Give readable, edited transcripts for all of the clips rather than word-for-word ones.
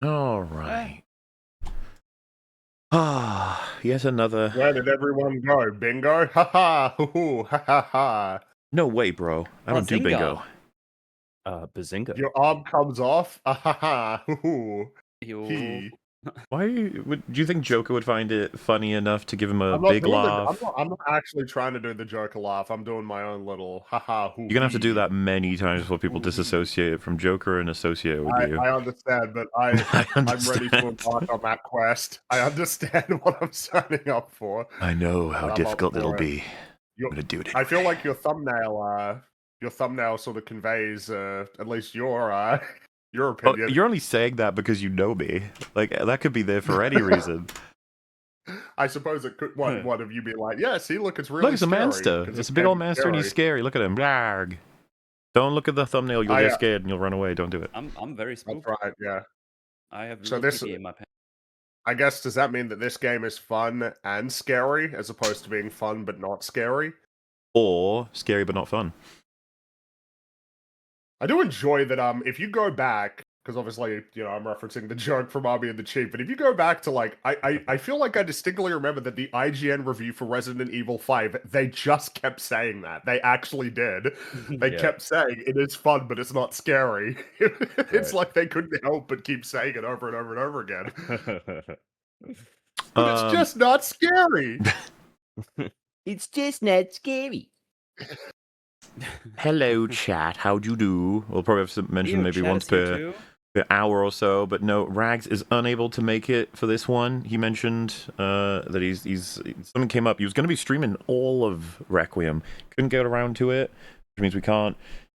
All right. Ah, yet another. Where did everyone go? Bingo? Ha ha! Hoo hoo! Ha ha ha! No way, bro. I don't do bingo. Bazinga. Your arm comes off? Ah ha ha! Hoo hoo! Yo. He. Why do you think Joker would find it funny enough to give him a I'm not big doing laugh? I'm not actually trying to do the Joker laugh. I'm doing my own little ha ha hoo. You're gonna have to do that many times before people disassociate it from Joker and associate it with you. I understand, but I I'm understand. ready to embark on that quest. I understand what I'm signing up for. I know how I'm up difficult for it'll it. be. I'm gonna do it I feel anyway. like your thumbnail sort of conveys at least your Oh, opinion. you're only saying that because you know me. Like, that could be there for any reason. I suppose it could. One of you be like, "Yeah, see, look, it's really Look, it's a scary." monster. It's a big old monster and he's scary. Look at him. Blarg. Don't look at the thumbnail. You'll get scared and you'll run away. Don't do it. I'm very smooth. That's right. Yeah. I have So little this, piggy in my pants. I guess, does that mean that this game is fun and scary as opposed to being fun but not scary? Or scary but not fun. I do enjoy that. If you go back, because obviously, you know, I'm referencing the joke from Army and the Chief, but if you go back to like, I feel like I distinctly remember that the IGN review for Resident Evil 5, they just kept saying that. They actually did. They kept saying it is fun, but it's not scary. It's like they couldn't help but keep saying it over and over and over again. But it's just not scary. It's just not scary. Hello, chat. How'd you do? We'll probably have to mention maybe once per hour or so. But no, Rags is unable to make it for this one. He mentioned that he's something came up. He was going to be streaming all of Requiem. Couldn't get around to it, which means we can't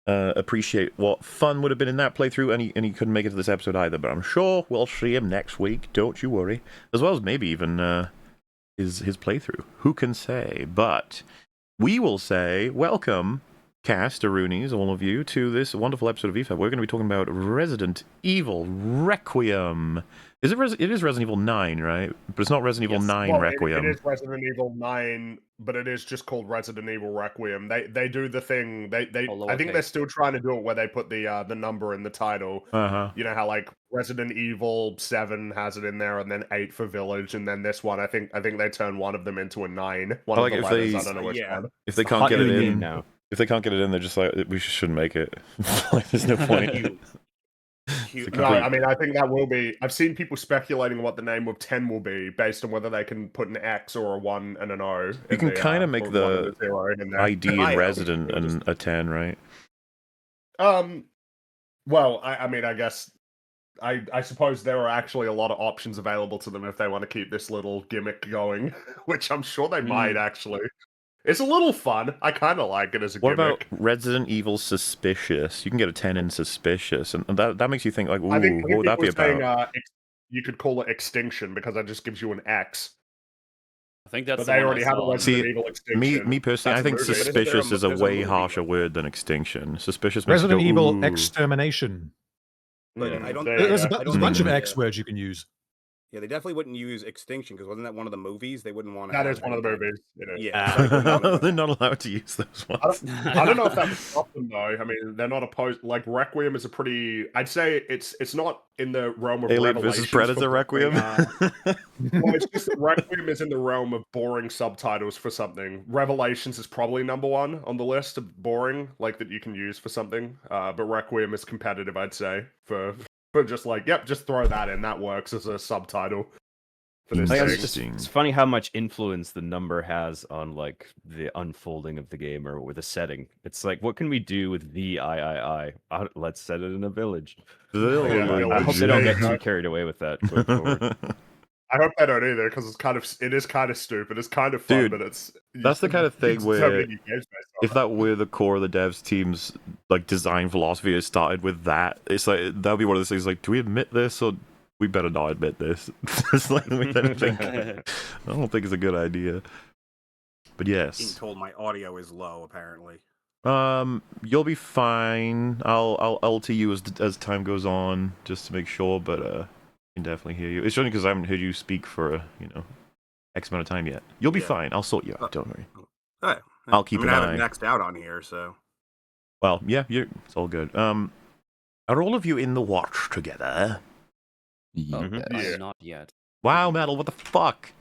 appreciate what fun would have been in that playthrough. And he couldn't make it to this episode either. But I'm sure we'll see him next week. Don't you worry. As well as maybe even his playthrough. Who can say? But we will say welcome, Castaroonies, all of you, to this wonderful episode of EFAP. We're going to be talking about Resident Evil Requiem. Is it? It is Resident Evil 9, right? But it's not Resident Evil 9 Requiem. It is Resident Evil 9, but it is just called Resident Evil Requiem. They do the thing. I think they're still trying to do it where they put the number in the title. You know how like Resident Evil 7 has it in there, and then 8 for Village, and then this one. I think they turn one of them into a 9. One of the letters. I don't know which one. If they can't get it in now. If they can't get it in, they're just like, we shouldn't make it. Like, there's no point. No, I mean, I think that will be. I've seen people speculating what the name of 10 will be based on whether they can put an X or a 1 and an O. You can kind of make the ID in Resident and a 10, right? Well, I mean, I guess. I suppose there are actually a lot of options available to them if they want to keep this little gimmick going, which I'm sure they might actually. It's a little fun. I kind of like it as a gimmick. What about Resident Evil Suspicious? You can get a 10 in Suspicious, and that makes you think, like, ooh, what would that be about? You could call it Extinction, because that just gives you an X. I think that's but they already have a Resident Evil Extinction. Me personally, I think Suspicious is a way harsher word than Extinction. Suspicious makes Resident you go, Evil Extermination. But There's a bunch of X words you can use. Yeah, they definitely wouldn't use Extinction, because wasn't that one of the movies? They wouldn't want to. That is one of the movies. Yeah, they're not allowed to use those ones. I don't know if that would stop them though. I mean, they're not opposed. Like Requiem is a pretty. I'd say it's not in the realm of Alien vs Predator Requiem. Well, it's just that Requiem is in the realm of boring subtitles for something. Revelations is probably number 1 on the list of boring, like that you can use for something. But Requiem is competitive, I'd say, for just like, yep, just throw that in. That works as a subtitle. For this it's funny how much influence the number has on like the unfolding of the game or with a setting. It's like, what can we do with VIII? Let's set it in a village. I hope they don't get too carried away with that going forward. I hope they don't either, because it is kind of stupid. It's kind of fun, but that's the kind of thing where if that were the core of the devs team's like design philosophy, it started with that. It's like that would be one of those things. Like, do we admit this or we better not admit this? It's like I don't think it's a good idea. But yes, being told my audio is low apparently. You'll be fine. I'll LT you as time goes on just to make sure, but can definitely hear you. It's only because I haven't heard you speak for X amount of time yet. You'll be fine. I'll sort you out. Don't worry. Right. I'll keep an eye. I haven't maxed out on here, so. Well, yeah, it's all good. Are all of you in the watch together? Yeah. Yeah. Not yet. Wow, Metal, what the fuck?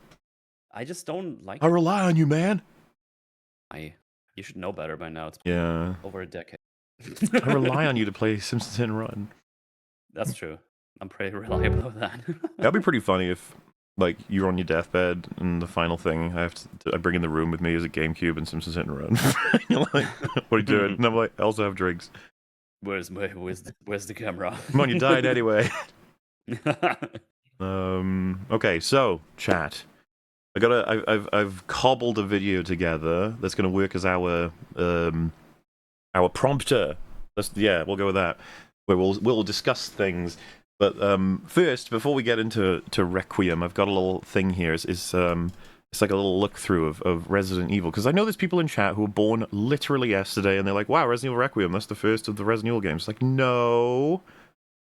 I just don't like I rely on you, man. You should know better by now. It's Yeah. over a decade. I rely on you to play Simpsons Hit and Run. That's true. I'm pretty reliable with that. That'd be pretty funny if, like, you're on your deathbed and the final thing I bring in the room with me is a GameCube and Simpsons Hit and Run. You're like, what are you doing? And I'm like, I also have drinks. Where's the camera? Come on, you died anyway. Okay, so chat. I've cobbled a video together that's gonna work as our prompter. We'll go with that. Where we'll discuss things. But first, before we get into Requiem, I've got a little thing here. It's like a little look through of Resident Evil, because I know there's people in chat who were born literally yesterday, and they're like, "Wow, Resident Evil Requiem, that's the first of the Resident Evil games." It's like, no,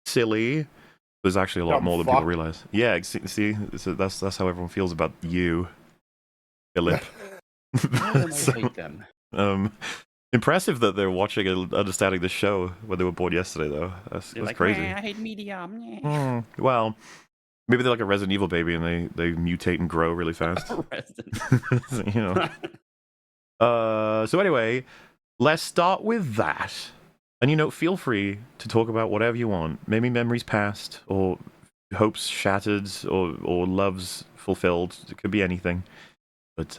silly. There's actually a lot more than people realize. Yeah, see, so that's how everyone feels about you, Philip. I hate them. Impressive that they're watching and understanding the show when they were born yesterday, though. That's Like, crazy. I hate medium. Well, maybe they're like a Resident Evil baby and they mutate and grow really fast. You know. So anyway, let's start with that. And feel free to talk about whatever you want. Maybe memories past, or hopes shattered, or loves fulfilled. It could be anything. But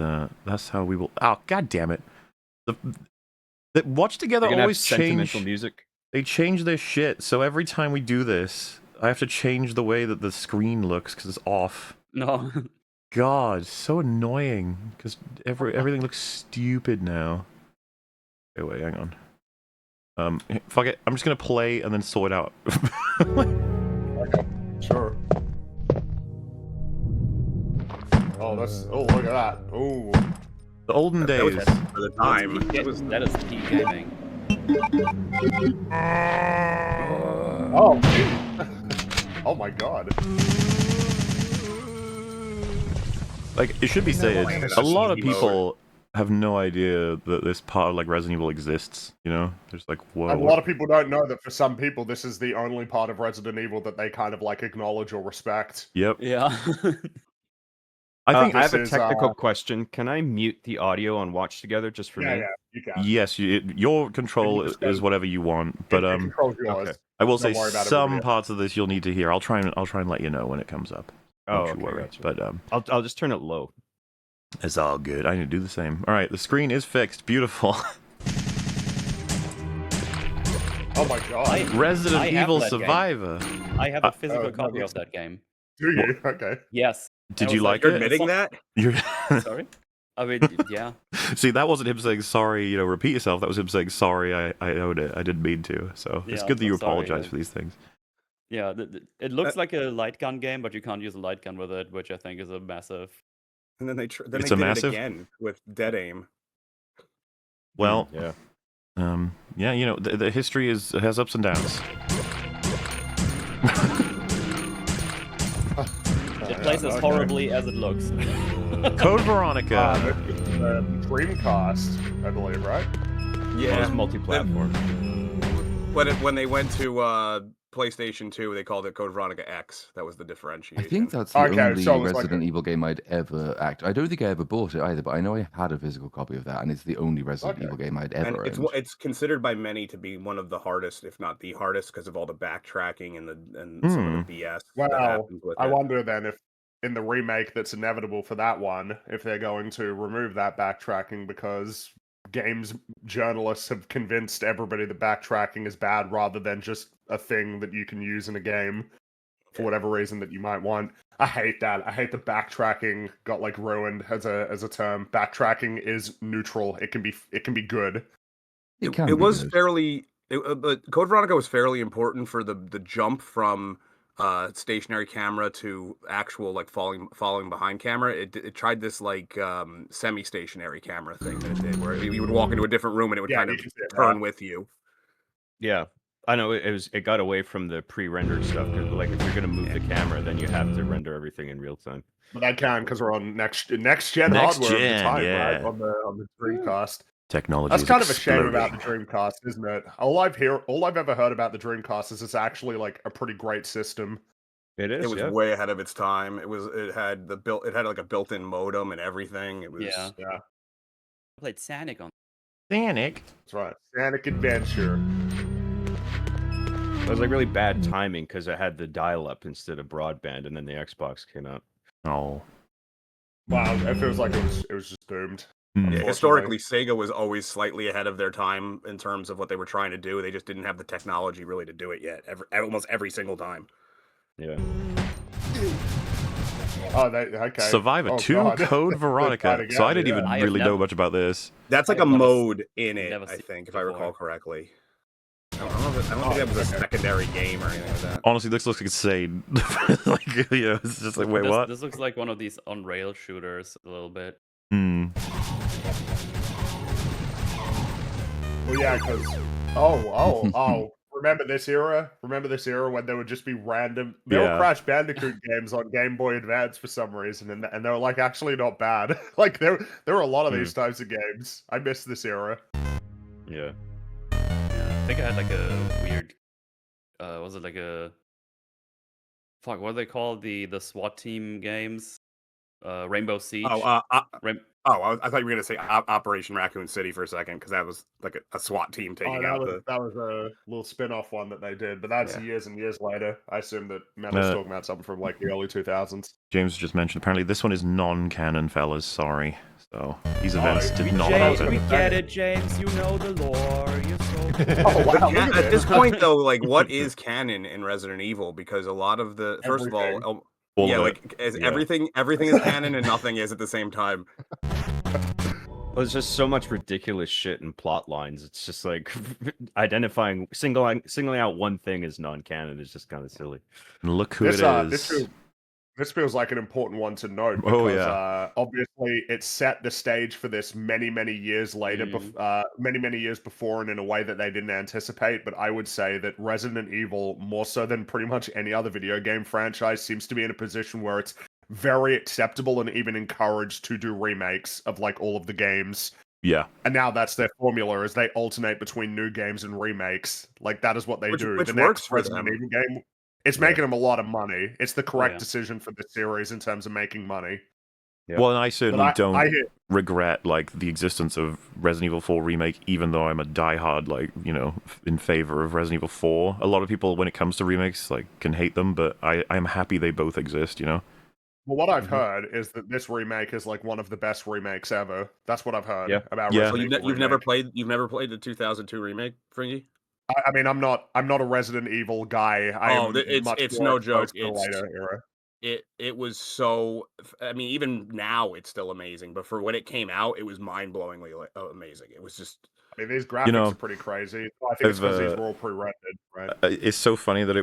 that's how we will. Oh, god damn it! The Watch Together always change music. They change their shit. So every time we do this, I have to change the way that the screen looks because it's off. No. God, so annoying. Because everything looks stupid now. Wait, hang on. Fuck it. I'm just gonna play and then sort it out. Okay, sure. Oh, look at that. Oh. The olden days. For the time. That is key gaming. Oh, dude. Oh my god. Like, it should be said, a lot of people have no idea that this part of, like, Resident Evil exists, There's like, whoa. And a lot of people don't know that for some people, this is the only part of Resident Evil that they kind of, like, acknowledge or respect. Yep. Yeah. I think I have a technical question. Can I mute the audio on Watch Together just for me? Yeah, you can. Yes, your control is whatever you want, but It controls yours. okay. I will Don't say worry about some everybody parts of this you'll need to hear. I'll try and let you know when it comes up. Oh, Don't you worry. gotcha. But I'll just turn it low. it's all good. I need to do the same. All right, the screen is fixed. Beautiful. Oh my god. Resident I have Evil that game. Survivor. I have a physical no, copy that's- of that game. Do you? Okay. Yes. Did I you was like You're it? admitting that? You're... Sorry? I mean, yeah. See, that wasn't him saying sorry, repeat yourself. That was him saying sorry, I owed it. I didn't mean to. So it's Yeah, good that you I'm sorry, apologize yeah. for these things. Yeah, it looks like a light gun game, but you can't use a light gun with it, which I think is a massive... And then they It's did a massive- it again with dead aim. Well, Yeah. the history has ups and downs. It plays as horribly as it looks. Code Veronica. Dreamcast, I believe, right? Yeah. It's multi-platform. When they went to PlayStation 2, they called it Code Veronica X. That was the I differentiation. think that's the Okay, only so it was like Resident Evil game I'd ever I don't think I ever bought it either, but I know I had a physical copy of that, and it's the only Resident Evil game I'd And ever it's owned. it's considered by many to be one of the hardest, if not the hardest, because of all the backtracking and some of the BS that Well, happens with I it. wonder then if in the remake that's inevitable for that one, if they're going to remove that backtracking because games journalists have convinced everybody that backtracking is bad rather than just a thing that you can use in a game for whatever reason that you might want. I hate that. I hate the backtracking got like ruined as a term. Backtracking is neutral. It can be good. It was fairly, but Code Veronica was fairly important for the jump from stationary camera to actual like following behind camera. It tried this like semi-stationary camera thing that it did, where you would walk into a different room and it would kind of turn with you. Yeah. I know it got away from the pre-rendered stuff, because like if you're gonna move the camera, then you have to render everything in real time. But I can because we're on next gen hardware at the time, right? On the Dreamcast. Technology. That's kind of a shame exploding. about the Dreamcast, isn't it? All I've ever heard about the Dreamcast is it's actually like a pretty great system. It was yeah. way ahead of its time. It had like a built-in modem and everything. It was Yeah. Yeah, I played Sonic on. Sonic. that's right. Sonic Adventure. It was like really bad timing because it had the dial-up instead of broadband, and then the Xbox came out. Oh. Wow, it feels like it was just doomed. Hmm. Yeah, Unfortunately. historically, Sega was always slightly ahead of their time in terms of what they were trying to do. They just didn't have the technology really to do it yet. Almost every single time. Yeah. Oh, okay. Survivor Oh, 2 God. Code They're Veronica. fighting So I out, didn't yeah. even I have really know never- much about this. That's like I a have never mode in it, never I seen think, it if I recall before. correctly. I don't think that was a secondary game or anything like that. Honestly, this looks insane. Like, you know, it's just like, wait, what? This looks like one of these on-rail shooters a little bit. Hmm. Well, yeah, because oh, remember this era? Remember this era when there would just be random? There were Yeah. Crash Bandicoot games on Game Boy Advance for some reason, and they were like actually not bad. Like there were a lot of these types of games. I miss this era. Yeah. I think I had like a weird. Was it like a? Fuck, what do they call the SWAT team games? Rainbow Siege. I thought you were gonna say Operation Raccoon City for a second because that was like a SWAT team taking out the. That was a little spin-off one that they did, but that's Yeah. years and years later. I assume that Metal's talking about something from like the early 2000s. James just mentioned, apparently this one is non-canon, fellas. Sorry. So these events Oh, did we not James, happen. we get it, James. You know the lore. You're so cool. Oh, wow, But look at at this point, though, like, what is canon in Resident Evil? Because a lot of the first of Everything. all, All yeah, of it. like Yeah. everything is canon and nothing is at the same time. Well, there's just so much ridiculous shit in plot lines. It's just like identifying singling out one thing as non-canon is just kind of silly. And look who it is. This feels like an important one to note because Oh, yeah. obviously it set the stage for this many years later, many years before, and in a way that they didn't anticipate. But I would say that Resident Evil, more so than pretty much any other video game franchise, seems to be in a position where it's very acceptable and even encouraged to do remakes of like all of the games. Yeah. And now that's their formula, is they alternate between new games and remakes. Like that is what they do. Which The works next for Resident them. Evil game, it's making them a lot of money. It's the correct yeah. decision for the series in terms of making money. Yeah. Well, and I certainly don't I regret like the existence of Resident Evil 4 remake, even though I'm a diehard like in favor of Resident Evil 4. A lot of people, when it comes to remakes, like can hate them, but I'm happy they both exist. Well, what I've heard is that this remake is like one of the best remakes ever. That's what I've heard about Yeah. So Resident Evil you've never remake. played the 2002 remake, Fringy? I mean, I'm not a Resident Evil guy. It's no joke. To the later era. It was so. I mean, even now it's still amazing. But for when it came out, it was mind-blowingly amazing. It was just. I mean, these graphics are pretty crazy. I think it's because these were all pre-rendered, right? It's so funny that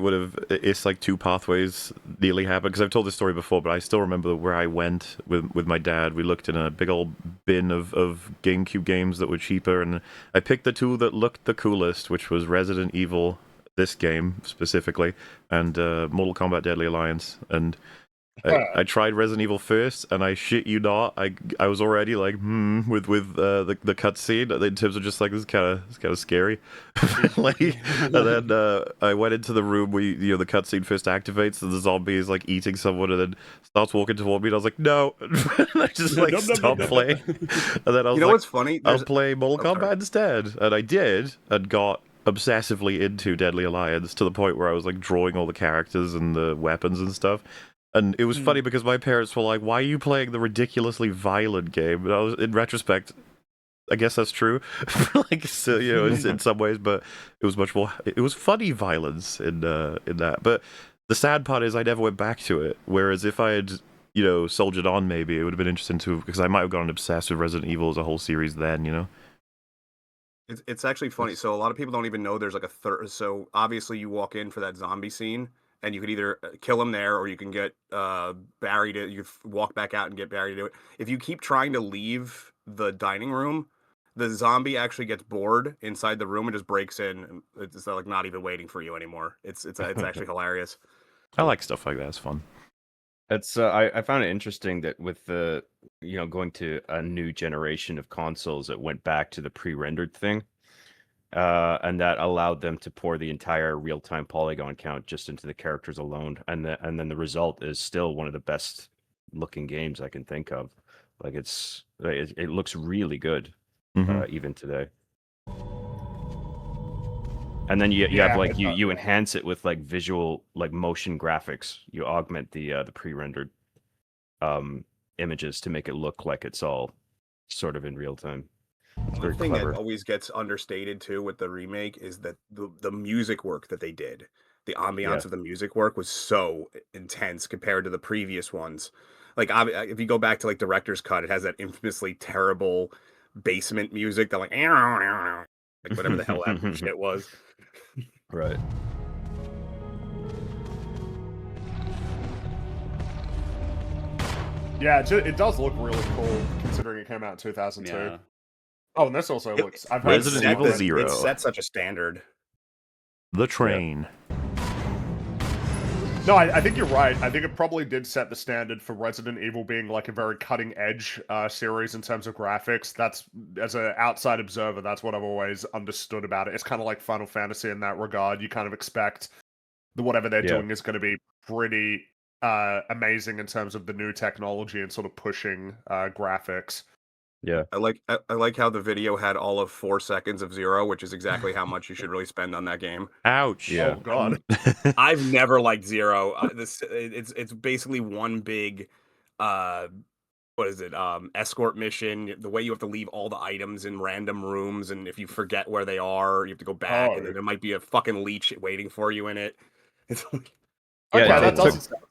it's like two pathways nearly happened, because I've told this story before, but I still remember where I went with my dad. We looked in a big old bin of GameCube games that were cheaper, and I picked the two that looked the coolest, which was Resident Evil, this game specifically, and Mortal Kombat Deadly Alliance. And I tried Resident Evil first, and I shit you not, I was already like with the cutscene in terms of just like this is kind of scary. Like, and then I went into the room where the cutscene first activates, and the zombie is like eating someone, and then starts walking toward me, and I was like no, and I just like stopped playing. And then I was like, what's funny? I'll play Mortal Kombat instead, and I did, and got obsessively into Deadly Alliance to the point where I was like drawing all the characters and the weapons and stuff. And it was funny because my parents were like, "Why are you playing the ridiculously violent game?" And I was, in retrospect, I guess that's true. Like, so, in some ways, but it was much more. It was funny violence in that. But the sad part is, I never went back to it. Whereas if I had, soldiered on, maybe it would have been interesting to, because I might have gotten obsessed with Resident Evil as a whole series then. It's actually funny. So a lot of people don't even know there's like a third. So obviously you walk in for that zombie scene, and you could either kill him there, or you can get buried. You walk back out and get buried. If you keep trying to leave the dining room, the zombie actually gets bored inside the room and just breaks in. And it's like not even waiting for you anymore. It's actually hilarious. I like stuff like that. It's fun. It's I found it interesting that with the going to a new generation of consoles, it went back to the pre-rendered thing. and that allowed them to pour the entire real-time polygon count just into the characters alone, and then the result is still one of the best looking games I can think of. Like it looks really good even today. And then you have like you enhance it with like visual, like motion graphics. You augment the pre-rendered images to make it look like it's all sort of in real time. It's very One thing clever. that always gets understated too with the remake is that the music work that they did, the ambiance of the music work was so intense compared to the previous ones. Like if you go back to like director's cut, it has that infamously terrible basement music that like whatever the hell that shit was. Right. Yeah, it does look really cool considering it came out in 2002. Yeah. Oh, and this also looks. I've heard Resident Evil that- 0. It set such a standard. The Train. No, I think you're right. I think it probably did set the standard for Resident Evil being like a very cutting edge series in terms of graphics. That's, as an outside observer, that's what I've always understood about it. It's kind of like Final Fantasy in that regard. You kind of expect that whatever they're doing is going to be pretty amazing in terms of the new technology and sort of pushing graphics. Yeah. I like how the video had all of 4 seconds of Zero, which is exactly how much you should really spend on that game. Ouch. Yeah. Oh god. I've never liked Zero. It's basically one big what is it? Escort mission. The way you have to leave all the items in random rooms, and if you forget where they are, you have to go back, and then there might be a fucking leech waiting for you in it. It's like, Yeah, okay, that it doesn't sound.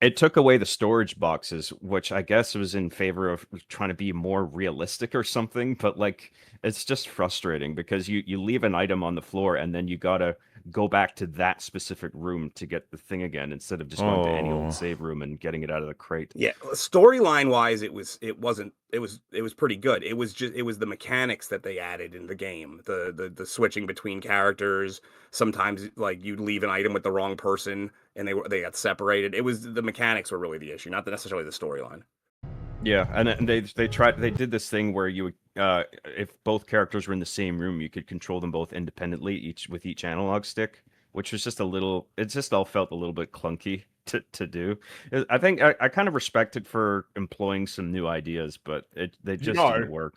It took away the storage boxes, which I guess was in favor of trying to be more realistic or something. But like, it's just frustrating because you leave an item on the floor and then you gotta go back to that specific room to get the thing again instead of just going to any old save room and getting it out of the crate. yeah, storyline wise, it was pretty good. It was the mechanics that they added in the game, the switching between characters. Sometimes like you'd leave an item with the wrong person and they got separated. It was the mechanics were really the issue, not necessarily the storyline. Yeah, and they did this thing where you if both characters were in the same room, you could control them both independently, with each analog stick, which was just it just all felt a little bit clunky to do. I think I kind of respect it for employing some new ideas, but they just didn't work.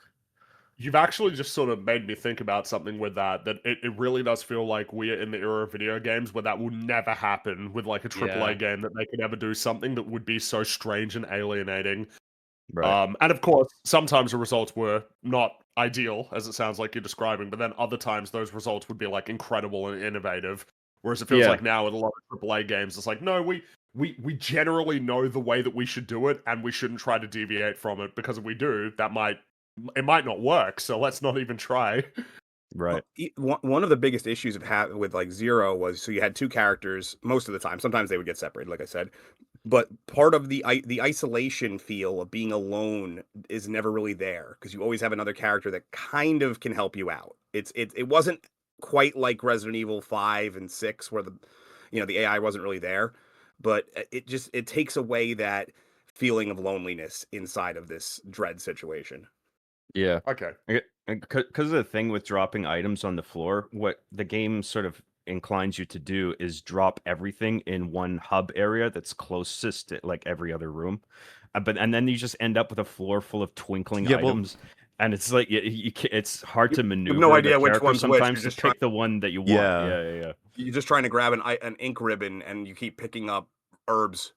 You've actually just sort of made me think about something with that it really does feel like we're in the era of video games where that will never happen with like a AAA game, that they could ever do something that would be so strange and alienating. Right. And of course, sometimes the results were not ideal, as it sounds like you're describing, but then other times those results would be like incredible and innovative. Whereas it feels like now with a lot of AAA games, it's like, no, we generally know the way that we should do it, and we shouldn't try to deviate from it, because if we do, it might not work. So let's not even try. Right. One of the biggest issues with like Zero was, so you had two characters most of the time. Sometimes they would get separated, like I said. But part of the isolation feel of being alone is never really there, because you always have another character that kind of can help you out. It wasn't quite like Resident Evil 5 and 6 where the AI wasn't really there, but it takes away that feeling of loneliness inside of this dread situation. Yeah. Okay. Because of the thing with dropping items on the floor, what the game sort of inclines you to do is drop everything in one hub area that's closest to like every other room, and then you just end up with a floor full of twinkling items, and it's like it's hard to maneuver. You have no idea which one's which. Sometimes just pick the one that you want. Yeah. You're just trying to grab an ink ribbon, and you keep picking up herbs.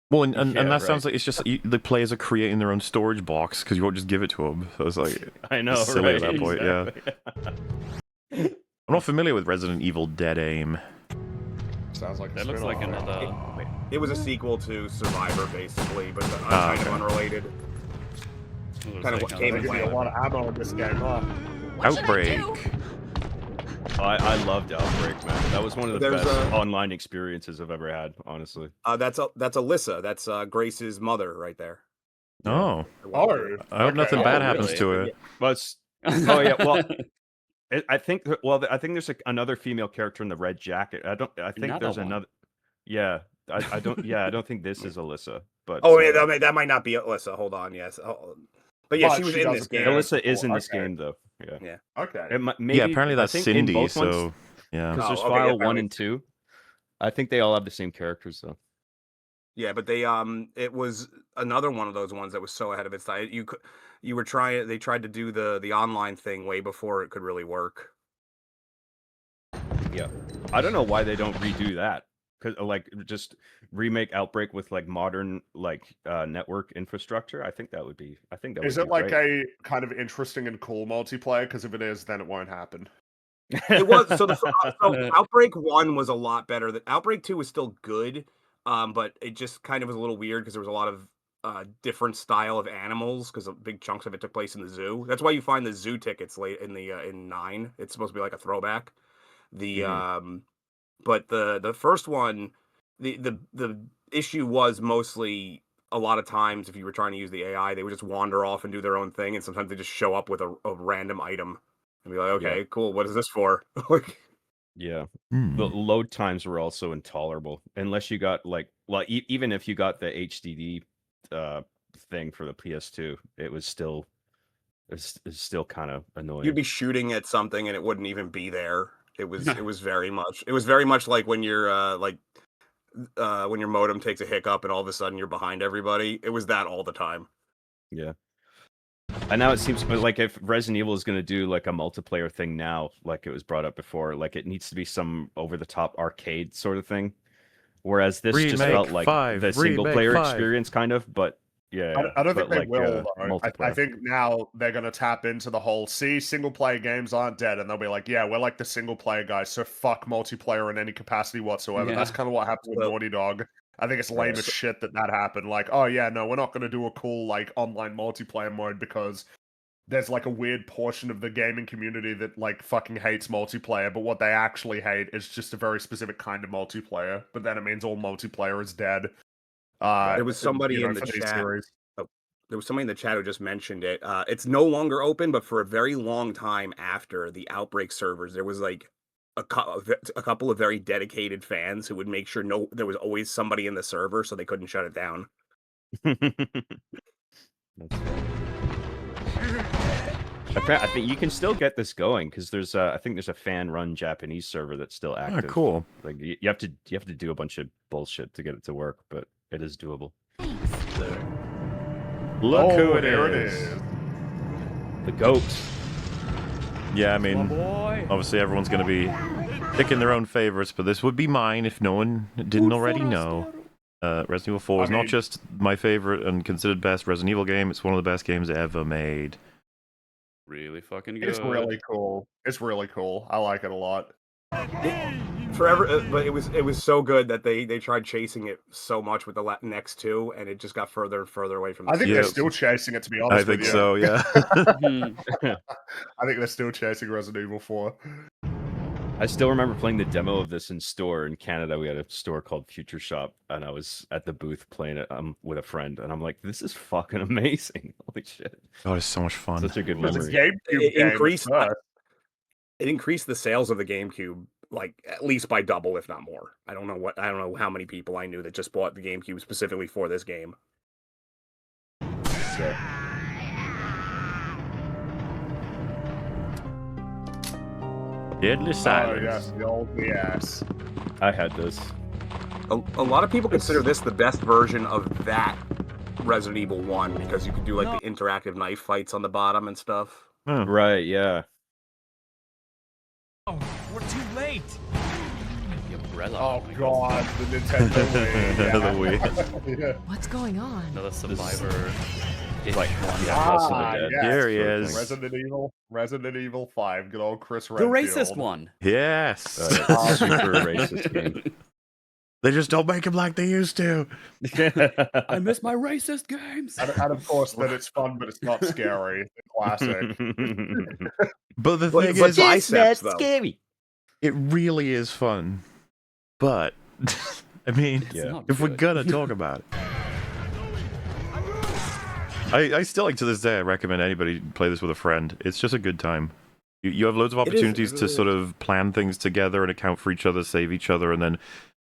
Well, and that sounds like it's just the players are creating their own storage box, because you won't just give it to them. So it's like, I know, silly right? at that point. Exactly. I'm not familiar with Resident Evil Dead Aim. Sounds like that looks like another. It was a sequel to Survivor, basically, but kind of unrelated. Kind of what came in. A lot of ammo in this game, huh? Outbreak. I loved Outbreak, man. That was one of the best online experiences I've ever had, honestly. That's Alyssa. That's Grace's mother right there. Oh. I hope nothing bad happens to her. But well, I think there's another female character in the red jacket. I think there's another. Yeah, I don't think this is Alyssa. But that might not be Alyssa. Hold on, yes. But yeah, she was in this game. Alyssa is in this game though. Yeah. Okay. Maybe, yeah, apparently that's I think in Cindy. both ones, So yeah. because there's Oh, okay, yeah, file 1 apparently. and 2. I think they all have the same characters though. Yeah, but they it was another one of those ones that was so ahead of its time. They tried to do the online thing way before it could really work. Yeah, I don't know why they don't redo that. Cause like just remake Outbreak with like modern network infrastructure. I think that would be. Is it like a kind of interesting and cool multiplayer? Because if it is, then it won't happen. It was so Outbreak 1 was a lot better. Outbreak 2 was still good, but it just kind of was a little weird because there was a lot of different style of animals because big chunks of it took place in the zoo. That's why you find the zoo tickets late in 9. It's supposed to be like a throwback. But the first one, the issue was mostly a lot of times if you were trying to use the AI, they would just wander off and do their own thing, and sometimes they just show up with a random item and be like, okay, cool, what is this for? Yeah. Hmm. The load times were also intolerable unless you got even if you got the HDD thing for the PS2, it was still kind of annoying. You'd be shooting at something and it wouldn't even be there. It was very much like when you're when your modem takes a hiccup and all of a sudden you're behind everybody. It was that all the time. Yeah. And now it seems like if Resident Evil is going to do like a multiplayer thing now, like it was brought up before, like it needs to be some over-the-top arcade sort of thing. Whereas this just felt like the single-player experience kind of, but yeah. I don't think they will, though. I think now they're going to tap into the whole, single-player games aren't dead, and they'll be like, yeah, we're like the single-player guys, so fuck multiplayer in any capacity whatsoever. Yeah. That's kind of what happened with Naughty Dog. I think it's lame as shit that happened. Like, oh yeah, no, we're not going to do a cool, like, online multiplayer mode because there's, like, a weird portion of the gaming community that, like, fucking hates multiplayer, but what they actually hate is just a very specific kind of multiplayer, but then it means all multiplayer is dead. There was somebody in the chat. There was somebody in the chat who just mentioned it. It's no longer open, but for a very long time after the Outbreak servers, there was like a couple of very dedicated fans who would make sure there was always somebody in the server, so they couldn't shut it down. I think you can still get this going because there's I think there's a fan-run Japanese server that's still active. Oh, cool. Like you have to do a bunch of bullshit to get it to work, but it is doable. Look who it here is. it is. The goat. Yeah, I mean, obviously everyone's going to be picking their own favorites, but this would be mine if no one didn't already know. Resident Evil 4 is not just my favorite and considered best Resident Evil game, it's one of the best games ever made. Really fucking good. It's really cool. It's really cool. I like it a lot. But it was so good that they tried chasing it so much with the next two, and it just got further and further away from. I think they're still chasing it. To be honest, I think so. Yeah. I think they're still chasing Resident Evil 4. I still remember playing the demo of this in store in Canada. We had a store called Future Shop, and I was at the booth playing it with a friend, and I'm like, "This is fucking amazing! Holy shit!" Oh, it's so much fun. Such a good memory. It increased the sales of the GameCube like at least by double, if not more. I don't know how many people I knew that just bought the GameCube specifically for this game. So. Deadly Silence. Oh, yes, the old yes. I had this. A lot of people consider this the best version of that Resident Evil 1 because you could do like the interactive knife fights on the bottom and stuff. Oh. Right, yeah. Oh, we're too late. The umbrella. Oh god, the Nintendo Wii. Yeah. The Wii. Yeah. What's going on? Another Survivor. Like, yes. Here he is. Resident Evil 5. Good old Chris The Redfield. racist one. Yes. Super racist game. They just don't make them like they used to. I miss my racist games. And of course, that it's fun, but it's not scary. Classic. But the thing is, It's not scary. it really is fun. But, I mean, if we're gonna talk about it. I still, like, to this day, I recommend anybody play this with a friend. It's just a good time. You have loads of opportunities to sort of plan things together and account for each other, save each other, and then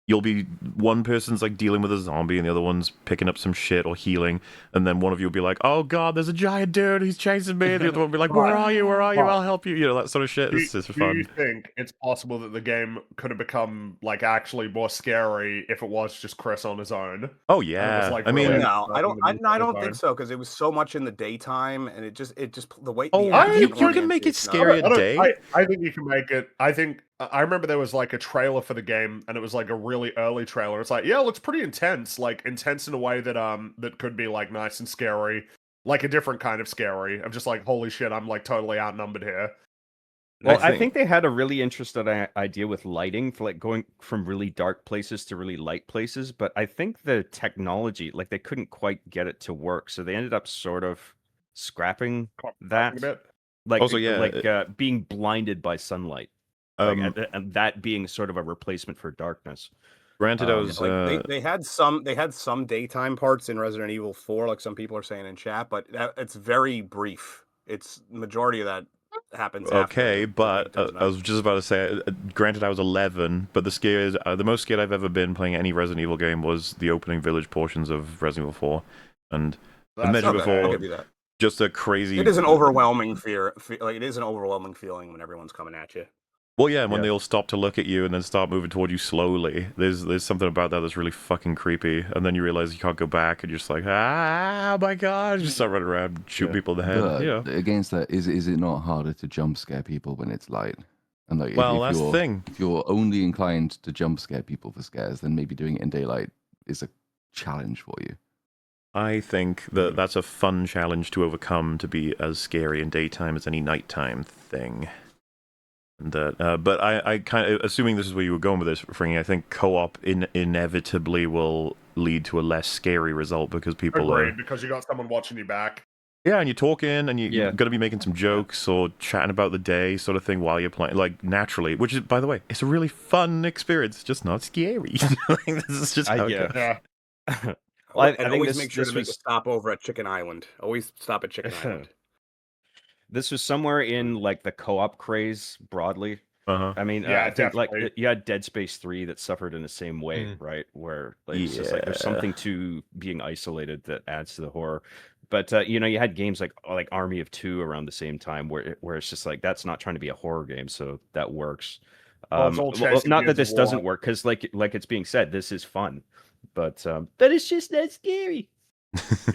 you'll be one person's like dealing with a zombie and the other one's picking up some shit or healing, and then one of you will be like, "Oh God, there's a giant dude, he's chasing me." And the other one will be like, "Where are you? Where are you? I'll help you." You know, that sort of shit. It's just Do fun. you think it's possible that the game could have become like actually more scary if it was just Chris on his own? Oh And it was, yeah, like, I mean, really No, I don't. on I his don't think own. so because it was so much in the daytime, and it just the way. oh, the I- action you can make it orientation of scary at day. I think you can make it. I think I remember there was like a trailer for the game, and it was like a really early trailer. It's like, yeah, it looks pretty intense, like intense in a way that that could be like nice and scary, like a different kind of scary. I'm just like, holy shit, I'm like totally outnumbered here. Well, I think they had a really interesting idea with lighting, for like going from really dark places to really light places. But I think the technology, like they couldn't quite get it to work, so they ended up sort of scrapping that. A bit. Like, Also, yeah, being blinded by sunlight, and that being sort of a replacement for darkness. Granted, I was like they had some daytime parts in Resident Evil 4, like some people are saying in chat, but it's very brief. It's majority of that happens. okay, after but I was just about to say, granted, I was 11, but the most scared I've ever been playing any Resident Evil game was the opening village portions of Resident Evil 4, and I mentioned I'll before, give you that. just a crazy. It is an overwhelming fear. Like it is an overwhelming feeling when everyone's coming at you. Well, yeah, when they all stop to look at you and then start moving toward you slowly, there's something about that that's really fucking creepy, and then you realize you can't go back, and you're just like, ah, my God, you just start running around, shoot people in the head. But against that, is it not harder to jump scare people when it's light? And like, well, that's the thing. If you're only inclined to jump scare people for scares, then maybe doing it in daylight is a challenge for you. I think that that's a fun challenge to overcome, to be as scary in daytime as any nighttime thing. That, but I kind of, assuming this is where you were going with this, Fringy, I think co-op inevitably will lead to a less scary result because people because you got someone watching you back. Yeah, and you're talking, and you're going to be making some jokes or chatting about the day, sort of thing, while you're playing, like naturally. Which is, by the way, it's a really fun experience, just not scary. This is just how it goes. Yeah. Well, I think always make sure to make a stop over at Chicken Island. Always stop at Chicken Island. This was somewhere in like the co-op craze broadly. I mean, yeah, I think like you had Dead Space 3 that suffered in the same way, right? Where like, it's just like there's something to being isolated that adds to the horror. But you know, you had games like Army of Two around the same time, where it's just like that's not trying to be a horror game, so that works. Not that this doesn't work, because like it's being said, this is fun, but it's just not scary.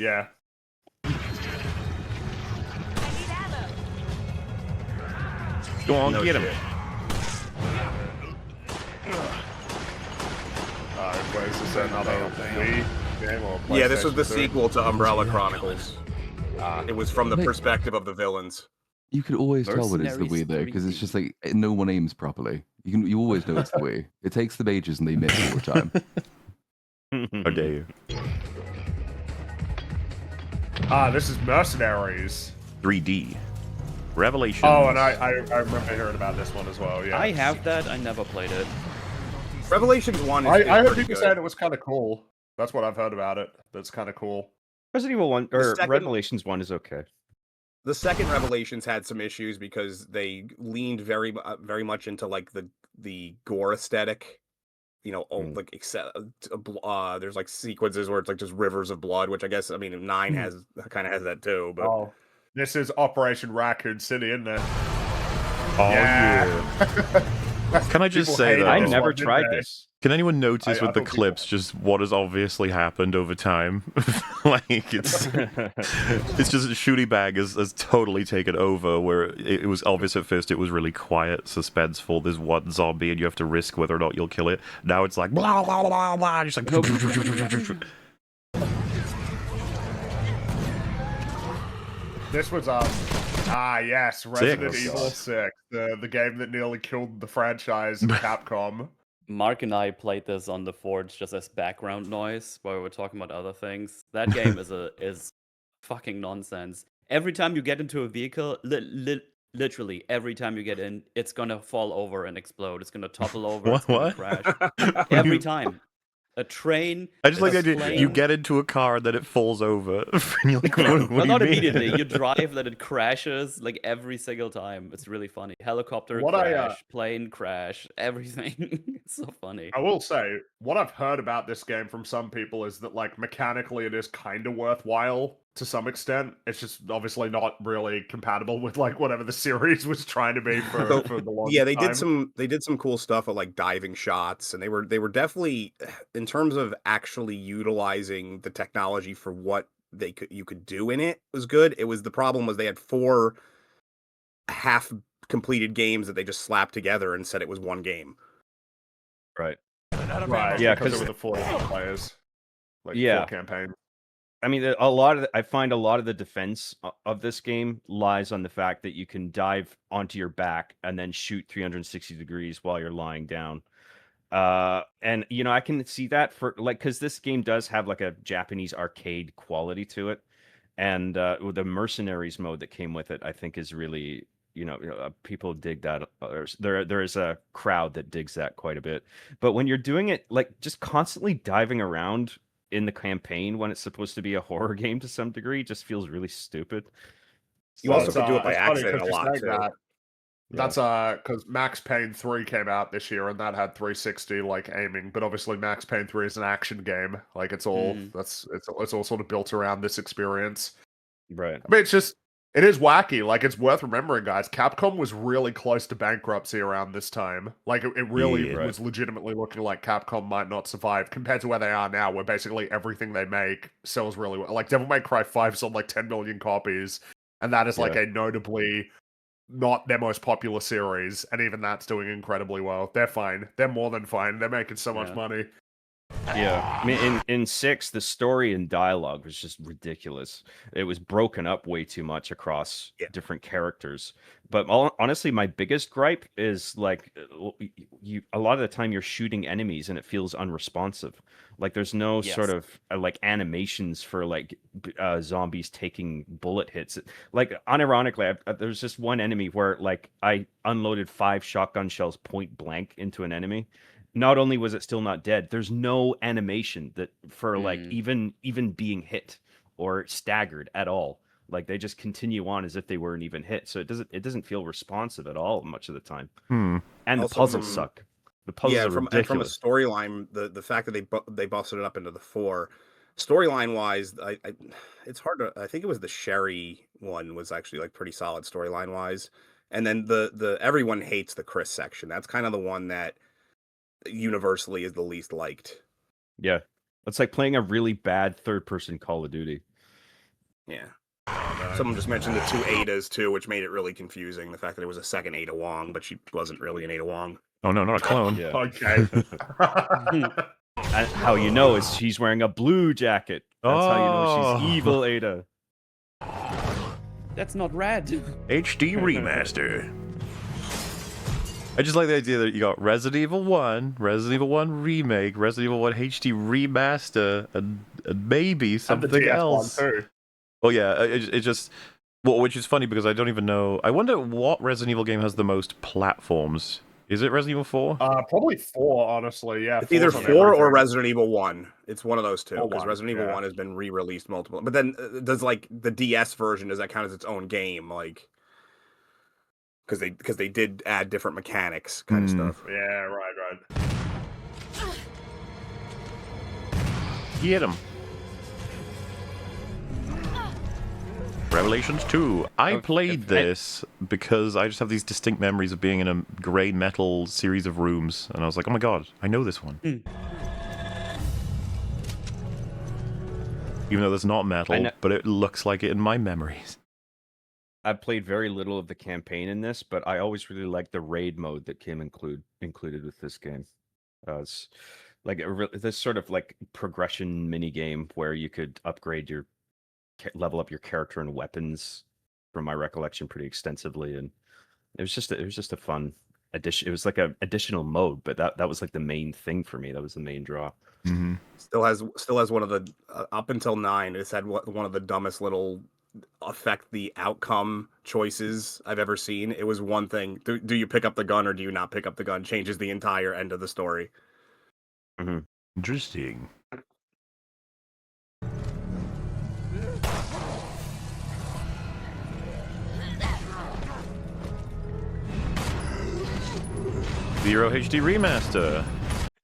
Yeah. Go on, get him. Is this another Wii game or Yeah, this was the PlayStation 2? sequel to Umbrella Chronicles. It was from the perspective of the villains. You could always tell when it's the Wii though, because it's just like no one aims properly. You always know it's the Wii. It takes the mages and they miss all the time. How dare you? This is Mercenaries. 3D. Revelation. Oh, and I remember hearing about this one as well. Yeah. I have that. I never played it. Revelations 1 is I heard pretty people good. saying it was kind of cool. That's what I've heard about it. That's kind of cool. Resident Evil 1 or Revelations 1 is okay. The second Revelations had some issues because they leaned very much into like the gore aesthetic. You know, like there's like sequences where it's like just rivers of blood, which I guess 9 kind of has that too. But this is Operation Raccoon City, isn't it? Oh yeah. Can I just say that I never tried this. Can anyone notice with the clips just what has obviously happened over time? Like it's just Shooty Bag has totally taken over, where it was obvious at first it was really quiet, suspenseful. There's one zombie and you have to risk whether or not you'll kill it. Now it's like blah blah blah blah, just like This was yes, Resident Evil 6, the game that nearly killed the franchise in Capcom. Mark and I played this on the Forge just as background noise while we were talking about other things. That game is fucking nonsense. Every time you get into a vehicle, literally every time you get in, it's gonna fall over and explode. It's gonna topple over. It's gonna crash. Every time. A train. I just like the a idea you plane. get into a car and then it falls over. And you're like, what Well, do you not mean? immediately. You drive, then it crashes like every single time. It's really funny. Helicopter crash, plane crash, everything. It's so funny. I will say, what I've heard about this game from some people is that, like, mechanically it is kind of worthwhile to some extent. It's just obviously not really compatible with, like, whatever the series was trying to be for the long Yeah, time. they did some cool stuff with like diving shots, and they were definitely, in terms of actually utilizing the technology for what you could do in it, was good. It was, the problem was they had 4 half completed games that they just slapped together and said it was one game. Right. Right, Yeah, because 'cause- there were the 4 different players. Like, Yeah. 4 campaigns. I mean, I find a lot of the defense of this game lies on the fact that you can dive onto your back and then shoot 360 degrees while you're lying down. And you know, I can see that for like, because this game does have like a Japanese arcade quality to it, and with the mercenaries mode that came with it, I think is really, people dig that. There is a crowd that digs that quite a bit. But when you're doing it like just constantly diving around in the campaign when it's supposed to be a horror game to some degree, just feels really stupid. You also So could do it by it's funny accident 'cause a you lot say too. that. That's because Max Payne 3 came out this year and that had 360 like aiming, but obviously Max Payne 3 is an action game. Like it's all it's all sort of built around this experience. Right. I mean, it is wacky. Like it's worth remembering, guys. Capcom was really close to bankruptcy around this time. Like it really Yeah. was legitimately looking like Capcom might not survive compared to where they are now, where basically everything they make sells really well. Like Devil May Cry 5 sold like 10 million copies, and that is like a notably not their most popular series, and even that's doing incredibly well. They're fine. They're more than fine. They're making so much money. Yeah, I mean, in 6, the story and dialogue was just ridiculous. It was broken up way too much across different characters. But honestly, my biggest gripe is like a lot of the time you're shooting enemies and it feels unresponsive. Like there's no sort of like animations for like zombies taking bullet hits. Like unironically, there's just one enemy where like I unloaded 5 shotgun shells point blank into an enemy. Not only was it still not dead, there's no animation that for like even being hit or staggered at all. Like they just continue on as if they weren't even hit. So it doesn't feel responsive at all much of the time. And Also the puzzles suck. The puzzles are ridiculous. From a storyline, the fact that they busted it up into the 4, storyline wise, it's hard to. I think it was the Sherry one was actually like pretty solid storyline wise, and then the everyone hates the Chris section. That's kind of the one that universally is the least liked. Yeah, it's like playing a really bad third-person Call of Duty. Yeah. Someone just mentioned the 2 Adas too, which made it really confusing. The fact that it was a second Ada Wong, but she wasn't really an Ada Wong. Oh no, not a clone. Yeah. Okay. And how you know is she's wearing a blue jacket. That's how you know she's evil Ada. That's not red. HD remaster. I just like the idea that you got Resident Evil 1, Resident Evil 1 Remake, Resident Evil 1 HD Remaster, and maybe something else. Too. Oh yeah, it just... Well, which is funny because I don't even know... I wonder what Resident Evil game has the most platforms. Is it Resident Evil 4? Probably 4, honestly, yeah. It's either 4 or Resident Evil 1. It's one of those two, because 1, Resident Evil 1 has been re-released multiple... But then, does, like, the DS version, does that count as its own game? Like... Because they did add different mechanics kind of stuff. Yeah, right. Get him. Revelations 2. I played this because I just have these distinct memories of being in a grey metal series of rooms, and I was like, oh my god, I know this one. Even though there's not metal, but it looks like it in my memories. I've played very little of the campaign in this, but I always really liked the raid mode that came included with this game. It's like this sort of like progression mini game where you could upgrade level up your character and weapons, from my recollection, pretty extensively, and it was just a fun addition. It was like a additional mode, but that was like the main thing for me. That was the main draw. Mm-hmm. Still has one of the up until 9. It's had one of the dumbest little affect the outcome choices I've ever seen. It was one thing: do you pick up the gun or do you not pick up the gun? Changes the entire end of the story. Mm-hmm. Interesting. Zero HD remaster.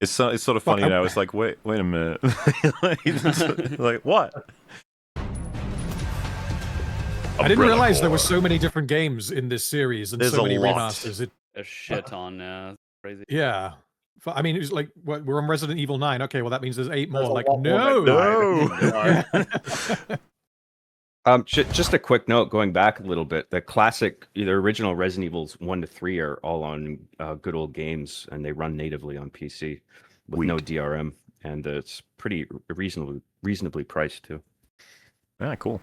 It's sort of funny now. It's like, wait a minute. like what? I didn't realize there were so many different games in this series and There's so many a lot. remasters. A shit ton, yeah. Crazy. Yeah. I mean, it was like, we're on Resident Evil 9. Okay, well, that means there's 8 more. There's a Like, lot more no! than Just a quick note, going back a little bit, the classic, the original Resident Evils 1 to 3 are all on good old games, and they run natively on PC with no DRM, and it's pretty reasonably priced too. Yeah, cool.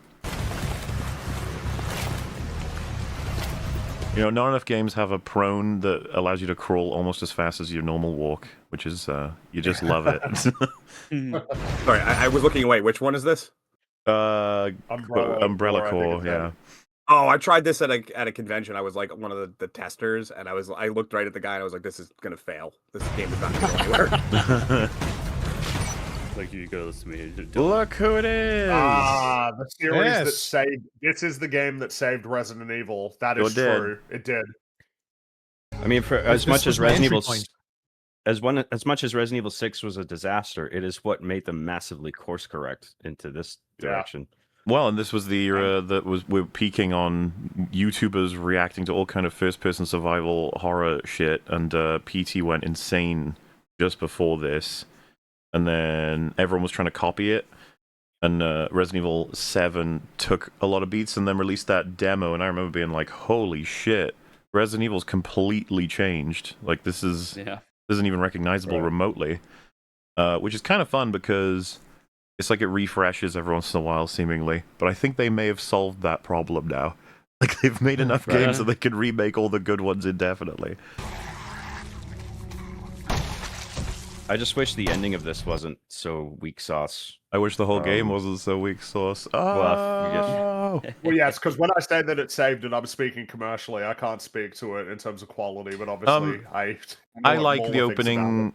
You know, not enough games have a prone that allows you to crawl almost as fast as your normal walk, which is, you just love it. Sorry, I was looking away. Which one is this? Umbrella Core, yeah. Oh, I tried this at a convention. I was like one of the testers, and I looked right at the guy, and I was like, "This is gonna fail. This game is not gonna go anywhere." Like you go to me. Look who it is! Ah, the series that saved. This is the game that saved Resident Evil. That is true. It did. I mean, for as much as Resident Evil, as much as Resident Evil 6 was a disaster, it is what made them massively course correct into this direction. Well, and this was the era that we're peaking on YouTubers reacting to all kind of first-person survival horror shit, and PT went insane just before this, and then everyone was trying to copy it, and Resident Evil 7 took a lot of beats and then released that demo, and I remember being like, holy shit, Resident Evil's completely changed. Like, this isn't even recognizable remotely, which is kind of fun because it's like it refreshes every once in a while, seemingly. But I think they may have solved that problem now. Like, they've made enough games that they can remake all the good ones indefinitely. I just wish the ending of this wasn't so weak sauce. I wish the whole game wasn't so weak sauce. Well, yes, because when I say that it saved it, I'm speaking commercially. I can't speak to it in terms of quality, but obviously I like the opening,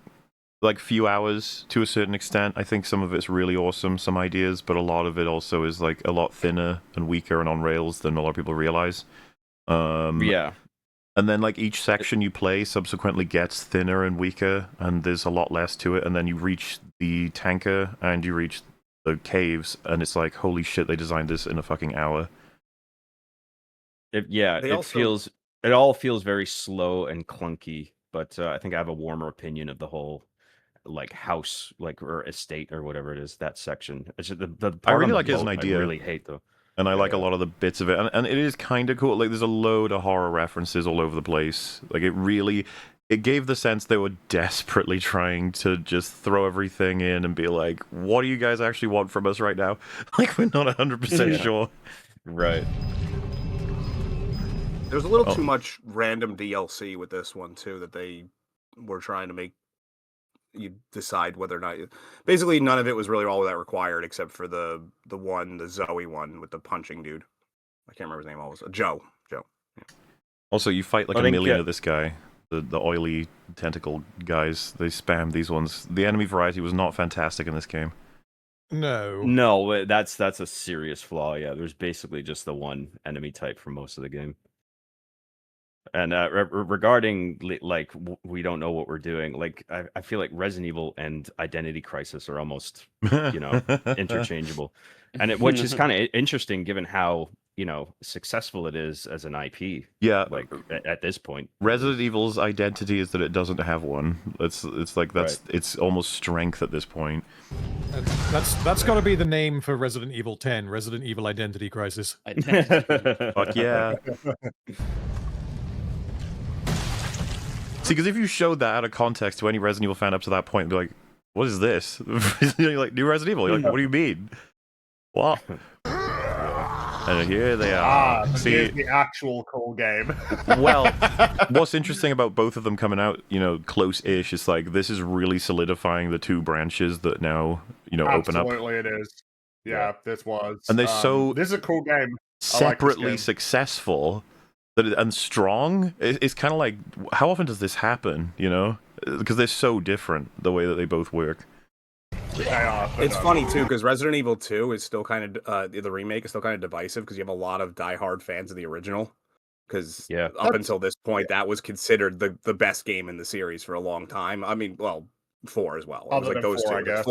like, few hours to a certain extent. I think some of it's really awesome, some ideas, but a lot of it also is like a lot thinner and weaker and on rails than a lot of people realize. Yeah. And then, like, each section you play subsequently gets thinner and weaker, and there's a lot less to it, and then you reach the tanker, and you reach the caves, and it's like, holy shit, they designed this in a fucking hour. It all feels very slow and clunky, but I think I have a warmer opinion of the whole, like, house, like, or estate, or whatever it is, that section. It's the I really like it as an idea. I really hate, though. And I like a lot of the bits of it. And it is kind of cool. Like, there's a load of horror references all over the place. Like, it gave the sense they were desperately trying to just throw everything in and be like, what do you guys actually want from us right now? Like, we're not 100% sure. Right. There's a little too much random DLC with this one, too, that they were trying to make you decide whether or not basically none of it was really all that required except for the Zoe one with the punching dude. I can't remember his name. Always Joe. Yeah. Also, you fight like a million of this guy. The oily tentacle guys. They spam these ones. The enemy variety was not fantastic in this game. No, that's a serious flaw. Yeah, there's basically just the one enemy type for most of the game. And regarding, like, we don't know what we're doing, like, I feel like Resident Evil and Identity Crisis are almost, interchangeable. And which is kind of interesting given how, successful it is as an IP. Yeah. Like, at this point. Resident Evil's identity is that it doesn't have one. It's like it's almost strength at this point. That's got to be the name for Resident Evil 10, Resident Evil Identity Crisis. Fuck yeah. See, because if you showed that out of context to any Resident Evil fan up to that point, they'd be like, what is this? You're like, new Resident Evil. You're like, what do you mean? What? And here they are. See, here's the actual cool game. Well, what's interesting about both of them coming out, close-ish, is like, this is really solidifying the two branches that now, open up. Absolutely it is. Yeah, this was. And they're this is a cool game. Separately successful and strong. It's kind of like, how often does this happen, Because they're so different, the way that they both work. It's funny too because Resident Evil 2 is still kind of the remake is still kind of divisive because you have a lot of diehard fans of the original. Because up until this point, that was considered the best game in the series for a long time. I mean, well, 4 as well. It was like those 2. I guess.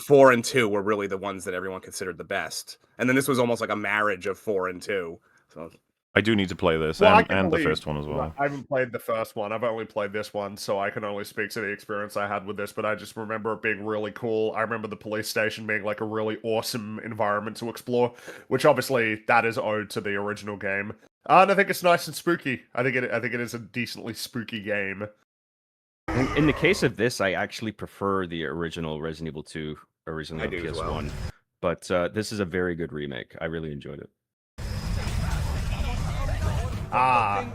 4 and 2 were really the ones that everyone considered the best. And then this was almost like a marriage of 4 and 2. So I do need to play this, and the first one as well. I haven't played the first one. I've only played this one, so I can only speak to the experience I had with this, but I just remember it being really cool. I remember the police station being like a really awesome environment to explore, which obviously that is owed to the original game. And I think it's nice and spooky. I think it is a decently spooky game. In the case of this, I actually prefer the original Resident Evil 2, originally on PS1. Well. But this is a very good remake. I really enjoyed it.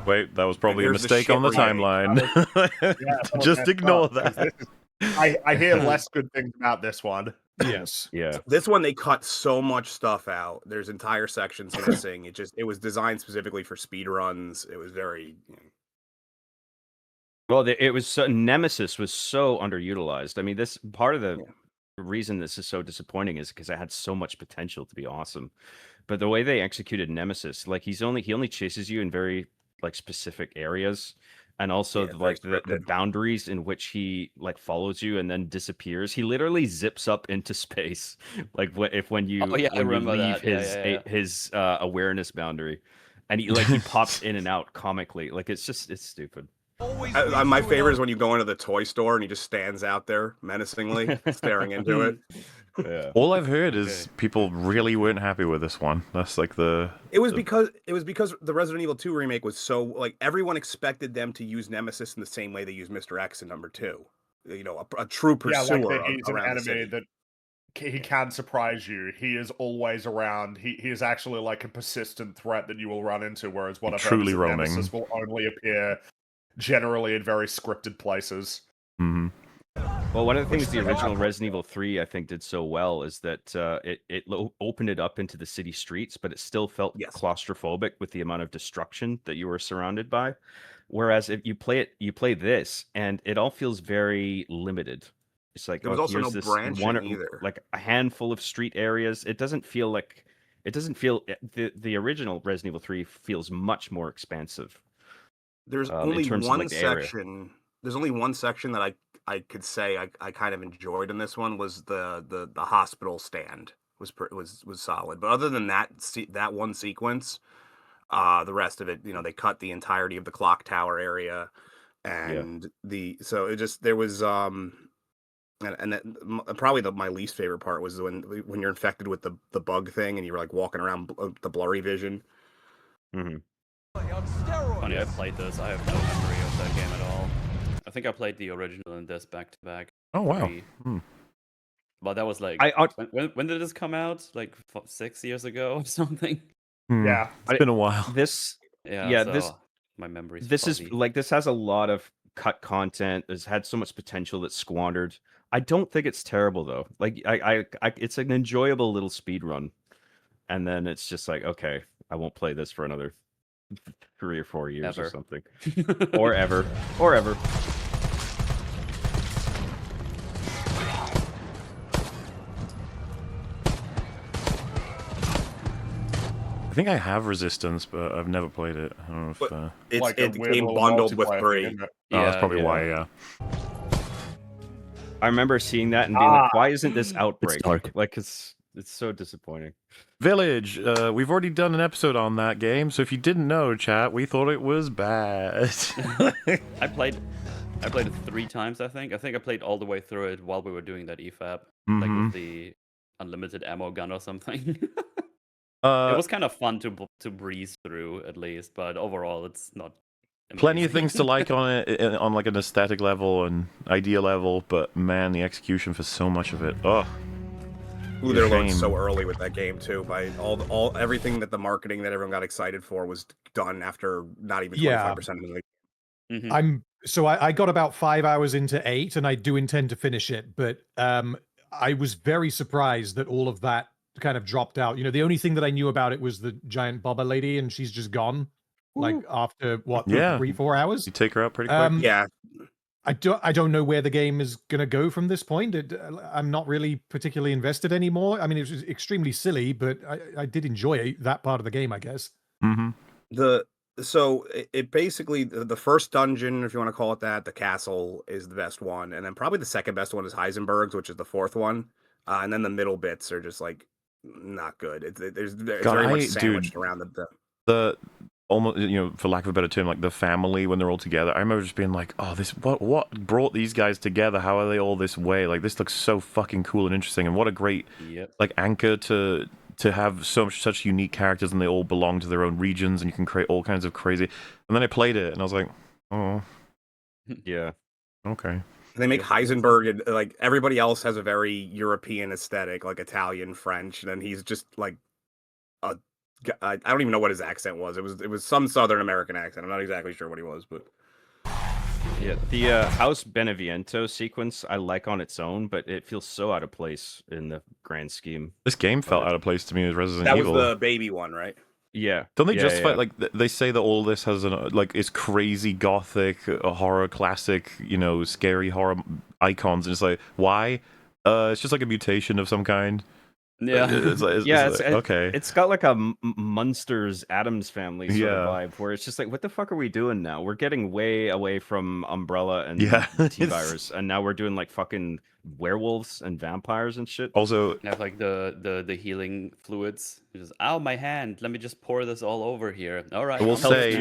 Wait, that was probably a mistake on the timeline. Just ignore that. I hear less good things about this one. Yes. Yeah. This one they cut so much stuff out. There's entire sections missing. It was designed specifically for speed runs. It was very. Well, it was Nemesis was so underutilized. I mean, this part of the reason this is so disappointing is because it had so much potential to be awesome. But the way they executed Nemesis, like he only chases you in very like specific areas, and also like the boundaries in which he like follows you and then disappears. He literally zips up into space, like when you leave his awareness boundary, and he pops in and out comically. Like it's stupid. My favorite is when you go into the toy store and he just stands out there menacingly, staring into it. Yeah. All I've heard is people really weren't happy with this one. That's like It was because the Resident Evil 2 remake was so like everyone expected them to use Nemesis in the same way they use Mr. X in number 2. You know, a true pursuer. Yeah, like he's an enemy that he can surprise you. He is always around. He is actually like a persistent threat that you will run into. Whereas what I've truly heard is roaming. Nemesis will only appear generally in very scripted places. Mm-hmm. Well, one of the things the original Resident Evil 3, I think, did so well is that it opened it up into the city streets, but it still felt claustrophobic with the amount of destruction that you were surrounded by. Whereas if you play this, and it all feels very limited. It's like there was also no branching either. Like a handful of street areas. It doesn't feel the original Resident Evil 3 feels much more expansive. There's only one section. There's only one section that I could say I kind of enjoyed in this one was the hospital stand was solid. But other than that one sequence, the rest of it, they cut the entirety of the clock tower area, and so it just there was probably my least favorite part was when you're infected with the bug thing and you're like walking around the blurry vision. Mm-hmm. Funny, I played this. I have no memory of that game at all. I think I played the original and this back to back. Oh wow! But that was like when did this come out? Like 6 years ago or something. Yeah, it's been a while. This my memory's this fuzzy. is like this has a lot of cut content. It's had so much potential that's squandered. I don't think it's terrible though. Like I it's an enjoyable little speed run, and then it's just like okay, I won't play this for another 3 or 4 years or something, or ever. I think I have Resistance, but I've never played it. I don't know if it came bundled with 3. That's probably why. Yeah. I remember seeing that and being like, "Why isn't this Outbreak?" Like it's so disappointing. Village. We've already done an episode on that game, so if you didn't know, chat, we thought it was bad. I played it 3 times. I think I played all the way through it while we were doing that EFAP, like with the unlimited ammo gun or something. It was kind of fun to breeze through at least, but overall it's not amazing. Plenty of things to like on it, on like an aesthetic level and idea level, but man, the execution for so much of it. Ooh, they're learned so early with that game too. By everything that the marketing that everyone got excited for was done after not even 25% of the game. I got about 5 hours into 8, and I do intend to finish it, but I was very surprised that all of that kind of dropped out. The only thing that I knew about it was the giant Bobba lady, and she's just gone. Like after 3-4 hours. You take her out pretty quick. Yeah. I don't know where the game is going to go from this point. I'm not really particularly invested anymore. I mean, it was extremely silly, but I did enjoy that part of the game, I guess. So it basically the first dungeon, if you want to call it that, the castle is the best one, and then probably the second best one is Heisenberg's, which is the fourth one, and then the middle bits are just like not good. It's very much sandwiched around the almost, you know, for lack of a better term, like the family when they're all together. I remember just being like, oh, this what brought these guys together? How are they all this way? Like, this looks so fucking cool and interesting, and what a great like anchor to have such unique characters, and they all belong to their own regions, and you can create all kinds of crazy. And then I played it, and I was like, oh, yeah, okay. They make Heisenberg, and like everybody else has a very European aesthetic, like Italian, French, and then he's just like I don't even know what his accent was. It was some Southern American accent. I'm not exactly sure what he was, but yeah, the House Beneviento sequence I like on its own, but it feels so out of place in the grand scheme. This game felt out of place to me as Resident Evil. Evil. That was the baby one, right? Yeah. Don't they justify like they say that all this has like it's crazy gothic horror classic, you know, scary horror icons, and it's like, why? It's just like a mutation of some kind. Yeah, it's okay. It's got like a Munsters Addams Family sort of vibe, where it's just like, what the fuck are we doing now? We're getting way away from Umbrella and T-Virus, and now we're doing like fucking werewolves and vampires and shit. Also, have like the healing fluids. Just, ow, my hand. Let me just pour this all over here. All right. I will say,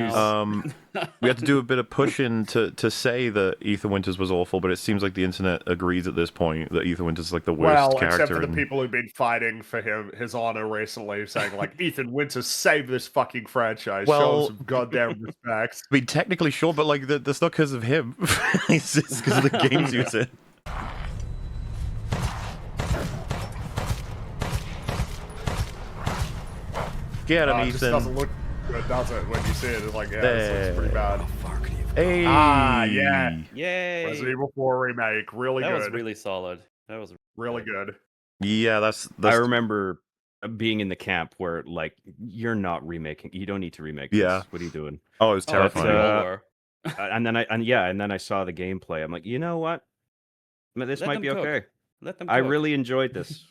we had to do a bit of pushing to say that Ethan Winters was awful, but it seems like the internet agrees at this point that Ethan Winters is like the worst character. Except for the people who've been fighting for his honor recently, saying like, Ethan Winters saved this fucking franchise. Show him some goddamn respect. I mean, technically sure, but like that's not because of him. It's because of the games he's in. Get him, Ethan. It just doesn't look good, does it? When you see it, it's like, yeah, this looks pretty bad. Hey. Yeah. Yay. Resident Evil 4 remake. Really good. That was really solid. That was really good. Yeah, that's... I remember being in the camp where, like, you're not remaking. You don't need to remake this. Yeah. What are you doing? Oh, it was terrifying. And then I saw the gameplay. I'm like, you know what? This might be okay. Let them I really enjoyed this.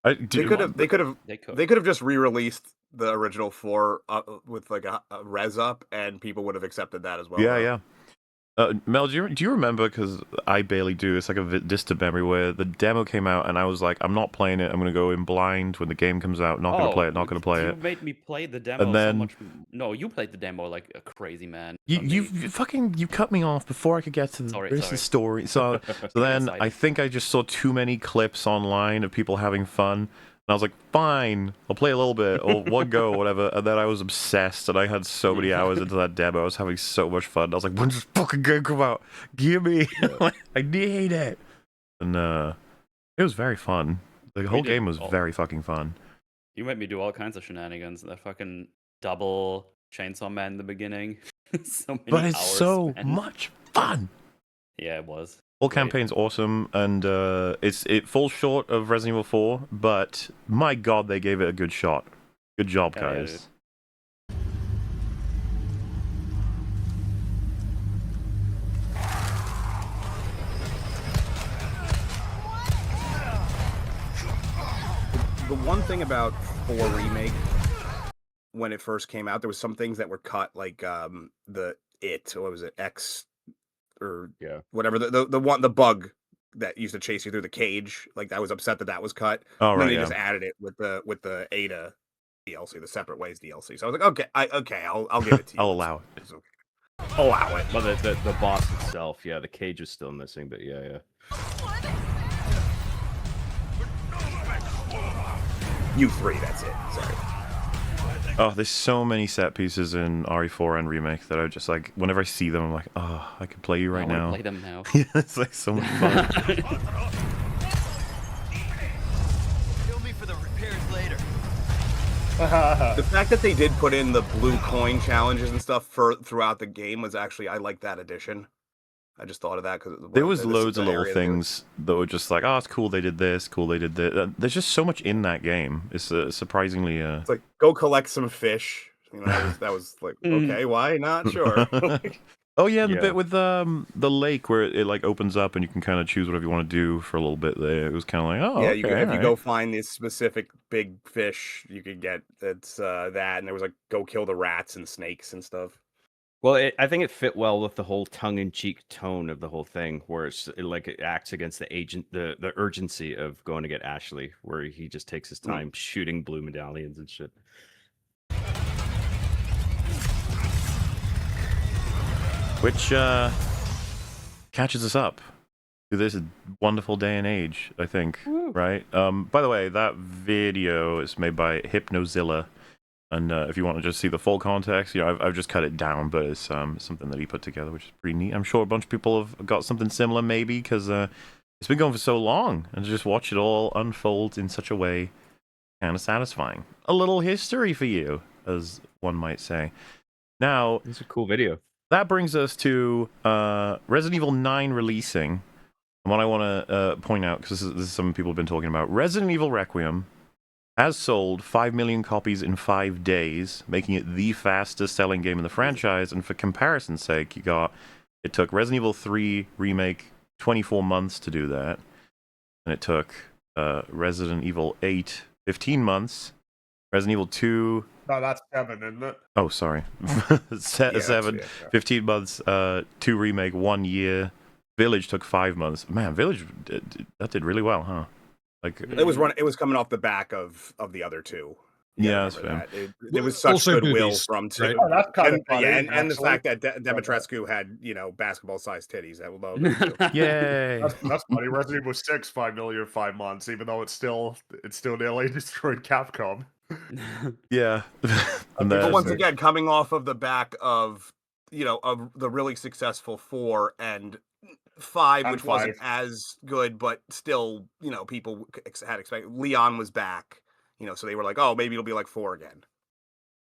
They could have just re-released the original 4 with like a res up, and people would have accepted that as well. Yeah. Mel, do you remember, because I barely do, it's like a distant memory, where the demo came out and I was like, I'm not playing it, I'm going to go in blind when the game comes out, not going to play it. You made me play the demo and then, so much. No, you played the demo like a crazy man. You cut me off before I could get to the story. So then I think I just saw too many clips online of people having fun. And I was like, fine, I'll play a little bit, or one go, or whatever. And then I was obsessed, and I had so many hours into that demo. I was having so much fun. I was like, when's this fucking game come out? Give me. I need it. And it was very fun. The whole game was very fucking fun. You made me do all kinds of shenanigans. That fucking double Chainsaw Man in the beginning. But it's so much fun. Yeah, it was. Whole campaign's awesome, and it falls short of Resident Evil 4, but my god, they gave it a good shot. Good job, guys. The one thing about 4 Remake, when it first came out, there was some things that were cut, like what was it, X, or whatever, the bug that used to chase you through the cage, like I was upset that was cut. Oh, and right, then they just added it with the Ada DLC, the Separate Ways DLC. So I was like, okay, I'll give it to you. I'll allow it. It's okay. I'll allow it. But the boss itself, the cage is still missing, but yeah. You 3, that's it. Sorry. Oh, there's so many set pieces in RE4 and Remake that I just like, whenever I see them, I'm like, oh, I could play you right now. Play them now. Yeah, it's like so much fun. Kill me for the repairs later. The fact that they did put in the blue coin challenges and stuff throughout the game was actually, I like that addition. I just thought of that because there was loads of little things that were just like, oh, it's cool they did this, cool they did this. There's just so much in that game. It's surprisingly... It's like, go collect some fish. You know, that was like, okay, why not? Sure. Oh yeah, the Yeah. bit with the lake where it like opens up and you can kind of choose whatever you want to do for a little bit there. It was kind of like, oh, Yeah, okay, you could, if you all go right. find this specific big fish, you could get that, and there was like go kill the rats and snakes and stuff. Well, I think it fit well with the whole tongue-in-cheek tone of the whole thing, where it acts against the urgency of going to get Ashley, where he just takes his time shooting blue medallions and shit. Which catches us up to this wonderful day and age, I think. Right? By the way, that video is made by Hypnozilla. And if you want to just see the full context, I've just cut it down, but it's something that he put together, which is pretty neat. I'm sure a bunch of people have got something similar, maybe, because it's been going for so long, and to just watch it all unfold in such a way, kind of satisfying. A little history for you, as one might say. Now, it's a cool video. That brings us to Resident Evil 9 releasing. And what I want to point out, because this is something people have been talking about, Resident Evil Requiem has sold 5 million copies in 5 days, making it the fastest selling game in the franchise. And for comparison's sake, it took Resident Evil 3 Remake 24 months to do that. And it took Resident Evil 8 15 months. Resident Evil 2... No, that's 7, isn't it? Oh, sorry. 7, 15 months, 2 Remake, 1 year. Village took 5 months. Man, Village, that did really well, huh? Like it was coming off the back of the other two. Yeah, that's fair. It was such goodwill from two. Right? Oh, that's kind of funny, and the fact that Demetrescu had basketball-sized titties. That would Yay! That's funny. Resident Evil 6, 5 million, 5 months, even though it's still nearly destroyed Capcom. Yeah. But once again, coming off of the back of of the really successful 4 and 5, which wasn't as good, but still, people had expected. Leon was back, so they were like, oh, maybe it'll be like 4 again.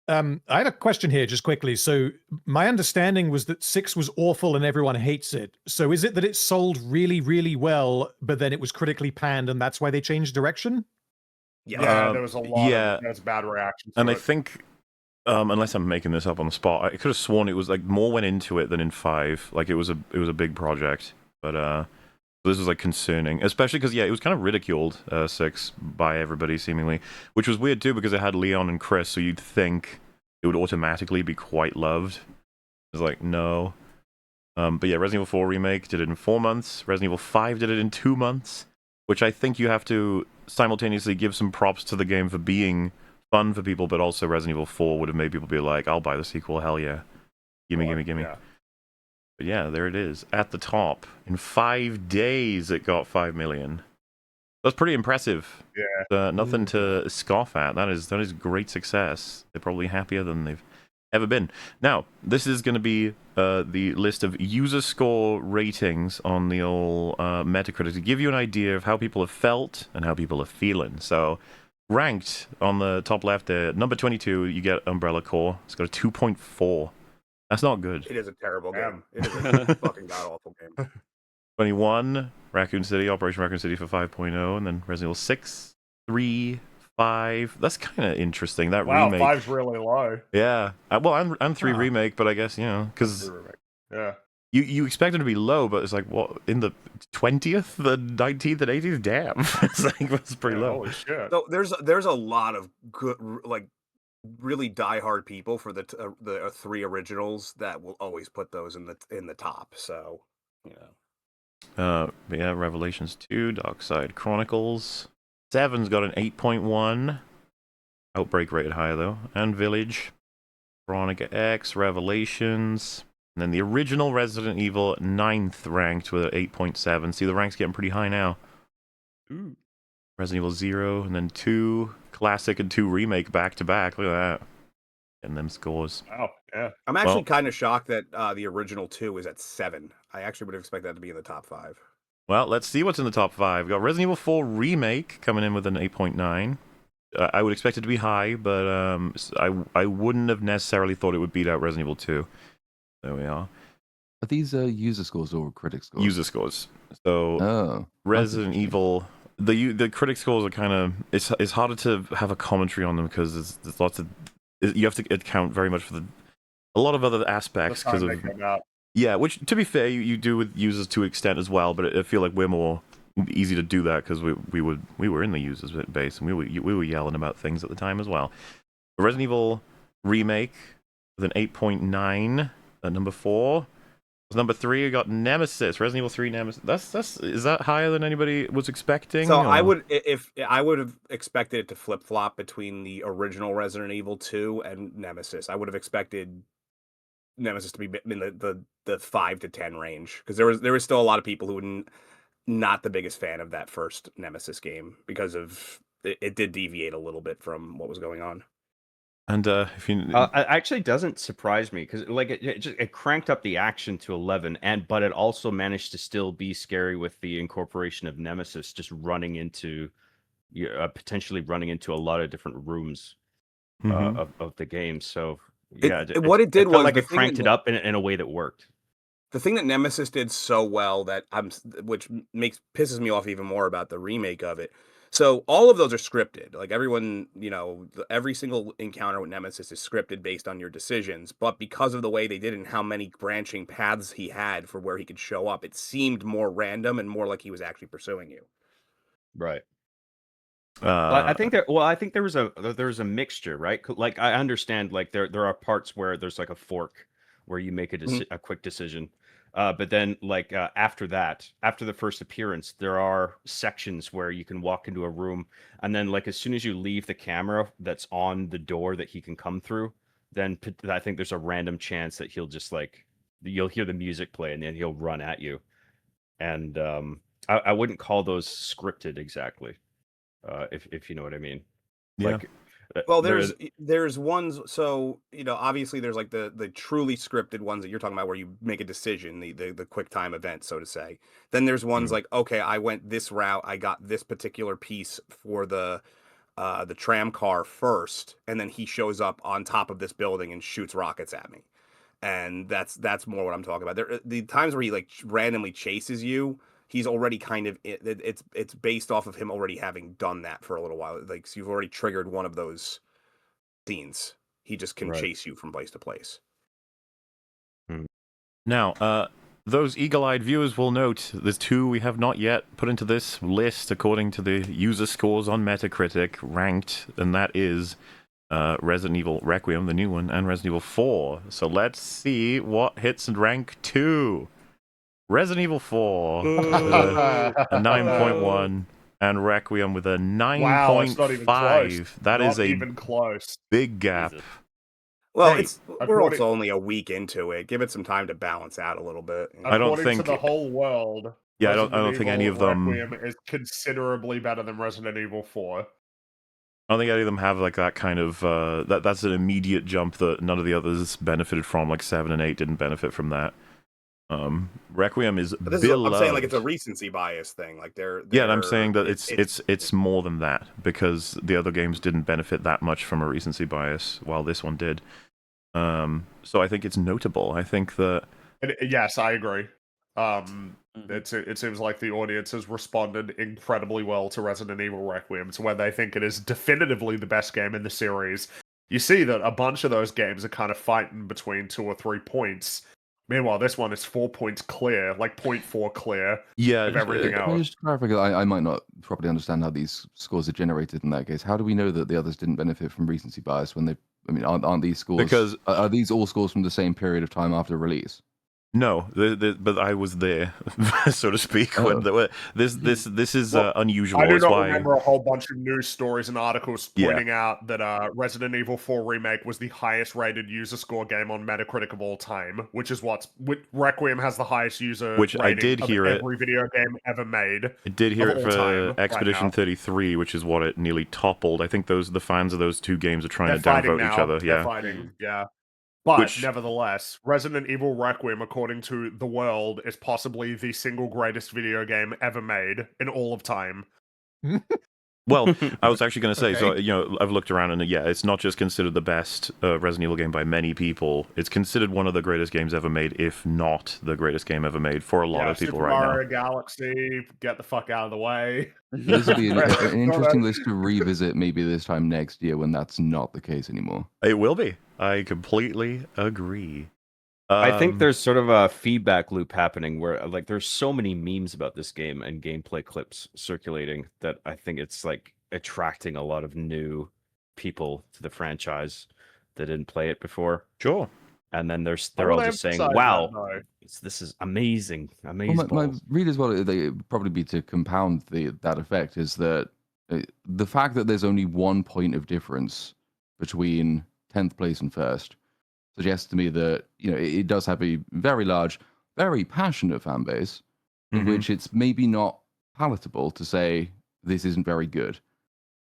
I had a question here just quickly. So my understanding was that 6 was awful and everyone hates it. So is it that it sold really, really well, but then it was critically panned and that's why they changed direction? Yeah, there was a lot of bad reactions. And I think, unless I'm making this up on the spot, I could have sworn it was like more went into it than in 5. Like it was a big project, but this was like concerning, especially because it was kind of ridiculed 6 by everybody seemingly, which was weird too because it had Leon and Chris, so you'd think it would automatically be quite loved. It's like no, but yeah, Resident Evil 4 Remake did it in 4 months. Resident Evil 5 did it in 2 months, which I think you have to simultaneously give some props to the game for being fun for people, but also Resident Evil 4 would have made people be like, I'll buy the sequel, hell yeah. Gimme. Yeah. But yeah, there it is, at the top. In 5 days, it got 5 million. That's pretty impressive. Yeah. Nothing to scoff at. That is great success. They're probably happier than they've ever been. Now, this is going to be the list of user score ratings on the old Metacritic to give you an idea of how people have felt and how people are feeling. So, ranked on the top left there, number 22, you get Umbrella Corps. It's got a 2.4. That's not good. It is a terrible game. It is a fucking god-awful game. 21, Raccoon City, Operation Raccoon City for 5.0, and then Resident Evil 6, 3, 5. That's kind of interesting. That remake. 5's really low. Yeah. Well, and 3 remake, but I guess, because you expect it to be low, but it's like, what, in the 20th, the 19th, and 18th? Damn. It's like, that's pretty low. Holy shit. So there's a lot of good, like, really diehard people for the 3 originals that will always put those in the top. So, But yeah, Revelations 2, Darkside Chronicles. 7's got an 8.1. Outbreak rated higher though. And Village, Veronica X, Revelations, and then the original Resident Evil 9th ranked with an 8.7. See, the rank's getting pretty high now. Ooh. Resident Evil 0, and then 2 Classic and 2 Remake back to back. Look at that. And them scores. Wow, yeah. I'm actually kind of shocked that the original 2 is at 7. I actually would expect that to be in the top 5. Well, let's see what's in the top 5. We've got Resident Evil 4 Remake coming in with an 8.9. I would expect it to be high, but I wouldn't have necessarily thought it would beat out Resident Evil 2. There we are. Are these user scores or critic scores? User scores. So Resident Evil, the critic scores are kind of, it's harder to have a commentary on them because there's lots of, you have to account very much for a lot of other aspects because of Yeah, which to be fair, you do with users to an extent as well, but I feel like we're more easy to do that because we were in the users base and we were yelling about things at the time as well. Resident Evil remake with an 8.9 at number 4. Number 3, we got Nemesis, Resident Evil 3 Nemesis. Is that higher than anybody was expecting? So or? I would have expected it to flip flop between the original Resident Evil 2 and Nemesis. I would have expected Nemesis to be in the 5 to 10 range because there was still a lot of people who were not the biggest fan of that first Nemesis game because of it did deviate a little bit from what was going on. And if you it actually doesn't surprise me because like it cranked up the action to 11, but it also managed to still be scary with the incorporation of Nemesis just running into potentially running into a lot of different rooms of the game. So yeah, what it did felt was like it cranked it up in a way that worked. The thing that Nemesis did so well which pisses me off even more about the remake of it. So all of those are scripted. Like everyone, every single encounter with Nemesis is scripted based on your decisions. But because of the way they did and how many branching paths he had for where he could show up, it seemed more random and more like he was actually pursuing you. Right. I think there was a mixture, right? Like I understand, like there are parts where there's like a fork where you make a quick decision. But then, like after the first appearance, there are sections where you can walk into a room, and then like as soon as you leave the camera that's on the door that he can come through, then I think there's a random chance that he'll just you'll hear the music play, and then he'll run at you. And I wouldn't call those scripted exactly, if you know what I mean. Yeah. Well, there's ones, so obviously there's like the truly scripted ones that you're talking about where you make a decision, the quick time event, so to say. Then there's ones like, okay, I went this route, I got this particular piece for the tram car first, and then he shows up on top of this building and shoots rockets at me. And that's more what I'm talking about. The times where he like randomly chases you, he's already kind of it's based off of him already having done that for a little while. Like, so you've already triggered one of those scenes. He just can chase you from place to place. Now, those eagle-eyed viewers will note there's 2 we have not yet put into this list according to the user scores on Metacritic ranked, and that is Resident Evil Requiem, the new one, and Resident Evil 4. So let's see what hits rank 2. Resident Evil 4 with a 9.1 and Requiem with a 9.5. Wow, it's not even close. That is even close. Big gap. Well, we're also only a week into it. Give it some time to balance out a little bit. I don't According think to the whole world. Yeah, I don't think any of them. Requiem is considerably better than Resident Evil 4. I don't think any of them have like that kind of that's an immediate jump that none of the others benefited from. Like 7 and 8 didn't benefit from that. Requiem is beloved. I'm saying like it's a recency bias thing. Like they're yeah, and I'm saying that it's more than that because the other games didn't benefit that much from a recency bias, while this one did. So I think it's notable. I think that yes, I agree. It seems like the audience has responded incredibly well to Resident Evil Requiem, to where they think it is definitively the best game in the series. You see that a bunch of those games are kind of fighting between 2 or 3 points. Meanwhile, this one is 4 points clear, like 0.4 clear of everything else. Can I just clarify? I might not properly understand how these scores are generated in that case. How do we know that the others didn't benefit from recency bias when they? I mean, aren't these scores? Because are these all scores from the same period of time after release? No, but I was there, so to speak. When this is unusual. I do not remember a whole bunch of news stories and articles pointing out that Resident Evil 4 Remake was the highest rated user score game on Metacritic of all time, which is Requiem has the highest user rating I did hear of every video game ever made. I did hear it for Expedition 33, which is what it nearly toppled. I think the fans of those 2 games are trying to downvote each other. They're fighting, yeah. But nevertheless, Resident Evil Requiem, according to the world, is possibly the single greatest video game ever made in all of time. Well, I was actually going to say, so I've looked around and it's not just considered the best Resident Evil game by many people. It's considered one of the greatest games ever made, if not the greatest game ever made for a lot of people Super right Mario now. Galaxy, get the fuck out of the way. This would be an interesting list to revisit maybe this time next year when that's not the case anymore. It will be. I completely agree. I think there's sort of a feedback loop happening where like there's so many memes about this game and gameplay clips circulating that I think it's like attracting a lot of new people to the franchise that didn't play it before. Sure. And then they're all just saying, "Wow, this is amazing, amazing." Well, my read as well, they probably be to compound that effect is that the fact that there's only 1 point of difference between 10th place and first suggests to me that it does have a very large, very passionate fan base, in which it's maybe not palatable to say this isn't very good.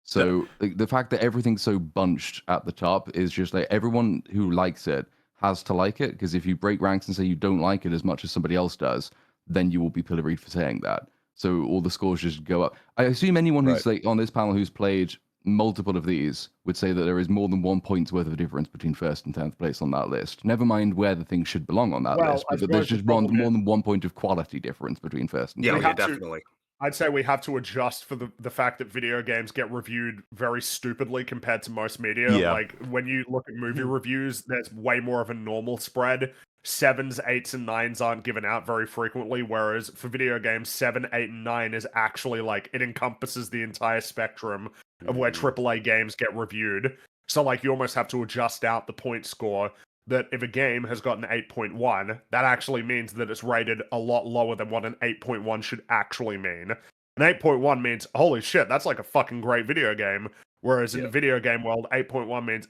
So the fact that everything's so bunched at the top is just like everyone who likes it has to like it, because if you break ranks and say you don't like it as much as somebody else does, then you will be pilloried for saying that. So all the scores just go up. I assume anyone who's like on this panel who's played multiple of these would say that there is more than 1 point's worth of difference between first and 10th place on that list. Never mind where the things should belong on that list, but there's just more than 1 point of quality difference between first and second. Yeah, definitely. I'd say we have to adjust for the fact that video games get reviewed very stupidly compared to most media. Yeah. Like, when you look at movie reviews, there's way more of a normal spread. 7s, 8s, and 9s aren't given out very frequently, whereas for video games, 7, 8, and 9 is actually, like, it encompasses the entire spectrum of where AAA games get reviewed. So, like, you almost have to adjust out the point score that if a game has got an 8.1, that actually means that it's rated a lot lower than what an 8.1 should actually mean. An 8.1 means, holy shit, that's like a fucking great video game. Whereas in the video game world, 8.1 means,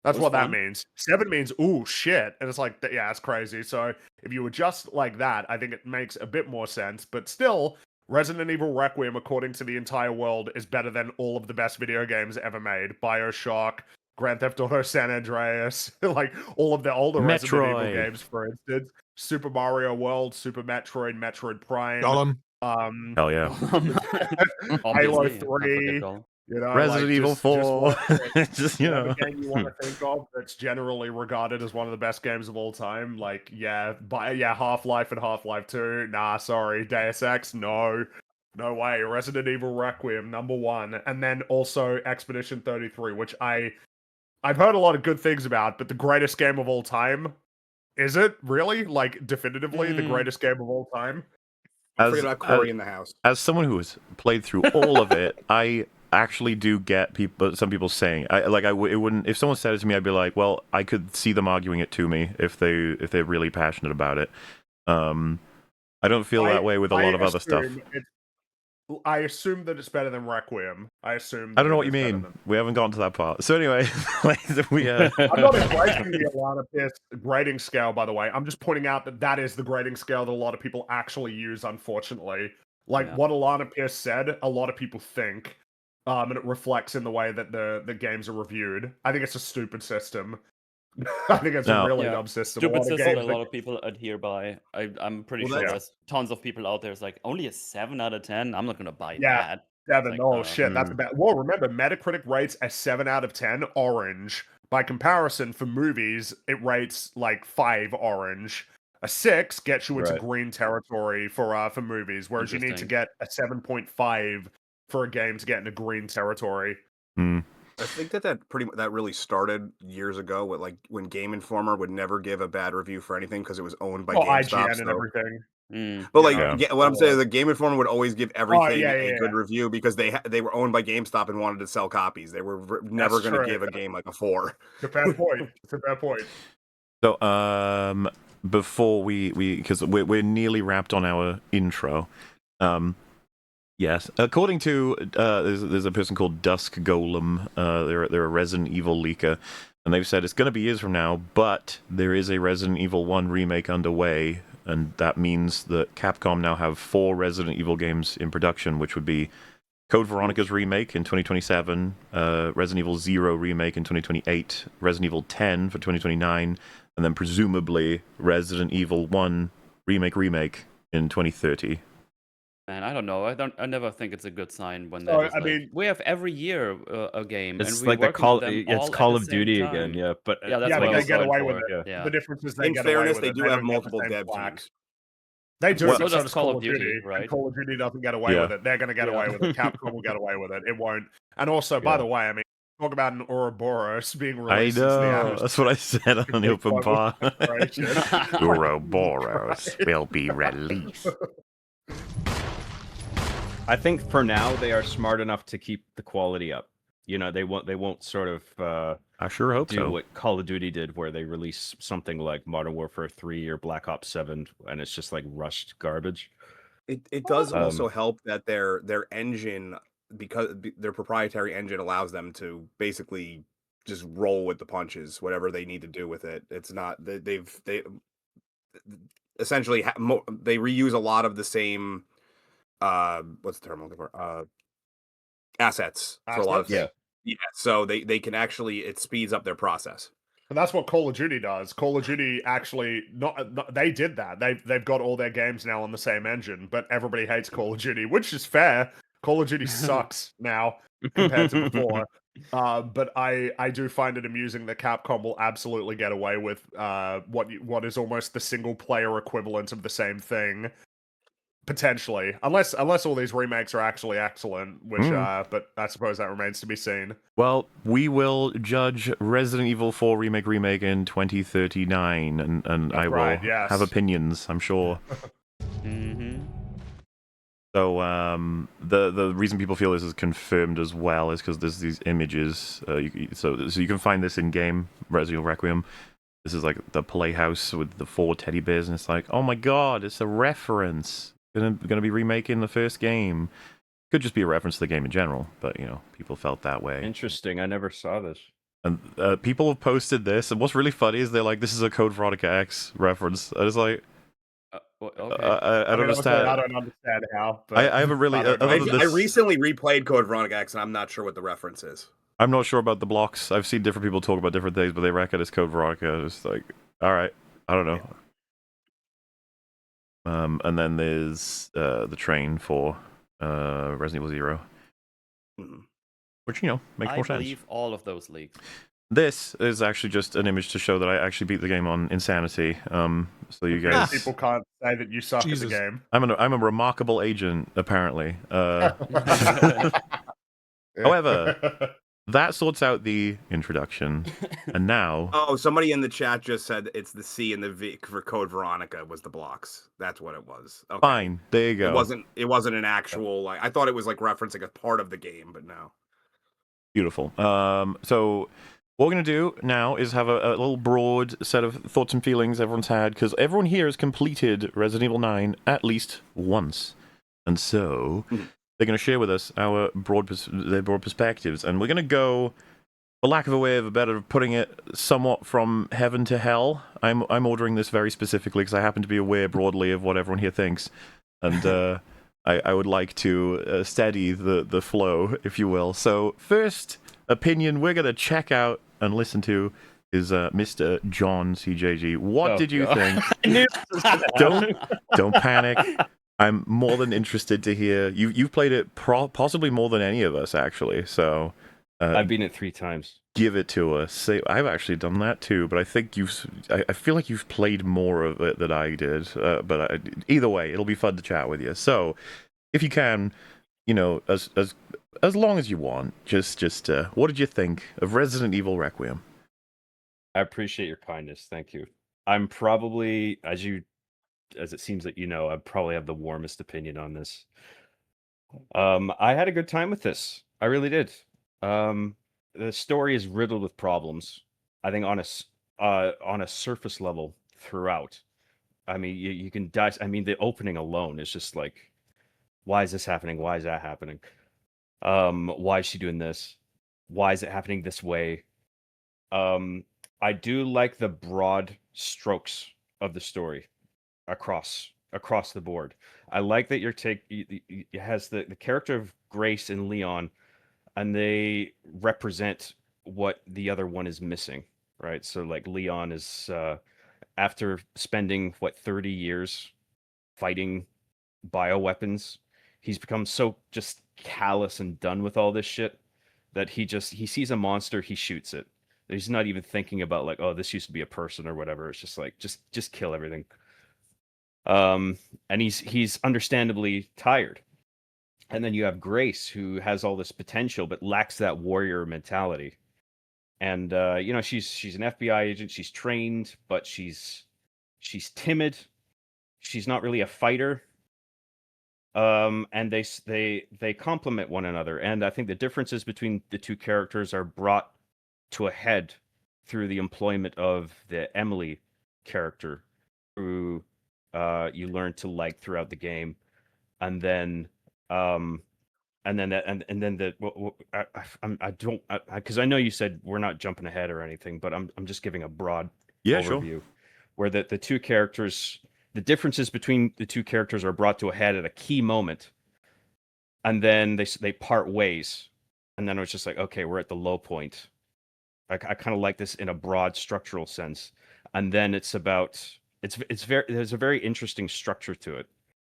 That's what that means. 7 means, ooh, shit. And it's like, yeah, it's crazy. So if you adjust like that, I think it makes a bit more sense. But still, Resident Evil Requiem, according to the entire world, is better than all of the best video games ever made. BioShock, Grand Theft Auto San Andreas, like all of the older Resident Evil games, for instance. Super Mario World, Super Metroid, Metroid Prime. Gollum. Hell yeah. Halo 3. Resident Evil 4. Just, whatever game you want to think of that's generally regarded as one of the best games of all time. Like, Half-Life and Half-Life 2. Nah, sorry. Deus Ex, no. No way. Resident Evil Requiem, number 1. And then also Expedition 33, which I've heard a lot of good things about, but the greatest game of all time? Is it really? Like, definitively the greatest game of all time? Forget about Corey in the house. As someone who has played through all of it, I actually do get some people saying, it wouldn't, if someone said it to me, I'd be like, well, I could see them arguing it to me if they're really passionate about it. I don't feel that way with a lot of other stuff. I assume that it's better than Requiem. I don't know what you mean. We haven't gotten to that part. So anyway, I'm not embracing the Alana Pierce grading scale, by the way. I'm just pointing out that is the grading scale that a lot of people actually use, unfortunately. What Alana Pierce said, a lot of people think, and it reflects in the way that the games are reviewed. I think it's a stupid system. I think it's a really dumb system. Stupid system that a lot of people adhere by. I'm pretty sure there's tons of people out there. It's like, only a 7 out of 10? I'm not going to buy that. 7. Like, shit, that's bad. Well, remember, Metacritic rates a 7 out of 10 orange. By comparison, for movies, it rates like 5 orange. A 6 gets you into green territory for movies, whereas you need to get a 7.5 for a game to get into green territory. I think that really started years ago with when Game Informer would never give a bad review for anything because it was owned by GameStop. IGN and everything. But what I'm saying is the Game Informer would always give everything a good review because they were owned by GameStop and wanted to sell copies. They were never going to give a game like a 4. It's a fair point. It's a fair point. So before we because we're nearly wrapped on our intro. Yes, according to there's a person called Dusk Golem. They're a Resident Evil leaker, and they've said it's going to be years from now, but there is a Resident Evil 1 remake underway, and that means that Capcom now have 4 Resident Evil games in production, which would be Code Veronica's remake in 2027, Resident Evil 0 remake in 2028, Resident Evil 10 for 2029, and then presumably Resident Evil 1 remake in 2030. Man, I don't know. I never think it's a good sign when we have every year a game. It's and we like it's Call of Duty again, But that's what they get away with it. Yeah. The difference is they get away with it. They do have multiple dev teams. They do. So does Call of Duty, right? Call of Duty doesn't get away with it. They're going to get away with it. Capcom will get away with it. It won't. And also, by the way, I mean, talk about an Ouroboros being I released into the know. atmosphere. That's what I said on the open bar. Celebration. Ouroboros will be released. I think for now they are smart enough to keep the quality up. You know, they won't sort of I sure hope do so. what Call of Duty did, where they release something like Modern Warfare 3 or Black Ops 7, and it's just like rushed garbage. It does also help that their engine, because their proprietary engine allows them to basically just roll with the punches, whatever they need to do with it. It's not they essentially they reuse a lot of the same what's the term I'm looking for, assets for a lot of things. Yeah, so they can actually, it speeds up their process. And that's what Call of Duty does. Call of Duty actually not they did that. They've got all their games now on the same engine, but everybody hates Call of Duty, which is fair. Call of Duty sucks now compared to before. But I do find it amusing that Capcom will absolutely get away with what is almost the single player equivalent of the same thing. Potentially, unless all these remakes are actually excellent, which but I suppose that remains to be seen. Well, we will judge Resident Evil 4 remake in 2039, and I will have opinions, I'm sure. So the reason people feel this is confirmed as well is because there's these images. So you can find this in game Resident Evil Requiem. This is like the playhouse with the 4 teddy bears, and it's like, oh my god, it's a reference. Gonna be remaking the first game. Could just be a reference to the game in general, but you know, people felt that way. Interesting. I never saw this. And people have posted this, and what's really funny is they're like, "This is a Code Veronica X reference." I was like, okay. I don't understand. I don't understand how. But I haven't really. I recently replayed Code Veronica X, and I'm not sure what the reference is. I'm not sure about the blocks. I've seen different people talk about different things, but they reckon it's Code Veronica. It's like, all right, I don't know. And then there's the train for Resident Evil 0. Which, you know, makes more sense. I believe all of those leaks. This is actually just an image to show that I actually beat the game on Insanity. So you guys... People can't say that you suck at the game. I'm a remarkable agent, apparently. However... That sorts out the introduction, and now... Oh, somebody in the chat just said it's the C and the V for Code Veronica was the blocks. That's what it was. Okay. Fine, there you go. It wasn't an actual, like, I thought it was like referencing a part of the game, but no. Beautiful. So what we're going to do now is have a little broad set of thoughts and feelings everyone's had, because everyone here has completed Resident Evil 9 at least once. And so... They're going to share with us their broad perspectives, and we're going to go, for lack of a way of a better putting it, somewhat from heaven to hell. I'm ordering this very specifically because I happen to be aware broadly of what everyone here thinks, and I would like to steady the flow, if you will. So, first opinion we're going to check out and listen to is Mr. John CJG. What did you think? Don't panic. I'm more than interested to hear. You've played it possibly more than any of us, actually. So I've been it 3 times. Give it to us. I've actually done that too, but I think I feel like you've played more of it than I did. But either way, it'll be fun to chat with you. So, if you can, you know, as long as you want, just what did you think of Resident Evil Requiem? I appreciate your kindness. Thank you. I'm probably, as it seems that you know, I probably have the warmest opinion on this. I had a good time with this. I really did. The story is riddled with problems. I think on a surface level throughout. I mean, you can dive. I mean, the opening alone is just like, why is this happening? Why is that happening? Why is she doing this? Why is it happening this way? I do like the broad strokes of the story. Across the board. I like that it has the character of Grace and Leon, and they represent what the other one is missing, right? So like Leon is after spending 30 years fighting bioweapons, he's become so just callous and done with all this shit that he sees a monster, he shoots it. He's not even thinking about like, oh, this used to be a person or whatever. It's just like just kill everything. And he's understandably tired. And then you have Grace, who has all this potential but lacks that warrior mentality. And you know, she's an FBI agent. She's trained, but she's timid. She's not really a fighter. And they complement one another. And I think the differences between the two characters are brought to a head through the employment of the Emily character, who you learn to like throughout the game, and then and then the I don't, because I know you said we're not jumping ahead or anything, but I'm just giving a broad overview sure. where the two characters, the differences between the two characters are brought to a head at a key moment, and then they part ways, and then it was just like, okay, we're at the low point. I kind of like this in a broad structural sense, and then it's about it's very, there's a very interesting structure to it,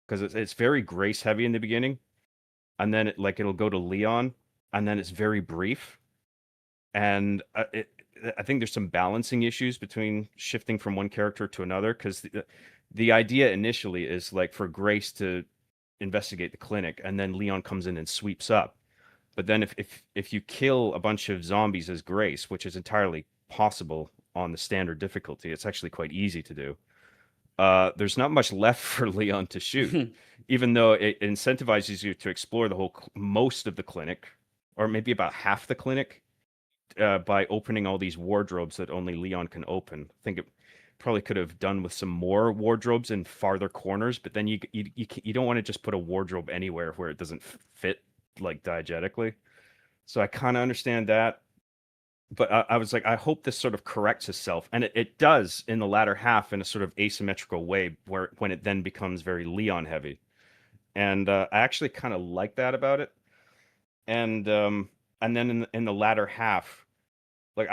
because it's very Grace heavy in the beginning, and then it'll go to Leon, and then it's very brief, and I think there's some balancing issues between shifting from one character to another, because the idea initially is like for Grace to investigate the clinic, and then Leon comes in and sweeps up. But then if you kill a bunch of zombies as Grace, which is entirely possible on the standard difficulty, it's actually quite easy to do. There's not much left for Leon to shoot, even though it incentivizes you to explore the whole most of the clinic, or maybe about half the clinic, by opening all these wardrobes that only Leon can open. I think it probably could have done with some more wardrobes in farther corners, but then you don't want to just put a wardrobe anywhere where it doesn't fit like diegetically. So I kind of understand that, but I was like, I hope this sort of corrects itself, and it does in the latter half in a sort of asymmetrical way, where when it then becomes very Leon heavy, and I actually kind of like that about it. And then in the latter half, like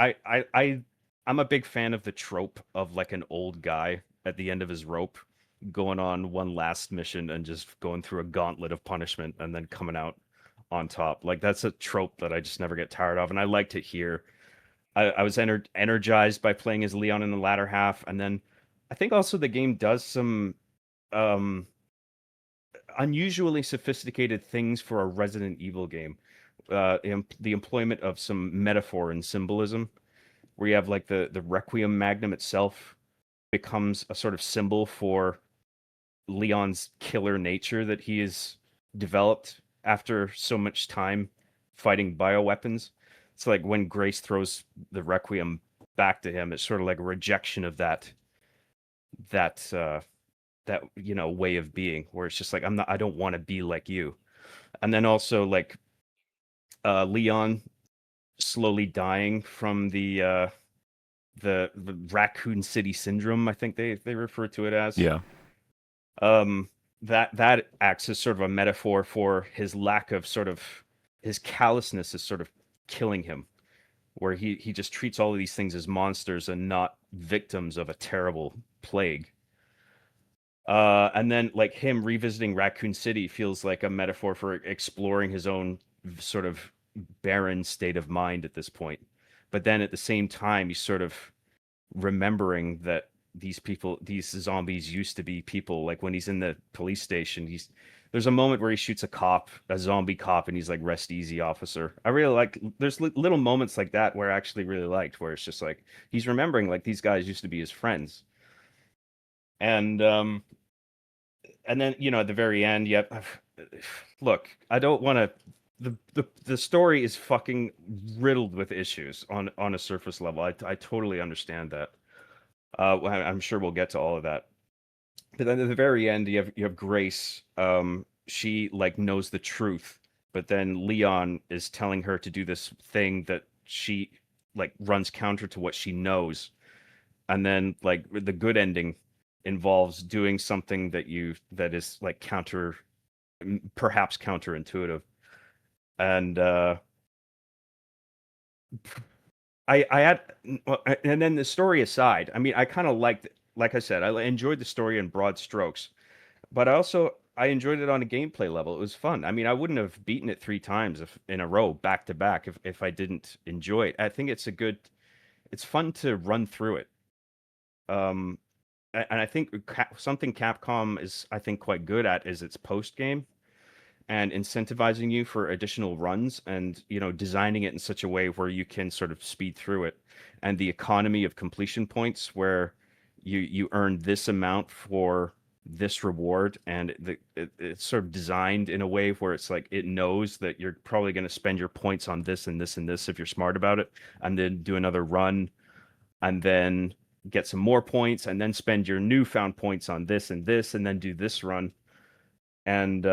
I'm a big fan of the trope of like an old guy at the end of his rope going on one last mission and just going through a gauntlet of punishment and then coming out on top. Like that's a trope that I just never get tired of, and I liked it here. I was energized by playing as Leon in the latter half, and then I think also the game does some um, unusually sophisticated things for a Resident Evil game. The employment of some metaphor and symbolism, where you have like the Requiem Magnum itself becomes a sort of symbol for Leon's killer nature that he has developed after so much time fighting bioweapons. It's like when Grace throws the Requiem back to him, it's sort of like a rejection of that that way of being, where it's just like, I don't want to be like you. And then also like Leon slowly dying from the Raccoon City syndrome, I think they refer to it as. Yeah. That acts as sort of a metaphor for his lack of sort of, his callousness is sort of killing him, where he just treats all of these things as monsters and not victims of a terrible plague. And then like him revisiting Raccoon City feels like a metaphor for exploring his own sort of barren state of mind at this point. But then at the same time, he's sort of remembering that these zombies used to be people. Like when he's in the police station, there's a moment where he shoots a zombie cop, and he's like, "Rest easy, officer." I really like, there's little moments like that where I actually really liked, where it's just like he's remembering like these guys used to be his friends. And then at the very end, yep. Look, I don't want to. The story is fucking riddled with issues on a surface level. I totally understand that. I'm sure we'll get to all of that. But then at the very end, you have Grace. She like knows the truth, but then Leon is telling her to do this thing that she like runs counter to what she knows, and then like the good ending involves doing something that is like perhaps counterintuitive. And I had, and then the story aside, I mean, I kind of liked, like I said, I enjoyed the story in broad strokes, but I enjoyed it on a gameplay level. It was fun. I mean, I wouldn't have beaten it 3 times in a row, back to back, if I didn't enjoy it. I think it's fun to run through it. And I think something Capcom is, I think, quite good at is its post game. and incentivizing you for additional runs, and designing it in such a way where you can sort of speed through it, and the economy of completion points where you earn this amount for this reward, and it's sort of designed in a way where it's like it knows that you're probably going to spend your points on this and this and this if you're smart about it, and then do another run, and then get some more points, and then spend your newfound points on this and this, and then do this run. And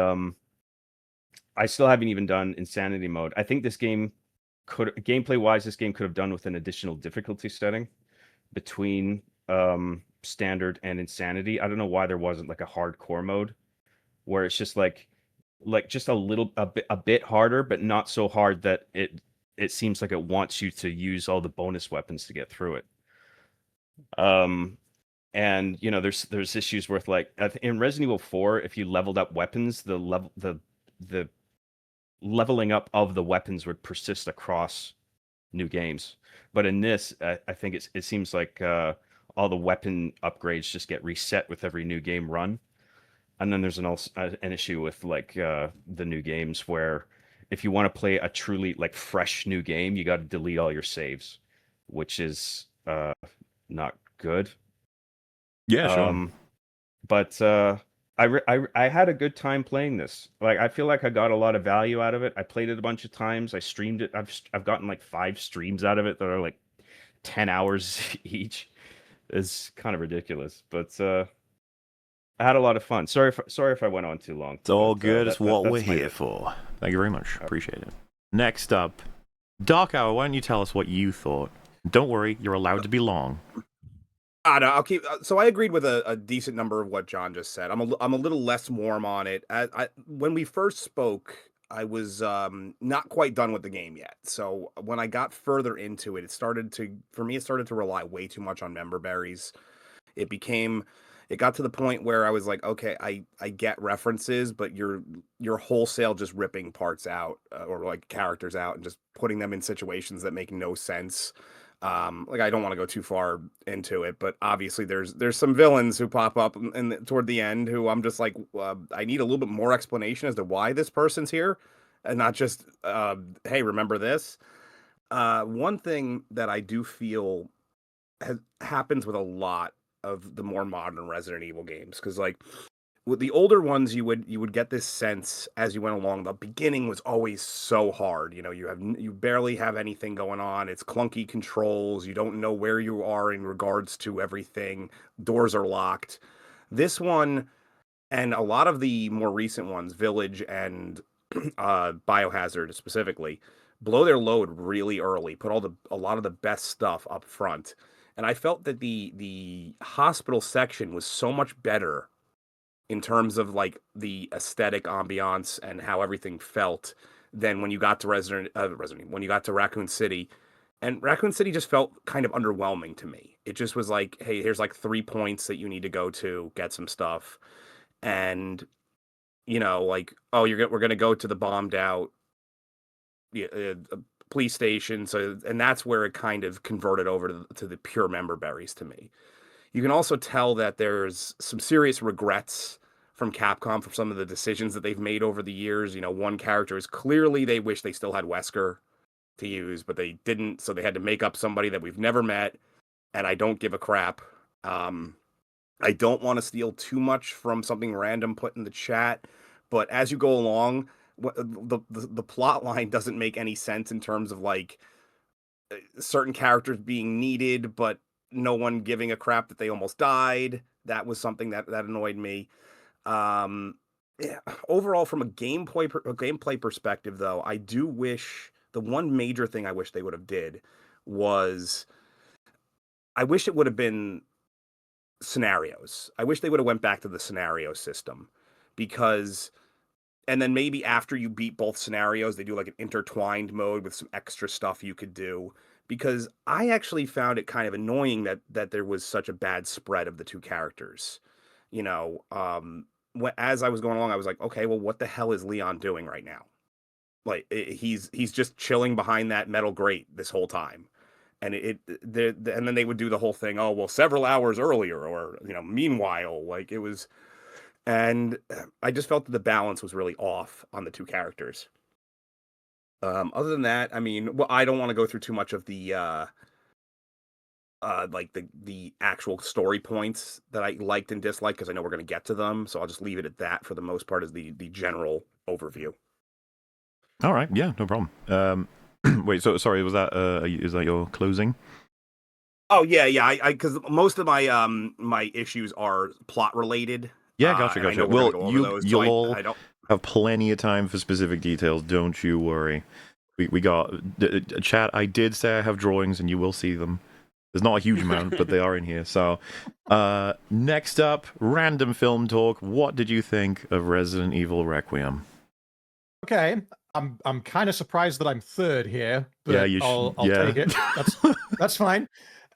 I still haven't even done insanity mode. I think this game gameplay wise, this game could have done with an additional difficulty setting between standard and insanity. I don't know why there wasn't like a hardcore mode where it's just like just a bit harder, but not so hard that it seems like it wants you to use all the bonus weapons to get through it. And there's issues with like in Resident Evil 4, if you leveled up weapons, the leveling up of the weapons would persist across new games. But in this, I think it seems like all the weapon upgrades just get reset with every new game run. And then there's an issue with like the new games where if you want to play a truly like fresh new game, you got to delete all your saves, which is not good. Yeah, sure. But I had a good time playing this. Like, I feel like I got a lot of value out of it. I played it a bunch of times. I streamed it. I've gotten like 5 streams out of it that are like 10 hours each. It's kind of ridiculous, but I had a lot of fun. Sorry if I went on too long. It's all good. It's what we're here for. Thank you very much. Appreciate it. Next up, Dark Hour. Why don't you tell us what you thought? Don't worry, you're allowed to be long. No, I'll keep. So I agreed with a decent number of what John just said. I'm a little less warm on it. When we first spoke, I was not quite done with the game yet. So when I got further into it, it started to rely way too much on member berries. It got to the point where I was like, okay, I get references, but you're wholesale just ripping parts out or like characters out and just putting them in situations that make no sense. Like, I don't want to go too far into it, but obviously there's some villains who pop up toward the end who I'm just like, I need a little bit more explanation as to why this person's here, and not just, hey, remember this? One thing that I do feel happens with a lot of the more modern Resident Evil games, because like with the older ones, you would get this sense as you went along. The beginning was always so hard. You barely have anything going on. It's clunky controls. You don't know where you are in regards to everything. Doors are locked. This one, and a lot of the more recent ones, Village and Biohazard specifically, blow their load really early. Put a lot of the best stuff up front. And I felt that the hospital section was so much better in terms of like the aesthetic ambiance and how everything felt than when you got to when you got to Raccoon City. And Raccoon City just felt kind of underwhelming to me. It just was like, hey, here's like 3 points that you need to go to get some stuff. And, like, oh, we're going to go to the bombed out police station. And that's where it kind of converted over to the pure member berries to me. You can also tell that there's some serious regrets from Capcom for some of the decisions that they've made over the years. One character is clearly they wish they still had Wesker to use, but they didn't, so they had to make up somebody that we've never met, and I don't give a crap. I don't want to steal too much from something random put in the chat, but as you go along, the plot line doesn't make any sense in terms of like certain characters being needed, but no one giving a crap that they almost died. That was something that annoyed me. Yeah, overall, from a gameplay perspective, though, I do wish the one major thing I wish they would have did was I wish it would have been scenarios. I wish they would have went back to the scenario system, because and then maybe after you beat both scenarios, they do like an intertwined mode with some extra stuff you could do. Because I actually found it kind of annoying that there was such a bad spread of the two characters. As I was going along, I was like, okay, well, what the hell is Leon doing right now? Like, he's just chilling behind that metal grate this whole time. And and then they would do the whole thing, oh, well, several hours earlier, or, meanwhile, like, it was, and I just felt that the balance was really off on the two characters. Other than that, I mean, well, I don't want to go through too much of the like the actual story points that I liked and disliked, because I know we're going to get to them. So I'll just leave it at that for the most part as the general overview. All right, yeah, no problem. Wait, so sorry, was that is that your closing? Oh yeah, I because most of my my issues are plot related. Yeah, gotcha. Well, you'll I don't have plenty of time for specific details. Don't you worry. We got chat. I did say I have drawings, and you will see them. There's not a huge amount, but they are in here. So, next up, random film talk. What did you think of Resident Evil Requiem? Okay, I'm kind of surprised that I'm third here, but Yeah, I'll take it. That's fine.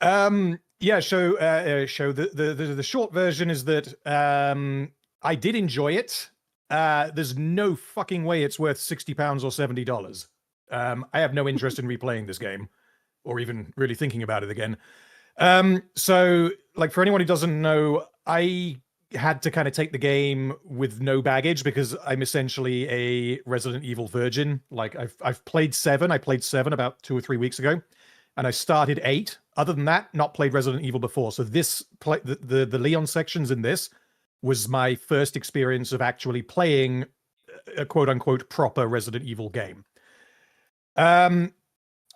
Yeah. So the short version is that I did enjoy it. There's no fucking way it's worth £60 or $70. I have no interest in replaying this game, or even really thinking about it again. So, like, for anyone who doesn't know, I had to kind of take the game with no baggage because I'm essentially a Resident Evil virgin. Like, I've played 7. I played 7 about 2 or 3 weeks ago, and I started 8. Other than that, not played Resident Evil before. So this the Leon sections in this was my first experience of actually playing a quote unquote proper Resident Evil game.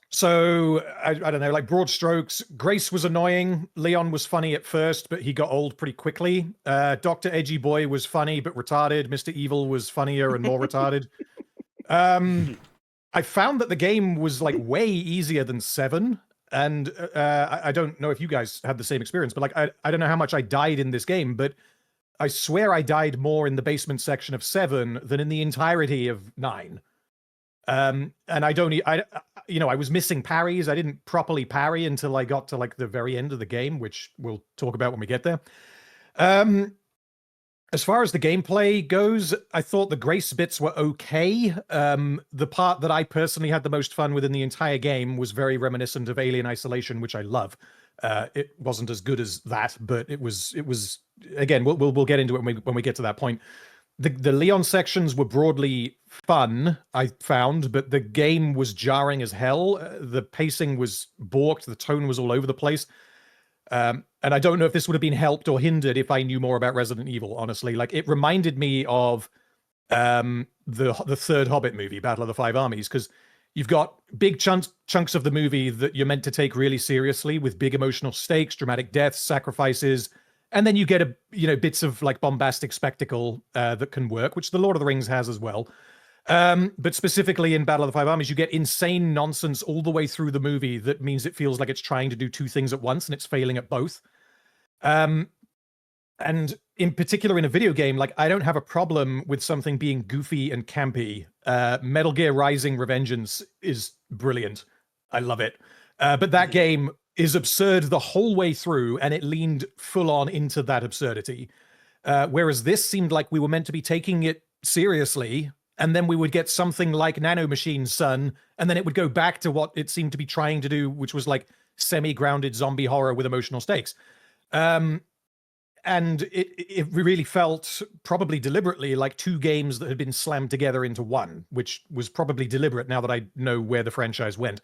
So I don't know, like, broad strokes, Grace was annoying. Leon was funny at first, but he got old pretty quickly. Dr. Edgy Boy was funny but retarded. Mr. Evil was funnier and more retarded. I found that the game was like way easier than 7. And I don't know if you guys had the same experience, but like, I don't know how much I died in this game, but I swear I died more in the basement section of 7 than in the entirety of 9. And I was missing parries. I didn't properly parry until I got to like the very end of the game, which we'll talk about when we get there. As far as the gameplay goes, I thought the Grace bits were okay. The part that I personally had the most fun with in the entire game was very reminiscent of Alien Isolation, which I love. It wasn't as good as that, but it was again, we'll get into it when we get to that point. The Leon sections were broadly fun, I found, but the game was jarring as hell. The pacing was balked. The tone was all over the place. And I don't know if this would have been helped or hindered if I knew more about Resident Evil, honestly. Like, it reminded me of the third Hobbit movie, Battle of the Five Armies, because you've got big chunks of the movie that you're meant to take really seriously, with big emotional stakes, dramatic deaths, sacrifices, and then you get bits of like bombastic spectacle that can work, which the Lord of the Rings has as well. But specifically in Battle of the Five Armies, you get insane nonsense all the way through the movie that means it feels like it's trying to do 2 things at once and it's failing at both. And in particular in a video game, like, I don't have a problem with something being goofy and campy. Metal Gear Rising: Revengeance is brilliant. I love it. But that game is absurd the whole way through, and it leaned full on into that absurdity. Whereas this seemed like we were meant to be taking it seriously, and then we would get something like Nanomachine Sun, and then it would go back to what it seemed to be trying to do, which was like semi-grounded zombie horror with emotional stakes. And it really felt, probably deliberately, like 2 games that had been slammed together into one, which was probably deliberate now that I know where the franchise went.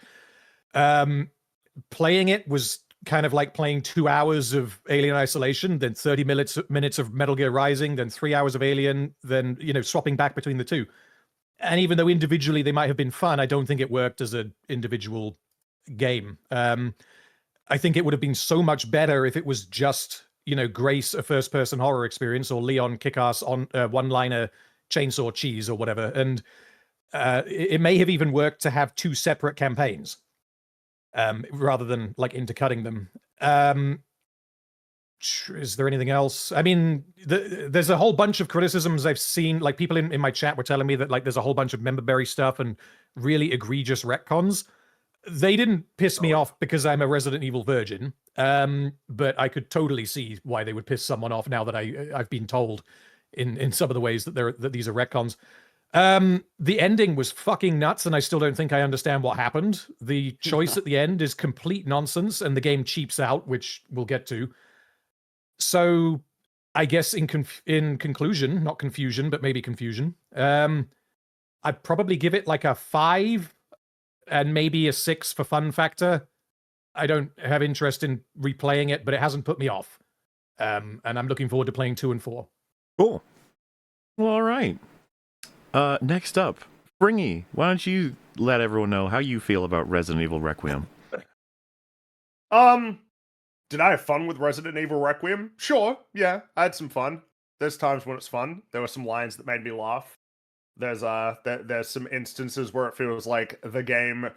Playing it was kind of like playing 2 hours of Alien Isolation, then 30 minutes of Metal Gear Rising, then 3 hours of Alien, then, swapping back between the 2. And even though individually they might have been fun, I don't think it worked as an individual game. I think it would have been so much better if it was just, Grace, a first-person horror experience, or Leon, kick-ass on one-liner chainsaw cheese or whatever. And it may have even worked to have 2 separate campaigns. Rather than like intercutting them. Is there anything else? I mean, there's a whole bunch of criticisms I've seen. Like, people in my chat were telling me that like there's a whole bunch of memberberry stuff and really egregious retcons. They didn't piss me off because I'm a Resident Evil virgin, but I could totally see why they would piss someone off now that I've been told in some of the ways that these are retcons. The ending was fucking nuts, and I still don't think I understand what happened. The choice at the end is complete nonsense, and the game cheaps out, which we'll get to. So I guess in conclusion, not confusion, but maybe confusion, I'd probably give it like a 5 and maybe a 6 for fun factor. I don't have interest in replaying it, but it hasn't put me off. And I'm looking forward to playing 2 and 4. Cool. Well, all right. Next up, Springy, why don't you let everyone know how you feel about Resident Evil Requiem? Did I have fun with Resident Evil Requiem? Sure, yeah, I had some fun. There's times when it's fun. There were some lines that made me laugh. There's some instances where it feels like the game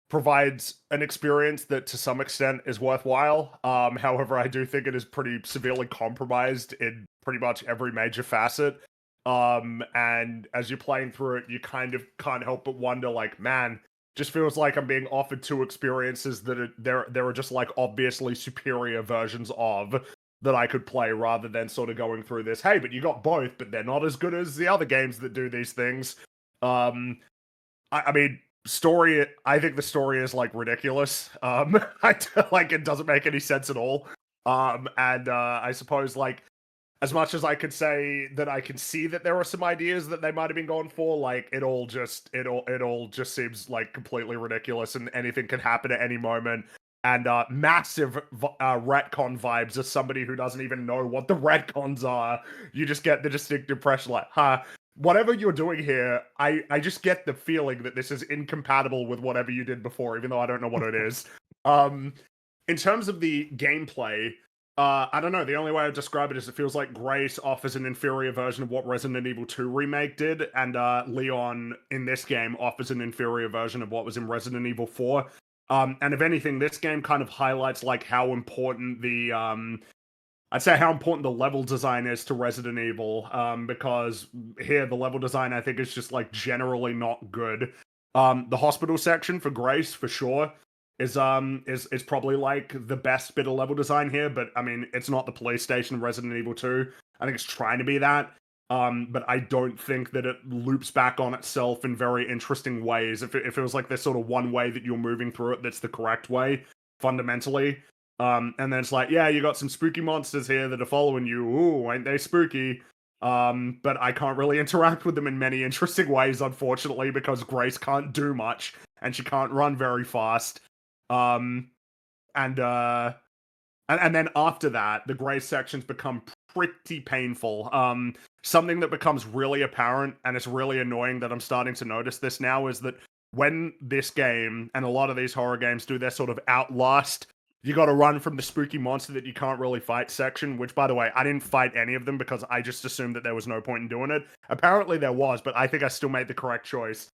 provides an experience that to some extent is worthwhile. However, I do think it is pretty severely compromised in pretty much every major facet. And as you're playing through it, you kind of can't help but wonder, like, man, just feels like I'm being offered 2 experiences that there are just like obviously superior versions of that I could play, rather than sort of going through this, hey, but you got both, but they're not as good as the other games that do these things. I mean, story, I think the story is like ridiculous. Like it doesn't make any sense at all. I suppose like as much as I could say that I can see that there are some ideas that they might have been going for, like it all just seems like completely ridiculous, and anything can happen at any moment. And massive retcon vibes as somebody who doesn't even know what the retcons are. You just get the distinct impression like, whatever you're doing here, I just get the feeling that this is incompatible with whatever you did before, even though I don't know what it is. In terms of the gameplay, I don't know, the only way I would describe it is it feels like Grace offers an inferior version of what Resident Evil 2 Remake did, and Leon in this game offers an inferior version of what was in Resident Evil 4. And if anything, this game kind of highlights like how important the I'd say how important the level design is to Resident Evil, because here the level design I think is just like generally not good. The hospital section for Grace for sure is probably like the best bit of level design here, but I mean it's not the police station in Resident Evil 2. I think it's trying to be that. But I don't think that it loops back on itself in very interesting ways. If it was like this sort of one way that you're moving through it that's the correct way, fundamentally. And then it's like, yeah, you got some spooky monsters here that are following you. Ooh, ain't they spooky? But I can't really interact with them in many interesting ways, unfortunately, because Grace can't do much, and she can't run very fast. And then after that, the Grace sections become pretty painful. Something that becomes really apparent, and it's really annoying that I'm starting to notice this now, is that when this game, and a lot of these horror games do their sort of outlast, you gotta run from the spooky monster that you can't really fight section, which, by the way, I didn't fight any of them because I just assumed that there was no point in doing it. Apparently there was, but I think I still made the correct choice.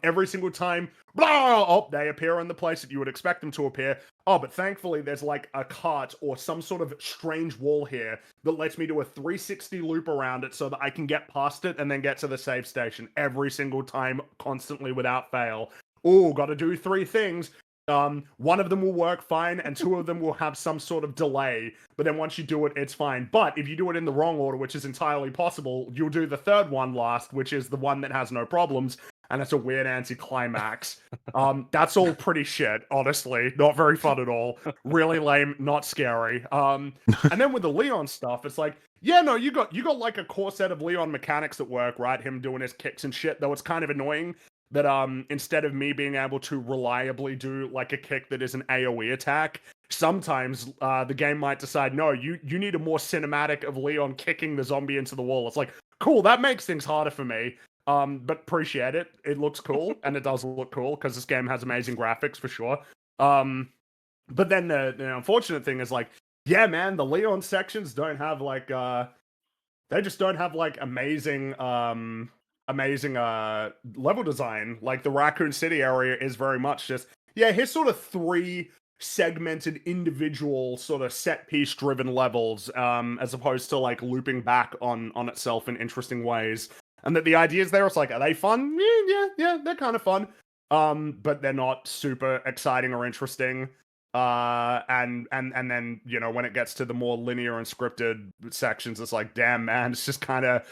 Every single time, they appear in the place that you would expect them to appear. Oh, but thankfully there's like a cart or some sort of strange wall here that lets me do a 360 loop around it so that I can get past it and then get to the save station every single time, constantly without fail. Ooh, gotta do 3 things. One of them will work fine, and 2 of them will have some sort of delay, but then once you do it, it's fine. But if you do it in the wrong order, which is entirely possible, you'll do the 3rd one last, which is the one that has no problems, and it's a weird anti-climax. That's all pretty shit, honestly. Not very fun at all. Really lame, not scary. And then with the Leon stuff, it's like, yeah, no, you got like a core set of Leon mechanics that work, right? Him doing his kicks and shit, though it's kind of annoying that instead of me being able to reliably do like a kick that is an AoE attack, sometimes the game might decide, no, you need a more cinematic of Leon kicking the zombie into the wall. It's like, cool, that makes things harder for me. But appreciate it. It looks cool, and it does look cool because this game has amazing graphics for sure. But then the unfortunate thing is like, yeah, man, the Leon sections don't have like they just don't have like amazing level design. Like the Raccoon City area is very much just, yeah, here's sort of 3 segmented individual sort of set piece driven levels, as opposed to like looping back on itself in interesting ways. And that the ideas there, it's like, are they fun? Yeah, they're kind of fun. But they're not super exciting or interesting. And then, you know, when it gets to the more linear and scripted sections, it's like, damn, man, it's just kind of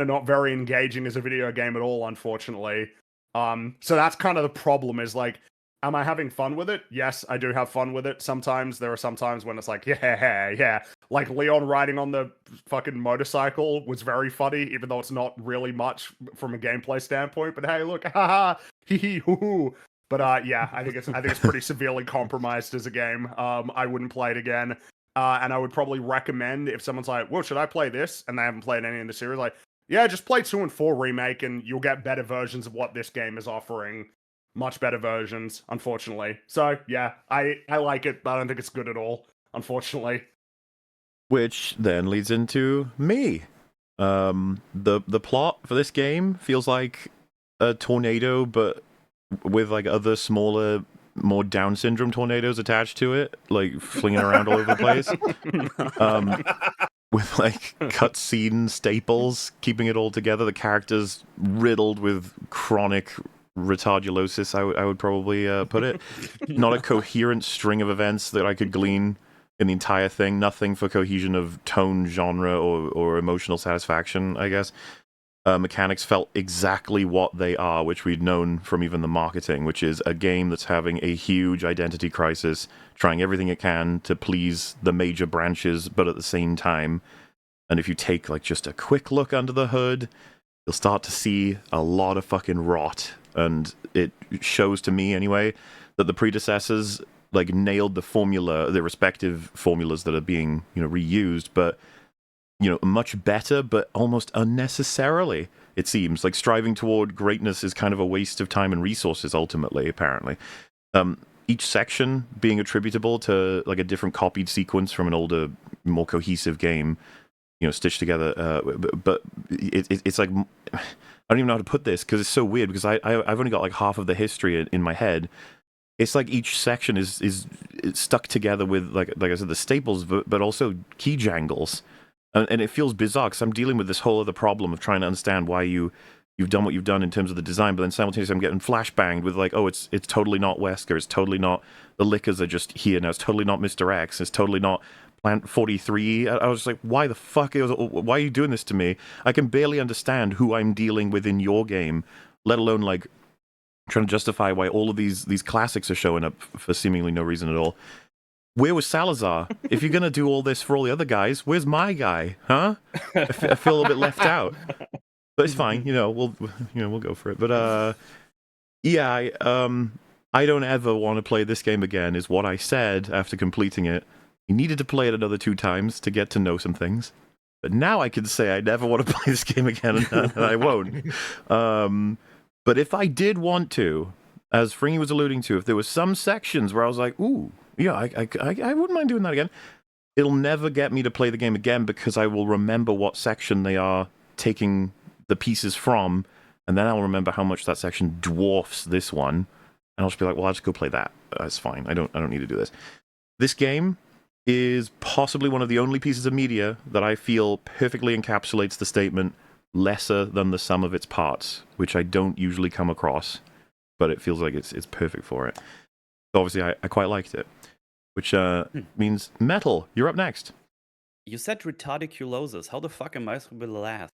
not very engaging as a video game at all, unfortunately. So that's kind of the problem, is like, Am I having fun with it? Yes, I do have fun with it. Sometimes there are some times when it's like, yeah. Like Leon riding on the fucking motorcycle was very funny, even though it's not really much from a gameplay standpoint. But hey, look, haha, hee hee, hoo hoo. But yeah, I think it's pretty severely compromised as a game. I wouldn't play it again. And I would probably recommend if someone's like, well, should I play this? And they haven't played any in the series, like, yeah, just play 2 and 4 remake, and you'll get better versions of what this game is offering. Much better versions, unfortunately. So yeah, I like it, but I don't think it's good at all, unfortunately. Which then leads into me. The plot for this game feels like a tornado, but with like other smaller, more Down syndrome tornadoes attached to it, like flinging around all over the place. With like cutscene staples keeping it all together. The characters riddled with chronic retardulosis, I would probably put it. Not a coherent string of events that I could glean in the entire thing. Nothing for cohesion of tone, genre, or emotional satisfaction, I guess. Mechanics felt exactly what they are, which we'd known from even the marketing, which is a game that's having a huge identity crisis, trying everything it can to please the major branches, but at the same time. And if you take like just a quick look under the hood, you'll start to see a lot of fucking rot. And it shows to me anyway that the predecessors like nailed the formula, the respective formulas that are being, reused, but much better, but almost unnecessarily, it seems. Like striving toward greatness is kind of a waste of time and resources ultimately, apparently. Each section being attributable to like a different copied sequence from an older, more cohesive game, stitched together. But it's like, I don't even know how to put this because it's so weird, because I've only got like half of the history in my head. It's like each section is stuck together with, like I said, the staples, but also key jangles. And it feels bizarre because I'm dealing with this whole other problem of trying to understand why you've done what you've done in terms of the design, but then simultaneously I'm getting flashbanged with like, oh, it's totally not Wesker, it's totally not the Lickers are just here now, it's totally not Mr. X, it's totally not Plant 43. I was just like, why the fuck? Why are you doing this to me? I can barely understand who I'm dealing with in your game, let alone like trying to justify why all of these classics are showing up for seemingly no reason at all. Where was Salazar? If you're gonna do all this for all the other guys, where's my guy? Huh? I feel a little bit left out, but it's fine. We'll go for it. But yeah, I don't ever want to play this game again, is what I said after completing it. You needed to play it another 2 times to get to know some things. But now I can say I never want to play this game again, and I won't. But if I did want to, as Fringy was alluding to, if there were some sections where I was like, ooh, yeah, I wouldn't mind doing that again, it'll never get me to play the game again, because I will remember what section they are taking the pieces from, and then I'll remember how much that section dwarfs this one, and I'll just be like, well, I'll just go play that. That's fine. I don't need to do this. This game is possibly one of the only pieces of media that I feel perfectly encapsulates the statement lesser than the sum of its parts, which I don't usually come across, but it feels like it's perfect for it. So obviously I quite liked it, which means Metal, you're up next. You said retardiculosis. How the fuck am I supposed to be last?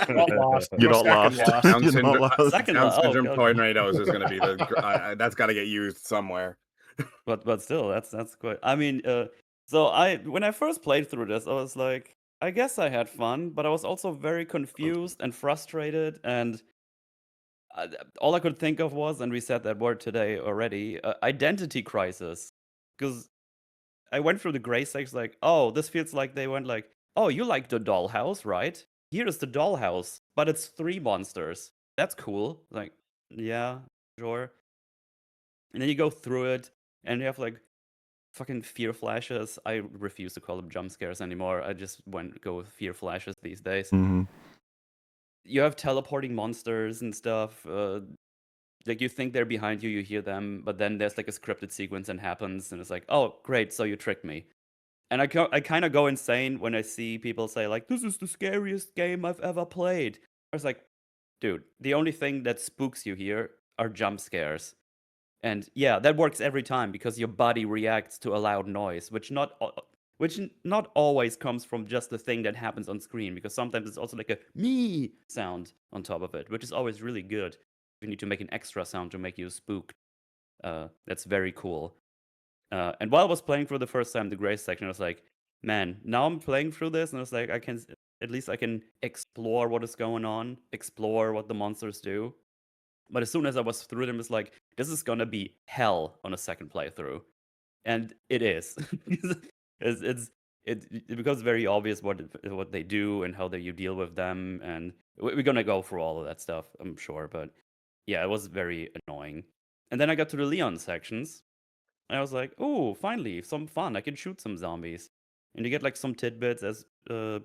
Not lost. You're not lost. Down You're not syndrome, lost. Second Down lost. syndrome Oh, tornadoes is going to be the. That's got to get used somewhere. but still, that's quite. I mean, so when I first played through this, I was like, I guess I had fun, but I was also very confused and frustrated, and all I could think of was, and we said that word today already, identity crisis, because I went through the gray section like, oh, this feels like they went like, oh, you like the dollhouse, right? Here is the dollhouse, but it's 3 monsters. That's cool. Like, yeah, sure. And then you go through it, and you have like fucking fear flashes. I refuse to call them jump scares anymore. I just go with fear flashes these days. Mm-hmm. You have teleporting monsters and stuff. Like you think they're behind you, you hear them, but then there's like a scripted sequence and happens, and it's like, oh, great, so you tricked me. And I kind of go insane when I see people say like, this is the scariest game I've ever played. I was like, dude, the only thing that spooks you here are jump scares. And yeah, that works every time because your body reacts to a loud noise, which not always comes from just the thing that happens on screen, because sometimes it's also like a me sound on top of it, which is always really good. you need to make an extra sound to make you spooked. That's very cool. And while I was playing for the first time the Grace section, I was like, man, now I'm playing through this, and I was like, I can explore what is going on, explore what the monsters do. But as soon as I was through them, it's like, this is gonna be hell on a second playthrough, and it is. It becomes very obvious what they do and how you deal with them, and we're gonna go through all of that stuff, I'm sure. But yeah, it was very annoying. And then I got to the Leon sections, and I was like, oh, finally, some fun. I can shoot some zombies. And you get like some tidbits, as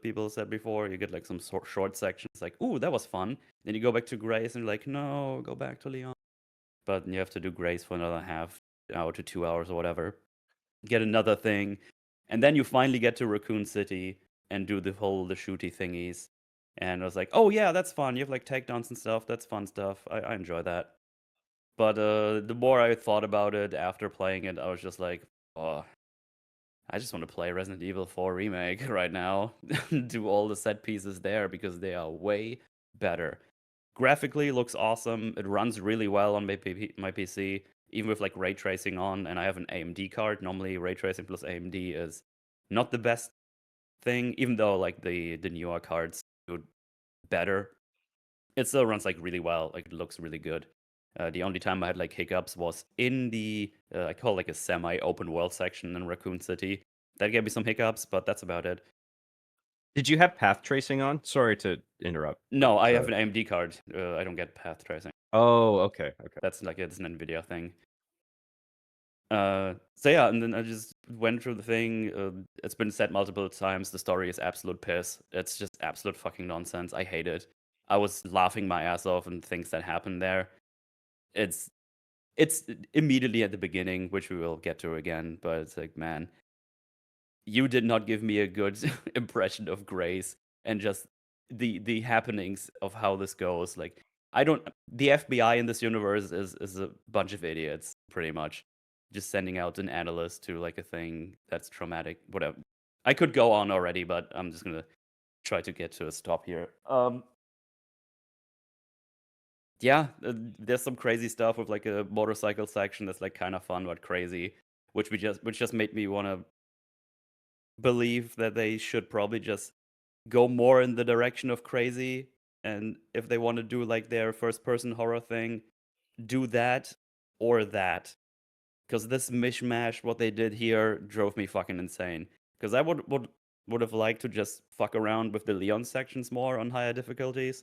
people said before. You get like some short sections, like, ooh, that was fun. Then you go back to Grace, and you're like, no, go back to Leon. But you have to do Grace for another half hour to 2 hours or whatever. Get another thing. And then you finally get to Raccoon City and do the shooty thingies. And I was like, oh, yeah, that's fun. You have like takedowns and stuff. That's fun stuff. I enjoy that. But the more I thought about it after playing it, I was just like, oh, I just want to play Resident Evil 4 Remake right now. Do all the set pieces there because they are way better. Graphically, looks awesome. It runs really well on my PC, even with like ray tracing on. And I have an AMD card. Normally, ray tracing plus AMD is not the best thing, even though like the newer cards do better. It still runs like really well. Like it looks really good. The only time I had like hiccups was in the I call it like a semi-open world section in Raccoon City. That gave me some hiccups, but that's about it. Did you have path tracing on? Sorry to interrupt. No, I have an AMD card. I don't get path tracing. Oh, okay. That's like it's an NVIDIA thing. So yeah, and then I just went through the thing. It's been said multiple times. The story is absolute piss. It's just absolute fucking nonsense. I hate it. I was laughing my ass off and things that happened there. It's immediately at the beginning, which we will get to again, but it's like, man, you did not give me a good impression of Grace and just the happenings of how this goes. Like, the FBI in this universe is a bunch of idiots, pretty much. Just sending out an analyst to like a thing that's traumatic, whatever. I could go on already, but I'm just gonna try to get to a stop here. Yeah, there's some crazy stuff with like a motorcycle section that's like kind of fun but crazy, which just made me want to believe that they should probably just go more in the direction of crazy, and if they want to do like their first person horror thing, do that or that. Because this mishmash, what they did here, drove me fucking insane. Because I would have liked to just fuck around with the Leon sections more on higher difficulties.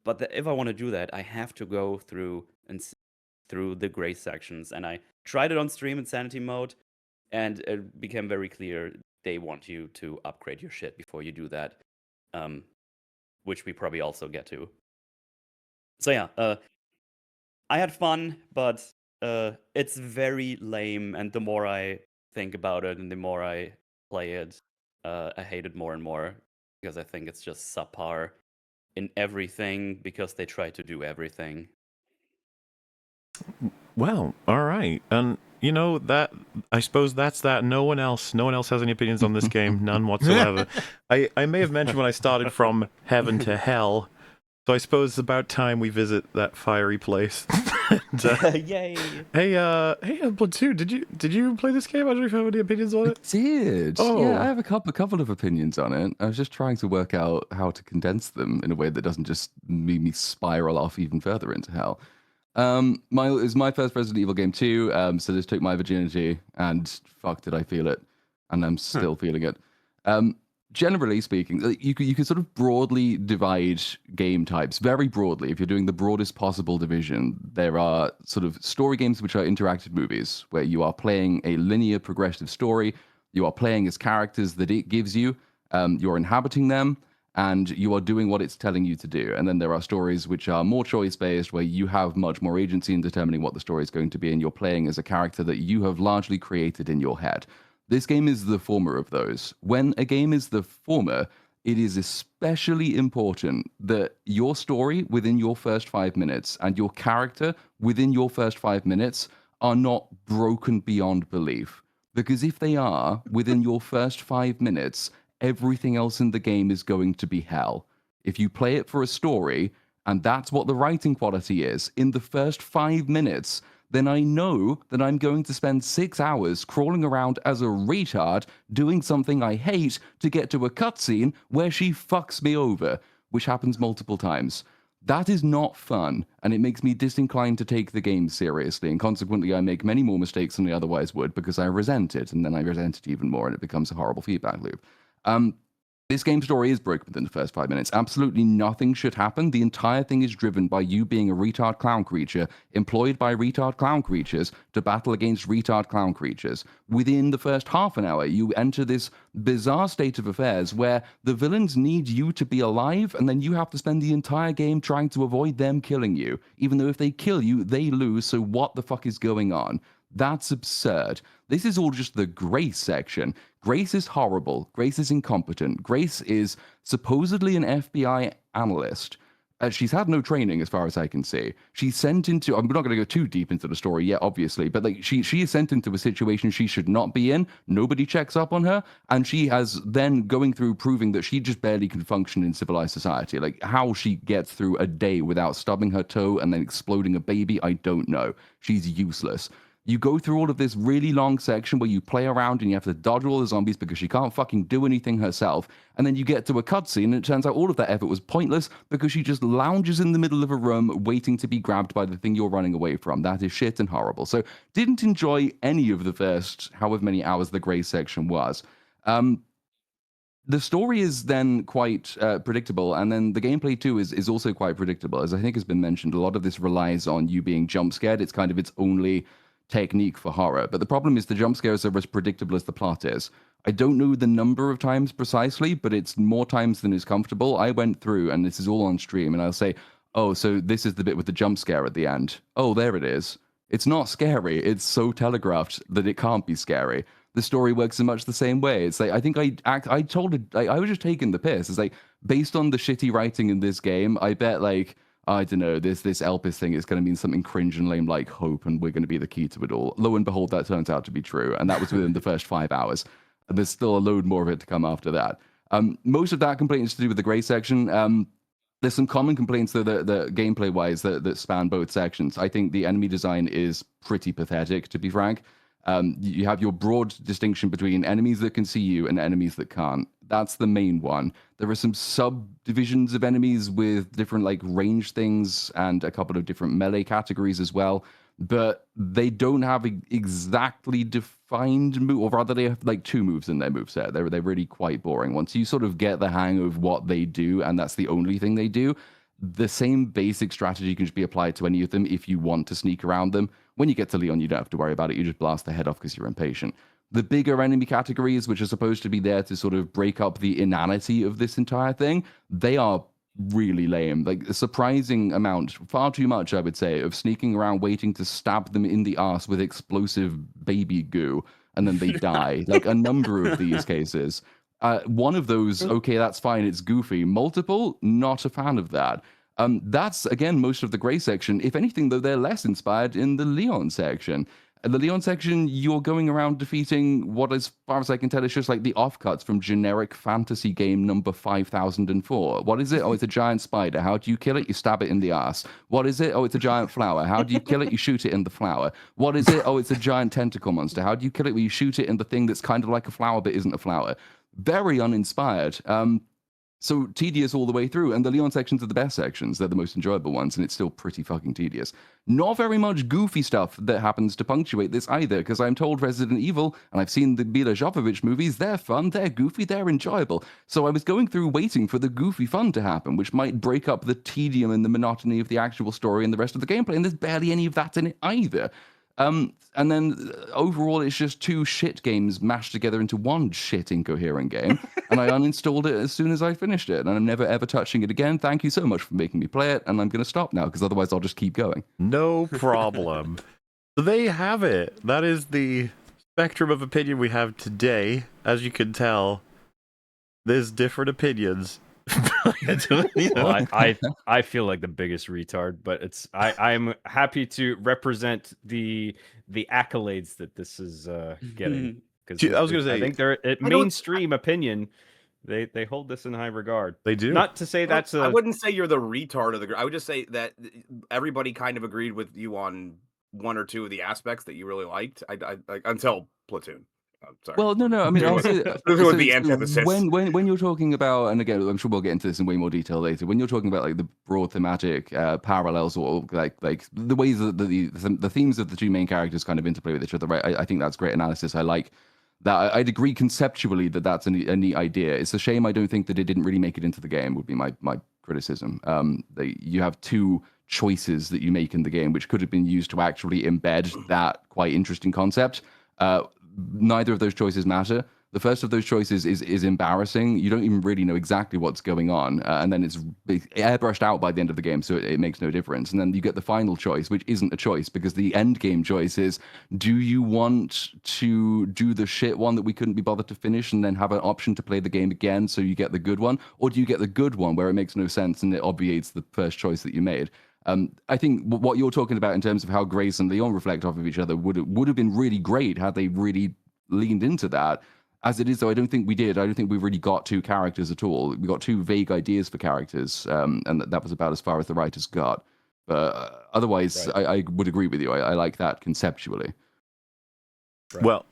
But if I want to do that, I have to go through the Grace sections. And I tried it on stream in Sanity mode, and it became very clear they want you to upgrade your shit before you do that. Which we probably also get to. So yeah, I had fun, but it's very lame. And the more I think about it and the more I play it, I hate it more and more because I think it's just subpar in everything because they try to do everything. Well, all right. And you know that I suppose that's that. No one else has any opinions on this game, none whatsoever. I may have mentioned when I started from heaven to hell. So I suppose it's about time we visit that fiery place. And, Yay! Hey, Platoon, did you play this game? I don't know if you have any opinions on it. I did. Oh. Yeah, I have a couple of opinions on it. I was just trying to work out how to condense them in a way that doesn't just make me spiral off even further into hell. It was my first Resident Evil game too, so this took my virginity, and fuck did I feel it, and I'm still feeling it. Generally speaking, you can sort of broadly divide game types, very broadly. If you're doing the broadest possible division, there are sort of story games which are interactive movies, where you are playing a linear progressive story, you are playing as characters that it gives you, you're inhabiting them, and you are doing what it's telling you to do. And then there are stories which are more choice-based, where you have much more agency in determining what the story is going to be, and you're playing as a character that you have largely created in your head. This game is the former of those. When a game is the former, it is especially important that your story within your first 5 minutes and your character within your first 5 minutes are not broken beyond belief. Because if they are, within your first 5 minutes, everything else in the game is going to be hell. If you play it for a story and that's what the writing quality is, in the first 5 minutes, then I know that I'm going to spend 6 hours crawling around as a retard doing something I hate to get to a cutscene where she fucks me over, which happens multiple times. That is not fun, and it makes me disinclined to take the game seriously, and consequently I make many more mistakes than I otherwise would because I resent it, and then I resent it even more, and it becomes a horrible feedback loop. This game story is broken within the first 5 minutes. Absolutely nothing should happen. The entire thing is driven by you being a retard clown creature, employed by retard clown creatures to battle against retard clown creatures. Within the first half an hour, you enter this bizarre state of affairs where the villains need you to be alive, and then you have to spend the entire game trying to avoid them killing you. Even though if they kill you, they lose, so what the fuck is going on? That's absurd. This is all just the Grace section. Grace is horrible. Grace is incompetent. Grace is supposedly an FBI analyst. She's had no training as far as I can see. She's sent into, I'm not going to go too deep into the story yet, obviously, but like she is sent into a situation she should not be in. Nobody checks up on her, and she has then going through proving that she just barely can function in civilized society. Like how she gets through a day without stubbing her toe and then exploding a baby, I don't know. She's useless. You go through all of this really long section where you play around and you have to dodge all the zombies because she can't fucking do anything herself. And then you get to a cutscene and it turns out all of that effort was pointless because she just lounges in the middle of a room waiting to be grabbed by the thing you're running away from. That is shit and horrible. So didn't enjoy any of the first however many hours the Grey section was. The story is then quite predictable, and then the gameplay too is also quite predictable. As I think has been mentioned, a lot of this relies on you being jump scared. It's kind of its only technique for horror. But the problem is the jump scares are as predictable as the plot is. I don't know the number of times precisely, but it's more times than is comfortable. I went through, and this is all on stream, and I'll say, oh, so this is the bit with the jump scare at the end. Oh, there it is. It's not scary. It's so telegraphed that it can't be scary. The story works in much the same way. It's like, I think I was just taking the piss. It's like, based on the shitty writing in this game, I bet like, I don't know, this Elpis thing is going to mean something cringe and lame like hope, and we're going to be the key to it all. Lo and behold, that turns out to be true, and that was within the first 5 hours. And there's still a load more of it to come after that. Most of that complaint is to do with the Grey section. There's some common complaints, though, that gameplay-wise, that span both sections. I think the enemy design is pretty pathetic, to be frank. You have your broad distinction between enemies that can see you and enemies that can't. That's the main one. There are some subdivisions of enemies with different like range things and a couple of different melee categories as well, but they don't have exactly defined move, or rather they have like 2 moves in their moveset. They're really quite boring. Once you sort of get the hang of what they do, and that's the only thing they do, the same basic strategy can just be applied to any of them if you want to sneak around them. When you get to Leon, you don't have to worry about it. You just blast the head off because you're impatient. The bigger enemy categories, which are supposed to be there to sort of break up the inanity of this entire thing, they are really lame. Like a surprising amount, far too much, I would say, of sneaking around waiting to stab them in the arse with explosive baby goo, and then they die. Like a number of these cases. One of those, okay, that's fine, it's goofy. Multiple, not a fan of that. That's, again, most of the Grey section. If anything, though, they're less inspired in the Leon section. In the Leon section, you're going around defeating what, as far as I can tell, is just like the offcuts from generic fantasy game number 5004. What is it? Oh, it's a giant spider. How do you kill it? You stab it in the ass. What is it? Oh, it's a giant flower. How do you kill it? You shoot it in the flower. What is it? Oh, it's a giant tentacle monster. How do you kill it? Well, you shoot it in the thing that's kind of like a flower but isn't a flower. Very uninspired. So tedious all the way through, and the Leon sections are the best sections. They're the most enjoyable ones, and it's still pretty fucking tedious. Not very much goofy stuff that happens to punctuate this either, because I'm told Resident Evil, and I've seen the Mila Jovovich movies, they're fun, they're goofy, they're enjoyable. So I was going through waiting for the goofy fun to happen, which might break up the tedium and the monotony of the actual story and the rest of the gameplay, and there's barely any of that in it either. And then overall, it's just 2 shit games mashed together into one shit incoherent game. And I uninstalled it as soon as I finished it. And I'm never ever touching it again. Thank you so much for making me play it. And I'm going to stop now because otherwise I'll just keep going. No problem. So there you have it. That is the spectrum of opinion we have today. As you can tell, there's different opinions. Well, I feel like the biggest retard, but I'm happy to represent the accolades that this is getting. Because I was going to say, I think they're mainstream opinion. They hold this in high regard. They do. Not to say that's I wouldn't say you're the retard of the group. I would just say that everybody kind of agreed with you on one or two of the aspects that you really liked. I until Platoon. Sorry. Well, no. I mean, honestly, With the antithesis. when you're talking about, and again, I'm sure we'll get into this in way more detail later. When you're talking about like the broad thematic parallels, or like the ways that the themes of the two main characters kind of interplay with each other, right? I think that's great analysis. I like that. I'd agree conceptually that that's a neat idea. It's a shame I don't think that it didn't really make it into the game. Would be my criticism. You have two choices that you make in the game, which could have been used to actually embed that quite interesting concept. Neither of those choices matter. The first of those choices is embarrassing. You don't even really know exactly what's going on, and then it's airbrushed out by the end of the game, so it makes no difference. And then you get the final choice, which isn't a choice, because the end game choice is: do you want to do the shit one that we couldn't be bothered to finish, and then have an option to play the game again, so you get the good one, or do you get the good one where it makes no sense and it obviates the first choice that you made? I think what you're talking about in terms of how Grace and Leon reflect off of each other would have been really great had they really leaned into that. As it is, though, I don't think we did. I don't think we really got two characters at all. We got two vague ideas for characters, and that was about as far as the writers got. But otherwise, right. I would agree with you. I like that conceptually. Right. Well,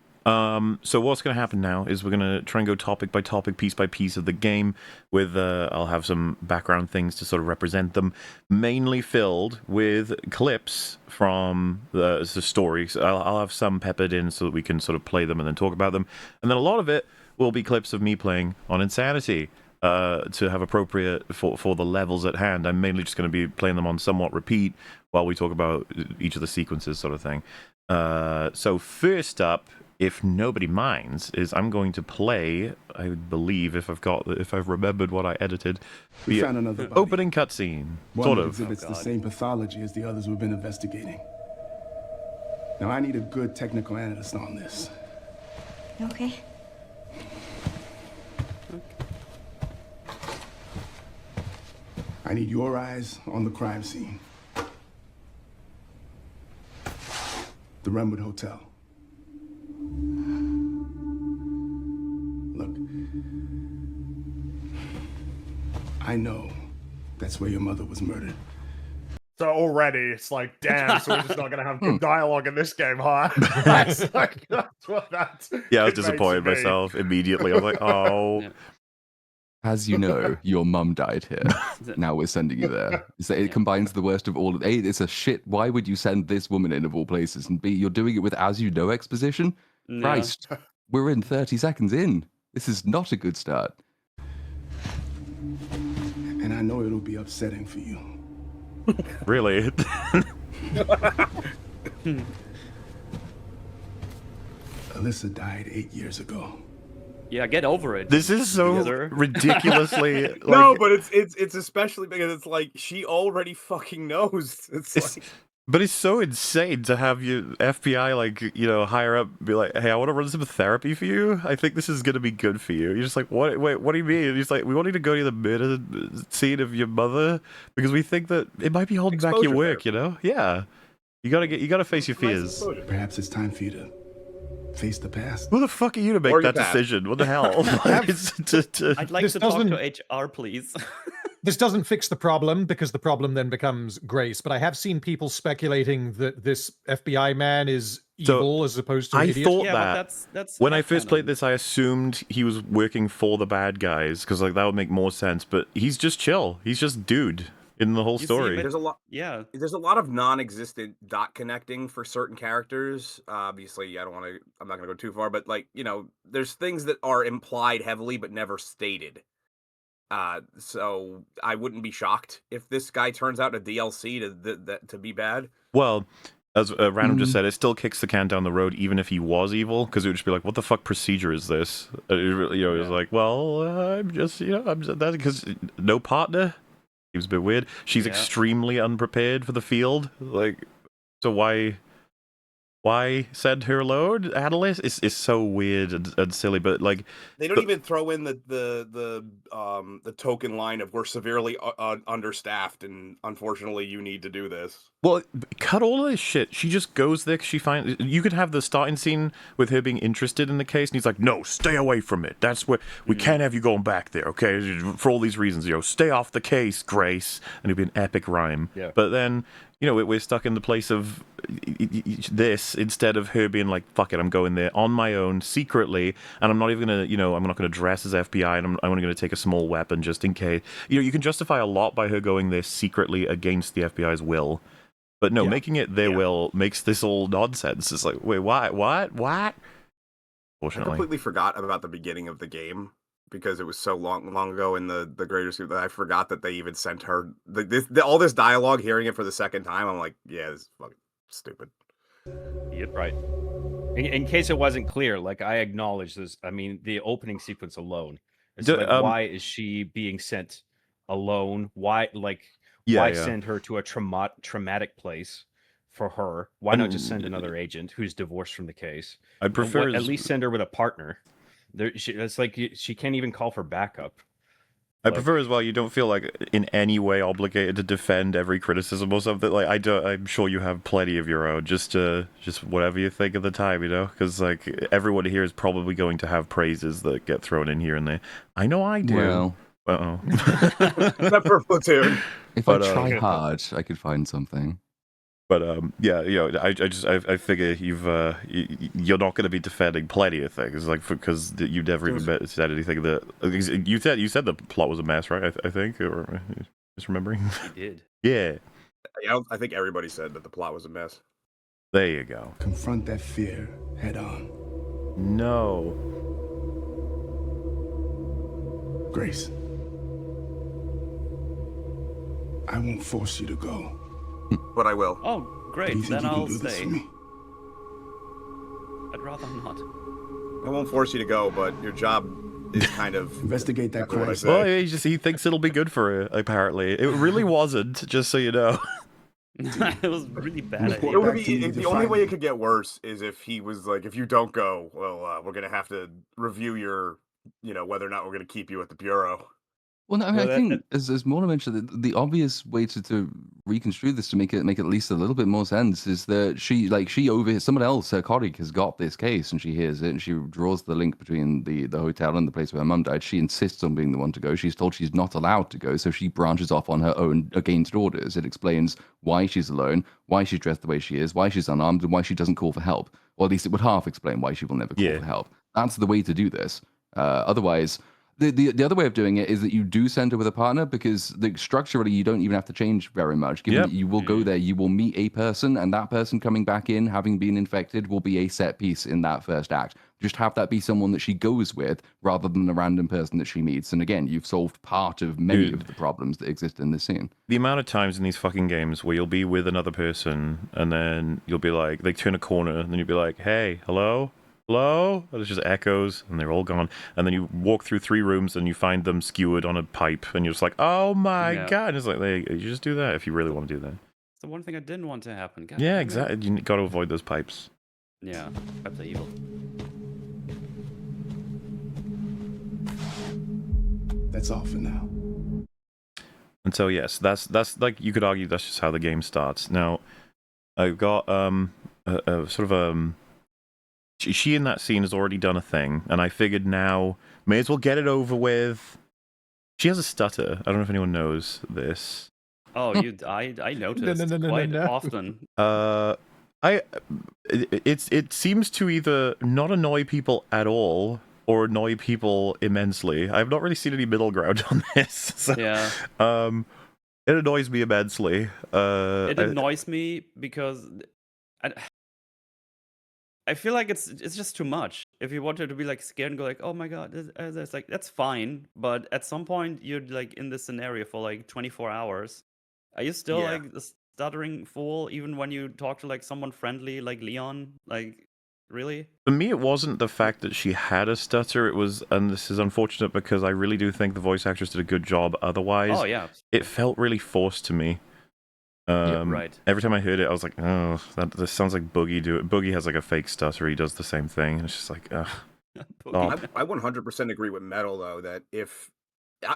so what's going to happen now is we're going to try and go topic by topic, piece by piece of the game with, I'll have some background things to sort of represent them, mainly filled with clips from the story. So I'll have some peppered in so that we can sort of play them and then talk about them. And then a lot of it will be clips of me playing on Insanity to have appropriate for the levels at hand. I'm mainly just going to be playing them on somewhat repeat while we talk about each of the sequences sort of thing. So first up, if nobody minds, is I'm going to play, I believe, if I've remembered what I edited, we found another body. Opening cutscene. One exhibits the same pathology as the others we've been investigating. Now I need a good technical analyst on this. Okay. I need your eyes on the crime scene. The Renwood Hotel. Look, I know that's where your mother was murdered. So already it's like, damn, so we're just not going to have good dialogue in this game, huh? That's what that's... Yeah, I was disappointed myself immediately. I was like, oh... Yeah. As you know, your mum died here. Now we're sending you there. It combines the worst of all. A, it's a shit. Why would you send this woman in of all places? And B, you're doing it with as you know exposition? Yeah. Christ, we're in 30 seconds in. This is not a good start. And I know it'll be upsetting for you. Really? Alyssa died 8 years ago. Yeah, get over it. This is so ridiculously. Like, no, but it's especially because it's like she already fucking knows. It's like... But it's so insane to have your FBI, like, you know, higher up be like, hey, I want to run some therapy for you. I think this is going to be good for you. You're just like, what? Wait, what do you mean? And he's like, we want you to go to the murder scene of your mother because we think that it might be holding back your work, you know? Yeah. You gotta face your fears. Perhaps it's time for you to face the past. Who the fuck are you to make that decision? What the hell? I'd like to talk to HR, please. This doesn't fix the problem because the problem then becomes Grace. But I have seen people speculating that this FBI man is evil as opposed to an idiot. I thought that's when I first played this, I assumed he was working for the bad guys because like that would make more sense. But he's just chill. He's just dude in the whole story. There's a lot. Yeah, there's a lot of non-existent dot connecting for certain characters. Obviously, I'm not gonna go too far, but like there's things that are implied heavily but never stated. So I wouldn't be shocked if this guy turns out a DLC to be bad. Well, as Random just said, it still kicks the can down the road, even if he was evil, because it would just be like, "What the fuck procedure is this?" It's like, "Well, I'm just, I'm just that because no partner." Seems a bit weird. She's extremely unprepared for the field. Like, so why why send her alone? Analyst is so weird and silly, but like They don't even throw in the token line of we're severely understaffed and unfortunately you need to do this. Well, cut all of this shit. She just goes there 'cause she finds... You could have the starting scene with her being interested in the case, and he's like, no, stay away from it. That's where... We can't have you going back there, okay? For all these reasons, stay off the case, Grace. And it'd be an epic rhyme. Yeah. But then, we're stuck in the place of this, instead of her being like, fuck it, I'm going there on my own, secretly, and I'm not even gonna, I'm not gonna dress as FBI, and I'm only gonna take a small weapon just in case. You can justify a lot by her going there secretly against the FBI's will. But no, making it their will makes this all nonsense. It's like, wait, what? I Fortunately. completely forgot about the beginning of the game because it was so long ago in the greater scope that I forgot that they even sent her all this dialogue. Hearing it for the second time, I'm like, yeah, this is fucking stupid. Yeah, right. In case it wasn't clear, like I acknowledge this. I mean, the opening sequence alone. It's like, why is she being sent alone? Why, why send her to a traumatic place for her? Why not just send another agent who's divorced from the case? I'd prefer at least send her with a partner. It's like she can't even call for backup. I prefer as well. You don't feel like in any way obligated to defend every criticism or something. Like I'm sure you have plenty of your own. Just whatever you think at the time, Because like everyone here is probably going to have praises that get thrown in here and there. I know I do. Well, Except for Platoon. If I try hard, I could find something. But I figure you're not going to be defending plenty of things, like because you never even said anything that you said the plot was a mess, right? I think, or just remembering. I did. Yeah. I think everybody said that the plot was a mess. There you go. Confront that fear head on. No. Grace, I won't force you to go. But I will. Oh, great. Do you think Then you can I'll do this stay. for me? I'd rather not. I won't force you to go, but your job is kind of investigate that crime. Well, he thinks it'll be good for her. Apparently, it really wasn't. Just so you know. It was really bad. The only way it could get worse is if he was like, if you don't go, well, we're gonna have to review your, whether or not we're gonna keep you at the bureau. Well, no, I mean, I think as Mona mentioned, the obvious way to reconstruct this to make it at least a little bit more sense is that she overhears someone else, her colleague, has got this case, and she hears it, and she draws the link between the hotel and the place where her mum died. She insists on being the one to go. She's told she's not allowed to go, so she branches off on her own against orders. It explains why she's alone, why she's dressed the way she is, why she's unarmed, and why she doesn't call for help. Or at least it would half explain why she will never call for help. That's the way to do this. Otherwise. The other way of doing it is that you do send her with a partner, because structurally you don't even have to change very much. Given that you will go there, you will meet a person, and that person coming back in, having been infected, will be a set piece in that first act. Just have that be someone that she goes with, rather than a random person that she meets. And again, you've solved part of many of the problems that exist in this scene. The amount of times in these fucking games where you'll be with another person, and then you'll be like, they turn a corner, and then you'll be like, hey, hello? Hello? And it's just echoes, and they're all gone. And then you walk through 3 rooms, and you find them skewered on a pipe, and you're just like, oh my god. And it's like, you just do that if you really want to do that. It's the one thing I didn't want to happen. God, yeah, exactly. You got to avoid those pipes. Yeah, pipes are evil. That's all for now. And so, yes, that's like, you could argue that's just how the game starts. Now, I've got she in that scene has already done a thing, and I figured now may as well get it over with. She has a stutter. I don't know if anyone knows this. Oh, I noticed quite often. It seems to either not annoy people at all or annoy people immensely. I've not really seen any middle ground on this. So, yeah. It annoys me immensely. It annoys me because I feel like it's just too much. If you wanted to be like scared and go like, oh my god, it's like, that's fine. But at some point you're like in this scenario for like 24 hours. Are you still like the stuttering fool even when you talk to like someone friendly like Leon? Like, really? For me, it wasn't the fact that she had a stutter. It was, and this is unfortunate because I really do think the voice actress did a good job. Otherwise, oh yeah, it felt really forced to me. Right. Every time I heard it, I was like, oh, this sounds like Boogie do it. Boogie has like a fake stutter. He does the same thing. And it's just like, ugh. Boogie. I 100% agree with Metal though that if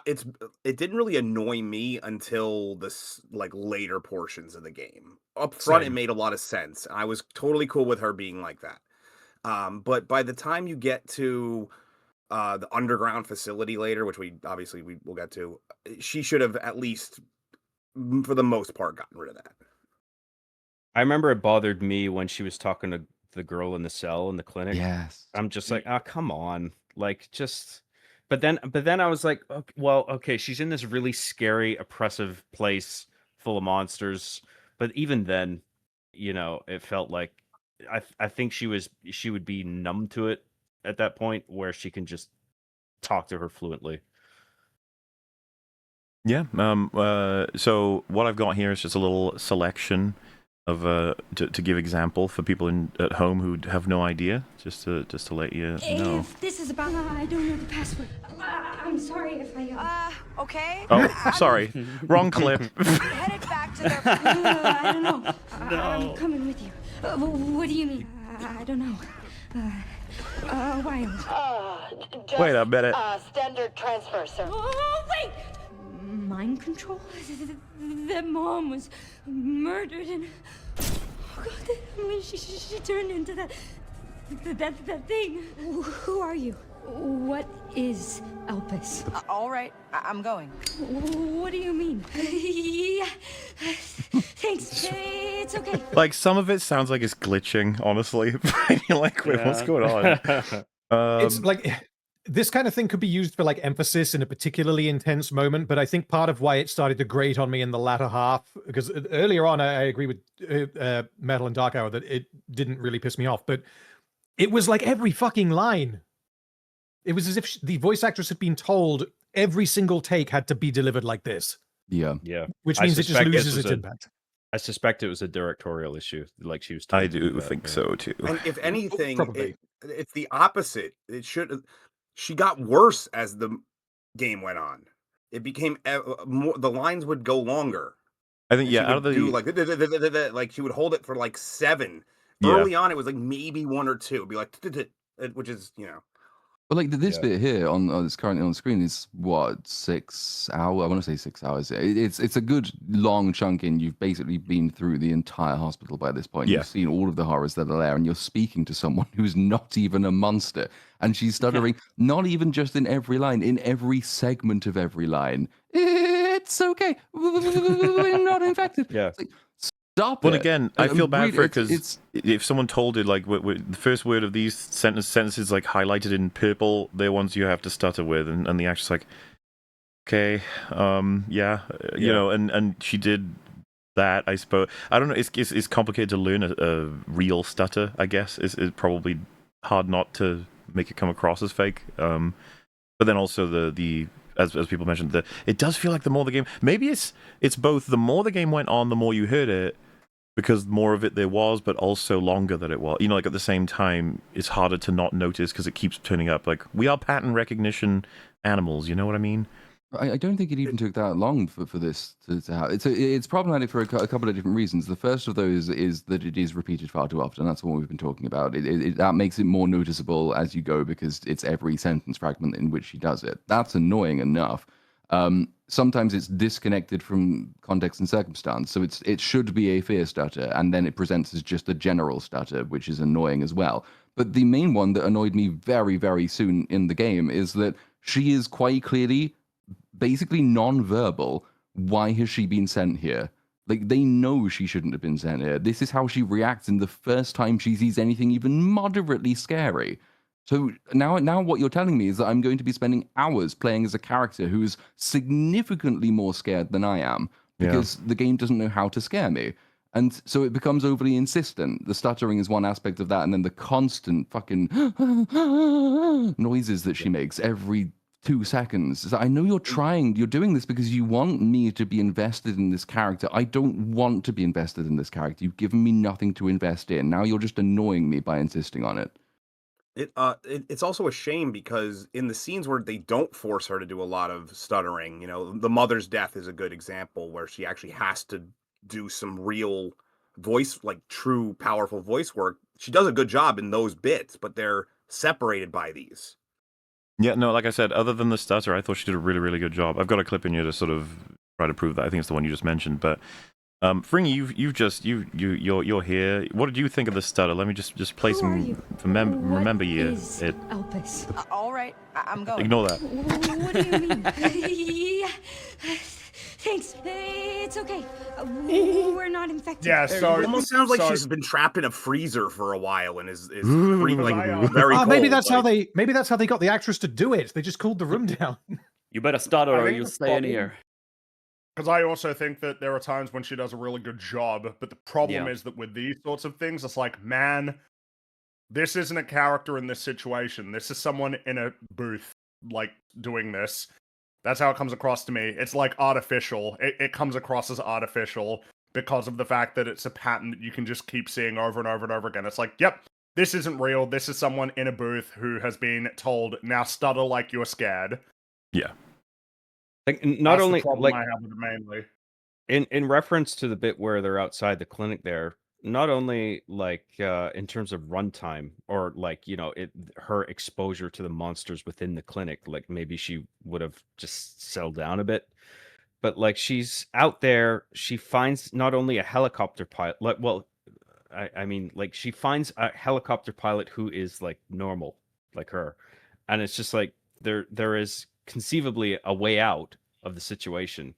it didn't really annoy me until this like later portions of the game. Up front, it Same. made a lot of sense. I was totally cool with her being like that. But by the time you get to the underground facility later, which we will get to, she should have at least, for the most part, gotten rid of that. I remember it bothered me when she was talking to the girl in the cell in the clinic. Yes. I'm just like, oh, come on. Like, just. But then I was like, okay, well, okay, she's in this really scary, oppressive place full of monsters. But even then, you know, it felt like I think she would be numb to it at that point where she can just talk to her fluently. Yeah. So what I've got here is just a little selection of to give example for people at home who have no idea, just to let you know. If this is about, I don't know the password. I'm sorry if I. Okay. Oh, sorry, wrong clip. Headed back to their. I don't know. No. I'm coming with you. What do you mean? I don't know. Wild. Wait a minute. Standard transfer, sir. Oh, wait! Mind control? That mom was murdered and... Oh, God, when she turned into that thing. Who are you? What is Elpis? All right, I'm going. What do you mean? Yeah. Thanks. It's okay. Like, some of it sounds like it's glitching, honestly. You're like, wait, what's going on? It's like this kind of thing could be used for like emphasis in a particularly intense moment, but I think part of why it started to grate on me in the latter half, because earlier on I agree with Metal and Dark Hour that it didn't really piss me off, but it was like every fucking line. It was as if the voice actress had been told every single take had to be delivered like this. Yeah. Yeah. Which means it just loses its impact. I suspect it was a directorial issue, like she was. I do think so too. And if anything, Probably. it's the opposite. She got worse as the game went on. It became more. The lines would go longer. I think Out of the like she would hold it for like 7. Yeah. Early on, it was like maybe 1 or 2. It'd be like, which is But like this bit here on it's currently on screen is what 6 hours. I want to say 6 hours. It's a good long chunk in. You've basically been through the entire hospital by this point. Yeah. You've seen all of the horrors that are there, and you're speaking to someone who's not even a monster, and she's stuttering. Not even just in every line, in every segment of every line. It's okay. We're not infected. Yeah. It's like, stop But it. again, I feel bad really, for it because it's if someone told it, like, the first word of these sentences, like, highlighted in purple, they're ones you have to stutter with, and the actor's like, okay, you know, and she did that, I suppose. I don't know, it's complicated to learn a real stutter, I guess. It's probably hard not to make it come across as fake. But then also the as people mentioned, it does feel like the more the game, maybe it's both, the more the game went on, the more you heard it, because more of it there was, but also longer that it was. You know, like at the same time, it's harder to not notice because it keeps turning up. Like, we are pattern recognition animals, you know what I mean? I don't think it even took that long for this to happen. It's problematic for a couple of different reasons. The first of those is that it is repeated far too often. That's what we've been talking about. That makes it more noticeable as you go because it's every sentence fragment in which she does it. That's annoying enough. Sometimes it's disconnected from context and circumstance, so it should be a fear stutter, and then it presents as just a general stutter, which is annoying as well. But the main one that annoyed me very, very soon in the game is that she is quite clearly basically non-verbal. Why has she been sent here? Like, they know she shouldn't have been sent here. This is how she reacts in the first time she sees anything even moderately scary. So now what you're telling me is that I'm going to be spending hours playing as a character who's significantly more scared than I am because the game doesn't know how to scare me. And so it becomes overly insistent. The stuttering is one aspect of that, and then the constant fucking noises that she makes every 2 seconds. So I know you're doing this because you want me to be invested in this character. I don't want to be invested in this character. You've given me nothing to invest in. Now you're just annoying me by insisting on it. It's also a shame because in the scenes where they don't force her to do a lot of stuttering, you know, the mother's death is a good example where she actually has to do some real voice, like true powerful voice work. She does a good job in those bits, but they're separated by these. Yeah, no, like I said, other than the stutter, I thought she did a really, really good job. I've got a clip in here to sort of try to prove that. I think it's the one you just mentioned. But Fringy, you're here. What did you think of the stutter? Let me just play some remember you. Elpis. All right, I'm going. Ignore that. What do you mean? Yeah. Thanks. It's okay. We're not infected. Yeah, so It almost sounds like so- she's been trapped in a freezer for a while and is very cold. Maybe that's how they got the actress to do it. They just cooled the room down. You better stutter I or think you the stay in problem- here. Because I also think that there are times when she does a really good job, but the problem Yeah. is that with these sorts of things, it's like, man, this isn't a character in this situation. This is someone in a booth, like, doing this. That's how it comes across to me. It's like artificial. It comes across as artificial because of the fact that it's a pattern that you can just keep seeing over and over and over again. It's like, yep, this isn't real. This is someone in a booth who has been told, now stutter like you're scared. Yeah. Like, not That's only the problem like I have with it mainly. in reference to the bit where they're outside the clinic there, not only like in terms of runtime or like, you know, her exposure to the monsters within the clinic, like maybe she would have just settled down a bit, but like she's out there, she finds not only a helicopter pilot, like, well, I mean, like she finds a helicopter pilot who is like normal, like her, and it's just like there is conceivably a way out of the situation.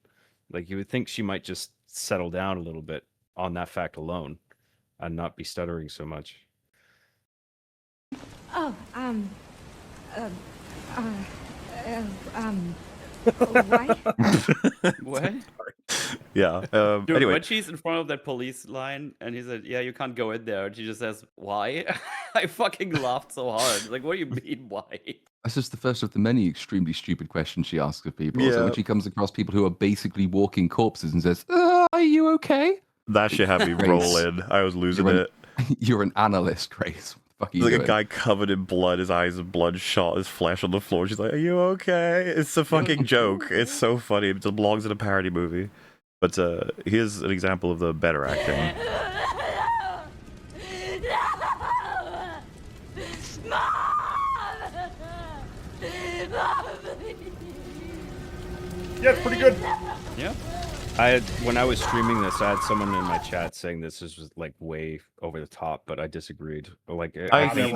Like you would think she might just settle down a little bit on that fact alone and not be stuttering so much. Oh, what? What? Yeah. Dude, Anyway, when she's in front of that police line and he said, yeah, you can't go in there, and she just says, why? I fucking laughed so hard. Like, what do you mean, why? That's just the first of the many extremely stupid questions she asks of people. So Yeah. when she comes across people who are basically walking corpses and says, "Are you okay?" that shit had me Grace, rolling. I was losing you're it. You're an analyst, Grace. What the fuck are you Like doing? a guy covered in blood, his eyes are bloodshot, his flesh on the floor. She's like, "Are you okay?" It's a fucking joke. It's so funny. It belongs in a parody movie. But here's an example of the better acting. Yeah, it's pretty good. Yeah. When I was streaming this, I had someone in my chat saying this is like way over the top, but I disagreed. Like, having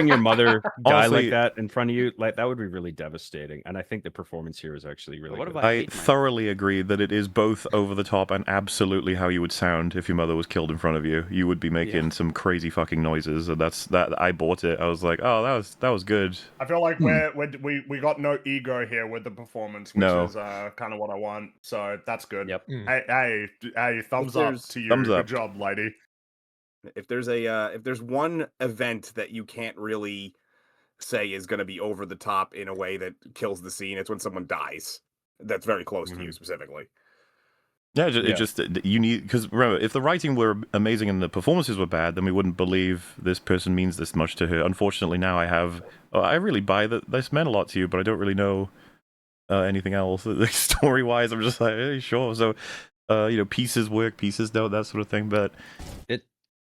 your mother die Honestly, like that in front of you, like that would be really devastating. And I think the performance here is actually really What good. if I thoroughly agree that it is both over the top and absolutely how you would sound if your mother was killed in front of you. You would be making some crazy fucking noises, and that's that. I bought it. I was like, oh, that was good. I feel like we got no ego here with the performance, which No. is kind of what I want. So that's good. Yep. Hey, thumbs up to you. Thumbs up. Good job, lady. If there's one event that you can't really say is going to be over the top in a way that kills the scene, it's when someone dies. That's very close to you specifically. Yeah, it just you need, because remember, if the writing were amazing and the performances were bad, then we wouldn't believe this person means this much to her. Unfortunately, now I really buy that this meant a lot to you, but I don't really know anything else. Story wise, I'm just like, hey, sure. So, pieces work, pieces don't, that sort of thing. But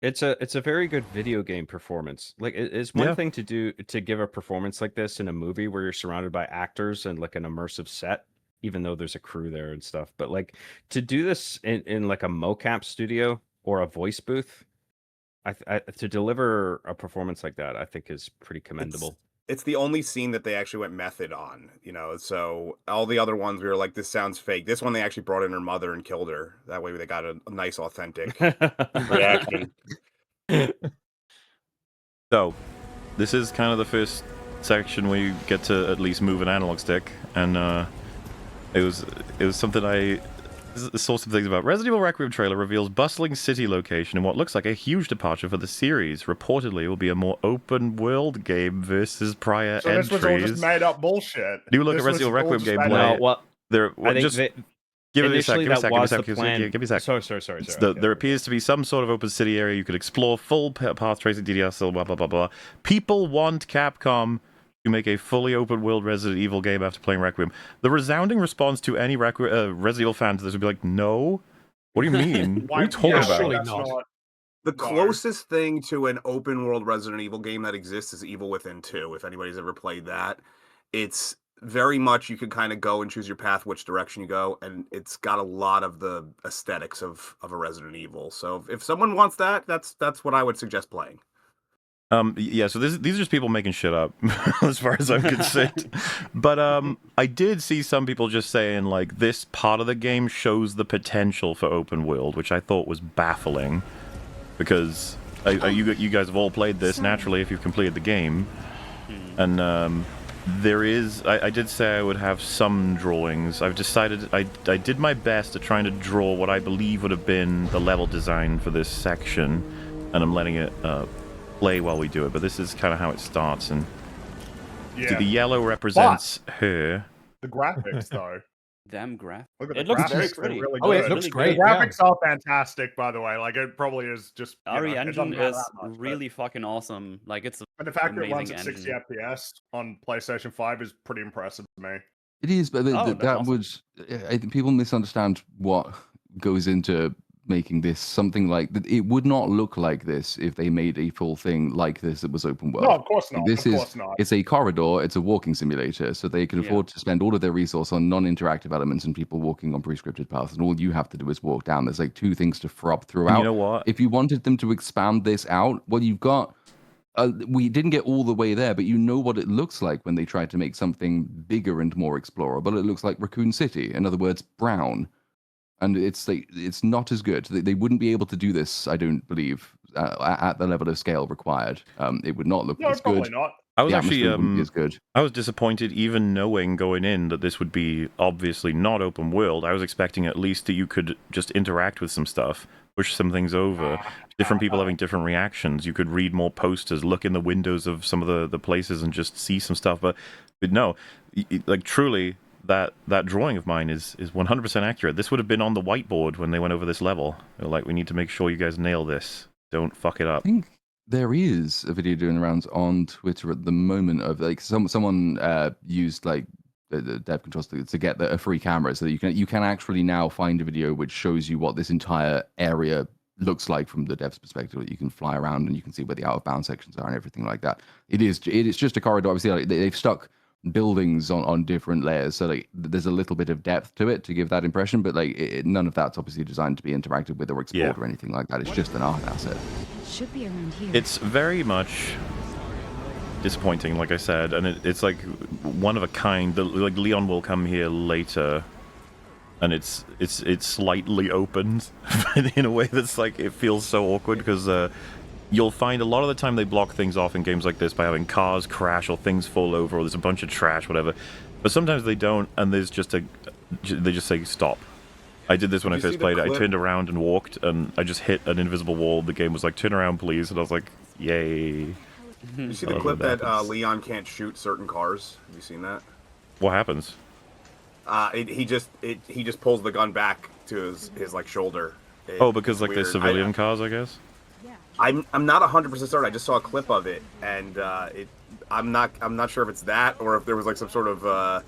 It's a very good video game performance. Like it's one thing to give a performance like this in a movie where you're surrounded by actors and like an immersive set, even though there's a crew there and stuff. But like to do this in like a mocap studio or a voice booth, to deliver a performance like that, I think is pretty commendable. It's the only scene that they actually went method on, so all the other ones we were like, this sounds fake. This one they actually brought in her mother and killed her. That way they got a nice authentic reaction. So, this is kind of the first section where you get to at least move an analog stick, and it was something the source of things about. Resident Evil Requiem trailer reveals bustling city location in what looks like a huge departure for the series. Reportedly, it will be a more open world game versus prior So entries. this was all just made up bullshit. Do look at Resident Evil Requiem gameplay. Well, I think give me a sec. Give me a sec. Give me a sec. Sorry. There appears to be some sort of open city area you could explore, full path tracing, DDR, blah blah blah blah. People want Capcom to make a fully open world Resident Evil game after playing Requiem. The resounding response to any Resident Evil fan to this would be like, no, What do you mean? What are you talking Yeah, about? surely That's not. The No. closest thing to an open world Resident Evil game that exists is Evil Within 2. If anybody's ever played that, it's very much you can kind of go and choose your path, which direction you go, and it's got a lot of the aesthetics of a Resident Evil. So if someone wants that, that's what I would suggest playing. Yeah, so these are just people making shit up, as far as I'm concerned. But I did see some people just saying like this part of the game shows the potential for open world, which I thought was baffling, because you guys have all played this naturally if you've completed the game, and there is. I did say I would have some drawings. I've decided I did my best at trying to draw what I believe would have been the level design for this section, and I'm letting it play while we do it, but this is kind of how it starts. And Yeah. the yellow represents her. The graphics, though. Damn graph. Look at It the looks graphics. very They're pretty. really Oh, good. it looks really great. The good. Yeah. graphics are fantastic, by the way. Like, it probably is just... RE it engine doesn't matter is that much, but- really fucking awesome. Like, it's But the fact that it runs amazing at 60 engine. FPS on PlayStation 5 is pretty impressive to me. It is, but Oh, that's that awesome. would. I think people misunderstand what goes into making this something like that. It would not look like this if they made a full thing like this that was open world. No, of course not. This of is course not. it's a corridor, it's a walking simulator, so they can Yeah. afford to spend all of their resource on non-interactive elements and people walking on prescripted paths, and all you have to do is walk down. There's like two things to throb throughout. And you know what? If you wanted them to expand this out, well, you've got. We didn't get all the way there, but you know what it looks like when they try to make something bigger and more explorable. It looks like Raccoon City, in other words, brown. And it's like it's not as good. They wouldn't be able to do this, I don't believe, at the level of scale required. It would not look No, as probably good. not. I was The actually atmosphere wouldn't be as good. I was disappointed even knowing going in that this would be obviously not open world. I was expecting at least that you could just interact with some stuff, push some things over, different people having different reactions. You could read more posters, look in the windows of some of the places and just see some stuff. But no, like truly, that drawing of mine is 100% accurate. This would have been on the whiteboard when they went over this level. They were like, we need to make sure you guys nail this. Don't fuck it up. I think there is a video doing around on Twitter at the moment of like someone used like the dev controls to get a free camera, so that you can actually now find a video which shows you what this entire area looks like from the dev's perspective. You can fly around and you can see where the out of bounds sections are and everything like that. It is just a corridor. Obviously, like, they've stuck buildings on different layers, so like there's a little bit of depth to it to give that impression, but like none of that's obviously designed to be interacted with or explored or anything like that. It's just an art asset. It should be around here. It's very much disappointing, like I said, and it's like one of a kind. Like Leon will come here later, and it's slightly opened in a way that's like it feels so awkward because you'll find a lot of the time they block things off in games like this by having cars crash or things fall over or there's a bunch of trash, whatever. But sometimes they don't, and there's just they just say stop. I did this when I first played it. I turned around and walked, and I just hit an invisible wall. The game was like, turn around, please. And I was like, yay. You see the clip that Leon can't shoot certain cars? Have you seen that? What happens? He just pulls the gun back to his like shoulder. Because like they're civilian cars, I guess? I'm not 100% certain. I just saw a clip of it, and I'm not sure if it's that or if there was like some sort of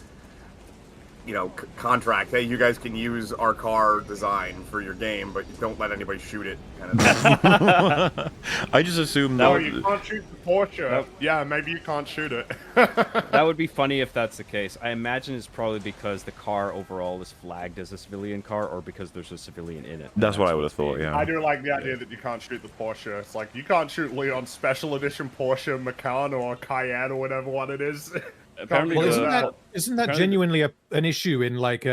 contract. Hey, you guys can use our car design for your game, but don't let anybody shoot it. Kind of thing. I just assumed No, you can't shoot the Porsche. Yeah, maybe you can't shoot it. That would be funny if that's the case. I imagine it's probably because the car overall is flagged as a civilian car, or because there's a civilian in it. That's what I would have thought, yeah. I do like the idea that you can't shoot the Porsche. It's like, you can't shoot Leon's special edition Porsche Macan or Cayenne or whatever one it is. Apparently, well, isn't that genuinely an issue in like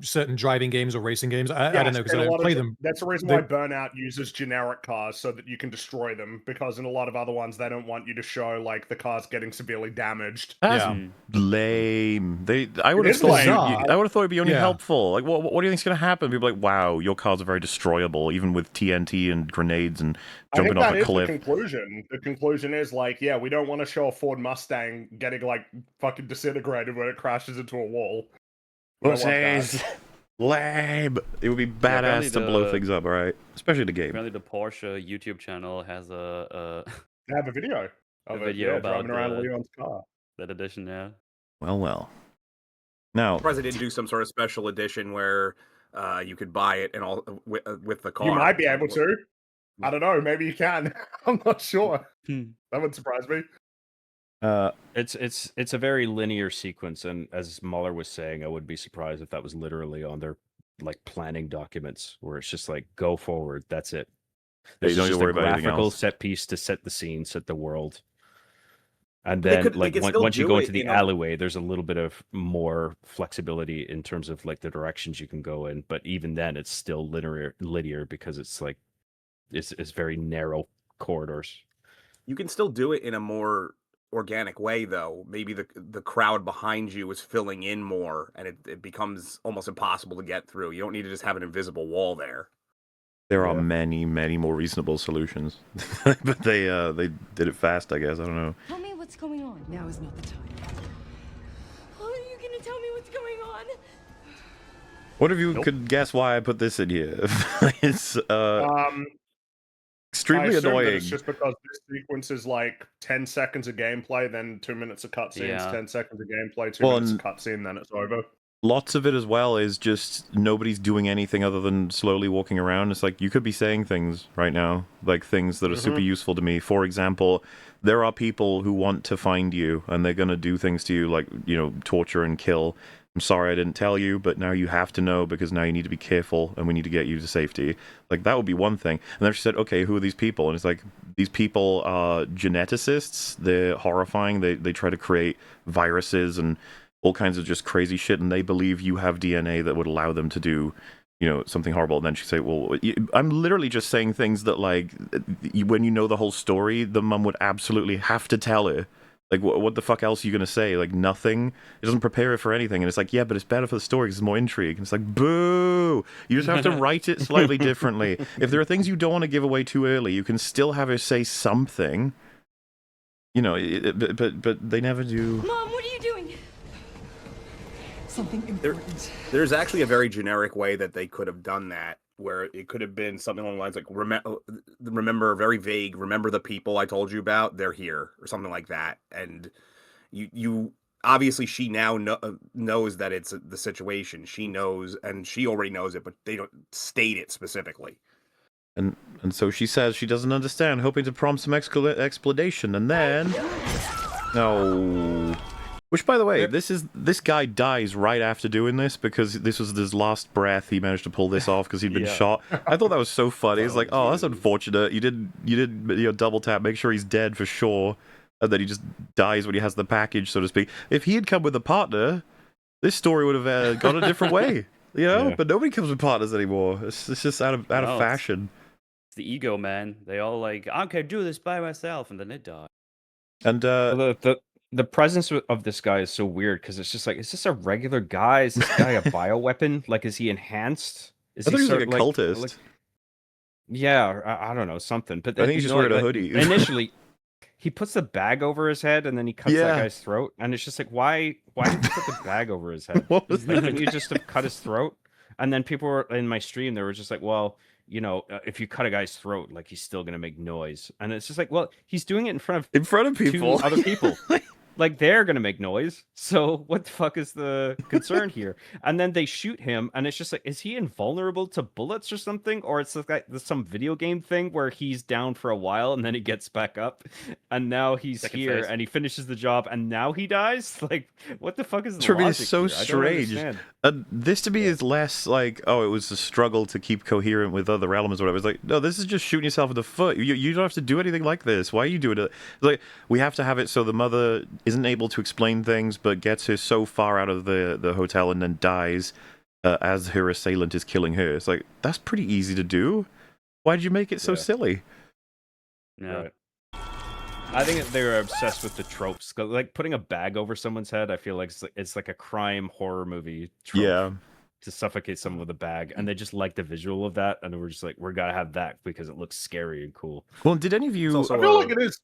certain driving games or racing games? I don't know because I don't play them. That's the reason why Burnout uses generic cars, so that you can destroy them. Because in a lot of other ones, they don't want you to show like the cars getting severely damaged. That's lame. I would have thought it'd be only helpful. Like, what do you think's gonna happen? People are like, wow, your cars are very destroyable, even with TNT and grenades and jumping off a cliff. The conclusion. The conclusion is like, yeah, we don't want to show a Ford Mustang getting like fucking disintegrated when it crashes into a wall. Pussies. Lame. It would be badass to blow things up, right? Especially the game. Apparently, the Porsche YouTube channel has They have a video. Of a video about driving around Leon's car. That edition, yeah. Well. Now, I'm surprised they didn't do some sort of special edition where you could buy it and all with the car. You might be able to. I don't know. Maybe you can. I'm not sure. That would surprise me. It's a very linear sequence, and as Muller was saying, I would be surprised if that was literally on their like planning documents, where it's just like go forward. That's it. There's you don't need just to worry a about anything graphical else. set piece to set the scene, set the world. And But they then, could- they like, could still once you do go it into the in a- alleyway, there's a little bit of more flexibility in terms of like the directions you can go in. But even then, it's still linear because it's like it's very narrow corridors. You can still do it in a more organic way, though. Maybe the crowd behind you is filling in more, and it becomes almost impossible to get through. You don't need to just have an invisible wall there. There are many, many more reasonable solutions, but they did it fast. I guess I don't know. Tell me what's going on. Now is not the time. Are you gonna tell me what's going on? What if you could guess why I put this in here? It's extremely I assume that annoying. it's just because this sequence is like 10 seconds of gameplay, then 2 minutes of cutscenes, Yeah. 10 seconds of gameplay, 2 Well, minutes of and- cutscene, then it's over. Lots of it as well is just nobody's doing anything other than slowly walking around. It's like you could be saying things right now, like things that are super useful to me. For example, there are people who want to find you and they're going to do things to you like, torture and kill. I'm sorry I didn't tell you, but now you have to know because now you need to be careful and we need to get you to safety. Like, that would be one thing. And then she said, okay, who are these people? And it's like, these people are geneticists. They're horrifying. They try to create viruses and all kinds of just crazy shit, and they believe you have DNA that would allow them to do, something horrible. And then she say, well, I'm literally just saying things that, like, when you know the whole story, the mum would absolutely have to tell her. Like, what the fuck else are you going to say? Like, nothing? It doesn't prepare her for anything. And it's like, yeah, but it's better for the story because it's more intrigue. And it's like, boo! You just have to write it slightly differently. If there are things you don't want to give away too early, you can still have her say something. But they never do. Mom, what are you doing? Something important. There's actually a very generic way that they could have done that, where it could have been something along the lines like, remember, very vague, remember the people I told you about? They're here, or something like that. And you obviously, she now knows that it's the situation. She knows, and she already knows it, but they don't state it specifically. And so she says she doesn't understand, hoping to prompt some explanation, and then... No... Which, by the way, this guy dies right after doing this because this was his last breath. He managed to pull this off because he'd been shot. I thought that was so funny. It's like, oh, that's unfortunate. You did double tap, make sure he's dead for sure, and then he just dies when he has the package, so to speak. If he had come with a partner, this story would have gone a different way, Yeah. But nobody comes with partners anymore. It's just out of fashion. It's the ego, man. They all like, I can do this by myself, and then they die. And The presence of this guy is so weird because it's just like, is this a regular guy? Is this guy a bioweapon? Like, is he enhanced? Is I thought he was sort like a of cultist. Yeah, I don't know, something. But I think he's just wearing a hoodie. Initially, he puts the bag over his head and then he cuts that guy's throat. And it's just like, why did you put the bag over his head? What was that? Couldn't you just have cut his throat? And then people were in my stream, they were just like, well, if you cut a guy's throat, like, he's still going to make noise. And it's just like, well, he's doing it in front of people. two other people. Like, they're gonna make noise, so what the fuck is the concern here? And then they shoot him, and it's just like, is he invulnerable to bullets or something? Or it's like some video game thing where he's down for a while and then he gets back up, and now he's Second here phase. and he finishes the job, and now he dies? Like, what the fuck is the Trivia is logic so here? I don't strange. understand. This to me is less like, oh, it was a struggle to keep coherent with other elements or whatever. It's like, no, this is just shooting yourself in the foot. You don't have to do anything like this. Why are you doing it? It's like, we have to have it so the mother isn't able to explain things, but gets her so far out of the hotel and then dies as her assailant is killing her. It's like, that's pretty easy to do. Why did you make it so silly? Yeah. Right. I think they're obsessed with the tropes. Like, putting a bag over someone's head, I feel like it's like a crime horror movie trope. Yeah. To suffocate someone with a bag, and they just like the visual of that, and we're just like, we're gotta have that because it looks scary and cool. Well, did any of you I feel like it is.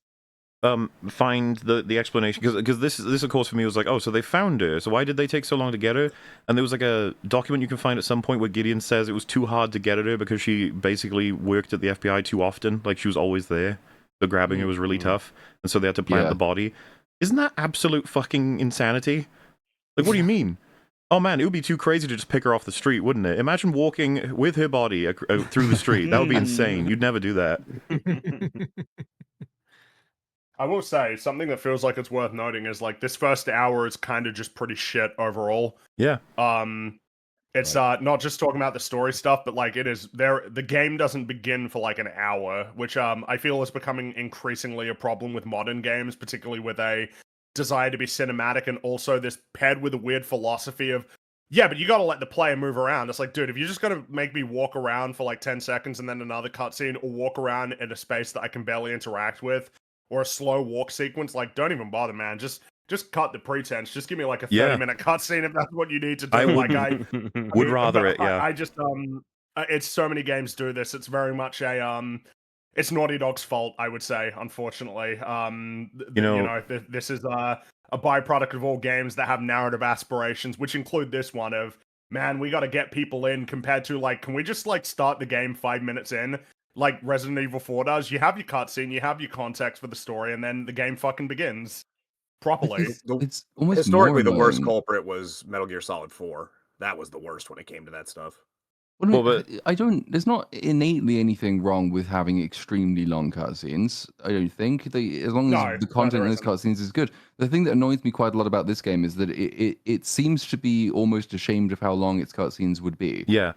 Find the explanation? Because this of course for me was like, oh, so they found her, so why did they take so long to get her? And there was like a document you can find at some point where Gideon says it was too hard to get at her because she basically worked at the FBI too often, like she was always there, so grabbing her was really tough, and so they had to plant the body. Isn't that absolute fucking insanity? Like, what do you mean? Oh man, it would be too crazy to just pick her off the street, wouldn't it? Imagine walking with her body through the street. That would be insane. You'd never do that. I will say, something that feels like it's worth noting is, like, this first hour is kind of just pretty shit overall. Yeah. It's not just talking about the story stuff, but, like, the game doesn't begin for, like, an hour, which I feel is becoming increasingly a problem with modern games, particularly with a desire to be cinematic, and also this paired with a weird philosophy of, yeah, but you gotta let the player move around. It's like, dude, if you're just gonna make me walk around for like 10 seconds and then another cutscene, or walk around in a space that I can barely interact with, or a slow walk sequence, like, don't even bother, man. Just cut the pretense. Just give me like a 30-minute cutscene if that's what you need to do. I would rather it, yeah. I just it's so many games do this. It's very much a it's Naughty Dog's fault, I would say, unfortunately. This is a byproduct of all games that have narrative aspirations, which include this one of, man, we got to get people in, compared to, like, can we just, like, start the game 5 minutes in, like Resident Evil 4 does? You have your cutscene, you have your context for the story, and then the game fucking begins properly. It's almost historically more the worst annoying. culprit was Metal Gear Solid 4. That was the worst when it came to that stuff. Well, there's not innately anything wrong with having extremely long cutscenes. I don't think. As long as the content in those cutscenes is good. The thing that annoys me quite a lot about this game is that it seems to be almost ashamed of how long its cutscenes would be. Yeah.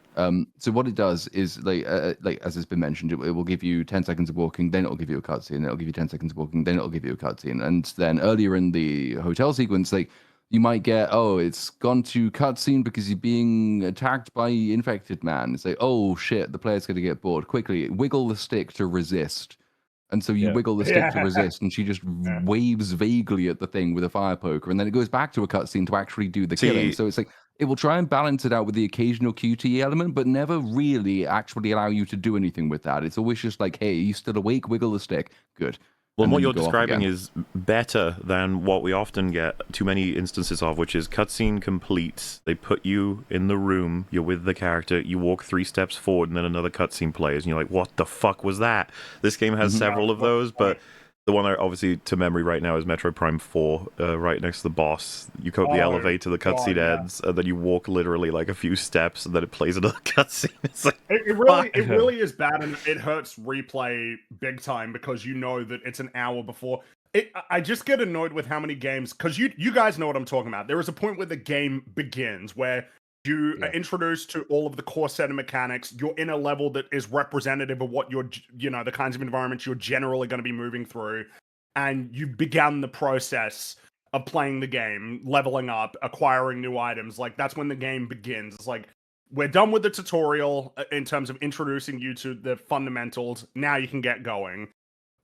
So what it does is, like as has been mentioned, it will give you 10 seconds of walking, then it'll give you a cutscene, it'll give you 10 seconds of walking, then it'll give you a cutscene. And then earlier in the hotel sequence, like, you might get, it's gone to cutscene because you're being attacked by infected man. It's like, oh shit, the player's going to get bored. Quickly, wiggle the stick to resist. And so you wiggle the stick to resist, and she just waves vaguely at the thing with a fire poker, and then it goes back to a cutscene to actually do the killing. So it's like, it will try and balance it out with the occasional QTE element, but never really actually allow you to do anything with that. It's always just like, hey, you still awake? Wiggle the stick. Good. Well, what you're describing is better than what we often get too many instances of, which is cutscene completes. They put you in the room, you're with the character, you walk 3 steps forward, and then another cutscene plays, and you're like, what the fuck was that? This game has several of those, but the one obviously to memory right now is Metro Prime 4, right next to the boss. You go up the elevator, the cutscene ends, and then you walk literally like a few steps, and then it plays another cutscene. It's like, it really is bad, and it hurts replay big time, because you know that it's an hour before. I just get annoyed with how many games, because you guys know what I'm talking about. There is a point where the game begins, where you are introduced to all of the core set of mechanics. You're in a level that is representative of what the kinds of environments you're generally going to be moving through. And you've begun the process of playing the game, leveling up, acquiring new items. Like, that's when the game begins. It's like, we're done with the tutorial in terms of introducing you to the fundamentals. Now you can get going.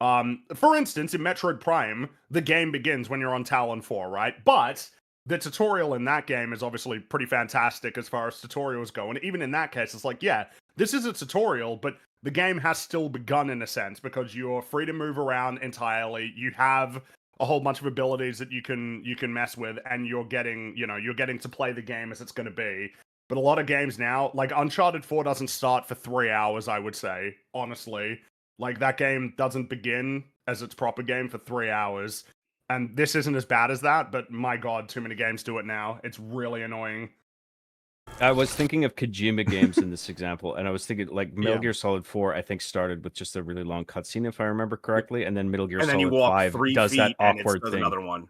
For instance, in Metroid Prime, the game begins when you're on Talon 4, right? But the tutorial in that game is obviously pretty fantastic as far as tutorials go. And even in that case, it's like, yeah, this is a tutorial, but the game has still begun in a sense, because you're free to move around entirely. You have a whole bunch of abilities that you can mess with, and you're getting to play the game as it's going to be. But a lot of games now, like Uncharted 4 doesn't start for 3 hours, I would say, honestly. Like, that game doesn't begin as its proper game for 3 hours. And this isn't as bad as that, but my god, too many games do it now. It's really annoying. I was thinking of Kojima games in this example, and I was thinking, like, Metal Gear Solid 4, I think, started with just a really long cutscene, if I remember correctly, and then Metal Gear Solid 5 does that awkward thing. Another one.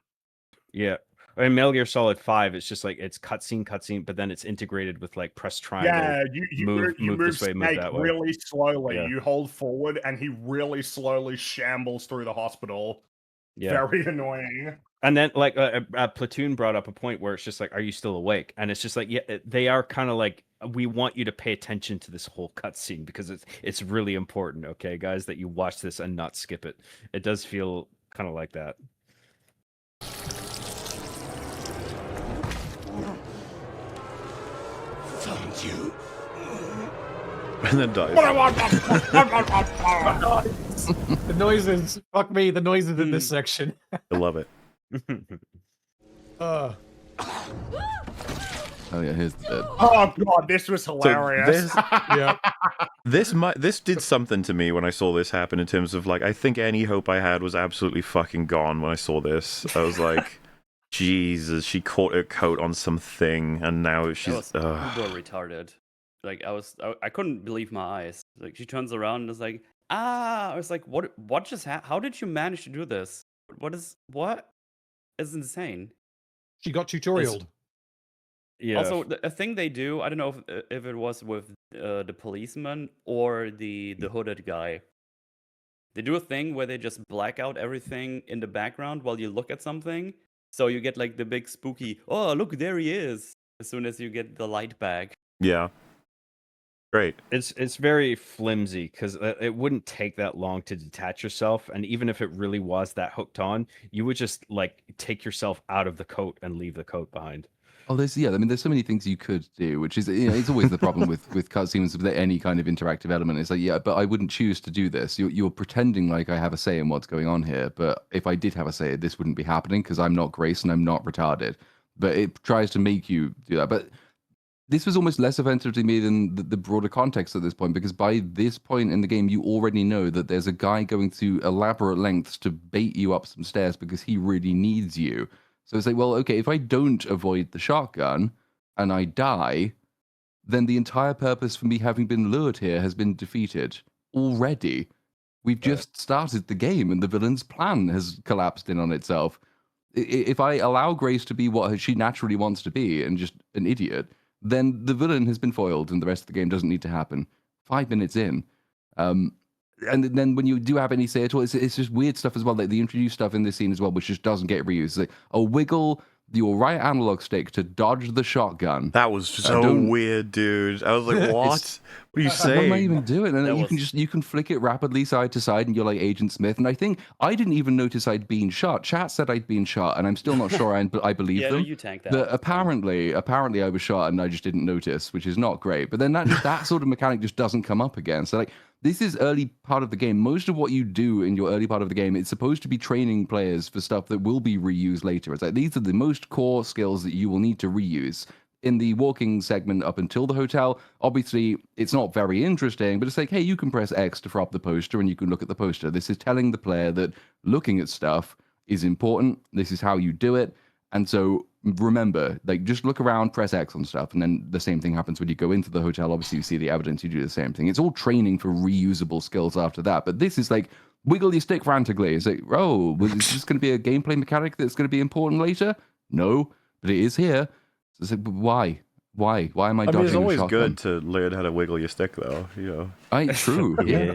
Yeah. I mean, Metal Gear Solid 5, it's just like, it's cutscene, but then it's integrated with, like, press triangle. Yeah, you move this way, move that way. Really slowly. Yeah. You hold forward, and he really slowly shambles through the hospital. Yeah. Very annoying. And then, like, Platoon brought up a point where it's just like, are you still awake? And it's just like, yeah, they are kind of like, we want you to pay attention to this whole cutscene, because it's really important, okay, guys, that you watch this and not skip it. It does feel kind of like that. Found you. And then dies. The noises. Fuck me, the noises in this section. I love it. Oh yeah, here's the dead. Oh god, this was hilarious. This did something to me when I saw this happen, in terms of, like, I think any hope I had was absolutely fucking gone when I saw this. I was like, Jesus, she caught her coat on something, and now That she's. was uber retarded. Like I couldn't believe my eyes. Like she turns around and is like, ah! I was like, what just happened? How did you manage to do this? What? It's insane. She got tutorialed. Yeah. Also, a thing they do, I don't know if it was with the policeman or the hooded guy. They do a thing where they just black out everything in the background while you look at something. So you get like the big spooky, oh, look, there he is, as soon as you get the light back. Yeah. Great. It's very flimsy because it wouldn't take that long to detach yourself, and even if it really was that hooked on, you would just like take yourself out of the coat and leave the coat behind. Oh, there's so many things you could do, which is it's always the problem with cutscenes with any kind of interactive element. It's like, but I wouldn't choose to do this. You're pretending like I have a say in what's going on here, but if I did have a say, this wouldn't be happening because I'm not Grace and I'm not retarded. But it tries to make you do that. But this was almost less offensive to me than the broader context at this point, because by this point in the game, you already know that there's a guy going to elaborate lengths to bait you up some stairs because he really needs you. So it's like, well, okay, if I don't avoid the shotgun and I die, then the entire purpose for me having been lured here has been defeated already. We've just started the game and the villain's plan has collapsed in on itself. If I allow Grace to be what she naturally wants to be and just an idiot, then the villain has been foiled and the rest of the game doesn't need to happen. 5 minutes in. And then when you do have any say at all, it's just weird stuff as well. Like they introduce stuff in this scene as well, which just doesn't get reused. It's like, wiggle your right analog stick to dodge the shotgun. That was so weird, dude. I was like, what? What are you saying? What am I even doing? And you can flick it rapidly side to side, and you're like Agent Smith. And I think I didn't even notice I'd been shot. Chat said I'd been shot, and I'm still not sure I believe them. Yeah, you tanked that. Apparently I was shot, and I just didn't notice, which is not great. But then that sort of mechanic just doesn't come up again. So like, this is early part of the game. Most of what you do in your early part of the game, it's supposed to be training players for stuff that will be reused later. It's like these are the most core skills that you will need to reuse. In the walking segment up until the hotel, obviously it's not very interesting, but it's like, hey, you can press X to throw up the poster and you can look at the poster. This is telling the player that looking at stuff is important. This is how you do it. And so remember, like, just look around, press X on stuff, and then the same thing happens when you go into the hotel. Obviously, you see the evidence, you do the same thing. It's all training for reusable skills after that. But this is like, wiggle your stick frantically. It's like, oh, is this going to be a gameplay mechanic that's going to be important later? No, but it is here. So it's like, why? Why am I dodging it's always shotgun? good to learn how to wiggle your stick, though. You know. True. Yeah.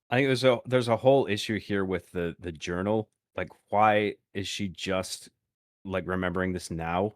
I think there's a whole issue here with the journal. Like, why is she just like remembering this now?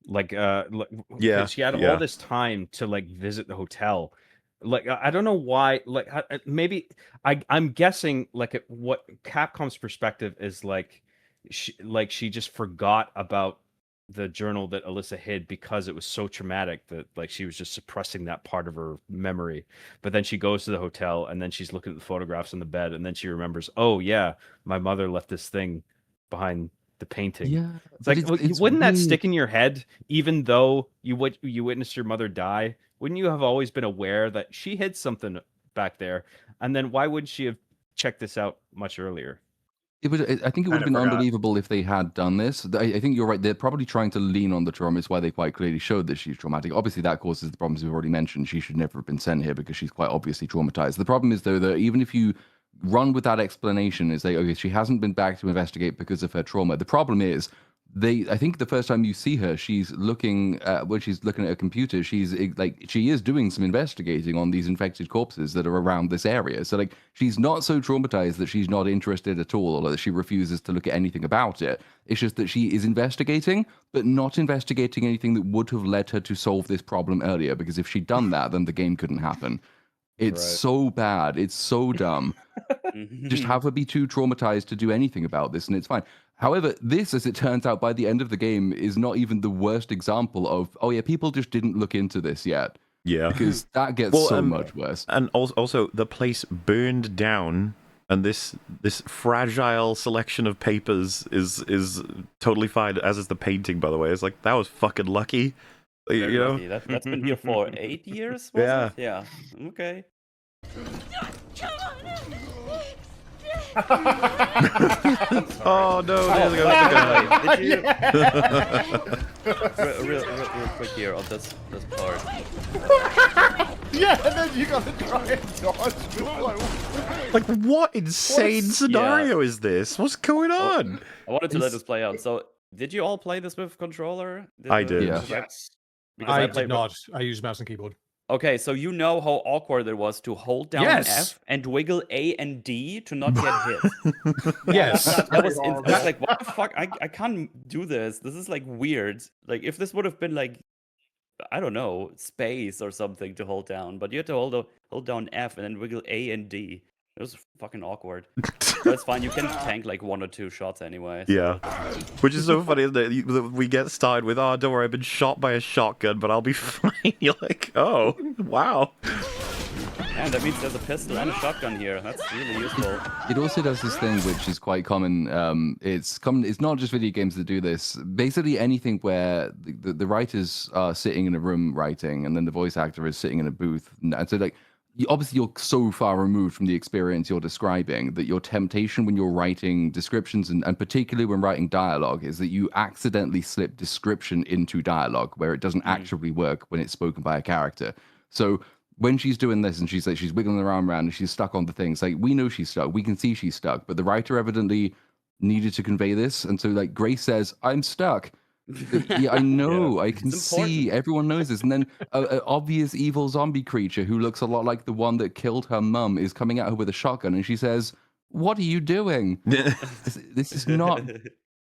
Like, she had all this time to like visit the hotel. Like, I don't know why. Like, maybe I'm guessing like what Capcom's perspective is like. She just forgot about the journal that Alyssa hid because it was so traumatic that like she was just suppressing that part of her memory. But then she goes to the hotel and then she's looking at the photographs on the bed and then she remembers, oh yeah, my mother left this thing behind the painting. Yeah, it's like, wouldn't that stick in your head even though you witnessed your mother die? Wouldn't you have always been aware that she hid something back there? And then why would she have checked this out much earlier? I think it would have been unbelievable if they had done this. I think you're right. They're probably trying to lean on the trauma. It's why they quite clearly showed that she's traumatic. Obviously, that causes the problems we've already mentioned. She should never have been sent here because she's quite obviously traumatized. The problem is, though, that even if you run with that explanation, is like, okay, she hasn't been back to investigate because of her trauma. The problem is, I think the first time you see her, she's looking at her computer. She is doing some investigating on these infected corpses that are around this area. So like, she's not so traumatized that she's not interested at all, or that she refuses to look at anything about it. It's just that she is investigating, but not investigating anything that would have led her to solve this problem earlier. Because if she'd done that, then the game couldn't happen. It's so bad. It's so dumb. Just have her be too traumatized to do anything about this, and it's fine. However, this, as it turns out, by the end of the game, is not even the worst example of, oh yeah, people just didn't look into this yet. Yeah. Because that gets so much worse. And also, the place burned down, and this fragile selection of papers is totally fine, as is the painting, by the way. It's like, that was fucking lucky. You know? Lucky. That's been here for 8 years, was it? Yeah. Okay. Come on! Oh no, there's a guy. Did you... real quick here on this part. Yeah, and then you gotta try and dodge. Like, what insane scenario is this? What's going on? I wanted to let this play out. So, did you all play this with controller? I did. Yeah. Yes. Because I played did not. I used mouse and keyboard. Okay, so you know how awkward it was to hold down F and wiggle A and D to not get hit. Yes. That was I was like, what the fuck? I can't do this. This is like weird. Like if this would have been like, I don't know, space or something to hold down, but you had to hold down F and then wiggle A and D. It was fucking awkward. But it's fine. You can tank like 1 or 2 shots anyway. So. Yeah. Which is so funny, isn't it? We get started with, oh, don't worry, I've been shot by a shotgun, but I'll be fine. You're like, oh, wow. And that means there's a pistol and a shotgun here. That's really useful. It also does this thing which is quite common. It's not just video games that do this. Basically, anything where the writers are sitting in a room writing, and then the voice actor is sitting in a booth, and so like. Obviously, you're so far removed from the experience you're describing that your temptation when you're writing descriptions, and particularly when writing dialogue, is that you accidentally slip description into dialogue where it doesn't actually work when it's spoken by a character. So when she's doing this and she's wiggling around and she's stuck on the things, like we know she's stuck, we can see she's stuck, but the writer evidently needed to convey this. And so like Grace says, I'm stuck. Yeah, I know. I can see. Everyone knows this. And then an obvious evil zombie creature who looks a lot like the one that killed her mum is coming at her with a shotgun, and she says, "What are you doing? This is not."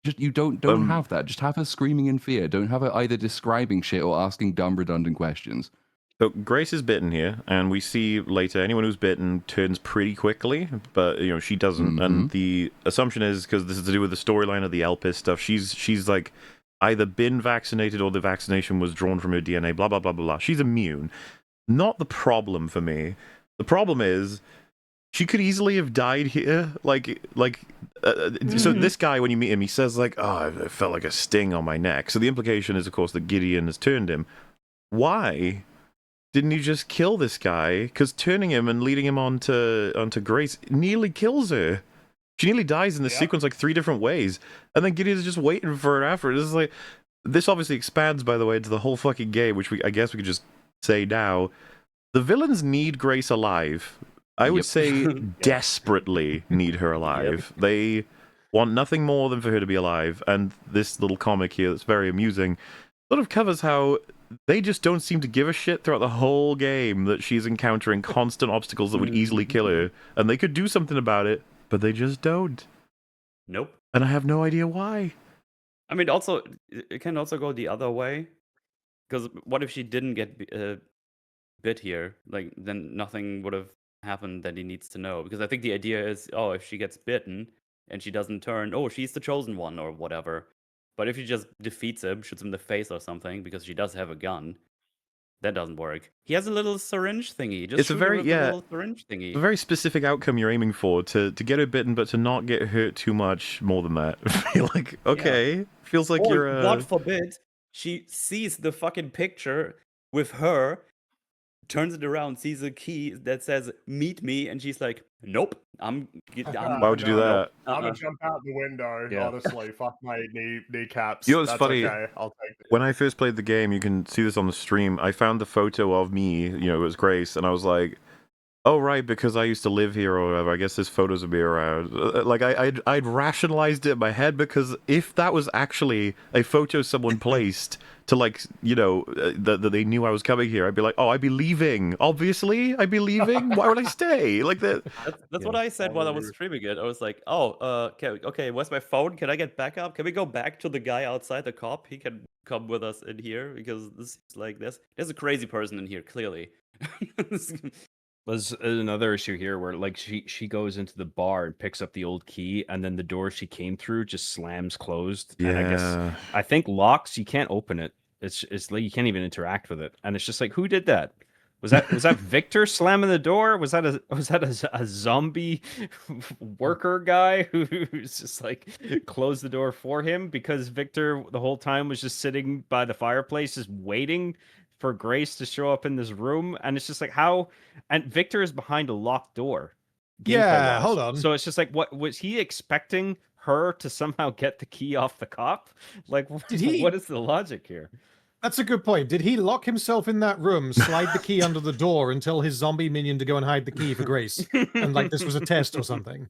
Just you don't have that. Just have her screaming in fear. Don't have her either describing shit or asking dumb, redundant questions. So Grace is bitten here, and we see later anyone who's bitten turns pretty quickly, but she doesn't. Mm-hmm. And the assumption is because this is to do with the storyline of the Elpis stuff. She's like. Either been vaccinated or the vaccination was drawn from her DNA, blah, blah, blah, blah, blah. She's immune. Not the problem for me. The problem is she could easily have died here. So this guy, when you meet him, he says like, oh, I felt like a sting on my neck. So the implication is, of course, that Gideon has turned him. Why didn't you just kill this guy? Because turning him and leading him onto Grace nearly kills her. She nearly dies in this sequence like 3 different ways, and then Gideon's just waiting for her after. This obviously expands, by the way, into the whole fucking game, which I guess we could just say now. The villains need Grace alive. I would say desperately need her alive. They want nothing more than for her to be alive, and this little comic here that's very amusing sort of covers how they just don't seem to give a shit throughout the whole game that she's encountering constant obstacles that would easily kill her, and they could do something about it. But they just don't. Nope. And I have no idea why. I mean, also, it can also go the other way. Because what if she didn't get bit here? Like, then nothing would have happened that he needs to know. Because I think the idea is, oh, if she gets bitten and she doesn't turn, oh, she's the chosen one or whatever. But if she just defeats him, shoots him in the face or something, because she does have a gun, that doesn't work. He has a little syringe thingy. Just it's a very little syringe thingy. It's a very specific outcome you're aiming for to get her bitten, but to not get hurt too much more than that. Feel like okay, feels like you're. God forbid, she sees the fucking picture with her, turns it around, sees a key that says "Meet me," and she's like, "Nope, I'm." Why would you do that? I'm gonna jump out the window. Yeah. Honestly, fuck my kneecaps. You know what's That's funny? Okay. I'll take it. When I first played the game, you can see this on the stream. I found the photo of me. It was Grace, and I was like, "Oh right, because I used to live here or whatever. I guess there's photos of me around." Like I'd rationalized it in my head because if that was actually a photo someone placed to that they knew I was coming here, I'd be like, "Oh, I'd be leaving. Obviously, I'd be leaving. Why would I stay?" Like that. That's what I said while I was streaming it. I was like, "Oh, okay. Where's my phone? Can I get backup? Can we go back to the guy outside the cop? He can come with us in here because this is like this. There's a crazy person in here, clearly." There's another issue here where like she goes into the bar and picks up the old key, and then the door she came through just slams closed. Yeah. And I think locks, you can't open it. It's like you can't even interact with it. And it's just like, who did that? Was that Victor slamming the door? Was that a zombie worker guy who's just like closed the door for him because Victor the whole time was just sitting by the fireplace just waiting for Grace to show up in this room? And it's just like, how? And Victor is behind a locked door. Yeah, loss. hold on. So it's just like, what was he expecting her to somehow get the key off the cop? Like, what is the logic here? That's a good point. Did he lock himself in that room, slide the key under the door, and tell his zombie minion to go and hide the key for Grace? And like this was a test or something?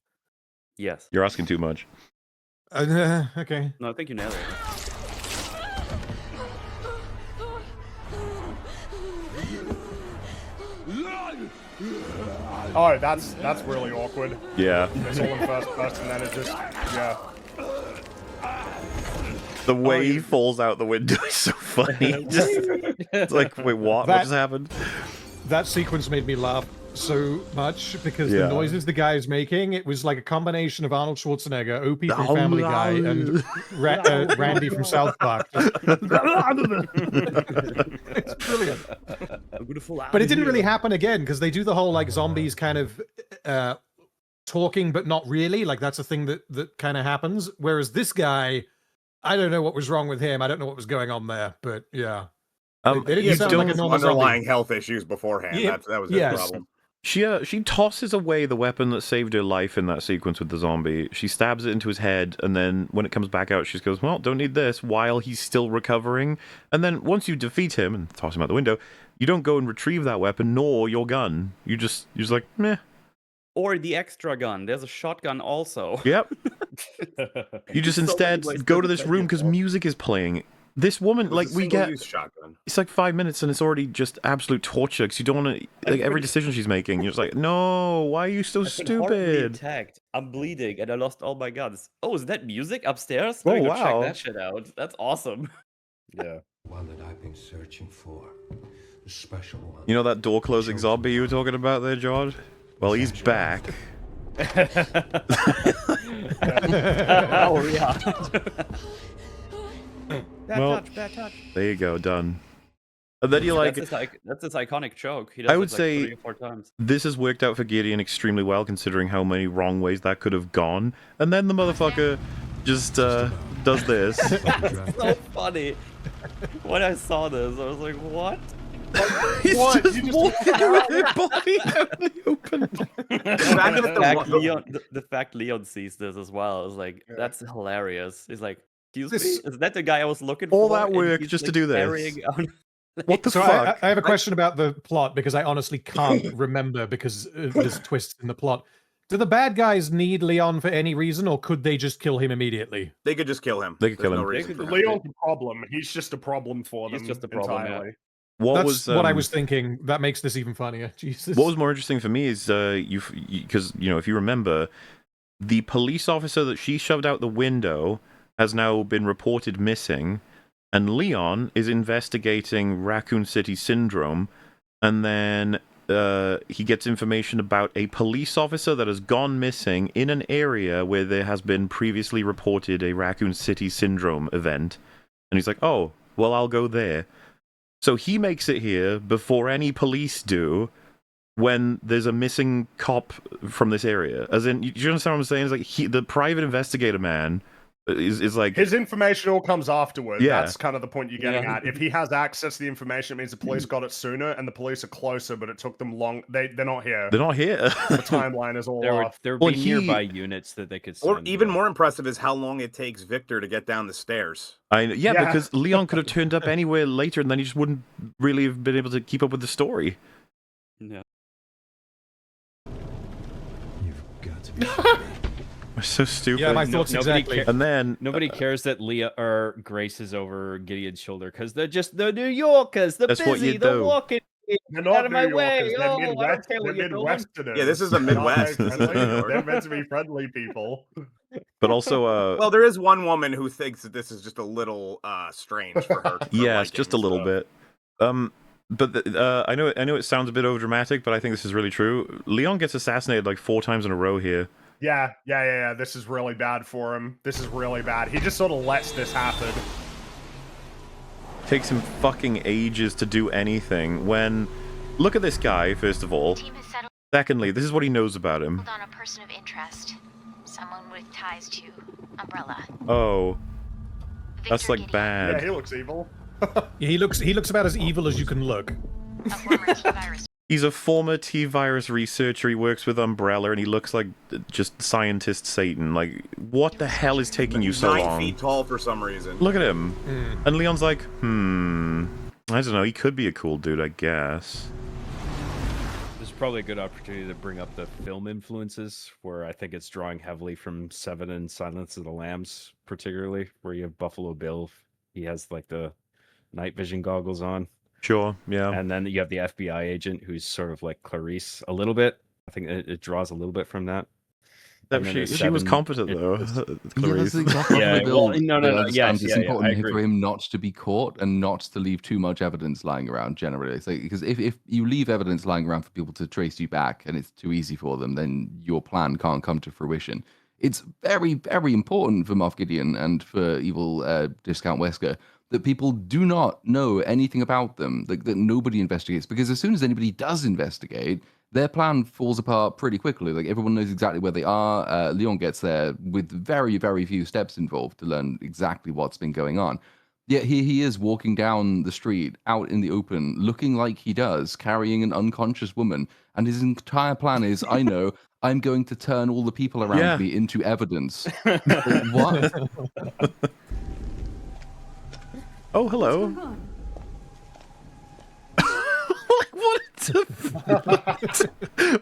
Yes. You're asking too much. Okay. No, I think you nailed it. Oh, that's really awkward. Yeah. It's all in first person, then it just The way he falls out the window is so funny. It's like, wait, what? What just happened? That sequence made me laugh so much because the noises the guy is making, it was like a combination of Arnold Schwarzenegger, Opie from Family Guy, and Randy from South Park. It's brilliant. But it didn't really happen again because they do the whole like zombies kind of talking but not really. Like that's a thing that kind of happens. Whereas this guy, I don't know what was wrong with him. I don't know what was going on there, but yeah. They didn't sound like a normal underlying zombie. health issues beforehand. Yeah. That was his problem. She tosses away the weapon that saved her life in that sequence with the zombie. She stabs it into his head, and then when it comes back out, she just goes, well, don't need this, while he's still recovering. And then once you defeat him and toss him out the window, you don't go and retrieve that weapon, nor your gun. You're just like, meh. Or the extra gun. There's a shotgun also. Yep. You just instead go to this room because music is playing. This woman, like, we get... Shotgun. It's like 5 minutes and it's already just absolute torture because you don't want to... Like, every decision she's making, you're just like, no, why are you so stupid? Attacked. I'm bleeding and I lost all my guns. Oh, is that music upstairs? Oh, Let me go wow. check that shit out. That's awesome. Yeah. One that I've been searching for. The special one. You know that door-closing zombie you were talking about there, George? Well, he's back. Oh, yeah. Bad touch. There you go, done. And then you like... That's his iconic joke. He does I would it like say 3 or 4 times. this has worked out for Gideon extremely well, considering how many wrong ways that could have gone. And then the motherfucker just does this. That's so funny. When I saw this, I was like, what? He's just walking with his body out in the open. The fact Leon sees this as well is like, that's hilarious. He's like, excuse me, is that the guy I was looking for? All that work just to do this. What the fuck? I have a question about the plot because I honestly can't remember because there's twists in the plot. Do the bad guys need Leon for any reason, or could they just kill him immediately? They could just kill him. They could kill him. Leon's a problem. He's just a problem for them. He's just a problem, entirely. That's what I was thinking. That makes this even funnier. Jesus. What was more interesting for me is because if you remember, the police officer that she shoved out the window has now been reported missing, and Leon is investigating Raccoon City Syndrome, and then he gets information about a police officer that has gone missing in an area where there has been previously reported a Raccoon City Syndrome event, and he's like, oh, well, I'll go there. So he makes it here before any police do, when there's a missing cop from this area. As in, you understand what I'm saying? It's like the private investigator man is like... His information all comes afterward. Yeah. That's kind of the point you're getting at. If he has access to the information, it means the police got it sooner, and the police are closer, but it took them long. They're not here. They're not here. The timeline is all off. There would be nearby units that they could send. Or even more impressive is how long it takes Victor to get down the stairs. Because Leon could have turned up anywhere later, and then he just wouldn't really have been able to keep up with the story. Yeah. You've got to be We're so stupid. Yeah, my thoughts exactly. And then nobody cares that Leah or Grace is over Gideon's shoulder because they're just the New Yorkers. They're That's busy. what you They're do. walking. They're not Out of my New way. Yorkers. Oh, They're I don't care what you're doing. Midwesterners. Yeah, this is the Midwest. They're meant to be friendly people. But also, well, there is one woman who thinks that this is just a little strange for her. yes, just a little bit. But I know it sounds a bit overdramatic, but I think this is really true. Leon gets assassinated like 4 times in a row here. Yeah. This is really bad for him. This is really bad. He just sort of lets this happen. Takes him fucking ages to do anything. When, look at this guy, first of all. Secondly, this is what he knows about him. On a person of interest, someone with ties to Umbrella. Oh, that's like bad. Yeah, he looks evil. He looks about as evil as you can look. A former T-Virus He's a former T-virus researcher. He works with Umbrella, and he looks like just scientist Satan. Like, what the hell is taking you so 9 long? feet tall for some reason. Look at him. And Leon's like, I don't know. He could be a cool dude, I guess. There's probably a good opportunity to bring up the film influences, where I think it's drawing heavily from Seven and Silence of the Lambs, particularly, where you have Buffalo Bill. He has like the night vision goggles on. Sure, yeah. And then you have the FBI agent who's sort of like Clarice a little bit. I think it draws a little bit from that. She was competent though. Yeah, that's exactly yeah, well, no, yes, it's yeah, important I agree. for him not to be caught and not to leave too much evidence lying around. Generally, because if you leave evidence lying around for people to trace you back, and it's too easy for them, then your plan can't come to fruition. It's very, very important for Moff Gideon and for evil Discount Wesker that people do not know anything about them, that nobody investigates, because as soon as anybody does investigate, their plan falls apart pretty quickly. Like, everyone knows exactly where they are. Leon gets there with very, very few steps involved to learn exactly what's been going on. Yet here he is walking down the street out in the open, looking like he does, carrying an unconscious woman. And his entire plan is, I know, I'm going to turn all the people around me into evidence. What? Oh, hello.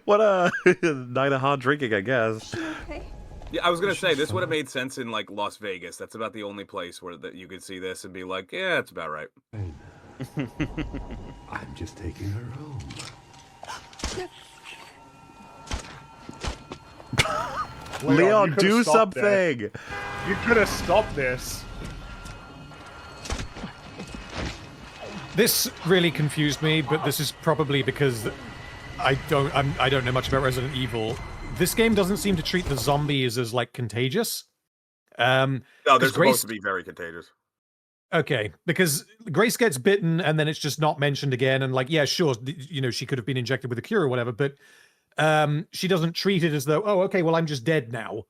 What a night of hard drinking, I guess. Yeah, I was gonna say this would have made sense in like Las Vegas. That's about the only place where that you could see this and be like, yeah, it's about right. I'm just taking her home. Leon, do something. something. You could have stopped this. This really confused me, but this is probably because I don't know much about Resident Evil. This game doesn't seem to treat the zombies as like contagious. No, they're supposed to be very contagious. Okay, because Grace gets bitten and then it's just not mentioned again. And like, yeah, sure, you know, she could have been injected with a cure or whatever, but she doesn't treat it as though, oh, okay, well, I'm just dead now.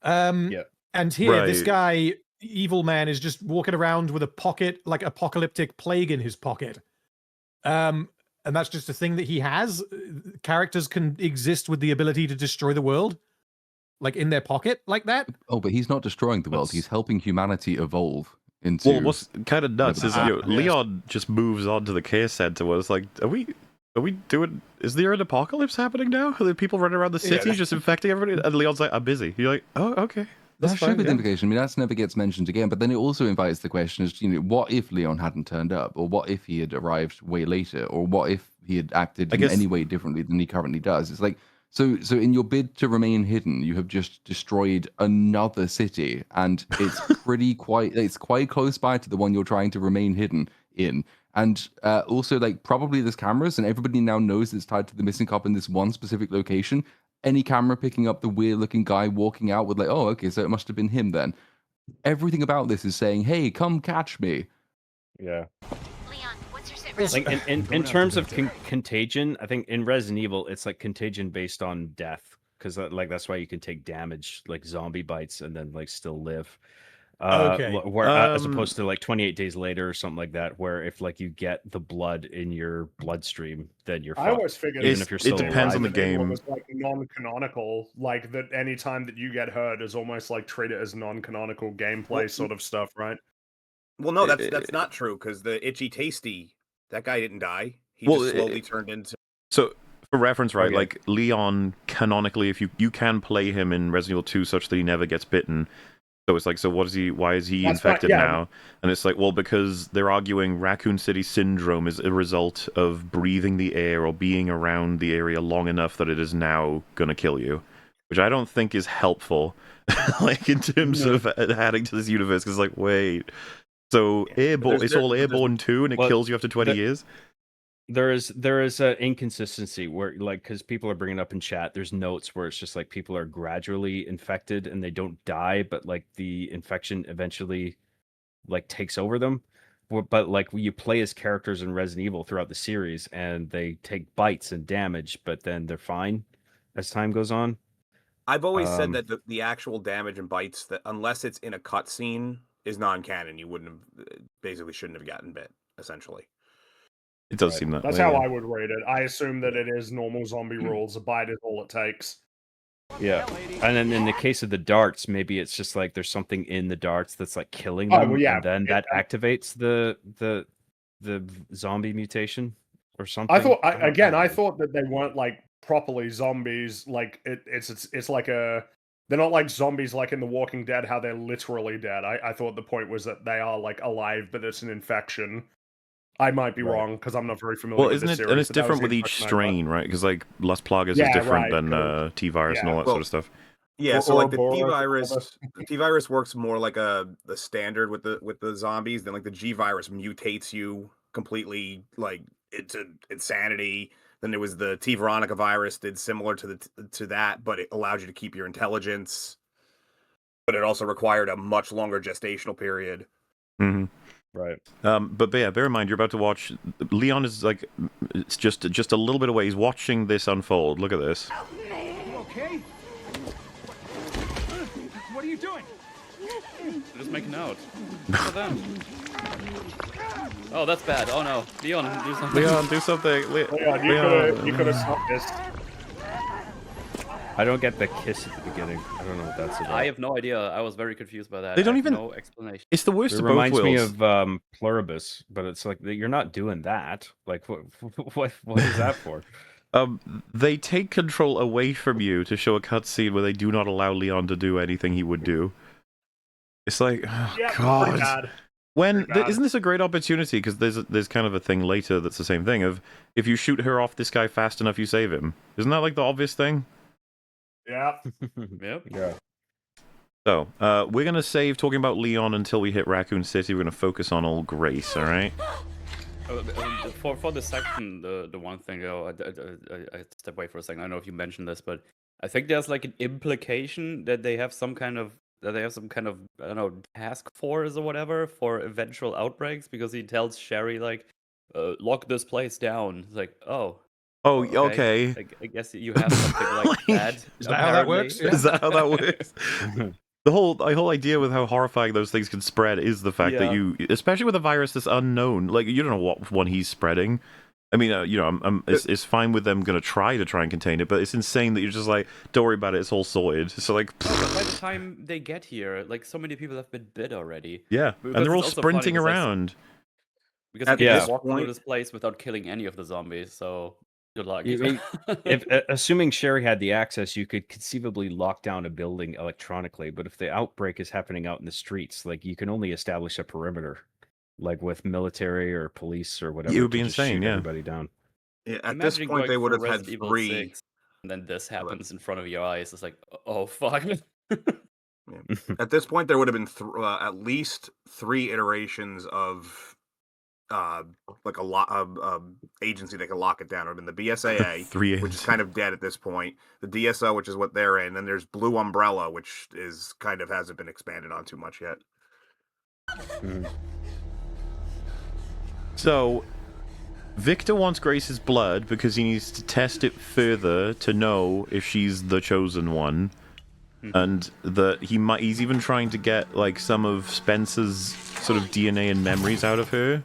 And here, this guy, Evil Man, is just walking around with a pocket, like apocalyptic plague in his pocket. And that's just a thing that he has. Characters can exist with the ability to destroy the world, like in their pocket, like that. Oh, but he's not destroying the world. He's helping humanity evolve into. Well, what's kind of nuts is Leon just moves on to the care center where it's like, are we doing? Is there an apocalypse happening now? Are there people running around the city just infecting everybody? And Leon's like, I'm busy. You're like, oh, okay. That's stupid implication. I mean, that never gets mentioned again. But then it also invites the question: is, you know, what if Leon hadn't turned up, or what if he had arrived way later, or what if he had acted in any way differently than he currently does? It's like, so in your bid to remain hidden, you have just destroyed another city, and it's it's quite close by to the one you're trying to remain hidden in. And also, like, probably there's cameras, and everybody now knows it's tied to the missing cop in this one specific location. Any camera picking up the weird-looking guy walking out with like, oh, okay, so it must have been him then. Everything about this is saying, hey, come catch me. Yeah. Leon, what's your sit rep? Like in terms of contagion, I think in Resident Evil, it's like contagion based on death, because like that's why you can take damage, like zombie bites, and then like still live. Where, as opposed to like 28 days later or something like that, where if like you get the blood in your bloodstream, then you're fucked. I always figured even if you're still it depends on the game. It was like non-canonical, like that any time that you get hurt is almost like treat it as non-canonical gameplay sort of stuff, right? Well, no, that's not true, because the Itchy Tasty, that guy didn't die. He just slowly turned into. So for reference, right, like Leon canonically, if you can play him in Resident Evil 2 such that he never gets bitten. So it's like, so what is he? Why is he infected now? And it's like, well, because they're arguing Raccoon City Syndrome is a result of breathing the air or being around the area long enough that it is now going to kill you, which I don't think is helpful, like in terms of adding to this universe. Because like, wait, so it's all airborne too, and it kills you after 20 years. There is an inconsistency where, like, because people are bringing up in chat, there's notes where it's just like people are gradually infected and they don't die, but like the infection eventually like takes over them. But like you play as characters in Resident Evil throughout the series, and they take bites and damage, but then they're fine as time goes on. I've always said that the actual damage and bites, that unless it's in a cutscene, is non-canon. You basically shouldn't have gotten bit, essentially. It does seem that That's way. how Yeah. I would read it. I assume that it is normal zombie rules. A bite is all it takes. Yeah, and then in the case of the darts, maybe it's just like there's something in the darts that's like killing them, well, yeah, and then that activates the zombie mutation or something. I thought that they weren't like properly zombies. Like it's like a they're not like zombies like in The Walking Dead, how they're literally dead. I thought the point was that they are like alive, but it's an infection. I might be wrong because I'm not very familiar Well, with isn't this it? series. And it's but that was different the with each impression I got. strain, right? Because like Las Plagas Yeah, is different right, than T virus and all that Well, sort of stuff. Yeah, so like the T Ouroboros, virus, the T virus works more like the standard with the zombies. Then like the G virus mutates you completely, like into insanity. Then there was the T Veronica virus, did similar to that, but it allowed you to keep your intelligence. But it also required a much longer gestational period. Mm-hmm. Right. But yeah, bear in mind you're about to watch. Leon is like, it's just a little bit away. He's watching this unfold. Look at this. You okay? What are you doing? They're just making out. Look at them. Oh, that's bad. Oh no, Leon, do something. Leon, do something. Leon, you could have stopped this. I don't get the kiss at the beginning. I don't know what that's about. I have no idea. I was very confused by that. They don't I have even. no explanation. It's the worst It of both reminds me worlds. of Pluribus, but it's like you're not doing that. Like, what is that for? They take control away from you to show a cutscene where they do not allow Leon to do anything he would do. It's like, oh, Yeah, God. pretty bad. When Pretty bad. isn't this a great opportunity? Because there's kind of a thing later that's the same thing of if you shoot her off this guy fast enough, you save him. Isn't that like the obvious thing? Yeah. Yep. Yeah. So we're gonna save talking about Leon until we hit Raccoon City. We're gonna focus on old Grace. All right. For the section, the one thing though, I step away for a second. I don't know if you mentioned this, but I think there's like an implication that they have some kind of I don't know, task force or whatever for eventual outbreaks, because he tells Sherry like, lock this place down. It's like, oh, okay. I guess you have something like that. Is that how that works? Yeah. Is that how that works? The whole idea with how horrifying those things can spread is the fact that you, especially with a virus that's unknown, like you don't know what one he's spreading. I mean, it's fine with them going to try and contain it, but it's insane that you're just like, don't worry about it, it's all sorted. So like, by the time they get here, like so many people have been bit already. Yeah, Because and they're all it's also funny sprinting because, like, around. Because At you can this just walk through point- this place without killing any of the zombies, so good luck. If assuming Sherry had the access, you could conceivably lock down a building electronically. But if the outbreak is happening out in the streets, like you can only establish a perimeter, like with military or police or whatever. It would be to just insane, shoot yeah. everybody down. Yeah, at Imagine this point, going they would through have had Resident Evil 3. 6, and then this happens in front of your eyes. It's like, oh fuck. At this point, there would have been at least 3 iterations of like a lot of agency that could lock it down. It would have been the BSAA, 3 which is kind of dead at this point. The DSO, which is what they're in. Then there's Blue Umbrella, which is kind of hasn't been expanded on too much yet. So, Victor wants Grace's blood because he needs to test it further to know if she's the chosen one. And that he's even trying to get like some of Spencer's sort of DNA and memories out of her.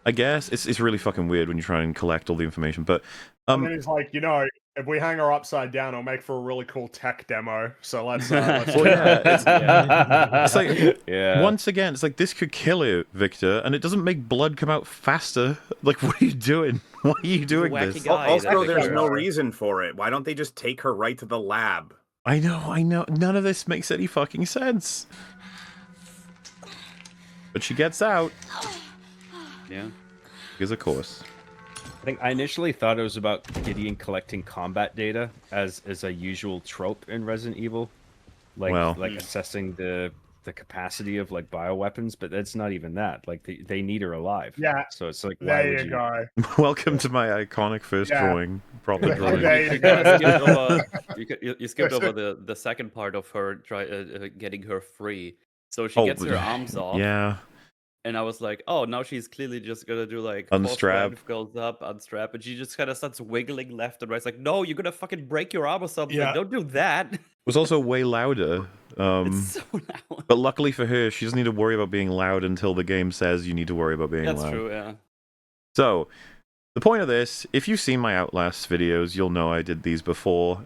I guess it's really fucking weird when you try and collect all the information. But And then he's like, if we hang her upside down, it'll make for a really cool tech demo. So let's well, do that. yeah, it's like Yeah. once again, it's like this could kill her, Victor, and it doesn't make blood come out faster. Like, what are you doing? Why are you doing wacky this? guy. Also, there's no sure. reason for it. Why don't they just take her right to the lab? I know. None of this makes any fucking sense. But she gets out. Yeah. Because of course. I think I initially thought it was about Gideon collecting combat data as a usual trope in Resident Evil, like assessing the capacity of like bioweapons, but that's not even that. Like they need her alive. Yeah. So it's like, why There would you go. Welcome to my iconic first drawing. Proper drawing. There you go. You skipped over the second part of her getting her free. So she gets her arms off. Yeah. And I was like, oh, now she's clearly just gonna do like Unstrap. force goes up, unstrap, and she just kind of starts wiggling left and right. It's like, no, you're gonna fucking break your arm or something. Yeah. Don't do that. It was also way louder. It's so loud. But luckily for her, she doesn't need to worry about being loud until the game says you need to worry about being That's loud. true, yeah. So, The point of this, if you've seen my Outlast videos, you'll know I did these before.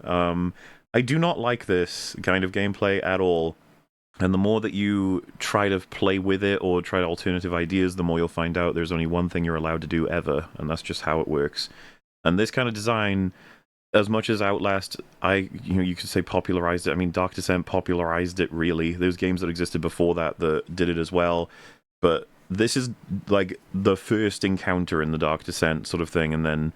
I do not like this kind of gameplay at all. And the more that you try to play with it or try alternative ideas, the more you'll find out there's only one thing you're allowed to do ever, and that's just how it works. And this kind of design, as much as Outlast, you could say popularized it. I mean, Dark Descent popularized it, really. There's games that existed before that did it as well. But this is like the first encounter in the Dark Descent sort of thing, and then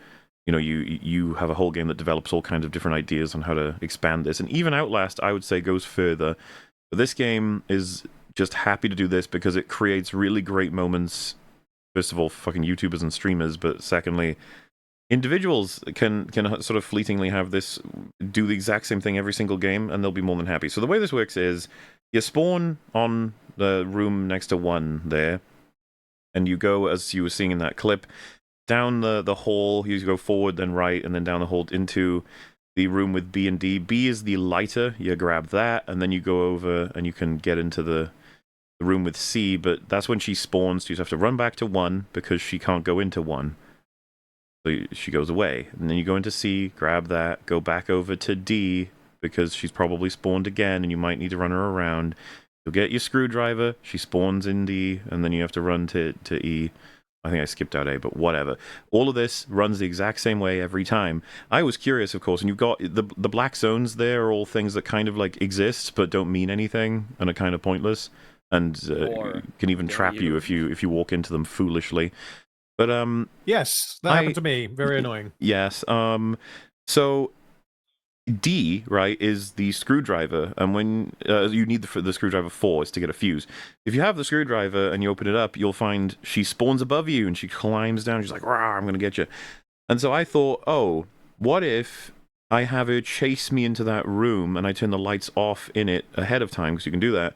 you have a whole game that develops all kinds of different ideas on how to expand this. And even Outlast, I would say, goes further. But this game is just happy to do this because it creates really great moments. First of all, fucking YouTubers and streamers, but secondly, individuals can sort of fleetingly have this do the exact same thing every single game, and they'll be more than happy. So the way this works is you spawn on the room next to 1 there, and you go, as you were seeing in that clip, down the hall. You go forward, then right, and then down the hall into the room with B and D. B is the lighter. You grab that, and then you go over, and you can get into the room with C, but that's when she spawns. You just have to run back to 1 because she can't go into 1. So she goes away. And then you go into C, grab that, go back over to D because she's probably spawned again, and you might need to run her around. You'll get your screwdriver, she spawns in D, and then you have to run to E. I think I skipped out A, but whatever. All of this runs the exact same way every time. I was curious, of course, and you've got the black zones there are all things that kind of like exist but don't mean anything and are kind of pointless, and can even trap you if you walk into them foolishly. But yes, that happened to me. Very annoying. Yes. So D, right, is the screwdriver, and when you need the screwdriver for is to get a fuse. If you have the screwdriver and you open it up, you'll find she spawns above you and she climbs down. She's like, "Rah, I'm gonna get you." And so I thought, oh, what if I have her chase me into that room and I turn the lights off in it ahead of time, because you can do that.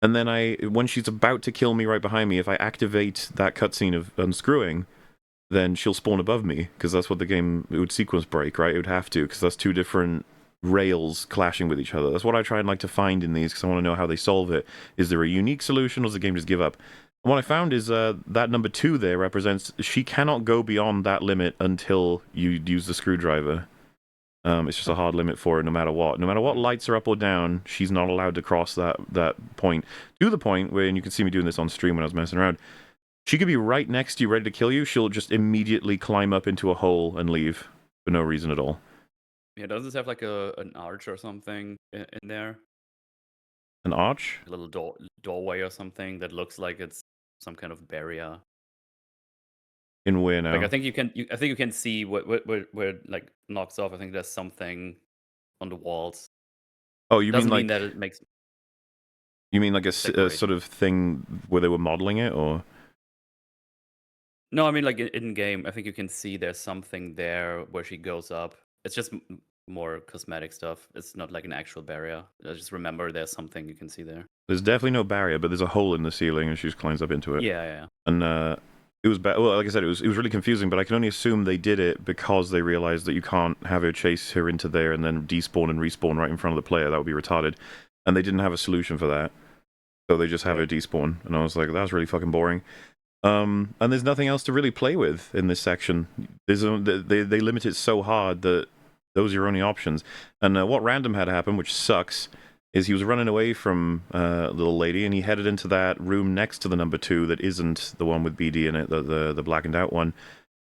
And then when she's about to kill me right behind me, if I activate that cutscene of unscrewing, then she'll spawn above me, because that's what it would sequence break, right? It would have to, because that's 2 different rails clashing with each other. That's what I try and like to find in these, because I want to know how they solve it. Is there a unique solution, or does the game just give up? And what I found is that number 2 there represents she cannot go beyond that limit until you use the screwdriver. It's just a hard limit for her, no matter what. No matter what lights are up or down, she's not allowed to cross that point. To the point where, and you can see me doing this on stream when I was messing around, she could be right next to you, ready to kill you. She'll just immediately climb up into a hole and leave for no reason at all. Yeah, does this have like an arch or something in there? An arch? A little doorway or something that looks like it's some kind of barrier. In where now? Like I think you can see where it like knocks off. I think there's something on the walls. Oh, you Doesn't mean like mean that it makes. You mean like a sort of thing where they were modeling it, or? No, I mean like in game. I think you can see there's something there where she goes up. It's just more cosmetic stuff. It's not like an actual barrier. I just remember there's something you can see there. There's definitely no barrier, but there's a hole in the ceiling, and she just climbs up into it. Yeah. And it was well, like I said, it was really confusing. But I can only assume they did it because they realized that you can't have her chase her into there and then despawn and respawn right in front of the player. That would be retarded, and they didn't have a solution for that. So they just have her despawn, and I was like, that's really fucking boring. And there's nothing else to really play with in this section. They limit it so hard that those are your only options. And what random had happen, which sucks, is he was running away from little lady, and he headed into that room next to the number 2 that isn't the one with BD in it, the blackened out one.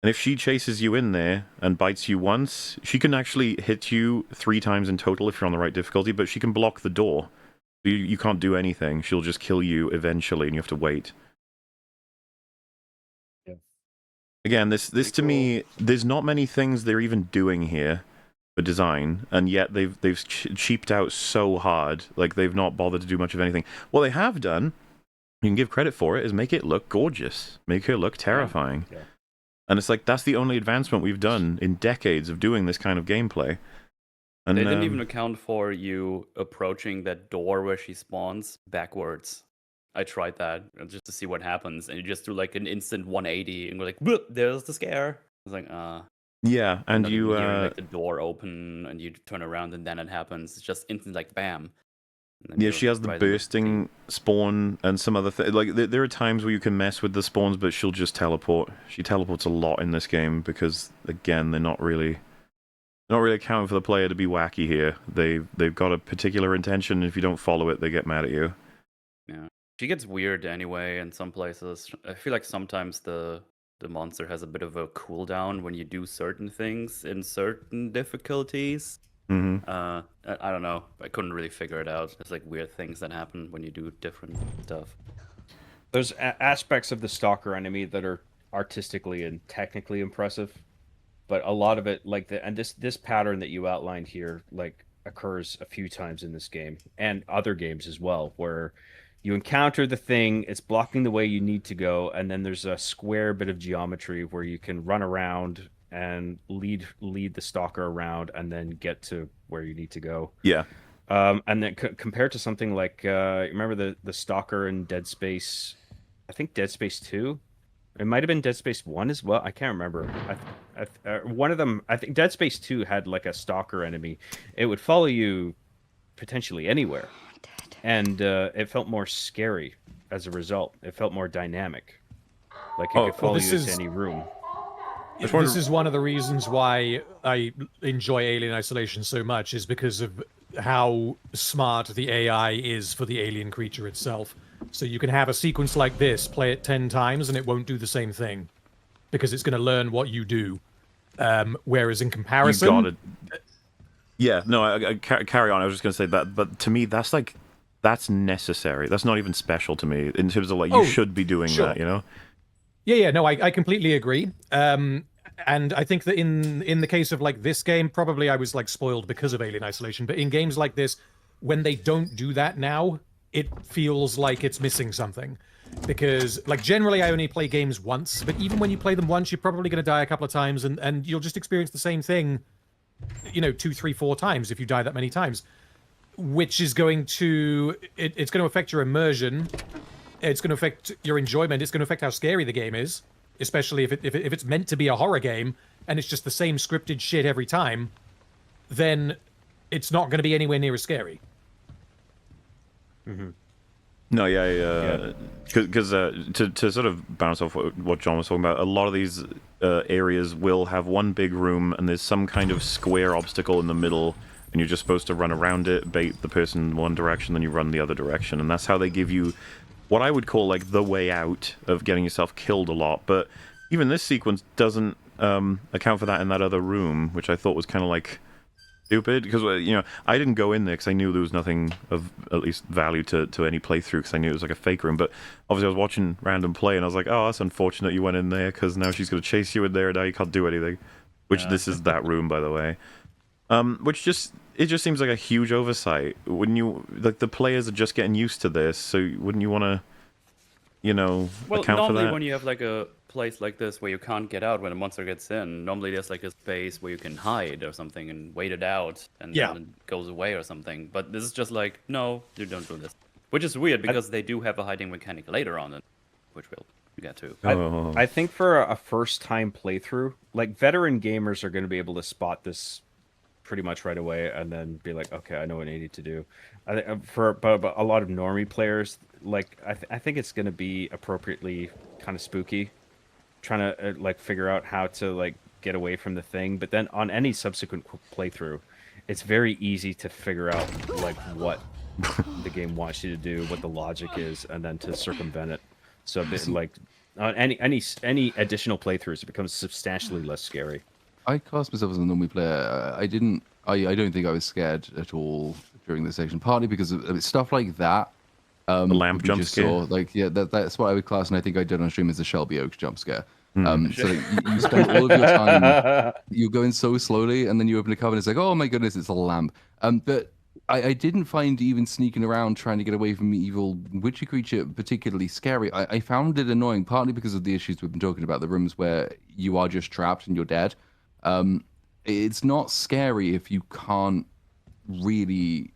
And if she chases you in there and bites you once, she can actually hit you 3 times in total if you're on the right difficulty, but she can block the door. You can't do anything. She'll just kill you eventually, and you have to wait. Yeah. Again, this to me, there's not many things they're even doing here for design, and yet they've cheaped out so hard. Like, they've not bothered to do much of anything. What they have done, you can give credit for it, is make it look gorgeous, make her look terrifying. Yeah. And it's like, that's the only advancement we've done in decades of doing this kind of gameplay. And they didn't even account for you approaching that door where she spawns backwards. I tried that just to see what happens, and you just do like an instant 180, and we're like, "Bloop, there's the scare." I was like, yeah, and you hearing, like the door open, and you turn around, and then it happens. It's just instant, like bam. Yeah, she has the bursting spawn and some other thing. Like there are times where you can mess with the spawns, but she'll just teleport. She teleports a lot in this game because, again, they're not really accounting for the player to be wacky here. They've got a particular intention, and if you don't follow it, they get mad at you. Yeah, she gets weird anyway in some places. I feel like sometimes the monster has a bit of a cooldown when you do certain things in certain difficulties. Mm-hmm. I don't know. I couldn't really figure it out. It's like weird things that happen when you do different stuff. There's aspects of the Stalker enemy that are artistically and technically impressive, but a lot of it, like this pattern that you outlined here, like occurs a few times in this game and other games as well, where you encounter the thing, it's blocking the way you need to go, and then there's a square bit of geometry where you can run around and lead the Stalker around and then get to where you need to go. Yeah. And then compared to something like remember the Stalker in Dead Space, I think Dead Space 2? It might have been Dead Space 1 as well. I can't remember. One of them, I think Dead Space 2 had like a Stalker enemy. It would follow you potentially anywhere. And it felt more scary as a result. It felt more dynamic. Like it could follow you into any room. This is one of the reasons why I enjoy Alien Isolation so much, is because of how smart the AI is for the alien creature itself. So you can have a sequence like this, play it 10 times, and it won't do the same thing. Because it's going to learn what you do. Whereas in comparison... You got it. Yeah, no, I carry on. I was just going to say that, but to me, that's necessary. That's not even special to me, in terms of, like, you should be doing that, you know? Yeah, no, I completely agree. And I think that in the case of like this game, probably I was like spoiled because of Alien Isolation. But in games like this, when they don't do that now, it feels like it's missing something. Because like generally I only play games once, but even when you play them once, you're probably going to die a couple of times, and you'll just experience the same thing, 2, 3, 4 times if you die that many times, which is going to it's going to affect your immersion. It's going to affect your enjoyment. It's going to affect how scary the game is, especially if it's meant to be a horror game and it's just the same scripted shit every time. Then it's not going to be anywhere near as scary. Mm-hmm. No, yeah, because to sort of bounce off what John was talking about, a lot of these areas will have one big room and there's some kind of square obstacle in the middle, and you're just supposed to run around it, bait the person in one direction, then you run the other direction, and that's how they give you what I would call like the way out of getting yourself killed a lot. But even this sequence doesn't account for that in that other room, which I thought was kind of like stupid, because I didn't go in there because I knew there was nothing of at least value to any playthrough, because I knew it was like a fake room. But obviously I was watching random play and I was like, oh, that's unfortunate you went in there, because now she's going to chase you in there and now you can't do anything. Which this is that room, by the way. Which just seems like a huge oversight. Wouldn't you, like, the players are just getting used to this, so wouldn't you want to, account for that? Well, normally when you have like a place like this where you can't get out when a monster gets in, normally there's like a space where you can hide or something and wait it out, and then it goes away or something. But this is just like, no, you don't do this. Which is weird, because they do have a hiding mechanic later on, which we'll get to. I think for a first-time playthrough, like, veteran gamers are going to be able to spot this pretty much right away and then be like, okay, I know what I need to do. But a lot of normie players, like, I think it's going to be appropriately kind of spooky, trying to like figure out how to like get away from the thing. But then on any subsequent playthrough, it's very easy to figure out like what the game wants you to do, what the logic is, and then to circumvent it. So like on any additional playthroughs, it becomes substantially less scary. I class myself as a normie player. I don't think I was scared at all during this section, partly because of stuff like that. The lamp jump scare. That's what I would class, and I think I did on stream as the Shelby Oaks jump scare. So you spend all of your time, you're going so slowly, and then you open a cover and it's like, oh my goodness, it's a lamp. But I didn't find even sneaking around trying to get away from the evil witchy creature particularly scary. I found it annoying, partly because of the issues we've been talking about, the rooms where you are just trapped and you're dead. It's not scary if you can't really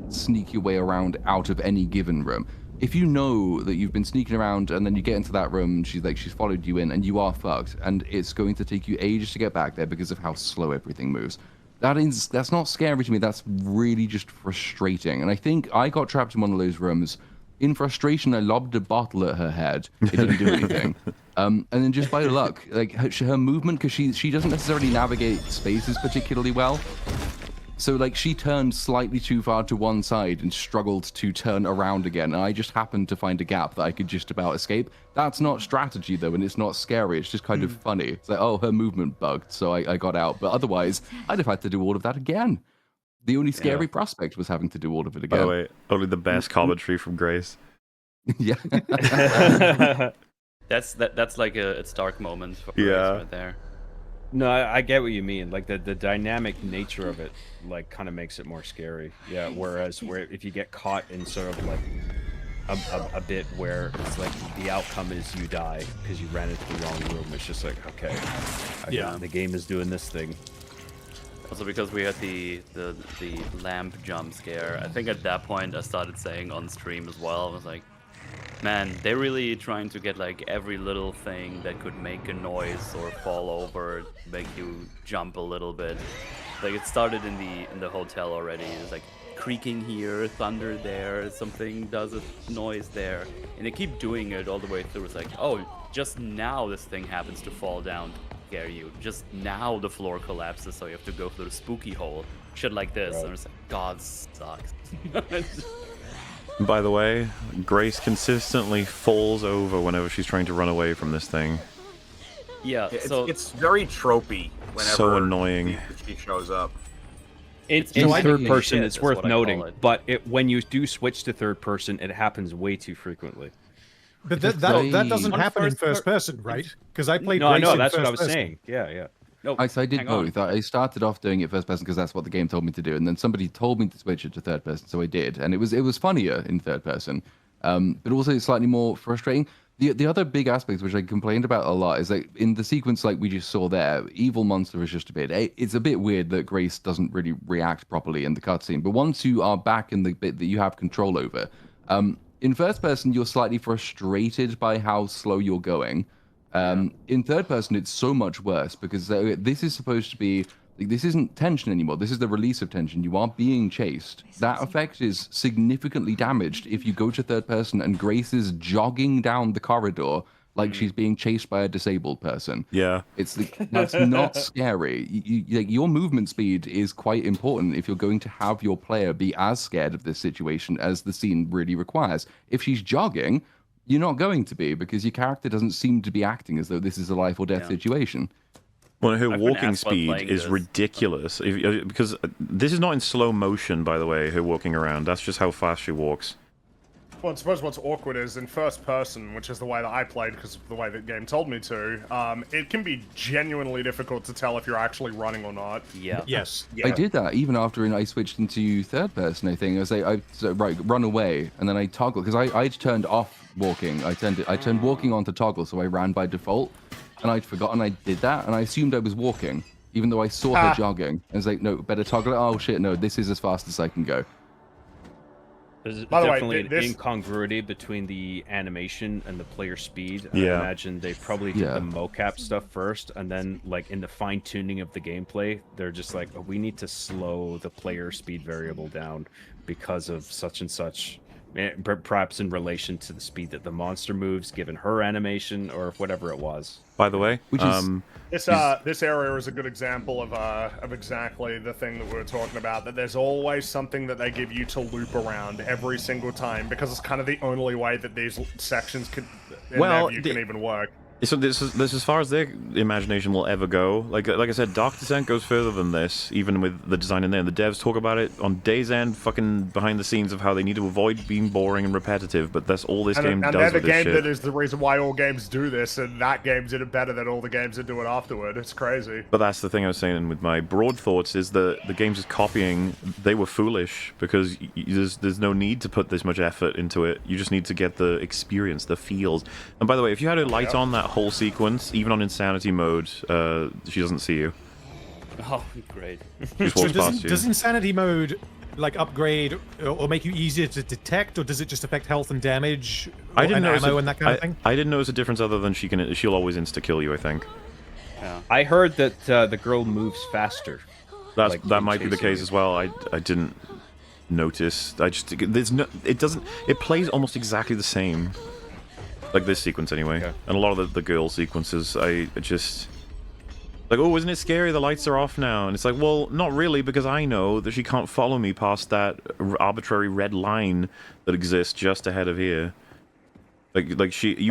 sneak your way around out of any given room. If you know that you've been sneaking around and then you get into that room and she's followed you in and you are fucked, and it's going to take you ages to get back there because of how slow everything moves. that's not scary to me. That's really just frustrating. And I think I got trapped in one of those rooms. In frustration, I lobbed a bottle at her head. It didn't do anything. And then just by luck, like her movement, because she doesn't necessarily navigate spaces particularly well. So like she turned slightly too far to one side and struggled to turn around again. And I just happened to find a gap that I could just about escape. That's not strategy though, and it's not scary. It's just kind of funny. It's like, oh, her movement bugged, so I got out. But otherwise, I'd have had to do all of that again. The only scary prospect was having to do all of it again. By the way, only the best commentary from Grace. Yeah. That's like it's dark moment for Grace right there. No, I get what you mean. Like the dynamic nature of it, like kind of makes it more scary. Yeah. Whereas if you get caught in sort of like a bit where it's like the outcome is you die because you ran into the wrong room, it's just like okay, the game is doing this thing. Also because we had the lamp jump scare. I think at that point I started saying on stream as well. I was like, man, they're really trying to get like every little thing that could make a noise or fall over, make you jump a little bit. Like it started in the hotel already. It's like creaking here, thunder there, something does a noise there, and they keep doing it all the way through. It's like, oh, just now this thing happens to fall down to scare you. Just now the floor collapses, so you have to go through the spooky hole. Shit like this. Right. And it's like, God sucks. By the way, Grace consistently falls over whenever she's trying to run away from this thing. Yeah, so it's very tropey whenever so annoying. she shows up. In third person, it's worth noting, but when you do switch to third person, it happens way too frequently. But that doesn't happen in first person, right? Because I played. No, I know, that's what I was saying. Yeah. No, I did both. I started off doing it first person because that's what the game told me to do, and then somebody told me to switch it to third person, so I did, and it was funnier in third person, but also slightly more frustrating. The other big aspect which I complained about a lot is that in the sequence like we just saw there, evil monster is just a bit. It's a bit weird that Grace doesn't really react properly in the cutscene, but once you are back in the bit that you have control over, in first person you're slightly frustrated by how slow you're going. In third person, it's so much worse because this is supposed to be, this isn't tension anymore. This is the release of tension. You are being chased. That effect is significantly damaged if you go to third person and Grace is jogging down the corridor like she's being chased by a disabled person. Yeah. That's not scary. Your movement speed is quite important if you're going to have your player be as scared of this situation as the scene really requires. If she's jogging, you're not going to be because your character doesn't seem to be acting as though this is a life or death situation. Well, her walking speed is ridiculous because this is not in slow motion, by the way, her walking around. That's just how fast she walks. Well, I suppose what's awkward is in first person, which is the way that I played because of the way the game told me to, it can be genuinely difficult to tell if you're actually running or not. Yeah. Yes. I did that even after I switched into third person, I think. I was like, right, run away, and then I toggle, because I turned off walking. I turned walking on to toggle, so I ran by default, and I'd forgotten I did that, and I assumed I was walking, even though I saw her jogging. I was like, no, better toggle it. Oh, shit, no, this is as fast as I can go. There's definitely an incongruity between the animation and the player speed. I imagine they probably did the mocap stuff first, and then, like, in the fine-tuning of the gameplay, they're just like, oh, we need to slow the player speed variable down because of such and such, perhaps in relation to the speed that the monster moves, given her animation, or whatever it was. By the way, this area is a good example of exactly the thing that we were talking about, that there's always something that they give you to loop around every single time, because it's kind of the only way that these sections can even work. So this is as far as their imagination will ever go. Like I said, Dark Descent goes further than this, even with the design in there. And the devs talk about it on Days End, fucking behind the scenes, of how they need to avoid being boring and repetitive. But that's all this game does with this shit. And they're the game that is the reason why all games do this, and that game did it better than all the games that do it afterward. It's crazy. But that's the thing I was saying with my broad thoughts, is that the games is copying. They were foolish, because there's no need to put this much effort into it. You just need to get the experience, the feels. And by the way, if you had a light on that whole sequence, even on insanity mode, she doesn't see you. Oh, great. So does insanity mode like upgrade or make you easier to detect, or does it just affect health and damage and ammo and that kind of thing? I didn't notice a difference other than she'll always insta-kill you, I think. Yeah. I heard that the girl moves faster. that might be the case as well. I didn't notice. It plays almost exactly the same. Like this sequence anyway. Okay. And a lot of the girl sequences, I just like, oh, isn't it scary? The lights are off now. And it's like, well, not really, because I know that she can't follow me past that arbitrary red line that exists just ahead of here. You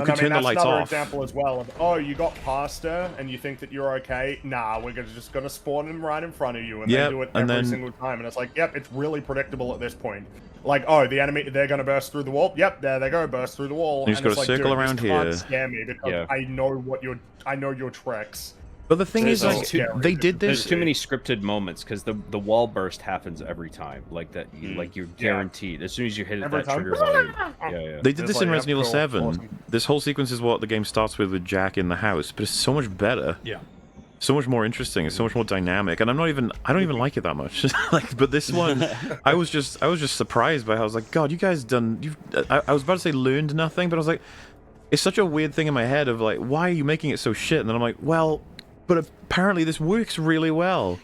can turn the lights off. That's another example as well of, oh, you got past her and you think that you're okay. Nah, we're just gonna spawn him right in front of you, and they do it every single time. And it's like, yep, it's really predictable at this point. Like, oh, the enemy, they're gonna burst through the wall. Yep, there they go, burst through the wall. You just gotta circle around here. Can't scare me because I know your tricks. But the thing is, like, they did this. There's too many scripted moments because the wall burst happens every time. Like that, like you're guaranteed as soon as you hit it, that trigger volume. Yeah. They did this in Resident Evil 7. Awesome. This whole sequence is what the game starts with Jack in the house, but it's so much better. Yeah. So much more interesting. It's so much more dynamic, and I don't even like it that much. Like, but this one, I was just surprised by how I was like, God, you guys I was about to say learned nothing, but I was like, it's such a weird thing in my head of like, why are you making it so shit? And then I'm like, well. But apparently this works really well.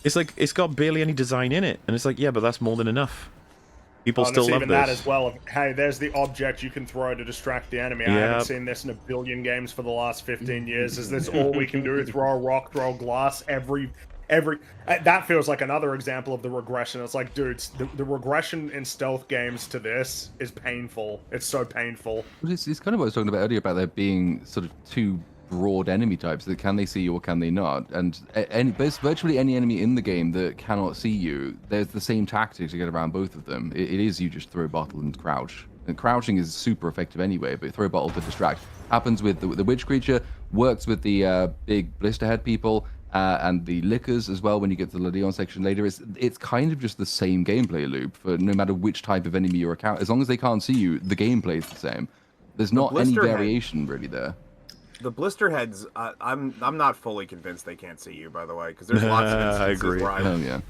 It's like, it's got barely any design in it. And it's like, yeah, but that's more than enough. People still love this. That as well. Of, hey, there's the object you can throw to distract the enemy. I haven't seen this in a billion games for the last 15 years. Is this all we can do? Throw a rock, throw a glass, every that feels like another example of the regression. It's like, dudes, the regression in stealth games to this is painful. It's so painful. It's kind of what I was talking about earlier about there being sort of two broad enemy types, that can they see you or can they not, and there's virtually any enemy in the game that cannot see you, there's the same tactic to get around both of them. It is you just throw bottle and crouch, and crouching is super effective anyway, but throw bottle to distract. Happens with the witch creature, works with the big blister head people, and the lickers as well when you get to the Leon section later. It's kind of just the same gameplay loop for no matter which type of enemy you're as long as they can't see you, the gameplay is the same. There's not any variation really there. The blister heads, I'm not fully convinced they can't see you, by the way, because there's lots of instances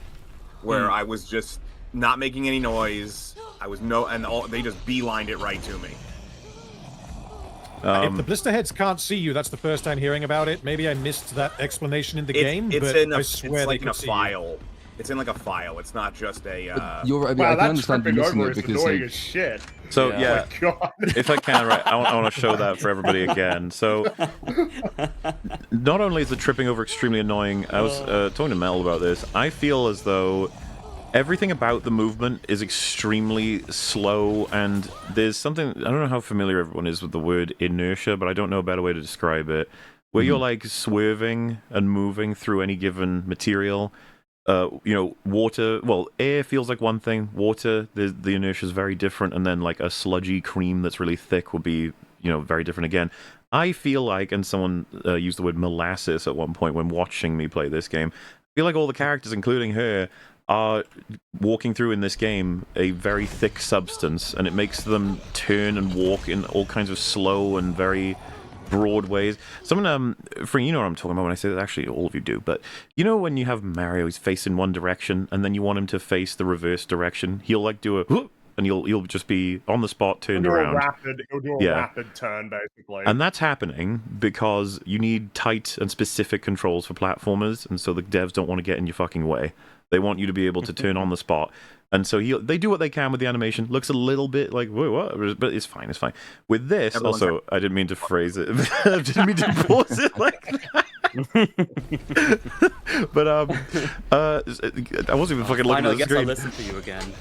where I was just not making any noise. They just beelined it right to me. If the blister heads can't see you, that's the first time hearing about it. Maybe I missed that explanation in the game, but I swear they could see you. It's in like a file. It's not just a. I can understand you missing it because annoying as shit. So if I can, right, I want to show that for everybody again. So, not only is the tripping over extremely annoying, I was talking to Mel about this. I feel as though everything about the movement is extremely slow, and there's something, I don't know how familiar everyone is with the word inertia, but I don't know a better way to describe it. Where you're like swerving and moving through any given material. Water, well, air feels like one thing, water, the inertia is very different, and then like a sludgy cream that's really thick would be, very different again. I feel like, and someone used the word molasses at one point when watching me play this game, I feel like all the characters, including her, are walking through in this game a very thick substance, and it makes them turn and walk in all kinds of slow and very broad ways. Someone, Frank, you know what I'm talking about when I say that. Actually, all of you do. But you know when you have Mario, he's facing one direction, and then you want him to face the reverse direction. He'll like do a whoop, and he'll just be on the spot, turned around. He'll do a rapid turn, basically. And that's happening because you need tight and specific controls for platformers, and so the devs don't want to get in your fucking way. They want you to be able to turn on the spot. And so they do what they can with the animation. Looks a little bit like, whoa, what? But it's fine, it's fine. With this, I didn't mean to phrase it. I didn't mean to pause it like that. But, I wasn't even fucking looking at the screen. I'll listen to you again.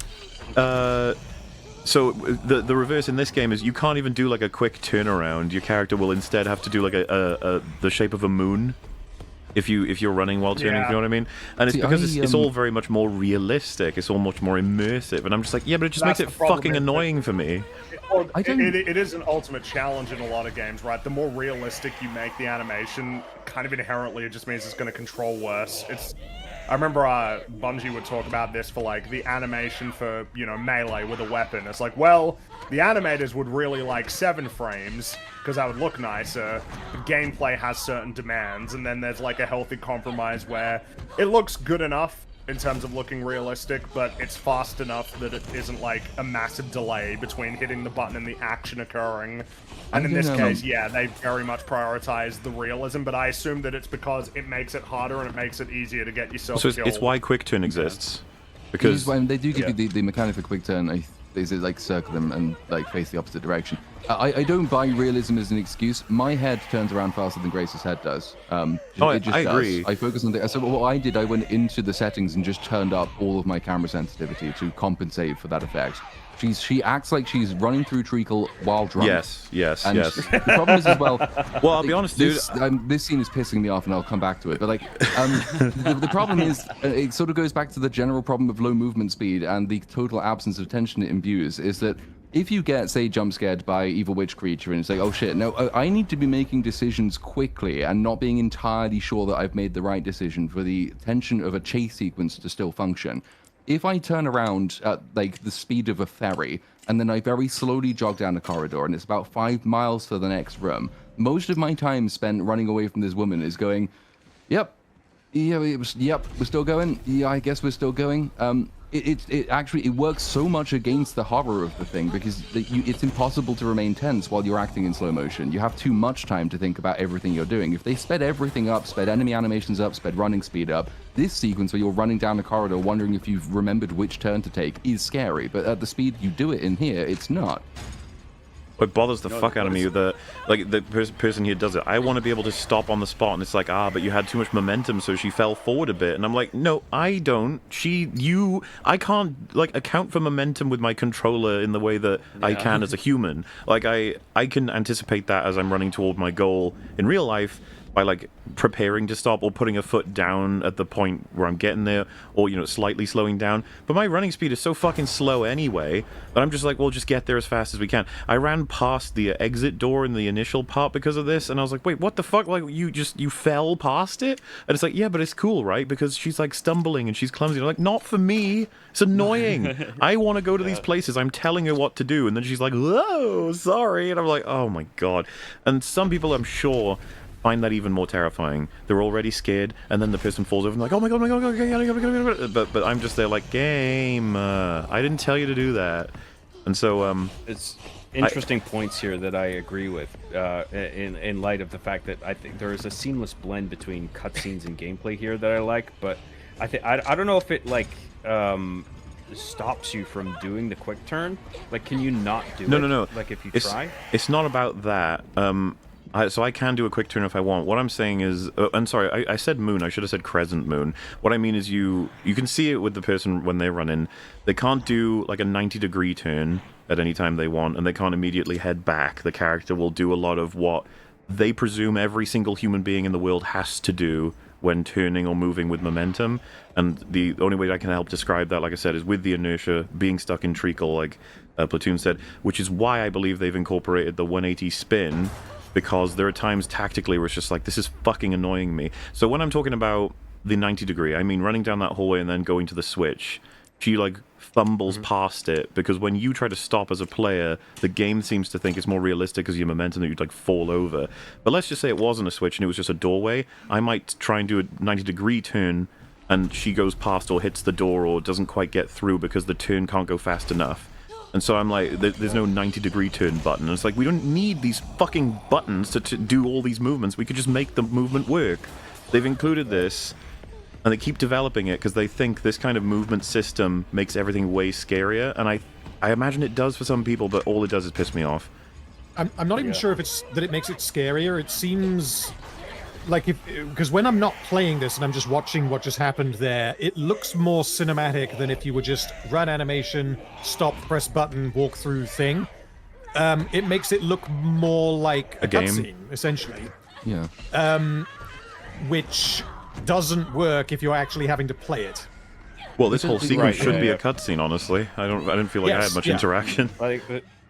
So the reverse in this game is you can't even do like a quick turnaround. Your character will instead have to do like the shape of a moon. If you're running while turning, you know what I mean? And it's because it's all very much more realistic. It's all much more immersive. And I'm just like, yeah, but it just makes it fucking annoying for me. It is an ultimate challenge in a lot of games, right? The more realistic you make the animation, kind of inherently, it just means it's going to control worse. I remember Bungie would talk about this for like the animation for, melee with a weapon. It's like, well, the animators would really like 7 frames because that would look nicer. The gameplay has certain demands, and then there's like a healthy compromise where it looks good enough in terms of looking realistic, but it's fast enough that it isn't like a massive delay between hitting the button and the action occurring. And in this case, yeah, they very much prioritize the realism, but I assume that it's because it makes it harder and it makes it easier to get yourself So killed. it's why quick turn exists. Because when they do give you the mechanic for quick turn, they say like circle them and like face the opposite direction. I don't buy realism as an excuse. My head turns around faster than Grace's head does. It just I does. agree. I focus on the. So what I did, I went into the settings and just turned up all of my camera sensitivity to compensate for that effect. She acts like she's running through treacle while drunk. Yes. And the problem is as well. Well, I'll be honest, dude. This scene is pissing me off, and I'll come back to it. But like, the problem is, it sort of goes back to the general problem of low movement speed and the total absence of tension it imbues. Is that if you get, say, jump scared by evil witch creature, and it's like, oh shit, no, I need to be making decisions quickly and not being entirely sure that I've made the right decision for the tension of a chase sequence to still function. If I turn around at like the speed of a ferry and then I very slowly jog down a corridor and it's about 5 miles to the next room, most of my time spent running away from this woman is going, yep, we're still going. Yeah, I guess we're still going. It actually works so much against the horror of the thing because it's impossible to remain tense while you're acting in slow motion. You have too much time to think about everything you're doing. If they sped everything up, sped enemy animations up, sped running speed up, this sequence where you're running down a corridor wondering if you've remembered which turn to take is scary. But at the speed you do it in here, it's not. It bothers the fuck out of me. The person here does it. I want to be able to stop on the spot, and it's like, but you had too much momentum, so she fell forward a bit. And I'm like, no, I don't. I can't like account for momentum with my controller in the way that I can as a human. Like I can anticipate that as I'm running toward my goal in real life by like preparing to stop or putting a foot down at the point where I'm getting there, or slightly slowing down. But my running speed is so fucking slow anyway that I'm just like, well, just get there as fast as we can. I ran past the exit door in the initial part because of this, and I was like, wait, what the fuck? Like you fell past it? And it's like, yeah, but it's cool, right? Because she's like stumbling and she's clumsy. I'm like, not for me. It's annoying. I want to go to these places. I'm telling her what to do, and then she's like, whoa, sorry. And I'm like, oh my god. And some people, I'm sure, find that even more terrifying. They're already scared, and then the person falls over and like, oh my god, but I'm just there like, game, I didn't tell you to do that. And so it's interesting points here that I agree with in light of the fact that I think there is a seamless blend between cutscenes and gameplay here that I like, but I don't know if it like stops you from doing the quick turn. Like, can you not do it? No. Like if you try? It's not about that. So I can do a quick turn if I want. What I'm saying is, I'm sorry, I said moon. I should have said crescent moon. What I mean is you can see it with the person when they run in. They can't do like a 90-degree turn at any time they want, and they can't immediately head back. The character will do a lot of what they presume every single human being in the world has to do when turning or moving with momentum. And the only way I can help describe that, like I said, is with the inertia, being stuck in treacle, like Platoon said, which is why I believe they've incorporated the 180 spin, because there are times tactically where it's just like, this is fucking annoying me. So when I'm talking about the 90-degree, I mean running down that hallway and then going to the switch. She like fumbles past it, because when you try to stop as a player, the game seems to think it's more realistic as your momentum that you'd like fall over. But let's just say it wasn't a switch and it was just a doorway. I might try and do a 90-degree turn, and she goes past or hits the door or doesn't quite get through because the turn can't go fast enough. And so I'm like, there's no 90-degree turn button. And it's like, we don't need these fucking buttons to do all these movements. We could just make the movement work. They've included this, and they keep developing it because they think this kind of movement system makes everything way scarier. And I imagine it does for some people, but all it does is piss me off. I'm not even sure if it's that it makes it scarier. It seems like because when I'm not playing this and I'm just watching what just happened there, it looks more cinematic than if you were just run animation, stop, press button, walk through thing. It makes it look more like a cutscene, essentially. Yeah. Which doesn't work if you're actually having to play it. Well, this whole sequence should be a cutscene, honestly. I didn't feel like I had much interaction. Like,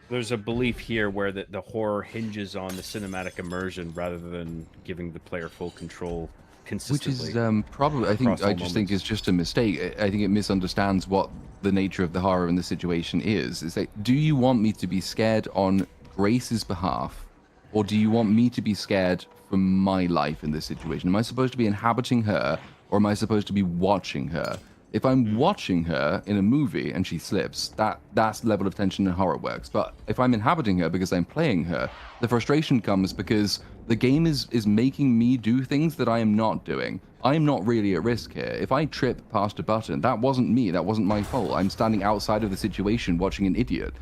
there's a belief here where the horror hinges on the cinematic immersion rather than giving the player full control consistently. Which is probably, I just think is just a mistake. I think it misunderstands what the nature of the horror in the situation is. It's like, do you want me to be scared on Grace's behalf, or do you want me to be scared for my life in this situation? Am I supposed to be inhabiting her, or am I supposed to be watching her? If I'm watching her in a movie and she slips, that's the level of tension and horror works. But if I'm inhabiting her because I'm playing her, the frustration comes because the game is making me do things that I am not doing. I am not really at risk here. If I trip past a button, that wasn't me. That wasn't my fault. I'm standing outside of the situation watching an idiot.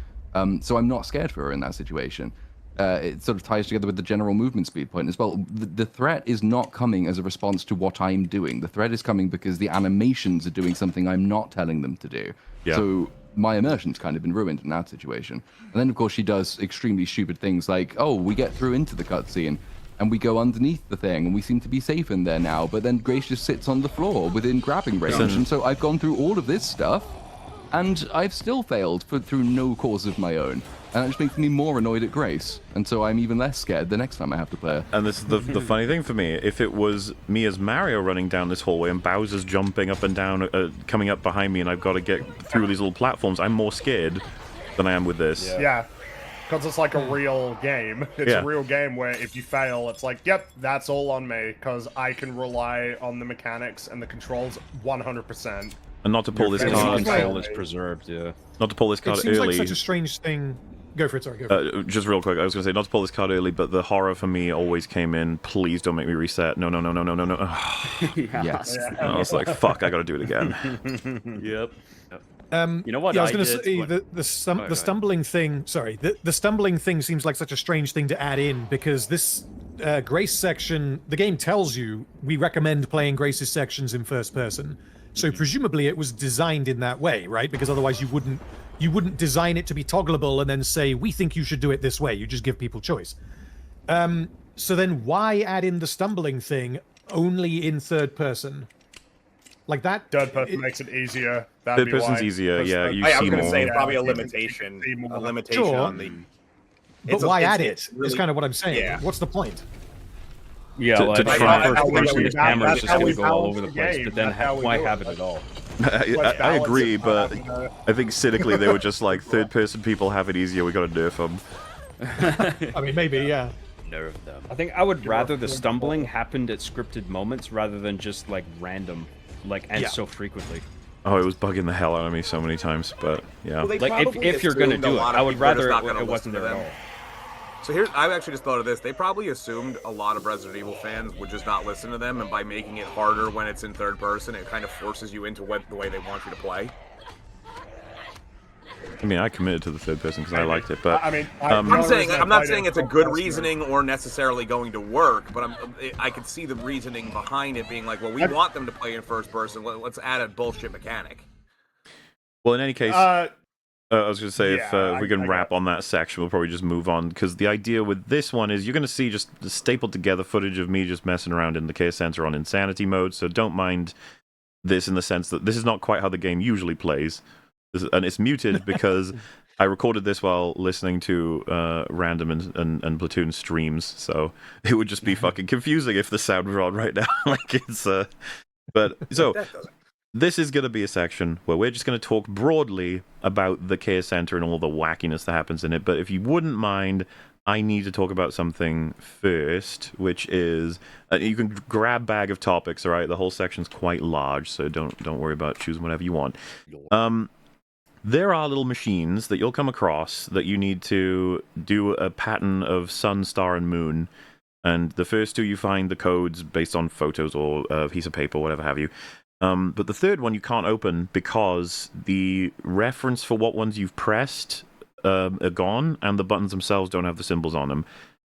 So I'm not scared for her in that situation. It sort of ties together with the general movement speed point as well. The threat is not coming as a response to what I'm doing. The threat is coming because the animations are doing something I'm not telling them to do. Yeah. So my immersion's kind of been ruined in that situation. And then, of course, she does extremely stupid things like, oh, we get through into the cutscene and we go underneath the thing and we seem to be safe in there now. But then Grace just sits on the floor within grabbing range. And so I've gone through all of this stuff and I've still failed through no cause of my own. And that just makes me more annoyed at Grace. And so I'm even less scared the next time I have to play her. And this is the funny thing for me. If it was me as Mario running down this hallway and Bowser's jumping up and down, coming up behind me, and I've got to get through these little platforms, I'm more scared than I am with this. Yeah. Because it's like a real game. It's a real game where if you fail, it's like, yep, that's all on me. Because I can rely on the mechanics and the controls 100%. And not to pull this card... is preserved, yeah. Not to pull this card it seems early... like such a strange thing... Go for it, sorry, go for it. Just real quick, I was going to say, not to pull this card early, but the horror for me always came in, please don't make me reset. No. Yes. And I was like, fuck, I got to do it again. Yep. You know what? Yeah, I was going to say the stumbling thing. Sorry, the stumbling thing seems like such a strange thing to add in because this Grace section, the game tells you we recommend playing Grace's sections in first person. So presumably it was designed in that way, right? Because otherwise you wouldn't design it to be toggleable and then say we think you should do it this way. You just give people choice. So then why add in the stumbling thing only in third person? Like that. Third person makes it easier. Third person's easier. Yeah, you see more. I was going to say probably a limitation. A limitation on the. But why add it? Is kind of what I'm saying. Yeah. What's the point? Yeah, to try. First person, the camera is just going to go all over the place. But then why have it at all? I agree, but I think cynically they were just like, third person people have it easier, we gotta nerf them. I mean, maybe, yeah. Nerf them. I think I would rather the stumbling happened at scripted moments rather than just like random, so frequently. Oh, it was bugging the hell out of me so many times, but yeah. Well, like if you're gonna do it, I would rather it wasn't there at all. So here, I actually just thought of this. They probably assumed a lot of Resident Evil fans would just not listen to them, and by making it harder when it's in third person, it kind of forces you into the way they want you to play. I mean, I committed to the third person because I liked it, but I mean, I'm not saying it's a good reasoning or necessarily going to work, but I could see the reasoning behind it being like, well, we want them to play in first person. Let's add a bullshit mechanic. Well, in any case. I was going to say, if we can wrap on that section, we'll probably just move on, because the idea with this one is you're going to see just the stapled together footage of me just messing around in the Care Center on insanity mode, so don't mind this in the sense that this is not quite how the game usually plays, and it's muted because I recorded this while listening to random and Platoon streams, so it would just be fucking confusing if the sound were on right now. Like, it's... But, so... This is going to be a section where we're just going to talk broadly about the Care Center and all the wackiness that happens in it. But if you wouldn't mind, I need to talk about something first, which is you can grab bag of topics. All right, the whole section's quite large, so don't worry about choosing whatever you want. There are little machines that you'll come across that you need to do a pattern of sun, star, and moon. And the first two you find the codes based on photos or a piece of paper, whatever have you. But the third one you can't open because the reference for what ones you've pressed are gone, and the buttons themselves don't have the symbols on them,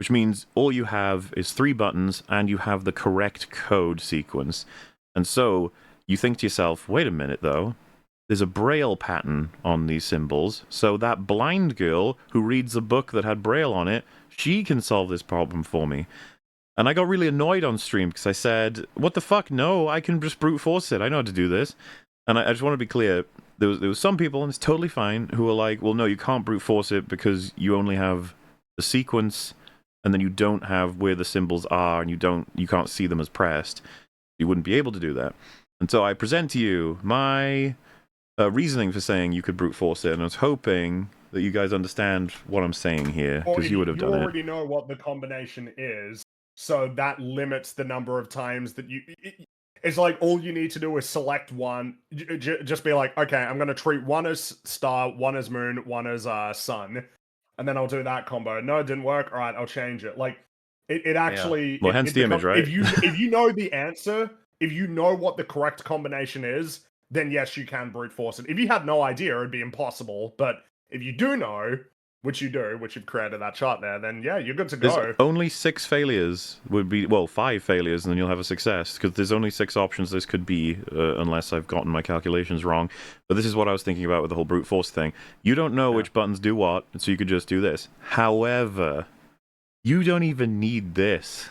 which means all you have is 3 buttons, and you have the correct code sequence. And so you think to yourself, wait a minute, though, there's a Braille pattern on these symbols, so that blind girl who reads a book that had Braille on it, she can solve this problem for me. And I got really annoyed on stream because I said, what the fuck? No, I can just brute force it. I know how to do this. And I just want to be clear. There was some people, and it's totally fine, who were like, well, no, you can't brute force it because you only have the sequence, and then you don't have where the symbols are, and you can't see them as pressed. You wouldn't be able to do that. And so I present to you my reasoning for saying you could brute force it, and I was hoping that you guys understand what I'm saying here, because you would have done it. You already know what the combination is. So that limits the number of times that It's like all you need to do is select one. Just be like, okay, I'm going to treat one as star, one as moon, one as sun, and then I'll do that combo. No, it didn't work. All right, I'll change it. Like it actually. Well, hence the image, right? If you know the answer, if you know what the correct combination is, then yes, you can brute force it. If you had no idea, it'd be impossible. But if you do know, which you do, which you've created that chart there, then yeah, you're good to go. There's only 6 failures would be, well, 5 failures, and then you'll have a success, because there's only 6 options this could be, unless I've gotten my calculations wrong. But this is what I was thinking about with the whole brute force thing. You don't know which buttons do what, so you could just do this. However, you don't even need this,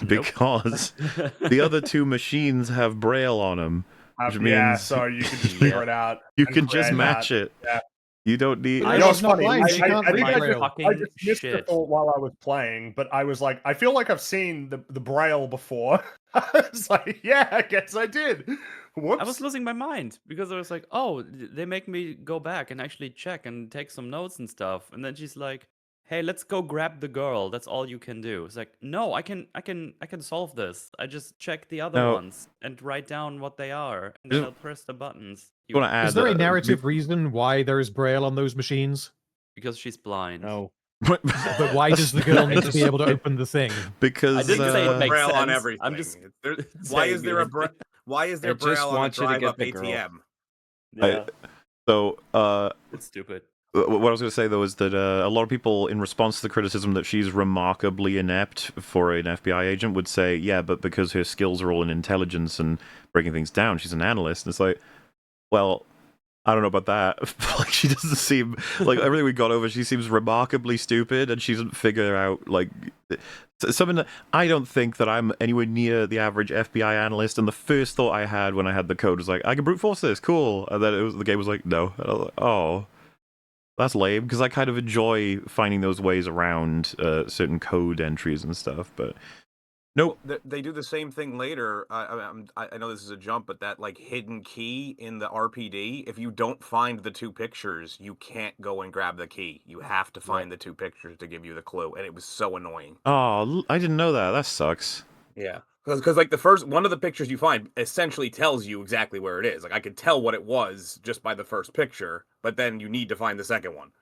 because the other 2 machines have Braille on them, which means so you can just figure it out. you can just match it. Yeah. You don't need. I know it's funny. I She can't think read I Braille. just missed the thought while I was playing, but I was like, I feel like I've seen the Braille before. I was like, yeah, I guess I did. Whoops. I was losing my mind because I was like, oh, they make me go back and actually check and take some notes and stuff. And then she's like, hey, let's go grab the girl. That's all you can do. It's like, no, I can solve this. I just check the other ones and write down what they are, and then I'll press the buttons. Is there a narrative reason why there is Braille on those machines? Because she's blind. No. But why does the girl need to be able to open the thing? Because I didn't say it makes Braille sense. on everything. I'm just why is there why is there It just Braille on a wants you to drive-up get the girl. ATM? Yeah, it's stupid. What I was going to say, though, is that a lot of people, in response to the criticism that she's remarkably inept for an FBI agent, would say, yeah, but because her skills are all in intelligence and breaking things down, she's an analyst. And it's like, well, I don't know about that. Like, she doesn't seem like everything we got over. She seems remarkably stupid, and she doesn't figure out like something that I don't think that I'm anywhere near the average FBI analyst. And the first thought I had when I had the code was like, I can brute force this, cool. And then the game was like, no. And I was like, oh, that's lame, because I kind of enjoy finding those ways around certain code entries and stuff. But nope. Well, they do the same thing later. I know this is a jump, but that like hidden key in the RPD, if you don't find the 2 pictures, you can't go and grab the key. You have to find the 2 pictures to give you the clue, and it was so annoying. Oh, I didn't know that. That sucks. Yeah, because like the first one of the pictures you find essentially tells you exactly where it is. Like I could tell what it was just by the first picture, but then you need to find the second one.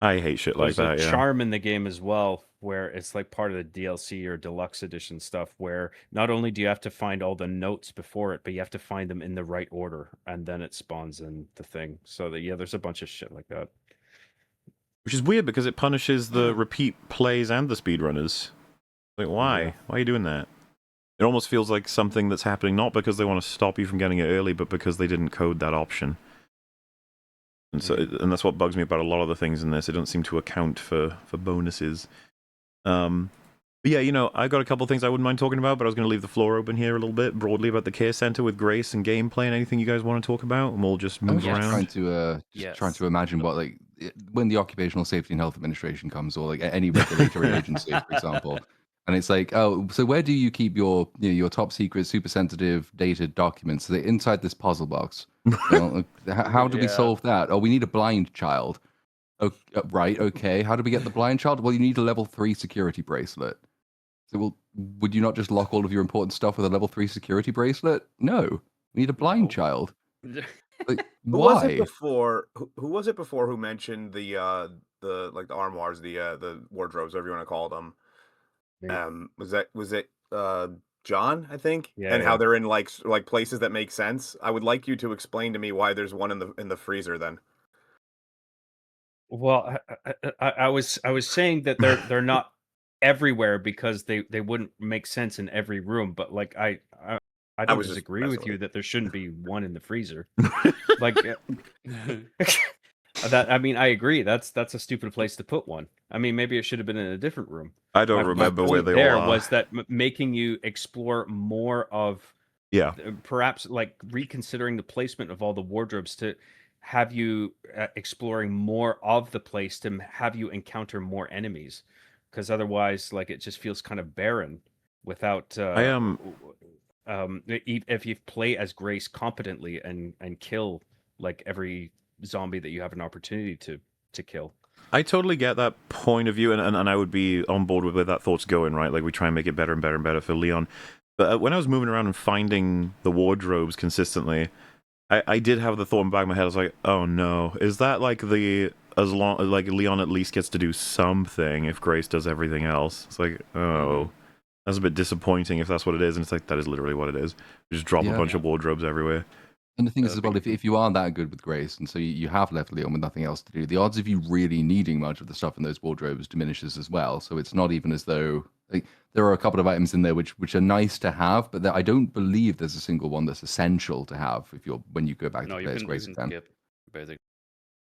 I hate shit like There's that. a charm in the game as well, where it's like part of the DLC or deluxe edition stuff, where not only do you have to find all the notes before it, but you have to find them in the right order, and then it spawns in the thing. So that there's a bunch of shit like that. Which is weird because it punishes the repeat plays and the speedrunners. Like, why? Yeah. Why are you doing that? It almost feels like something that's happening not because they want to stop you from getting it early, but because they didn't code that option. And so, and that's what bugs me about a lot of the things in this. It doesn't seem to account for bonuses. But yeah, I got a couple of things I wouldn't mind talking about, but I was going to leave the floor open here a little bit, broadly about the care center with Grace and gameplay and anything you guys want to talk about, and we'll just move around. Trying to imagine what, like, when the Occupational Safety and Health Administration comes, or like any regulatory agency, for example, and it's like, oh, so where do you keep your top secret, super sensitive data documents? So they're inside this puzzle box. How do we solve that? Oh, we need a blind child. Oh, right, okay. How do we get the blind child? Well, you need a level 3 security bracelet. So, well, would you not just lock all of your important stuff with a level 3 security bracelet? No, we need a blind child. Like, why? Who was it before who mentioned the armoires, the wardrobes, whatever you want to call them? Was it John, I think? Yeah, and how they're in like places that make sense. I would like you to explain to me why there's one in the freezer then. Well, I was saying that they're not everywhere because they wouldn't make sense in every room, but like I don't disagree with you that there shouldn't be one in the freezer. Like that, I mean, I agree. That's a stupid place to put one. I mean, maybe it should have been in a different room. I don't remember where they all are. Was that making you explore more of perhaps like reconsidering the placement of all the wardrobes to have you exploring more of the place to have you encounter more enemies, because otherwise like it just feels kind of barren without if you play as Grace competently and kill like every zombie that you have an opportunity to kill. I totally get that point of view, and I would be on board with where that thought's going, right? Like, we try and make it better and better and better for Leon. But when I was moving around and finding the wardrobes consistently, I did have the thought in the back of my head. I was like, oh no, is that like as long like Leon at least gets to do something if Grace does everything else? It's like, oh, that's a bit disappointing if that's what it is. And it's like, that is literally what it is. You just drop a bunch of wardrobes everywhere. And the thing is, as well, if you are that good with Grace, and so you have left Leon with nothing else to do, the odds of you really needing much of the stuff in those wardrobes diminishes as well. So it's not even as though like, there are a couple of items in there which are nice to have, but I don't believe there's a single one that's essential to have when you go back to play as Grace again. Skip, basically.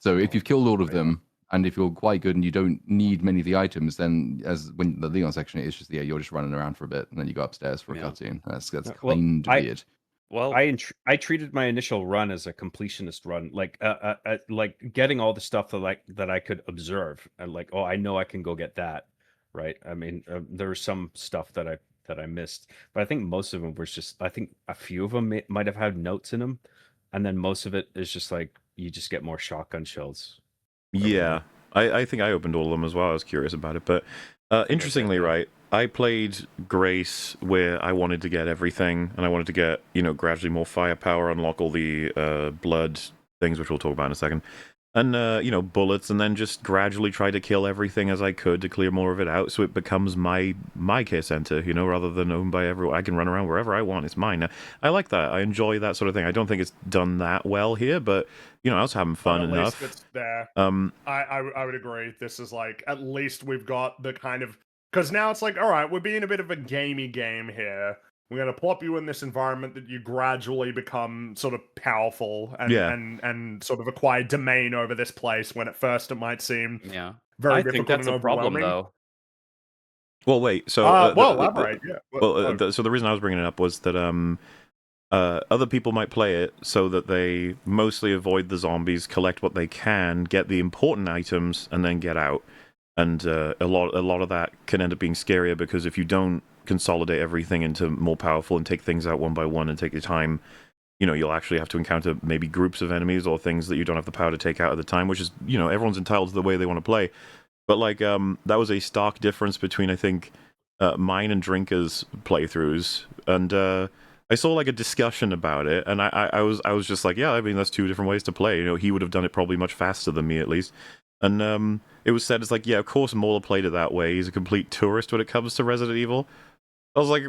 So if you've killed all of them, and if you're quite good and you don't need many of the items, then when the Leon section is just you're just running around for a bit, and then you go upstairs for a cutscene. That's kind of weird. Well, I treated my initial run as a completionist run, like getting all the stuff that I could observe, and like, oh, I know I can go get that, right? I mean, there was some stuff that I missed, but I think most of them was just, I think a few of them might have had notes in them, and then most of it is just like you just get more shotgun shells. Yeah, I think I opened all of them as well. I was curious about it, but interestingly, right, I played Grace where I wanted to get everything, and I wanted to get, gradually more firepower, unlock all the blood things, which we'll talk about in a second, and, bullets, and then just gradually try to kill everything as I could to clear more of it out, so it becomes my care center, rather than owned by everyone. I can run around wherever I want. It's mine. I like that. I enjoy that sort of thing. I don't think it's done that well here, but, I was having fun enough. At least it's there. I would agree. This is like, at least we've got the kind of... Because now it's like, all right, we're being a bit of a gamey game here. We're going to plop you in this environment that you gradually become sort of powerful and sort of acquire domain over this place, when at first it might seem very difficult think that's and a problem, overwhelming. though. Well, wait. So, elaborate. So the reason I was bringing it up was that other people might play it so that they mostly avoid the zombies, collect what they can, get the important items, and then get out. And a lot of that can end up being scarier, because if you don't consolidate everything into more powerful and take things out one by one and take your time, you'll actually have to encounter maybe groups of enemies or things that you don't have the power to take out at the time, which is, everyone's entitled to the way they want to play. But like, that was a stark difference between, I think, mine and Drinker's playthroughs, and I saw like a discussion about it, and I was just like, yeah, I mean, that's two different ways to play. He would have done it probably much faster than me, at least. And it was said, it's like, yeah, of course Mauler played it that way. He's a complete tourist when it comes to Resident Evil. I was like,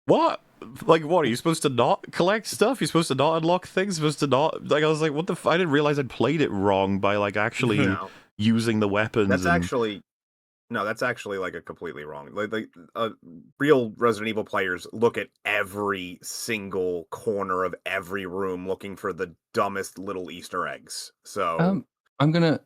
what? Like, what? Are you supposed to not collect stuff? You're supposed to not unlock things? Supposed to not... Like, I was like, what the... I didn't realize I'd played it wrong by, like, actually using the weapons. That's actually... No, that's actually like a completely wrong. Like real Resident Evil players look at every single corner of every room looking for the dumbest little Easter eggs. So I'm gonna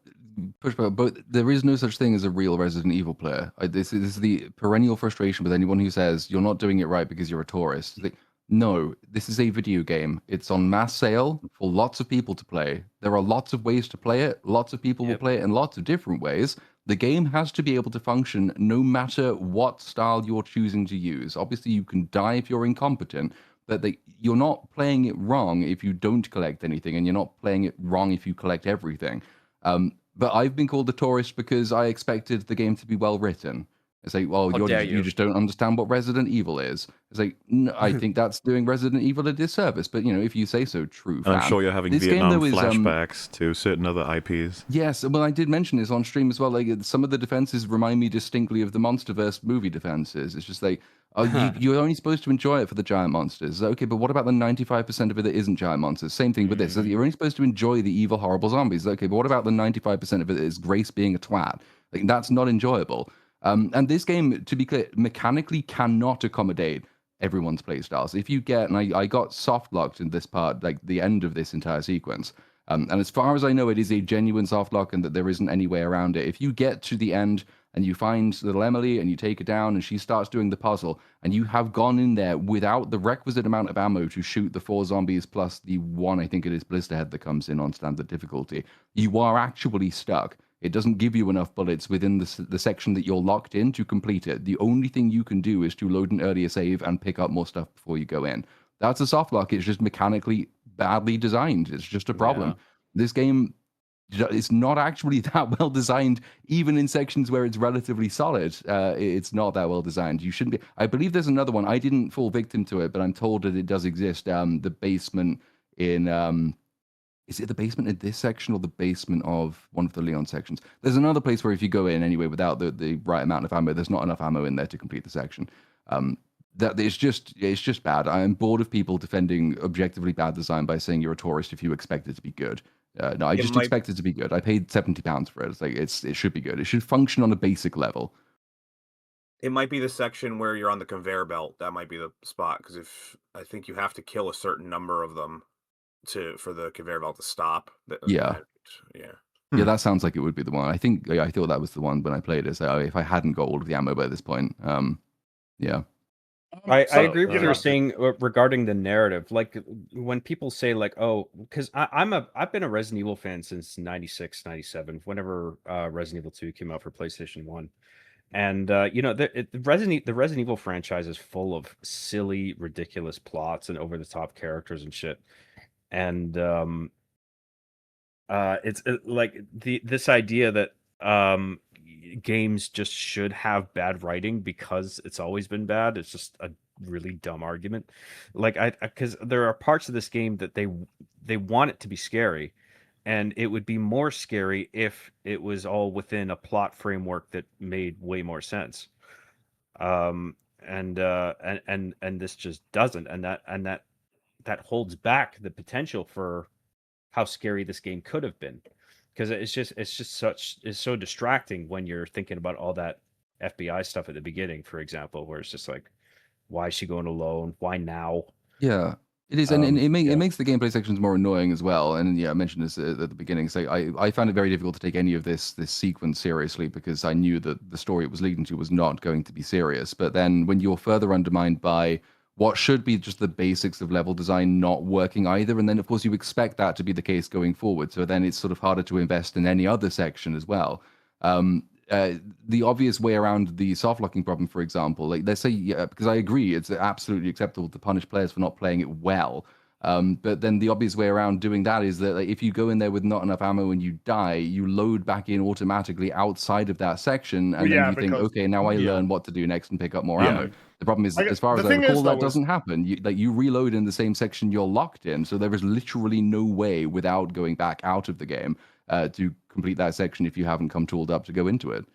push back, but there is no such thing as a real Resident Evil player. This is the perennial frustration with anyone who says you're not doing it right because you're a tourist. Like, no, this is a video game. It's on mass sale for lots of people to play. There are lots of ways to play it. Lots of people will play it in lots of different ways. The game has to be able to function no matter what style you're choosing to use. Obviously, you can die if you're incompetent, but you're not playing it wrong if you don't collect anything, and you're not playing it wrong if you collect everything. But I've been called a tourist because I expected the game to be well written. It's like, well, you just don't understand what Resident Evil is. It's like, no, I think that's doing Resident Evil a disservice. But, if you say so, true fan. I'm sure you're having Vietnam flashbacks to certain other IPs. Yes, well, I did mention this on stream as well. Like, some of the defenses remind me distinctly of the MonsterVerse movie defenses. It's just like, you're only supposed to enjoy it for the giant monsters. Okay, but what about the 95% of it that isn't giant monsters? Same thing with this. You're only supposed to enjoy the evil, horrible zombies. Okay, but what about the 95% of it that is Grace being a twat? Like, that's not enjoyable. And this game, to be clear, mechanically cannot accommodate everyone's playstyles. If you get, and I got soft locked in this part, like the end of this entire sequence, and as far as I know, it is a genuine soft lock and that there isn't any way around it. If you get to the end and you find little Emily and you take her down and she starts doing the puzzle, and you have gone in there without the requisite amount of ammo to shoot the 4 zombies plus the 1, I think it is, Blisterhead that comes in on standard difficulty, you are actually stuck. It doesn't give you enough bullets within the section that you're locked in to complete it. The only thing you can do is to load an earlier save and pick up more stuff before you go in. That's a soft lock. It's just mechanically badly designed. It's just a problem. This game it's not actually that well designed, even in sections where it's relatively solid. It's not that well designed. You shouldn't be. I believe there's another one. I didn't fall victim to it, but I'm told that it does exist. The basement in is it the basement in this section or the basement of one of the Leon sections? There's another place where if you go in anyway without the right amount of ammo, there's not enough ammo in there to complete the section. That it's just bad. I am bored of people defending objectively bad design by saying you're a tourist if you expect it to be good. No, I just expect it to be good. I paid £70 for it. It's like it should be good. It should function on a basic level. It might be the section where you're on the conveyor belt. That might be the spot, because if I think you have to kill a certain number of them for the conveyor belt to stop. Yeah. Yeah. Yeah, that sounds like it would be the one. I think I thought that was the one when I played it. So if I hadn't got all of the ammo by this point, yeah. I agree with what you're saying regarding the narrative. Like when people say like, oh, because I've been a Resident Evil fan since 96, 97, whenever Resident Evil 2 came out for PlayStation 1. And the Resident Evil franchise is full of silly, ridiculous plots and over the top characters and shit. And it's like this idea that games just should have bad writing because it's always been bad. It's just a really dumb argument. Like because there are parts of this game that they want it to be scary, and it would be more scary if it was all within a plot framework that made way more sense. And this just doesn't, and that holds back the potential for how scary this game could have been. Because it's so distracting when you're thinking about all that FBI stuff at the beginning, for example, where it's just like, why is she going alone? Why now? Yeah, it is, and it makes the gameplay sections more annoying as well. And yeah, I mentioned this at the beginning. So I found it very difficult to take any of this sequence seriously because I knew that the story it was leading to was not going to be serious. But then when you're further undermined by what should be just the basics of level design not working either. And then, of course, you expect that to be the case going forward. So then it's sort of harder to invest in any other section as well. The obvious way around the soft locking problem, for example, like let's say, because I agree, it's absolutely acceptable to punish players for not playing it well. But then the obvious way around doing that is that like, if you go in there with not enough ammo and you die, you load back in automatically outside of that section. And then you think, okay, now I learn what to do next and pick up more ammo. The problem is, as far as I recall, that doesn't happen. You reload in the same section you're locked in. So there is literally no way without going back out of the game to complete that section if you haven't come tooled up to go into it.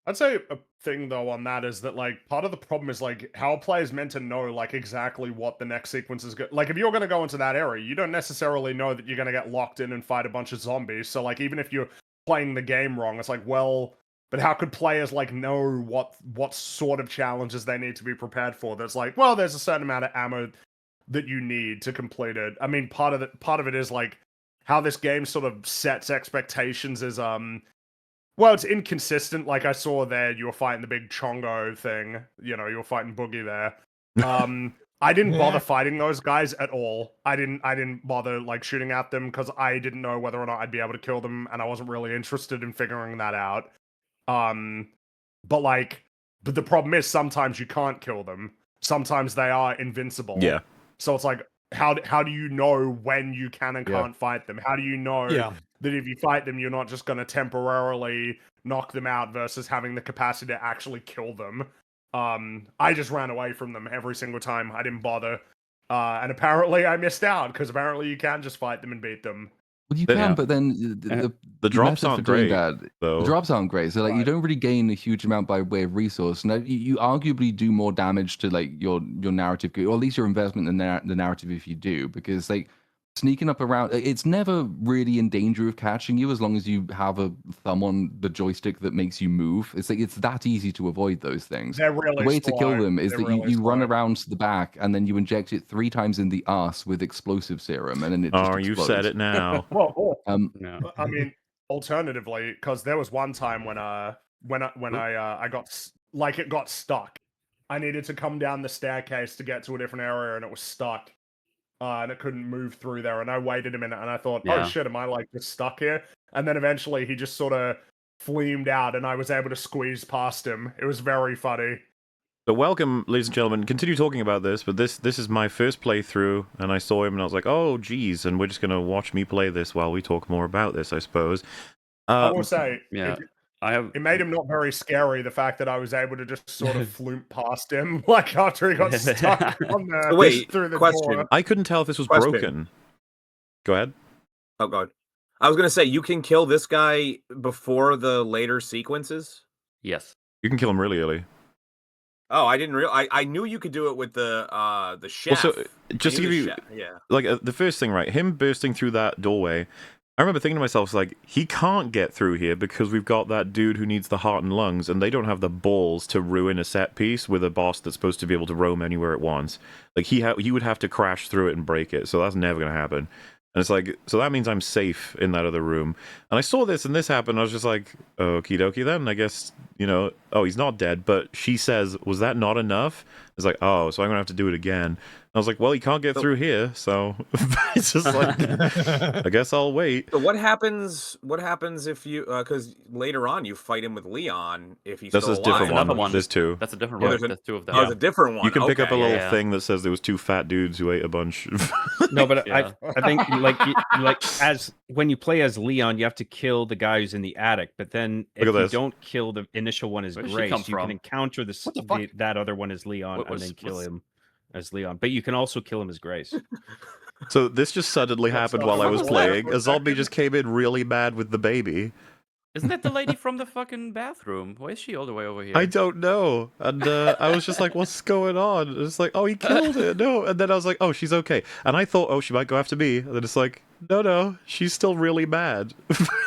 I'd say a thing though on that is that like part of the problem is like how a player's meant to know like exactly what the next sequence is. Like if you're going to go into that area, you don't necessarily know that you're going to get locked in and fight a bunch of zombies. So like even if you're playing the game wrong, it's like, well, but how could players like know what sort of challenges they need to be prepared for? That's like, well, there's a certain amount of ammo that you need to complete it. I mean, part of it is like how this game sort of sets expectations is well, it's inconsistent. Like I saw there, you were fighting the big Chongo thing. You know, you were fighting Boogie there. I didn't bother fighting those guys at all. I didn't bother like shooting at them because I didn't know whether or not I'd be able to kill them, and I wasn't really interested in figuring that out. But the problem is sometimes you can't kill them. Sometimes they are invincible. Yeah. So it's like, how do you know when you can and can't fight them? How do you know that if you fight them, you're not just going to temporarily knock them out versus having the capacity to actually kill them? I just ran away from them every single time. I didn't bother. And apparently I missed out because apparently you can just fight them and beat them. Well, you can, but then the drops aren't great. The drops aren't great, so like you don't really gain a huge amount by way of resource. Now you arguably do more damage to like your narrative, or at least your investment in the narrative if you do, because like sneaking up around, it's never really in danger of catching you as long as you have a thumb on the joystick that makes you move. It's like it's that easy to avoid those things. They're really the way slow. to kill them is They're that really you slow. run around to the back and then you inject it 3 times in the arse with explosive serum, and then it just explodes. You said it now. Well, No. I mean, alternatively, because there was one time when I got like it got stuck. I needed to come down the staircase to get to a different area, and it was stuck. And it couldn't move through there, and I waited a minute, and I thought, oh shit, am I like just stuck here? And then eventually he just sort of flamed out, and I was able to squeeze past him. It was very funny. So welcome, ladies and gentlemen. Continue talking about this, but this is my first playthrough, and I saw him, and I was like, oh, geez, and we're just gonna watch me play this while we talk more about this, I suppose. I will say, Yeah, it made him not very scary. The fact that I was able to just sort of flume past him, like after he got stuck on the through the door. I couldn't tell if this was broken. Go ahead. Oh god, I was gonna say you can kill this guy before the later sequences. Yes, you can kill him really early. Oh, I didn't realize. I knew you could do it with the chef. Also, just to give you, like the first thing, right? Him bursting through that doorway. I remember thinking to myself, like, he can't get through here because we've got that dude who needs the heart and lungs, and they don't have the balls to ruin a set piece with a boss that's supposed to be able to roam anywhere it wants. Like, he would have to crash through it and break it, so that's never going to happen. And it's like, so that means I'm safe in that other room. And I saw this and this happened, I was just like, okie dokie then, I guess, you know, oh, he's not dead, but she says, was that not enough? It's like, oh, so I'm going to have to do it again. I was like, well, he can't get through here, so it's just like, I guess I'll wait. So what happens if you, because later on you fight him with Leon if he's That's still a different alive. one. There's two. That's a different Yeah, one. there's There's two of them. Oh, it's a different one. You can pick up a Okay. little thing that says there was two fat dudes who ate a bunch. No, but I think like as when you play as Leon, you have to kill the guy who's in the attic. But then if Look at you this. don't kill the initial one as Where does she Grace, come you from? can encounter that other one as Leon What and was- then kill what's- him as Leon. But you can also kill him as Grace. So this just suddenly happened while I was playing. A zombie just came in really bad with the baby. Isn't that the lady from the fucking bathroom? Why is she all the way over here? I don't know. And I was just like, what's going on? And it's like, oh, he killed it. No. And then I was like, oh, she's okay. And I thought, oh, she might go after me. And then it's like, no, she's still really mad.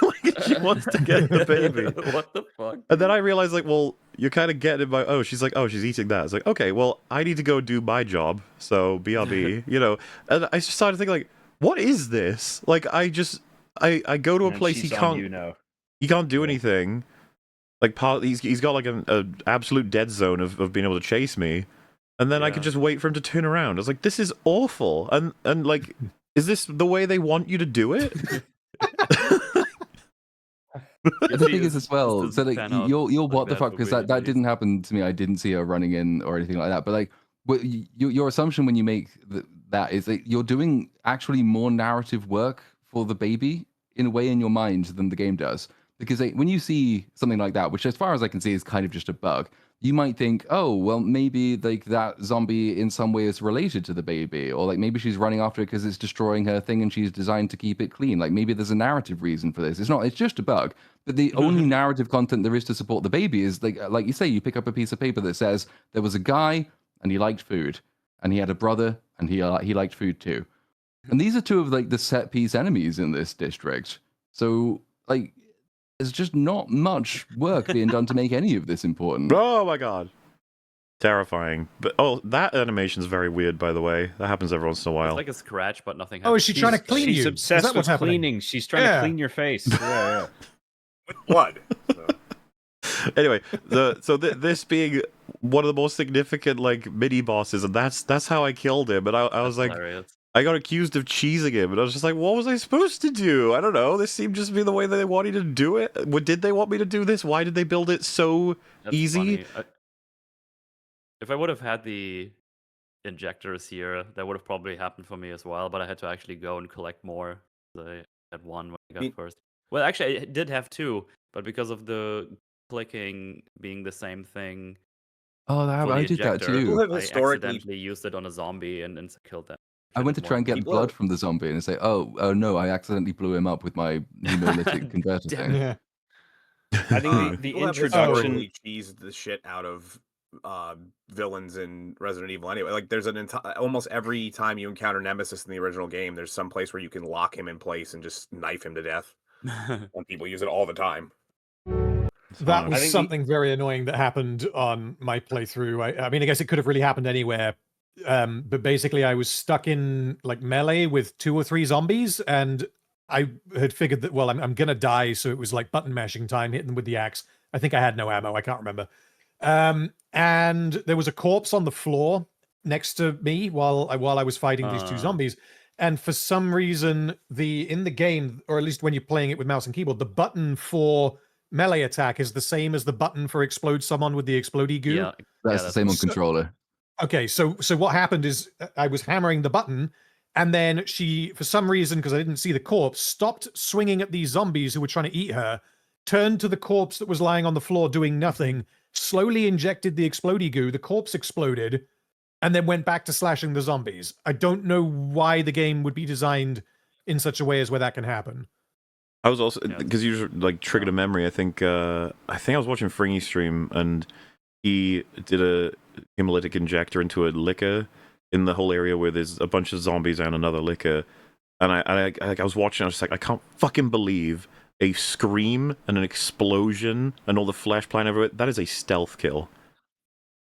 Like, she wants to get the baby. What the fuck? And then I realized, like, well, you're kind of getting my, oh, she's like, oh, she's eating that. It's like, okay, well, I need to go do my job. So BRB, you know. And I just started thinking, like, what is this? Like, I go to a And place she's he on can't. you now. He can't do anything. Like he's got like an absolute dead zone of being able to chase me, and then I could just wait for him to turn around. I was like, this is awful. And like, is this the way they want you to do it? The thing is as well, so like you'll what the fuck, because that didn't happen to me. I didn't see her running in or anything like that. But like, your assumption when you make that is that you're doing actually more narrative work for the baby in a way in your mind than the game does. Because when you see something like that, which as far as I can see is kind of just a bug, you might think, oh, well, maybe like that zombie in some way is related to the baby, or like maybe she's running after it because it's destroying her thing and she's designed to keep it clean. Like maybe there's a narrative reason for this. It's not. It's just a bug. But the only narrative content there is to support the baby is like you say, you pick up a piece of paper that says there was a guy and he liked food, and he had a brother and he liked food too. And these are two of like the set piece enemies in this district. So like, there's just not much work being done to make any of this important. Oh my god. Terrifying. But that animation's very weird, by the way. That happens every once in a while. It's like a scratch, but nothing Oh, is she trying to clean She's you? obsessed Is that with what's happening? cleaning. She's trying to clean your face. Yeah. With blood. Anyway, this being one of the most significant like mini bosses, and that's how I killed him. And I was like, hilarious. I got accused of cheesing him, and I was just like, what was I supposed to do? I don't know. This seemed just to be the way that they wanted to do it. Did they want me to do this? Why did they build it so That's easy? funny. If I would have had the injectors here, that would have probably happened for me as well, but I had to actually go and collect more. I had one when I got first. Well, actually, I did have two, but because of the clicking being the same thing. Oh, I did that too. I accidentally used it on a zombie and killed them. I went to try and get blood from the zombie and say, oh no, I accidentally blew him up with my hemolytic converter thing. Yeah. I think the introduction cheesed the shit out of villains in Resident Evil anyway. Like there's almost every time you encounter Nemesis in the original game, there's some place where you can lock him in place and just knife him to death. And people use it all the time. That was something very annoying that happened on my playthrough. I mean, I guess it could have really happened anywhere. But basically I was stuck in like melee with 2 or 3 zombies, and I had figured that, well, I'm gonna die, so it was like button mashing time, hitting them with the axe. I think I had no ammo, I can't remember. And there was a corpse on the floor next to me while I was fighting these 2 zombies. And for some reason, in the game, or at least when you're playing it with mouse and keyboard, the button for melee attack is the same as the button for explode someone with the explodey goo? Yeah, That's the same on controller. Okay, so what happened is I was hammering the button, and then she, for some reason, because I didn't see the corpse, stopped swinging at these zombies who were trying to eat her, turned to the corpse that was lying on the floor doing nothing, slowly injected the explodey goo, the corpse exploded, and then went back to slashing the zombies. I don't know why the game would be designed in such a way as where that can happen. I was also, because you like triggered a memory. I think I was watching Fringy stream, and he did a hemolytic injector into a liquor in the whole area where there's a bunch of zombies and another liquor. And I was watching, I was just like, I can't fucking believe a scream and an explosion and all the flesh flying everywhere. That is a stealth kill.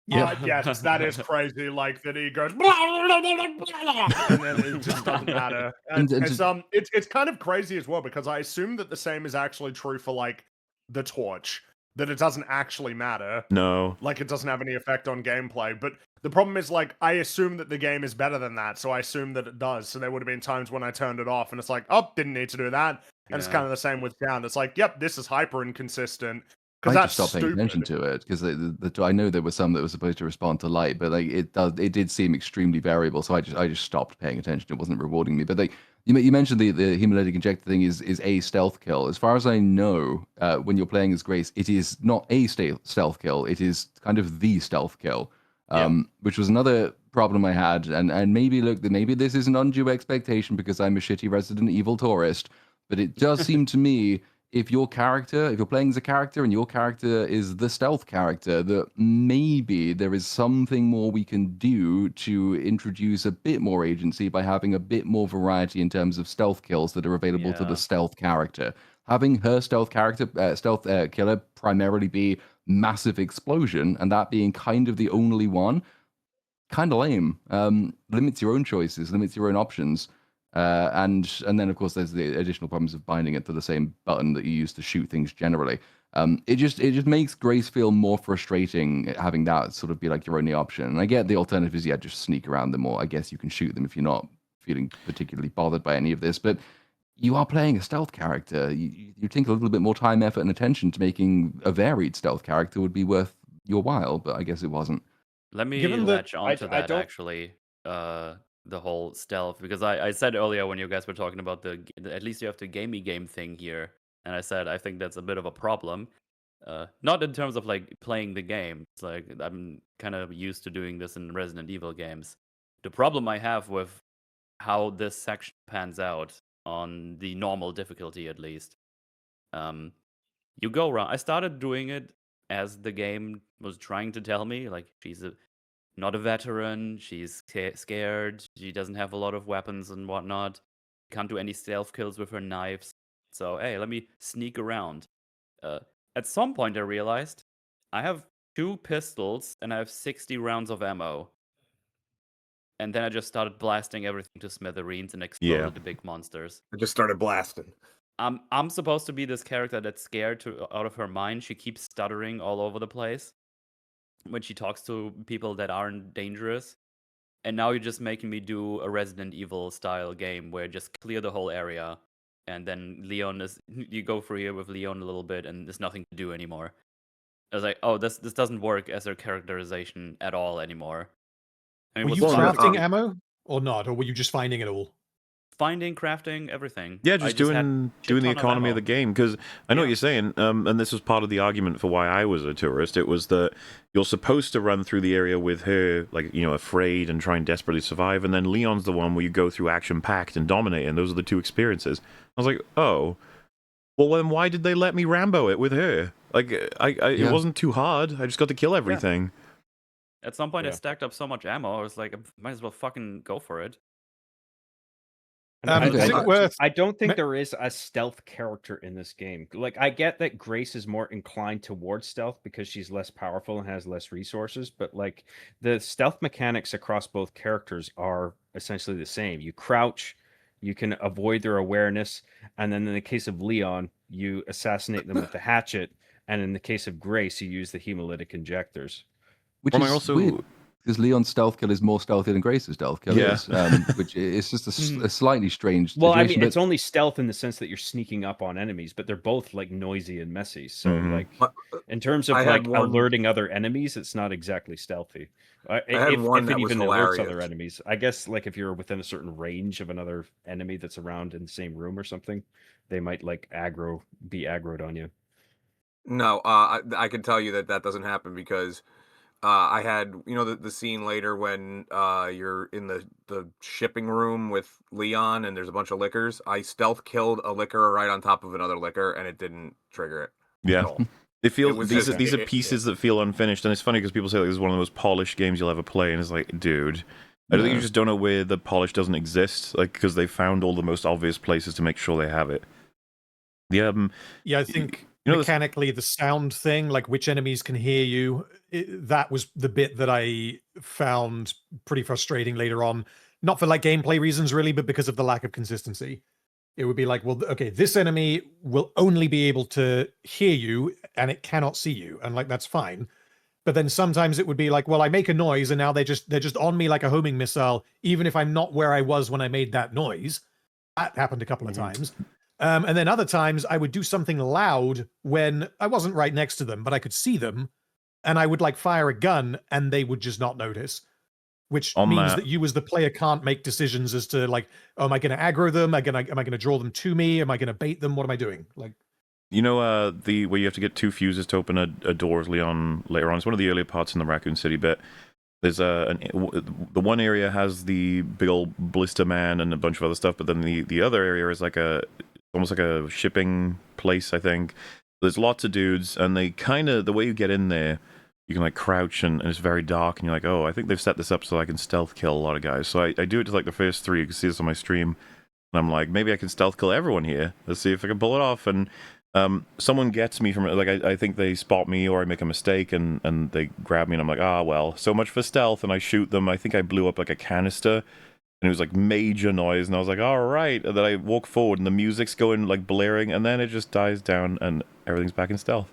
Yeah, yes, that is crazy. Like that he goes, and then it just doesn't matter. And it's kind of crazy as well because I assume that the same is actually true for like the torch, that it doesn't actually matter. No, like it doesn't have any effect on gameplay. But the problem is like I assume that the game is better than that, so I assume that it does. So there would have been times when I turned it off, and it's like, oh, didn't need to do that. And it's kind of the same with sound. It's like, yep, this is hyper inconsistent. I That's just stopped paying attention to it because I know there were some that were supposed to respond to light, but like it did seem extremely variable. So I just stopped paying attention. It wasn't rewarding me. But like you mentioned the hemolytic injector thing is a stealth kill. As far as I know, when you're playing as Grace, it is not a stealth kill. It is kind of the stealth kill, which was another problem I had. And maybe this is an undue expectation because I'm a shitty Resident Evil tourist, but it does seem to me, if you're playing as a character and your character is the stealth character, that maybe there is something more we can do to introduce a bit more agency by having a bit more variety in terms of stealth kills that are available to the stealth character. Having her stealth killer primarily be massive explosion, and that being kind of the only one, kind of lame. Limits your own choices, limits your own options. And then of course there's the additional problems of binding it to the same button that you use to shoot things generally. It just makes Grace feel more frustrating having that sort of be like your only option. And I get the alternative is just sneak around them, or I guess you can shoot them if you're not feeling particularly bothered by any of this. But you are playing a stealth character. You think a little bit more time, effort, and attention to making a varied stealth character would be worth your while, but I guess it wasn't. Let me latch onto that actually. The whole stealth, because I said earlier when you guys were talking about at least you have the gamey game thing here, and I said I think that's a bit of a problem. Not in terms of like playing the game. It's like I'm kind of used to doing this in Resident Evil games. The problem I have with how this section pans out on the normal difficulty, at least, you go around. I started doing it as the game was trying to tell me, like, she's not a veteran, she's scared, she doesn't have a lot of weapons and whatnot, can't do any stealth kills with her knives, so hey, let me sneak around. At some point I realized I have 2 pistols and I have 60 rounds of ammo, and then I just started blasting everything to smithereens and exploded the big monsters. I just started blasting. I'm supposed to be this character that's scared out of her mind. She keeps stuttering all over the place when she talks to people that aren't dangerous. And now you're just making me do a Resident Evil style game where just clear the whole area, and then you go through here with Leon a little bit and there's nothing to do anymore. I was like, oh, this doesn't work as a characterization at all anymore. Were you crafting ammo or not? Or were you just finding it all? Finding, crafting, everything. Yeah, just doing the economy of the game, because I know what you're saying, and this was part of the argument for why I was a tourist. It was that you're supposed to run through the area with her, like, afraid and trying desperately to survive, and then Leon's the one where you go through action-packed and dominate, and those are the 2 experiences. I was like, oh, well then why did they let me Rambo it with her? Like, it wasn't too hard. I just got to kill everything. Yeah. At some point, I stacked up so much ammo, I was like, I might as well fucking go for it. I don't think there is a stealth character in this game. Like, I get that Grace is more inclined towards stealth because she's less powerful and has less resources, but like the stealth mechanics across both characters are essentially the same. You crouch, you can avoid their awareness, and then in the case of Leon, you assassinate them with the hatchet, and in the case of Grace, you use the hemolytic injectors. Which is weird. because Leon's stealth kill is more stealthy than Grace's stealth kill is, which is just a slightly strange situation. Well, I mean, it's only stealth in the sense that you're sneaking up on enemies, but they're both like noisy and messy. So, like, in terms of like alerting other enemies, it's not exactly stealthy. If it even alerts other enemies, I guess, like if you're within a certain range of another enemy that's around in the same room or something, they might like be aggroed on you. No, I can tell you that doesn't happen because I had, the scene later when you're in the shipping room with Leon and there's a bunch of liquors. I stealth killed a liquor right on top of another liquor and it didn't trigger it. Yeah. These are pieces that feel unfinished, and it's funny because people say like, this is one of the most polished games you'll ever play, and it's like, dude, I think you just don't know where the polish doesn't exist, like because they found all the most obvious places to make sure they have it. Yeah, I think mechanically the sound thing, like which enemies can hear you, that was the bit that I found pretty frustrating later on. Not for like gameplay reasons really, but because of the lack of consistency. It would be like, well, okay, this enemy will only be able to hear you and it cannot see you, and like that's fine. But then sometimes it would be like, well, I make a noise and now they're just on me like a homing missile, even if I'm not where I was when I made that noise. That happened a couple of times. And then other times I would do something loud when I wasn't right next to them, but I could see them, and I would like fire a gun and they would just not notice. Which means that you as the player can't make decisions as to like, oh, am I going to aggro them? Am I going to draw them to me? Am I going to bait them? What am I doing? Like, the where you have to get 2 fuses to open a door, Leon, later on. It's one of the earlier parts in the Raccoon City bit. There's the one area has the big old blister man and a bunch of other stuff, but then the other area is like almost like a shipping place, I think. There's lots of dudes, and they the way you get in there, you can like crouch and it's very dark, and you're like, oh, I think they've set this up so I can stealth kill a lot of guys. So I do it to like the first 3. You can see this on my stream, and I'm like, maybe I can stealth kill everyone here. Let's see if I can pull it off. And someone gets me from like I think they spot me or I make a mistake and they grab me, and I'm like, well, so much for stealth. And I shoot them. I think I blew up like a canister, and it was like major noise, and I was like, all right. And then I walk forward and the music's going like blaring, and then it just dies down and everything's back in stealth.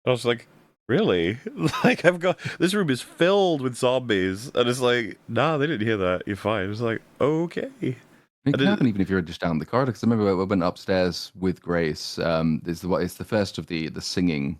I was like, really? Like, this room is filled with zombies, and it's like, nah, they didn't hear that. You're fine. It was like, okay. It can happen even if you're just down the corridor. Because I remember I went upstairs with Grace. It's the first of the singing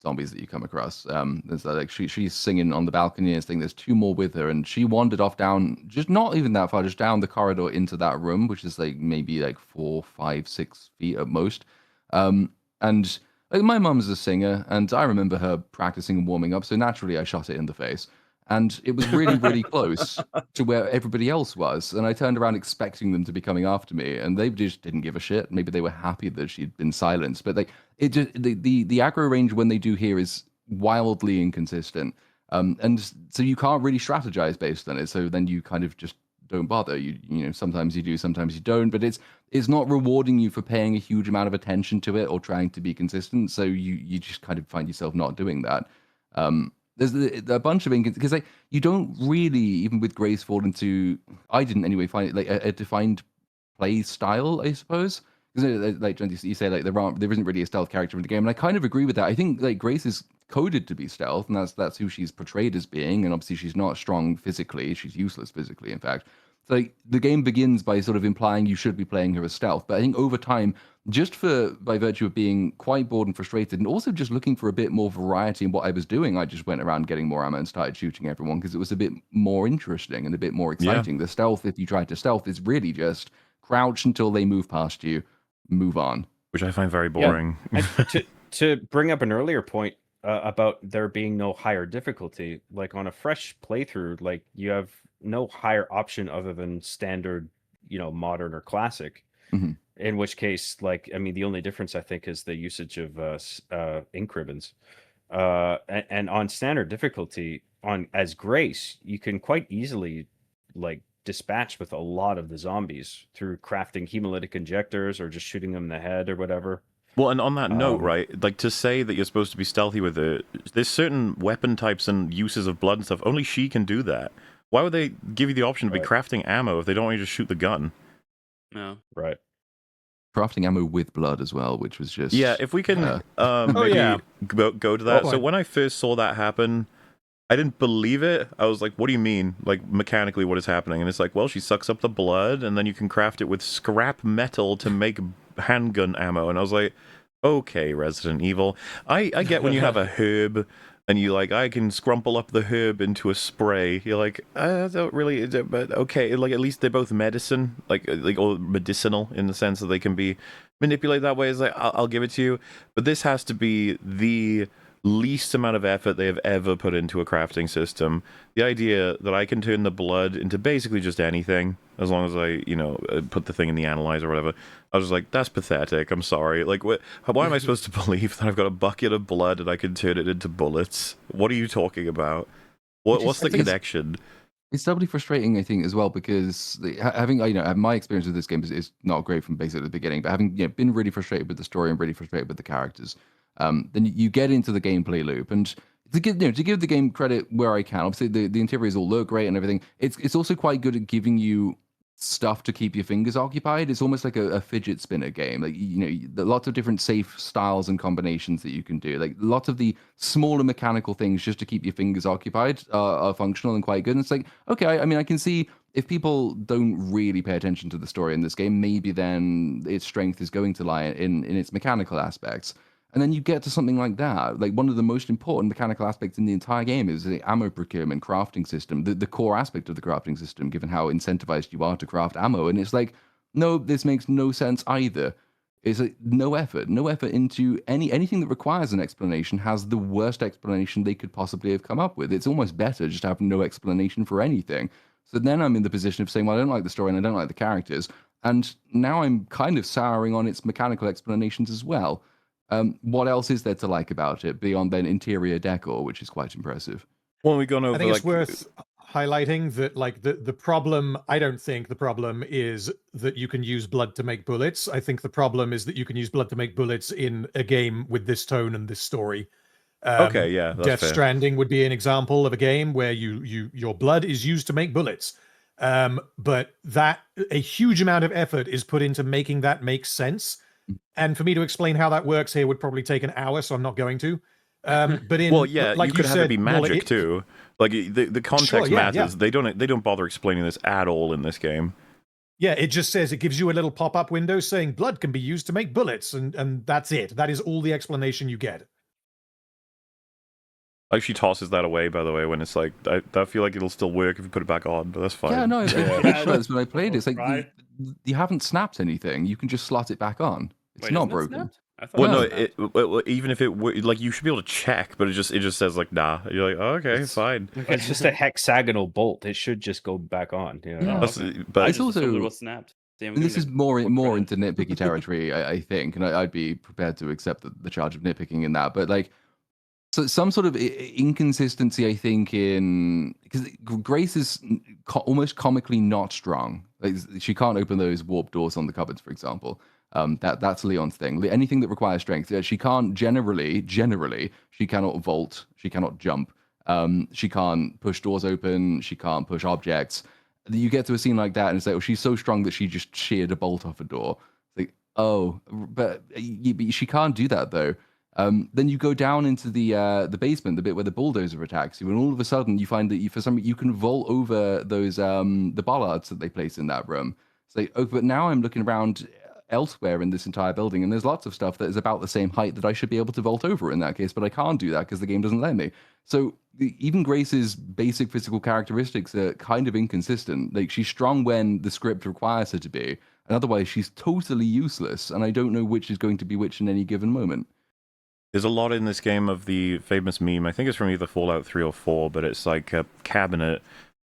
zombies that you come across. There's like she's singing on the balcony and there's 2 more with her, and she wandered off down, just not even that far, just down the corridor into that room, which is like maybe like 4, 5, 6 feet at most. And like my mum's a singer, and I remember her practicing and warming up, so naturally I shot it in the face. And it was really, really close to where everybody else was. And I turned around expecting them to be coming after me, and they just didn't give a shit. Maybe they were happy that she'd been silenced. But the aggro range when they do here is wildly inconsistent. And so you can't really strategize based on it. So then you kind of just don't bother. You sometimes you do, sometimes you don't. But it's not rewarding you for paying a huge amount of attention to it or trying to be consistent. So you just kind of find yourself not doing that. There's a bunch of because you don't really, even with Grace, fall into, I didn't anyway, find it like a defined play style, I suppose. Because like you say, like there isn't really a stealth character in the game, and I kind of agree with that. I think like Grace is coded to be stealth, and that's who she's portrayed as being. And obviously she's not strong physically; she's useless physically, in fact. So like the game begins by sort of implying you should be playing her as stealth, but I think over time, just by virtue of being quite bored and frustrated, and also just looking for a bit more variety in what I was doing, I just went around getting more ammo and started shooting everyone because it was a bit more interesting and a bit more exciting. The stealth, if you try to stealth, is really just crouch until they move past you, move on. Which I find very boring. Yeah. To bring up an earlier point about there being no higher difficulty, like on a fresh playthrough, like you have no higher option other than standard, modern or classic. Mm-hmm. In which case, like, I mean, the only difference I think is the usage of ink ribbons. And on standard difficulty, as Grace, you can quite easily like dispatch with a lot of the zombies through crafting hemolytic injectors or just shooting them in the head or whatever. Well, and on that note, right, like to say that you're supposed to be stealthy with it, there's certain weapon types and uses of blood and stuff. Only she can do that. Why would they give you the option to be crafting ammo if they don't want you to shoot the gun? No. Right. Crafting ammo with blood as well, which was just... Yeah, if we can maybe go to that. So when I first saw that happen, I didn't believe it. I was like, what do you mean? Like, mechanically, what is happening? And it's like, well, she sucks up the blood, and then you can craft it with scrap metal to make handgun ammo. And I was like, okay, Resident Evil. I get when you have a herb, and you like, I can scrumple up the herb into a spray. You're like, I don't really, but okay. Like, at least they're both medicine, like or medicinal in the sense that they can be manipulated that way. It's like, I'll give it to you. But this has to be the least amount of effort they have ever put into a crafting system. The idea that I can turn the blood into basically just anything, as long as I, put the thing in the analyzer or whatever. I was like, that's pathetic. I'm sorry. Like, why am I supposed to believe that I've got a bucket of blood and I can turn it into bullets? What are you talking about? What's the connection? It's doubly frustrating, I think, as well, because having, my experience with this game is not great from basically the beginning, but having been really frustrated with the story and really frustrated with the characters, then you get into the gameplay loop. And to give the game credit where I can, obviously the interiors all look great and everything. It's also quite good at giving you stuff to keep your fingers occupied. It's almost like a fidget spinner game. Like, lots of different safe styles and combinations that you can do. Like, lots of the smaller mechanical things just to keep your fingers occupied are functional and quite good. And it's like, okay, I can see if people don't really pay attention to the story in this game, maybe then its strength is going to lie in its mechanical aspects. And then you get to something like that. Like, one of the most important mechanical aspects in the entire game is the ammo procurement crafting system, the core aspect of the crafting system, given how incentivized you are to craft ammo. And it's like, no, this makes no sense either. It's like no effort into anything that requires an explanation has the worst explanation they could possibly have come up with. It's almost better just to have no explanation for anything. So then I'm in the position of saying, well, I don't like the story and I don't like the characters. And now I'm kind of souring on its mechanical explanations as well. What else is there to like about it beyond then interior decor, which is quite impressive? Well, we've gone over. I think it's worth highlighting that, like, the problem. I don't think the problem is that you can use blood to make bullets. I think the problem is that you can use blood to make bullets in a game with this tone and this story. Okay, yeah, that's Death fair. Stranding would be an example of a game where your blood is used to make bullets. But that a huge amount of effort is put into making that make sense. And for me to explain how that works here would probably take an hour, so I'm not going to. But in, well, yeah, like you could said, have it be magic too. Like, the context Sure, yeah, matters. yeah. They don't bother explaining this at all in this game. Yeah, it just says, it gives you a little pop-up window saying blood can be used to make bullets, and that's it. That is all the explanation you get. Like, she tosses that away, by the way, when it's like, I feel like it'll still work if you put it back on, but that's fine. Yeah, no, it does. When I played it, it's like you haven't snapped anything. You can just slot it back on. It's not broken. Well, no, even if it were, like, you should be able to check, but it just says, like, nah. You're like, oh, okay, fine. It's just a hexagonal bolt. It should just go back on. Yeah. But it's also, it was snapped. this is more into nitpicky territory, I think, and I'd be prepared to accept the charge of nitpicking in that. But, like, so some sort of inconsistency, I think, because Grace is almost comically not strong. Like, she can't open those warp doors on the cupboards, for example. That's Leon's thing. Anything that requires strength, she can't generally, she cannot vault, she cannot jump, she can't push doors open, she can't push objects. You get to a scene like that, and it's like, oh, she's so strong that she just sheared a bolt off a door. It's like, oh, but she can't do that though. Then you go down into the basement, the bit where the bulldozer attacks you, and all of a sudden you find that you can vault over those the bollards that they place in that room. It's like, oh, but now I'm looking around elsewhere in this entire building, and there's lots of stuff that is about the same height that I should be able to vault over in that case, but I can't do that because the game doesn't let me. So even Grace's basic physical characteristics are kind of inconsistent. Like, she's strong when the script requires her to be, and otherwise she's totally useless, and I don't know which is going to be which in any given moment. There's a lot in this game of the famous meme, I think it's from either Fallout 3 or 4, but it's like a cabinet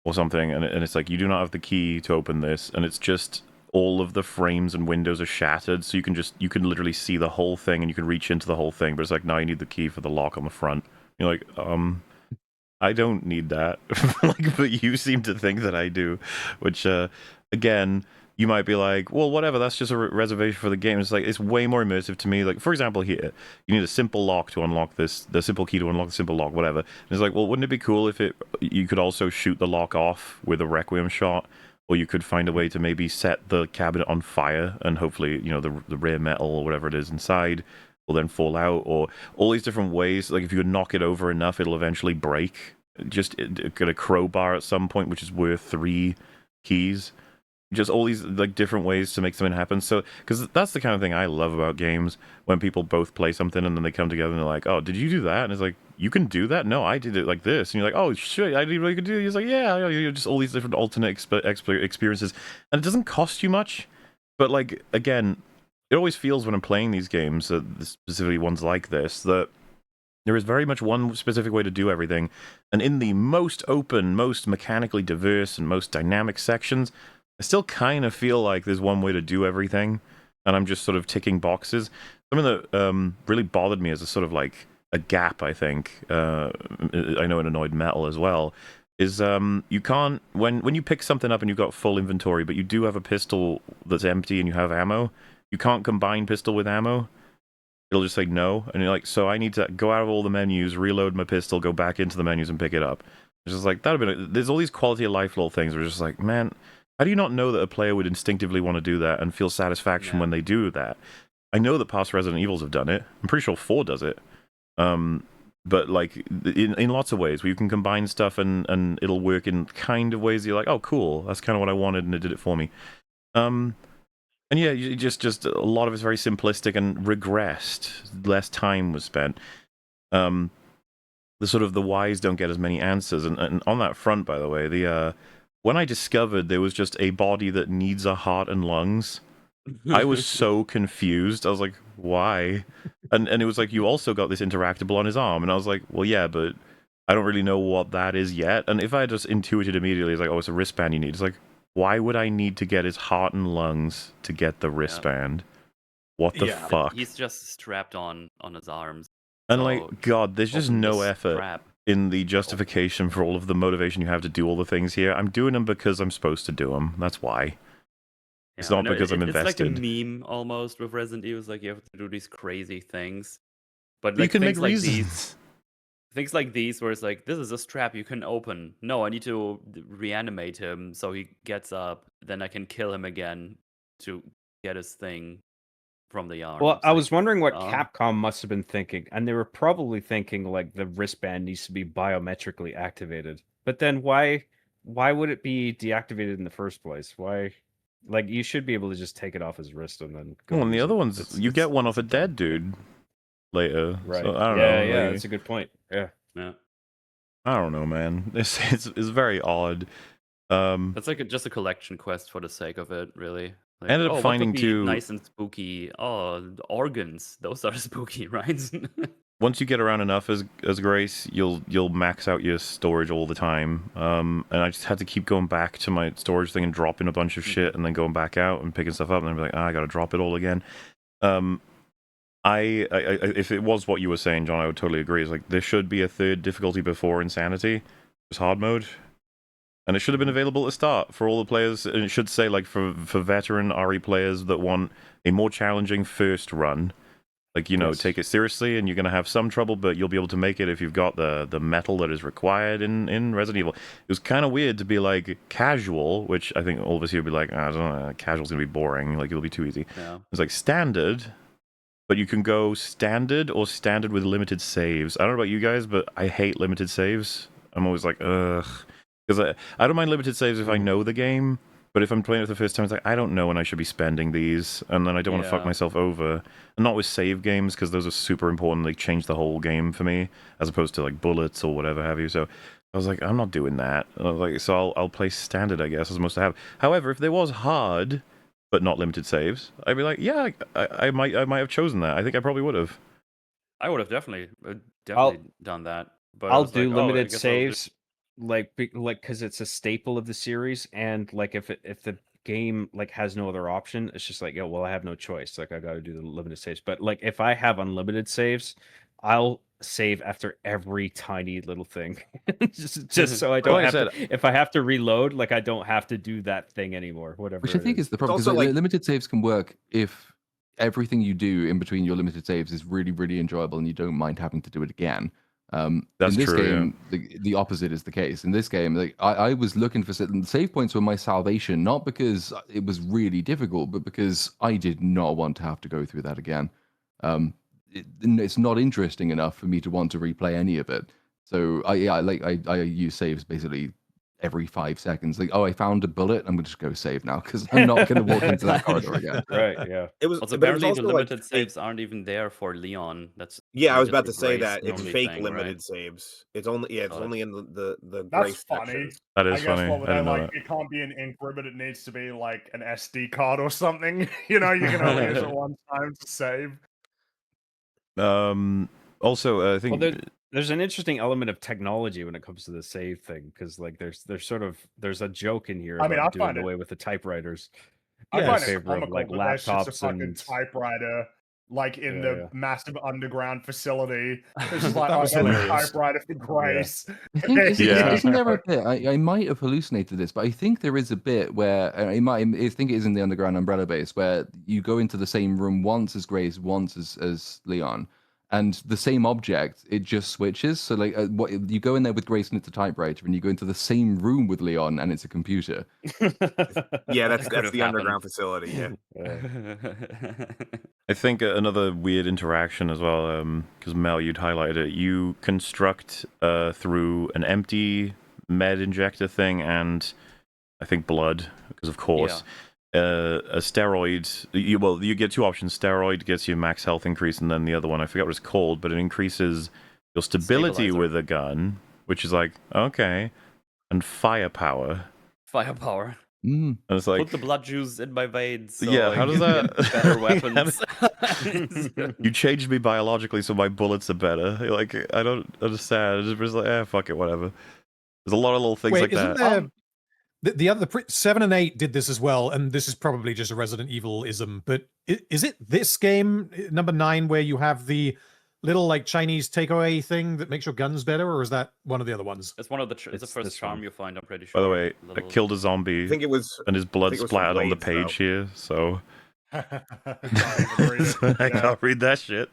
or something, and it's like, you do not have the key to open this, and it's just all of the frames and windows are shattered, so you can literally see the whole thing, and you can reach into the whole thing, but it's like, now you need the key for the lock on the front. You're like, I don't need that. Like, but you seem to think that I do, which, again, you might be like, well, whatever, that's just a reservation for the game. It's like, it's way more immersive to me. Like, for example, here, you need a simple lock to unlock this, the simple key to unlock the simple lock, whatever. And it's like, well, wouldn't it be cool if you could also shoot the lock off with a Requiem shot? Or you could find a way to maybe set the cabinet on fire, and hopefully, the rare metal or whatever it is inside will then fall out, or all these different ways. Like, if you could knock it over enough, it'll eventually break, just get a crowbar at some point, which is worth 3 keys. Just all these like different ways to make something happen. So, because that's the kind of thing I love about games, when people both play something and then they come together and they're like, "Oh, did you do that?" And it's like, "You can do that? No, I did it like this." And you're like, "Oh shit, I didn't know you could do it." He's like, "Yeah, just all these different alternate experiences, and it doesn't cost you much." But like again, it always feels when I'm playing these games, specifically ones like this, that there is very much one specific way to do everything, and in the most open, most mechanically diverse, and most dynamic sections, I still kind of feel like there's one way to do everything, and I'm just sort of ticking boxes. Something that really bothered me as a sort of like a gap, I think, I know it annoyed Metal as well, is you can't, when you pick something up and you've got full inventory, but you do have a pistol that's empty and you have ammo, you can't combine pistol with ammo. It'll just say no, and you're like, so I need to go out of all the menus, reload my pistol, go back into the menus and pick it up. It's just like, that would have been, there's all these quality of life little things where it's just like, man, how do you not know that a player would instinctively want to do that and feel satisfaction when they do that? I know that past Resident Evils have done it. I'm pretty sure 4 does it. But like in lots of ways where you can combine stuff and it'll work in kind of ways that you're like, oh cool, that's kind of what I wanted and it did it for me. And yeah, just a lot of it's very simplistic and regressed. Less time was spent. The sort of the whys don't get as many answers. And on that front, by the way, when I discovered there was just a body that needs a heart and lungs, I was so confused. I was like, why? And it was like, you also got this interactable on his arm. And I was like, well, yeah, but I don't really know what that is yet. And if I just intuited immediately, it's like, oh, it's a wristband you need. It's like, why would I need to get his heart and lungs to get the wristband? What the fuck? He's just strapped on his arms. And like, God, there's just no effort in the justification for all of the motivation you have to do all the things here. I'm doing them because I'm supposed to do them. That's why. It's not because I'm invested. It's like a meme almost with Resident Evil. It's like you have to do these crazy things. But like, you can make like reasons. Things like these where it's like, this is a strap you can open. No, I need to reanimate him so he gets up. Then I can kill him again to get his thing from the arm. Well, I was wondering what Capcom must have been thinking. And they were probably thinking like the wristband needs to be biometrically activated. But then why would it be deactivated in the first place? Why? Like, you should be able to just take it off his wrist and then go. Well, and the other ones, you get one off a dead dude later. Right. So, I don't know. Yeah, that's a good point. Yeah. I don't know, man. It's very odd. It's like just a collection quest for the sake of it, really. Like, ended up finding two nice and spooky. Oh, the organs. Those are spooky, right? Once you get around enough as Grace, you'll max out your storage all the time. And I just had to keep going back to my storage thing and dropping a bunch of shit, and then going back out and picking stuff up, and then be like, I gotta drop it all again. If it was what you were saying, John, I would totally agree. It's like there should be a third difficulty before Insanity. It was hard mode. And it should have been available at the start for all the players, and it should say, like, for veteran RE players that want a more challenging first run. Like, you know, take it seriously, and you're going to have some trouble, but you'll be able to make it if you've got the metal that is required in Resident Evil. It was kind of weird to be, like, casual, which I think all of us here would be like, I don't know, casual's going to be boring, like, it'll be too easy. Yeah. It's like standard, but you can go standard or standard with limited saves. I don't know about you guys, but I hate limited saves. I'm always like, ugh. Because I don't mind limited saves if I know the game, but if I'm playing it for the first time, it's like, I don't know when I should be spending these, and then I don't want to fuck myself over. And not with save games, because those are super important. They change the whole game for me, as opposed to like bullets or whatever have you. So I was like, I'm not doing that. I was like, so I'll play standard, I guess, as most to have. However, if there was hard, but not limited saves, I'd be like, yeah, I might have chosen that. I think I probably would have. I would have definitely done that. But I'll do limited saves. Like because it's a staple of the series, and like if the game like has no other option, it's just like, yeah, well, I have no choice, like I gotta do the limited saves. But like if I have unlimited saves, I'll save after every tiny little thing just so I don't have to, if I have to reload, like I don't have to do that thing anymore, whatever. Which I think is the problem, because like, limited saves can work if everything you do in between your limited saves is really, really enjoyable and you don't mind having to do it again. That's in this true, game, the opposite is the case. In this game, like I was looking for certain save points were my salvation, not because it was really difficult, but because I did not want to have to go through that again. It's not interesting enough for me to want to replay any of it. So I use saves basically every 5 seconds. Like, oh, I found a bullet. I'm gonna just go save now because I'm not gonna walk into that corridor again. Right? Yeah. It was, Also, but it was apparently also the like limited fake. saves aren't even there for Leon. That's Yeah, I they was just about to say replaced that the it's only fake thing, limited right? saves. It's only it's But only in the That's grace funny. sections. That I is guess funny. what would I they didn't know like? It can't be an ink ribbon. It needs to be like an SD card or something. You know, you can only use it one time to save. that. Also, I Well, think there's an interesting element of technology when it comes to the save thing, because like there's a joke in here I mean, about I doing find it. away with the typewriters I in find it favor of comical like that there's just a laptops fucking and typewriter like in the yeah. massive underground facility. It's just like, That oh, was there's a hilarious. typewriter for Grace. I think Yeah. isn't there a bit? I might have hallucinated this, but I think there is a bit where I think it is in the underground umbrella base where you go into the same room once as Grace, once as Leon, and the same object it just switches. So like, what you go in there with Grace and it's a typewriter, and you go into the same room with Leon and it's a computer. Yeah, That could that's have the underground happened. facility. Yeah. I think another weird interaction as well, because Mel, you'd highlighted it. You construct through an empty med injector thing and I think blood, because of course. A steroid. You get two options. Steroid gets you max health increase, and then the other one, I forget what it's called, but it increases your stability Stabilizer. with a gun, which is like, okay. And firepower. Firepower. Mm. And it's like, Put the blood juice in my veins. So yeah, how I does can that get better weapons? You changed me biologically, so my bullets are better. Like, I don't understand. It's just like, fuck it, whatever. There's a lot of little things Wait, like isn't that. there the other 7 and 8 did this as well, and this is probably just a Resident Evil-ism, but is it this game number 9 where you have the little like Chinese takeaway thing that makes your guns better, or is that one of the other ones? It's one of the it's the It's first this charm one. you find. I'm pretty sure. By the way, I Little- killed a zombie, I think it was. and his blood think it was from splattered on the Blades, page here, so Can't even read it. I Yeah. can't read that shit.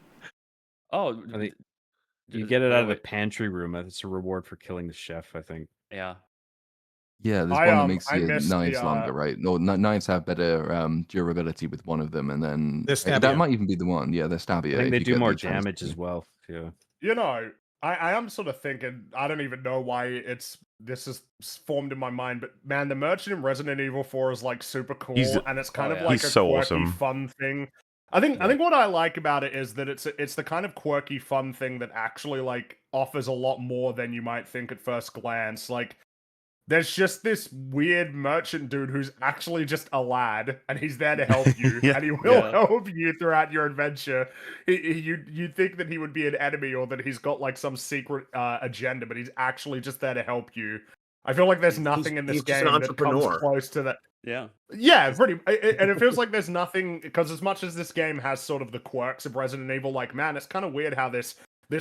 Oh, I think you d- get it out of the wait, pantry room. It's a reward for killing the chef, I think. Yeah. Yeah, there's I, one that makes I your missed knives the, longer, right? No, knives have better durability with one of them, and then They're that stabbier. might even be the one. Yeah, they're stabbier. I think if they you do get more the chance damage to. as well. Yeah. You know, I am sort of thinking, I don't even know why this is formed in my mind, but man, the merchant in Resident Evil 4 is like super cool, He's- and it's kind oh, of yeah. like He's a so quirky, awesome. fun thing. I think what I like about it is that it's the kind of quirky, fun thing that actually like offers a lot more than you might think at first glance. Like, there's just this weird merchant dude who's actually just a lad, and he's there to help you, Yeah. and he will Yeah. help you throughout your adventure. You'd think that he would be an enemy or that he's got like some secret agenda, but he's actually just there to help you. I feel like there's nothing in this he's just game an that comes entrepreneur. close to that. Yeah. Yeah, and it feels like there's nothing, because as much as this game has sort of the quirks of Resident Evil, like, man, it's kind of weird how this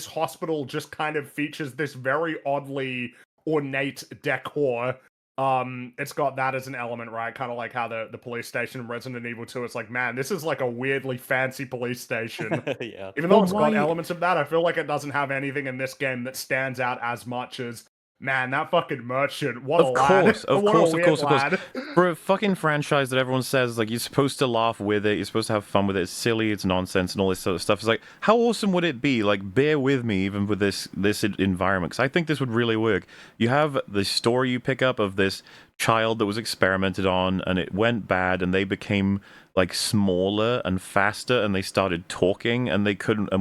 hospital just kind of features this very oddly ornate decor. It's got that as an element, right? Kind of like how the police station in Resident Evil 2, it's like, man, this is like a weirdly fancy police station. Yeah. Even though Well, it's got why- elements of that, I feel like it doesn't have anything in this game that stands out as much as, man, that fucking merchant, what a Of lad. course, of What a course, of weird course, of course. lad. For a fucking franchise that everyone says, like, you're supposed to laugh with it, you're supposed to have fun with it, it's silly, it's nonsense, and all this sort of stuff. It's like, how awesome would it be? Like, bear with me, even with this environment, because I think this would really work. You have the story you pick up of this child that was experimented on, and it went bad, and they became like smaller and faster, and they started talking, and we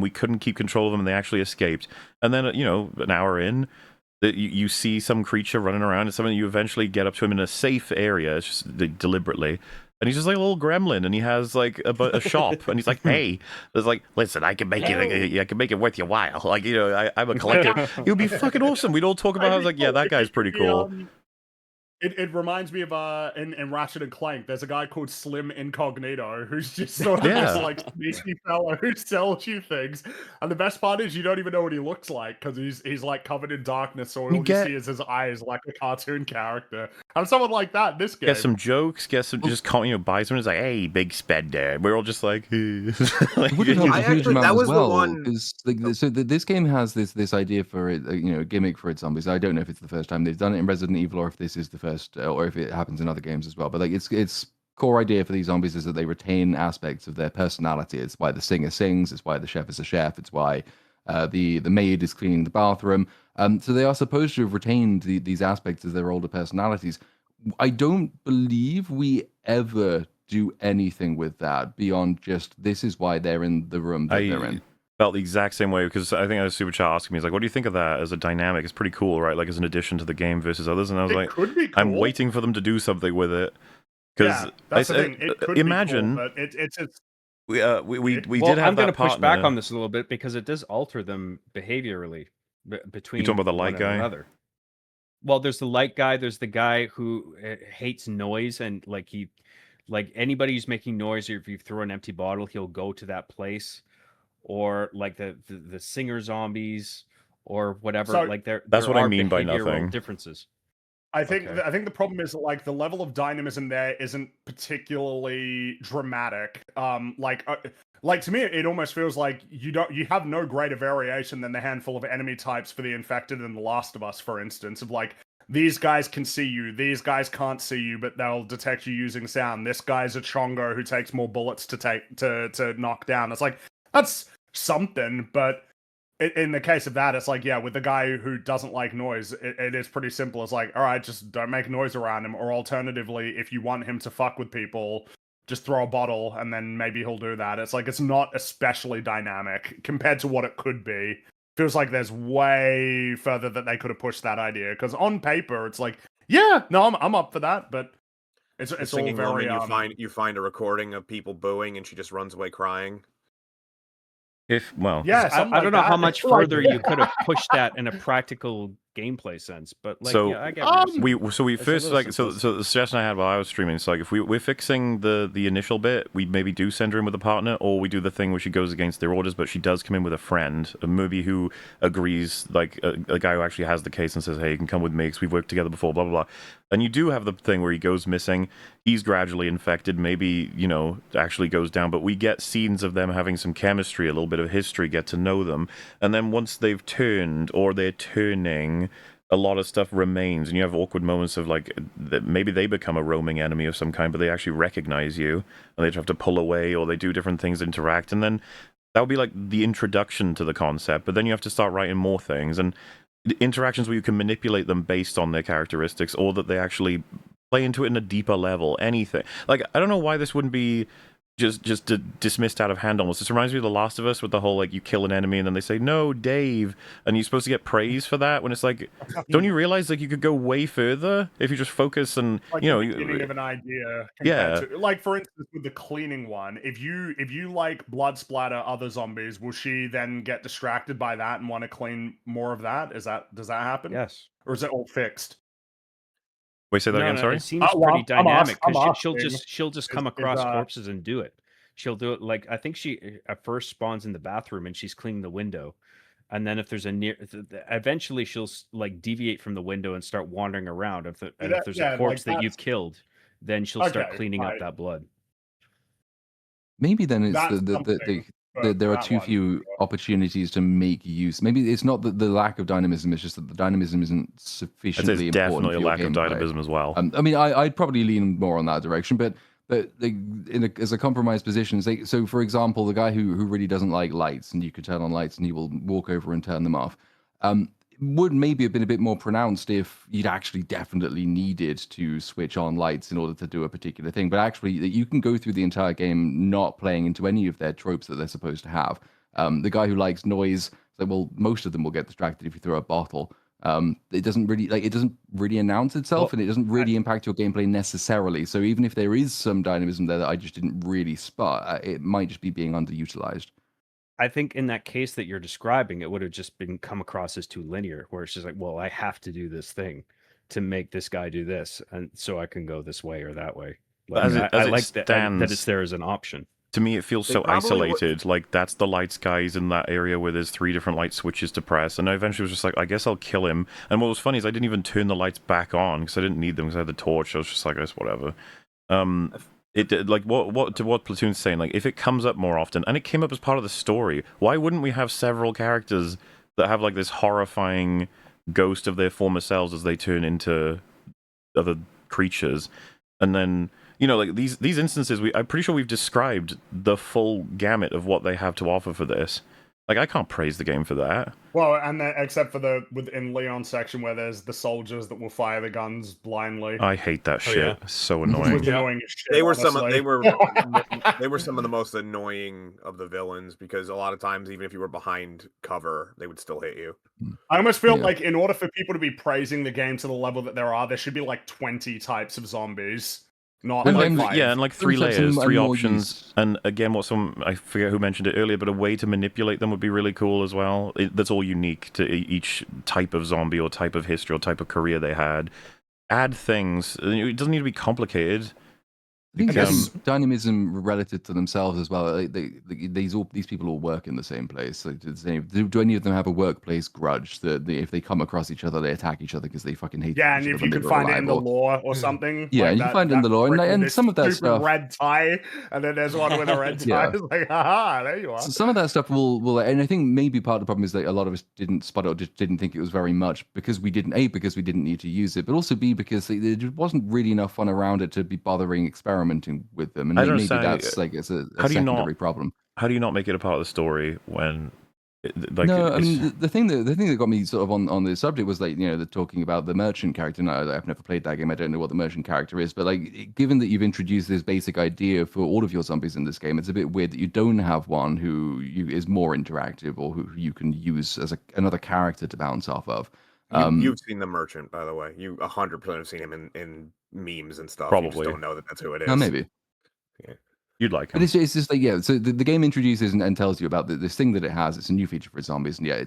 couldn't keep control of them, and they actually escaped. And then, an hour in, that you see some creature running around, and something you eventually get up to him in a safe area, it's just deliberately, and he's just like a little gremlin, and he has like a shop, and he's like, hey, there's like, listen, I can make it worth your while, like, I'm a collector. It would be fucking awesome. We'd all talk about how I was like, yeah, that guy's pretty cool. It reminds me of in Ratchet and Clank, there's a guy called Slim Incognito who's just sort of this like sneaky fellow who sells you things. And the best part is you don't even know what he looks like, because he's like covered in darkness, so all you see is his eyes like a cartoon character. And someone like that in this game. Get some jokes, buy someone who's like, hey, big spender. We're all just like, It would have helped a huge amount as well, because this game has this idea for it, a gimmick for its zombies. I don't know if it's the first time they've done it in Resident Evil, or if this is the first, or if it happens in other games as well. But like, its core idea for these zombies is that they retain aspects of their personality. It's why the singer sings. It's why the chef is a chef. It's why The maid is cleaning the bathroom. So they are supposed to have retained these aspects as their older personalities. I don't believe we ever do anything with that beyond just this is why they're in the room that they're in. Felt the exact same way because I think I was super chat asking me, he's like, what do you think of that as a dynamic? It's pretty cool, right? Like as an addition to the game versus others. And I was It like, could be cool. I'm waiting for them to do something with it. Because that's the thing. It could imagine be cool, but it's we well, did have I'm going to that push back partner. on this a little bit because it does alter them behaviorally between You talking about the one light guy? and another. Well, there's the light guy. There's the guy who hates noise, and like anybody who's making noise, or if you throw an empty bottle, he'll go to that place. Or like the singer zombies, or whatever. So, like that's there what I are mean by behavioral nothing. differences. I think the problem is like the level of dynamism there isn't particularly dramatic. Like to me, it almost feels like you have no greater variation than the handful of enemy types for the infected in The Last of Us, for instance. Of like these guys can see you, these guys can't see you, but they'll detect you using sound. This guy's a chongo who takes more bullets to knock down. It's like that's something, but in the case of that, it's like, yeah, with the guy who doesn't like noise, it is pretty simple. It's like, all right, just don't make noise around him. Or alternatively, if you want him to fuck with people, just throw a bottle and then maybe he'll do that. It's like, it's not especially dynamic compared to what it could be. Feels like there's way further that they could have pushed that idea. Because on paper, it's like, yeah, no, I'm up for that. But it's all very... you find a recording of people booing and she just runs away crying. Yeah, I don't know how much further you could have pushed that in a practical gameplay sense, but like, so yeah, I get what you're saying. we It's a first little like so the suggestion I had while I was streaming, it's like if we're fixing the initial bit, we maybe do send her in with a partner, or we do the thing where she goes against their orders, but she does come in with a friend, maybe who agrees, like a guy who actually has the case and says, hey, you can come with me because we've worked together before, blah blah blah. And you do have the thing where he goes missing, he's gradually infected, maybe, you know, actually goes down, but we get scenes of them having some chemistry, a little bit of history, get to know them, and then once they've turned or they're turning, a lot of stuff remains, and you have awkward moments of like that maybe they become a roaming enemy of some kind, but they actually recognize you, and they have to pull away, or they do different things, interact, and then that would be like the introduction to the concept. But then you have to start writing more things and interactions where you can manipulate them based on their characteristics, or that they actually play into it in a deeper level. Anything like, I don't know why this wouldn't be just dismissed out of hand almost. This reminds me of The Last of Us with the whole like you kill an enemy and then they say no Dave, and you're supposed to get praise for that, when it's like, don't you realize like you could go way further if you just focus and like, you know, the beginning of an idea yeah to, like for instance with the cleaning one, if you like blood splatter other zombies, will she then get distracted by that and want to clean more of that? Does that happen? Yes. Or is it all fixed? Wait, say that again, sorry? It seems pretty dynamic because asking, she'll just come across corpses and do it. She'll do it like, I think she at first spawns in the bathroom and she's cleaning the window, and then if there's eventually she'll like deviate from the window and start wandering around. If there's a corpse that you've killed, then she'll start cleaning up that blood. Maybe then it's there are too few opportunities to make use. Maybe it's not that the lack of dynamism; it's just that the dynamism isn't sufficiently important. Definitely a lack of gameplay. dynamism as well. I mean, I'd probably lean more on that direction, but as a compromised position, so for example, the guy who really doesn't like lights, and you could turn on lights, and he will walk over and turn them off. Would maybe have been a bit more pronounced if you'd actually definitely needed to switch on lights in order to do a particular thing. But actually, you can go through the entire game not playing into any of their tropes that they're supposed to have. The guy who likes noise, well, most of them will get distracted if you throw a bottle. It doesn't really announce itself, and it doesn't really impact your gameplay necessarily. So even if there is some dynamism there that I just didn't really spot, it might just be being underutilized. I think in that case that you're describing, it would have just been come across as too linear, where it's just like, well, I have to do this thing to make this guy do this, and so I can go this way or that way. Like, I like that it's there as an option. To me, it feels so isolated. Like, that's the lights guys in that area where there's 3 different light switches to press. And I eventually was just like, I guess I'll kill him. And what was funny is I didn't even turn the lights back on because I didn't need them because I had the torch. I was just like, I guess whatever. It like what Platoon's saying, like if it comes up more often, and it came up as part of the story, why wouldn't we have several characters that have like this horrifying ghost of their former selves as they turn into other creatures? And then, you know, like these instances, I'm pretty sure we've described the full gamut of what they have to offer for this. Like, I can't praise the game for that. Well, and then, except for within Leon's section where there's the soldiers that will fire the guns blindly. I hate that shit. yeah. So Which annoying. was annoying as shit, They were some honestly. they were some of the most annoying of the villains because a lot of times even if you were behind cover, they would still hit you. I almost feel like in order for people to be praising the game to the level that there should be like 20 types of zombies. Not And like like, 5. yeah, and like 3 Sometimes layers, some 3 more options, use. and again, I forget who mentioned it earlier, but a way to manipulate them would be really cool as well. That's all unique to each type of zombie or type of history or type of career they had. Add things. It doesn't need to be complicated. I think guess- dynamism relative to themselves as well. Like, these people all work in the same place. Like, do any of them have a workplace grudge that if they come across each other, they attack each other because they fucking hate Yeah, each and other? if you when can they find were it in the alive, lore or something. Yeah, like you can find it in the lore, prick and with this some of that stupid stuff. red tie, and then there's one with a red tie. Yeah. It's like, haha, there you are. So some of that stuff will, and I think maybe part of the problem is that a lot of us didn't spot it or just didn't think it was very much because we didn't need to use it, but also B, because there wasn't really enough fun around it to be bothering experimenting with them, and I don't maybe say- that's like it's a how do you not- secondary problem. How do you not make it a part of the story when, No, I mean the thing that got me sort of on the subject was like, they're talking about the merchant character. No, I've never played that game. I don't know what the merchant character is, but like, given that you've introduced this basic idea for all of your zombies in this game, it's a bit weird that you don't have one who is more interactive or who you can use as another character to bounce off of. You've seen the merchant, by the way. You 100% have seen him in memes and stuff. You Probably. just don't know that that's who it is. Oh, maybe. Yeah. You'd like him. But it's just like, yeah, so the game introduces and tells you about this thing that it has. It's a new feature for zombies, and yeah,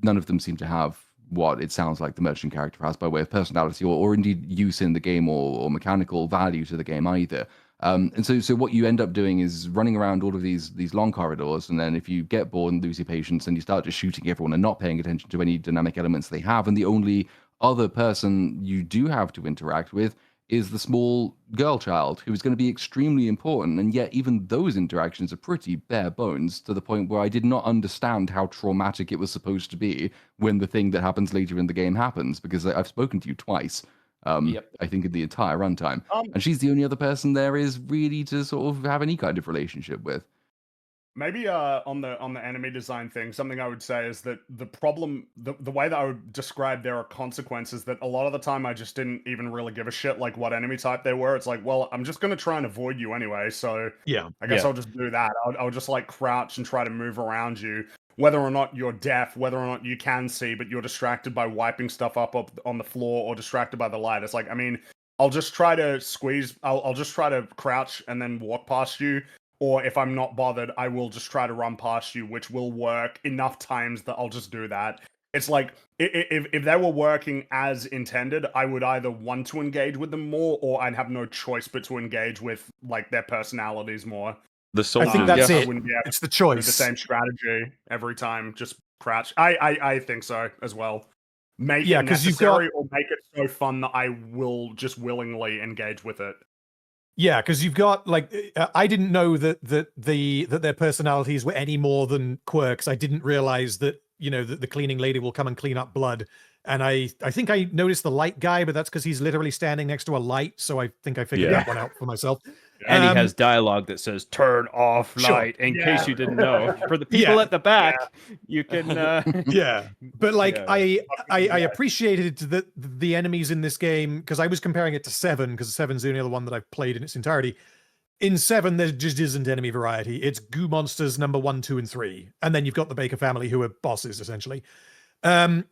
none of them seem to have what it sounds like the merchant character has by way of personality or indeed use in the game or mechanical value to the game either. And so what you end up doing is running around all of these long corridors, and then if you get bored and lose your patience, and you start just shooting everyone and not paying attention to any dynamic elements they have, and the only other person you do have to interact with is the small girl child, who is going to be extremely important, and yet even those interactions are pretty bare bones, to the point where I did not understand how traumatic it was supposed to be when the thing that happens later in the game happens, because I've spoken to you twice, I think in the entire runtime, and she's the only other person there is really to sort of have any kind of relationship with. Maybe on the enemy design thing, something I would say is that the problem, the way that I would describe there are consequences that a lot of the time I just didn't even really give a shit like what enemy type they were. It's like, well, I'm just going to try and avoid you anyway, so Yeah, I guess I'll just do that. I'll just like crouch and try to move around you, whether or not you're deaf, whether or not you can see, but you're distracted by wiping stuff up on the floor or distracted by the light. It's like, I mean, I'll just try to squeeze, I'll just try to crouch and then walk past you. Or if I'm not bothered, I will just try to run past you, which will work enough times that I'll just do that. It's like, if they were working as intended, I would either want to engage with them more, or I'd have no choice but to engage with like their personalities more. The soldiers, I think that's I it. wouldn't be able It's the to do choice. the same strategy every time, just crouch. I think so as well. Make it 'cause you've got- necessary or make it so fun that I will just willingly engage with it. Yeah, because you've got like I didn't know that their personalities were any more than quirks. I didn't realize that that the cleaning lady will come and clean up blood. And I think I noticed the light guy, but that's because he's literally standing next to a light. So I think I figured that one out for myself. And he has dialogue that says "turn off light" in case you didn't know. For the people at the back, you can. Yeah, but like I appreciated that the enemies in this game, because I was comparing it to 7, because 7's the only other one that I've played in its entirety. In 7, there just isn't enemy variety. It's goo monsters number 1, 2, and 3, and then you've got the Baker family, who are bosses essentially.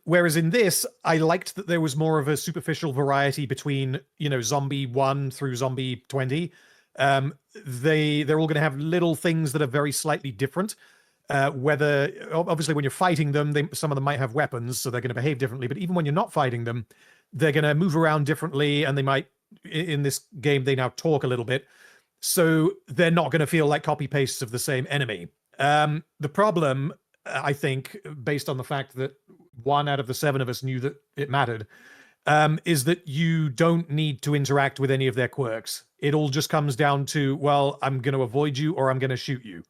Whereas in this, I liked that there was more of a superficial variety between zombie 1 through zombie 20. They're all going to have little things that are very slightly different. Whether obviously when you're fighting them, some of them might have weapons, so they're going to behave differently. But even when you're not fighting them, they're going to move around differently, and they might. In this game, they now talk a little bit, so they're not going to feel like copy pastes of the same enemy. The problem, I think, based on the fact that 1 out of the 7 of us knew that it mattered, is that you don't need to interact with any of their quirks. It all just comes down to, well, I'm going to avoid you or I'm going to shoot you.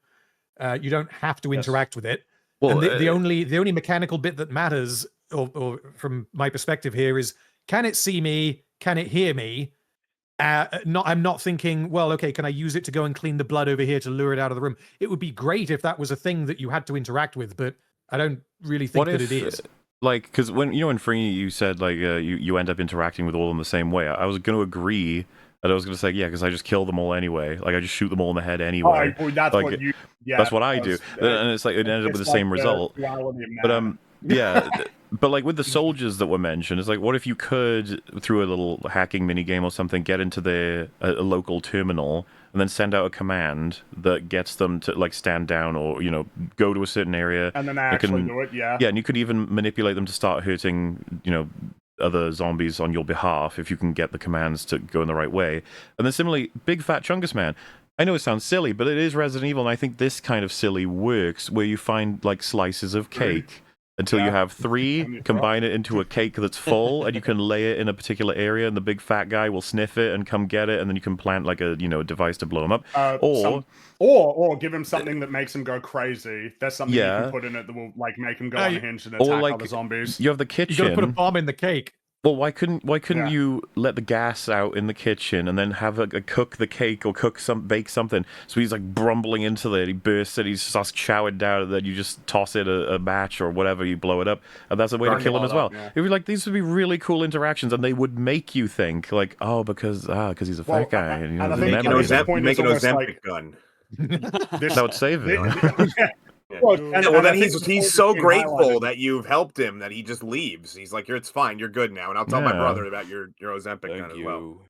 You don't have to interact with it. Well, and the only mechanical bit that matters, or from my perspective here, is can it see me? Can it hear me? I'm not thinking, well, okay, can I use it to go and clean the blood over here to lure it out of the room? It would be great if that was a thing that you had to interact with, but I don't really think that it is. Like, because when in Free you said like you end up interacting with all of them the same way. I was going to agree, and I was going to say yeah, because I just kill them all anyway. Like I just shoot them all in the head anyway. Oh, that's like, what you. Yeah, that's what I do, and it's like it ended up with the same result. But yeah, but like with the soldiers that were mentioned, it's like what if you could through a little hacking mini game or something get into a local terminal and then send out a command that gets them to like stand down or go to a certain area, and then actually do it. Yeah, and you could even manipulate them to start hurting other zombies on your behalf if you can get the commands to go in the right way. And then similarly, Big Fat Chungus Man. I know it sounds silly, but it is Resident Evil, and I think this kind of silly works where you find like slices of cake until you have 3, combine it into a cake that's full, and you can lay it in a particular area, and the big fat guy will sniff it and come get it, and then you can plant like a device to blow him up. Or give him something that makes him go crazy. There's something you can put in it that will like make him go unhinged and attack other zombies. You have the kitchen. You gotta put a bomb in the cake. Well, why couldn't you let the gas out in the kitchen and then have a cook the cake or bake something? So he's like brumbling into it, he bursts it, he starts chowing down, and then you just toss it a match or whatever, you blow it up, and that's a way to kill him as well. It would be like these would be really cool interactions, and they would make you think like, oh, because he's a fat guy, and I think make an Ozempic gun. That would save it. Well, then he's so grateful that you've helped him that he just leaves. He's like, it's fine, you're good now, and I'll tell my brother about your Ozempic gun as well.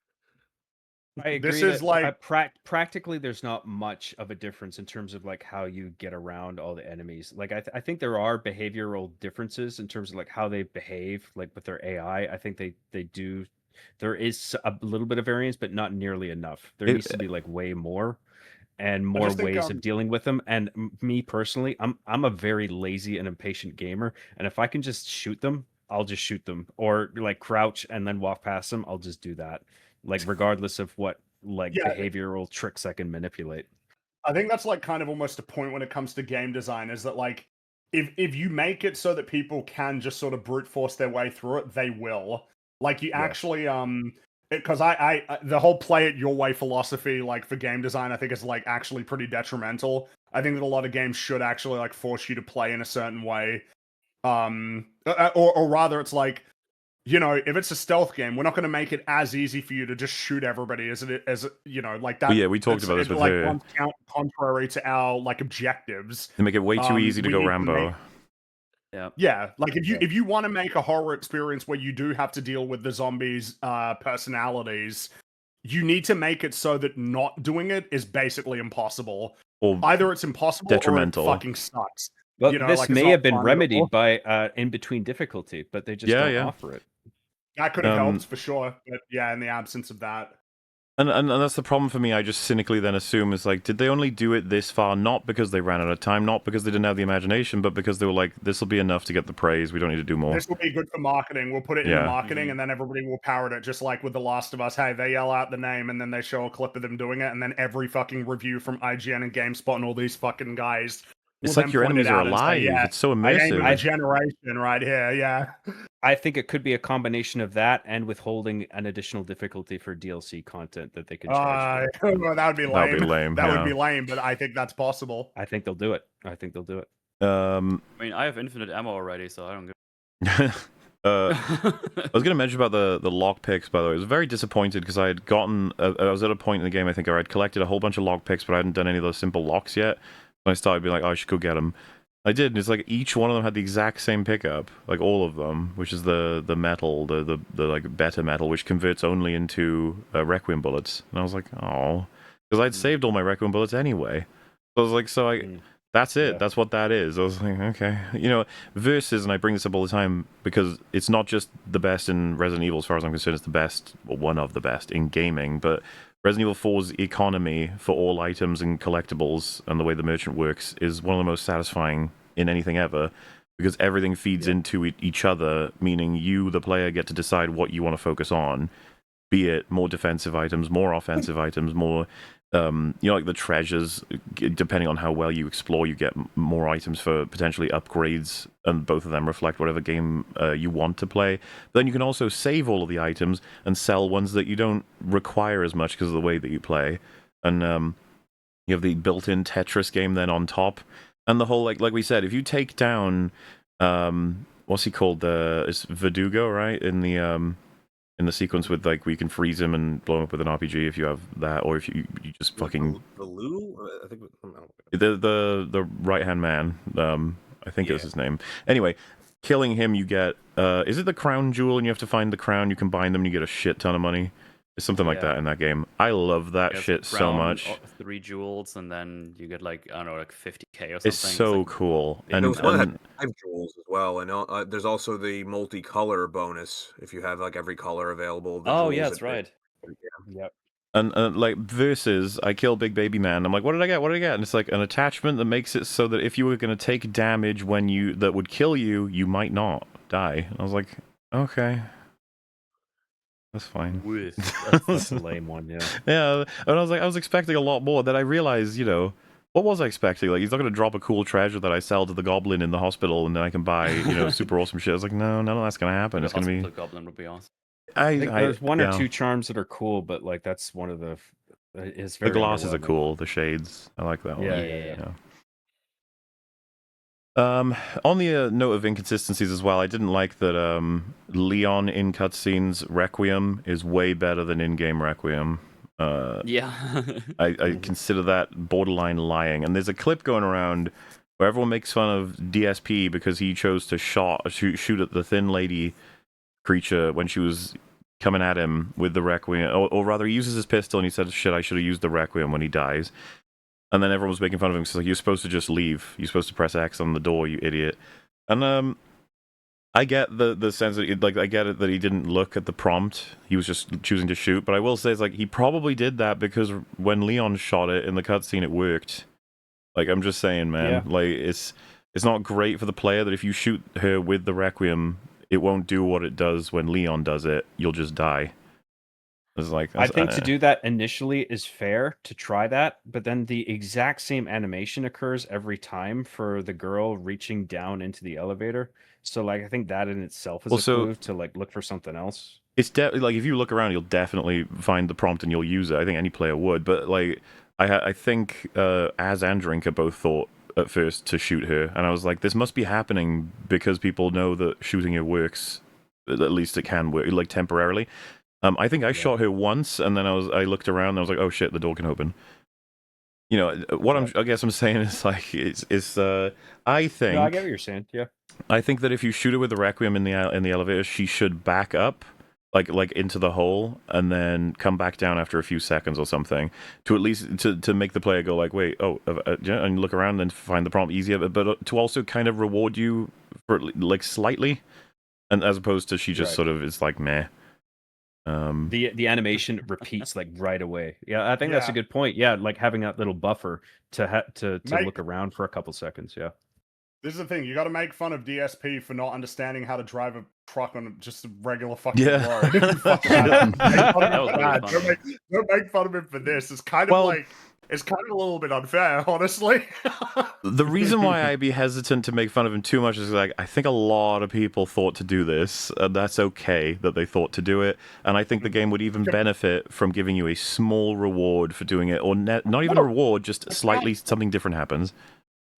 I agree. This is like practically, there's not much of a difference in terms of like how you get around all the enemies. Like I think there are behavioral differences in terms of like how they behave, like with their AI. I think they do. There is a little bit of variance, but not nearly enough. There needs to be like way more. And more ways of dealing with them. And me personally, I'm a very lazy and impatient gamer, and if I can just shoot them, I'll just shoot them, or like crouch and then walk past them. I'll just do that, like regardless of what behavioral tricks I can manipulate. I think that's like kind of almost a point when it comes to game design, is that like if you make it so that people can just sort of brute force their way through it, they will. Like you actually because I the whole play it your way philosophy, like for game design, I think is like actually pretty detrimental. I think that a lot of games should actually like force you to play in a certain way, or rather, it's like, if it's a stealth game, we're not going to make it as easy for you to just shoot everybody as like that. But yeah, we talked about this with her. Contrary to our like objectives, they make it way too easy to go Rambo. Yeah, like if you want to make a horror experience where you do have to deal with the zombies' personalities, you need to make it so that not doing it is basically impossible. Or either it's impossible detrimental. or it fucking sucks. Well, this may have been remedied by in between difficulty, but they just don't offer it. That could have helped for sure, but in the absence of that. And that's the problem for me. I just cynically then assume is like, did they only do it this far not because they ran out of time, not because they didn't have the imagination, but because they were like, this will be enough to get the praise. We don't need to do more. This will be good for marketing. We'll put it in the marketing, and then everybody will parrot it, just like with The Last of Us. Hey, they yell out the name, and then they show a clip of them doing it, and then every fucking review from IGN and GameSpot and all these fucking guys. It's like your enemies are alive. It's so immersive. A generation right here, I think it could be a combination of that and withholding an additional difficulty for DLC content that they could charge for. Well, that would be lame. That would be lame. That would be lame, but I think that's possible. I think they'll do it. I mean, I have infinite ammo already, so I don't give. I was going to mention about the lockpicks, by the way. I was very disappointed because I had gotten... I was at a point in the game, I think, where I'd collected a whole bunch of lockpicks, but I hadn't done any of those simple locks yet. So I started being like, oh, I should go get them. I did, and it's like each one of them had the exact same pickup, like all of them, which is the metal, the like beta metal, which converts only into Requiem bullets. And I was like, oh, because I'd saved all my Requiem bullets anyway. So I was like, that's it. Yeah. That's what that is. I was like, okay, versus, and I bring this up all the time because it's not just the best in Resident Evil, as far as I'm concerned. It's the best, or one of the best in gaming, but Resident Evil 4's economy for all items and collectibles and the way the merchant works is one of the most satisfying in anything ever, because everything feeds into each other, meaning you, the player, get to decide what you want to focus on, be it more defensive items, more offensive items, more like the treasures, depending on how well you explore, you get more items for potentially upgrades, and both of them reflect whatever game you want to play. Then you can also save all of the items and sell ones that you don't require as much because of the way that you play. And you have the built-in Tetris game then on top, and the whole like we said, if you take down what's he called? It's Verdugo, right? In the sequence with like where you can freeze him and blow him up with an RPG if you have that, or if you just fucking the Lou. I think the right hand man. I think is his name. Anyway, killing him, you get is it the crown jewel, and you have to find the crown. You combine them, and you get a shit ton of money. It's something like that in that game. I love that shit so much. 3 jewels, and then you get like, I don't know, like 50k or something. It's so like, cool. And there's one that had 5 jewels as well, and there's also the multicolor bonus if you have like every color available. Oh yeah, that's right. Yep. And like versus, I kill Big Baby Man. I'm like, what did I get? What did I get? And it's like an attachment that makes it so that if you were going to take damage that would kill you, you might not die. And I was like, okay. That's fine. That's a lame one, yeah. Yeah, and I was expecting a lot more. Then I realized, what was I expecting? Like, he's not going to drop a cool treasure that I sell to the goblin in the hospital, and then I can buy, super awesome shit. I was like, no, none of that's going to happen. It's going to be. The goblin would be awesome. I think there's one or two charms that are cool, but like that's one of the. It's very the glasses are cool. The shades, I like that one. Yeah. On the note of inconsistencies as well, I didn't like that Leon in cutscenes Requiem is way better than in-game Requiem. I consider that borderline lying. And there's a clip going around where everyone makes fun of DSP because he chose to shoot at the thin lady creature when she was coming at him with the Requiem, or rather he uses his pistol and he said, shit, I should have used the Requiem when he dies. And then everyone was making fun of him because like, you're supposed to just leave. You're supposed to press X on the door, you idiot. And I get the sense that I get it that he didn't look at the prompt. He was just choosing to shoot. But I will say it's like he probably did that because when Leon shot it in the cutscene, it worked. Like I'm just saying, man. Yeah. Like it's not great for the player that if you shoot her with the Requiem, it won't do what it does when Leon does it. You'll just die. It's like I think to do that initially is fair to try that, but then the exact same animation occurs every time for the girl reaching down into the elevator. So like I think that in itself is a clue to like look for something else. It's like if you look around, you'll definitely find the prompt and you'll use it. I think any player would, but like I think Az and Drinker both thought at first to shoot her, and I was like, this must be happening because people know that shooting her works. At least it can work, like temporarily. I think I shot her once, and then I looked around, and I was like, "Oh shit, the door can open." I guess I'm saying is like I think. No, I get what you're saying. Yeah. I think that if you shoot her with the Requiem in the elevator, she should back up, like into the hole, and then come back down after a few seconds or something, to at least to make the player go like, "Wait, and look around and find the prompt easier," but to also kind of reward you for like slightly, and as opposed to she just sort of is like meh. The animation repeats like right away. Yeah, I think that's a good point. Yeah, like having that little buffer to look around for a couple seconds. Yeah. This is the thing. You got to make fun of DSP for not understanding how to drive a truck on just a regular fucking road. Don't make fun of him for this. It's kind of it's kind of a little bit unfair, honestly. The reason why I'd be hesitant to make fun of him too much is like I think a lot of people thought to do this, and that's okay that they thought to do it. And I think the game would even benefit from giving you a small reward for doing it, or not even a reward, just slightly something different happens.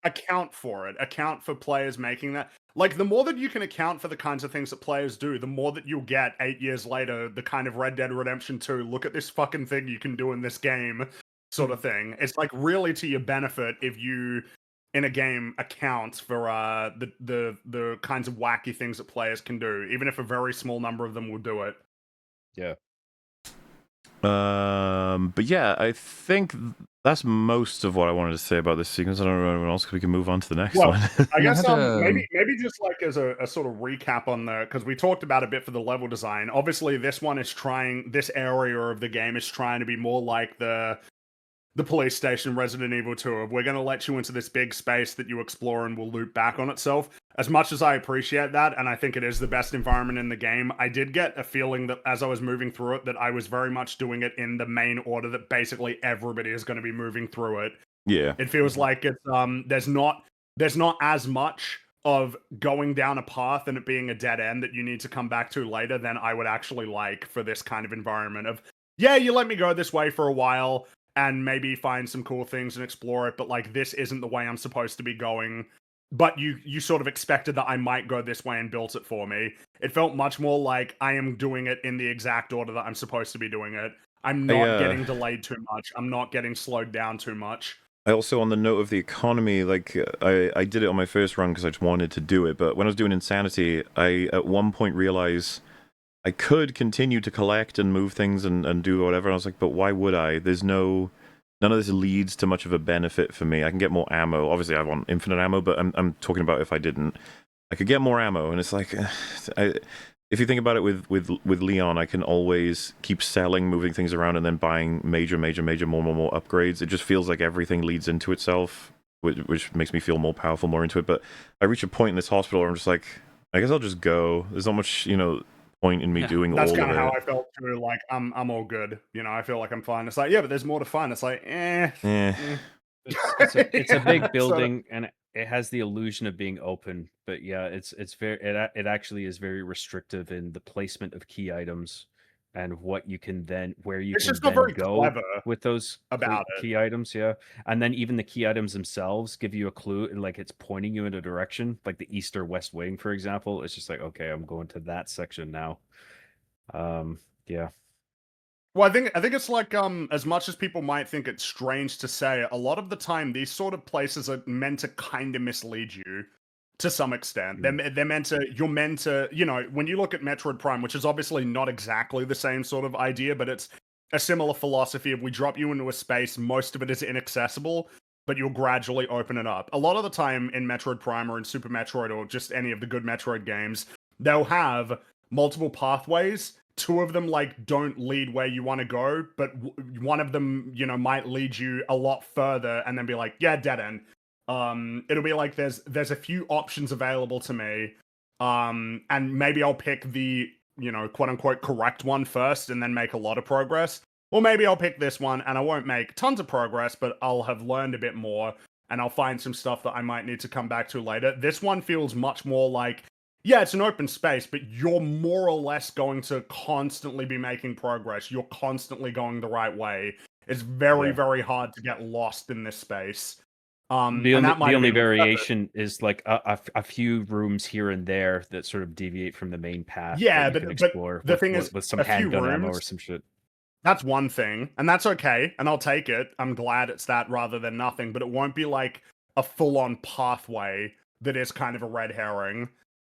Account for it. Account for players making that. Like, the more that you can account for the kinds of things that players do, the more that you'll get 8 years later, the kind of Red Dead Redemption 2, look at this fucking thing you can do in this game sort of thing. It's like really to your benefit if you, in a game, account for the kinds of wacky things that players can do, even if a very small number of them will do it. Yeah. But yeah, I think that's most of what I wanted to say about this sequence. I don't know anyone else, we can move on to the next one. I guess maybe just like as a sort of recap on because we talked about a bit for the level design. Obviously, this area of the game is trying to be more like the police station Resident Evil 2 of we're going to let you into this big space that you explore and will loop back on itself. as much as I appreciate that, and I think it is the best environment in the game, I did get a feeling that as I was moving through it, that I was very much doing it in the main order that basically everybody is going to be moving through it. Yeah. It feels like it's there's not as much of going down a path and it being a dead end that you need to come back to later than I would actually like for this kind of environment of, yeah, you let me go this way for a while and maybe find some cool things and explore it, but like this isn't the way I'm supposed to be going. But you sort of expected that I might go this way and built it for me. It felt much more like I am doing it in the exact order that I'm supposed to be doing it. I'm not getting delayed too much. I'm not getting slowed down too much. I also, on the note of the economy, like, I did it on my first run because I just wanted to do it, but when I was doing Insanity, I at one point realized I could continue to collect and move things and do whatever, and I was like, but why would I? There's none of this leads to much of a benefit for me. I can get more ammo. Obviously, I want infinite ammo, but I'm talking about if I didn't. I could get more ammo, and it's like, if you think about it with Leon, I can always keep selling, moving things around, and then buying major, more upgrades. It just feels like everything leads into itself, which makes me feel more powerful, more into it. But I reach a point in this hospital where I'm just like, I guess I'll just go. There's not much, point in me doing all of it. That's kind of how I felt too. Like I'm all good. I feel like I'm fine. It's like, yeah, but there's more to find. It's like, It's a big building, and it has the illusion of being open, but yeah, it actually is very restrictive in the placement of key items and what you can then where you It's can just not then very go clever with those about it. key items, yeah. And then even the key items themselves give you a clue, like it's pointing you in a direction, like the east or west wing, for example. It's just like, okay, I'm going to that section now. Yeah. Well, I think it's like as much as people might think it's strange to say, a lot of the time these sort of places are meant to kind of mislead you to some extent. They're meant to, you're meant to, when you look at Metroid Prime, which is obviously not exactly the same sort of idea, but it's a similar philosophy of we drop you into a space, most of it is inaccessible, but you'll gradually open it up. A lot of the time in Metroid Prime or in Super Metroid or just any of the good Metroid games, they'll have multiple pathways. Two of them don't lead where you want to go, but one of them, might lead you a lot further and then be like, yeah, dead end. It'll be like there's a few options available to me, and maybe I'll pick the quote unquote correct one first and then make a lot of progress, or maybe I'll pick this one and I won't make tons of progress, but I'll have learned a bit more and I'll find some stuff that I might need to come back to later. This one feels much more like, yeah, it's an open space, but you're more or less going to constantly be making progress. You're constantly going the right way. It's very, very hard to get lost in this space. The only variation is like a few rooms here and there that sort of deviate from the main path. Yeah, that you can explore the thing is, with some a few handgun ammo or rooms, some shit. That's one thing, and that's okay, and I'll take it. I'm glad it's that rather than nothing, but it won't be like a full-on pathway that is kind of a red herring.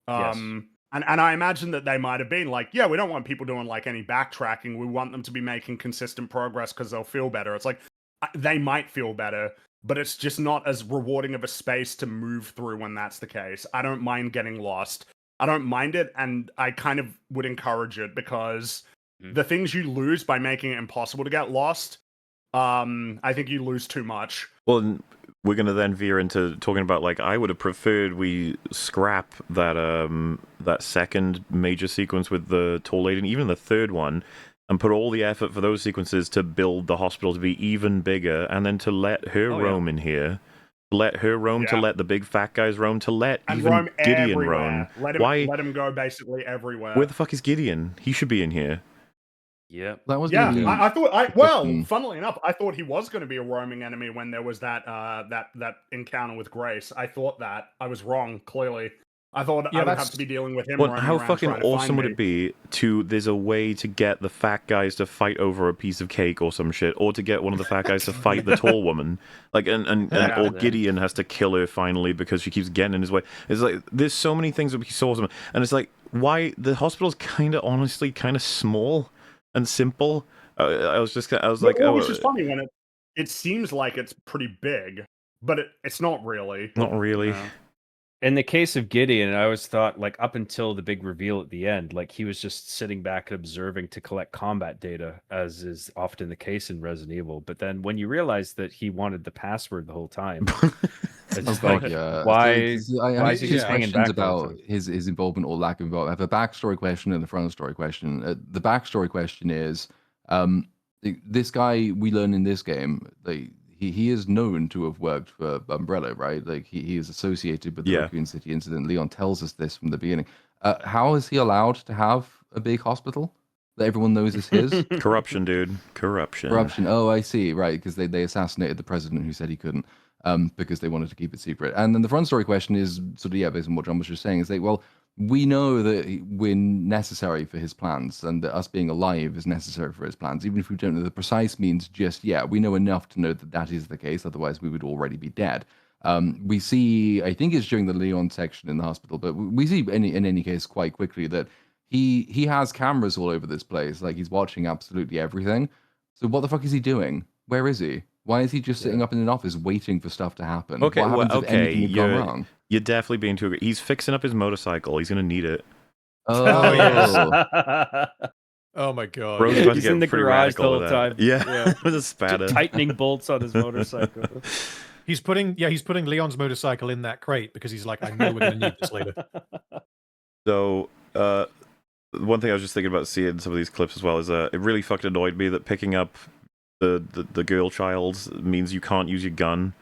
Yes. And I imagine that they might have been like, yeah, we don't want people doing like any backtracking. We want them to be making consistent progress because they'll feel better. It's like, they might feel better, but it's just not as rewarding of a space to move through when that's the case. I don't mind getting lost. I don't mind it, and I kind of would encourage it because the things you lose by making it impossible to get lost, I think you lose too much. Well, we're going to then veer into talking about, like, I would have preferred we scrap that second major sequence with the tall lady, and even the third one, and put all the effort for those sequences to build the hospital to be even bigger, and then to let her roam in here. Let her roam, to let the big fat guys roam, to let and even roam Gideon everywhere. roam. Let him go basically everywhere. Where the fuck is Gideon? He should be in here. Yeah. That was I thought. Well, funnily enough, I thought he was going to be a roaming enemy when there was that that encounter with Grace. I thought that I was wrong. Clearly, I thought I would have to be dealing with him. Well, how fucking awesome would it be there's a way to get the fat guys to fight over a piece of cake or some shit, or to get one of the fat guys to fight the tall woman, like, or Gideon has to kill her finally because she keeps getting in his way. It's like there's so many things that would be so awesome, and it's like, why the hospital's kind of honestly kind of small and simple. I was like, which is funny when it seems like it's pretty big, but it's not really. Not really. No. In the case of Gideon, I always thought, like, up until the big reveal at the end, like, he was just sitting back and observing to collect combat data, as is often the case in Resident Evil. But then when you realize that he wanted the password the whole time, It's Oh like, god, yeah. why I why have is he two just hanging questions back the whole about time? his involvement or lack of involvement. I have a backstory question and a front story question. The backstory question is, this guy we learn in this game, like he is known to have worked for Umbrella, right? Like he is associated with the Yeah. Raccoon City incident. Leon tells us this from the beginning. How is he allowed to have a big hospital that everyone knows is his? Corruption, dude. Corruption. Corruption. Oh, I see. Right, because they assassinated the president who said he couldn't, because they wanted to keep it secret. And then the front story question is sort of based on what John was just saying, is like, well, we know that we're necessary for his plans, and that us being alive is necessary for his plans, even if we don't know the precise means just yet. We know enough to know that that is the case. Otherwise, we would already be dead. We see, I think it's during the Leon section in the hospital, but we see in any case quite quickly that he has cameras all over this place. Like he's watching absolutely everything. So what the fuck is he doing? Where is he? Why is he just sitting up in an office waiting for stuff to happen? Okay, what happens well, if anything had gone wrong? You're definitely being too. He's fixing up his motorcycle. He's gonna need it. Oh, yes. Oh my god. Bro's about to He's get in the pretty garage the radical whole with that. time. Yeah, with a spatter. Tightening bolts on his motorcycle. He's putting Leon's motorcycle in that crate because he's like, I know we're gonna need this later. So, one thing I was just thinking about seeing some of these clips as well is it really fucking annoyed me that picking up the girl child means you can't use your gun.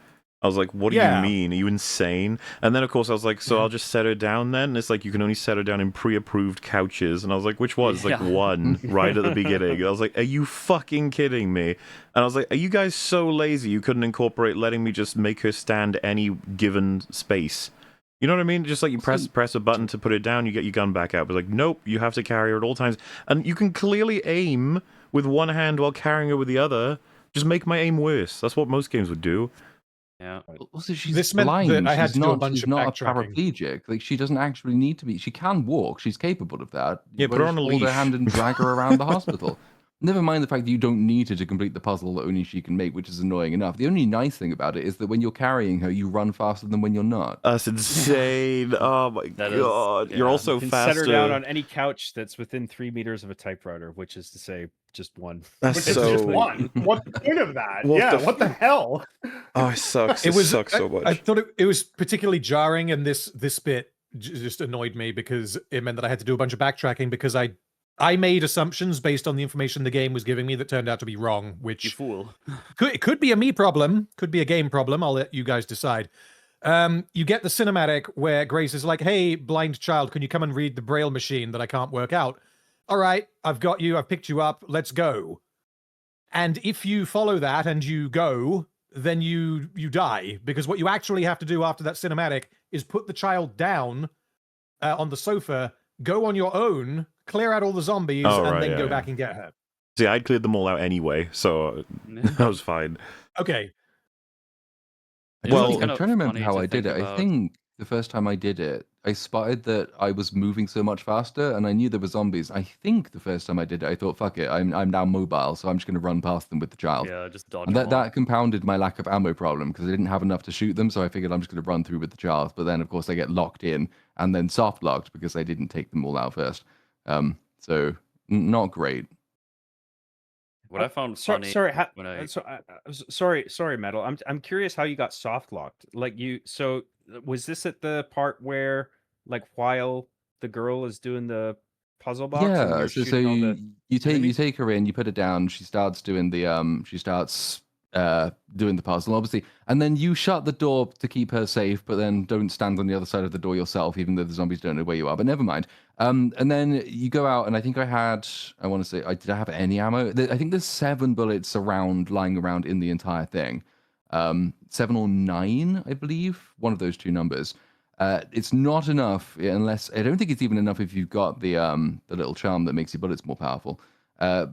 I was like, what do you mean? Are you insane? And then, of course, I was like, so I'll just set her down then? And it's like, you can only set her down in pre-approved couches. And I was like, which one? It's like one right at the beginning. And I was like, are you fucking kidding me? And I was like, are you guys so lazy you couldn't incorporate letting me just make her stand any given space? You know what I mean? Just like you press a button to put it down, you get your gun back out. But like, nope, you have to carry her at all times. And you can clearly aim with one hand while carrying her with the other. Just make my aim worse. That's what most games would do. Yeah. Also, she's This meant blind. that I had she's to do a not, bunch she's of not a backtracking. paraplegic. Like, she doesn't actually need to be. She can walk. She's capable of that. Yeah, put her on a Hold her leash. hand and drag her around the hospital. Never mind the fact that you don't need her to complete the puzzle that only she can make, which is annoying enough. The only nice thing about it is that when you're carrying her, you run faster than when you're not. That's insane. Oh my god. You're also You can faster. set her down on any couch that's within 3 meters of a typewriter, which is to say, just one. That's Which is so. just one. What's the point of that? What What the hell? Oh, it sucks. It sucks so much. I thought it was particularly jarring, and this bit just annoyed me because it meant that I had to do a bunch of backtracking because I made assumptions based on the information the game was giving me that turned out to be wrong, which You fool. it could be a me problem, could be a game problem. I'll let you guys decide. You get the cinematic where Grace is like, hey, blind child, can you come and read the Braille machine that I can't work out? All right, I've got you, I've picked you up, let's go. And if you follow that and you go, then you die, because what you actually have to do after that cinematic is put the child down on the sofa, go on your own, clear out all the zombies, and then go back and get her. See, I'd cleared them all out anyway, so that was fine. Okay. Well, kind I'm of trying to remember funny how to I did think it. I about. think the first time I did it, I spotted that I was moving so much faster, and I knew there were zombies. I think the first time I did it, I thought, "Fuck it, I'm now mobile, so I'm just going to run past them with the child." Yeah, just dodge And them all. that compounded my lack of ammo problem because I didn't have enough to shoot them, so I figured I'm just going to run through with the child. But then, of course, I get locked in and then soft locked because I didn't take them all out first. So not great. What I found funny Sorry, when I sorry, Metal. I'm curious how you got soft locked. Like so was this at the part where like while the girl is doing the puzzle box? And Yeah, you're so shooting all the you enemies? take her in, you put her down, she starts doing the doing the puzzle, obviously, and then you shut the door to keep her safe, but then don't stand on the other side of the door yourself, even though the zombies don't know where you are. But never mind. And then you go out, and I think I want to say, did I have any ammo? I think there's 7 bullets lying around in the entire thing. 7 or 9, I believe, one of those two numbers. It's not enough unless I don't think it's even enough if you've got the little charm that makes your bullets more powerful.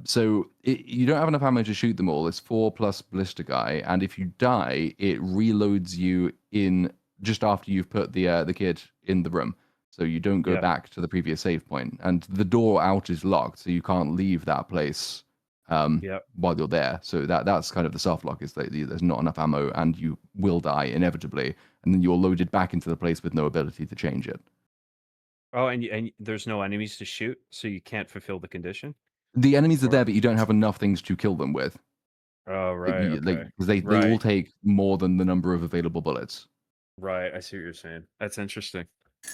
So you don't have enough ammo to shoot them all. It's 4 plus blister guy, and if you die, it reloads you in just after you've put the kid in the room. So you don't go back to the previous save point, and the door out is locked, so you can't leave that place while you're there. So that's kind of the soft lock, is that there's not enough ammo, and you will die inevitably, and then you're loaded back into the place with no ability to change it. Oh, and there's no enemies to shoot, so you can't fulfill the condition? The enemies are there, but you don't have enough things to kill them with. Oh, right. Because they all take more than the number of available bullets. Right, I see what you're saying. That's interesting.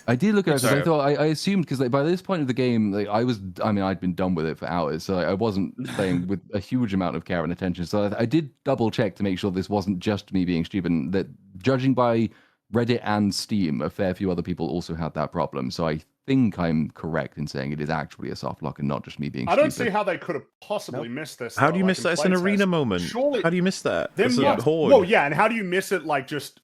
I did look at it because I Sorry. thought I assumed because like by this point of the game, like I'd been done with it for hours, so I wasn't playing with a huge amount of care and attention. So I did double check to make sure this wasn't just me being stupid. And that judging by Reddit and Steam, a fair few other people also had that problem. So I think I'm correct in saying it is actually a soft lock and not just me being I stupid. don't see how they could have possibly missed this. How though, do you like miss in that? It's an playtest. arena moment. Surely, How do you miss that? then It's a what? horde. Well, yeah, and how do you miss it? Like just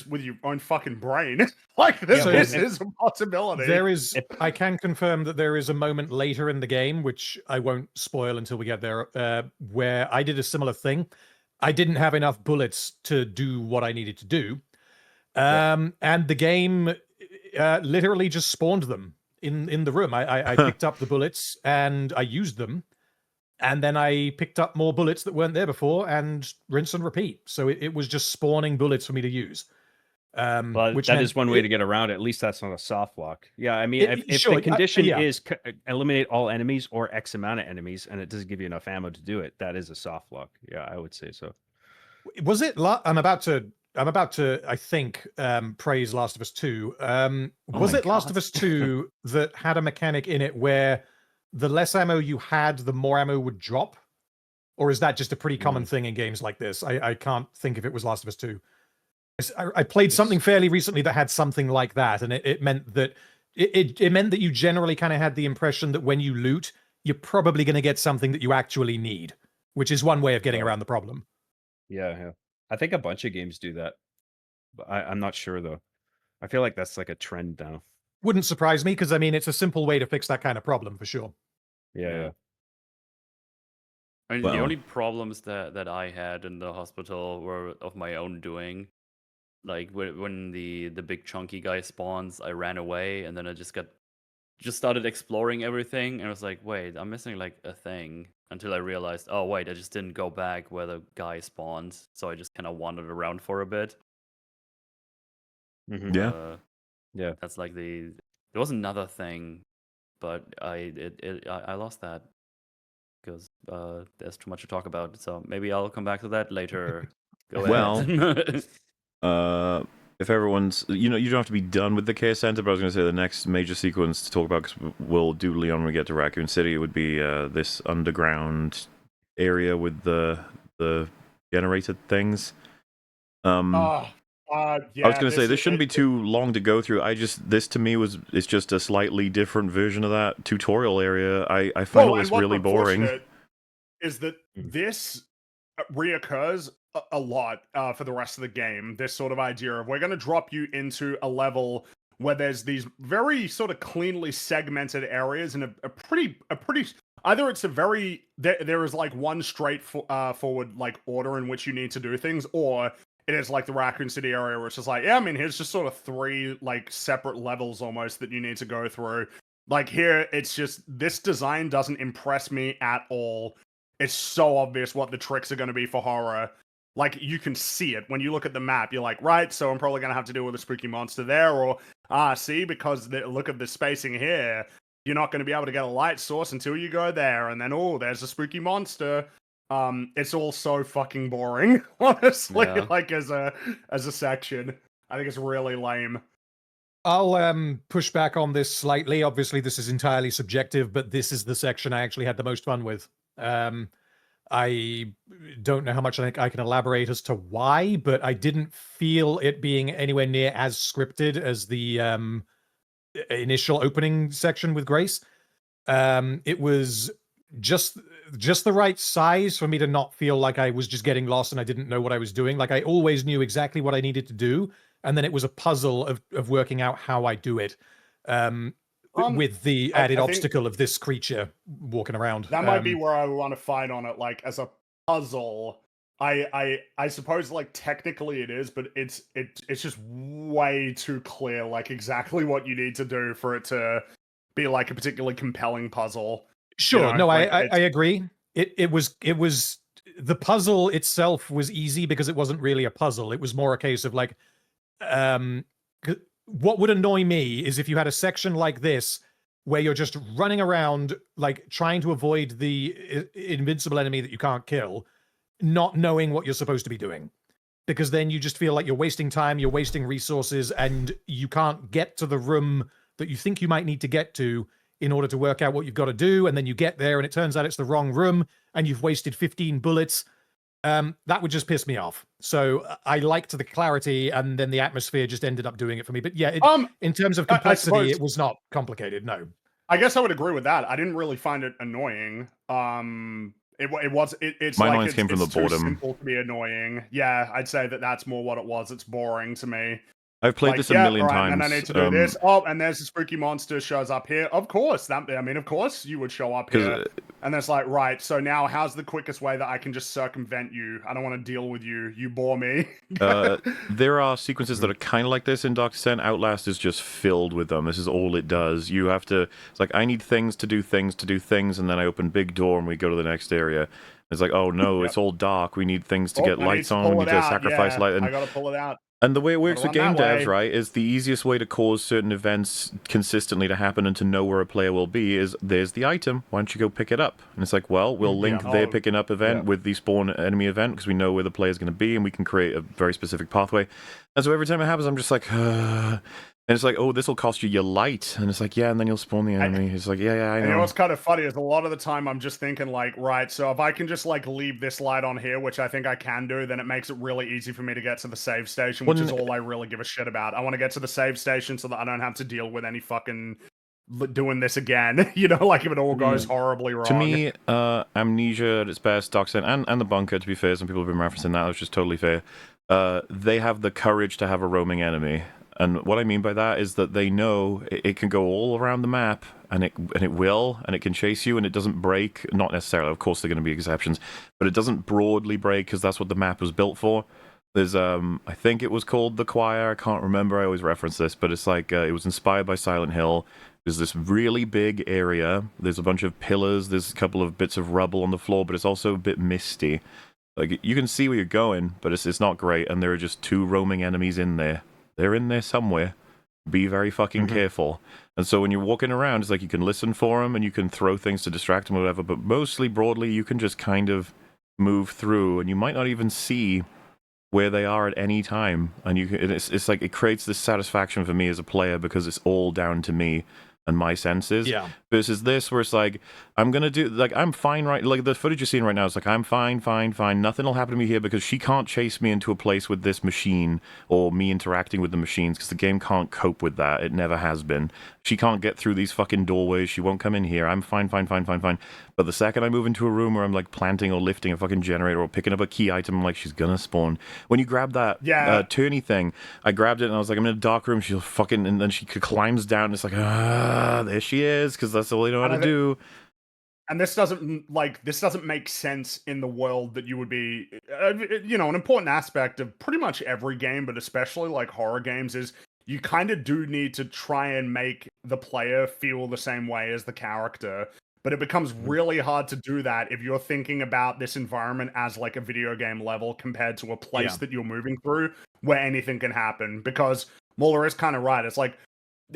with your own fucking brain? Like this is a possibility. There is. I can confirm that there is a moment later in the game, which I won't spoil until we get there, where I did a similar thing. I didn't have enough bullets to do what I needed to do, and the game literally just spawned them in the room. I picked up the bullets and I used them, and then I picked up more bullets that weren't there before and rinse and repeat. So it was just spawning bullets for me to use. Well, Which that is one way to get around it. At least that's not a soft lock. Yeah, I mean, if sure, the condition yeah. is eliminate all enemies or X amount of enemies, and it doesn't give you enough ammo to do it, that is a soft lock. Yeah, I would say so. Was it? I'm about to. I think praise Last of Us 2. Was it Last of Us 2 that had a mechanic in it where the less ammo you had, the more ammo would drop? Or is that just a pretty common thing in games like this? I can't think if it was Last of Us 2. I played something fairly recently that had something like that, and it meant that it meant that you generally kind of had the impression that when you loot, you're probably going to get something that you actually need, which is one way of getting around the problem. Yeah. I think a bunch of games do that. But I'm not sure though. I feel like that's like a trend now. Wouldn't surprise me because I mean it's a simple way to fix that kind of problem for sure. Yeah. I mean, Well. the only problems that I had in the hospital were of my own doing. Like when the big chunky guy spawns, I ran away and then I just started exploring everything and I was like, wait, I'm missing like a thing, until I realized, oh wait, I just didn't go back where the guy spawns, so I just kind of wandered around for a bit. Yeah. Yeah, that's like there was another thing, but I lost that because there's too much to talk about. So maybe I'll come back to that later. Go ahead. If everyone's, you don't have to be done with the Chaos Center, but I was going to say the next major sequence to talk about, because we'll do Leon when we get to Raccoon City, would be this underground area with the generated things. Yeah, I was going to say this shouldn't be too long to go through. This to me it's just a slightly different version of that tutorial area. I find all this really boring. Is that this reoccurs a lot for the rest of the game? This sort of idea of we're going to drop you into a level where there's these very sort of cleanly segmented areas in a pretty either it's a very there is like one straightforward like order in which you need to do things, or it is like the Raccoon City area where it's just like, yeah, I mean, here's just sort of 3 like separate levels almost that you need to go through. Like here, it's just this design doesn't impress me at all. It's so obvious what the tricks are going to be for horror. Like, you can see it. When you look at the map, you're like, right, so I'm probably going to have to deal with a spooky monster there, or, see, because look at the spacing here, you're not going to be able to get a light source until you go there, and then, oh, there's a spooky monster. It's all so fucking boring, honestly, like, as a section. I think it's really lame. I'll push back on this slightly. Obviously, this is entirely subjective, but this is the section I actually had the most fun with. I don't know how much I can elaborate as to why, but I didn't feel it being anywhere near as scripted as the initial opening section with Grace. It was just the right size for me to not feel like I was just getting lost and I didn't know what I was doing. Like, I always knew exactly what I needed to do, and then it was a puzzle of working out how I do it. With the added obstacle of this creature walking around. That might be where I want to fight on it. Like, as a puzzle, I suppose, like, technically it is, but it's just way too clear, like, exactly what you need to do for it to be like a particularly compelling puzzle. Sure, you know? no, like, I agree. It was the puzzle itself was easy because it wasn't really a puzzle. It was more a case of like, what would annoy me is if you had a section like this where you're just running around, like, trying to avoid the invincible enemy that you can't kill, not knowing what you're supposed to be doing. because then you just feel like you're wasting time, you're wasting resources, and you can't get to the room that you think you might need to get to in order to work out what you've got to do. And then you get there and it turns out it's the wrong room and you've wasted 15 bullets. That would just piss me off. So I liked the clarity, and then the atmosphere just ended up doing it for me. But yeah, in terms of complexity, it was not complicated. No, I guess I would agree with that. I didn't really find it annoying. It's my like lines came from the too boredom. simple to be annoying. Yeah, I'd say that's more what it was. It's boring to me. I've played this a million times. And I need to do this. Oh, and there's a spooky monster shows up here. Of course, of course you would show up here. And it's like, right, so now how's the quickest way that I can just circumvent you? I don't want to deal with you. You bore me. There are sequences that are kind of like this in Dark Descent. Outlast is just filled with them. This is all it does. You have to... It's like, I need things to do things, and then I open big door and we go to the next area. It's like, oh no, it's all dark. We need things to get lights on. We need to sacrifice light. And I gotta pull it out. And the way it works with game devs, right, is the easiest way to cause certain events consistently to happen and to know where a player will be is, there's the item, why don't you go pick it up? And it's like, well, we'll link their picking up event with the spawn enemy event because we know where the player's going to be and we can create a very specific pathway. And so every time it happens, I'm just like, and it's like, oh, this will cost you your light. And it's like, yeah, and then you'll spawn the enemy. It's like, yeah, I know. And you know what's kind of funny is a lot of the time I'm just thinking like, right, so if I can just like leave this light on here, which I think I can do, then it makes it really easy for me to get to the save station, which is all I really give a shit about. I want to get to the save station so that I don't have to deal with any fucking doing this again, you know, like if it all goes horribly wrong. To me, Amnesia at its best, Dark Descent, and the Bunker, to be fair, some people have been referencing that, which is totally fair. They have the courage to have a roaming enemy. And what I mean by that is that they know it can go all around the map, and it will, and it can chase you, and it doesn't break. Not necessarily, of course, there are going to be exceptions, but it doesn't broadly break because that's what the map was built for. There's, I think it was called The Choir. I can't remember. I always reference this, but it's like it was inspired by Silent Hill. There's this really big area. There's a bunch of pillars. There's a couple of bits of rubble on the floor, but it's also a bit misty. Like you can see where you're going, but it's not great, and there are just 2 roaming enemies in there. They're in there somewhere. Be very fucking careful. And so when you're walking around, it's like you can listen for them and you can throw things to distract them or whatever, but mostly, broadly, you can just kind of move through and you might not even see where they are at any time. And it's like it creates this satisfaction for me as a player because it's all down to me and my senses. Yeah. Versus this, where it's like, I'm gonna do, like, I'm fine, right? Like, the footage you're seeing right now, it's like, I'm fine. Nothing will happen to me here because she can't chase me into a place with this machine or me interacting with the machines because the game can't cope with that. It never has been. She can't get through these fucking doorways. She won't come in here. I'm fine. But the second I move into a room where I'm, like, planting or lifting a fucking generator or picking up a key item, I'm like, she's gonna spawn. When you grab that turny thing, I grabbed it and I was like, I'm in a dark room. She'll fucking, and then she climbs down and it's like, there she is, because that's all they know how to do. And this doesn't make sense in the world that you would be, you know, an important aspect of pretty much every game, but especially like horror games, is you kind of do need to try and make the player feel the same way as the character. But it becomes really hard to do that if you're thinking about this environment as like a video game level compared to a place that you're moving through where anything can happen. Because Muller is kind of right. It's like,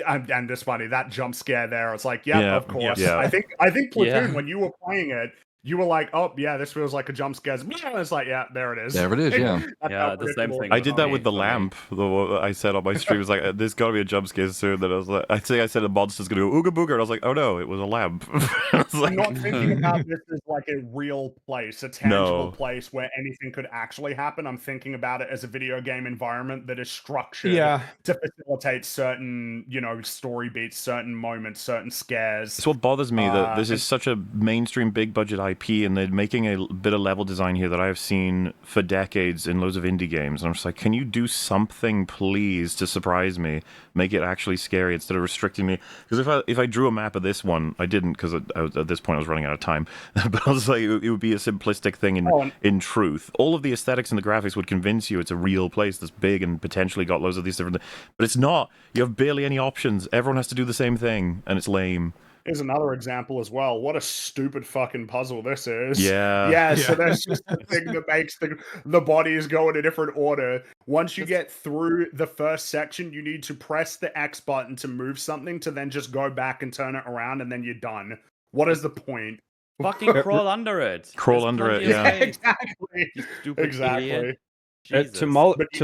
and it's funny, that jump scare there, it's like, of course. Yeah. I think Platoon, when you were playing it, you were like, oh yeah, this feels like a jump scare. It's like, yeah, there it is. There it is, yeah. Yeah, the same thing. I did that with the lamp. I said on my stream, was like, there's got to be a jump scare soon. That I was like, I said a monster's going to go ooga booga, and I was like, oh no, it was a lamp. I was like, I'm not thinking about this as like a real place, a tangible place where anything could actually happen. I'm thinking about it as a video game environment that is structured to facilitate certain, you know, story beats, certain moments, certain scares. It's what bothers me that this is such a mainstream big budget IP, and they're making a bit of level design here that I have seen for decades in loads of indie games. And I'm just like, can you do something, please, to surprise me? Make it actually scary instead of restricting me. Because if I drew a map of this one, I didn't, because at this point I was running out of time. But I was like, it would be a simplistic thing in truth. All of the aesthetics and the graphics would convince you it's a real place that's big and potentially got loads of these different things. But it's not. You have barely any options. Everyone has to do the same thing, and it's lame. Here's another example as well. What a stupid fucking puzzle this is. Yeah. So there's just a thing that makes the bodies go in a different order. Once you get through the first section, you need to press the X button to move something to then just go back and turn it around, and then you're done. What is the point? Fucking crawl under it. Crawl under it, yeah. Exactly. You stupid idiot. Jesus. To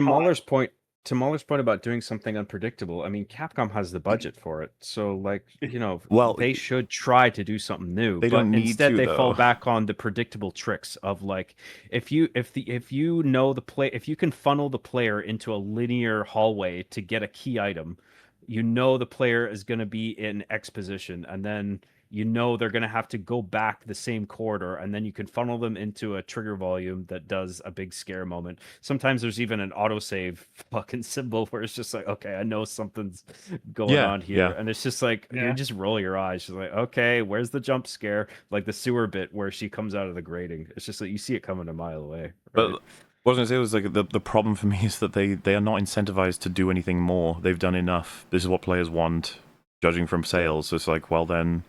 Mahler's point about doing something unpredictable. I mean, Capcom has the budget for it, so like Well, they should try to do something new. They but don't need instead, to, they fall though. back on the predictable tricks of like if you know the play, if you can funnel the player into a linear hallway to get a key item, you know the player is going to be in X position, and then they're going to have to go back the same corridor, and then you can funnel them into a trigger volume that does a big scare moment. Sometimes there's even an autosave fucking symbol where it's just like, okay, I know something's going on here. And it's just like, you just roll your eyes. She's like, okay, where's the jump scare? Like the sewer bit where she comes out of the grating. It's just like, you see it coming a mile away. Right? But what I was going to say was like the problem for me is that they are not incentivized to do anything more. They've done enough. This is what players want, judging from sales. So it's like, well then,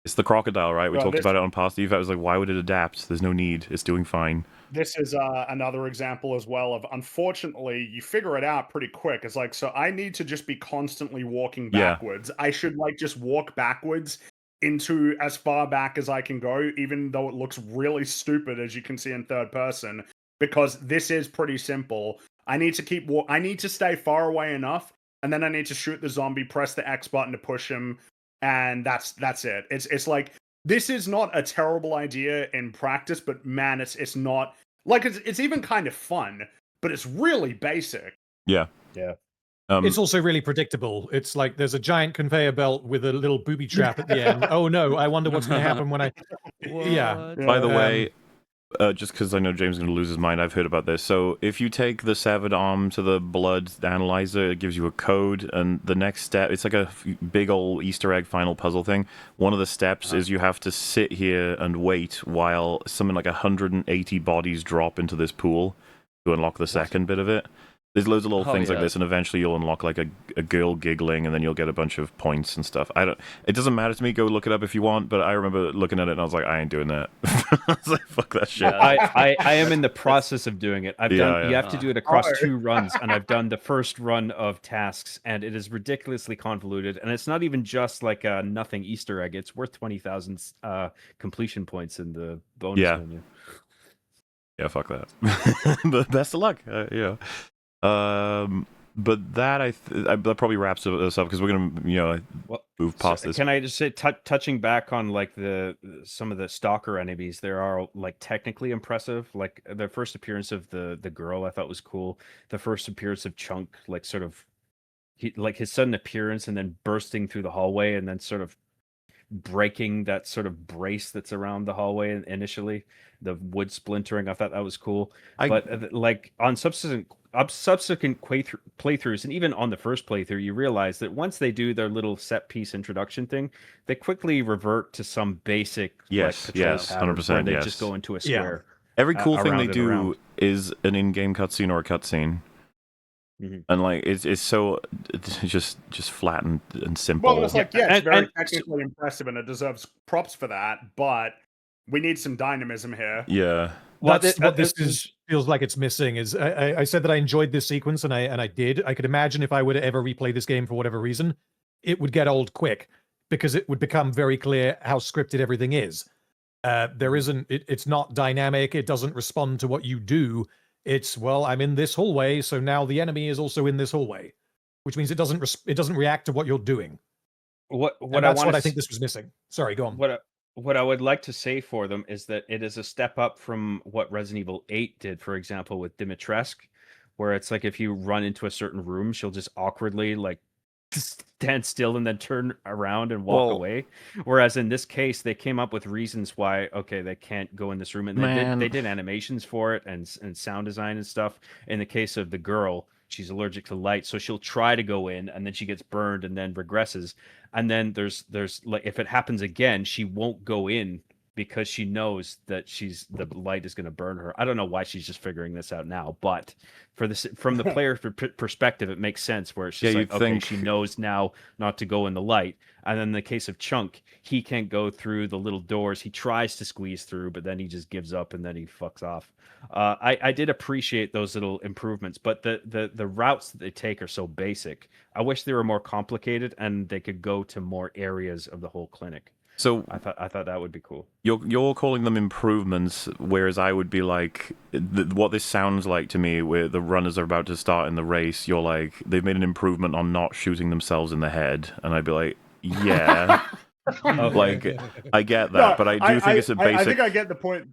it's the crocodile, right? We talked about it on past EFAP. It was like, why would it adapt? There's no need. It's doing fine. This is another example as well of, unfortunately, you figure it out pretty quick. It's like, so I need to just be constantly walking backwards. I should just walk backwards into as far back as I can go, even though it looks really stupid, as you can see in third person, because this is pretty simple. I need to I need to stay far away enough, and then I need to shoot the zombie, press the X button to push him, and that's it. It's like, this is not a terrible idea in practice, but man, it's not like it's even kind of fun, but it's really basic. Yeah. It's also really predictable. It's like there's a giant conveyor belt with a little booby trap at the end. Oh no, I wonder what's going to happen when I. Yeah. By the way, just because I know James is going to lose his mind, I've heard about this. So if you take the severed arm to the blood analyzer, it gives you a code, and the next step, it's like a big old Easter egg final puzzle thing. One of the steps is you have to sit here and wait while something like 180 bodies drop into this pool to unlock the second bit of it. There's loads of little things like this, and eventually you'll unlock like a girl giggling, and then you'll get a bunch of points and stuff. It doesn't matter to me. Go look it up if you want. But I remember looking at it, and I was like, I ain't doing that. I was like, fuck that shit. I am in the process of doing it. You have to do it across 2 runs, and I've done the first run of tasks, and it is ridiculously convoluted. And it's not even just like a nothing Easter egg. It's worth 20,000 completion points in the bonus menu. Yeah, fuck that. But best of luck. But that that probably wraps us up because we're gonna move past this. Can I just say, touching back on like some of the Stalker enemies, there are like technically impressive. Like the first appearance of the girl, I thought was cool. The first appearance of Chunk, like sort of, like his sudden appearance and then bursting through the hallway and then sort of breaking that sort of brace that's around the hallway initially. The wood splintering, I thought that was cool. But like on subsequent playthroughs, and even on the first playthrough, you realize that once they do their little set piece introduction thing, they quickly revert to some basic yes, 100%. Where they just go into a square. Every cool thing they do is an in-game cutscene or a cutscene. Mm-hmm. And like it's so just flat and simple. Well, it's like it's very technically impressive, and it deserves props for that. But we need some dynamism here. Yeah. What this feels like it's missing is I said that I enjoyed this sequence, and I did. I could imagine if I were to ever replay this game for whatever reason, it would get old quick because it would become very clear how scripted everything is. It's not dynamic. It doesn't respond to what you do. It's, well, I'm in this hallway, so now the enemy is also in this hallway, which means it doesn't react to what you're doing. That's what I think this was missing. Sorry, go on. What I would like to say for them is that it is a step up from what Resident Evil 8 did, for example, with Dimitrescu, where it's like if you run into a certain room, she'll just awkwardly like stand still and then turn around and walk away. Whereas in this case, they came up with reasons why, okay, they can't go in this room. And they did animations for it and sound design and stuff. In the case of the girl, she's allergic to light, so she'll try to go in and then she gets burned and then regresses. And then there's like, if it happens again, she won't go in because she knows that the light is going to burn her. I don't know why she's just figuring this out now, but from the player perspective, it makes sense where she's like, okay, she knows now not to go in the light. And then in the case of Chunk, he can't go through the little doors. He tries to squeeze through, but then he just gives up and then he fucks off. I did appreciate those little improvements, but the routes that they take are so basic. I wish they were more complicated and they could go to more areas of the whole clinic. So I thought that would be cool. You're calling them improvements, whereas I would be like, what this sounds like to me, where the runners are about to start in the race, you're like, they've made an improvement on not shooting themselves in the head, and I'd be like, yeah, like I get that, but I do think it's a basic. I think I get the point.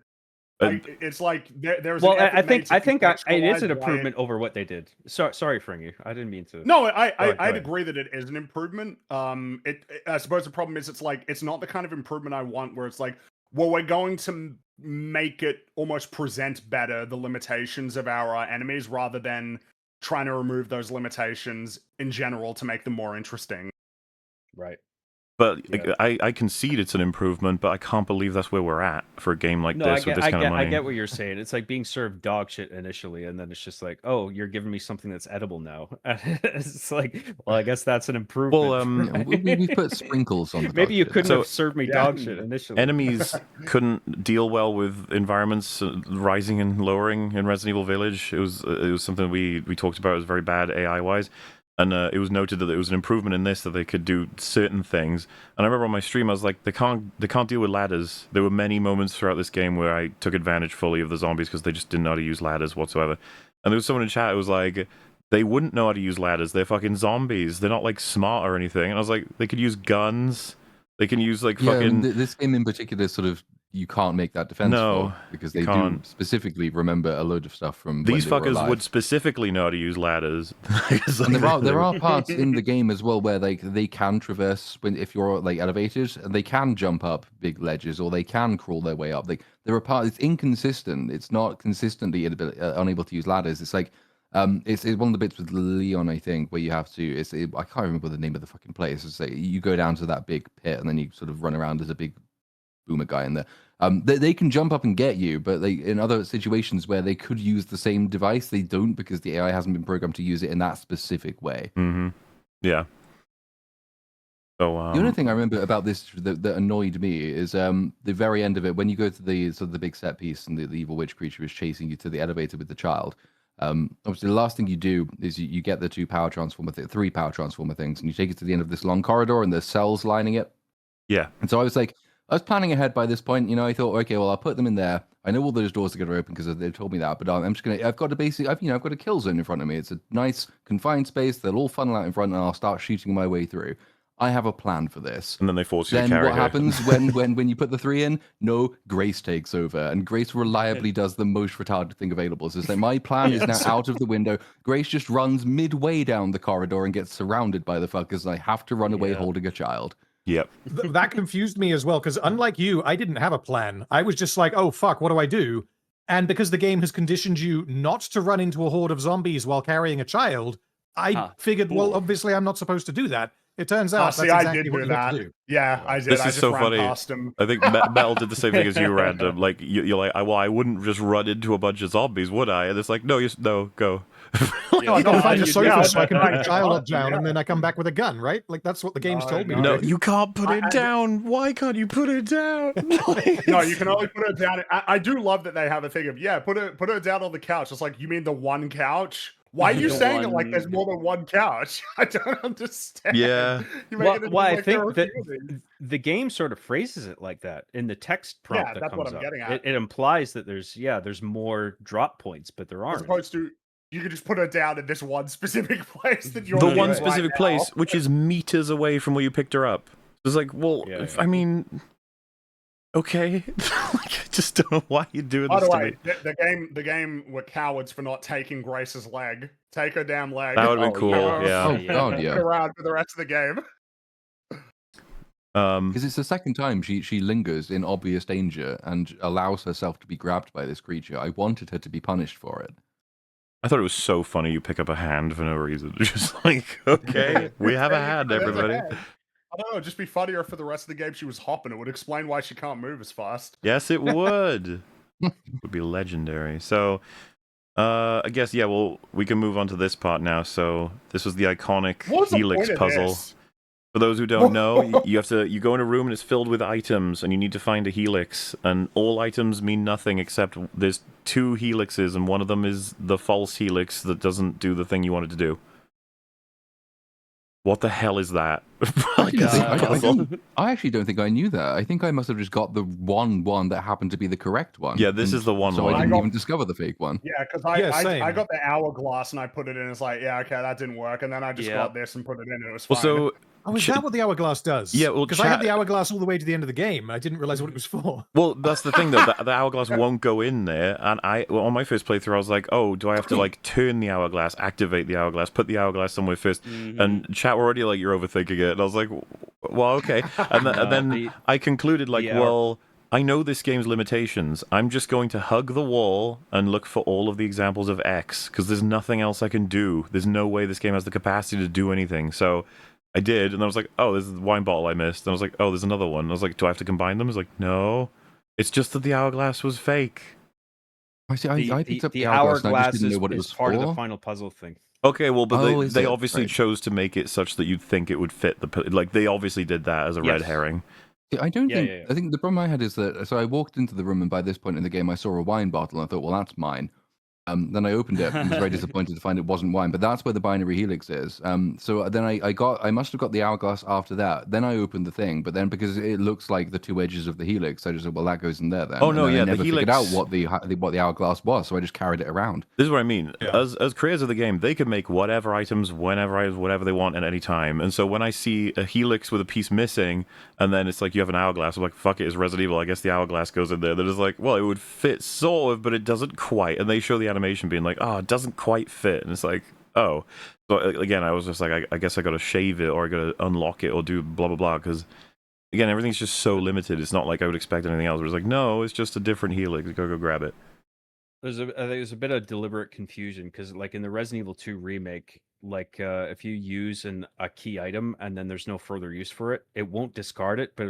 It's like there's. Well, an effort I think made to it is an contextualize improvement over what they did. Sorry, Fringy, I didn't mean to. No, Go I'd ahead. agree that it is an improvement. I suppose the problem is it's not the kind of improvement I want, where it's like, well, we're going to make it almost present better the limitations of our enemies, rather than trying to remove those limitations in general to make them more interesting. Right. But I concede it's an improvement, but I can't believe that's where we're at for a game like this with this kind of money. I get what you're saying. It's like being served dog shit initially, and then it's just like, oh, you're giving me something that's edible now. It's like, well, I guess that's an improvement. Well, we put sprinkles on the Maybe you dog shit. couldn't have served me dog shit initially. Enemies couldn't deal well with environments rising and lowering in Resident Evil Village. It was something we talked about. It was very bad AI-wise. And it was noted that it was an improvement in this, that they could do certain things. And I remember on my stream, I was like, they can't deal with ladders. There were many moments throughout this game where I took advantage fully of the zombies because they just didn't know how to use ladders whatsoever. And there was someone in chat who was like, they wouldn't know how to use ladders. They're fucking zombies. They're not like smart or anything. And I was like, they could use guns. They can use like fucking. I mean, this game in particular, sort of, you can't make that defense for, because they do specifically remember a load of stuff from these when they were fuckers alive. Would specifically know how to use ladders. And there are parts in the game as well where they can traverse if you're like elevated, and they can jump up big ledges, or they can crawl their way up. There are parts. It's inconsistent. It's not consistently unable to use ladders. It's like it's one of the bits with Leon, I think, where you have to. I can't remember the name of the fucking place. It's like you go down to that big pit, and then you sort of run around as a big boomer guy in there. They can jump up and get you, but in other situations where they could use the same device, they don't, because the AI hasn't been programmed to use it in that specific way. Mm-hmm. Yeah. So the only thing I remember about this that annoyed me is the very end of it, when you go to the big set piece and the evil witch creature is chasing you to the elevator with the child. Obviously, the last thing you do is you get the three power transformer things, and you take it to the end of this long corridor, and there's cells lining it. Yeah. And so I was planning ahead by this point. You know, I thought, okay, well, I'll put them in there. I know all those doors are going to open because they've told me that, but I've got a kill zone in front of me. It's a nice confined space. They'll all funnel out in front, and I'll start shooting my way through. I have a plan for this. And then they force you to carry Then what happens when you put the 3 in? No, Grace takes over, and Grace reliably does the most retarded thing available. So it's like, my plan is now out of the window. Grace just runs midway down the corridor and gets surrounded by the fuckers, and I have to run away holding a child. Yep. That confused me as well, because unlike you, I didn't have a plan. I was just like, oh, fuck, what do I do? And because the game has conditioned you not to run into a horde of zombies while carrying a child, I figured, well, obviously I'm not supposed to do that. It turns out that's exactly I did what do you have that. to do. Yeah, I did. This I is just so ran funny. past him. I think Metal did the same thing as you, Random. Like, you're like, well, I wouldn't just run into a bunch of zombies, would I? And it's like, no, go. No, I gotta find a sofa so I can put a child down, and then I come back with a gun, right? Like, that's what the game's told me. No, you can't put it down. Why can't you put it down? No, you can only put it down. I do love that they have a thing of, put it down on the couch. It's like, you mean the one couch? Why are you saying it like there's more than one couch? I don't understand. Yeah. Well, I think that the game sort of phrases it like that in the text prompt that that's comes what I'm up. getting at. It implies that there's more drop points, but there aren't. As opposed to, you can just put it down in this one specific place that you're the in one right specific now. place, which is meters away from where you picked her up. It's like, well, I mean, okay. Like, I just don't know why you're doing By this the to way, me. the game were cowards for not taking Grace's leg. Take her damn leg. That would have been cool. Yeah. Oh god, yeah. Around for the rest of the game. Because it's the second time she lingers in obvious danger and allows herself to be grabbed by this creature. I wanted her to be punished for it. I thought it was so funny you pick up a hand for no reason. Just like, okay, we have a hand, everybody. I don't know, it'd just be funnier if for the rest of the game she was hopping. It would explain why she can't move as fast. Yes, it would. It would be legendary. So, I guess, well, we can move on to this part now. So, this was the iconic Helix puzzle. For those who don't know, you go in a room and it's filled with items, and you need to find a helix. And all items mean nothing except there's 2 helixes, and one of them is the false helix that doesn't do the thing you want it to do. what the hell is that? I actually don't think I knew that. I think I must have just got the one that happened to be the correct one. Yeah, this is the one. So I didn't even discover the fake one. Yeah, because I got the hourglass and I put it in. It's like, yeah, okay, that didn't work. And then I just got this and put it in and it was fine. Well, so, is that what the hourglass does? Yeah, well, because I had the hourglass all the way to the end of the game. I didn't realize what it was for. Well, that's the thing, though. The hourglass won't go in there. And on my first playthrough, I was like, oh, do I have to, like, turn the hourglass, activate the hourglass, put the hourglass somewhere first? And chat were already like, you're overthinking it. And I was like, well, okay. And then I concluded, like, well, I know this game's limitations. I'm just going to hug the wall and look for all of the examples of X, because there's nothing else I can do. There's no way this game has the capacity to do anything. So I did, and I was like, oh, there's the wine bottle I missed. And I was like, oh, there's another one. And I was like, do I have to combine them? I was like, no. It's just that the hourglass was fake. I see. I picked up the hourglass and I just didn't know what it was part for. of the final puzzle thing. Okay, well, but they obviously chose to make it such that you'd think it would fit like they obviously did that as a red herring. I don't think. I think the problem I had is that so I walked into the room and by this point in the game I saw a wine bottle and I thought, well, that's mine. Then I opened it and was very disappointed to find it wasn't wine, but that's where the binary helix is. So then I must have got the hourglass after that. Then I opened the thing, but then because it looks like the two edges of the helix, I just said, well, that goes in there then. Oh no, and yeah, I never the helix. figured out what the hourglass was, so I just carried it around. This is what I mean. Yeah. As creators of the game, they can make whatever items, whatever they want at any time. And so when I see a helix with a piece missing, and then it's like you have an hourglass, I'm like, fuck it, it's Resident Evil. I guess the hourglass goes in there. They're just like, well, it would fit sort of, but it doesn't quite. And they show the animation being like, oh, it doesn't quite fit. And it's like, oh. So again, I was just like, I guess I got to shave it or I got to unlock it or do blah, blah, blah. Because again, everything's just so limited. It's not like I would expect anything else. It was like, no, it's just a different helix. Go grab it. There's a bit of deliberate confusion because, like in the Resident Evil 2 remake, like if you use a key item and then there's no further use for it, it won't discard it, but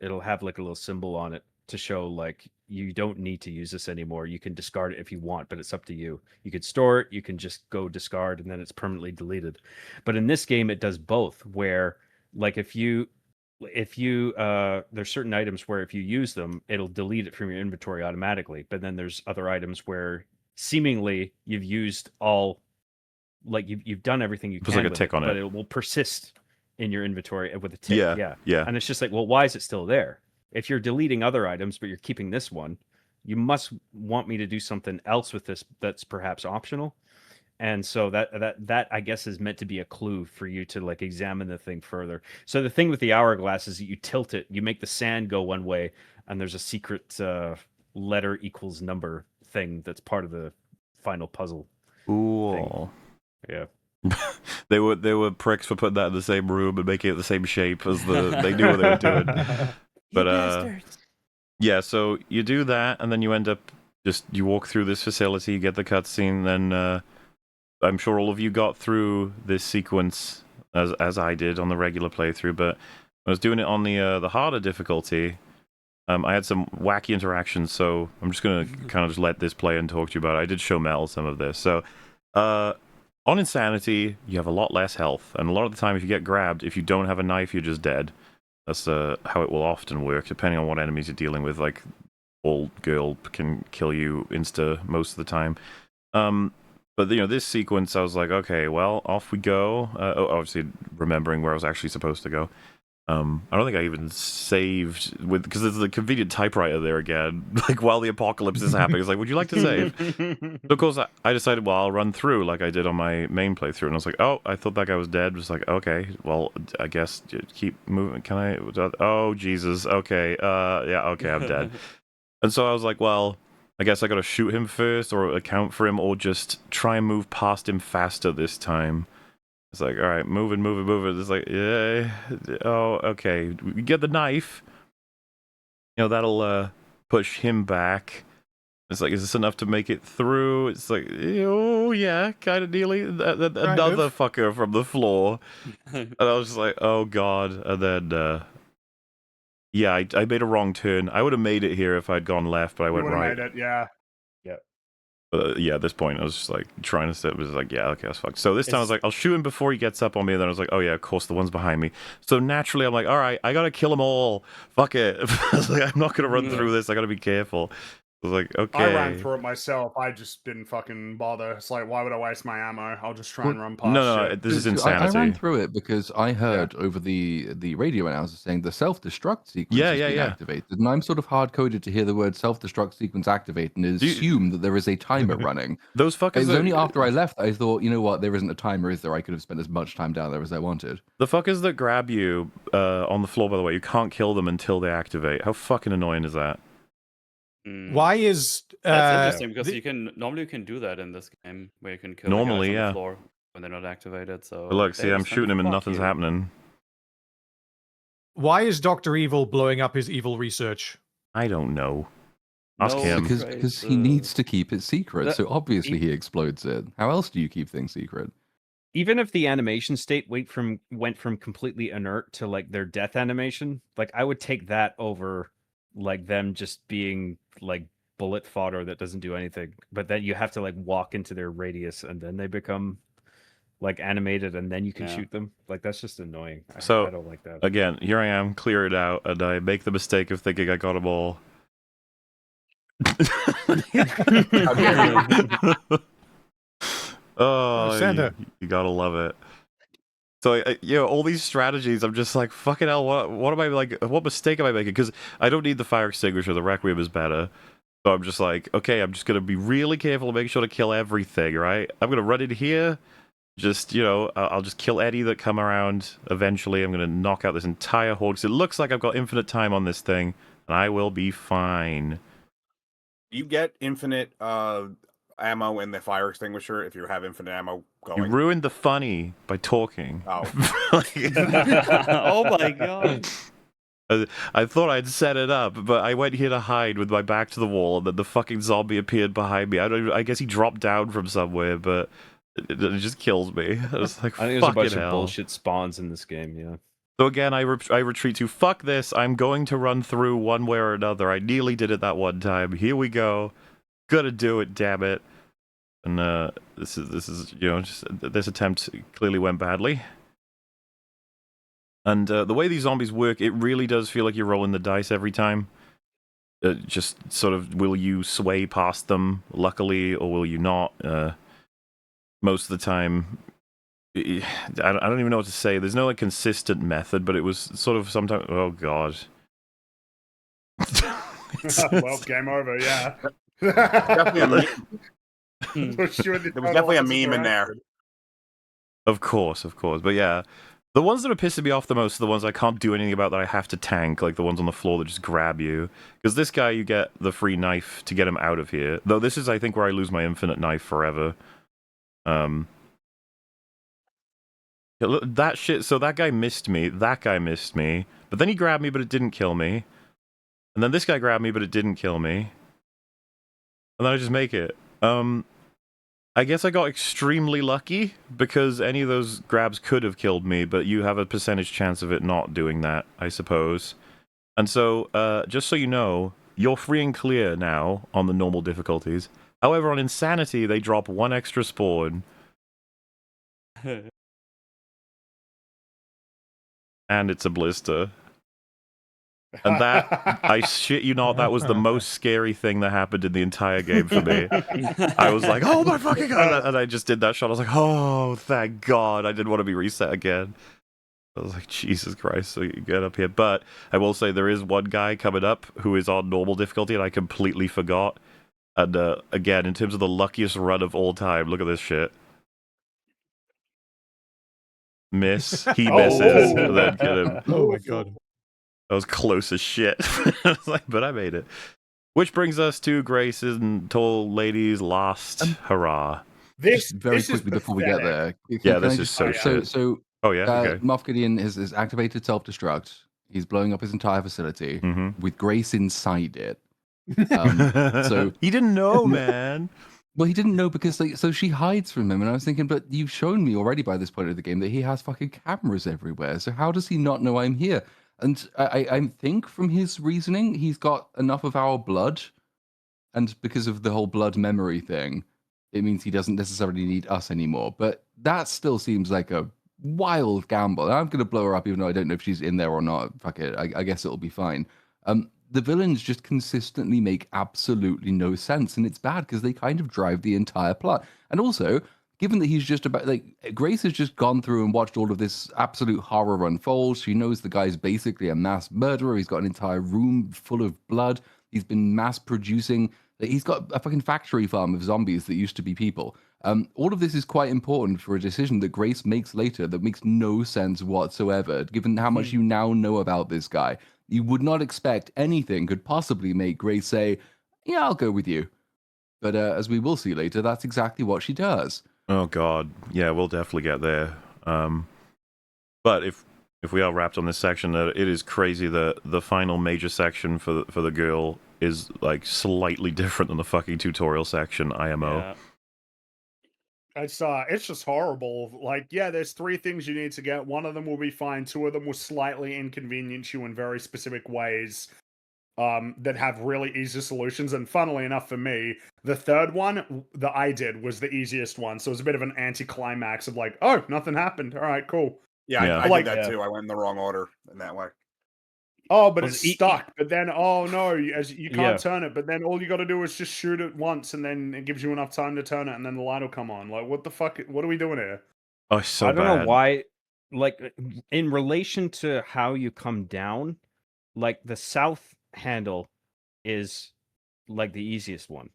it'll have like a little symbol on it to show like you don't need to use this anymore. You can discard it if you want, but it's up to you. You could store it, you can just go discard, and then it's permanently deleted. But in this game, it does both. Where like if you there's certain items where if you use them, it'll delete it from your inventory automatically. But then there's other items where seemingly you've used all, like you've done everything you can. There's like a tick on it, but it will persist in your inventory with a tick. Yeah. And it's just like, well, why is it still there? If you're deleting other items, but you're keeping this one, you must want me to do something else with this that's perhaps optional. And so that I guess is meant to be a clue for you to like examine the thing further. So the thing with the hourglass is that you tilt it, you make the sand go one way, and there's a secret letter equals number thing that's part of the final puzzle. Ooh. Yeah. They were pricks for putting that in the same room and making it the same shape as they knew what they were doing. But yeah, so you do that, and then you end up you walk through this facility, you get the cutscene, then I'm sure all of you got through this sequence as I did on the regular playthrough, but I was doing it on the harder difficulty. I had some wacky interactions, so I'm just gonna kind of just let this play and talk to you about it. I did show Mel some of this. So on Insanity, you have a lot less health, and a lot of the time if you get grabbed, if you don't have a knife, you're just dead. That's how it will often work, depending on what enemies you're dealing with. Like, old girl can kill you insta most of the time. But this sequence, I was like, okay, well, off we go. Obviously, remembering where I was actually supposed to go. I don't think I even saved because there's the convenient typewriter there again. Like while the apocalypse is happening, it's like, would you like to save? So of course, I decided, well, I'll run through like I did on my main playthrough, and I was like, oh, I thought that guy was dead. Just like, okay, well, I guess keep moving. Can I? Oh Jesus, okay, yeah, okay, I'm dead. And so I was like, well, I guess I got to shoot him first, or account for him, or just try and move past him faster this time. It's like, all right, moving. It's like, yeah, oh, okay. We get the knife. That'll push him back. It's like, is this enough to make it through? It's like, oh, yeah, kind of nearly. Another fucker from the floor. And I was just like, oh, God. And then, yeah, I made a wrong turn. I would have made it here if I'd gone left, but I went right. Made it, yeah. Yeah, at this point, I was just like trying to sit. It was like, yeah, okay, that's fucked. So this time I was like, I'll shoot him before he gets up on me. And then I was like, oh yeah, of course, the one's behind me. So naturally, I'm like, all right, I gotta kill them all. Fuck it. I was like, I'm not gonna run through this. I gotta be careful. I was like, okay. I ran through it myself. I just didn't fucking bother. It's like, why would I waste my ammo? I'll just try and run past No, shit. this is I insanity. ran through it because I heard over the radio announcer saying the self-destruct sequence has been activated, and I'm sort of hard-coded to hear the word self-destruct sequence activate and assume that there is a timer running. Those fuckers. It was only after I left that I thought, you know what, there isn't a timer, is there? I could have spent as much time down there as I wanted. The fuckers that grab you on the floor, by the way, you can't kill them until they activate. How fucking annoying is that? Why is that's interesting because you can do that in this game where you can kill the guys on the floor when they're not activated. So but look, see, I'm shooting him and nothing's happening. Why is Dr. Evil blowing up his evil research? I don't know. Ask him. Because he needs to keep it secret, so obviously he explodes it. How else do you keep things secret? Even if the animation state went from completely inert to like their death animation, like I would take that over like them just being like bullet fodder that doesn't do anything. But then you have to like walk into their radius and then they become like animated and then you can shoot them. Like that's just annoying. I don't like that. Again, here I am, clear it out, and I make the mistake of thinking I got them all. Oh, you gotta love it. So, all these strategies, I'm just like, fucking hell, what am I, like, what mistake am I making? Because I don't need the fire extinguisher, the Requiem is better. So I'm just like, okay, I'm just gonna be really careful to make sure to kill everything, right? I'm gonna run in here, just, I'll just kill any that come around eventually. I'm gonna knock out this entire horde, because it looks like I've got infinite time on this thing, and I will be fine. You get infinite ammo in the fire extinguisher if you have infinite ammo going. You ruined the funny by talking. Oh. Oh my god. I thought I'd set it up, but I went here to hide with my back to the wall, and then the fucking zombie appeared behind me. I guess he dropped down from somewhere, but it just kills me. I was like, I think there's a bunch of bullshit spawns in this game, yeah. So again, I retreat to, fuck this, I'm going to run through one way or another. I nearly did it that one time. Here we go. Gonna do it, damn it. And this is just this attempt clearly went badly. And the way these zombies work, it really does feel like you're rolling the dice every time. Just sort of, will you sway past them, luckily, or will you not? Most of the time, I don't even know what to say. There's no consistent method, but it was sort of sometimes. Oh god. Well, game over. Yeah. There was definitely a meme in there. Of course. But yeah, the ones that are pissing me off the most are the ones I can't do anything about that I have to tank, like the ones on the floor that just grab you. Because this guy, you get the free knife to get him out of here. Though this is, I think, where I lose my infinite knife forever. That shit, so that guy missed me, but then he grabbed me, but it didn't kill me. And then this guy grabbed me, but it didn't kill me. And then I just make it. I guess I got extremely lucky, because any of those grabs could have killed me, but you have a percentage chance of it not doing that, I suppose. And so, just so you know, you're free and clear now on the normal difficulties. However, on Insanity, they drop one extra spawn. And it's a blister. And that, I shit you not, that was the most scary thing that happened in the entire game for me. I was like, oh my fucking god, and I just did that shot. I was like, oh, thank god, I didn't want to be reset again. I was like, Jesus Christ, so you get up here. But I will say there is one guy coming up who is on normal difficulty, and I completely forgot. And again, in terms of the luckiest run of all time, look at this shit. Miss, he misses, and then get him. Oh my god. That was close as shit. I was like, but I made it. Which brings us to Grace and Tall Lady's last hurrah. Just very quickly before we get there. Yeah, this is so shit. Oh yeah, okay. Moff Gideon has activated self-destruct. He's blowing up his entire facility with Grace inside it. So he didn't know, man. Well, he didn't know because so she hides from him, and I was thinking, but you've shown me already by this point of the game that he has fucking cameras everywhere. So how does he not know I'm here? And I think from his reasoning, he's got enough of our blood, and because of the whole blood memory thing, it means he doesn't necessarily need us anymore. But that still seems like a wild gamble. I'm going to blow her up, even though I don't know if she's in there or not. Fuck it, I guess it'll be fine. the villains just consistently make absolutely no sense, and it's bad because they kind of drive the entire plot. And also, given that he's just about like Grace has just gone through and watched all of this absolute horror unfold. She knows the guy's basically a mass murderer. He's got an entire room full of blood. He's been mass producing. He's got a fucking factory farm of zombies that used to be people. All of this is quite important for a decision that Grace makes later that makes no sense whatsoever, given how much you now know about this guy. You would not expect anything could possibly make Grace say, yeah, I'll go with you. But as we will see later, that's exactly what she does. Oh God, yeah, we'll definitely get there. But if we are wrapped on this section, it is crazy that the final major section for the girl is like slightly different than the fucking tutorial section. IMO. Yeah. It's just horrible. Like, yeah, there's 3 things you need to get. One of them will be fine. 2 of them will slightly inconvenience you in very specific ways. That have really easy solutions. And funnily enough for me, the third one that I did was the easiest one. So it was a bit of an anticlimax of like, oh, nothing happened. All right, cool. Yeah, I like did that too. I went in the wrong order in that way. Oh, but it's stuck. But then, oh no, you can't turn it. But then all you got to do is just shoot it once, and then it gives you enough time to turn it, and then the light will come on. Like, what the fuck? What are we doing here? Oh, it's so I don't bad. know why. Like, in relation to how you come down, like the south handle is like the easiest one,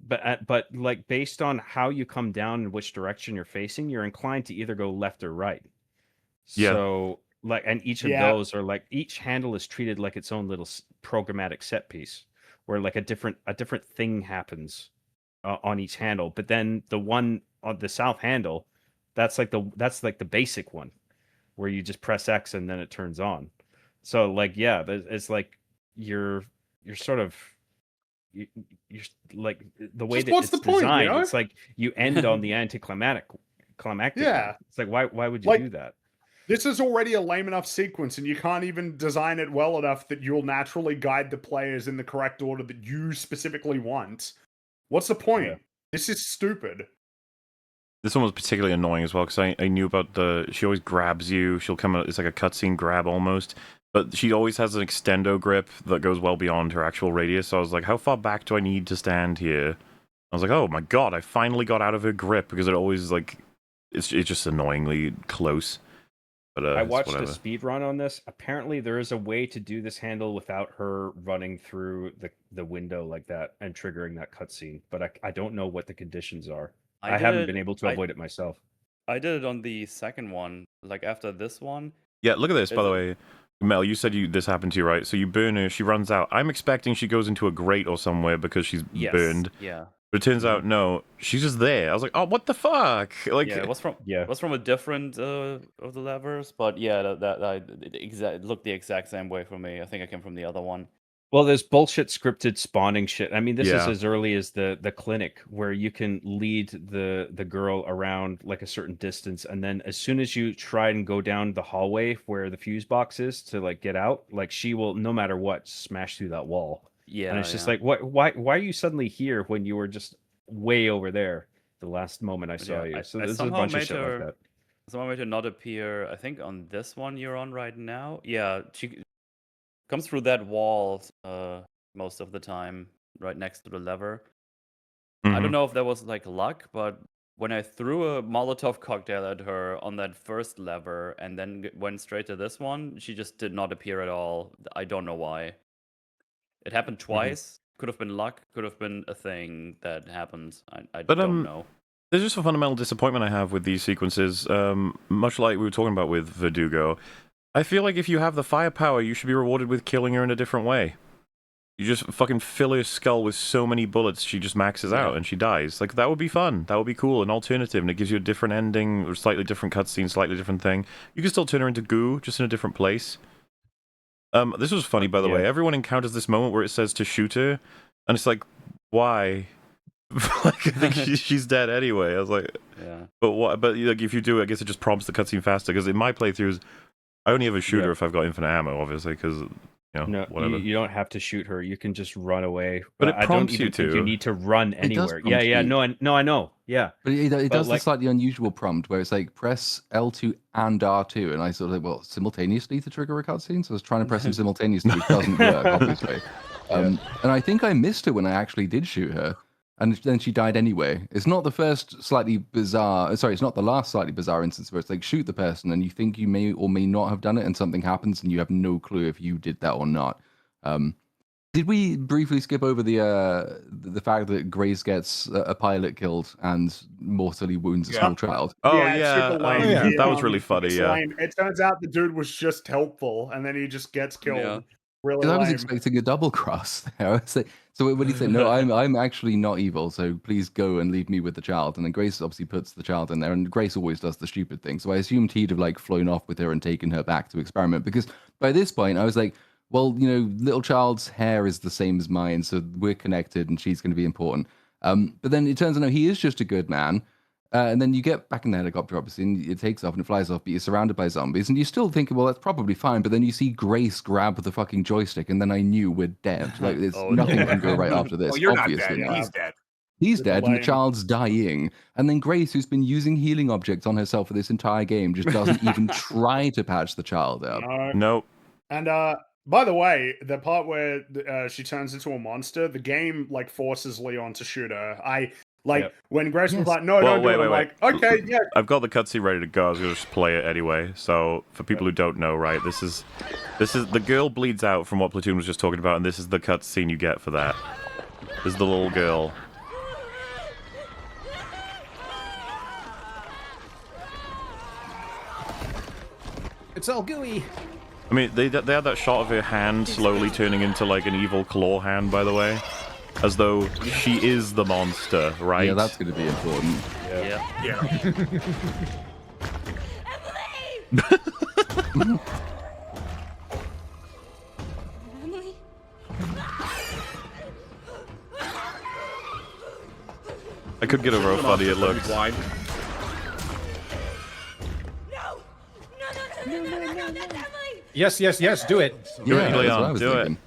but like based on how you come down and which direction you're facing, you're inclined to either go left or right. Yeah. So like, and each of those are like, each handle is treated like its own little programmatic set piece, where like a different thing happens on each handle. But then the one on the south handle, that's like the basic one, where you just press X and then it turns on. So like, yeah, it's like you're sort of you're like the way that what's it's the point, designed. you know? It's like you end on the climactic. Yeah. It's like why would you Like, do that? This is already a lame enough sequence, and you can't even design it well enough that you'll naturally guide the players in the correct order that you specifically want. What's the point? Yeah. This is stupid. This one was particularly annoying as well, because I knew about she always grabs you. She'll come out, it's like a cutscene grab almost. But she always has an extendo grip that goes well beyond her actual radius. So I was like, how far back do I need to stand here? I was like, oh my god, I finally got out of her grip, because it always, like, it's just annoyingly close. But I watched a speed run on this. Apparently there is a way to do this handle without her running through the window like that and triggering that cutscene. But I don't know what the conditions are. I haven't been able to avoid it myself. I did it on the second one, like after this one. Yeah, look at this, by the way. Mel, you said this happened to you, right? So you burn her, she runs out. I'm expecting she goes into a grate or somewhere because she's burned. Yeah. But it turns out, no, she's just there. I was like, oh, what the fuck? Like, yeah, it was from a different of the levers, but yeah, it looked the exact same way for me. I think I came from the other one. Well, there's bullshit scripted spawning shit. I mean, this is as early as the clinic, where you can lead the girl around like a certain distance, and then as soon as you try and go down the hallway where the fuse box is to like get out, like she will, no matter what, smash through that wall. Yeah, and it's just like, why are you suddenly here when you were just way over there the last moment I saw you? So there's a bunch of shit like that. Somehow made her not appear, I think, on this one you're on right now. Yeah, she comes through that wall most of the time, right next to the lever. I don't know if that was like luck, but when I threw a Molotov cocktail at her on that first lever and then went straight to this one, she just did not appear at all. I don't know why. It happened twice. Could have been luck. Could have been a thing that happened. I don't know. There's just a fundamental disappointment I have with these sequences. Much like we were talking about with Verdugo. I feel like if you have the firepower, you should be rewarded with killing her in a different way. You just fucking fill her skull with so many bullets, she just maxes out and she dies. Like, that would be fun. That would be cool. An alternative, and it gives you a different ending, or slightly different cutscene, slightly different thing. You can still turn her into goo, just in a different place. This was funny, by the way. Everyone encounters this moment where it says to shoot her, and it's like, why? Like, I think she's dead anyway. I was like, yeah. But what? But like, if you do, I guess it just prompts the cutscene faster. Because in my playthroughs, I only ever shoot her if I've got infinite ammo, obviously, because No, whatever. you don't have to shoot her. You can just run away. But it I don't prompts even you think to. you need to run It does anywhere. prompt you. No, I know. Yeah. But it But, does the like- slightly unusual prompt where it's like press L2 and R2, and I sort of like, well, simultaneously to trigger a cutscene. So I was trying to press them simultaneously, which doesn't work, obviously. And I think I missed her when I actually did shoot her, and then she died anyway. It's not the first slightly bizarre. Sorry, it's not the last slightly bizarre instance where it's like shoot the person, and you think you may or may not have done it, and something happens, and you have no clue if you did that or not. Did we briefly skip over the fact that Grace gets a pilot killed and mortally wounds a small child? Oh it's yeah, super lame. that was really funny. It's Yeah, lame. It turns out the dude was just helpful, and then he just gets killed. Yeah. Really Because I was lame. expecting a double cross there. I was like, so when he said, "No, I'm actually not evil, so please go and leave me with the child," and then Grace obviously puts the child in there, and Grace always does the stupid thing. So I assumed he'd have like flown off with her and taken her back to experiment. Because by this point, I was like, well, little child's hair is the same as mine, so we're connected, and she's going to be important. But then it turns out, no, he is just a good man. And then you get back in the helicopter, obviously, and it takes off and it flies off, but you're surrounded by zombies, and you're still thinking, well, that's probably fine. But then you see Grace grab the fucking joystick, and then I knew we're dead. Like, there's nothing can go right after this. Oh, you're obviously not dead. He's dead. He's It's dead, and the lame. child's dying. And then Grace, who's been using healing objects on herself for this entire game, just doesn't even try to patch the child up. No. nope. And by the way, the part where she turns into a monster, the game like forces Leon to shoot her. When Grace was like, "No, Well, don't do wait, it," I'm wait. like, "Okay, yeah." I've got the cutscene ready to go. I was gonna just play it anyway. So for people who don't know, right, this is the girl bleeds out from what Platoon was just talking about, and this is the cutscene you get for that. This is the little girl. It's all gooey. I mean, they had that shot of her hand slowly turning into like an evil claw hand, by the way, as though she is the monster, right? Yeah, that's going to be important. Emily? I could get over how funny it looked. Blind. Yes, do it. Do it, that's what I Leon. was Do it. thinking.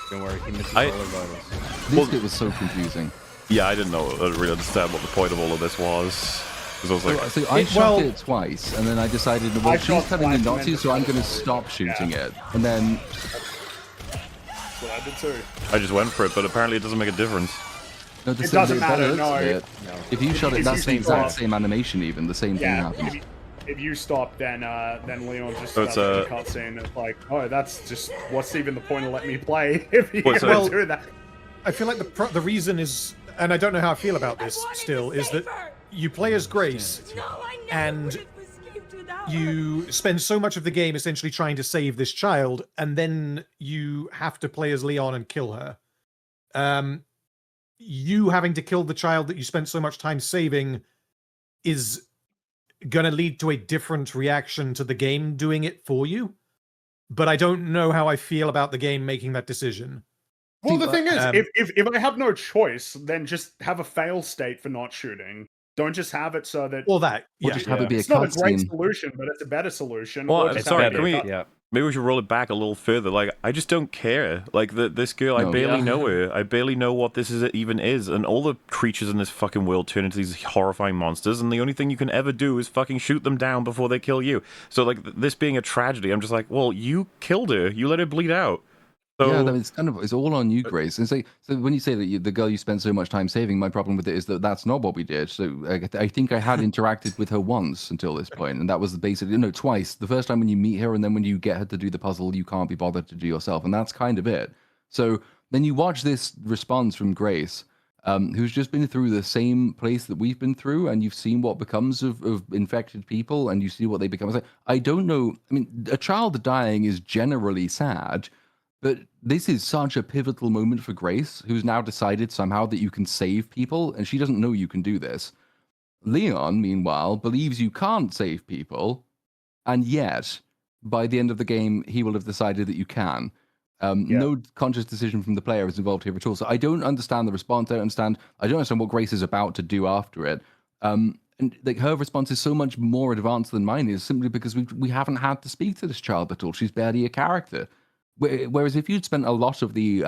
Don't worry, he misses I- all the bottles. This bit was so confusing. Yeah, I didn't really understand what the point of all of this was. Because I was like, So I shot it twice, and then I decided, well, I she's shot telling me twice not and to, then so I'm decided going to to stop shooting it. And then That's what I did too. I just went for it, but apparently it doesn't make a difference. no, It doesn't matter, no. If you shot it, If that's you the exact stop- same animation. Even the same thing Yeah. happens. If you stop, then Leon just So it's, starts a cutscene. It's like, oh, that's just what's even the point of letting me play if you're Well, so- gonna do that? I feel like the reason is, and I don't know how I feel about this still, is that you play as Grace, and you spend so much of the game essentially trying to save this child, and then you have to play as Leon and kill her. You having to kill the child that you spent so much time saving is going to lead to a different reaction to the game doing it for you. But I don't know how I feel about the game making that decision. Well, the thing is, if I have no choice, then just have a fail state for not shooting. Don't just have it so that. Well, that Or just have it be a It's not a great cutscene. solution, but it's a better solution. Well, or just sorry, have it can be a we- cut- Maybe we should roll it back a little further. Like, I just don't care. Like, this girl, I No. barely Yeah. know her. I barely know what this even is. And all the creatures in this fucking world turn into these horrifying monsters, and the only thing you can ever do is fucking shoot them down before they kill you. So, like, this being a tragedy, I'm just like, well, you killed her. You let her bleed out. So, Yeah, no, it's all on you, Grace. And so when you say that the girl you spent so much time saving, my problem with it is that that's not what we did. So I think I had interacted with her once until this point, and that was basically twice. The first time when you meet her, and then when you get her to do the puzzle, you can't be bothered to do yourself, and that's kind of it. So then you watch this response from Grace, who's just been through the same place that we've been through, and you've seen what becomes of infected people, and you see what they become. It's like, I don't know. I mean, a child dying is generally sad. But this is such a pivotal moment for Grace, who's now decided somehow that you can save people, and she doesn't know you can do this. Leon, meanwhile, believes you can't save people, and yet, by the end of the game, he will have decided that you can. No conscious decision from the player is involved here at all. So I don't understand the response. I don't understand what Grace is about to do after it. And like her response is so much more advanced than mine is, simply because we haven't had to speak to this child at all. She's barely a character. Whereas if you'd spent a lot of the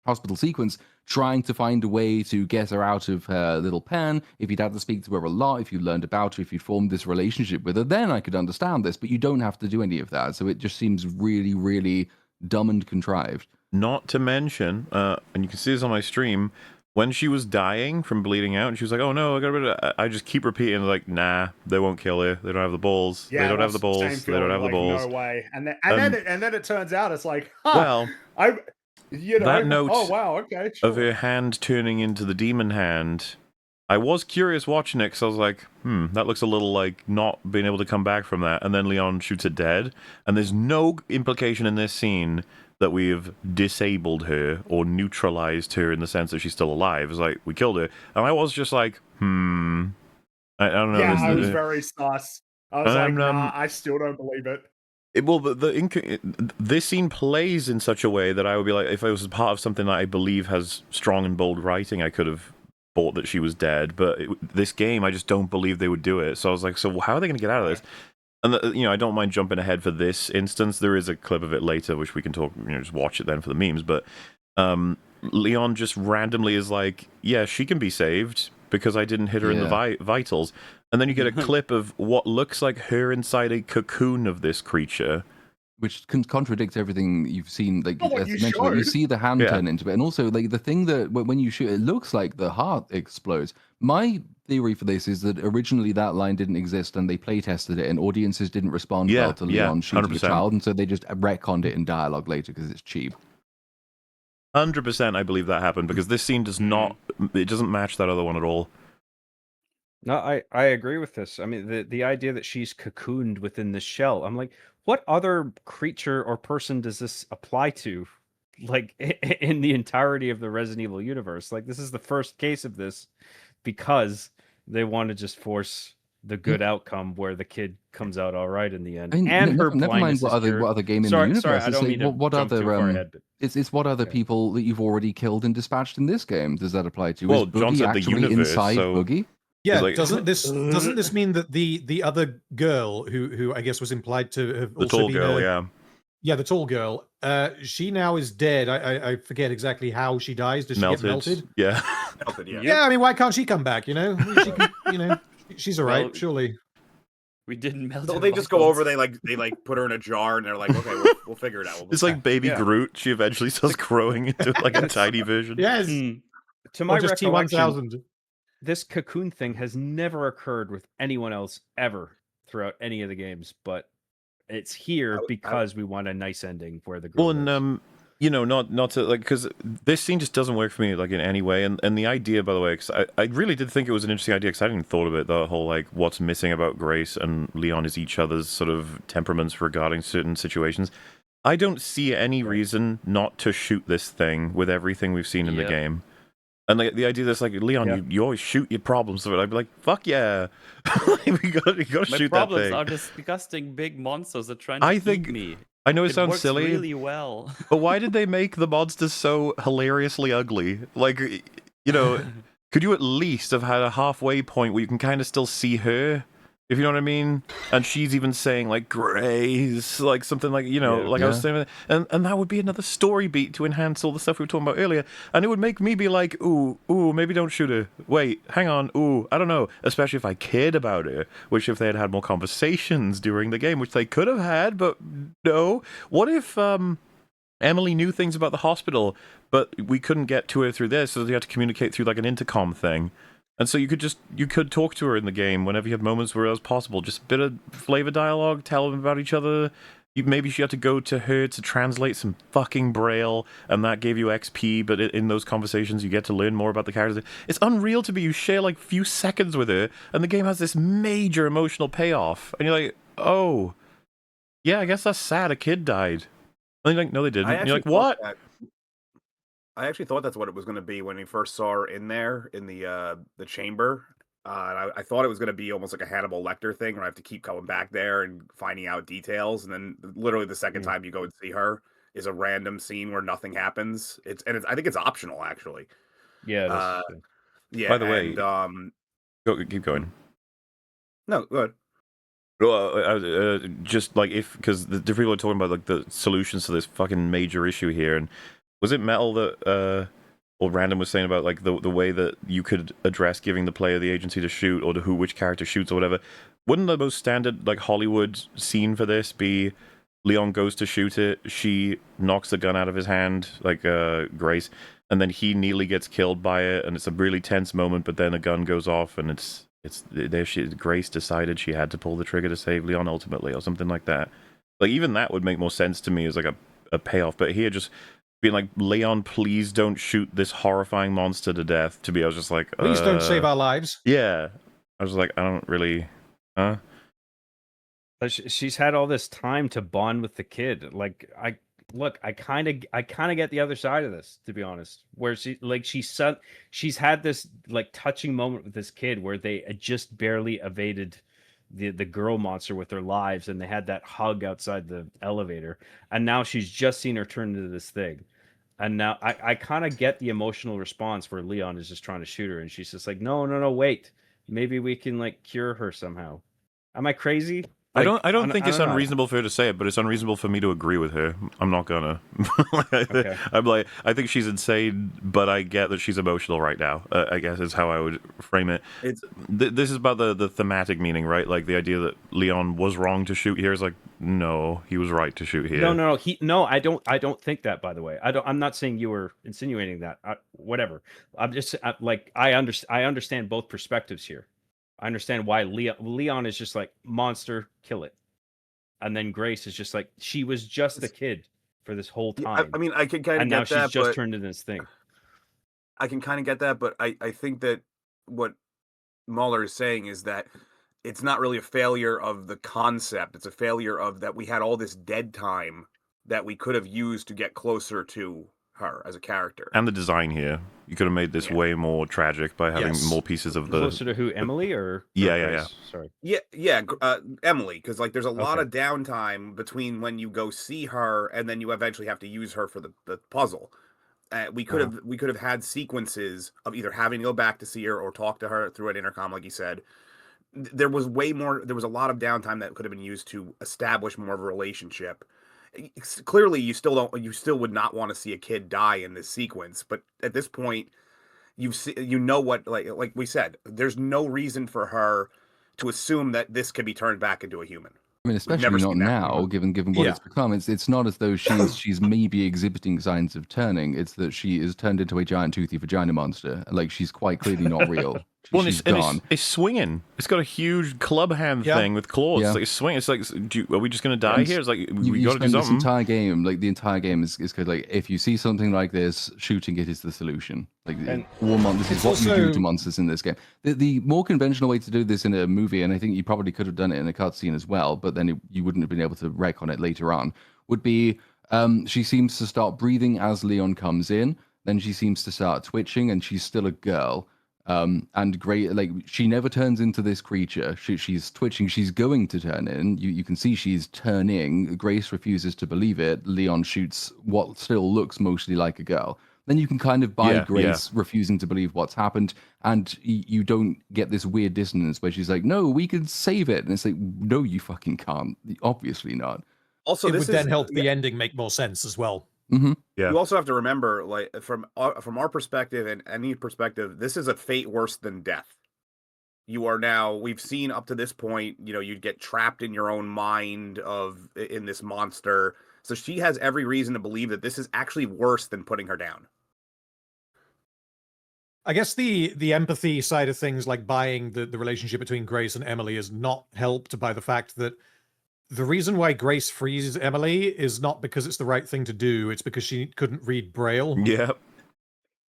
hospital sequence trying to find a way to get her out of her little pen, if you'd had to speak to her a lot, if you learned about her, if you formed this relationship with her, then I could understand this. But you don't have to do any of that. So it just seems really, really dumb and contrived. Not to mention, and you can see this on my stream, when she was dying from bleeding out, and she was like, "Oh no, I got rid of," I just keep repeating like, "Nah, they won't kill her. They don't have the balls. Yeah, they don't have the that's same balls. They don't feeling, have the like, balls." no way. And then it turns out it's like, Well, that note oh wow, okay, of sure. her hand turning into the demon hand, I was curious watching it because I was like, that looks a little like not being able to come back from that. And then Leon shoots it dead, and there's no implication in this scene that we've disabled her or neutralized her in the sense that she's still alive. It's like, we killed her. And I was just like, I don't know. Yeah, I was very sus. I was like, nah, I still don't believe it. Well, this scene plays in such a way that I would be like, if it was part of something that I believe has strong and bold writing, I could have thought that she was dead. But this game, I just don't believe they would do it. So I was like, so how are they going to get out of this? And I don't mind jumping ahead for this instance. There is a clip of it later, which we can talk. Just watch it then for the memes. But Leon just randomly is like, yeah, she can be saved because I didn't hit her in the vitals. And then you get a clip of what looks like her inside a cocoon of this creature. Which contradicts everything you've seen. Like, as you mentioned, like, you see the hand turn into it. And also, like, the thing that when you shoot, it looks like the heart explodes. My theory for this is that originally that line didn't exist and they play tested it and audiences didn't respond well to Leon shooting a child. And so they just retconned it in dialogue later because it's cheap. 100% I believe that happened because this scene does not, it doesn't match that other one at all. No, I agree with this. I mean, the idea that she's cocooned within the shell. I'm like, what other creature or person does this apply to? Like, in the entirety of the Resident Evil universe. Like, this is the first case of this because they want to just force the good outcome where the kid comes out all right in the end. I mean, and her never mind what other game in the universe. Sorry, I don't mean to what jump other too far ahead, but... It's what other people that you've already killed and dispatched in this game does that apply to? Well, is John Boogie said the actually universe, inside so... Boogie? Yeah, like, doesn't this mean that the other girl who I guess was implied to have the also tall been girl, yeah, the tall girl, she now is dead. I forget exactly how she dies. Does she get melted? Yeah. Melted, yeah. Yeah, I mean, why can't she come back? She can, she's all right, surely. We didn't melt. So they just go over. They put her in a jar, and they're like, "Okay, we'll figure it out." It's like Baby Groot. She eventually starts growing into like a tiny version. Yes. To my just recollection, T1000. This cocoon thing has never occurred with anyone else ever throughout any of the games, but it's here because we want a nice ending where the girl lives. Not to like, because this scene just doesn't work for me like in any way. And the idea, by the way, because I really did think it was an interesting idea because I hadn't thought of it. The whole like what's missing about Grace and Leon is each other's sort of temperaments regarding certain situations. I don't see any reason not to shoot this thing with everything we've seen in the game. And the idea that's like, Leon, you always shoot your problems with it. I'd be like, fuck yeah. you gotta shoot that thing. My problems are disgusting big monsters that try to eat me. I know it sounds works silly. really well. But why did they make the monsters so hilariously ugly? Like, could you at least have had a halfway point where you can kind of still see her? If you know what I mean? And she's even saying, like, Grace, like something like, I was saying. And that would be another story beat to enhance all the stuff we were talking about earlier. And it would make me be like, ooh, maybe don't shoot her. Wait, hang on, I don't know. Especially if I cared about her. Which if they had had more conversations during the game, which they could have had, but no. What if Emily knew things about the hospital, but we couldn't get to her through this, so they had to communicate through, like, an intercom thing? And so you could talk to her in the game whenever you had moments where it was possible. Just a bit of flavor dialogue, tell them about each other. Maybe she had to go to her to translate some fucking braille, and that gave you XP, but in those conversations you get to learn more about the characters. It's unreal to me. You share like few seconds with her, and the game has this major emotional payoff. And you're like, oh, yeah, I guess that's sad. A kid died. And you're like, no, they didn't. And you're like, what? I actually thought that's what it was going to be when we first saw her in there in the chamber. And I thought it was going to be almost like a Hannibal Lecter thing where I have to keep coming back there and finding out details. And then literally the second time you go and see her is a random scene where nothing happens. I think it's optional actually. Yeah. Yeah. By the way, keep going. No, go ahead. Well, just like because the different people are talking about like the solutions to this fucking major issue here, and was it Metal that or Random was saying about like the way that you could address giving the player the agency to shoot or to which character shoots or whatever? Wouldn't the most standard like Hollywood scene for this be Leon goes to shoot it, she knocks the gun out of his hand, like Grace, and then he nearly gets killed by it, and it's a really tense moment, but then a gun goes off and it's there. Grace decided she had to pull the trigger to save Leon ultimately, or something like that. Like even that would make more sense to me as like a payoff. But here, just being like, Leon, please don't shoot this horrifying monster to death. To me, I was just like, please don't save our lives. Yeah, I was like, I don't really, huh? But she's had all this time to bond with the kid. Like I kind of get the other side of this, to be honest. Where she's had this like touching moment with this kid where they just barely evaded the girl monster with their lives, and they had that hug outside the elevator, and now she's just seen her turn into this thing. And now I kind of get the emotional response where Leon is just trying to shoot her, and she's just like, no, wait, maybe we can like cure her somehow. Am I crazy? Like, I don't think it's unreasonable for her to say it, but it's unreasonable for me to agree with her. I'm not gonna. Okay. I'm like, I think she's insane, but I get that she's emotional right now. I guess is how I would frame it. This is about the thematic meaning, right? Like the idea that Leon was wrong to shoot here is like, no, he was right to shoot here. No. I don't think that. By the way, I'm not saying you were insinuating that. Whatever. I'm just I understand both perspectives here. I understand why Leon is just like, monster, kill it. And then Grace is just like, she was just a kid for this whole time. I mean, I can kind of and get now that, she's just but turned into this thing. I can kind of get that, but I think that what Mahler is saying is that it's not really a failure of the concept. It's a failure of that we had all this dead time that we could have used to get closer to her as a character. And the design here, you could have made this way more tragic by having more pieces of the closer to who, Emily or yeah. Sorry. Yeah, Emily, because like there's a lot of downtime between when you go see her and then you eventually have to use her for the puzzle. We could have had sequences of either having to go back to see her or talk to her through an intercom, like you said. There was a lot of downtime that could have been used to establish more of a relationship. Clearly, you still would not want to see a kid die in this sequence, but at this point, what like we said, there's no reason for her to assume that this could be turned back into a human. I mean, especially not now, given what it's become. It's not as though she's maybe exhibiting signs of turning. It's that she is turned into a giant toothy vagina monster. Like she's quite clearly not real. She's gone. It's swinging. It's got a huge club hand thing with claws. Yeah. It's like it's swinging. It's like, are we just gonna die here? It's like we got to do spend something. This entire game, like the entire game is kind of like, if you see something like this, shooting it is the solution. Like this is what you do to monsters in this game. The more conventional way to do this in a movie, and I think you probably could have done it in a cutscene as well, but then you wouldn't have been able to wreck on it later on, would be she seems to start breathing as Leon comes in, then she seems to start twitching, and she's still a girl. And great, like she never turns into this creature. She's twitching. She's going to turn in. You can see she's turning. Grace refuses to believe it. Leon shoots what still looks mostly like a girl. Then you can kind of buy Grace refusing to believe what's happened, and you don't get this weird dissonance where she's like, "No, we can save it," and it's like, "No, you fucking can't. Obviously not." Also, it would then help the ending make more sense as well. Mm-hmm. Yeah. You also have to remember, like from our perspective and any perspective, this is a fate worse than death. We've seen up to this point, you'd get trapped in your own mind in this monster. So she has every reason to believe that this is actually worse than putting her down. I guess the empathy side of things, like buying the relationship between Grace and Emily, is not helped by the fact that the reason why Grace frees Emily is not because it's the right thing to do. It's because she couldn't read Braille. Yep.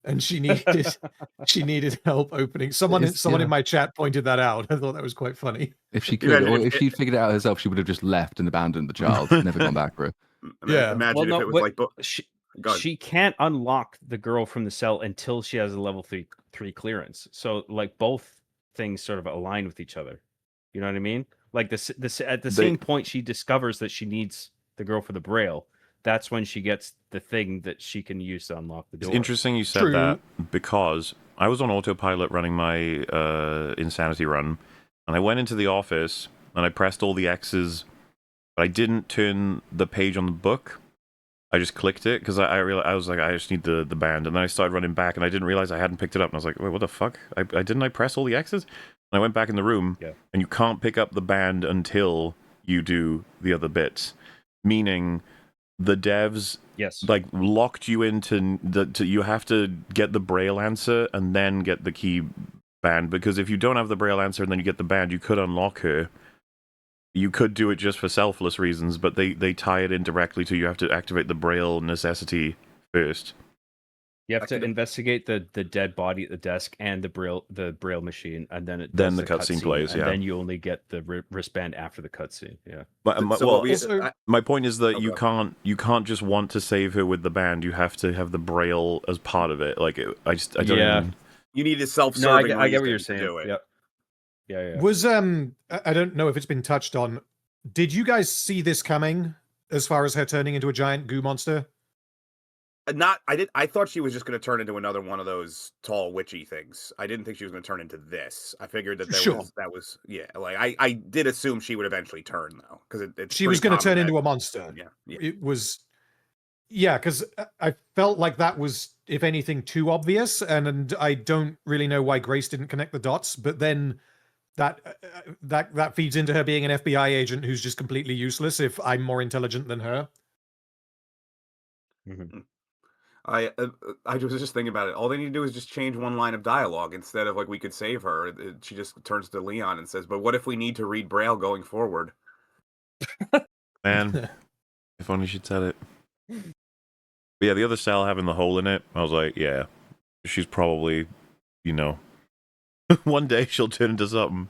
And she needed help opening. Someone in my chat pointed that out. I thought that was quite funny. If she could, or if she'd figured it out herself, she would have just left and abandoned the child, never gone back for it. Imagine if it was like she can't unlock the girl from the cell until she has a level 3 clearance. So like both things sort of align with each other. You know what I mean? Like at the same point she discovers that she needs the girl for the Braille. That's when she gets the thing that she can use to unlock the door. It's interesting you said that, because I was on autopilot running my Insanity run, and I went into the office, and I pressed all the X's, but I didn't turn the page on the book. I just clicked it because I realized I was like, I just need the band, and then I started running back, and I didn't realize I hadn't picked it up, and I was like, wait, what the fuck? I didn't press all the X's? And I went back in the room, and you can't pick up the band until you do the other bits, meaning the devs like locked you into you have to get the Braille answer and then get the key band, because if you don't have the Braille answer and then you get the band, you could unlock her. You could do it just for selfless reasons, but they tie it in directly to you have to activate the Braille necessity first. You have to investigate the dead body at the desk and the braille machine, and then the cutscene plays. And then you only get the wristband after the cutscene. Yeah. But my point is that you can't just want to save her with the band. You have to have the Braille as part of it. Like I don't. Even... You need a self-serving. No, I get what you're saying. Yep. Yeah. Was I don't know if it's been touched on. Did you guys see this coming? As far as her turning into a giant goo monster? I thought she was just going to turn into another one of those tall witchy things. I didn't think she was going to turn into this. I figured that was like I did assume she would eventually turn though, because she was going to turn into a monster. Yeah. It was. Yeah, because I felt like that was, if anything, too obvious, and I don't really know why Grace didn't connect the dots. But then that feeds into her being an FBI agent who's just completely useless. If I'm more intelligent than her. Mm-hmm. I was just thinking about it. All they need to do is just change one line of dialogue instead of like we could save her. She just turns to Leon and says, "But what if we need to read Braille going forward?" Man, if only she'd said it. But yeah, the other cell having the hole in it, I was like, yeah, she's probably, one day she'll turn into something.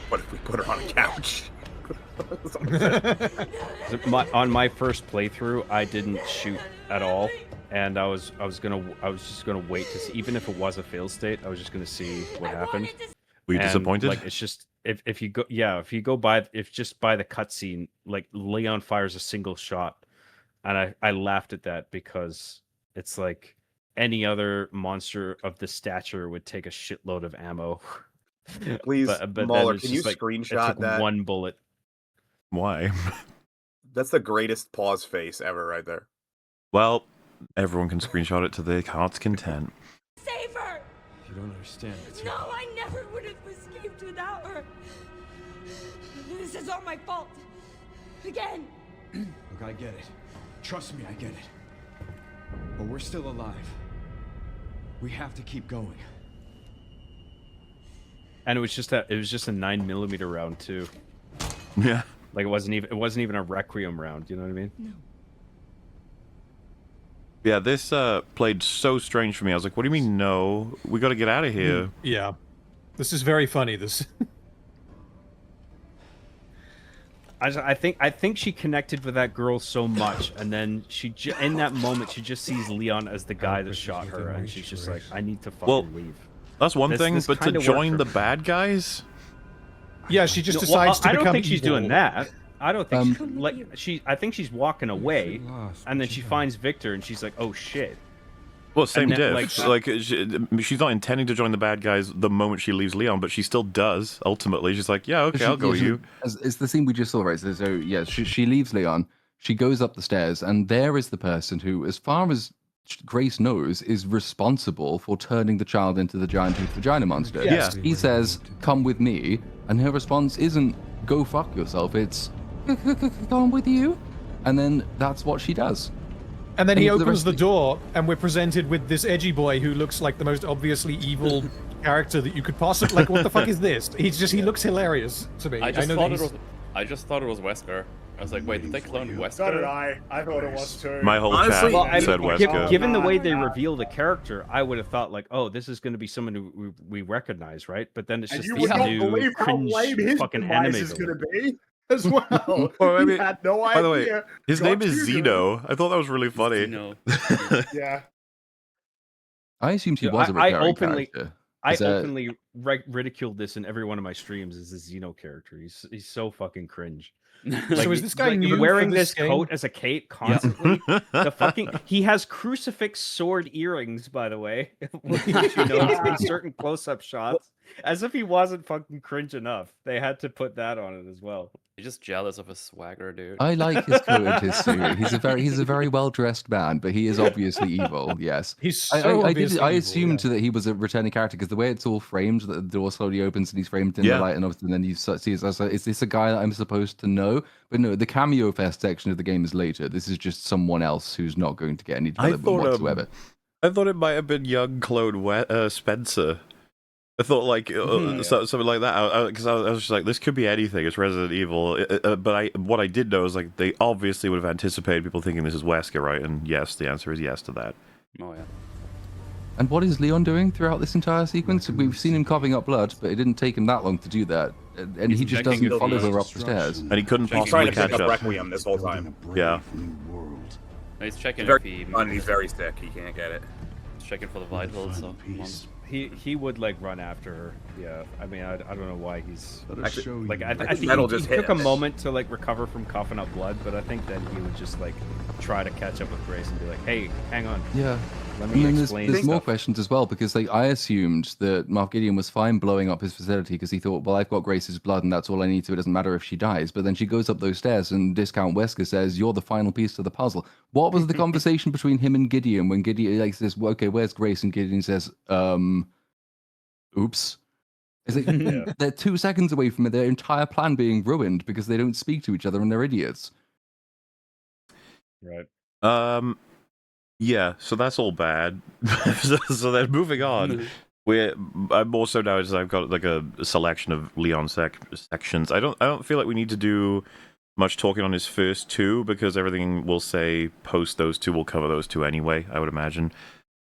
What if we put her on a couch? On my first playthrough, I didn't shoot at all, and I was just gonna wait to see, even if it was a fail state, I was just gonna see what happened. Were you disappointed? Like, it's just if you go by the cutscene, like Leon fires a single shot, and I laughed at that because it's like any other monster of this stature would take a shitload of ammo. Please, but Mauler, can you screenshot that? One bullet. Why? That's the greatest pause face ever, right there. Well, everyone can screenshot it to their heart's content. Save her! You don't understand. No, I never would have escaped without her. This is all my fault. Again. Look, I get it. Trust me, I get it. But we're still alive. We have to keep going. And it was just a 9mm round too. Yeah. Like it wasn't even a Requiem round, you know what I mean? No. Yeah, this played so strange for me. I was like, what do you mean no? We got to get out of here. Yeah. This is very funny, this. I think she connected with that girl so much, and then in that moment she just sees Leon as the guy that shot her, and she's just like, I need to fucking leave. That's one thing, but to join the bad guys? Yeah, she just decides to become I don't think she's evil. doing that. I don't think I think she's walking away, and then she finds Victor, and she's like, "Oh shit." Well, same diff. She's not intending to join the bad guys the moment she leaves Leon, but she still does. Ultimately, she's like, "Yeah, okay, I'll go with you." It's the scene we just saw, right? So yeah, she leaves Leon. She goes up the stairs, and there is the person who, as far as Grace knows, is responsible for turning the child into the giant toothed vagina monster. Yes. He says, "Come with me," and her response isn't "Go fuck yourself." It's "Come with you," and then that's what she does. And then he opens the door, and we're presented with this edgy boy who looks like the most obviously evil character that you could possibly. Like, what the fuck is this? He looks hilarious to me. I just thought it was Wesker. I was like, wait, did they clone Wesker? So did I. I thought it was too. My whole chat said Wesker. Given the way they reveal the character, I would have thought like, oh, this is going to be someone who we recognize, right? But then it's just you these would not new believe how lame cringe his fucking device anime is going villain. to be as well. Well, I mean, he had no idea. by the way, his name is Got you, Zeno. I thought that was really funny. Yeah. I assumed he was a recurring character. I Is, uh, openly ridiculed this in every one of my streams as a Xeno character. He's so fucking cringe. So is this guy new for wearing this this game? coat as a cape constantly? The fucking he has crucifix sword earrings, by the way, which you notice in certain close-up shots. As if he wasn't fucking cringe enough. They had to put that on it as well. You're just jealous of his swagger, dude. I like his coat and his suit. He's a very well dressed man, but he is obviously evil. Yes, He's so obviously I evil, assumed yeah. that he was a returning character because the way it's all framed, that the door slowly opens and he's framed in the light, and then you see. Is this a guy that I'm supposed to know? But no, the cameo fest section of the game is later. This is just someone else who's not going to get any development whatsoever. I thought it might have been young Claude Spencer. I thought like something like that because I was just like, this could be anything. It's Resident Evil, but what I did know is like they obviously would have anticipated people thinking this is Wesker, right? And yes, the answer is yes to that. Oh yeah. And what is Leon doing throughout this entire sequence? We've seen him coughing up blood, but it didn't take him that long to do that, and he just doesn't follow her up the stairs. And he couldn't He's trying possibly to pick catch up up. Requiem this whole time. Yeah. He's checking He's if he he's very sick. He can't get it. He's checking for the vitals. So He would like run after her. Yeah, I mean, I don't know why he's Actually, like I think metal he just took hit a him. moment to like recover from coughing up blood, but I think then he would just like try to catch up with Grace and be like, "Hey, hang on." Yeah. Let And me then explain there's more stuff. questions as well, because like I assumed that Moff Gideon was fine blowing up his facility because he thought, well, I've got Grace's blood and that's all I need to. It doesn't matter if she dies. But then she goes up those stairs and Discount Wesker says, you're the final piece to the puzzle. What was the conversation between him and Gideon when Gideon like says, well, okay, where's Grace? And Gideon says, oops. It's like they're 2 seconds away from their entire plan being ruined because they don't speak to each other and they're idiots. Right. Yeah, so that's all bad. so then moving on, I'm also now I've got like a selection of Leon sections. I don't feel like we need to do much talking on his first two because everything we'll say post those two will cover those two anyway, I would imagine.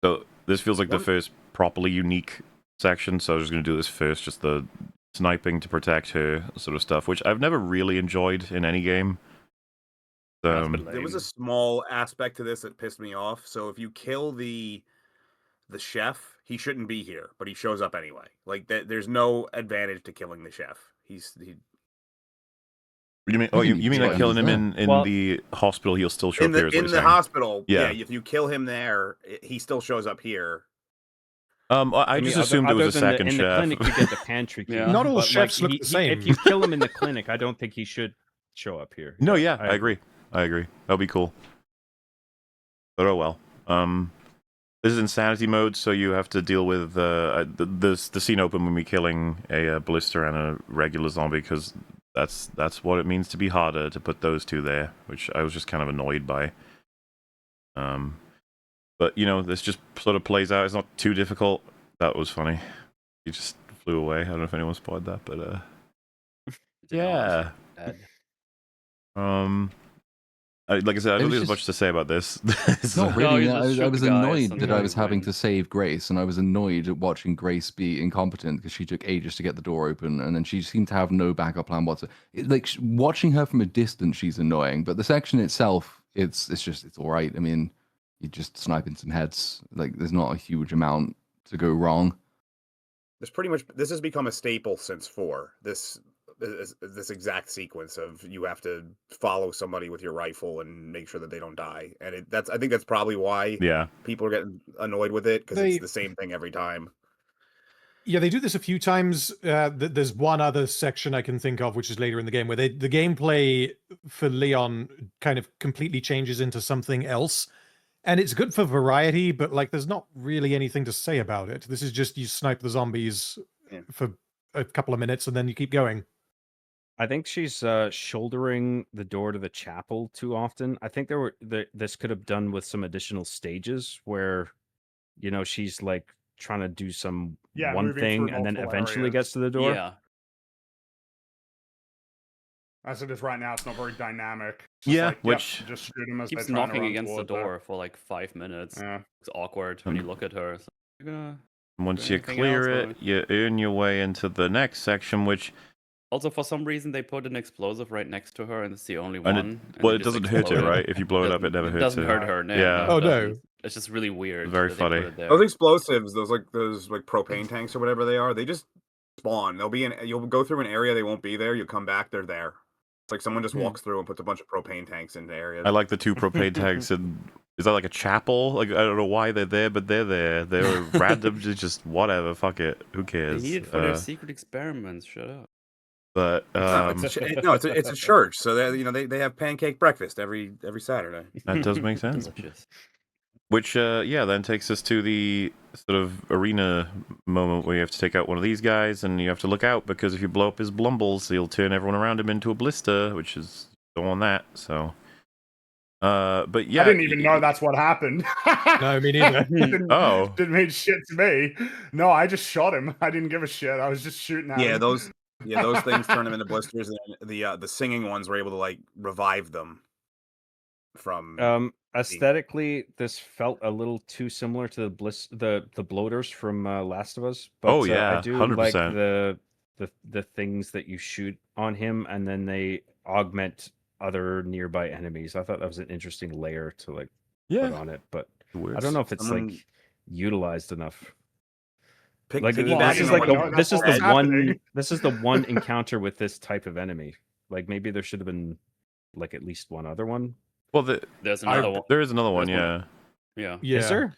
So this feels like the first properly unique section, so I was just going to do this first, just the sniping to protect her sort of stuff, which I've never really enjoyed in any game. There was a small aspect to this that pissed me off. So if you kill the chef, he shouldn't be here, but he shows up anyway. Like there's no advantage to killing the chef. He. You mean? Oh, you mean like killing him in the hospital? He'll still show up here. In the hospital. Yeah. If you kill him there, he still shows up here. I just assumed it was a second in chef. the clinic, you get the pantry key. Not all but, chefs look the same. If you kill him in the clinic, I don't think he should show up here. No, yeah, I agree. That'll be cool. But oh well. This is insanity mode, so you have to deal with the scene open when we're killing a blister and a regular zombie, because that's what it means to be harder to put those two there, which I was just kind of annoyed by. But you know, this just sort of plays out. It's not too difficult. That was funny. He just flew away. I don't know if anyone spotted that, but yeah. Like I said, I don't think there's much to say about this. Not really. I was annoyed that I was having to save Grace, and I was annoyed at watching Grace be incompetent because she took ages to get the door open, and then she seemed to have no backup plan whatsoever. Like watching her from a distance, she's annoying, but the section itself, it's all right. I mean, you're just sniping some heads. Like there's not a huge amount to go wrong. There's pretty much this has become a staple since 4. This exact sequence of you have to follow somebody with your rifle and make sure that they don't die, and I think that's probably why people are getting annoyed with it, because it's the same thing every time. Yeah, they do this a few times. There's one other section I can think of, which is later in the game, where the gameplay for Leon kind of completely changes into something else. And it's good for variety, but like there's not really anything to say about it. This is just you snipe the zombies for a couple of minutes and then you keep going. I think she's shouldering the door to the chapel too often. I think this could have done with some additional stages where, you know, she's like trying to do some one thing and then eventually gets to the door. Yeah. As it is right now, it's not very dynamic. Which just shoot him as keeps they're trying to knocking run against the towards door for like 5 minutes. Yeah. It's awkward when you look at her. So you're gonna once do you anything clear else, it, you earn your way into the next section, which also for some reason they put an explosive right next to her, and it's the only and one. it doesn't hurt her, right? If you blow it up, it never hurts her. Doesn't hurt her. No, Yeah. Oh no. It's just really weird. Very that they put funny. it there. Those explosives, those propane tanks or whatever they are, they just spawn. They'll be in. You'll go through an area, they won't be there. You'll come back, they're there. It's like someone just walks through and puts a bunch of propane tanks into areas. I like the 2 propane tanks, and is that like a chapel? Like I don't know why they're there, but they're there. They're random, just whatever. Fuck it. Who cares? They need it for their secret experiments. Shut up. But it's a church, so they have pancake breakfast every Saturday. That does make sense. Which then takes us to the sort of arena moment where you have to take out one of these guys, and you have to look out because if you blow up his blumbles, he'll turn everyone around him into a blister, which is don't want that. So, but yeah, I didn't even know that's what happened. No, me neither. Didn't mean shit to me. No, I just shot him. I didn't give a shit. I was just shooting at him. Those things turn them into blisters, and the singing ones were able to like revive them from. Aesthetically, this felt a little too similar to the bloaters from Last of Us. But, I do 100%. like the things that you shoot on him, and then they augment other nearby enemies. I thought that was an interesting layer to put on it, but I don't know if it's utilized enough. This is the one encounter with this type of enemy. Like maybe there should have been like at least one other one. Well, there's another one. There is another one, Yeah. Is there?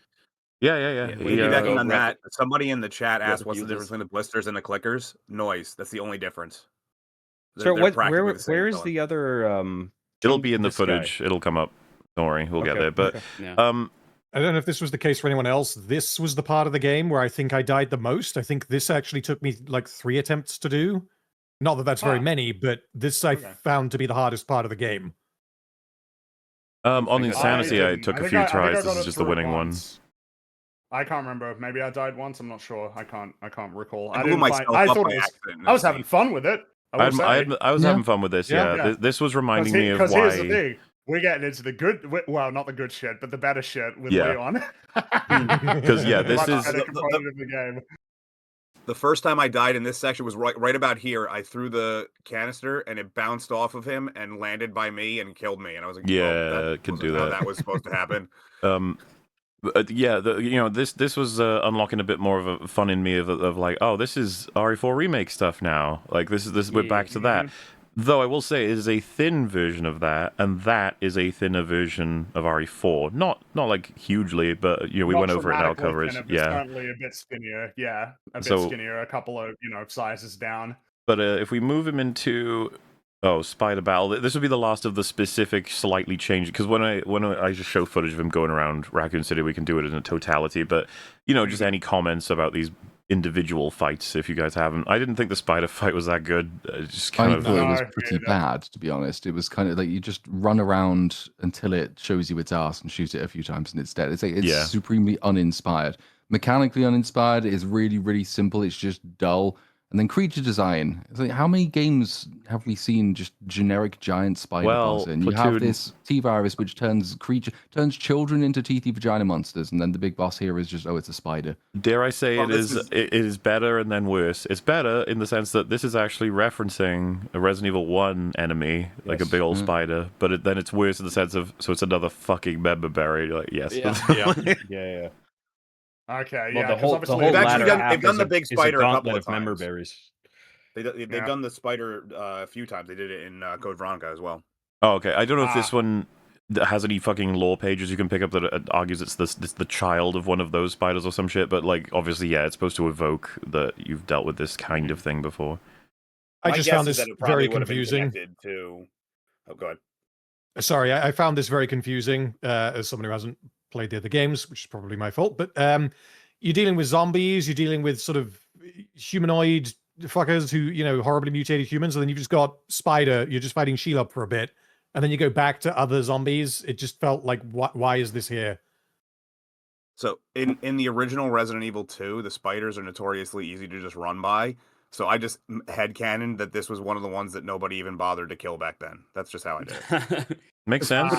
Yeah. Piggybacking on that, somebody in the chat asked, "What's the difference between the blisters and the clickers?" Noise. That's the only difference. So where is the other? It'll be in the footage. It'll come up. Don't worry, we'll get there. But I don't know if this was the case for anyone else. This was the part of the game where I think I died the most. I think this actually took me like 3 attempts to do. Not that that's very many, but this I found to be the hardest part of the game. On the Insanity, I took a few tries. This is just the winning one. I can't remember. Maybe I died once. I'm not sure. I can't recall. I thought I was having fun with it. I was having fun with this. Yeah. This was reminding me of why. Because here's the thing: we're getting into the good, well, not the good shit, but the better shit with Leon. Because this is the game. The first time I died in this section was right about here. I threw the canister and it bounced off of him and landed by me and killed me. And I was like, can do that. How that was supposed to happen. This was unlocking a bit more of a fun in me of like, oh, this is RE4 remake stuff now. Like this we're back to that. Though I will say it is a thin version of that, and that is a thinner version of RE4. Not like hugely, but we went over it in our coverage. Certainly a bit skinnier. Yeah, a bit skinnier. A couple of sizes down. But if we move him into Spider Battle, this would be the last of the specific slightly changed. Because when I just show footage of him going around Raccoon City, we can do it in a totality. But just any comments about these individual fights, if you guys haven't. I didn't think the spider fight was that good. I thought it was pretty bad, to be honest. It was kind of like you just run around until it shows you its ass and shoot it a few times and it's dead. It's supremely uninspired. Mechanically uninspired. It's really, really simple. It's just dull. And then creature design. It's like, how many games have we seen just generic giant spider boss in? You have this T-virus which turns children into teethy vagina monsters, and then the big boss here is just, it's a spider. Dare I say it is better and then worse. It's better in the sense that this is actually referencing a Resident Evil 1 enemy, like a big old spider, but then it's worse in the sense of, so it's another fucking member berry. You're like, yes. Yeah. Okay, well, yeah. The whole they've done the big spider a couple of times. Member berries. They've done the spider a few times. They did it in Code Veronica as well. Oh, okay. I don't know if this one has any fucking lore pages you can pick up that argues it's the child of one of those spiders or some shit, but like obviously, it's supposed to evoke that you've dealt with this kind of thing before. I just found this very confusing. Oh, go ahead. Sorry, I found this very confusing as someone who hasn't played the other games, which is probably my fault. But you're dealing with zombies, you're dealing with sort of humanoid fuckers who, horribly mutated humans, and then you've just got Spider, you're just fighting Shelob for a bit, and then you go back to other zombies. It just felt like, why is this here? So in the original Resident Evil 2, the spiders are notoriously easy to just run by. So I just headcanoned that this was one of the ones that nobody even bothered to kill back then. That's just how I did it. Makes sense.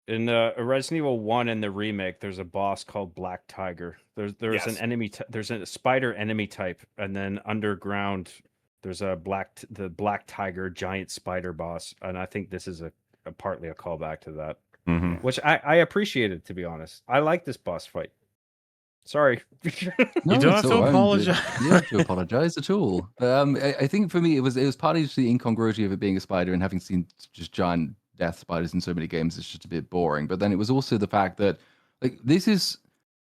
In Resident Evil 1 and the remake, there's a boss called Black Tiger. There's an enemy. There's a spider enemy type, and then underground there's the Black Tiger giant spider boss. And I think this is a partly a callback to that. which I appreciated, to be honest. I like this boss fight. Sorry. No, You don't it's have to all right. apologize. You don't have to apologize at all. I think for me, it was partly just the incongruity of it being a spider and having seen just giant death spiders in so many games. It's just a bit boring. But then it was also the fact that like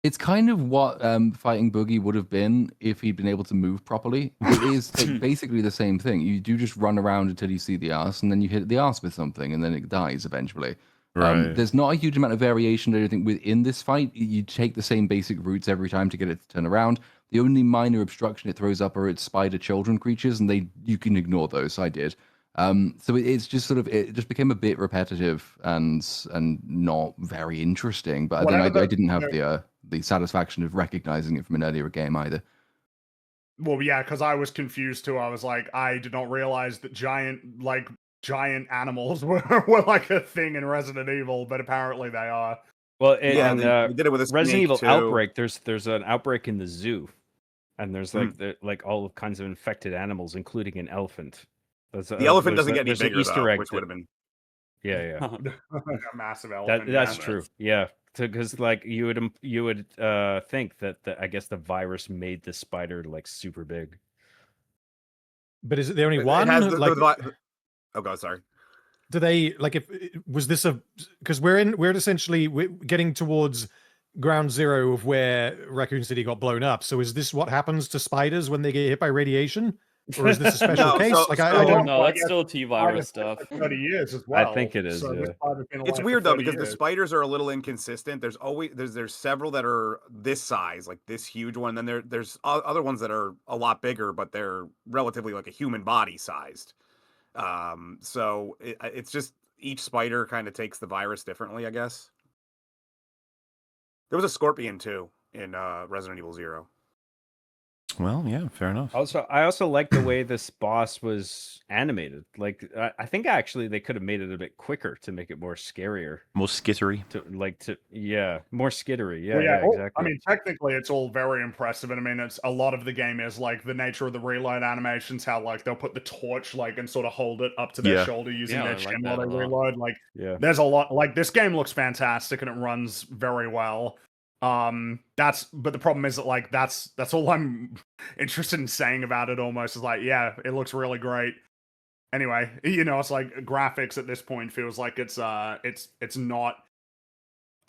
it's kind of what fighting Boogie would have been if he'd been able to move properly. It is like, basically the same thing. You do just run around until you see the arse, and then you hit the arse with something, and then it dies eventually. Right. There's not a huge amount of variation or anything within this fight. You take the same basic routes every time to get it to turn around. The only minor obstruction it throws up are its spider children creatures, and you can ignore those. I did. So it's just it just became a bit repetitive and not very interesting. But then I didn't have the satisfaction of recognizing it from an earlier game either. Well, yeah, because I was confused too. I was like, I did not realize that giant animals were like a thing in Resident Evil, but apparently they are. Well, they did it with a Resident Evil too. Outbreak. There's an outbreak in the zoo, and there's like all kinds of infected animals, including an elephant. The elephant doesn't get any bigger, Easter egg which would have been. Yeah. A massive elephant. That's true. Yeah, because like you would think that I guess the virus made the spider like super big. But is it the only one? Oh god, sorry. Do they like if was this because we're essentially getting towards ground zero of where Raccoon City got blown up. So is this what happens to spiders when they get hit by radiation? Or is this a special case? I don't know. That's still T-virus stuff. 30 years as well. I think it is. It's weird though because the spiders are a little inconsistent. There's several that are this size, like this huge one. And then there's other ones that are a lot bigger, but they're relatively like a human body sized. So it's just each spider kind of takes the virus differently, I guess. There was a scorpion too in Resident Evil 0. Well, yeah, fair enough. I also like the way this boss was animated. Like, I think actually they could have made it a bit quicker to make it more scarier, more skittery. More skittery. Yeah, well, yeah, exactly. I mean, technically, it's all very impressive, and I mean, it's a lot of the game is like the nature of the reload animations. How like they'll put the torch like and sort of hold it up to their shoulder using their chin while they reload. Like, there's a lot. Like this game looks fantastic and it runs very well. But the problem is that like that's all I'm interested in saying about it almost is like, yeah, it looks really great. Anyway, it's like graphics at this point feels like it's not,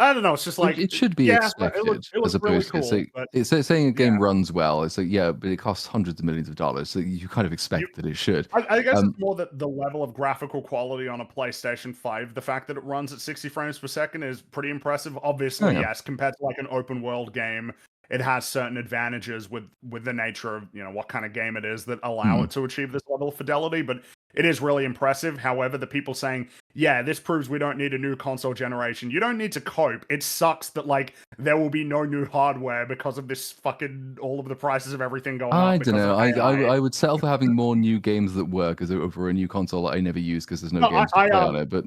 I don't know, it's just like it should be expected it looks as opposed really cool, to it's saying a game runs well. It's like, yeah, but it costs hundreds of millions of dollars, so you kind of expect that it should. I guess it's more that the level of graphical quality on a PlayStation 5, the fact that it runs at 60 frames per second is pretty impressive. Obviously, yes, compared to like an open world game, it has certain advantages with the nature of what kind of game it is that allow it to achieve this level of fidelity, but it is really impressive. However, the people saying, yeah, this proves we don't need a new console generation. You don't need to cope. It sucks that like there will be no new hardware because of this fucking all of the prices of everything going up. I don't know. I would settle for having more new games that work as over a new console that I never use because there's no games to play on it. But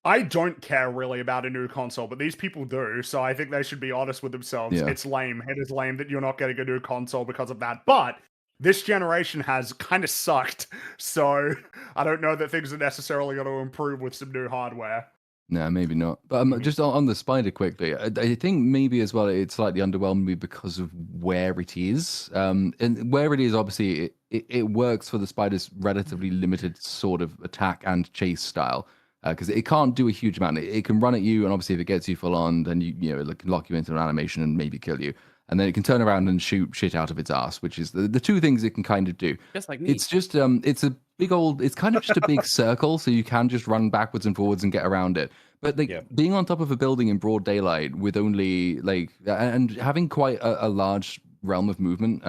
I don't care really about a new console, but these people do, so I think they should be honest with themselves. Yeah. It's lame. It is lame that you're not getting a new console because of that. But this generation has kind of sucked, so I don't know that things are necessarily going to improve with some new hardware. No, maybe not. But just on the spider quickly, I think maybe as well it's slightly underwhelmed me because of where it is. And where it is, obviously, it works for the spider's relatively limited sort of attack and chase style. Because it can't do a huge amount. It can run at you, and obviously if it gets you full on, then it can lock you into an animation and maybe kill you. And then it can turn around and shoot shit out of its ass, which is the two things it can kind of do. Just like me. It's just it's a big old, it's kind of just a big circle, so you can just run backwards and forwards and get around it. But being on top of a building in broad daylight with only and having quite a large realm of movement,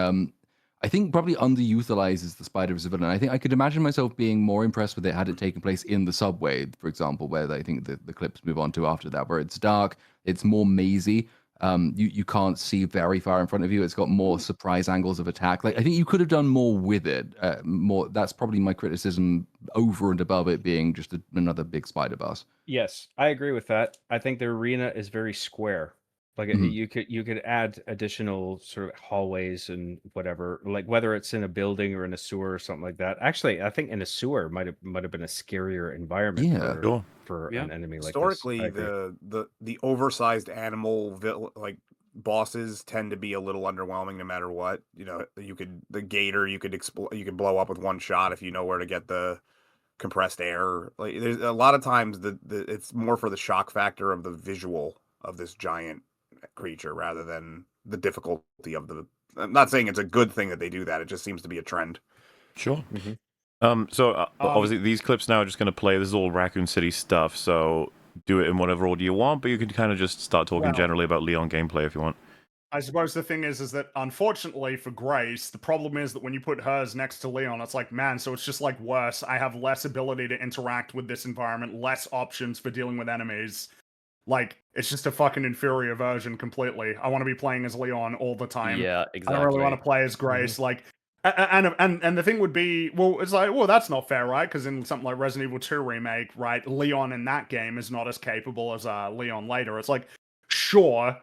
I think probably underutilizes the spider as a villain. I think I could imagine myself being more impressed with it had it taken place in the subway, for example, where I think the clips move on to after that, where it's dark, it's more mazy. You can't see very far in front of you. It's got more surprise angles of attack. Like I think you could have done more with it. That's probably my criticism over and above it being just another big spider boss. Yes, I agree with that. I think the arena is very square. Like you could add additional sort of hallways and whatever, like whether it's in a building or in a sewer or something like that. Actually, I think in a sewer might have been a scarier environment for an enemy like Historically, this. the oversized animal like bosses tend to be a little underwhelming no matter what. You know, the gator you could blow up with one shot if you know where to get the compressed air. Like there's a lot of times it's more for the shock factor of the visual of this giant creature rather than the difficulty of the. I'm not saying it's a good thing that they do that. It just seems to be a trend. Sure. So obviously these clips now are just going to play. This is all Raccoon City stuff, so do it in whatever order you want, but you can kind of just start talking generally about Leon gameplay if you want. I suppose the thing is that unfortunately for Grace, the problem is that when you put hers next to Leon, it's like, man, so it's just like worse. I have less ability to interact with this environment, less options for dealing with enemies. Like, it's just a fucking inferior version completely. I want to be playing as Leon all the time. Yeah, exactly. I don't really want to play as Grace. Like, and the thing would be, well, it's like, well, that's not fair, right? Because in something like Resident Evil 2 Remake, right, Leon in that game is not as capable as Leon later. It's like, sure,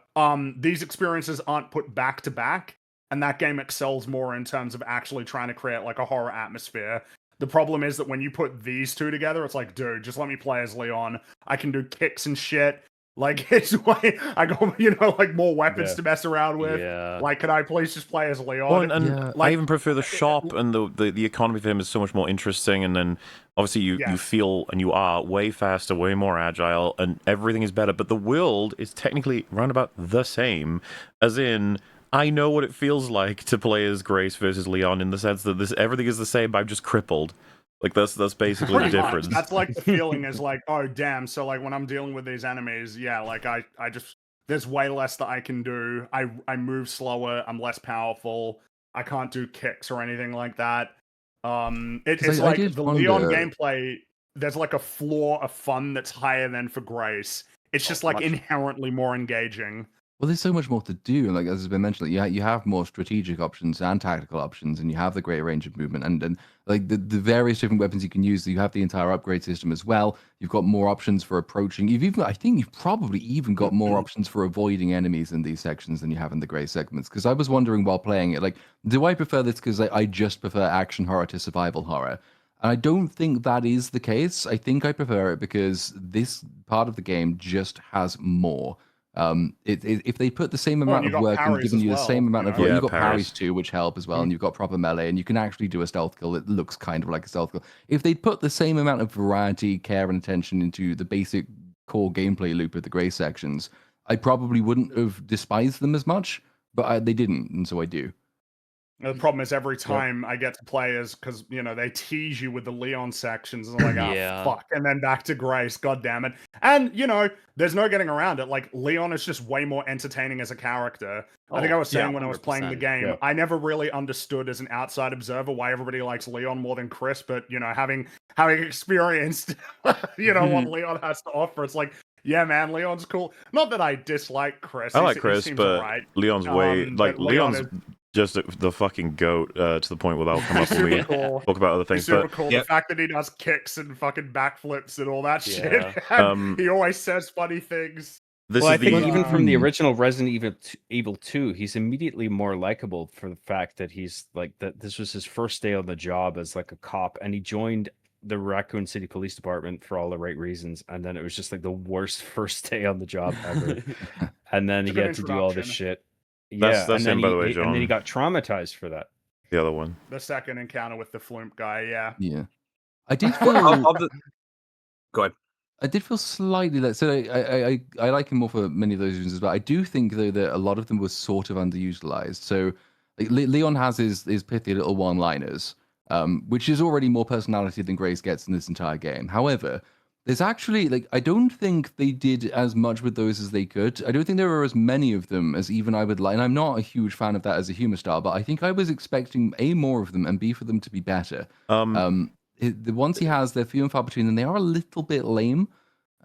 these experiences aren't put back to back, and that game excels more in terms of actually trying to create like a horror atmosphere. The problem is that when you put these two together, it's like, dude, just let me play as Leon. I can do kicks and shit. Like, it's way I got, like more weapons to mess around with. Yeah. Like, can I please just play as Leon? Well, and I even prefer the shop, and the economy for him is so much more interesting. And then obviously you feel and you are way faster, way more agile, and everything is better. But the world is technically round about the same, as in I know what it feels like to play as Grace versus Leon in the sense that everything is the same, but I'm just crippled. Like that's basically the difference. That's like the feeling is like, oh damn. So like when I'm dealing with these enemies, yeah, like I just there's way less that I can do. I move slower. I'm less powerful. I can't do kicks or anything like that. It's like the Leon gameplay. There's like a floor of fun that's higher than for Grace. It's just like inherently more engaging. Well, there's so much more to do, and like as has been mentioned, like, you have more strategic options and tactical options, and you have the great range of movement, and like the various different weapons you can use. You have the entire upgrade system as well. You've got more options for approaching. I think you've probably even got more options for avoiding enemies in these sections than you have in the grey segments. Because I was wondering while playing it, like, do I prefer this because I just prefer action horror to survival horror? And I don't think that is the case. I think I prefer it because this part of the game just has more. If they put the same amount of work and given you the same amount of you've got parries too, which help as well, and you've got proper melee, and you can actually do a stealth kill that looks kind of like a stealth kill. If they'd put the same amount of variety, care, and attention into the basic core gameplay loop of the grey sections, I probably wouldn't have despised them as much, but they didn't, and so I do. The problem is every time I get to play as, because, they tease you with the Leon sections, and I'm like, fuck. And then back to Grace, god damn it. And, there's no getting around it. Like, Leon is just way more entertaining as a character. I think I was saying when I was playing the game, I never really understood as an outside observer why everybody likes Leon more than Chris, but, having experienced, what Leon has to offer, it's like, yeah, man, Leon's cool. Not that I dislike Chris. I like Chris, but Leon's way, Leon's just the fucking goat to the point where that'll come up when we talk about other things. He's super cool. The fact that he does kicks and fucking backflips and all that shit. He always says funny things. I think even from the original Resident Evil 2, he's immediately more likable for the fact that he's like that. This was his first day on the job as like a cop, and he joined the Raccoon City Police Department for all the right reasons, and then it was just like the worst first day on the job ever. And then he had to do all this shit. That's him, by the way, John. And then he got traumatized for that. The other one. The second encounter with the Flume guy, Yeah. I did feel... Go ahead. I did feel slightly like... So I like him more for many of those reasons as well. I do think, though, that a lot of them were sort of underutilized. So like, Leon has his pithy little one-liners, which is already more personality than Grace gets in this entire game. However... There's actually, I don't think they did as much with those as they could. I don't think there were as many of them as even I would like. And I'm not a huge fan of that as a humor style, but I think I was expecting A, more of them, and B, for them to be better. The ones he has, they're few and far between, and they are a little bit lame.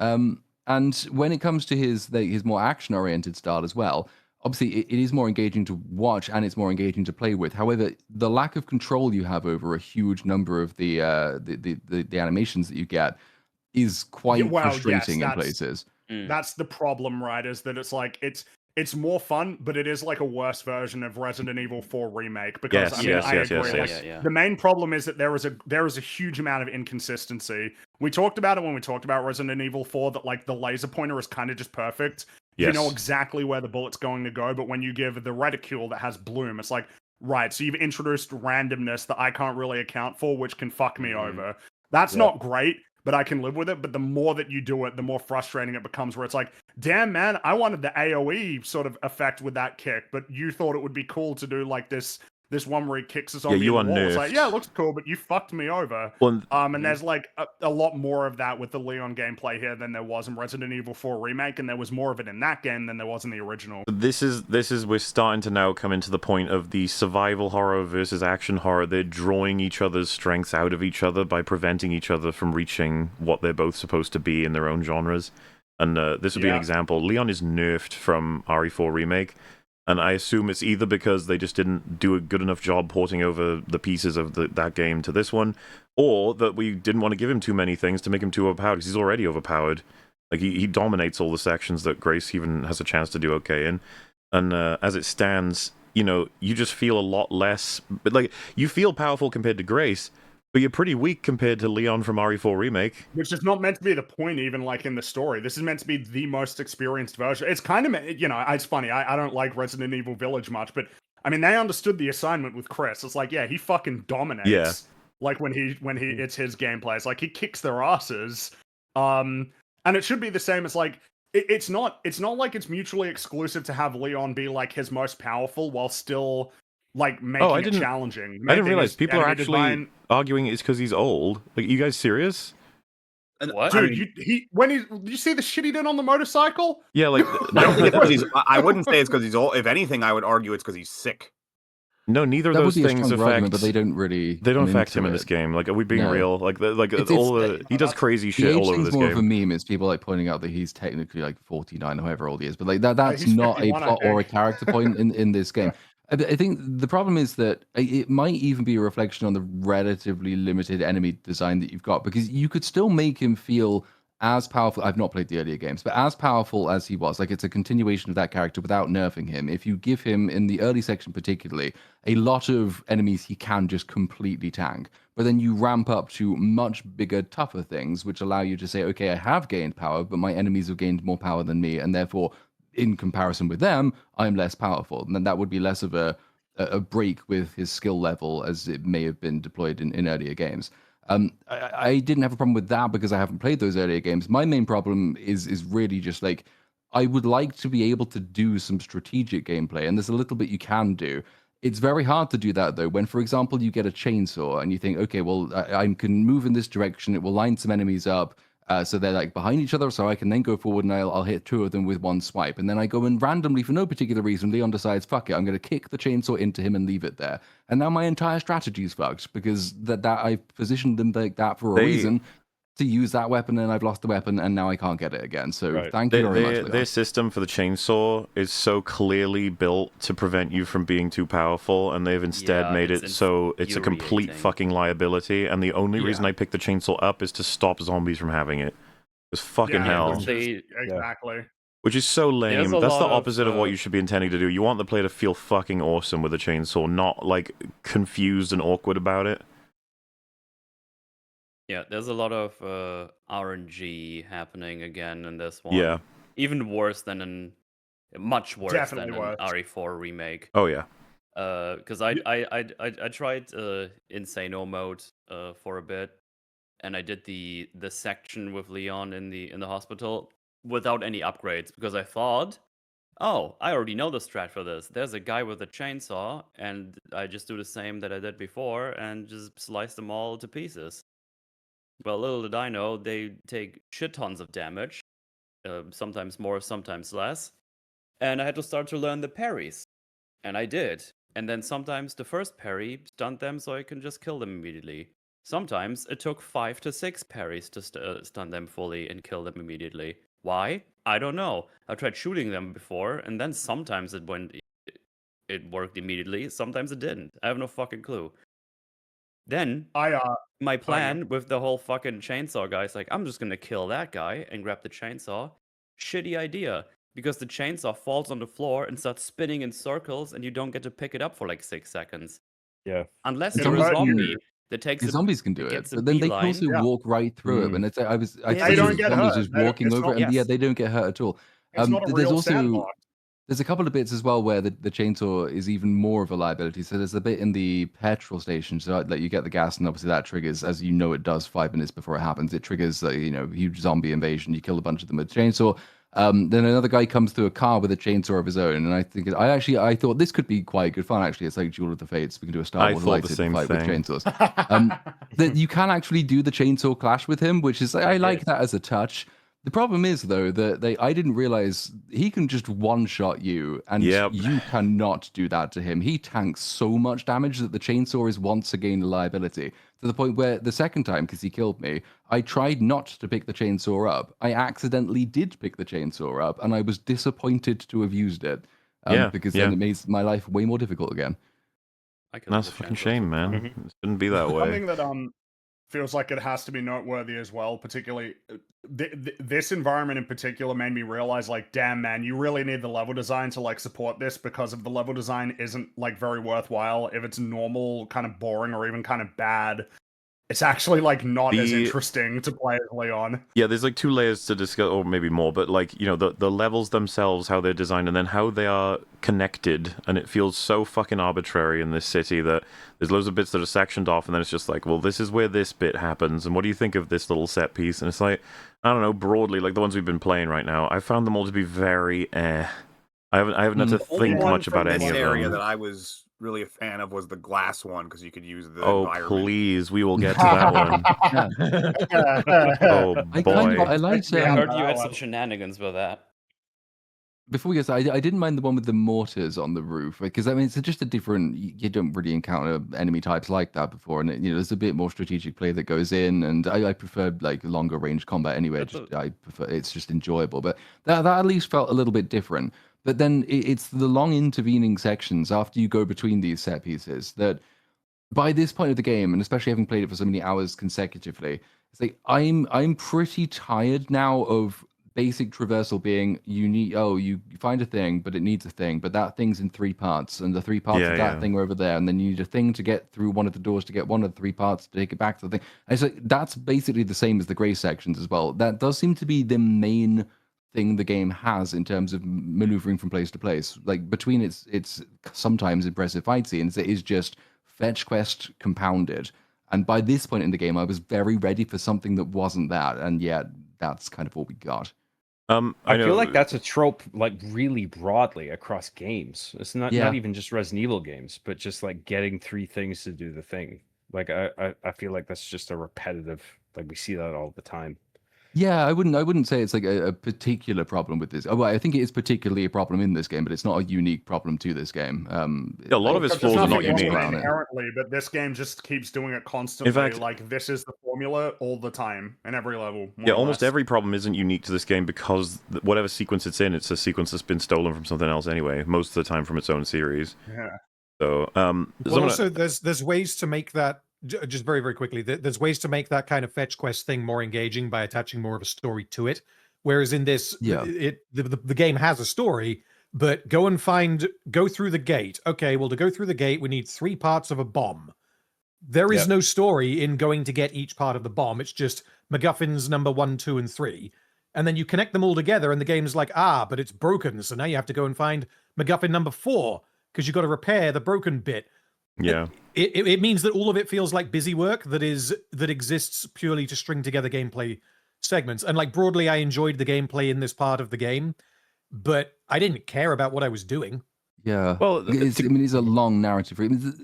And when it comes to his more action-oriented style as well, obviously it is more engaging to watch and it's more engaging to play with. However, the lack of control you have over a huge number of the animations that you get is quite frustrating in places. That's the problem, right? Is that it's like it's more fun, but it is like a worse version of Resident Evil 4 remake because Yes, I mean yes, I yes, agree. yes, Like yes. the main problem is that there is a huge amount of inconsistency. We talked about it when we talked about Resident Evil 4 that like the laser pointer is kind of just perfect. You know Yes. exactly where the bullet's going to go, but when you give the reticule that has bloom, it's like, right, so you've introduced randomness that I can't really account for, which can fuck me over. That's not great, but I can live with it. But the more that you do it, the more frustrating it becomes, where it's like, damn, man, I wanted the AoE sort of effect with that kick, but you thought it would be cool to do like this one where he kicks a zombie you in the are wall. It's like, yeah, it nerfed. looks cool, but you fucked me over. Well, And there's like a lot more of that with the Leon gameplay here than there was in Resident Evil 4 Remake, and there was more of it in that game than there was in the original. This is we're starting to now come into the point of the survival horror versus action horror. They're drawing each other's strengths out of each other by preventing each other from reaching what they're both supposed to be in their own genres. And this would be an example. Leon is nerfed from RE4 Remake, and I assume it's either because they just didn't do a good enough job porting over the pieces of that game to this one, or that we didn't want to give him too many things to make him too overpowered, because he's already overpowered. Like, he dominates all the sections that Grace even has a chance to do okay in. And as it stands, you know, you just feel a lot less... But, like, you feel powerful compared to Grace, but you're pretty weak compared to Leon from RE4 Remake. Which is not meant to be the point, even like in the story. This is meant to be the most experienced version. It's kind of, you know, it's funny. I don't like Resident Evil Village much, but I mean, they understood the assignment with Chris. It's like, yeah, he fucking dominates. Yeah. Like when it's his gameplay. It's like he kicks their asses. And it should be the same as like it's not like it's mutually exclusive to have Leon be like his most powerful while still like making it challenging. I didn't realize people are actually arguing it's because he's old. Like, you guys serious? What? Dude, did you see the shit he did on the motorcycle? Yeah, like I don't think it's because he's. I wouldn't say it's because he's old. If anything, I would argue it's because he's sick. No, neither of those things affect. Argument, but they don't really. They don't affect him in this game. Like, are we being real? Like, he does crazy shit all over this more game. of a meme. It's people like pointing out that he's technically like 49 or however old he is, but like that's not a plot or a character point in this game. I think the problem is that it might even be a reflection on the relatively limited enemy design that you've got, because you could still make him feel as powerful. I've not played the earlier games, but as powerful as he was. Like, it's a continuation of that character without nerfing him. If you give him, in the early section particularly, a lot of enemies he can just completely tank. But then you ramp up to much bigger, tougher things, which allow you to say, okay, I have gained power, but my enemies have gained more power than me, and therefore, in comparison with them, I'm less powerful. And then that would be less of a break with his skill level as it may have been deployed in earlier games. I didn't have a problem with that because I haven't played those earlier games. My main problem is really just like, I would like to be able to do some strategic gameplay, and there's a little bit you can do. It's very hard to do that, though, when, for example, you get a chainsaw and you think, okay, well, I can move in this direction, it will line some enemies up, so they're like behind each other, so I can then go forward and I'll hit two of them with one swipe. And then I go and randomly, for no particular reason, Leon decides, fuck it, I'm going to kick the chainsaw into him and leave it there. And now my entire strategy is fucked, because that I've positioned them like that for a reason, to use that weapon, and I've lost the weapon, and now I can't get it again. So thank you very much, Leon. Their system for the chainsaw is so clearly built to prevent you from being too powerful, and they've instead made it so it's a complete fucking liability, and the only reason I picked the chainsaw up is to stop zombies from having it. It's fucking hell. Exactly. Which is so lame. That's the opposite of what you should be intending to do. You want the player to feel fucking awesome with a chainsaw, not, like, confused and awkward about it. Yeah, there's a lot of RNG happening again in this one. Yeah. Even worse than much worse Definitely than worse. an RE4 remake. Oh yeah. Because I tried Insano mode for a bit, and I did the section with Leon in the hospital without any upgrades, because I thought, oh, I already know the strat for this. There's a guy with a chainsaw, and I just do the same that I did before and just slice them all to pieces. Well, little did I know, they take shit tons of damage, sometimes more, sometimes less, and I had to start to learn the parries, and I did. And then sometimes the first parry stunned them so I can just kill them immediately. Sometimes it took 5 to 6 parries to stun them fully and kill them immediately. Why? I don't know. I tried shooting them before, and then sometimes it worked immediately, sometimes it didn't. I have no fucking clue. Then my plan with the whole fucking chainsaw guy is like, I'm just gonna kill that guy and grab the chainsaw. Shitty idea. because the chainsaw falls on the floor and starts spinning in circles, and you don't get to pick it up for like 6 seconds. Yeah. Unless The you're a zombies zombie can- that takes The a zombies can do it, gets a but then they can beeline. also Yeah. walk right through it. And it's, I Yeah, see They don't the get zombies hurt. just walking It's over not- it, and Yes. they don't get hurt at all. It's not a There's real also sandbox. there's a couple of bits as well where the chainsaw is even more of a liability. So there's a bit in the petrol station, so that you get the gas, and obviously that triggers, as you know it does 5 minutes before it happens, it triggers huge zombie invasion. You kill a bunch of them with chainsaw. Then another guy comes through a car with a chainsaw of his own, and I thought this could be quite good fun. Actually, it's like Duel of the Fates. We can do a Star I Wars thought the lightsaber same fight with thing. chainsaws. That you can actually do the chainsaw clash with him, which is I like did. that as a touch. The problem is though that I didn't realize he can just one shot you, and Yep. you cannot do that to him. He tanks so much damage that the chainsaw is once again a liability, to the point where the second time, because he killed me, I tried not to pick the chainsaw up. I accidentally did pick the chainsaw up, and I was disappointed to have used it. Because then it makes my life way more difficult again. That's a fucking shame, man. It shouldn't be that way. Something that feels like it has to be noteworthy as well, particularly this environment in particular made me realize, like, damn, man, you really need the level design to like support this, because if the level design isn't like very worthwhile, if it's normal, kind of boring, or even kind of bad, it's actually like not as interesting to play as Leon. Yeah, there's like 2 layers to discuss, or maybe more, but like, the levels themselves, how they're designed, and then how they are connected, and it feels so fucking arbitrary in this city that there's loads of bits that are sectioned off, and then it's just like, well, this is where this bit happens, and what do you think of this little set piece? And it's like, I don't know, broadly, like the ones we've been playing right now, I found them all to be very I haven't had to think much about any of area them. that I was really a fan of was the glass one, because you could use the Oh, environment. please, we will get to that one. Oh, boy. I liked I heard you had some shenanigans with that. Before we get started, I didn't mind the one with the mortars on the roof, because I mean it's just a different. You don't really encounter enemy types like that before, and there's a bit more strategic play that goes in, and I prefer like longer range combat anyway. I prefer, it's just enjoyable, but that at least felt a little bit different. But then it's the long intervening sections after you go between these set pieces that, by this point of the game, and especially having played it for so many hours consecutively, it's like I'm pretty tired now of basic traversal being you find a thing, but it needs a thing, but that thing's in 3 parts, and the 3 parts of that thing are over there, and then you need a thing to get through one of the doors to get one of the 3 parts to take it back to the thing. And it's like that's basically the same as the grey sections as well. That does seem to be the main thing the game has in terms of maneuvering from place to place. Like between its sometimes impressive fight scenes, it is just fetch quest compounded. And by this point in the game, I was very ready for something that wasn't that, and yet that's kind of what we got. I feel like that's a trope, like really broadly across games. It's not even just Resident Evil games, but just like getting 3 things to do the thing. Like I feel like that's just a repetitive. Like we see that all the time. Yeah, I wouldn't say it's like a particular problem with this. Oh, well, I think it is particularly a problem in this game, but it's not a unique problem to this game. A lot of its flaws are not unique. Inherently, but this game just keeps doing it constantly. In fact, like this is the formula all the time in every level. Yeah, almost every problem isn't unique to this game, because whatever sequence it's in, it's a sequence that's been stolen from something else anyway, most of the time from its own series. Yeah. So, also, there's ways to make that. Just very, very quickly, there's ways to make that kind of fetch quest thing more engaging by attaching more of a story to it. Whereas in this, the game has a story, but go through the gate. Okay, well, to go through the gate, we need 3 parts of a bomb. There is no story in going to get each part of the bomb. It's just MacGuffins number 1, 2, and 3. And then you connect them all together, and the game's like, but it's broken. So now you have to go and find MacGuffin number 4, because you've got to repair the broken bit. Yeah. It means that all of it feels like busy work that exists purely to string together gameplay segments. And like broadly, I enjoyed the gameplay in this part of the game, but I didn't care about what I was doing. Yeah. Well, it's a long narrative.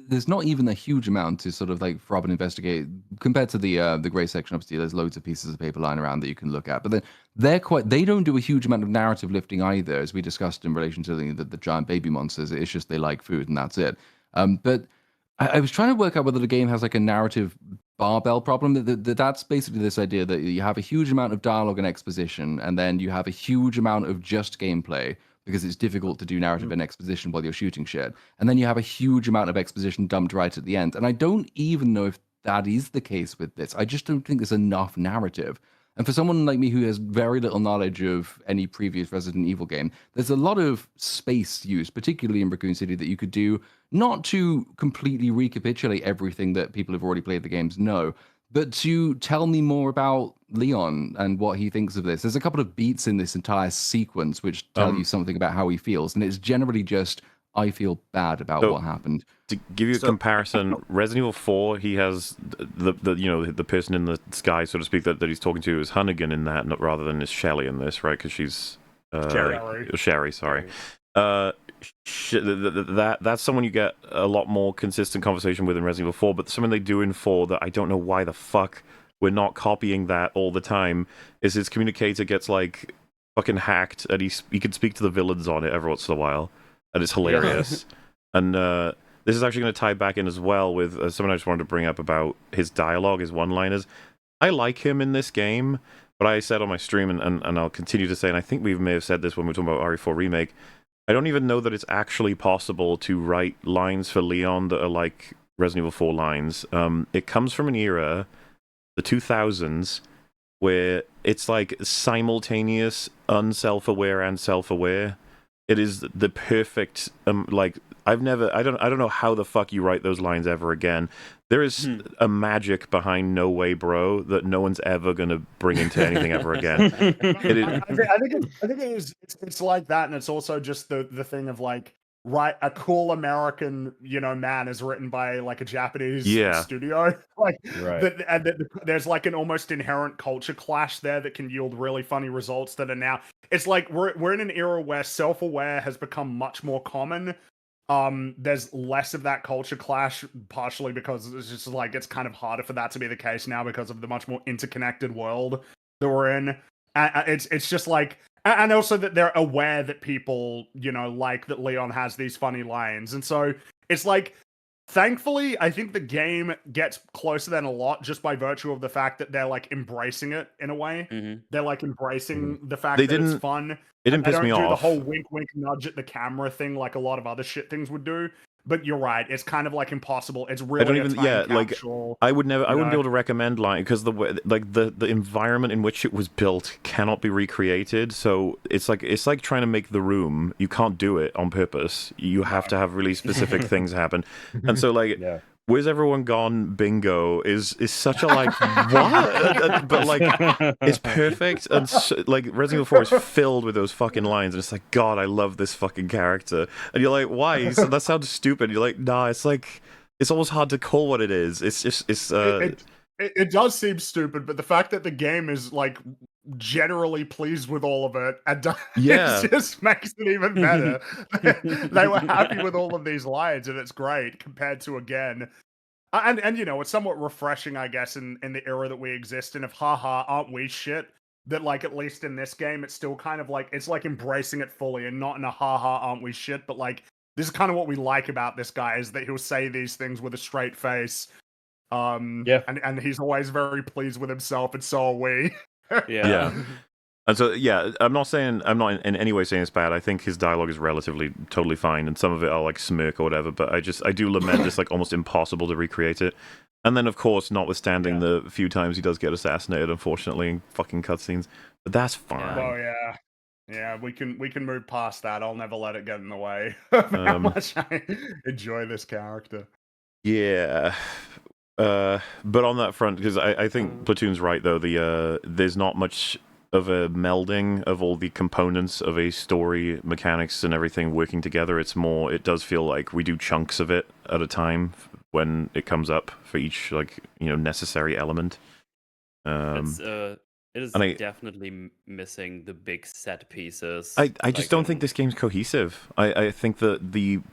There's not even a huge amount to sort of like probe and investigate compared to the grey section. Obviously, there's loads of pieces of paper lying around that you can look at, but then they don't do a huge amount of narrative lifting either, as we discussed in relation to the giant baby monsters. It's just they like food and that's it. But I was trying to work out whether the game has like a narrative barbell problem. That's basically this idea that you have a huge amount of dialogue and exposition, and then you have a huge amount of just gameplay, because it's difficult to do narrative and exposition while you're shooting shit. And then you have a huge amount of exposition dumped right at the end. And I don't even know if that is the case with this. I just don't think there's enough narrative. And for someone like me who has very little knowledge of any previous Resident Evil game, there's a lot of space used, particularly in Raccoon City, that you could do, not to completely recapitulate everything that people who've already played the games know, but to tell me more about Leon and what he thinks of this. There's a couple of beats in this entire sequence which tell you something about how he feels, and it's generally just, I feel bad about what happened. To give you a comparison, Resident Evil 4, he has the person in the sky, so to speak, that he's talking to is Hunnigan in that, rather than is Shelly in this, right? Because she's Sherry, sorry. That's someone you get a lot more consistent conversation with in Resident Evil 4, but something they do in 4 that I don't know why the fuck we're not copying that all the time is his communicator gets like fucking hacked, and he can speak to the villains on it every once in a while, and it's hilarious. And this is actually going to tie back in as well with something I just wanted to bring up about his dialogue, his one-liners. I like him in this game, but I said on my stream, and I'll continue to say, and I think we may have said this when we were talking about RE4 Remake, I don't even know that it's actually possible to write lines for Leon that are like Resident Evil 4 lines. It comes from an era, the 2000s, where it's like simultaneous, unself-aware and self-aware. It is the perfect, I don't know how the fuck you write those lines ever again. There is a magic behind No Way Bro that no one's ever going to bring into anything ever again. I think it's like that, and it's also just the thing of like, right, a cool American man is written by like a Japanese studio, there's like an almost inherent culture clash there that can yield really funny results that are now. It's like we're in an era where self-aware has become much more common. There's less of that culture clash, partially because it's just like it's kind of harder for that to be the case now because of the much more interconnected world that we're in. It's just like, and also that they're aware that people, like that Leon has these funny lines, and so it's like, thankfully, I think the game gets closer than a lot just by virtue of the fact that they're like embracing it in a way. They're like embracing the fact that it's fun. It didn't piss me off. They don't do the whole wink, wink, nudge at the camera thing like a lot of other shit things would do. But you're right; it's kind of like impossible. It's really I wouldn't be able to recommend because the environment in which it was built cannot be recreated. So it's like trying to make The Room. You can't do it on purpose. You have to have really specific things happen. And so Where's Everyone Gone Bingo is such a what? But it's perfect, and Resident Evil 4 is filled with those fucking lines, and it's like, God, I love this fucking character, and you're like, why? So that sounds stupid. You're like, nah, it's almost hard to call what it is. It's just it does seem stupid, but the fact that the game is like generally pleased with all of it, and it just makes it even better. They were happy with all of these lines, and it's great compared to and it's somewhat refreshing, I guess, in the era that we exist in, of haha, aren't we shit, that at least in this game it's still kind of it's embracing it fully, and not in a haha, aren't we shit, but this is kind of what we like about this guy, is that he'll say these things with a straight face, and he's always very pleased with himself, and so are we. And so I'm not in any way saying it's bad. I think his dialogue is relatively totally fine, and some of it I'll smirk or whatever, but I do lament it's almost impossible to recreate it. And then of course, notwithstanding the few times he does get assassinated, unfortunately, in fucking cutscenes, but that's fine. Oh yeah, we can move past that. I'll never let it get in the way of how much I enjoy this character. But on that front, because I think Platoon's right, though, there's not much of a melding of all the components of a story, mechanics and everything working together. It's more, it does feel like we do chunks of it at a time when it comes up for each necessary element. It is definitely missing the big set pieces. I just don't think this game's cohesive. I think that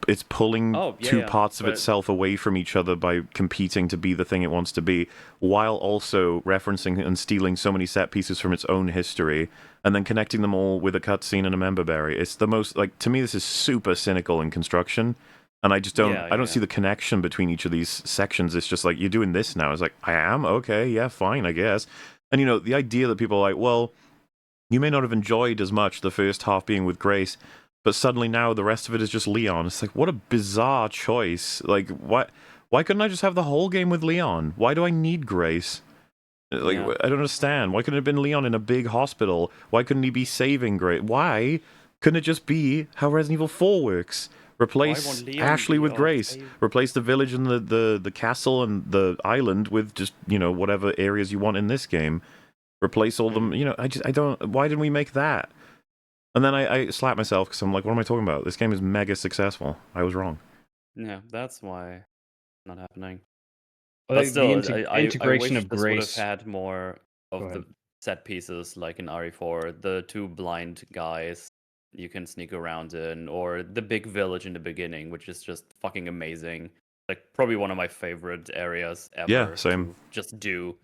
it's pulling two parts of itself away from each other by competing to be the thing it wants to be, while also referencing and stealing so many set pieces from its own history, and then connecting them all with a cutscene and a member berry. It's the most, to me, this is super cynical in construction, and I just don't I don't see the connection between each of these sections. It's just you're doing this now. It's I am? Okay, yeah, fine, I guess. And, the idea that people are well, you may not have enjoyed as much the first half being with Grace, but suddenly now the rest of it is just Leon. It's what a bizarre choice. Why couldn't I just have the whole game with Leon? Why do I need Grace? Like, Yeah. I don't understand. Why couldn't it have been Leon in a big hospital? Why couldn't he be saving Grace? Why couldn't it just be how Resident Evil 4 works? Replace won't Leon Ashley be with our Grace. save- Replace the village and the castle and the island with just, whatever areas you want in this game. Replace all them. I don't. Why didn't we make that? And then I slap myself because I'm like, what am I talking about? This game is mega successful. I was wrong. Yeah, that's why not happening. Well, But the still, I integration wish of this would have Grace. had more Go of ahead. the set pieces like in RE4, the two blind guys you can sneak around in, or the big village in the beginning, which is just fucking amazing. Like probably one of my favorite areas ever Yeah, same. to just do.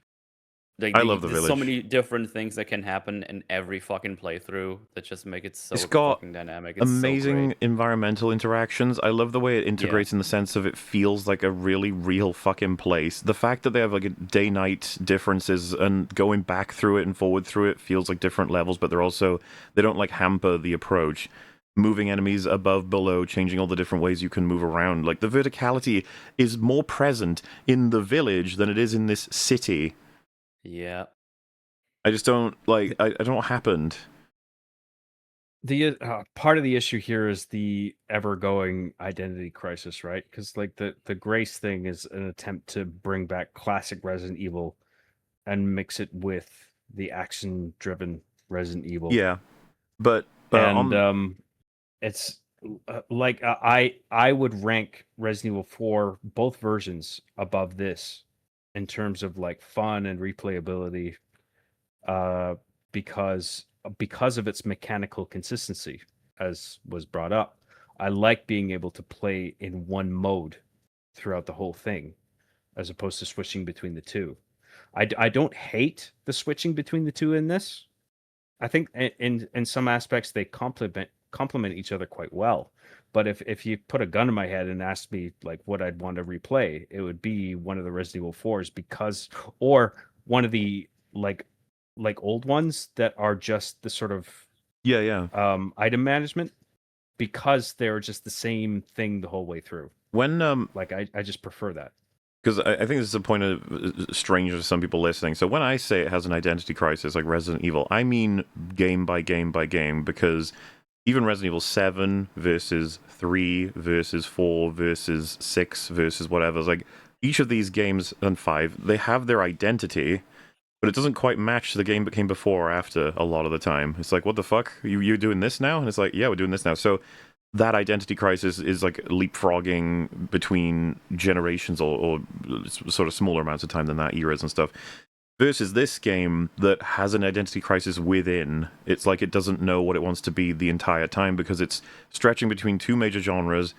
Like I love the there's so village. many different things that can happen in every fucking playthrough that just make it so It's got fucking dynamic. It's so amazing great. environmental interactions. I love the way it Yeah. integrates in the sense of it feels like a really real fucking place. The fact that they have like a day-night differences and going back through it and forward through it feels like different levels, but they don't like hamper the approach. Moving enemies above, below, changing all the different ways you can move around. Like the verticality is more present in the village than it is in this city. Yeah. I just don't like. I don't know what happened. The part of the issue here is the ever-going identity crisis, right? Because like the Grace thing is an attempt to bring back classic Resident Evil and mix it with the action-driven Resident Evil. Yeah, but and it's like I would rank Resident Evil 4 both versions above this in terms of like fun and replayability, because of its mechanical consistency, as was brought up. I like being able to play in one mode throughout the whole thing, as opposed to switching between the two. I don't hate the switching between the two in this. I think in some aspects they complement each other quite well. But if you put a gun in my head and asked me like what I'd want to replay, it would be one of the Resident Evil 4s, or one of the like old ones that are just the sort of item management, because they're just the same thing the whole way through. When I just prefer that. Because I think this is a point of strange to some people listening. So when I say it has an identity crisis like Resident Evil, I mean game by game by game, because even Resident Evil 7 versus 3 versus 4 versus 6 versus whatever, it's like each of these games, and 5, they have their identity, but it doesn't quite match the game that came before or after a lot of the time. It's like, what the fuck? You're doing this now? And it's like, yeah, we're doing this now. So that identity crisis is like leapfrogging between generations or sort of smaller amounts of time than that, eras and stuff. Versus this game that has an identity crisis within. It's like it doesn't know what it wants to be the entire time, because it's stretching between two major genres,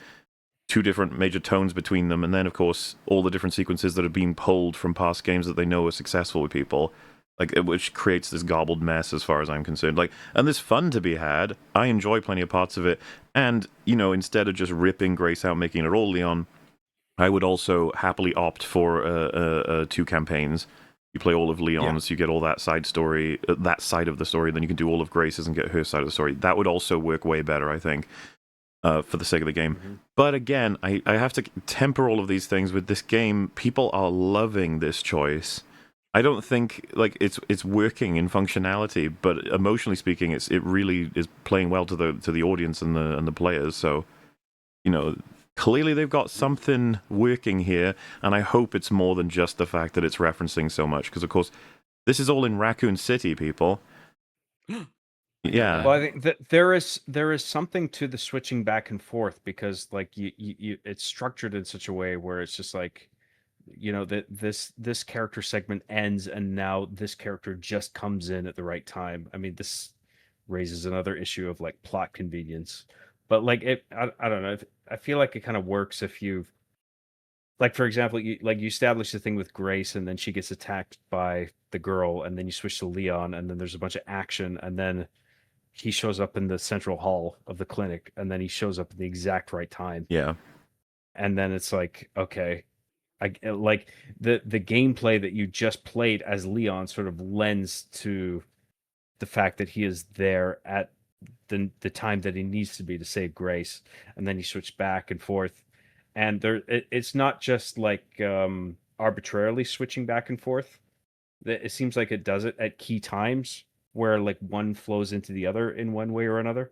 two different major tones between them, and then, of course, all the different sequences that are being pulled from past games that they know are successful with people. Which creates this garbled mess as far as I'm concerned. And there's fun to be had. I enjoy plenty of parts of it. And, instead of just ripping Grace out, making it all Leon, I would also happily opt for 2 campaigns. You play all of Leon's, you get all that side story, that side of the story, then you can do all of Grace's and get her side of the story. That would also work way better, I think, for the sake of the game. Mm-hmm. But again, I have to temper all of these things with this game. People are loving this choice. I don't think it's working in functionality, but emotionally speaking, it really is playing well to the audience and the players. So, clearly they've got something working here, and I hope it's more than just the fact that it's referencing so much. Because of course, this is all in Raccoon City, people. Yeah. Well, I think that there is something to the switching back and forth, because you it's structured in such a way where it's just like, that this character segment ends and now this character just comes in at the right time. I mean, this raises another issue of like plot convenience, but I don't know. I feel like it kind of works if you, like, for example, you establish the thing with Grace, and then she gets attacked by the girl, and then you switch to Leon, and then there's a bunch of action, and then he shows up in the central hall of the clinic, and then he shows up at the exact right time. Yeah. And then it's like, okay, like the gameplay that you just played as Leon sort of lends to the fact that he is there at the time that he needs to be to save Grace, and then you switch back and forth, and it's not just like arbitrarily switching back and forth. That it seems like it does it at key times where like one flows into the other in one way or another.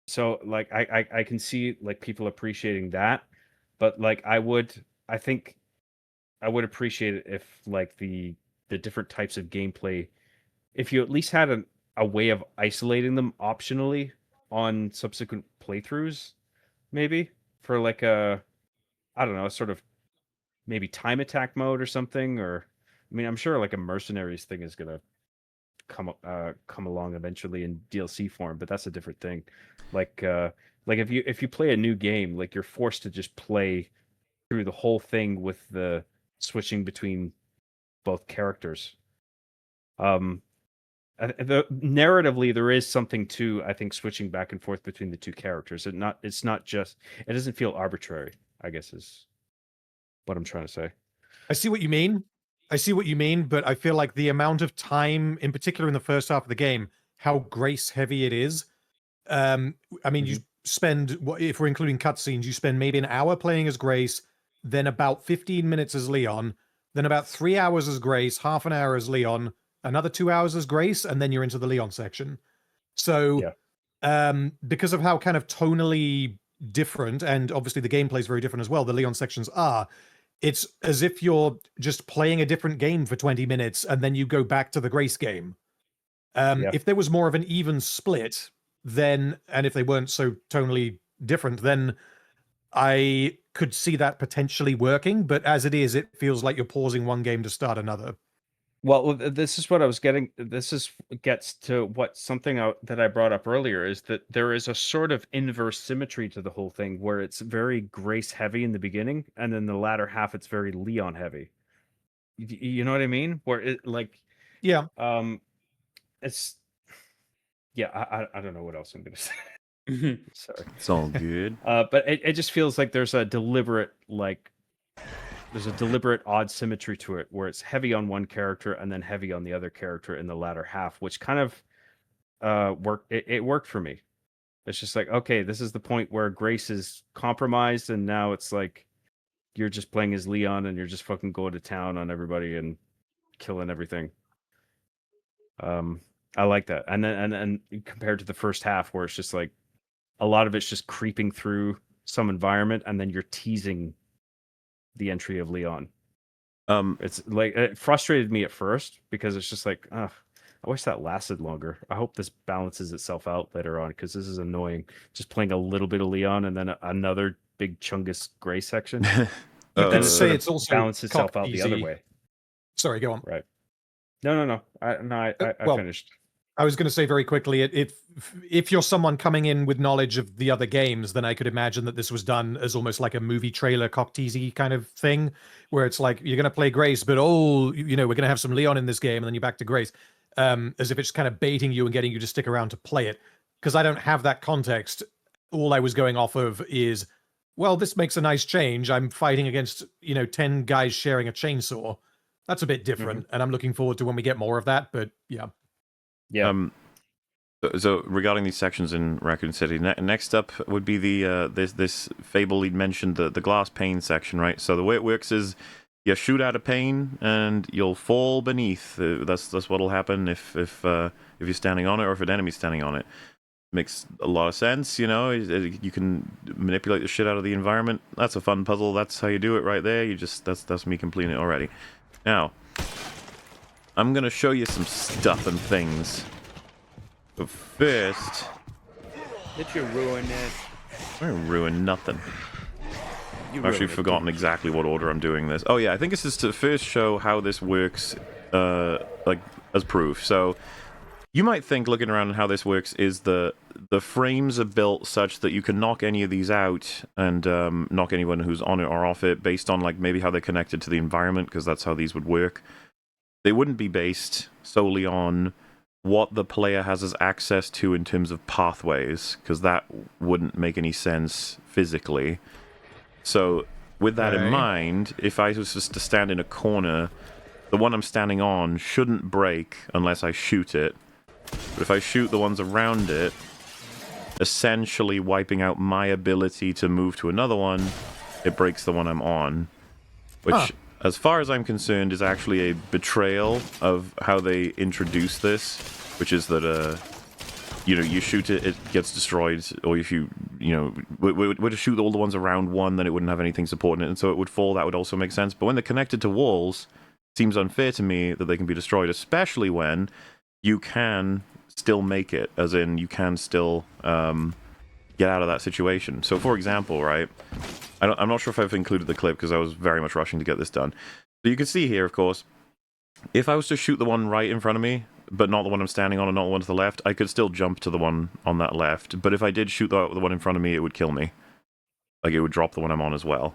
So like I can see like people appreciating that, but like I think I would appreciate it if like the different types of gameplay, if you at least had a way of isolating them optionally on subsequent playthroughs, maybe for like a, I don't know, a sort of maybe time attack mode or something. Or I mean, I'm sure like a mercenaries thing is gonna come along eventually in DLC form, but that's a different thing. Like if you play a new game, like you're forced to just play through the whole thing with the switching between both characters. Narratively, there is something to, I think, switching back and forth between the two characters. It's not just, it doesn't feel arbitrary, I guess is what I'm trying to say. I see what you mean. But I feel like the amount of time, in particular in the first half of the game, how grace heavy it is. I mean, you spend, if we're including cutscenes, you spend maybe an hour playing as Grace, then about 15 minutes as Leon, then about 3 hours as Grace, half an hour as Leon, another 2 hours as Grace, and then you're into the Leon section. So, because of how kind of tonally different, and obviously the gameplay is very different as well, the Leon sections are, it's as if you're just playing a different game for 20 minutes and then you go back to the Grace game. If there was more of an even split, then, and if they weren't so tonally different, then I could see that potentially working. But as it is, it feels like you're pausing one game to start another. Well, this is what I was getting. Gets to what something that I brought up earlier is that there is a sort of inverse symmetry to the whole thing where it's very Grace heavy in the beginning, and then the latter half it's very Leon heavy. You know what I mean? Where it like, it's I don't know what else I'm gonna say. Sorry, it's all good. But it just feels like there's a deliberate odd symmetry to it where it's heavy on one character and then heavy on the other character in the latter half, which kind of worked. It worked for me. It's just like, okay, this is the point where Grace is compromised, and now it's like you're just playing as Leon and you're just fucking going to town on everybody and killing everything. I like that. And then compared to the first half where it's just like a lot of it's just creeping through some environment and then you're teasing the entry of Leon. It's like, it frustrated me at first because it's just like, I wish that lasted longer. I hope this balances itself out later on because this is annoying. Just playing a little bit of Leon and then another big Chungus Gray section. You could say it's also balance itself out the other way. Sorry, go on. Right. No. I finished. I was going to say very quickly, if you're someone coming in with knowledge of the other games, then I could imagine that this was done as almost like a movie trailer cock teasy kind of thing, where it's like, you're going to play Grace, but we're going to have some Leon in this game, and then you're back to Grace, as if it's kind of baiting you and getting you to stick around to play it. Because I don't have that context. All I was going off of is, well, this makes a nice change. I'm fighting against, 10 guys sharing a chainsaw. That's a bit different, and I'm looking forward to when we get more of that, but yeah. Yeah. So regarding these sections in Raccoon City, next up would be the this fable he'd mentioned, the glass pane section, right? So the way it works is you shoot out a pane and you'll fall beneath. That's what'll happen if you're standing on it or if an enemy's standing on it. Makes a lot of sense, you can manipulate the shit out of the environment. That's a fun puzzle. That's how you do it right there. That's me completing it already. Now, I'm gonna show you some stuff and things. But first... Did you ruin it? I didn't ruin nothing. I've actually forgotten exactly what order I'm doing this. Oh yeah, I think this is to first show how this works, like, as proof. So, you might think, looking around at how this works, is the frames are built such that you can knock any of these out and knock anyone who's on it or off it based on, like, maybe how they're connected to the environment, because that's how these would work. They wouldn't be based solely on what the player has as access to in terms of pathways, because that wouldn't make any sense physically. So, with that in mind, if I was just to stand in a corner, the one I'm standing on shouldn't break unless I shoot it. But if I shoot the ones around it, essentially wiping out my ability to move to another one, it breaks the one I'm on. Which as far as I'm concerned, is actually a betrayal of how they introduced this, which is that you shoot it, it gets destroyed, or if you were to shoot all the ones around one, then it wouldn't have anything supporting it, and so it would fall. That would also make sense. But when they're connected to walls, it seems unfair to me that they can be destroyed, especially when you can still make it, as in you can still get out of that situation. So, for example, right, I'm not sure if I've included the clip because I was very much rushing to get this done. But you can see here, of course, if I was to shoot the one right in front of me, but not the one I'm standing on and not the one to the left, I could still jump to the one on that left. But if I did shoot the one in front of me, it would kill me. Like, it would drop the one I'm on as well.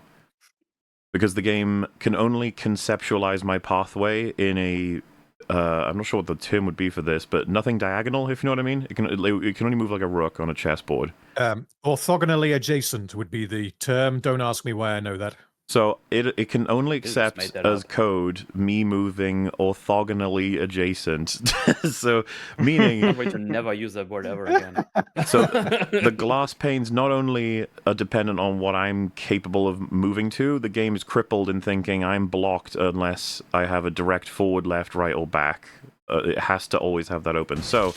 Because the game can only conceptualize my pathway in a... I'm not sure what the term would be for this, but nothing diagonal, if you know what I mean. It can only move like a rook on a chessboard. Orthogonally adjacent would be the term. Don't ask me why I know that. So it can only accept as code me moving orthogonally adjacent. So meaning I can't wait to never use that word ever again. So the glass panes not only are dependent on what I'm capable of moving to, the game is crippled in thinking I'm blocked unless I have a direct forward, left, right, or back. It has to always have that open. So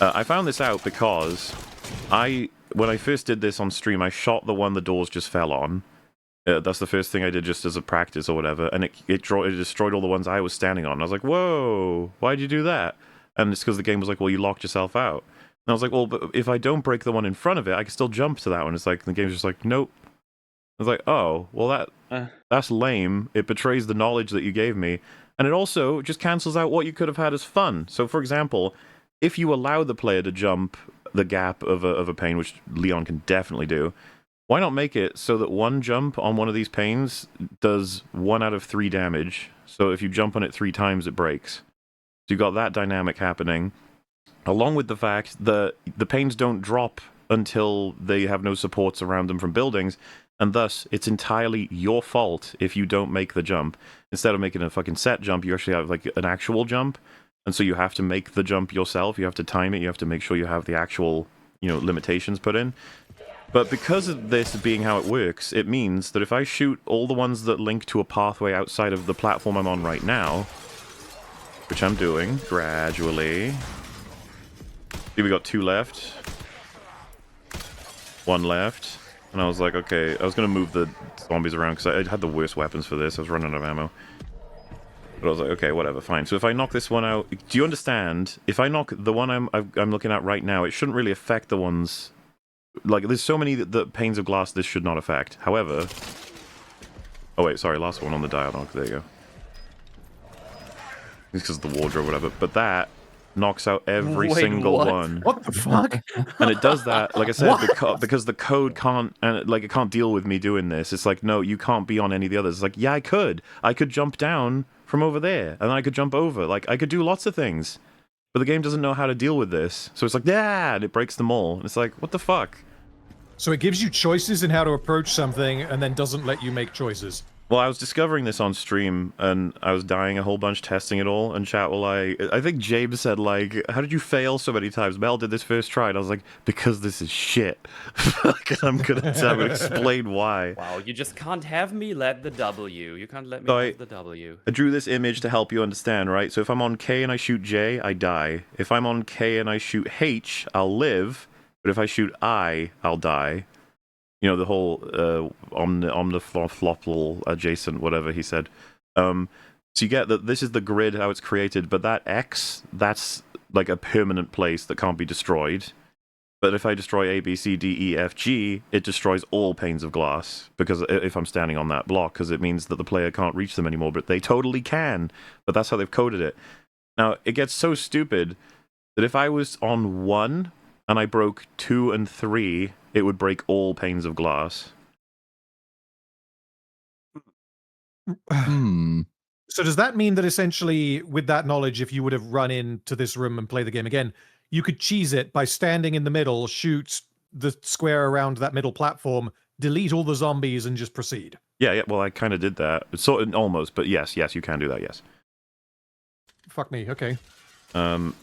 I found this out because when I first did this on stream, I shot the one the doors just fell on. That's the first thing I did just as a practice or whatever, and it destroyed all the ones I was standing on. And I was like, whoa, why'd you do that? And it's because the game was like, well, you locked yourself out. And I was like, well, but if I don't break the one in front of it, I can still jump to that one. It's like, the game's just like, nope. I was like, oh, well, that's lame. It betrays the knowledge that you gave me. And it also just cancels out what you could have had as fun. So, for example, if you allow the player to jump the gap of a pane, which Leon can definitely do, why not make it so that one jump on one of these panes does 1 out of 3 damage? So if you jump on it 3 times, it breaks. So you've got that dynamic happening, along with the fact that the panes don't drop until they have no supports around them from buildings, and thus it's entirely your fault if you don't make the jump. Instead of making a fucking set jump, you actually have like an actual jump, and so you have to make the jump yourself. You have to time it. You have to make sure you have the actual, limitations put in. But because of this being how it works, it means that if I shoot all the ones that link to a pathway outside of the platform I'm on right now, which I'm doing gradually. See, we got 2 left. 1 left. And I was like, okay, I was going to move the zombies around because I had the worst weapons for this. I was running out of ammo. But I was like, okay, whatever, fine. So if I knock this one out... Do you understand? If I knock the one I'm looking at right now, it shouldn't really affect the ones... Like, there's so many the panes of glass this should not affect. However... Oh, wait, sorry, last one on the dialogue. There you go. It's because of the wardrobe or whatever. But that knocks out every single one. What the fuck? And it does that, like I said, because the code can't... And it can't deal with me doing this. It's like, no, you can't be on any of the others. It's like, yeah, I could. I could jump down from over there. And I could jump over. Like, I could do lots of things. But the game doesn't know how to deal with this. So it's like, yeah, and it breaks them all. And it's like, what the fuck? So it gives you choices in how to approach something, and then doesn't let you make choices. Well, I was discovering this on stream, and I was dying a whole bunch testing it all, and chat were like... I think James said, like, how did you fail so many times? Mel did this first try, and I was like, because this is shit. I'm gonna explain why. Wow, you just can't have me let the W. You can't let me have the W. I drew this image to help you understand, right? So if I'm on K and I shoot J, I die. If I'm on K and I shoot H, I'll live. But if I shoot I, I'll die. You know, the whole omnifloppal adjacent, whatever he said. So you get that this is the grid, how it's created, but that X, that's like a permanent place that can't be destroyed. But if I destroy A, B, C, D, E, F, G, it destroys all panes of glass, because if I'm standing on that block, because it means that the player can't reach them anymore, but they totally can. But that's how they've coded it. Now, it gets so stupid that if I was on 1 and I broke 2 and 3, it would break all panes of glass. So does that mean that essentially, with that knowledge, if you would have run into this room and play the game again, you could cheese it by standing in the middle, shoot the square around that middle platform, delete all the zombies, and just proceed? Yeah, well, I kind of did that. It's sort of almost, but yes, you can do that, yes. Fuck me, okay. On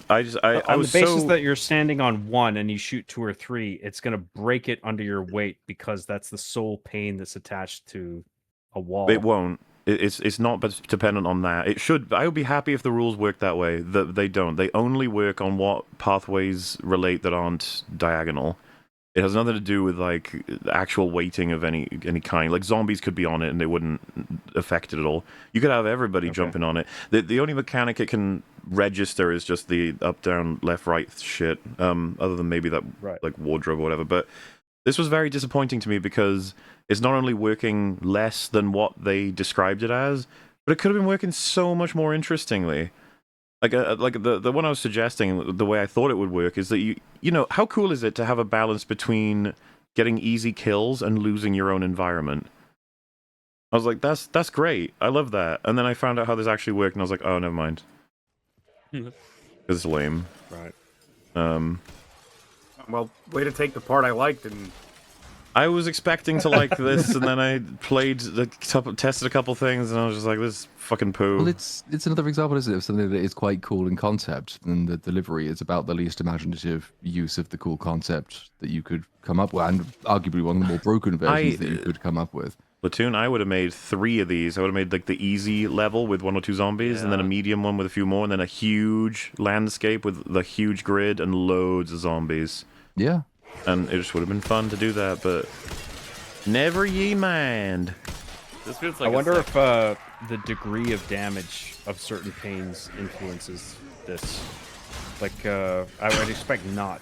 the basis that you're standing on 1 and you shoot 2 or 3, it's going to break it under your weight because that's the sole pane that's attached to a wall. It won't. It's not dependent on that. It should. I would be happy if the rules worked that way. That they don't. They only work on what pathways relate that aren't diagonal. It has nothing to do with like actual weighting of any kind. Like zombies could be on it and it wouldn't affect it at all. You could have everybody jumping on it. The only mechanic it can register is just the up, down, left, right shit. Other than maybe that like wardrobe or whatever. But this was very disappointing to me because it's not only working less than what they described it as, but it could have been working so much more interestingly. Like the one I was suggesting, the way I thought it would work is that you know, how cool is it to have a balance between getting easy kills and losing your own environment? I was like, that's great. I love that. And then I found out how this actually worked, and I was like, oh, never mind. Because it's lame. Right. Well, way to take the part I liked and. I was expecting to like this, and then I tested a couple things, and I was just like, "This is fucking poo." Well, it's another example, isn't it, of something that is quite cool in concept, and the delivery is about the least imaginative use of the cool concept that you could come up with, and arguably one of the more broken versions that you could come up with. Platoon, I would have made 3 of these. I would have made like the easy level with 1 or 2 zombies, and then a medium one with a few more, and then a huge landscape with the huge grid and loads of zombies. Yeah. And it just would have been fun to do that, but never ye mind. This feels like I wonder if the degree of damage of certain panes influences this. Like, I would expect not.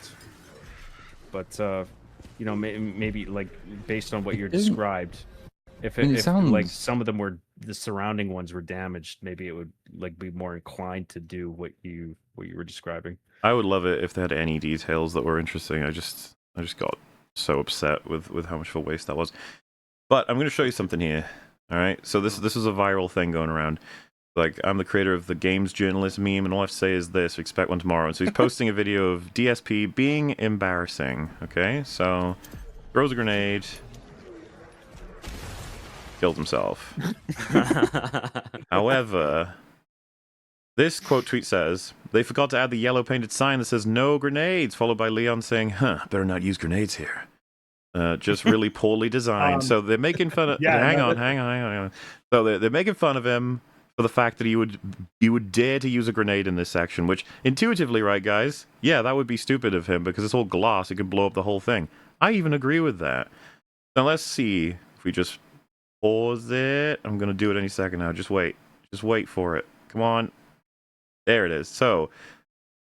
But, you know, maybe, like, based on what you're described, if like, some of them were, the surrounding ones were damaged, maybe it would, like, be more inclined to do what you were describing. I would love it if they had any details that were interesting. I just got so upset with how much of a waste that was. But I'm going to show you something here. All right. So this is a viral thing going around. Like, I'm the creator of the games journalist meme, and all I have to say is this: expect one tomorrow. And so he's posting a video of DSP being embarrassing. Okay. So throws a grenade, kills himself. However, this quote tweet says, they forgot to add the yellow painted sign that says no grenades, followed by Leon saying, better not use grenades here. Just really poorly designed. So they're making fun of... hang on. So they're making fun of him for the fact that he would dare to use a grenade in this section, which intuitively, right, guys? Yeah, that would be stupid of him because it's all glass. It could blow up the whole thing. I even agree with that. Now let's see if we just pause it. I'm going to do it any second now. Just wait. Just wait for it. Come on. There it is. So,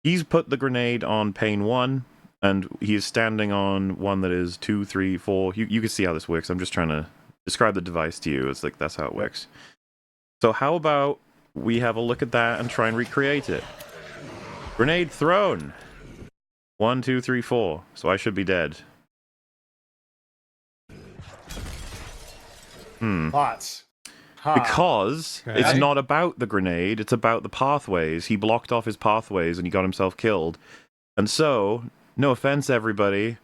he's put the grenade on pane 1, and he is standing on one that is 2, 3, 4. You can see how this works. I'm just trying to describe the device to you. It's like, that's how it works. So how about we have a look at that and try and recreate it? Grenade thrown. 1, 2, 3, 4. So I should be dead. Lots. Because it's not about the grenade, it's about the pathways. He blocked off his pathways and he got himself killed. And so, no offense everybody,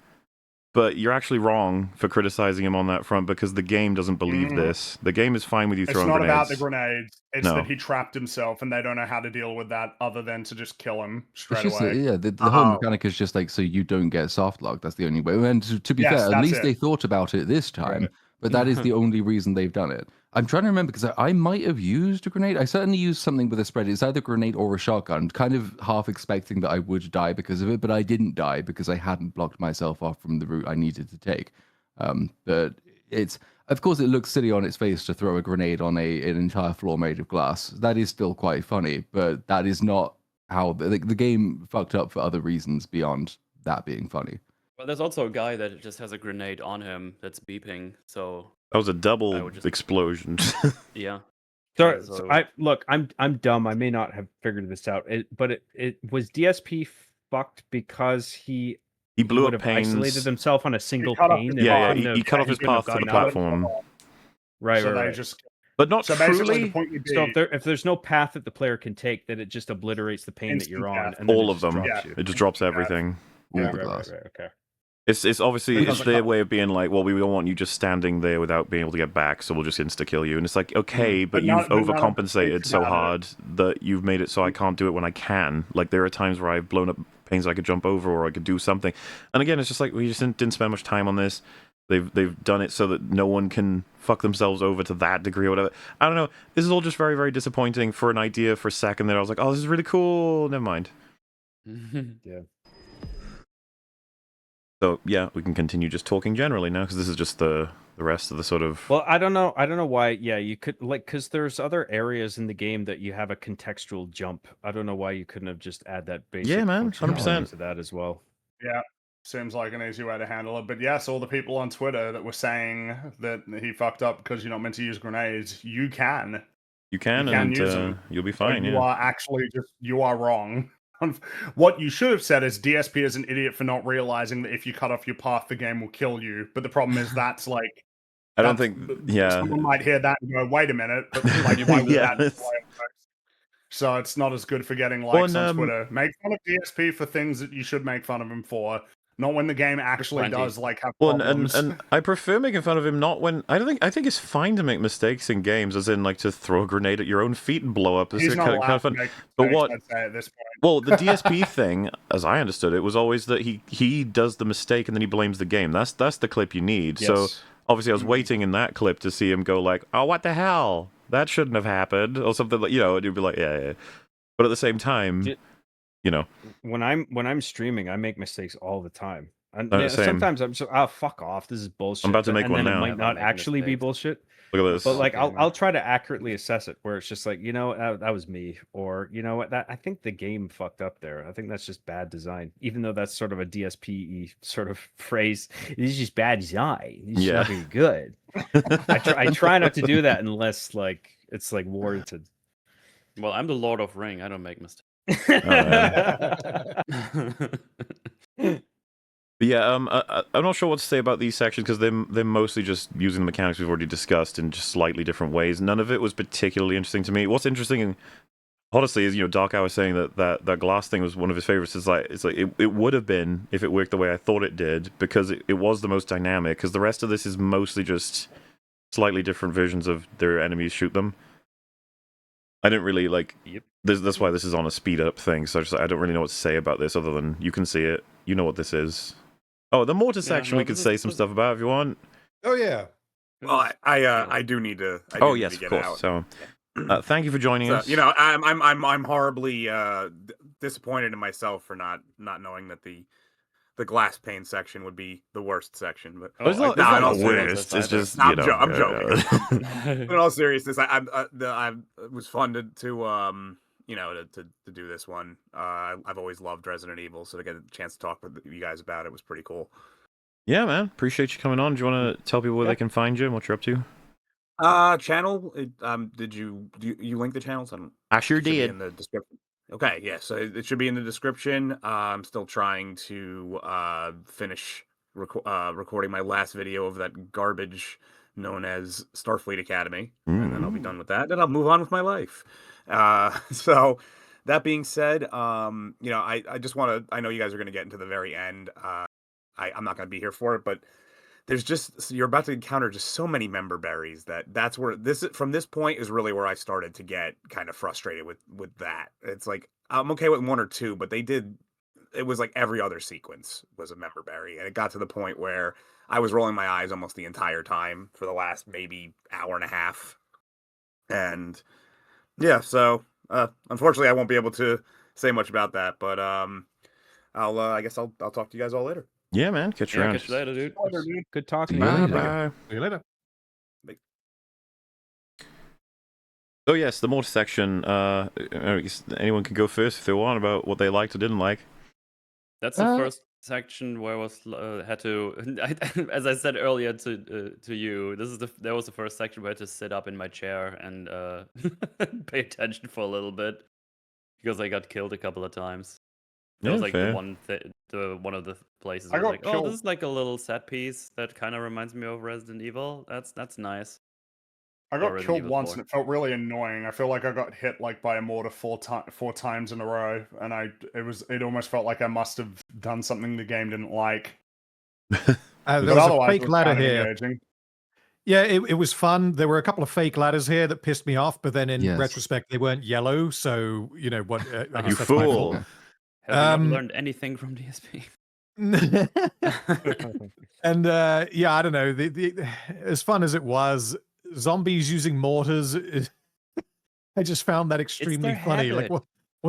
but you're actually wrong for criticizing him on that front because the game doesn't believe this. The game is fine with you throwing grenades. It's not about the grenades. It's that he trapped himself and they don't know how to deal with that other than to just kill him straight away. The whole mechanic is just like, so you don't get soft lock. That's the only way. And to be fair, at least they thought about it this time. But that is the only reason they've done it. I'm trying to remember because I might have used a grenade. I certainly used something with a spread. It's either a grenade or a shotgun, kind of half expecting that I would die because of it, but I didn't die because I hadn't blocked myself off from the route I needed to take. But it's, of course, it looks silly on its face to throw a grenade on an entire floor made of glass. That is still quite funny, but that is not how the game fucked up for other reasons beyond that being funny. Well, there's also a guy that just has a grenade on him that's beeping, so... That was a double explosion. Yeah. So I'm dumb. I may not have figured this out. But it was DSP fucked because he blew would up have panes. Isolated himself on a single pane. He cut off his path to the platform. Right. But not so truly. So if there's no path that the player can take, then it just obliterates the pane that you're on. And all of them. It just drops everything. Right, okay. It's obviously it's their way of being like, well, we don't want you just standing there without being able to get back, so we'll just insta kill you. And it's like, okay, but you've overcompensated so hard that you've made it so I can't do it when I can. Like there are times where I've blown up panes I could jump over or I could do something. And again, it's just like we just didn't spend much time on this. They've done it so that no one can fuck themselves over to that degree or whatever. I don't know. This is all just very, very disappointing for an idea for a second there. I was like, oh, this is really cool. Never mind. Yeah. So yeah, we can continue just talking generally now because this is just the rest of the sort of. Well, I don't know why. Yeah, you could like because there's other areas in the game that you have a contextual jump. I don't know why you couldn't have just add that basic. Yeah, man, 100% to that as well. Yeah, seems like an easy way to handle it. But yes, all the people on Twitter that were saying that he fucked up because you're not meant to use grenades, you can. You can and use them. you'll be fine. You are actually you are wrong. What you should have said is DSP is an idiot for not realizing that if you cut off your path, the game will kill you. But the problem is that's like. I don't think. Yeah. Someone might hear that and go, "Wait a minute!" But like, why would that? So it's not as good for getting likes on Twitter. Make fun of DSP for things that you should make fun of him for, not when the game actually does like have problems. And I prefer making fun of him not when I think it's fine to make mistakes in games, as in like to throw a grenade at your own feet and blow up. He's not allowed to make mistakes, but what? I'd say at this point. Well, the DSP thing, as I understood it, was always that he does the mistake and then he blames the game. That's the clip you need. Yes. So obviously, I was waiting in that clip to see him go like, "Oh, what the hell? That shouldn't have happened," or something like, and you'd be like, "Yeah." But at the same time, when I'm streaming, I make mistakes all the time. And same. sometimes I'm just, fuck off, this is bullshit. I'm about to make and one then now. It might not actually be bullshit. Look at this. But like, I'll try to accurately assess it, where it's just like, that was me, or you know what, I think the game fucked up there. I think that's just bad design, even though that's sort of a DSP sort of phrase. This is just bad design. It's not very good. I try not to do that unless like it's like warranted. Well, I'm the Lord of Ring. I don't make mistakes. But yeah, I'm not sure what to say about these sections because they're mostly just using the mechanics we've already discussed in just slightly different ways. None of it was particularly interesting to me. What's interesting, honestly, is Dark Hour saying that glass thing was one of his favorites. It's like it would have been if it worked the way I thought it did because it was the most dynamic. Because the rest of this is mostly just slightly different versions of their enemies shoot them. I didn't really like. Yep. That's why this is on a speed up thing. So I don't really know what to say about this other than you can see it. You know what this is. Oh, the mortar section we could say some stuff about if you want. Oh yeah. Well, I do need to. Yes, of course. So, thank you for joining us. I'm horribly disappointed in myself for not knowing that the glass pane section would be the worst section. But it's not the worst. It's just I'm joking. In all seriousness, it was fun to do this one. I've always loved Resident Evil, so to get a chance to talk with you guys about it was pretty cool. Yeah, man. Appreciate you coming on. Do you want to tell people where they can find you and what you're up to? Channel. Did you link the channels? I sure did. In the description. Okay, yeah. So it should be in the description. I'm still trying to finish recording my last video of that garbage known as Starfleet Academy, and then I'll be done with that. Then I'll move on with my life. So that being said, I just want to. I know you guys are going to get into the very end. I'm not going to be here for it, but you're about to encounter just so many member berries that's where from this point is really where I started to get kind of frustrated with that. It's like I'm okay with one or two, but it was like every other sequence was a member berry, and it got to the point where I was rolling my eyes almost the entire time for the last maybe hour and a half. And yeah, so unfortunately I won't be able to say much about that, but I guess I'll talk to you guys all later. Yeah, man. Catch you around. Catch you later, dude. Good talking to you. Bye. See you later. So yes, the mortar section. Anyone can go first if they want about what they liked or didn't like. That's the first section where I was had to, as I said earlier to you. That was the first section where I had to sit up in my chair and pay attention for a little bit because I got killed a couple of times. That was like fair. one of the places. I was got like, killed. this is like a little set piece that kind of reminds me of Resident Evil. That's nice. I got Resident killed Evil once 4. and it felt really annoying. I feel like I got hit like by a mortar four times in a row, and it almost felt like I must have done something the game didn't like. There was a fake ladder here. Engaging. Yeah, it was fun. There were a couple of fake ladders here that pissed me off, but then in retrospect, they weren't yellow. So what? I guess You that's my fool! fault. Have you not learned anything from DSP? And yeah, I don't know. The as fun as it was, zombies using mortars. I just found that extremely funny. Like, what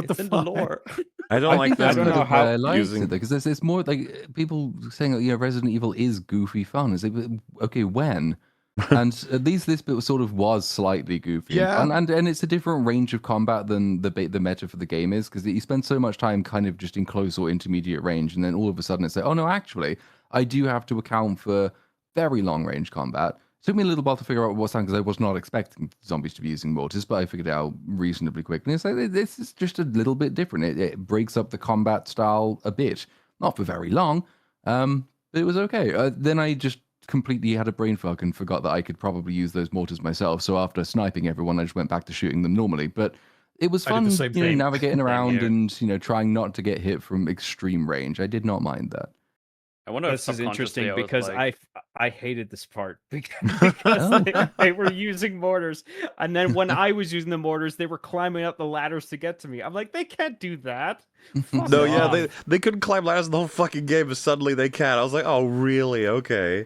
it's the in fuck? the lore. I don't like that's them kind of why I liked using it though, because there's more like people saying that, Resident Evil is goofy fun. It's like, okay, when? And at least this bit sort of was slightly goofy and Yeah. fun, and it's a different range of combat than the meta for the game is, because you spend so much time kind of just in close or intermediate range, and then all of a sudden it's like, oh no, actually, I do have to account for very long range combat. It took me a little while to figure out what's happening, because I was not expecting zombies to be using mortars, but I figured it out reasonably quickly. It's like, this is just a little bit different. It breaks up the combat style a bit, not for very long, but it was okay. Then I just completely had a brain fog and forgot that I could probably use those mortars myself. So after sniping everyone, I just went back to shooting them normally. But it was fun, navigating around and trying not to get hit from extreme range. I did not mind that. I wonder if this is subconsciously interesting I was because like- I hated this part because they were using mortars, and then when I was using the mortars, they were climbing up the ladders to get to me. I'm like, they can't do that. Fuck No, yeah, off. they couldn't climb ladders the whole fucking game, but suddenly they can. I was like, oh, really? Okay.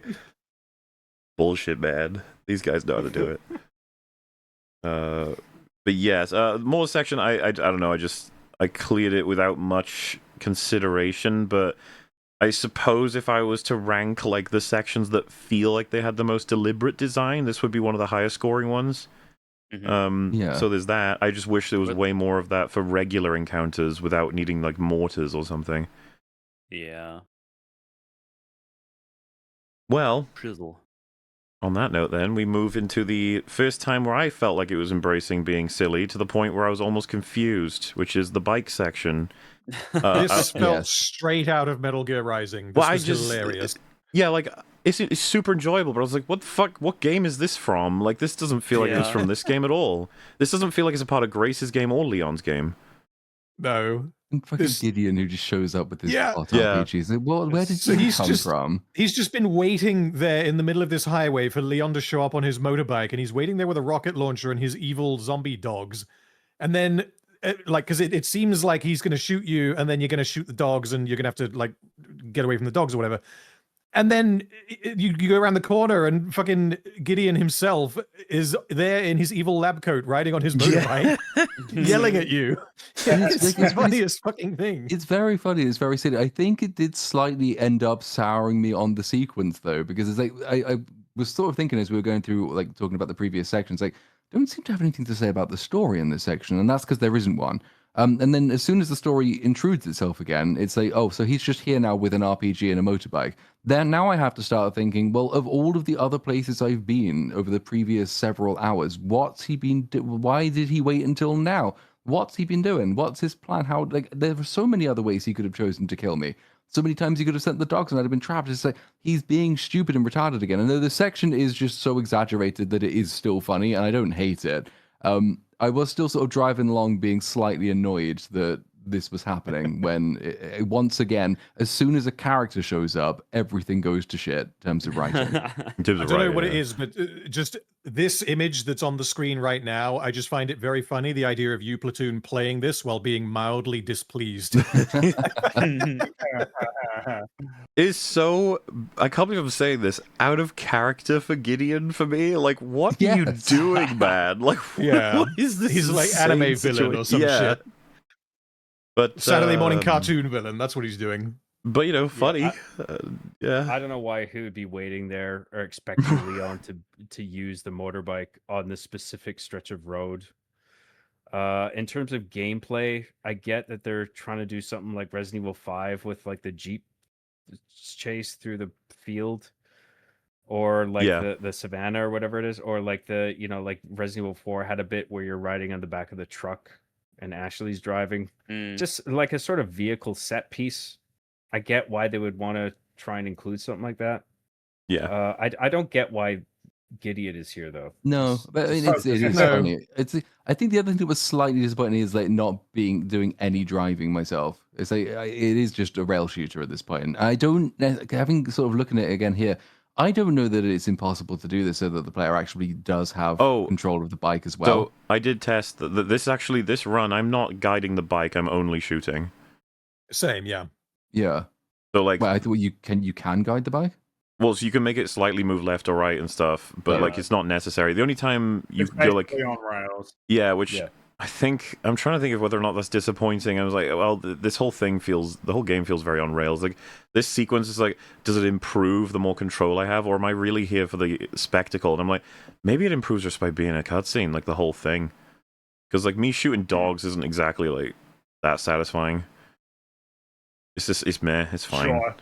Bullshit, man. These guys know how to do it. But yes, more section. I don't know. I cleared it without much consideration, but I suppose if I was to rank like the sections that feel like they had the most deliberate design, this would be one of the higher scoring ones. Yeah. So there's that. I just wish there was way more of that for regular encounters without needing like mortars or something. Yeah. Well, Shizzle. on that note, then, we move into the first time where I felt like it was embracing being silly to the point where I was almost confused, which is the bike section. This felt straight out of Metal Gear Rising. This was hilarious. Yeah, like, it's super enjoyable, but I was like, what the fuck? What game is this from? Like, this doesn't feel like it was from this game at all. This doesn't feel like it's a part of Grace's game or Leon's game. No. And fucking Gideon, who just shows up with his plot Yeah. RPGs. Like, where did he come from? He's just been waiting there in the middle of this highway for Leon to show up on his motorbike, and he's waiting there with a rocket launcher and his evil zombie dogs. And then, because it seems like he's going to shoot you, and then you're going to shoot the dogs, and you're going to have to, like, get away from the dogs or whatever. And then you go around the corner, and fucking Gideon himself is there in his evil lab coat, riding on his motorbike, yelling at you. It's the funniest fucking thing. It's very funny. It's very silly. I think it did slightly end up souring me on the sequence, though, because it's like I was sort of thinking as we were going through, like, talking about the previous sections, like, don't seem to have anything to say about the story in this section, and that's because there isn't one. And then as soon as the story intrudes itself again, it's like, oh, so he's just here now with an RPG and a motorbike. Then now I have to start thinking, well, of all of the other places I've been over the previous several hours, what's he been why did he wait until now? What's he been doing? What's his plan? How, like, there were so many other ways he could have chosen to kill me. So many times he could have sent the dogs and I'd have been trapped. It's like, he's being stupid and retarded again. And though the section is just so exaggerated that it is still funny, and I don't hate it, I was still sort of driving along being slightly annoyed that this was happening when, once again, as soon as a character shows up, everything goes to shit in terms of writing. I don't know what it is, but just this image that's on the screen right now, I just find it very funny, the idea of you, Platoon, playing this while being mildly displeased. Is so, I can't believe I'm saying this, out of character for Gideon for me. Like, what are you doing, man? Like, what is this? He's like anime villain or some shit. But Saturday morning cartoon villain, that's what he's doing. But, you know, funny. Yeah. I don't know why he would be waiting there or expecting Leon to use the motorbike on this specific stretch of road. In terms of gameplay, I get that they're trying to do something like Resident Evil 5 with like the Jeep chase through the field, or like the savannah or whatever it is, or like the, you know, like Resident Evil 4 had a bit where you're riding on the back of the truck and Ashley's driving. Just like a sort of vehicle set piece. I get why they would want to try and include something like that. Yeah. I don't get why Gideon is here though. No, but I mean, it is funny. I think the other thing that was slightly disappointing is like not doing any driving myself. It's like it is just a rail shooter at this point. I don't, having sort of looking at it again here, I don't know that it's impossible to do this so that the player actually does have control of the bike as well. So I did test that this run, I'm not guiding the bike, I'm only shooting. Same, yeah. Yeah. So like, Well, I thought you can guide the bike. well, so you can make it slightly move left or right and stuff, but like it's not necessary. The only time you're like on rails. Yeah, which I think I'm trying to think of whether or not that's disappointing. I was like, well, this whole thing the whole game feels very on rails. Like this sequence is like, does it improve the more control I have, or am I really here for the spectacle? And I'm like, maybe it improves just by being a cutscene, like the whole thing. Because like me shooting dogs isn't exactly like that satisfying. It's meh, it's fine. Sure.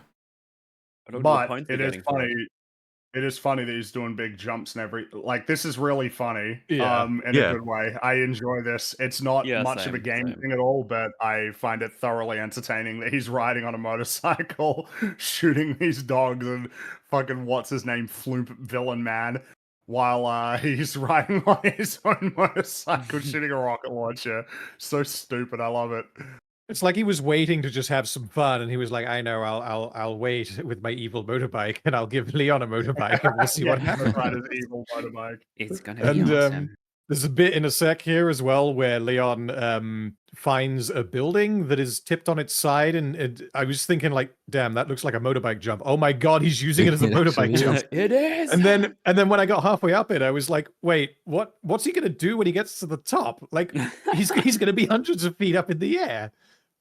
I don't know But what points it you're is getting for funny. It is funny that he's doing big jumps and like this is really funny. Yeah. In a good way. I enjoy this. It's not much of a game thing at all, but I find it thoroughly entertaining that he's riding on a motorcycle, shooting these dogs and fucking what's his name, Floop Villain Man, while he's riding on his own motorcycle shooting a rocket launcher. So stupid. I love it. It's like he was waiting to just have some fun, and he was like, "I know, I'll wait with my evil motorbike, and I'll give Leon a motorbike, and we'll see what happens." Ride his evil motorbike. It's gonna be awesome. There's a bit in a sec here as well where Leon finds a building that is tipped on its side, and I was thinking like, damn, that looks like a motorbike jump. Oh my god, he's using it as a motorbike jump. It is. And then when I got halfway up it, I was like, wait, what's he gonna do when he gets to the top? Like he's gonna be hundreds of feet up in the air.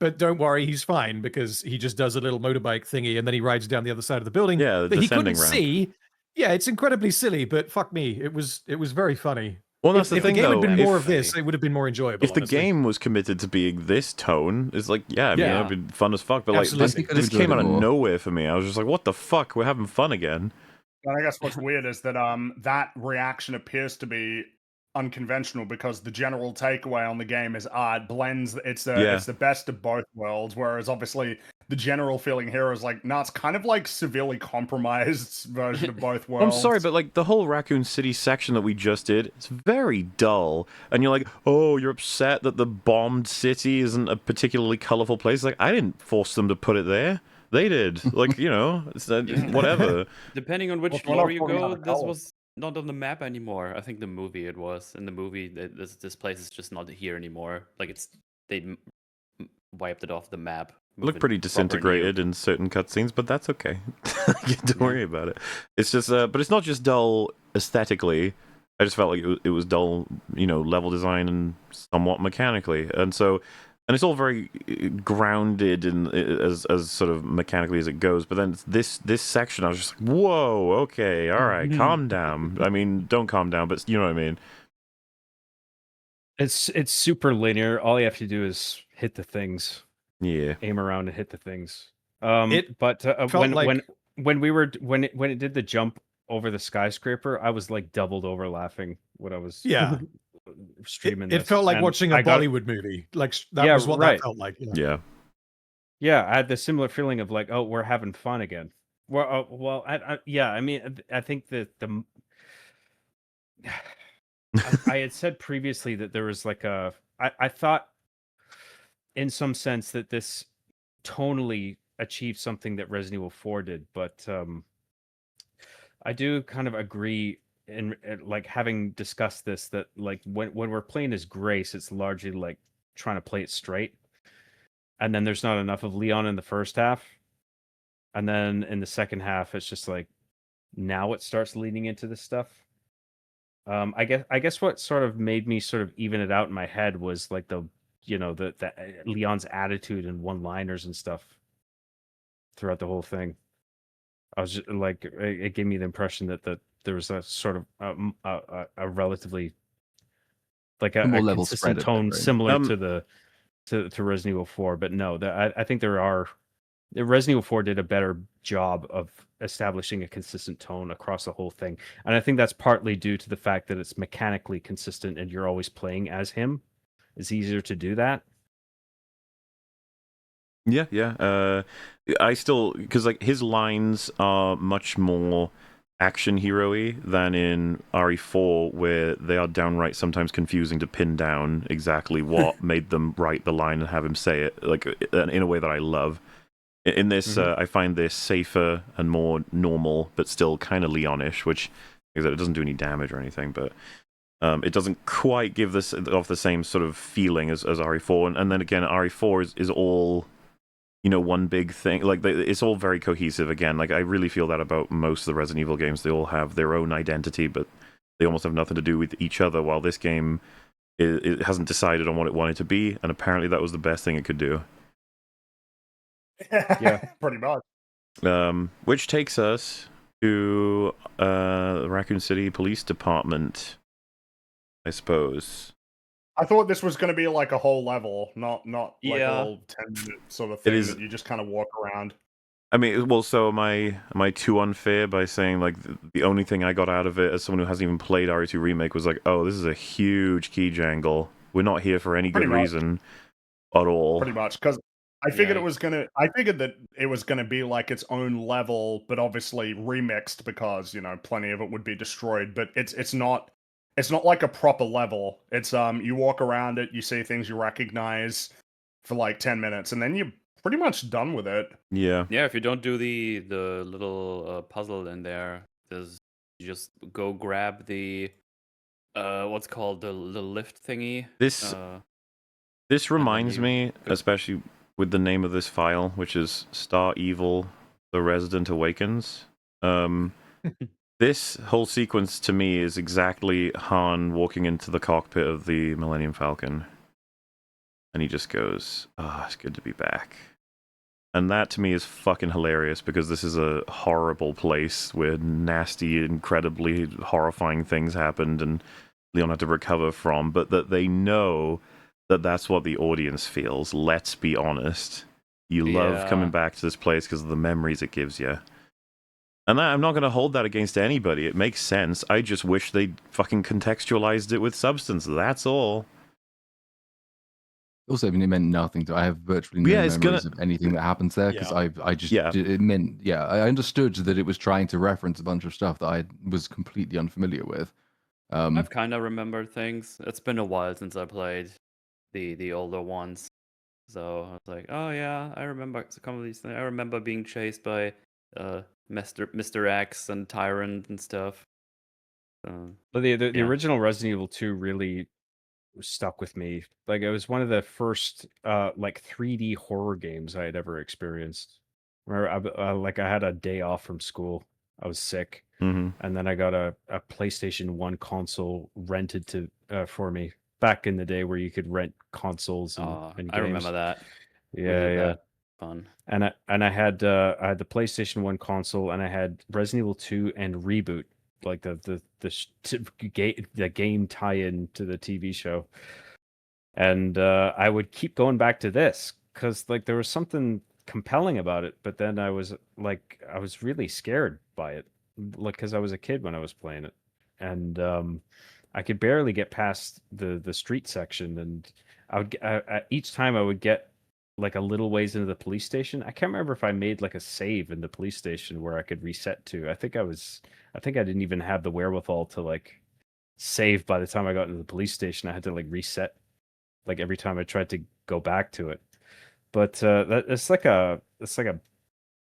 But don't worry, he's fine because he just does a little motorbike thingy and then he rides down the other side of the building. Yeah, the that he couldn't descending ramp. see. Yeah, it's incredibly silly, but fuck me, it was very funny. Well, that's if the thing, the game though. had been more If- of this, it would have been more enjoyable. If the honestly. game was committed to being this tone, it's like, yeah, I mean, Yeah. it'd been fun as fuck. But like, Absolutely. this came out of nowhere for me. I was just like, what the fuck? We're having fun again. And I guess what's weird is that that reaction appears to be unconventional because the general takeaway on the game is it blends. It's the best of both worlds. Whereas obviously the general feeling here is like, no, it's kind of like severely compromised version of both worlds. I'm sorry, but like the whole Raccoon City section that we just did, it's very dull. And you're like, oh, you're upset that the bombed city isn't a particularly colorful place. Like, I didn't force them to put it there. They did. Like, you know, it's, whatever. Depending on which Well, floor you talking go, about this color. was not on the map anymore. I think the movie it was. In the movie, this place is just not here anymore. Like they wiped it off the map. Look pretty disintegrated in certain cutscenes, but that's okay. Don't worry about it. It's just, but it's not just dull aesthetically. I just felt like it was dull, you know, level design and somewhat mechanically, and it's all very grounded in as sort of mechanically as it goes. But then this section, I was just like, whoa, okay, all right, calm down. I mean, don't calm down, but you know what I mean. It's super linear. All you have to do is hit the things. Yeah, aim around and hit the things. It but felt when like- when it did the jump over the skyscraper, I was like doubled over laughing when I was Yeah. streaming. It this. felt like And watching a I got- Bollywood movie. Like that Yeah, was what right. that felt like. yeah. Yeah, I had the similar feeling of like, oh, we're having fun again. Well, I mean, I think that I had said previously that there was like I thought in some sense that this tonally achieved something that Resident Evil 4 did, but I do kind of agree in like having discussed this that like when we're playing as Grace, it's largely like trying to play it straight. And then there's not enough of Leon in the first half. And then in the second half, it's just like now it starts leading into this stuff. I guess what sort of made me sort of even it out in my head was like the Leon's attitude and one-liners and stuff throughout the whole thing. I was just, like, it gave me the impression that there was a sort of a relatively like a more level consistent spread of tone it, right? similar to Resident Evil 4, but no, I think Resident Evil 4 did a better job of establishing a consistent tone across the whole thing. And I think that's partly due to the fact that it's mechanically consistent and you're always playing as him. It's easier to do that. Yeah. I still, because like his lines are much more action hero-y than in RE4, where they are downright sometimes confusing to pin down exactly what made them write the line and have him say it, like in a way that I love. In this, I find this safer and more normal, but still kind of Leonish, which like I said, it doesn't do any damage or anything, but it doesn't quite give this off the same sort of feeling as RE4. And then again, RE4 is all one big thing. Like it's all very cohesive again. Like I really feel that about most of the Resident Evil games. They all have their own identity, but they almost have nothing to do with each other. While this game, it hasn't decided on what it wanted to be, and apparently that was the best thing it could do. Yeah, pretty much. Which takes us to the Raccoon City Police Department, I suppose. I thought this was going to be like a whole level, not like a Yeah. little 10-minute sort of thing is- that you just kind of walk around. I mean, well, so am I too unfair by saying like the only thing I got out of it as someone who hasn't even played RE2 Remake was like, oh, this is a huge key jangle. We're not here for any Pretty good much. reason at all. Pretty much, because I figured Yeah. I figured that it was gonna be like its own level, but obviously remixed because plenty of it would be destroyed. But it's not like a proper level. It's you walk around it, you see things you recognize for like 10 minutes, and then you're pretty much done with it. Yeah. Yeah, if you don't do the little puzzle in there, you just go grab the what's called the lift thingy. This reminds me, especially with the name of this file, which is Star Evil: The Resident Awakens. This whole sequence to me is exactly Han walking into the cockpit of the Millennium Falcon, and he just goes, "Ah, it's good to be back." And that to me is fucking hilarious because this is a horrible place where nasty, incredibly horrifying things happened and Leon had to recover from, but that they know that that's what the audience feels. Let's be honest. You love coming back to this place because of the memories it gives you. And I'm not going to hold that against anybody. It makes sense. I just wish they'd fucking contextualized it with substance. That's all. Also, I mean, it meant nothing to. I have virtually no memories of anything that happens there because I just it meant I understood that it was trying to reference a bunch of stuff that I was completely unfamiliar with. I've kind of remembered things. It's been a while since I played the older ones, so I was like, oh yeah, I remember some of these things. I remember being chased by Mr. X and Tyrant and stuff. But the original Resident Evil 2 really stuck with me. Like it was one of the first like 3D horror games I had ever experienced. Remember, I had a day off from school. I was sick, and then I got a PlayStation 1 console rented to for me back in the day where you could rent consoles and games. I remember that. Yeah. Fun. And I had the PlayStation 1 console, and I had Resident Evil 2 and Reboot, like the game tie-in to the TV show. And I would keep going back to this because like there was something compelling about it, but then I was really scared by it, like because I was a kid when I was playing it, and I could barely get past the street section, and each time I would get like a little ways into the police station. I can't remember if I made like a save in the police station where I could reset to. I think I didn't even have the wherewithal to like save by the time I got into the police station. I had to like reset like every time I tried to go back to it. But it's like a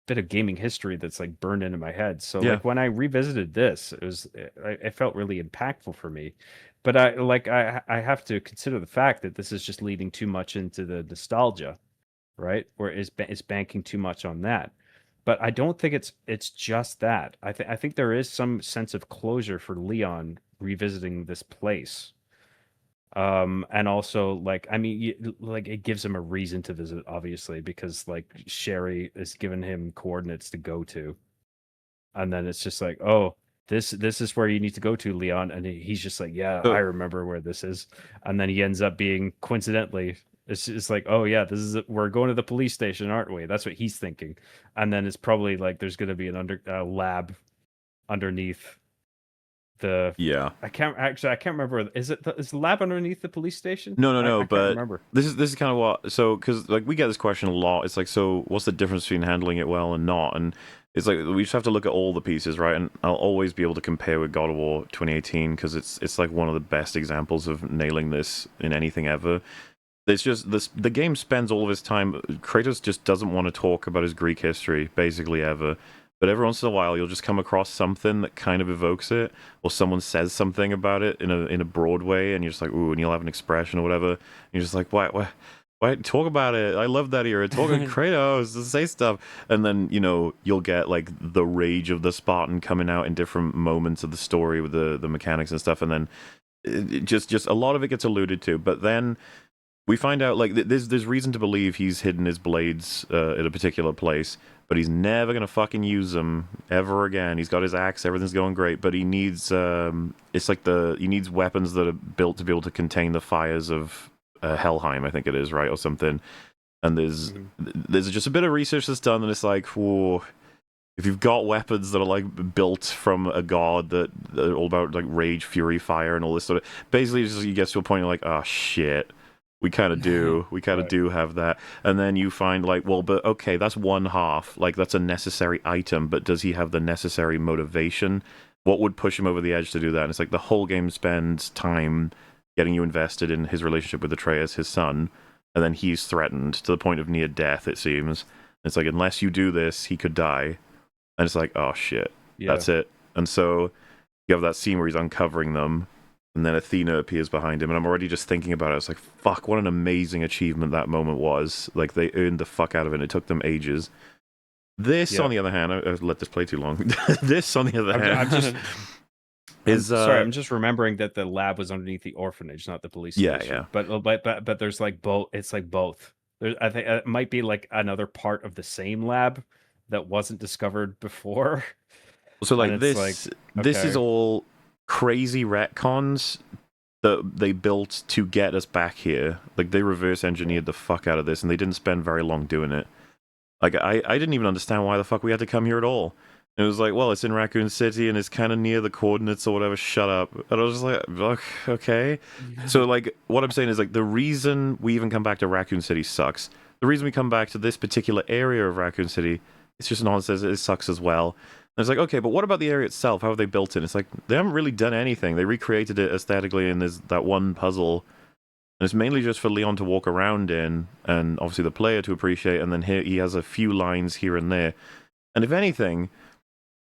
bit of gaming history that's like burned into my head. So like when I revisited this, it felt really impactful for me. But I have to consider the fact that this is just leading too much into the nostalgia, right? Or is banking too much on that. But I don't think it's just that. I think there is some sense of closure for Leon revisiting this place. And also like I mean like it gives him a reason to visit, obviously, because like Sherry is giving him coordinates to go to, and then it's just like, oh, this is where you need to go to, Leon, and he's just like, yeah, I remember where this is, and then he ends up being coincidentally it's like, oh yeah, we're going to the police station, aren't we? That's what he's thinking, and then it's probably like there's going to be an lab underneath the I can't remember. Is the lab underneath the police station? No. I can't but remember. this is kind of what because like we get this question a lot. It's like, so what's the difference between handling it well and not? And it's like we just have to look at all the pieces, right? And I'll always be able to compare with God of War 2018 because it's like one of the best examples of nailing this in anything ever. It's just the game spends all of its time. Kratos just doesn't want to talk about his Greek history basically ever. But every once in a while, you'll just come across something that kind of evokes it, or someone says something about it in a broad way, and you're just like, ooh, and you'll have an expression or whatever. And you're just like, why Why talk about it? I love that era. Talking Kratos to say stuff, and then you'll get like the rage of the Spartan coming out in different moments of the story with the mechanics and stuff, and then just a lot of it gets alluded to. But then we find out like there's reason to believe he's hidden his blades at a particular place, but he's never gonna fucking use them ever again. He's got his axe, everything's going great, but he needs it's like he needs weapons that are built to be able to contain the fires of Helheim, I think it is, right, or something. And there's just a bit of research that's done, and it's like, whoa, if you've got weapons that are like built from a god that are all about like rage, fury, fire, and all this sort of, basically just you get to a point you're like, oh shit, we kind of do do have that. And then you find like, well, but okay, that's one half, like that's a necessary item, but does he have the necessary motivation? What would push him over the edge to do that? And it's like the whole game spends time getting you invested in his relationship with Atreus, his son, and then he's threatened to the point of near death, it seems. It's like, unless you do this, he could die. And it's like, oh shit, that's it. And so you have that scene where he's uncovering them, and then Athena appears behind him, and I'm already just thinking about it. It's like, fuck, what an amazing achievement that moment was. Like, they earned the fuck out of it, and it took them ages. This, on the other hand, I've let this play too long. This, on the other hand... sorry, I'm just remembering that the lab was underneath the orphanage, not the police station. But there's like both. It's like both. I think it might be like another part of the same lab that wasn't discovered before. So like this is all crazy retcons that they built to get us back here. Like they reverse engineered the fuck out of this, and they didn't spend very long doing it. Like I didn't even understand why the fuck we had to come here at all. It was like, well, it's in Raccoon City and it's kind of near the coordinates or whatever. Shut up. And I was just like, okay. So, like, what I'm saying is, like, the reason we even come back to Raccoon City sucks. The reason we come back to this particular area of Raccoon City, it's just nonsense. It sucks as well. And it's like, okay, but what about the area itself? How have they built it? It's like, they haven't really done anything. They recreated it aesthetically, and there's that one puzzle. And it's mainly just for Leon to walk around in, and obviously the player to appreciate. And then here he has a few lines here and there. And if anything,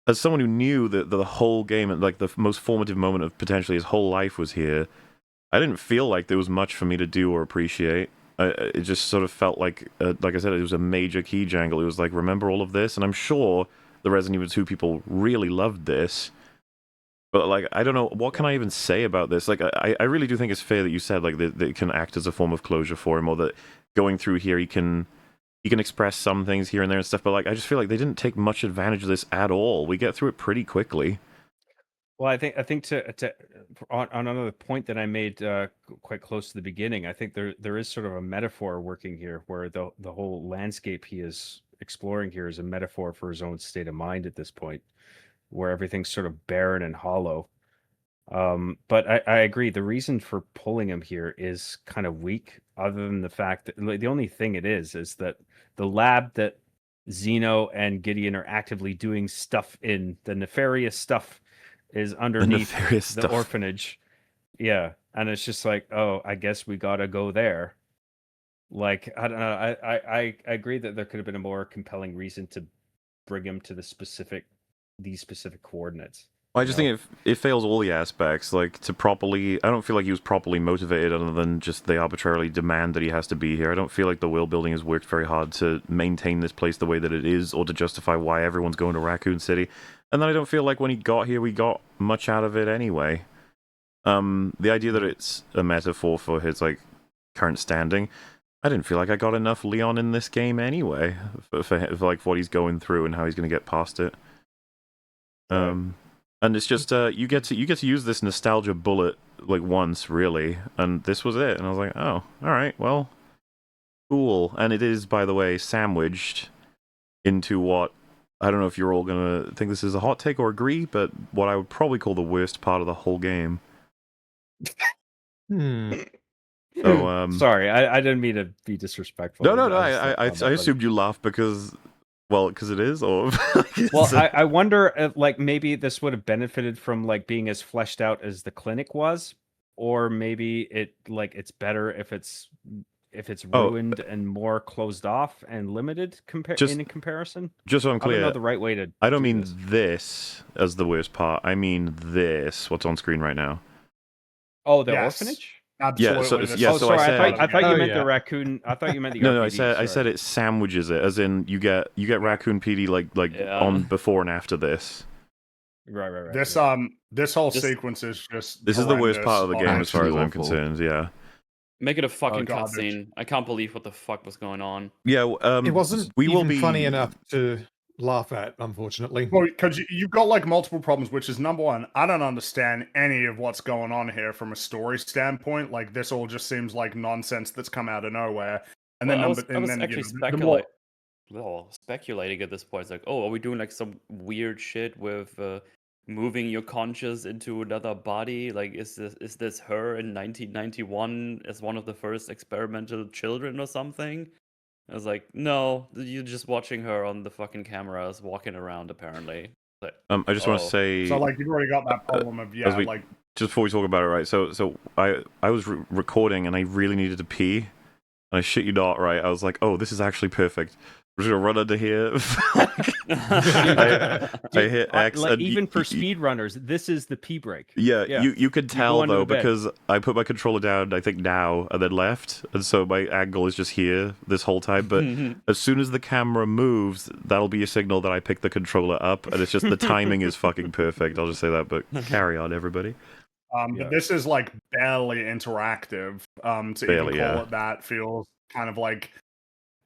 as someone who knew that the whole game, like the most formative moment of potentially his whole life was here, I didn't feel like there was much for me to do or appreciate. It just sort of felt like I said, it was a major key jangle. It was like, remember all of this? And I'm sure the Resident Evil 2 people really loved this. But, like, I don't know, what can I even say about this? Like, I really do think it's fair that you said, like, that it can act as a form of closure for him, or that going through here he can express some things here and there and stuff, but like I just feel like they didn't take much advantage of this at all. We get through it pretty quickly. Well, I think to on another point that I made quite close to the beginning, I think there is sort of a metaphor working here, where the whole landscape he is exploring here is a metaphor for his own state of mind at this point, where everything's sort of barren and hollow. But I agree. The reason for pulling him here is kind of weak, other than the fact that the only thing it is that the lab that Zeno and Gideon are actively doing stuff in, the nefarious stuff, is underneath the orphanage. Yeah. And it's just like, oh, I guess we gotta go there. Like, I don't know. I agree that there could have been a more compelling reason to bring him to these specific coordinates. I just think it fails all the aspects. Like, to properly... I don't feel like he was properly motivated, other than just they arbitrarily demand that he has to be here. I don't feel like the world building has worked very hard to maintain this place the way that it is, or to justify why everyone's going to Raccoon City. And then I don't feel like when he got here, we got much out of it anyway. The idea that it's a metaphor for his, like, current standing... I didn't feel like I got enough Leon in this game anyway, for like, what he's going through and how he's going to get past it. And it's just you get to use this nostalgia bullet like once, really, and this was it. And I was like, oh, all right, well, cool. And it is, by the way, sandwiched into what, I don't know if you're all gonna think this is a hot take or agree, but what I would probably call the worst part of the whole game. So, sorry, I didn't mean to be disrespectful. No. I assumed you laughed because it is, or well, I wonder if, like, maybe this would have benefited from, like, being as fleshed out as the clinic was, or maybe it's better if it's ruined and more closed off and limited in comparison. Just so I'm clear, I don't know the right way to. I don't mean this as the worst part. I mean this. What's on screen right now? Oh, the orphanage. Absolutely. So this yeah, Oh, is so I sorry. said I thought you Oh, meant yeah. the raccoon. I thought you meant the no, RPD. I said it sandwiches it, as in you get Raccoon PD like Yeah. on before and after this. Right. This yeah. this whole Just- sequence is just This is the worst part of the horrendous. game as far as Actually I'm awful. concerned. Yeah. Make it a fucking garbage. cutscene. I can't believe what the fuck was going on. Yeah. It wasn't we will even be funny enough to laugh at, unfortunately. Well, because you've got like multiple problems, which is number one, I don't understand any of what's going on here from a story standpoint. Like this all just seems like nonsense that's come out of nowhere. And then I was then actually speculating at this point. It's like, oh, are we doing like some weird shit with moving your conscious into another body? Like, is this her in 1991 as one of the first experimental children or something? I was like, no, you're just watching her on the fucking cameras walking around, apparently. Like, I just want to say. So like you've already got that problem of like just before we talk about it, right? So I was recording and I really needed to pee, and I shit you not, right? I was like, oh, this is actually perfect. I'm just gonna run under here. I hit X. Like, and even for speedrunners, this is the pee break. Yeah, you could tell under though the bed. because I put my controller down, I think now, and then left, and so my angle is just here this whole time. But as soon as the camera moves, that'll be a signal that I pick the controller up, and it's just the timing is fucking perfect. I'll just say that. But carry on, everybody. But this is like barely interactive. To Barely, even call yeah. it that feels kind of like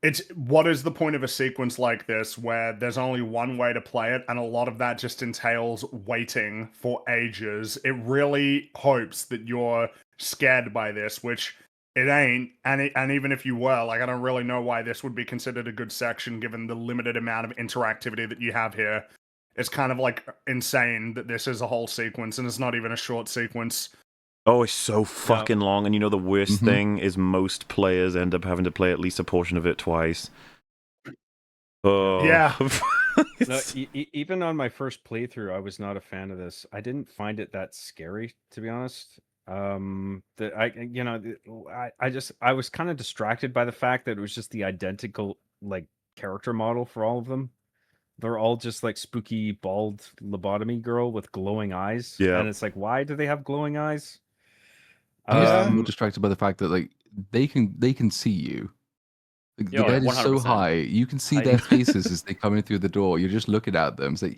it's what is the point of a sequence like this where there's only one way to play it, and a lot of that just entails waiting for ages. It really hopes that you're scared by this, which it ain't. And even if you were, like, I don't really know why this would be considered a good section given the limited amount of interactivity that you have here. It's kind of like insane that this is a whole sequence and it's not even a short sequence. Oh, it's so fucking long, and you know the worst thing is most players end up having to play at least a portion of it twice. Oh. Yeah. No, even on my first playthrough, I was not a fan of this. I didn't find it that scary, to be honest. I was kind of distracted by the fact that it was just the identical like character model for all of them. They're all just like spooky bald lobotomy girl with glowing eyes. Yeah. And it's like, why do they have glowing eyes? I'm more distracted by the fact that like they can see you. The bed is so 100%. high, you can see their faces as they come in through the door. You're just looking at them. It's like,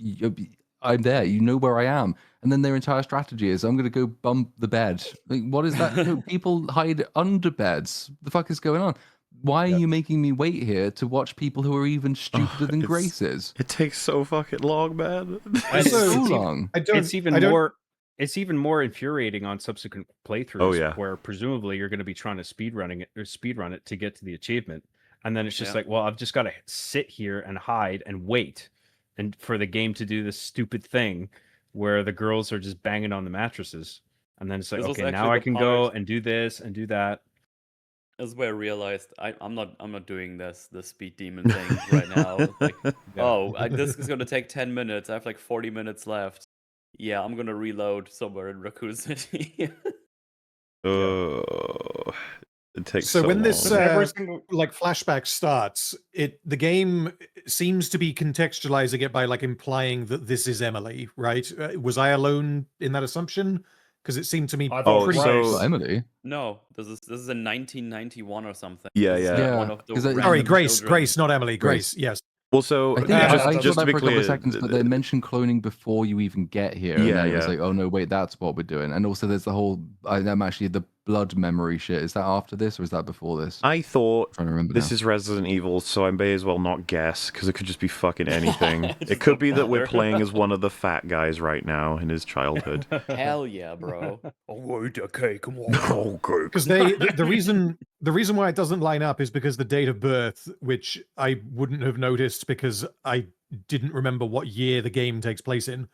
I'm there. You know where I am. And then their entire strategy is, I'm going to go bump the bed. Like, what is that? No, people hide under beds. The fuck is going on? Why are you making me wait here to watch people who are even stupider than Grace is? It takes so fucking long, man. It's so long. It's even more infuriating on subsequent playthroughs. Oh, yeah. Where presumably you're going to be trying to speedrun it to get to the achievement, and then it's just like, well, I've just got to sit here and hide and wait, and for the game to do this stupid thing where the girls are just banging on the mattresses, and then it's like, This was okay, now actually I the can go part- and do this and do that. That's where I realized I'm not doing the speed demon thing right now. It's like, this is gonna take 10 minutes. I have like 40 minutes left. Yeah, I'm gonna reload somewhere in Raccoon City. It takes So when long. this like flashback starts, the game seems to be contextualizing it by like implying that this is Emily, right? Was I alone in that assumption? Because it seemed to me pretty. Emily. No, this is in 1991 or something. Yeah, This is, yeah. one of the Sorry, random Grace. children. Grace, not Emily. Grace. Yes. Well, so I think just, I just thought to that be for a couple clear, of seconds, but they mentioned cloning before you even get here. And Yeah, then it was yeah. like, oh no, wait, that's what we're doing. And also, there's the whole. I'm actually the blood memory shit. Is that after this or is that before this? I thought trying to remember this now. is Resident Evil, so I may as well not guess because it could just be fucking anything. It could be that we're playing as one of the fat guys right now in his childhood. Hell yeah, bro. Oh wait, okay, come on. Okay. Because the reason why it doesn't line up is because the date of birth, which I wouldn't have noticed because I didn't remember what year the game takes place in.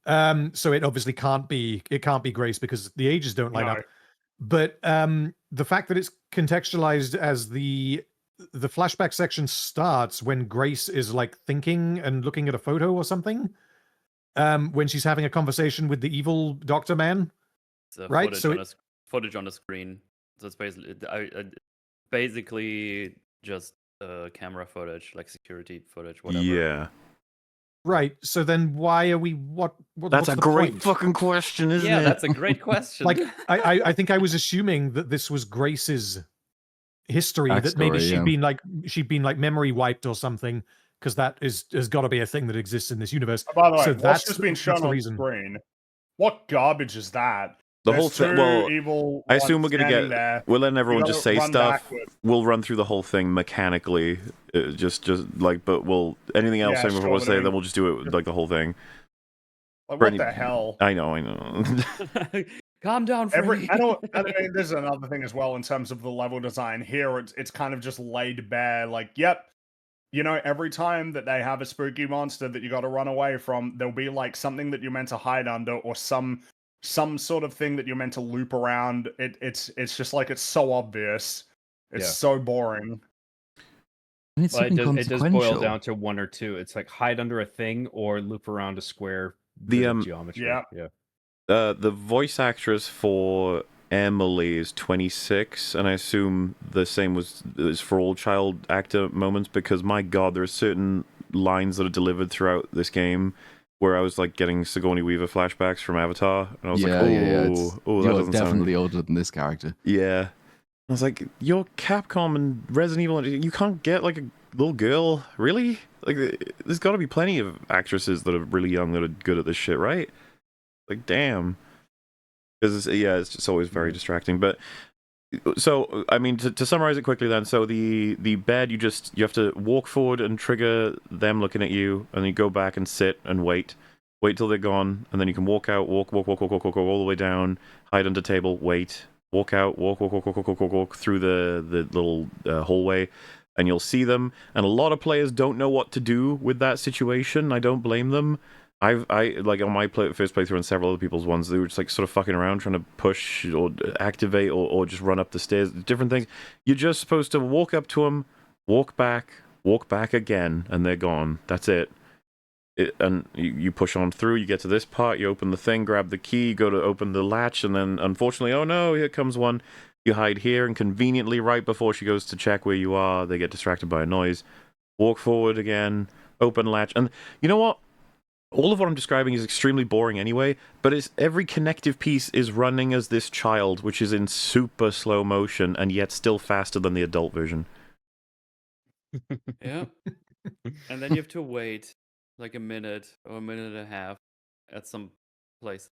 So it obviously can't be Grace because the ages don't line up. But the fact that it's contextualized as the flashback section starts when Grace is like thinking and looking at a photo or something, when she's having a conversation with the evil doctor man, right? So footage on the screen. So it's basically just camera footage, like security footage, whatever. Yeah. Right. So then why are we? That's what's a the great point? fucking question, isn't it? Yeah, that's a great question. Like, I think I was assuming that this was Grace's history, that maybe she'd been like memory wiped or something, because that has got to be a thing that exists in this universe. By the way, so what's just been shown that's the on reason. screen? What garbage is that? The There's whole thing. two Well, evil I assume we're ones gonna standing get. there. We're letting everyone You just gotta say run stuff. backwards. We'll run through the whole thing mechanically. Just like, but we'll anything else Yeah, anyone sure, wants to say, whatever. then we'll just do it like the whole thing. Like, For what any- the hell? I know. Calm down, Freddy. I mean, there's another thing as well in terms of the level design here. It's kind of just laid bare. Like, yep, you know, every time that they have a spooky monster that you got to run away from, there'll be like something that you're meant to hide under, or some sort of thing that you're meant to loop around. It's just like it's so obvious. It's so boring. And it's But even it does boil down to one or two. It's like hide under a thing or loop around a square bit of geometry. Yeah. The voice actress for Emily is 26, and I assume the same is for all child actor moments, because my god, there are certain lines that are delivered throughout this game where I was like getting Sigourney Weaver flashbacks from Avatar, and I was like, oh, that you're doesn't definitely sound... older than this character. Yeah. I was like, you're Capcom and Resident Evil, you can't get like a little girl, really? Like, there's got to be plenty of actresses that are really young that are good at this shit, right? Like, damn. Because, it's just always very distracting. But, so, I mean, to summarize it quickly then, so the bed, you have to walk forward and trigger them looking at you, and then you go back and sit and wait till they're gone, and then you can walk out, walk all the way down, hide under table, wait, walk out, walk through the little hallway, and you'll see them. And a lot of players don't know what to do with that situation. I don't blame them. I like on my first playthrough and several other people's ones, they were just like sort of fucking around trying to push or activate or just run up the stairs, different things. You're just supposed to walk up to them, walk back again, and they're gone. That's it. And you push on through, you get to this part, you open the thing, grab the key, go to open the latch, and then unfortunately, oh no, here comes one. You hide here, and conveniently right before she goes to check where you are, they get distracted by a noise. Walk forward again, open latch, and you know what? All of what I'm describing is extremely boring anyway, but every connective piece is running as this child, which is in super slow motion, and yet still faster than the adult version. Yeah. And then you have to wait like a minute or a minute and a half at some place.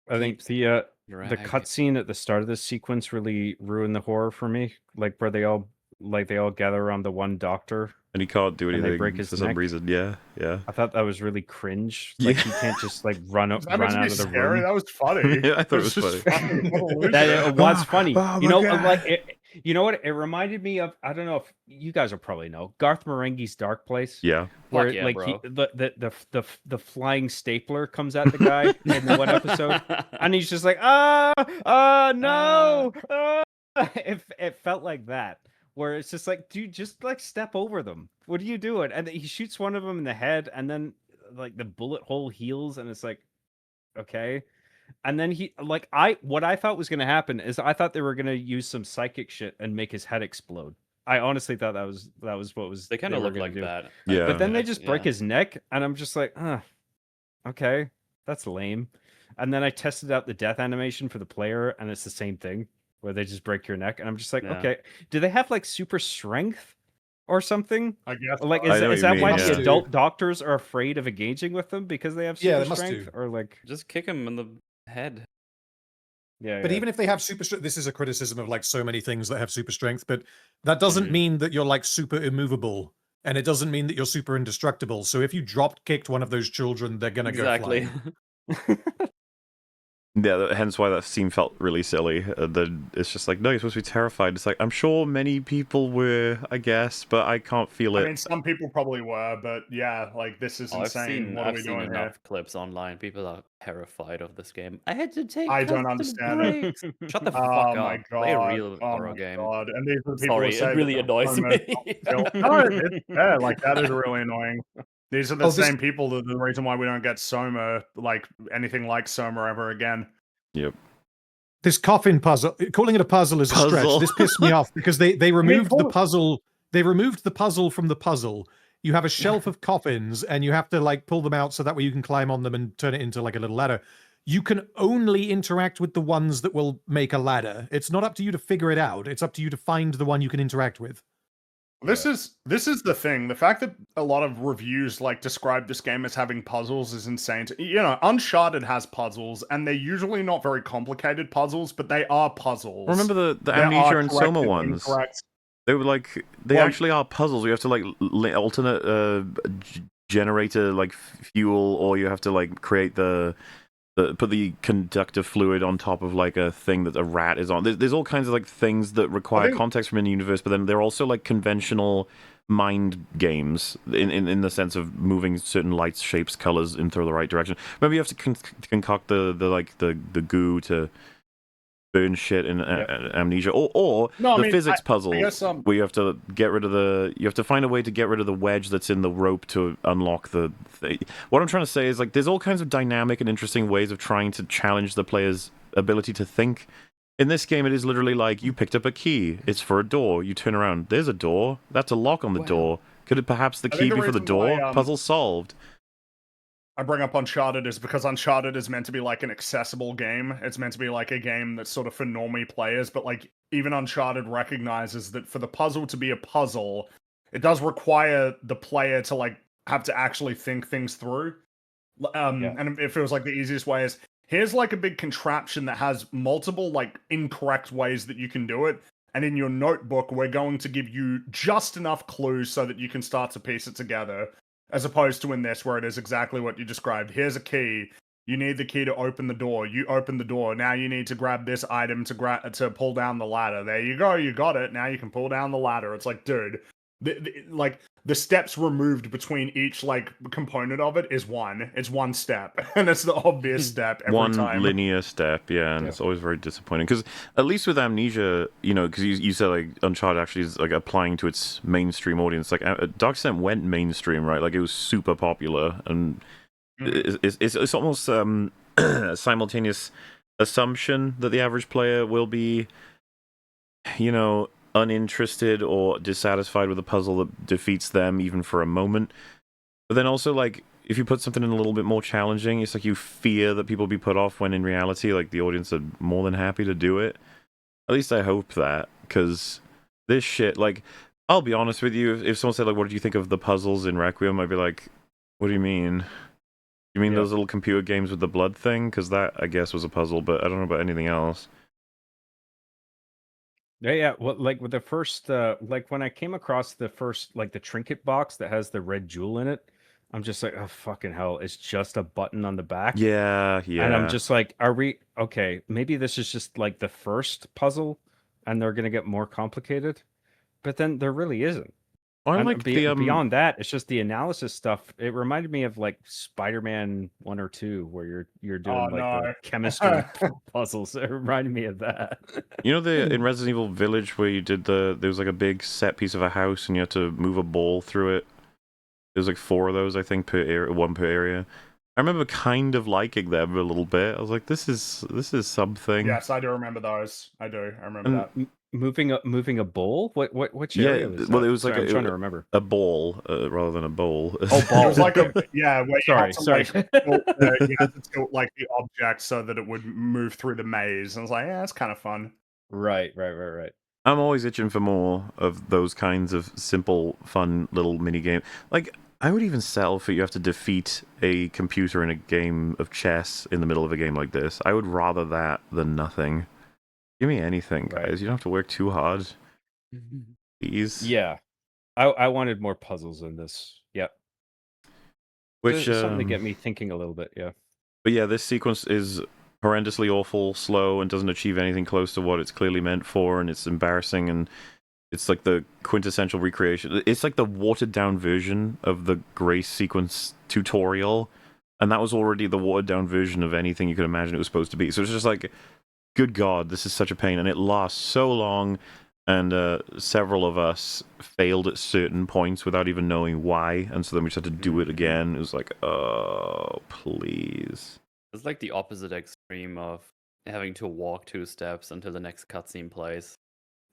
I think the cutscene at the start of this sequence really ruined the horror for me. Like where they all gather around the one doctor. And he can't do anything they break his for some neck. reason. Yeah. I thought that was really cringe. Like he can't just like run out of the room. That was funny. Yeah, I thought it was funny. It was funny. Oh, you know, my God. like you know what? It reminded me of, I don't know if you guys will probably know, Garth Marenghi's Dark Place. Yeah. Where yeah, like bro. the flying stapler comes at the guy in the one episode, and he's just like, no. It felt like that. Where it's just like, dude, just like step over them. What are you doing? And he shoots one of them in the head, and then like the bullet hole heals, and it's like, okay. And then what I thought was going to happen is I thought they were going to use some psychic shit and make his head explode. I honestly thought that was what was. They kind of were look gonna like do. that. Yeah. But then they just break his neck, and I'm just like, okay, that's lame. And then I tested out the death animation for the player, and it's the same thing, where they just break your neck, and I'm just like, okay, do they have like super strength or something? I guess. Like, I know is what that you why mean, the yeah. adult doctors are afraid of engaging with them because they have super they must strength, do. or like, Just kick him in the head. yeah. But even if they have super strength, this is a criticism of like so many things that have super strength, but that doesn't mean that you're like super immovable, and it doesn't mean that you're super indestructible. So if you drop kicked one of those children, they're gonna go flying. Yeah, hence why that scene felt really silly. Then it's just like, no, you're supposed to be terrified. It's like, I'm sure many people were, I guess, but I can't feel it. I mean, some people probably were, but yeah, like this is insane. What are I've we seen doing enough here? clips online. People are terrified of this game. I had to take. I don't custom understand it. breaks. Shut the fuck Oh up. my Play a god! real Oh horror my game. god! And these are the people Sorry, who say it really that annoys Homer's me. not still- No, yeah, like that is really annoying. These are the same people that the reason why we don't get Soma, like anything like Soma ever again. Yep. This coffin puzzle, calling it a puzzle is a stretch. This pissed me off because they removed the puzzle. They removed the puzzle from the puzzle You have a shelf of coffins, and you have to like pull them out so that way you can climb on them and turn it into like a little ladder. You can only interact with the ones that will make a ladder. It's not up to you to figure it out. It's up to you to find the one you can interact with. This is the thing. The fact that a lot of reviews like describe this game as having puzzles is insane. You know, Uncharted has puzzles, and they're usually not very complicated puzzles, but they are puzzles. Remember the There Amnesia are and correct Soma and ones? incorrect. They were like they Well- actually are puzzles. You have to like alternate generator like fuel, or you have to like create put the conductive fluid on top of like a thing that a rat is on. There's all kinds of like things that require context from in the universe, but then they're also like conventional mind games in the sense of moving certain lights, shapes, colors into the right direction. Maybe you have to concoct the goo to burn shit in Amnesia, or No, I the mean, physics I puzzle guess, where you have to get rid of you have to find a way to get rid of the wedge that's in the rope to unlock the thing. What I'm trying to say is like there's all kinds of dynamic and interesting ways of trying to challenge the player's ability to think. In this game, it is literally like you picked up a key. It's for a door. You turn around. There's a door. That's a lock on the door. Could it perhaps the I key think the be for the reason door? why, Puzzle solved. I bring up Uncharted is because Uncharted is meant to be like an accessible game. It's meant to be like a game that's sort of for normie players, but like even Uncharted recognizes that for the puzzle to be a puzzle, it does require the player to like have to actually think things through. And it feels like the easiest way is here's like a big contraption that has multiple like incorrect ways that you can do it. And in your notebook, we're going to give you just enough clues so that you can start to piece it together. As opposed to in this, where it is exactly what you described. Here's a key. You need the key to open the door. You open the door. Now you need to grab this item to pull down the ladder. There you go. You got it. Now you can pull down the ladder. It's like, dude, the steps removed between each like component of it is one. It's one step, and it's the obvious step every One time. linear step, and it's always very disappointing. Because at least with Amnesia, you know, because you said like Uncharted actually is like applying to its mainstream audience. Like Dark Descent went mainstream, right? Like it was super popular, and it's almost a simultaneous assumption that the average player will be, you know, uninterested or dissatisfied with a puzzle that defeats them even for a moment. But then also like if you put something in a little bit more challenging, it's like you fear that people will be put off when in reality like the audience are more than happy to do it. At least I hope that, because this shit, like, I'll be honest with you, if someone said like what did you think of the puzzles in Requiem, I'd be like, what do you mean? You mean those little computer games with the blood thing? Because that I guess was a puzzle, but I don't know about anything else. Yeah. Well, like with the first, like when I came across the first, like the trinket box that has the red jewel in it, I'm just like, oh fucking hell! It's just a button on the back. Yeah. And I'm just like, are we okay? Maybe this is just like the first puzzle, and they're gonna get more complicated. But then there really isn't. I And like the beyond that, it's just the analysis stuff. It reminded me of like Spider-Man 1 or 2, where you're doing the chemistry puzzles. It reminded me of that. You know in Resident Evil Village where you did there was like a big set piece of a house and you had to move a ball through it. There's like 4 of those, I think, per area, 1 per area. I remember kind of liking them a little bit. I was like, this is something. Yes, I do remember those. I remember that. Moving a bowl? Which area was that? Well, it was like I'm trying to remember. A ball rather than a bowl. Oh, ball. It was like where you had to, Sorry. like, you had to tilt like the object so that it would move through the maze. And I was like, yeah, that's kind of fun. Right. I'm always itching for more of those kinds of simple, fun little mini game. Like, I would even settle for you have to defeat a computer in a game of chess in the middle of a game like this. I would rather that than nothing. Give me anything, guys. You don't have to work too hard. Please. Yeah. I wanted more puzzles in this. Yep. Which something to get me thinking a little bit, yeah. But yeah, this sequence is horrendously awful, slow, and doesn't achieve anything close to what it's clearly meant for, and it's embarrassing, and it's like the quintessential recreation. It's like the watered-down version of the Grace sequence tutorial, and that was already the watered-down version of anything you could imagine it was supposed to be. So it's just like, good God, this is such a pain, and it lasts so long, and several of us failed at certain points without even knowing why, and so then we just had to do it again. It was like, oh, please. It's like the opposite extreme of having to walk 2 steps until the next cutscene plays.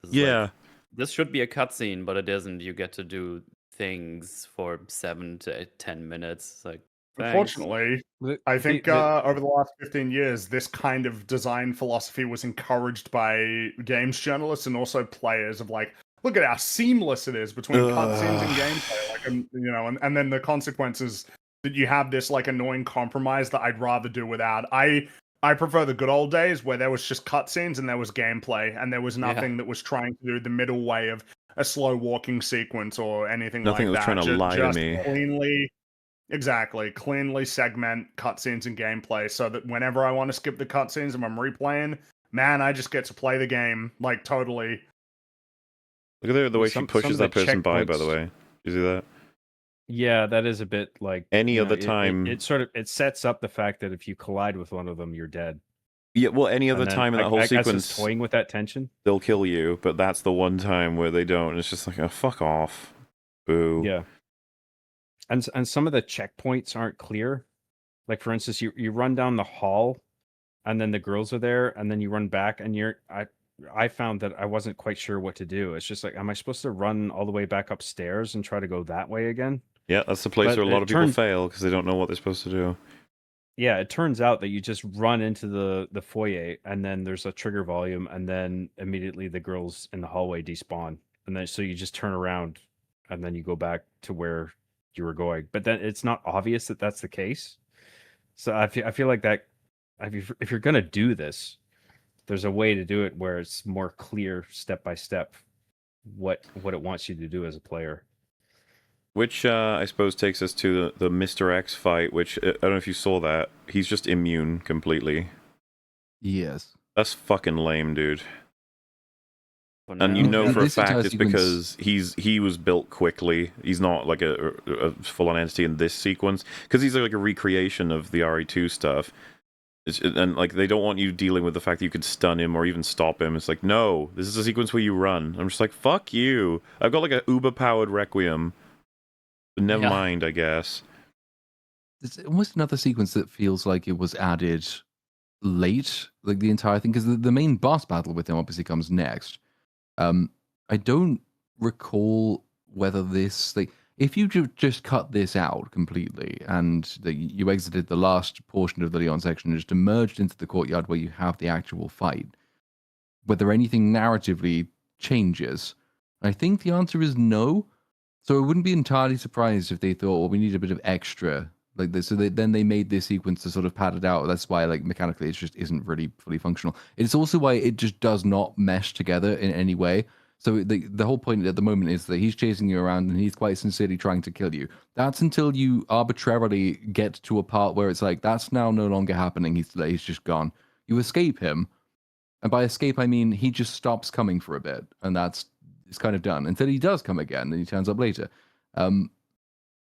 Yeah. This should be a cutscene, but it isn't. You get to do things for 7 to 10 minutes. It's like, thanks. Unfortunately, I think over the last 15 years, this kind of design philosophy was encouraged by games journalists and also players of like, look at how seamless it is between cutscenes and gameplay, like, and then the consequences that you have this like annoying compromise that I'd rather do without. I prefer the good old days where there was just cutscenes and there was gameplay and there was nothing that was trying to do the middle way of a slow walking sequence or anything Nothing like that that. was trying to lie to me. Cleanly segment cutscenes and gameplay so that whenever I want to skip the cutscenes and I'm replaying, man, I just get to play the game like totally. Look at the way she pushes that person by the way. You see that? Yeah, that is a bit like any other time. It sort of sets up the fact that if you collide with one of them, you're dead. Yeah, well, any other time in that whole sequence, toying with that tension, they'll kill you. But that's the one time where they don't. And it's just like, oh, fuck off, boo. Yeah. And some of the checkpoints aren't clear. Like for instance, you run down the hall, and then the girls are there, and then you run back, and I found that I wasn't quite sure what to do. It's just like, am I supposed to run all the way back upstairs and try to go that way again? Yeah, that's the place where a lot of people fail because they don't know what they're supposed to do. Yeah, it turns out that you just run into the foyer, and then there's a trigger volume, and then immediately the girls in the hallway despawn, and then so you just turn around, and then you go back to where you were going. But then it's not obvious that that's the case. So I feel like that if you're gonna do this, there's a way to do it where it's more clear step by step what it wants you to do as a player. Which I suppose takes us to the Mr. X fight, which I don't know if you saw that. He's just immune completely. Yes. That's fucking lame, dude. And you know for a fact it's because he was built quickly. He's not like a full-on entity in this sequence. Because he's like a recreation of the RE2 stuff. And like they don't want you dealing with the fact that you could stun him or even stop him. It's like, no, this is a sequence where you run. I'm just like, fuck you. I've got like a uber-powered Requiem. But never mind, I guess. There's almost another sequence that feels like it was added late, like the entire thing, because the main boss battle with him obviously comes next. I don't recall whether this, like, if you just cut this out completely and you exited the last portion of the Leon section and just emerged into the courtyard where you have the actual fight, whether anything narratively changes. I think the answer is no. So I wouldn't be entirely surprised if they thought, well, we need a bit of extra like this. So then they made this sequence to sort of pad it out. That's why, like, mechanically, it just isn't really fully functional. It's also why it just does not mesh together in any way. So the whole point at the moment is that he's chasing you around and he's quite sincerely trying to kill you. That's until you arbitrarily get to a part where it's like, that's now no longer happening. He's just gone. You escape him. And by escape, I mean he just stops coming for a bit. And it's kind of done until he does come again and he turns up later.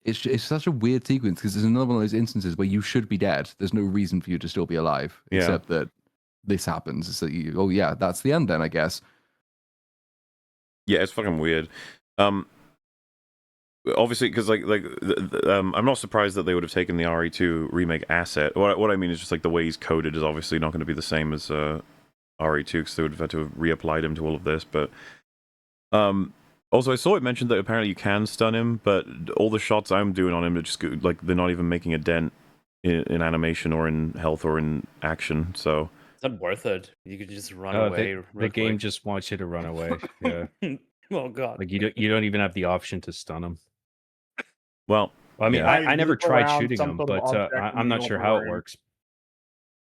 It's such a weird sequence because there's another one of those instances where you should be dead. There's no reason for you to still be alive, except that this happens. So oh yeah, that's the end then, I guess. Yeah, it's fucking weird. Obviously, because I'm not surprised that they would have taken the RE2 remake asset. What I mean is just like the way he's coded is obviously not going to be the same as RE2 because they would have had to have reapplied him to all of this, but. Also, I saw it mentioned that apparently you can stun him, but all the shots I'm doing on him are just like they're not even making a dent in animation or in health or in action. So it's not worth it. You could just run away. The game just wants you to run away. Yeah. Oh god. Like you don't even have the option to stun him. Well, I mean, I never tried shooting him, but I'm not sure how it works.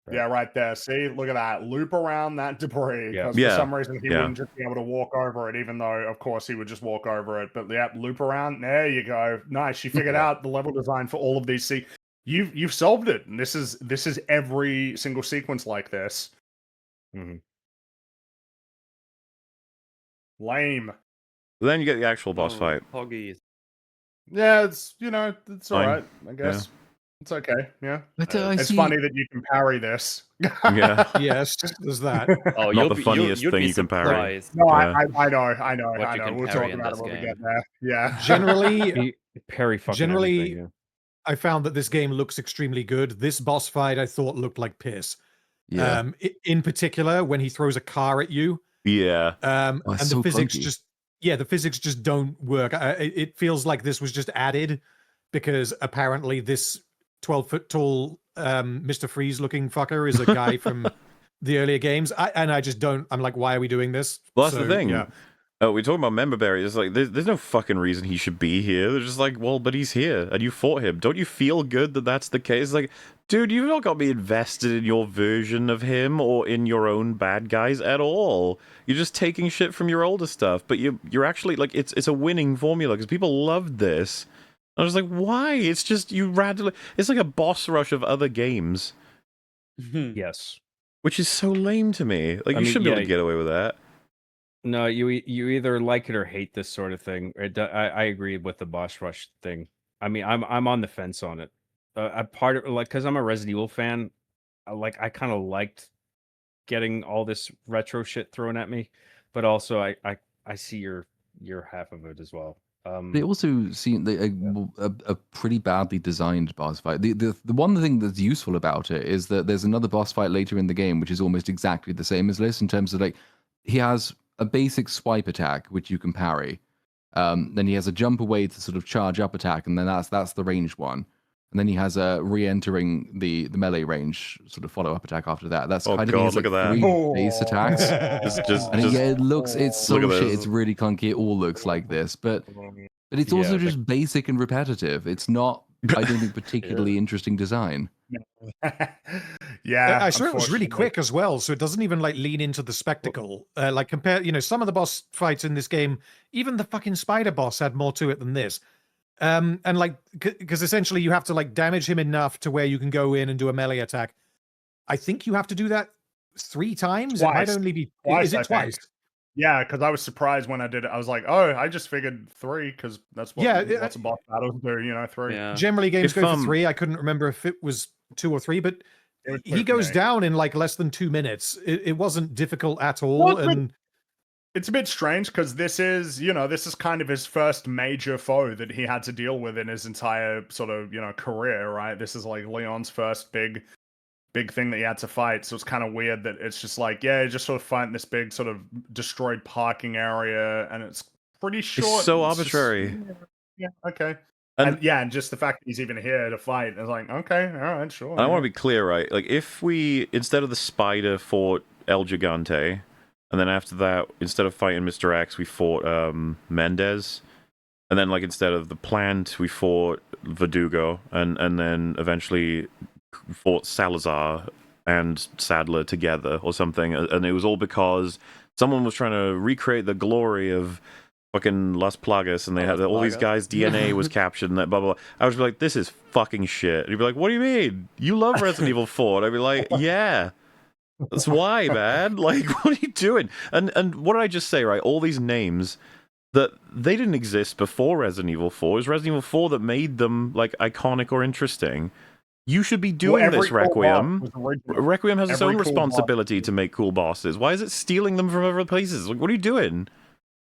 Right. Yeah, right there. See, look at that. Loop around that debris. Because for some reason he wouldn't just be able to walk over it, even though, of course, he would just walk over it. But yeah, loop around. There you go. Nice. You figured out the level design for all of these. You've solved it. And this is every single sequence like this. Mm-hmm. Lame. But then you get the actual boss fight. Poggies. Yeah, it's it's all right, I guess. Yeah. It's okay, yeah. It's funny that you can parry this. Yeah. Yes, there's that. Oh, not the funniest thing you can parry. No, yeah. I know. We'll talk about it when we get there. Yeah. Generally, parry fucking generally, everything, yeah. I found that this game looks extremely good. This boss fight I thought looked like piss. Yeah. In particular, when he throws a car at you. Yeah. And the physics just yeah, the physics just don't work. It feels like this was just added because apparently this 12-foot tall Mr. Freeze looking fucker is a guy from the earlier games. I just don't. I'm like, why are we doing this? Well, that's the thing. Yeah. We're talking about member berries. It's like there's no fucking reason he should be here. They're just like, well, but he's here, and you fought him. Don't you feel good that that's the case? Like, dude, you've not got me invested in your version of him or in your own bad guys at all. You're just taking shit from your older stuff, but you're actually like it's a winning formula because people loved this. I was like, why? It's just you radically. It's like a boss rush of other games. Yes, which is so lame to me. Like, you shouldn't be able to get away with that. No, you either like it or hate this sort of thing. I agree with the boss rush thing. I mean, I'm on the fence on it. A part of like because I'm a Resident Evil fan, I kind of liked getting all this retro shit thrown at me, but also I see your half of it as well. They also seem a pretty badly designed boss fight. The one thing that's useful about it is that there's another boss fight later in the game which is almost exactly the same as this in terms of like he has a basic swipe attack which you can parry. Then he has a jump away to sort of charge up attack, and then that's the ranged one. And then he has a re-entering the melee range sort of follow-up attack after that. That's kind of his, look at that. 3 base attacks. It looks it's so shit. It's really clunky. It all looks like this, but it's also just basic and repetitive. It's not, I don't think, particularly interesting design. Yeah, I swear it was really quick as well, so it doesn't even like lean into the spectacle. Like compare, some of the boss fights in this game, even the fucking spider boss had more to it than this. And like, because essentially you have to like damage him enough to where you can go in and do a melee attack. I think you have to do that 3 times. Twice. It might only be is it twice? Yeah, because I was surprised when I did it. I was like, oh, I just figured 3 because that's what lots of boss battles do. 3. Yeah. Generally, games go for 3. I couldn't remember if it was 2 or 3, but he goes down in like less than 2 minutes. It wasn't difficult at all, it's a bit strange because this is kind of his first major foe that he had to deal with in his entire sort of, career, right? This is like Leon's first big thing that he had to fight. So it's kind of weird that it's just like, just sort of fighting this big sort of destroyed parking area, and it's pretty short. It's so arbitrary. Yeah, okay. And just the fact that he's even here to fight, it's like, okay, all right, sure. I want to be clear, right? Like, if we, instead of the spider, fought El Gigante, and then after that, instead of fighting Mr. X, we fought Mendez. And then, like, instead of the plant, we fought Verdugo. And then eventually fought Salazar and Sadler together or something. And it was all because someone was trying to recreate the glory of fucking Las Plagas, and they had all these guys' DNA was captured and that blah, blah, blah. I was like, this is fucking shit. And you'd be like, what do you mean? You love Resident Evil 4. And I'd be like, yeah. That's why, man. Like, what are you doing? And what did I just say, right? All these names that they didn't exist before Resident Evil 4. It was Resident Evil 4 that made them like iconic or interesting. You should be doing this, Requiem. Requiem has its own responsibility to make cool bosses. Why is it stealing them from other places? Like, what are you doing?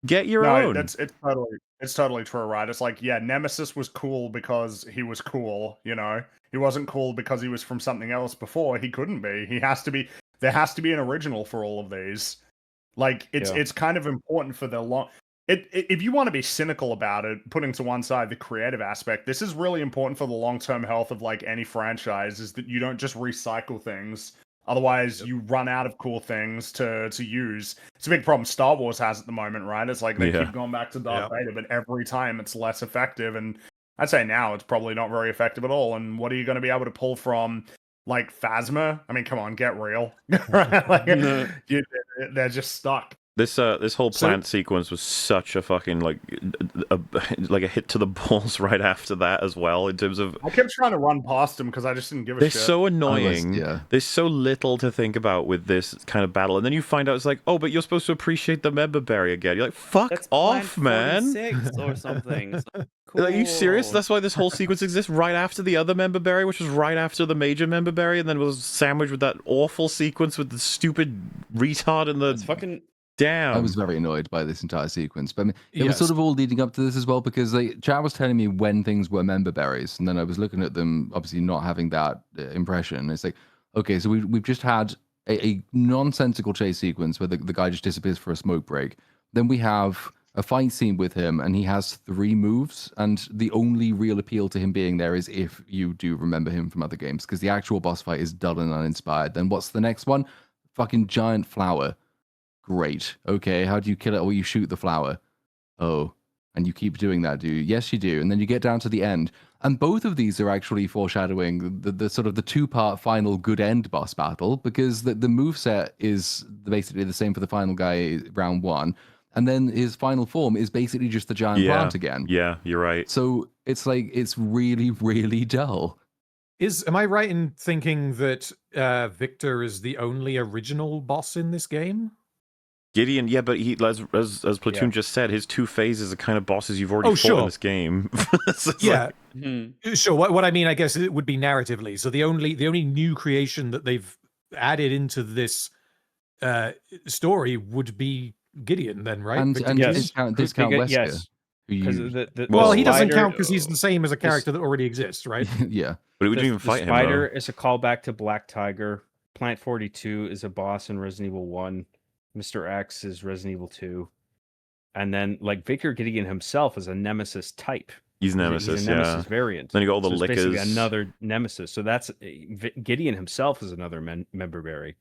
Get your own. It's totally true, right? It's like, Nemesis was cool because he was cool, He wasn't cool because he was from something else before. He couldn't be. There has to be an original for all of these. Like, it's kind of important for the long... If you want to be cynical about it, putting to one side the creative aspect, this is really important for the long-term health of, like, any franchise, is that you don't just recycle things. Otherwise, you run out of cool things to use. It's a big problem Star Wars has at the moment, right? It's like they keep going back to Darth Vader, but every time it's less effective. And I'd say now it's probably not very effective at all. And what are you going to be able to pull from... like Phasma? I mean, come on, get real. Like, they're just stuck. This whole plant sequence was such a fucking like a hit to the balls right after that as well. In terms of, I kept trying to run past them because I just didn't give a shit. They're so annoying. There's so little to think about with this kind of battle, and then you find out it's like, oh, but you're supposed to appreciate the member berry again. You're like, fuck off, man. Or something. Cool. Are you serious? That's why this whole sequence exists right after the other member berry, which was right after the major member berry, and then was sandwiched with that awful sequence with the stupid retard and the fucking. Damn. I was very annoyed by this entire sequence, but I mean, it was sort of all leading up to this as well, because Chad was telling me when things were member berries, and then I was looking at them, obviously not having that impression. It's like, okay, so we've just had a nonsensical chase sequence where the guy just disappears for a smoke break. Then we have a fight scene with him, and he has 3 moves, and the only real appeal to him being there is if you do remember him from other games, because the actual boss fight is dull and uninspired. Then what's the next one? Fucking giant flower. Great. Okay, how do you kill it? Well, you shoot the flower. Oh, and you keep doing that, do you? Yes, you do. And then you get down to the end. And both of these are actually foreshadowing the sort of the 2-part final good end boss battle, because the moveset is basically the same for the final guy round 1. And then his final form is basically just the giant plant again. Yeah, you're right. So it's like, it's really, really dull. Am I right in thinking that Victor is the only original boss in this game? Gideon, yeah, but he, as Platoon just said, his 2 phases are kind of bosses you've already fought in this game. So yeah, sure. What I mean, I guess, it would be narratively. So the only new creation that they've added into this story would be Gideon, then, right? And yes. discount Wesker. Yes. Well, he doesn't count because he's the same as a character that already exists, right? Yeah. But we didn't even fight him. Spider is a callback to Black Tiger. Plant 42 is a boss in Resident Evil 1. Mr. X is Resident Evil 2. And then, like, Victor Gideon himself is a Nemesis type. He's Nemesis, he's a Nemesis variant. Then you got all the so it's lickers. basically another Nemesis. So that's Gideon himself is another member berry.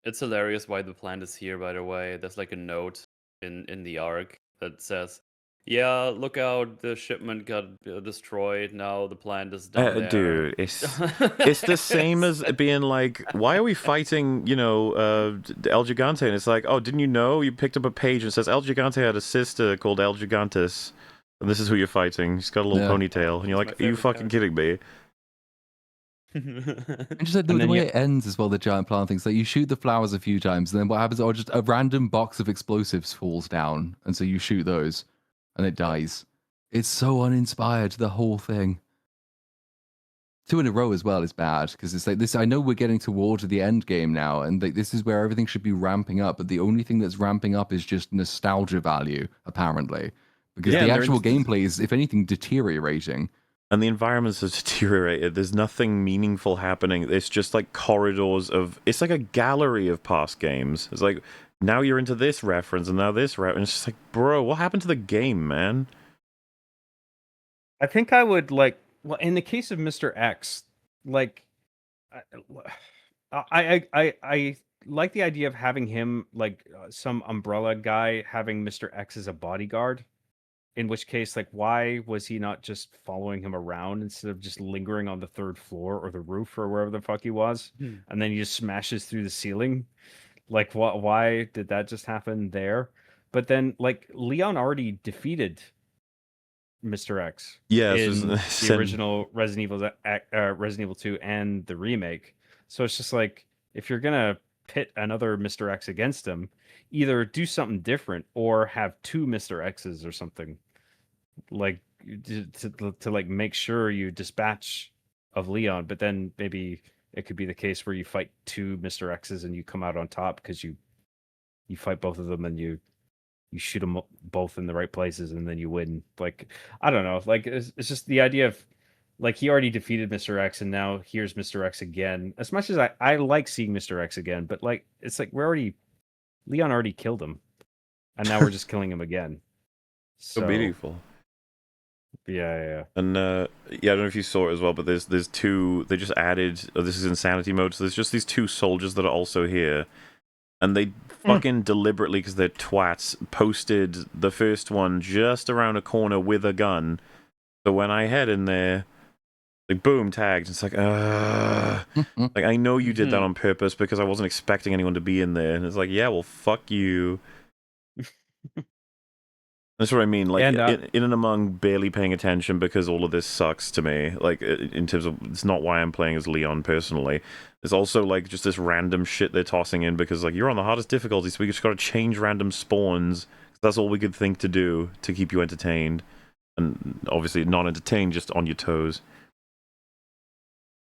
It's hilarious why the plant is here, by the way. There's like a note in the arc that says, yeah, look out, the shipment got destroyed, now the plant is down there. Dude, it's the same as being like, why are we fighting, El Gigante? And it's like, oh, didn't you know? You picked up a page and it says El Gigante had a sister called El Gigantes, and this is who you're fighting. She's got a little ponytail, and you're like, are you fucking kidding me? And just like the way it ends as well, the giant plant thing. So you shoot the flowers a few times, and then what happens? Oh, just a random box of explosives falls down, and so you shoot those, and it dies. It's so uninspired, the whole thing. 2 in a row as well is bad, because it's like this. I know we're getting towards the end game now, and this is where everything should be ramping up, but the only thing that's ramping up is just nostalgia value, apparently, because the actual gameplay is, if anything, deteriorating. And the environments have deteriorated. There's nothing meaningful happening. It's just like corridors of... It's like a gallery of past games. It's like, now you're into this reference, and now this reference. It's just like, bro, what happened to the game, man? I think I would, like... Well, in the case of Mr. X, like... I like the idea of having him, like, some umbrella guy having Mr. X as a bodyguard. In which case, like, why was he not just following him around instead of just lingering on the 3rd floor or the roof or wherever the fuck he was? And then he just smashes through the ceiling. Like, why did that just happen there? But then, like, Leon already defeated Mr. X in the original Resident Evil 2 and the remake. So it's just like, if you're gonna pit another Mr. X against him, either do something different or have 2 Mr. X's or something, like to like make sure you dispatch of Leon. But then maybe it could be the case where you fight 2 Mr. X's and you come out on top because you fight both of them and you shoot them both in the right places and then you win. Like, I don't know. Like, it's just the idea of, like, he already defeated Mr. X and now here's Mr. X again. As much as I like seeing Mr. X again, but like, it's like Leon already killed him, and now we're just killing him again. So meaningful. Yeah. And I don't know if you saw it as well, but there's 2. They just added. Oh, this is insanity mode. So there's just these 2 soldiers that are also here, and they fucking deliberately, because they're twats, posted the first one just around a corner with a gun. So when I head in there, like, boom, tagged. It's like, like, I know you did that on purpose because I wasn't expecting anyone to be in there. And it's like, yeah, well, fuck you. That's what I mean. Like, in and among barely paying attention because all of this sucks to me. Like, in terms of, it's not why I'm playing as Leon personally. There's also, like, just this random shit they're tossing in because, like, you're on the hardest difficulty, so we just gotta change random spawns. That's all we could think to do to keep you entertained. And obviously not entertained, just on your toes.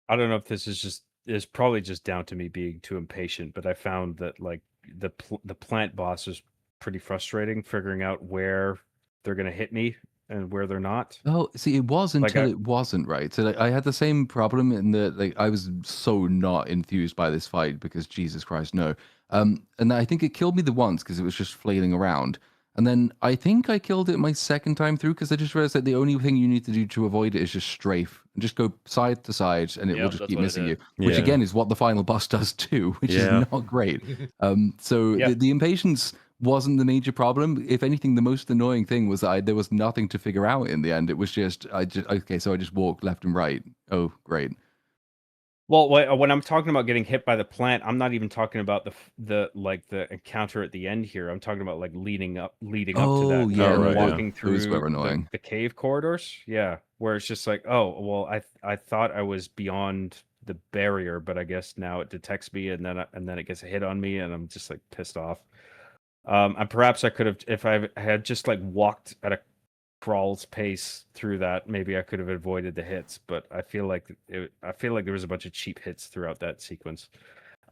I don't know if this is probably just down to me being too impatient, but I found that, like, the plant boss is pretty frustrating, figuring out where they're gonna hit me and where they're not. Oh, see, it was until it wasn't, right? So like, I had the same problem in that, like, I was so not enthused by this fight because Jesus Christ, no. And I think it killed me the once because it was just flailing around. And then I think I killed it my second time through because I just realized that the only thing you need to do to avoid it is just strafe. Just go side to side and it will Yep, just that's keep what I missing you. did. Which Yeah. again is what the final boss does too, which is Yeah. not great. So Yep. the impatience wasn't the major problem. If anything, the most annoying thing was that there was nothing to figure out in the end. It was just, okay, so I just walked left and right. Oh, great. Well, when I'm talking about getting hit by the plant, I'm not even talking about the encounter at the end here. I'm talking about like leading up to that. Yeah, Oh, right, yeah. Walking Those through were annoying. the cave corridors. Yeah, where it's just like, oh, well, I thought I was beyond the barrier, but I guess now it detects me, and then it gets a hit on me, and I'm just like pissed off. And perhaps I could have, if I had just like walked at a crawl's pace through that, maybe I could have avoided the hits, but I feel like there was a bunch of cheap hits throughout that sequence.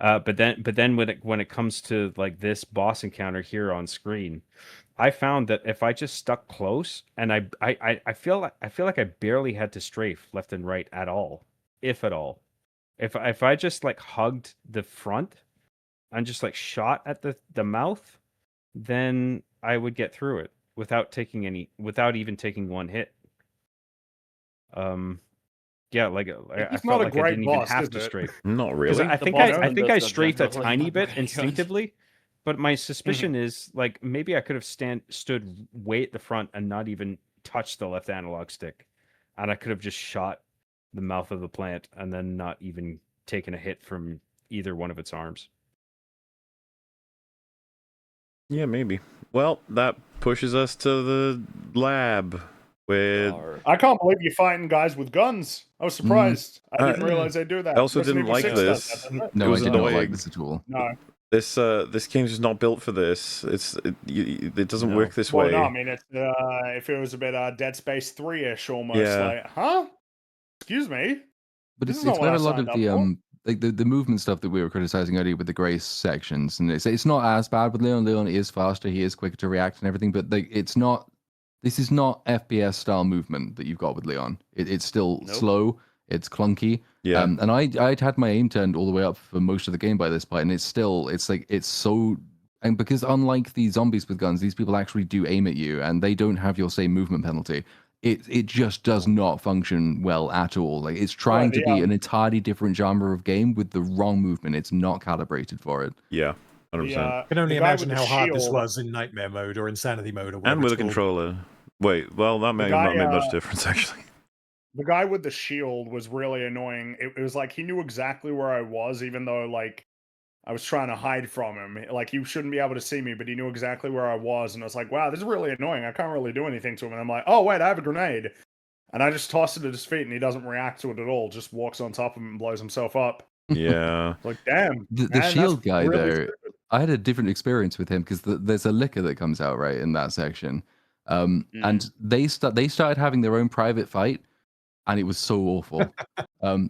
But then when it comes to like this boss encounter here on screen, I found that if I just stuck close and I feel like I barely had to strafe left and right at all, if at all. If I just like hugged the front and just like shot at the mouth, then I would get through it without even taking one hit. Yeah, like I felt like I didn't even have to strafe. Not really. I think I strafed a tiny bit instinctively, but my suspicion is like maybe I could have stood way at the front and not even touched the left analog stick, and I could have just shot the mouth of the plant and then not even taken a hit from either one of its arms. Yeah, maybe. Well, that pushes us to the lab with. I can't believe you're fighting guys with guns. I was surprised. I didn't realize they do that. I also Resident didn't Evil like 6 this. does that, doesn't it? No, It was I did not annoying. like this at all. No. This game's just not built for this. It doesn't work this Well, way. no, I mean, it's, if it was a bit Dead Space 3-ish almost, Yeah. like, huh? Excuse me? But This it's is not what where I a lot of signed up the for. like the movement stuff that we were criticizing earlier with the grace sections, and it's not as bad with Leon. Leon is faster, he is quicker to react and everything, but like it's not. This is not FPS style movement that you've got with Leon. It's still slow. It's clunky. Yeah. And I'd had my aim turned all the way up for most of the game by this point, and it's so. And because unlike the zombies with guns, these people actually do aim at you, and they don't have your same movement penalty. It just does not function well at all. Like it's trying to be an entirely different genre of game with the wrong movement. It's not calibrated for it. Yeah, 100%. I can only imagine how hard this was in nightmare mode or insanity mode or whatever. And with a it's called. controller. Wait, well, that may not make much difference actually. The guy with the shield was really annoying. It was like he knew exactly where I was, even though like I was trying to hide from him. Like he shouldn't be able to see me, but he knew exactly where I was. And I was like, wow, this is really annoying. I can't really do anything to him. And I'm like, oh, wait, I have a grenade. And I just toss it at his feet and he doesn't react to it at all. Just walks on top of him and blows himself up. Yeah. Like, damn. The shield guy, though, I had a different experience with him because there's a liquor that comes out, right, in that section. And they started having their own private fight, and it was so awful.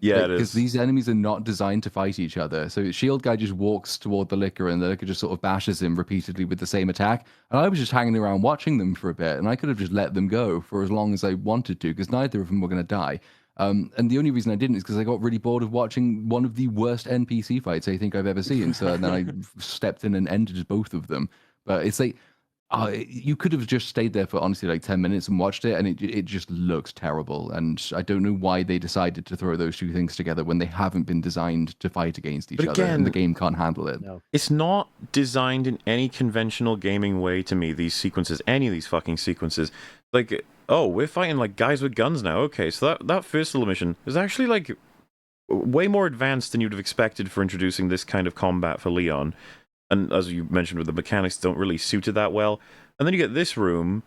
Yeah, because these enemies are not designed to fight each other. So shield guy just walks toward the liquor, and the liquor just sort of bashes him repeatedly with the same attack. And I was just hanging around watching them for a bit, and I could have just let them go for as long as I wanted to, because neither of them were going to die. And the only reason I didn't is because I got really bored of watching one of the worst NPC fights I think I've ever seen. So then I stepped in and ended both of them. But it's like, you could have just stayed there for honestly like 10 minutes and watched it, and it just looks terrible. And I don't know why they decided to throw those two things together when they haven't been designed to fight against each other, and the game can't handle it. No. It's not designed in any conventional gaming way to me, these sequences, any of these fucking sequences. Like, oh, we're fighting like guys with guns now. Okay, so that first little mission is actually like way more advanced than you'd have expected for introducing this kind of combat for Leon. And as you mentioned, with the mechanics don't really suit it that well. And then you get this room,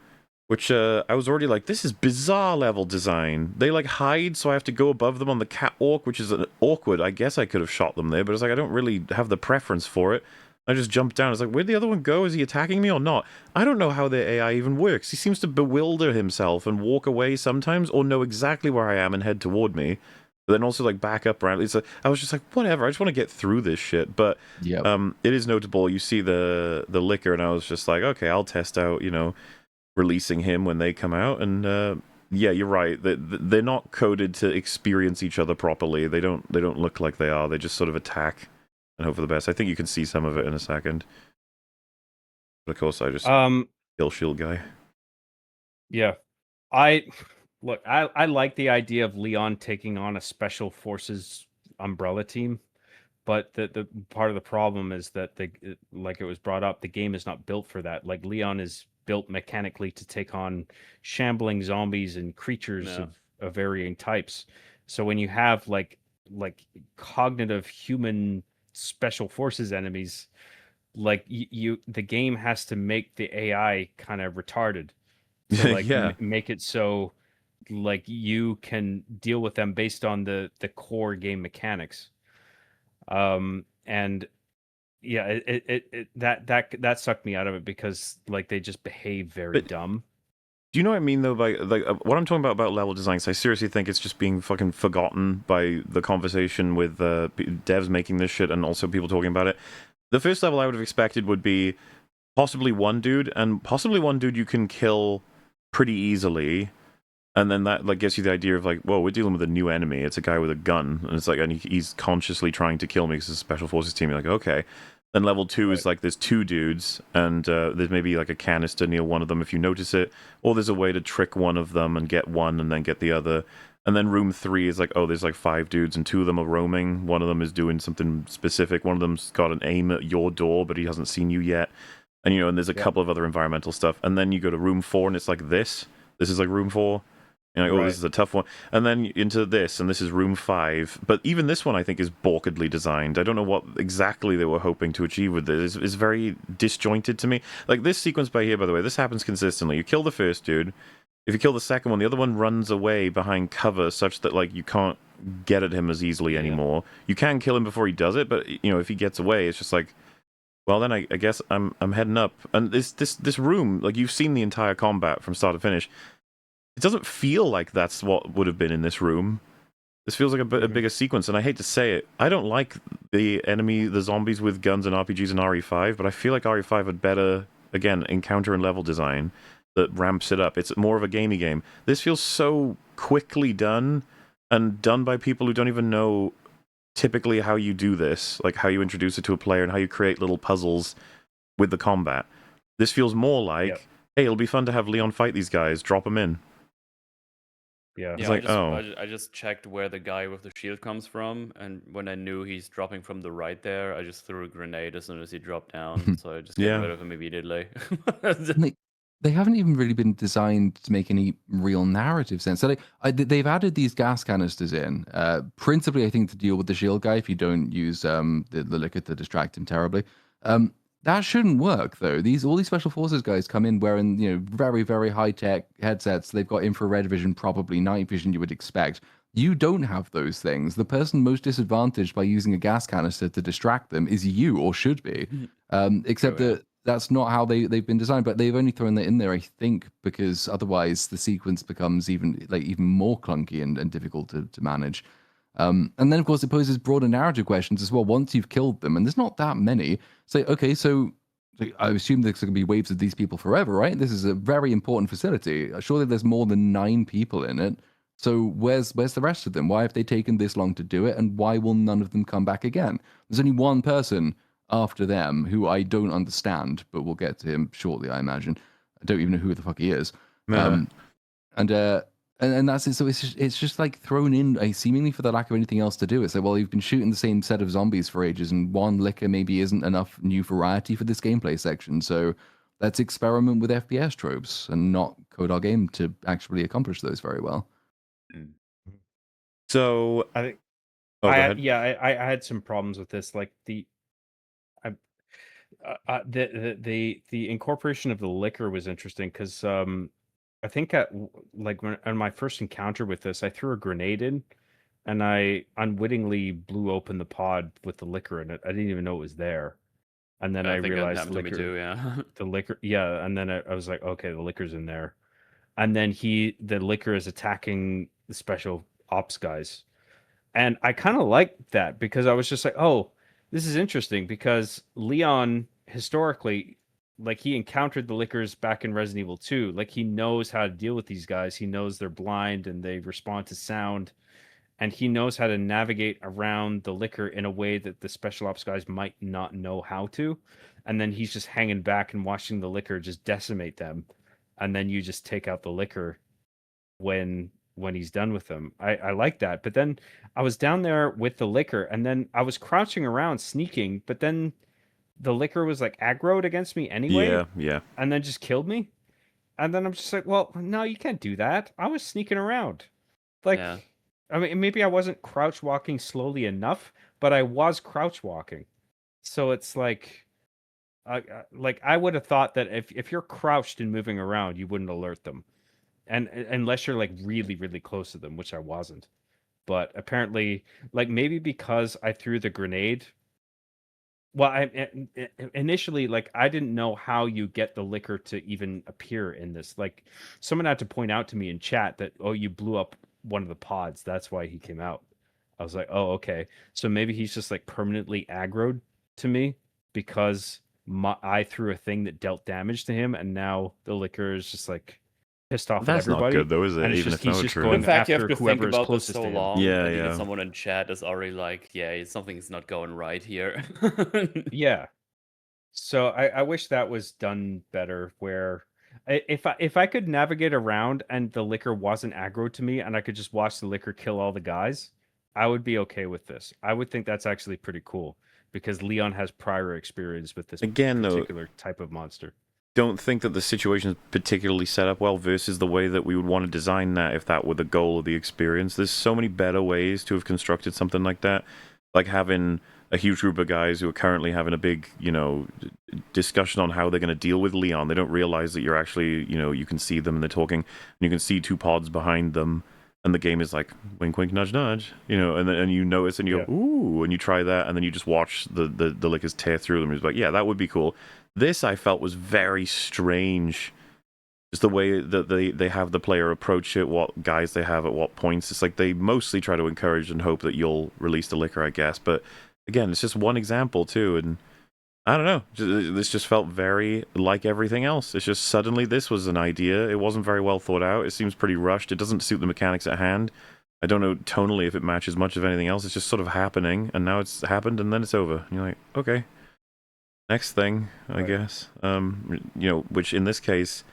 which I was already like, this is bizarre level design. They like hide, so I have to go above them on the catwalk, which is awkward. I guess I could have shot them there, but it's like I don't really have the preference for it. I just jumped down. It's like, where'd the other one go? Is he attacking me or not? I don't know how their AI even works. He seems to bewilder himself and walk away sometimes, or know exactly where I am and head toward me. But then also like back up around. It's like, I was just like, whatever. I just want to get through this shit. But it is notable. You see the liquor, and I was just like, okay, I'll test out, releasing him when they come out. And yeah, you're right. They're not coded to experience each other properly. They don't look like they are. They just sort of attack and hope for the best. I think you can see some of it in a second. But of course, I just kill shield guy. Yeah. I like the idea of Leon taking on a special forces umbrella team, but the part of the problem is that like it was brought up, the game is not built for that. Like Leon is built mechanically to take on shambling zombies and creatures of varying types. So when you have like cognitive human special forces enemies, like the game has to make the AI kind of retarded to like Yeah. make it so like you can deal with them based on the core game mechanics. And yeah, that sucked me out of it because like they just behave very dumb. Do you know what I mean though? By like what I'm talking about level design? So I seriously think it's just being fucking forgotten by the conversation with devs making this shit and also people talking about it. The first level I would have expected would be possibly one dude, and possibly one dude you can kill pretty easily, and then that like gives you the idea of like, whoa, we're dealing with a new enemy. It's a guy with a gun, and it's like, and he's consciously trying to kill me because it's a special forces team. You're like, okay. Then level 2 is like there's two dudes, and there's maybe like a canister near one of them if you notice it, or there's a way to trick one of them and get one and then get the other. And then room 3 is like, oh, there's like 5 dudes and 2 of them are roaming. One of them is doing something specific. One of them's got an aim at your door, but he hasn't seen you yet. And you know, and there's a couple of other environmental stuff. And then you go to room 4 and it's like this. This is like room 4. You're like, oh, this is a tough one. And then into this, and this is room 5. But even this one, I think, is balkedly designed. I don't know what exactly they were hoping to achieve with this. It's very disjointed to me. Like, this sequence by here, by the way, this happens consistently. You kill the first dude. If you kill the second one, the other one runs away behind cover such that, like, you can't get at him as easily anymore. You can kill him before he does it, but, you know, if he gets away, it's just like, well, then I guess I'm heading up. And this room, like, you've seen the entire combat from start to finish. It doesn't feel like that's what would have been in this room. This feels like a bigger sequence, and I hate to say it, I don't like the zombies with guns and RPGs in RE5, but I feel like RE5 had better, again, encounter and level design that ramps it up. It's more of a gamey game. This feels so quickly done, and done by people who don't even know typically how you do this, like how you introduce it to a player and how you create little puzzles with the combat. This feels more like, hey, it'll be fun to have Leon fight these guys, drop them in. Yeah, it's like, I just checked where the guy with the shield comes from, and when I knew he's dropping from the right there, I just threw a grenade as soon as he dropped down, so I just get rid of him immediately. They haven't even really been designed to make any real narrative sense. So they've added these gas canisters in, principally, I think, to deal with the shield guy if you don't use the liquor to distract him terribly. That shouldn't work though. All these special forces guys come in wearing, you know, very, very high tech headsets. They've got infrared vision, probably night vision you would expect. You don't have those things. The person most disadvantaged by using a gas canister to distract them is you, or should be. Except that that's not how they've been designed, but they've only thrown that in there, I think, because otherwise the sequence becomes even more clunky and difficult to manage. And then, of course, it poses broader narrative questions as well once you've killed them, and there's not that many. So, okay, so I assume there's going to be waves of these people forever, right? This is a very important facility. Surely there's more than 9 people in it. So where's the rest of them? Why have they taken this long to do it, and why will none of them come back again? There's only one person after them who I don't understand, but we'll get to him shortly, I imagine. I don't even know who the fuck he is. And that's it. So it's just like thrown in seemingly for the lack of anything else to do. It's like, well, you've been shooting the same set of zombies for ages, and one liquor maybe isn't enough new variety for this gameplay section. So let's experiment with FPS tropes and not code our game to actually accomplish those very well. So I think, go I ahead. had some problems with this, like the incorporation of the liquor was interesting because I think when my first encounter with this, I threw a grenade in, and I unwittingly blew open the pod with the liquor in it. I didn't even know it was there, and then I realized the liquor, the liquor, and then I was like, okay, the liquor's in there, and then the liquor is attacking the special ops guys, and I kind of liked that because I was just like, oh, this is interesting because Leon historically, like, he encountered the lickers back in Resident Evil 2. Like, he knows how to deal with these guys. He knows they're blind and they respond to sound, and he knows how to navigate around the liquor in a way that the special ops guys might not know how to. and then he's just hanging back and watching the liquor just decimate them, and then you just take out the liquor when he's done with them. I like that. But then I was down there with the liquor, and then I was crouching around sneaking, but then the liquor was like aggroed against me anyway. Yeah. And then just killed me. And then I'm just like, well, no, you can't do that. I was sneaking around. Like, Yeah. I mean, maybe I wasn't crouch walking slowly enough, but I was crouch walking. So it's like I would have thought that if you're crouched and moving around, you wouldn't alert them. And unless you're like really, really close to them, which I wasn't. But apparently, like maybe because I threw the grenade. Well, initially, like I didn't know how you get the liquor to even appear in this. Like, someone had to point out to me in chat that, oh, you blew up one of the pods. That's why he came out. I was like, oh, okay. So maybe he's just like permanently aggroed to me because I threw a thing that dealt damage to him, and now the liquor is just like pissed off at That's not everybody. good, though, is it? And it's Even just, if that he's were just true. going In fact, you after have to think whoever is about this closest so to him. long Yeah, that even yeah. someone in chat is already like, yeah, something's not going right here. Yeah. So I wish that was done better. Where if I could navigate around and the liquor wasn't aggro to me, and I could just watch the liquor kill all the guys, I would be okay with this. I would think that's actually pretty cool because Leon has prior experience with this Again, though, particular type of monster. don't think that the situation is particularly set up well versus the way that we would want to design that if that were the goal of the experience. There's so many better ways to have constructed something like that, like having a huge group of guys who are currently having a big, discussion on how they're going to deal with Leon. They don't realize that you're actually, you can see them and they're talking, and you can see two pods behind them, and the game is like wink, wink, nudge, nudge, and you notice and you go ooh, and you try that, and then you just watch the liquors tear through them. It's like, yeah, that would be cool. This I felt was very strange. Just the way that they have the player approach it, what guys they have at what points. It's like they mostly try to encourage and hope that you'll release the liquor, I guess. But again, it's just one example too, and I don't know. This just felt very like everything else. It's just suddenly this was an idea. It wasn't very well thought out. It seems pretty rushed. It doesn't suit the mechanics at hand. I don't know tonally if it matches much of anything else. It's just sort of happening, and now it's happened, and then it's over. And you're like, okay. Next thing, I guess, which in this case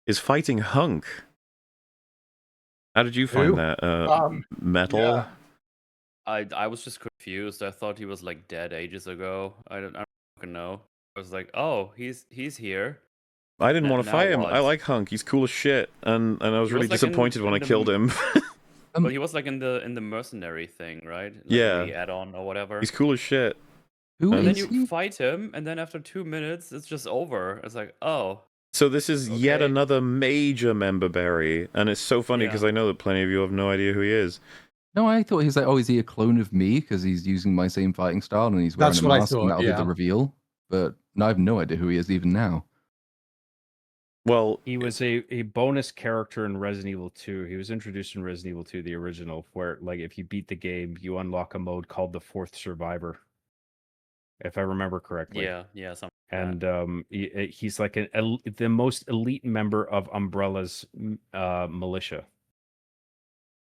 is fighting Hunk. How did you find that? Metal? Yeah. I was just confused. I thought he was like dead ages ago. I don't fucking know. I was like, oh, he's here. I didn't want to Now fight him. what? I like Hunk. He's cool as shit, and I was He really was, like, disappointed when I killed him. But he was like in the mercenary thing, right? Like Yeah. the add-on or whatever. He's cool as shit. And then you fight him, and then after 2 minutes, it's just over. It's like, oh. So this is yet Okay. another major member berry, and it's so funny because I know that plenty of you have no idea who he is. No, I thought he's like, oh, is he a clone of me because he's using my same fighting style and he's wearing That's a what I mask and thought, that'll be yeah. the reveal. But no, I have no idea who he is even now. Well, He was a bonus character in Resident Evil 2. He was introduced in Resident Evil 2, the original, where like if you beat the game, you unlock a mode called the Fourth Survivor, if I remember correctly. Yeah, something. And he's like the most elite member of Umbrella's militia.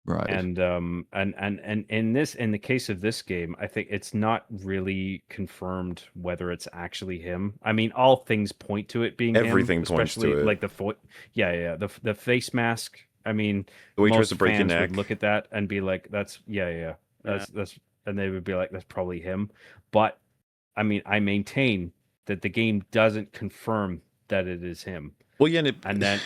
Right. And in the case of this game, I think it's not really confirmed whether it's actually him. I mean, all things point to it being Everything him, points to especially it. like the face mask. I mean, The way he tries most to break your fans neck. would look at that and be like, "That's that's," and they would be like, "That's probably him." But I mean, I maintain that the game doesn't confirm that it is him. Well, yeah, and then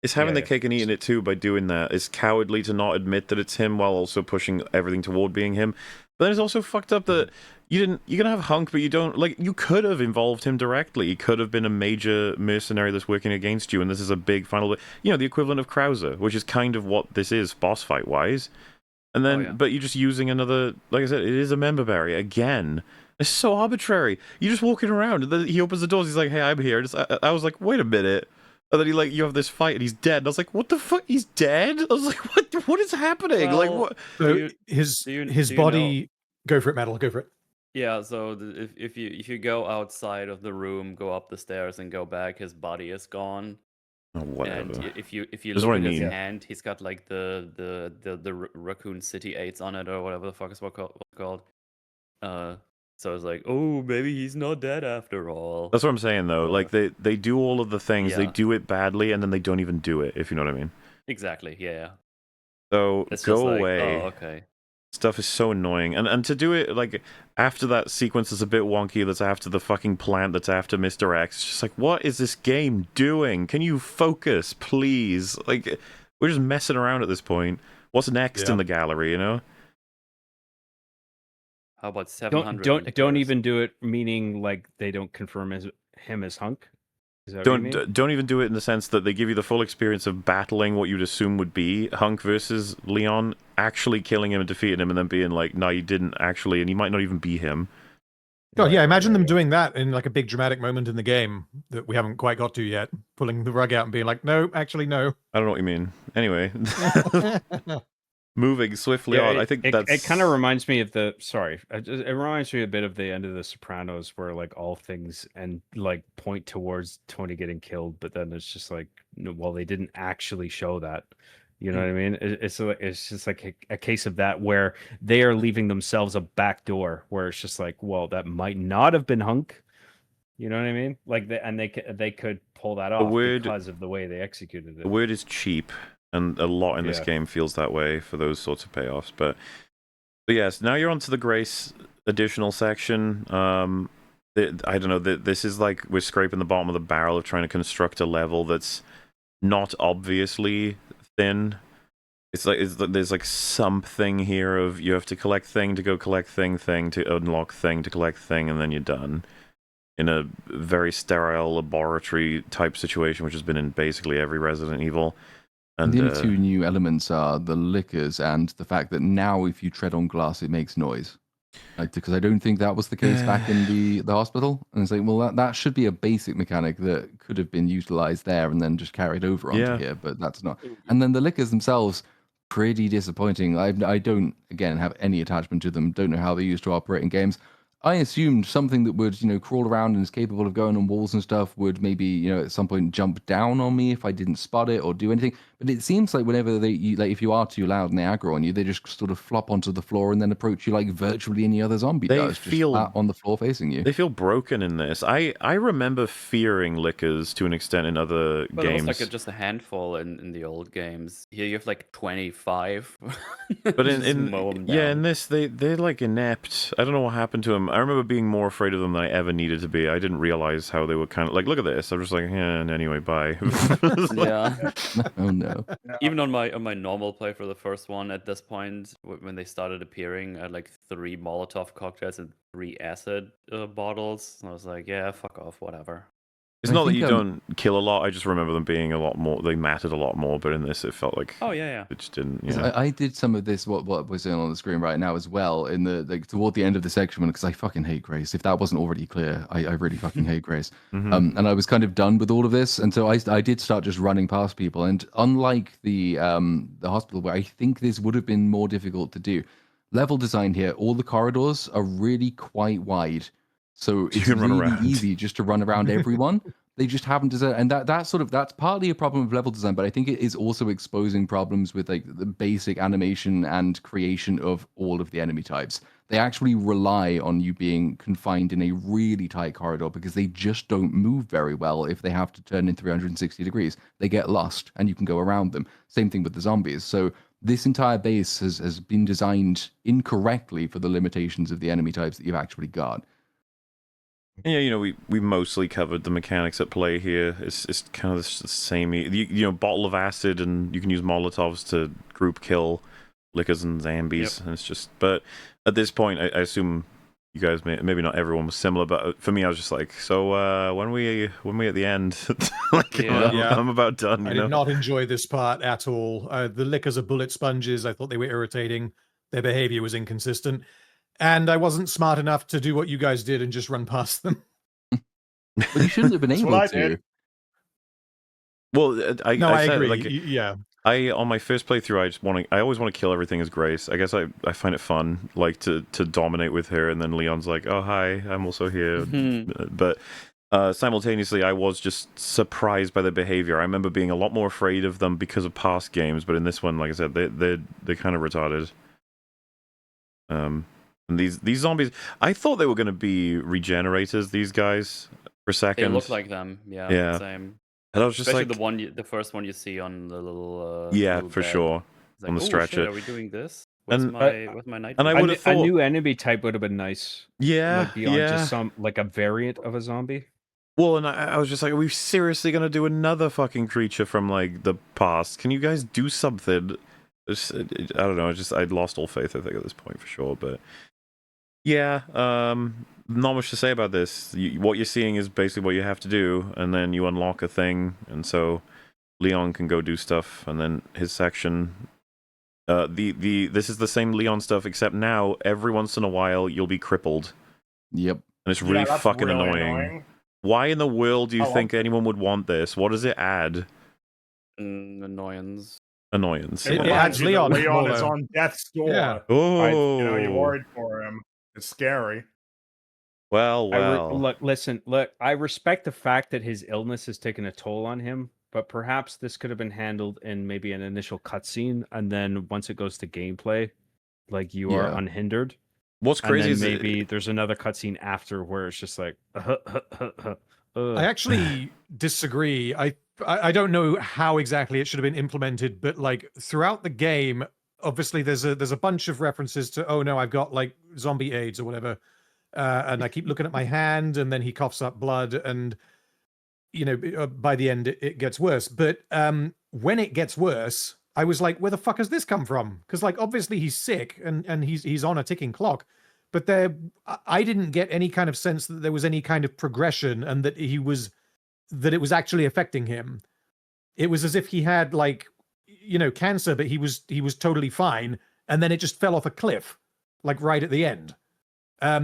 it's having Yeah, the cake and eating it too by doing that. It's cowardly to not admit that it's him while also pushing everything toward being him. But then it's also fucked up that you're gonna have Hunk, but you don't you could have involved him directly. He could have been a major mercenary that's working against you, and this is a big final, the equivalent of Krauser, which is kind of what this is boss fight wise. And then, but you're just using another, like I said, it is a member berry again. It's so arbitrary. You're just walking around, and then he opens the doors. He's like, "Hey, I'm here." I was like, "Wait a minute." And then you have this fight, and he's dead. And I was like, "What the fuck? He's dead?" I was like, "What is happening?" Well, like, what? So his body. Go for it, Metal. Go for it. Yeah, so if you go outside of the room, go up the stairs, and go back, his body is gone. Oh, whatever. And if you That's look what I at his mean. hand, he's got like the Raccoon City 8s on it, or whatever the fuck is what called. So it's like, oh, maybe he's not dead after all. That's what I'm saying, though. Like, they do all of the things, they Yeah. do it badly, and then they don't even do it, if you know what I mean. Exactly, yeah. So, It's go just like, away. oh, okay. Stuff is so annoying. And to do it, like, after that sequence that's a bit wonky, that's after the fucking plant, that's after Mr. X, it's just like, what is this game doing? Can you focus, please? Like, we're just messing around at this point. What's next in the gallery, you know? How about 700? Don't even do it. Meaning like they don't confirm him as Hunk. Is that what you mean? Don't even do it in the sense that they give you the full experience of battling what you'd assume would be Hunk versus Leon, actually killing him and defeating him, and then being like, no, you didn't actually, and you might not even be him. God, yeah, imagine them doing that in like a big dramatic moment in the game that we haven't quite got to yet, pulling the rug out and being like, no, actually, no. I don't know what you mean. Anyway. Moving swiftly on. I think that's... It kind of reminds me of the... Sorry. It reminds me a bit of the end of The Sopranos, where like all things and like point towards Tony getting killed, but then it's just like, well, they didn't actually show that. You know what I mean? It's just like a case of that where they are leaving themselves a back door where it's just like, well, that might not have been Hunk. You know what I mean? Like, they could pull that off because of the way they executed it. The word is cheap. And a lot in this game feels that way for those sorts of payoffs. But yes, now you're on to the Grace additional section. I don't know, this is like we're scraping the bottom of the barrel of trying to construct a level that's not obviously thin. It's like there's like something here of you have to collect thing to go collect thing to unlock thing to collect thing, and then you're done. In a very sterile laboratory type situation, which has been in basically every Resident Evil. And the only two new elements are the lickers and the fact that now if you tread on glass, it makes noise. Because I don't think that was the case back in the hospital. And it's like, well, that should be a basic mechanic that could have been utilized there and then just carried over onto here, but that's not. And then the lickers themselves, pretty disappointing. I don't, again, have any attachment to them. Don't know how they used to operate in games. I assumed something that would, crawl around and is capable of going on walls and stuff would maybe, at some point jump down on me if I didn't spot it or do anything. But it seems like whenever if you are too loud and they aggro on you, they just sort of flop onto the floor and then approach you like virtually any other zombie does. Just flat on the floor facing you. They feel broken in this. I remember fearing lickers to an extent in other games. It was like just a handful in the old games. Here you have like 25. But in this, they're like inept. I don't know what happened to them. I remember being more afraid of them than I ever needed to be. I didn't realize how they were kind of like, look at this. I'm just like, anyway, bye. Yeah. Oh no. Even on my normal play for the first one, at this point, when they started appearing, I had like 3 Molotov cocktails and 3 acid bottles. And I was like, yeah, fuck off, whatever. It's not that you don't kill a lot. I just remember them being a lot more. They mattered a lot more. But in this, it felt like it just didn't. I did some of this. What we're seeing on the screen right now as well. In the toward the end of the section, because I fucking hate Grace. If that wasn't already clear, I really fucking hate Grace. And I was kind of done with all of this, and so I did start just running past people. And unlike the hospital, where I think this would have been more difficult to do, level design here, all the corridors are really quite wide. So it's really easy just to run around everyone. They just haven't designed, and that's partly a problem of level design, but I think it is also exposing problems with like the basic animation and creation of all of the enemy types. They actually rely on you being confined in a really tight corridor because they just don't move very well if they have to turn in 360 degrees. They get lost and you can go around them. Same thing with the zombies. So this entire base has been designed incorrectly for the limitations of the enemy types that you've actually got. Yeah, we mostly covered the mechanics at play here. It's kind of the same. Bottle of acid, and you can use Molotovs to group kill lickers and zombies. And it's just, but at this point, I assume you guys maybe not everyone was similar, but for me, I was just like, so when we at the end, I'm about done. I did not enjoy this part at all. The lickers are bullet sponges. I thought they were irritating. Their behavior was inconsistent. And I wasn't smart enough to do what you guys did and just run past them. But you shouldn't have been able to. Well, I agree. Like, on my first playthrough, I always want to kill everything as Grace. I guess I find it fun, like to dominate with her, and then Leon's like, oh hi, I'm also here. But simultaneously, I was just surprised by their behavior. I remember being a lot more afraid of them because of past games, but in this one, like I said, they're kind of retarded. And And these zombies, I thought they were going to be regenerators. These guys, for a second. They look like them. Yeah. Yeah. Same. And I was just Especially like, the first one you see on the little. yeah, little for bed. sure. It's like, On the oh, stretcher. shit, are we doing this? Where's And my night? and I would have thought a new enemy type would have been nice. Yeah, like beyond yeah. just some like a variant of a zombie. Well, and I was just like, are we seriously gonna do another fucking creature from like the past? Can you guys do something? I don't know. I'd lost all faith, I think, at this point for sure. But yeah, not much to say about this. What you're seeing is basically what you have to do, and then you unlock a thing, and so Leon can go do stuff, and then his section. This is the same Leon stuff, except now every once in a while you'll be crippled. Yep. And it's really that's fucking really annoying. Why in the world do you Oh, think anyone would want this? What does it add? Annoyance. Annoyance. It Wow. adds Leon. Leon is on death's door. Yeah. Oh. You know, you're worried for him. It's scary. Well. Look, I respect the fact that his illness has taken a toll on him, but perhaps this could have been handled in maybe an initial cutscene, and then once it goes to gameplay, like you are unhindered. What's crazy and is then maybe there's another cutscene after where it's just like. I actually disagree. I don't know how exactly it should have been implemented, but like throughout the game, obviously there's a bunch of references to, oh no, I've got like zombie AIDS or whatever, and I keep looking at my hand, and then he coughs up blood, and you know by the end it gets worse. But when it gets worse, I was like, where the fuck has this come from? Because like obviously he's sick and he's on a ticking clock, but I didn't get any kind of sense that there was any kind of progression and that it was actually affecting him. It was as if he had like, you know, cancer, but he was totally fine, and then it just fell off a cliff, like right at the end.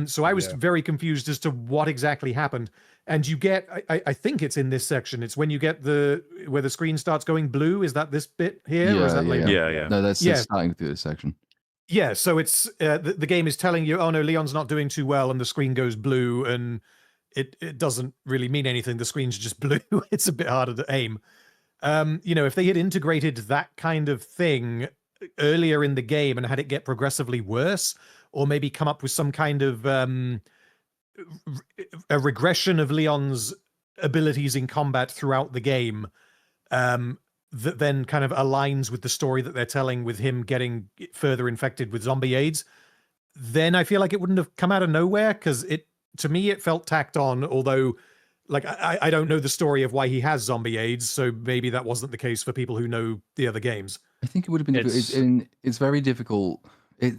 So I was very confused as to what exactly happened. And you get, I think it's in this section. It's when you get where the screen starts going blue. Is that this bit here, or is that later? Yeah. No, that's starting through this section. Yeah, so it's the game is telling you, oh no, Leon's not doing too well, and the screen goes blue, and it doesn't really mean anything. The screen's just blue. It's a bit harder to aim. You know, if they had integrated that kind of thing earlier in the game and had it get progressively worse, or maybe come up with some kind of a regression of Leon's abilities in combat throughout the game, that then kind of aligns with the story that they're telling with him getting further infected with zombie AIDS, then I feel like it wouldn't have come out of nowhere, because to me it felt tacked on, although like I don't know the story of why he has zombie AIDS, so maybe that wasn't the case for people who know the other games. I think it would have been it's very difficult. I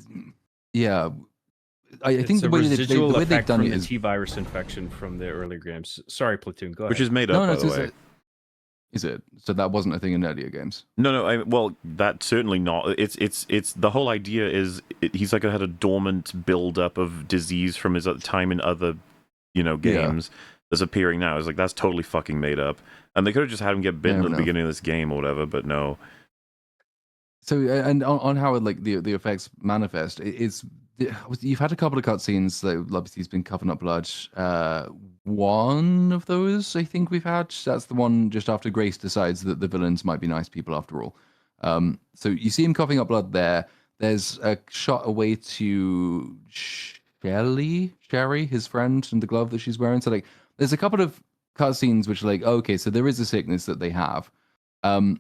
think the way they've done it is T-virus infection from the earlier games. Sorry, Platoon, go ahead. Which is made up, by the way. Is it? So that wasn't a thing in earlier games? No. Well, that's certainly not. It's the whole idea is he's like had a dormant buildup of disease from his time in other, games that's appearing now. It's like that's totally fucking made up. And they could have just had him get bitten at the beginning of this game or whatever, but no. So and on how like the effects manifest, you've had a couple of cutscenes that obviously he's been coughing up blood. One of those I think we've had. That's the one just after Grace decides that the villains might be nice people after all. So you see him coughing up blood there. There's a shot away to Sherry, his friend, and the glove that she's wearing. So like, there's a couple of cutscenes which are like, okay, so there is a sickness that they have. And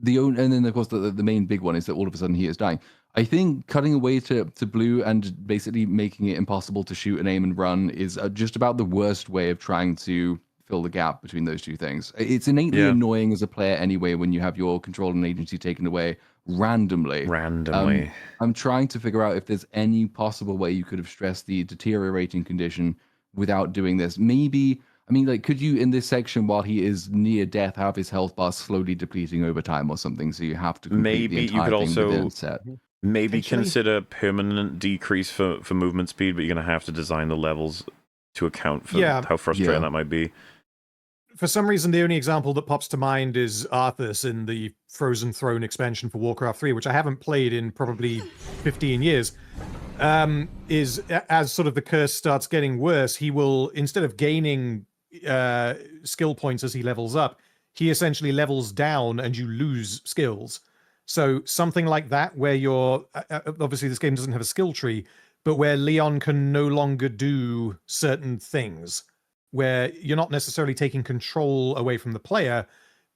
then of course the main big one is that all of a sudden he is dying. I think cutting away to blue and basically making it impossible to shoot and aim and run is just about the worst way of trying to fill the gap between those two things. It's innately annoying as a player anyway when you have your control and agency taken away randomly. I'm trying to figure out if there's any possible way you could have stressed the deteriorating condition without doing this. Maybe, I mean, like, could you, in this section, while he is near death, have his health bar slowly depleting over time or something, so you have to complete the entire you could thing within also set? Maybe consider permanent decrease for movement speed, but you're going to have to design the levels to account for how frustrating that might be. For some reason, the only example that pops to mind is Arthas in the Frozen Throne expansion for Warcraft 3, which I haven't played in probably 15 years. Is as sort of the curse starts getting worse, he will, instead of gaining skill points as he levels up, he essentially levels down and you lose skills. So something like that, where you're obviously this game doesn't have a skill tree, but where Leon can no longer do certain things, where you're not necessarily taking control away from the player,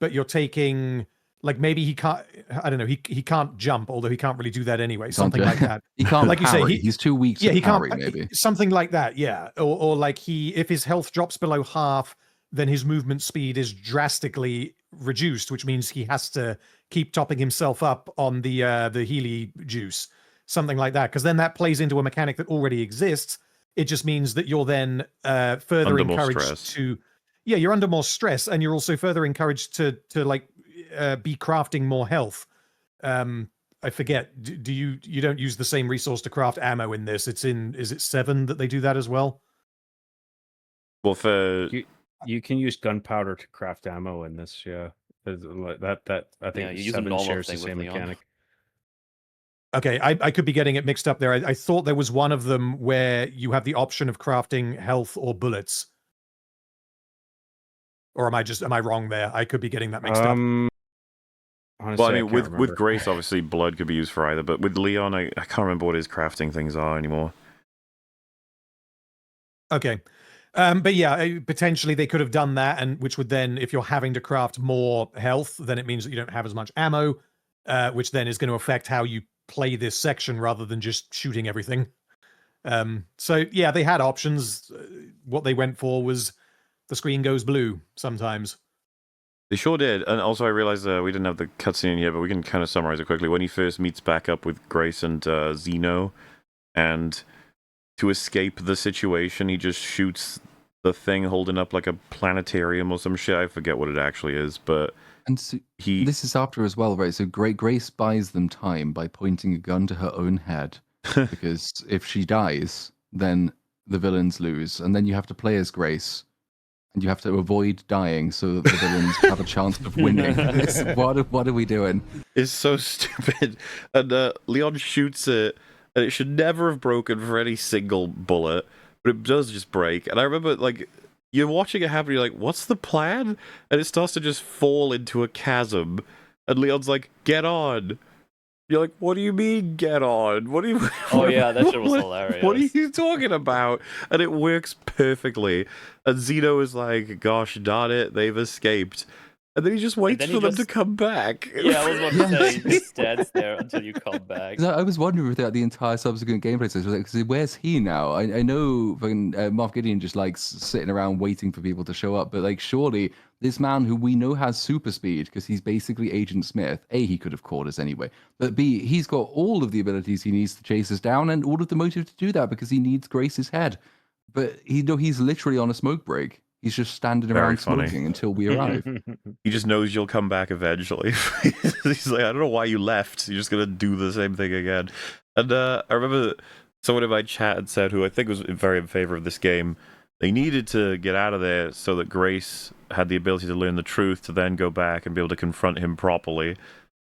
but you're taking, like, maybe he can't, I don't know, he can't jump, although he can't really do that anyway, something like that. He can't like parry. You say, He's too weak to he parry, can't, maybe. something like that, yeah. Or like if his health drops below half, then his movement speed is drastically reduced, which means he has to keep topping himself up on the Healy juice, something like that. Because then that plays into a mechanic that already exists. It just means that you're then further Under more encouraged stress. to, yeah, you're under more stress, and you're also further encouraged to like be crafting more health. I forget. Do you don't use the same resource to craft ammo in this? Is it 7 that they do that as well? Well, for you can use gunpowder to craft ammo in this, yeah. That I think you use a 7 normal shares the thing with same Leon. mechanic. Okay, I could be getting it mixed up there. I thought there was one of them where you have the option of crafting health or bullets. Or am I wrong there? I could be getting that mixed up. Honestly, well, I I mean, can't with remember. Grace, obviously, blood could be used for either, but with Leon, I can't remember what his crafting things are anymore. Okay. But yeah, potentially they could have done that, and which would then, if you're having to craft more health, then it means that you don't have as much ammo, which then is going to affect how you play this section rather than just shooting everything. So yeah, they had options. What they went for was the screen goes blue sometimes. They sure did, and also I realized we didn't have the cutscene in here, but we can kind of summarize it quickly. When he first meets back up with Grace and Zeno, and to escape the situation, he just shoots the thing holding up like a planetarium or some shit. I forget what it actually is, but And so, this is after as well, right? So Grace buys them time by pointing a gun to her own head, because if she dies, then the villains lose, and then you have to play as Grace, and you have to avoid dying so that the villains have a chance of winning. What are we doing? It's so stupid. And Leon shoots it, and it should never have broken for any single bullet, but it does just break. And I remember, like, you're watching it happen, you're like, what's the plan? And it starts to just fall into a chasm, and Leon's like, get on. You're like, what do you mean, get on? What do you? Oh yeah, that shit was hilarious. What are you talking about? And it works perfectly. And Zeno is like, gosh darn it, they've escaped. And then he just waits for them to come back. Yeah, I was about to say, he just stands there until you come back. 'Cause I was wondering throughout the entire subsequent gameplay session, like, 'cause where's he now? I know fucking Moff Gideon just likes sitting around waiting for people to show up, but like, surely this man who we know has super speed because he's basically Agent Smith. A, he could have caught us anyway, but B, he's got all of the abilities he needs to chase us down and all of the motive to do that because he needs Grace's head. But he's literally on a smoke break. He's just standing around smoking until we arrive. He just knows you'll come back eventually. He's like, I don't know why you left. You're just gonna do the same thing again. And I remember someone in my chat had said, who I think was very in favor of this game, they needed to get out of there so that Grace had the ability to learn the truth to then go back and be able to confront him properly.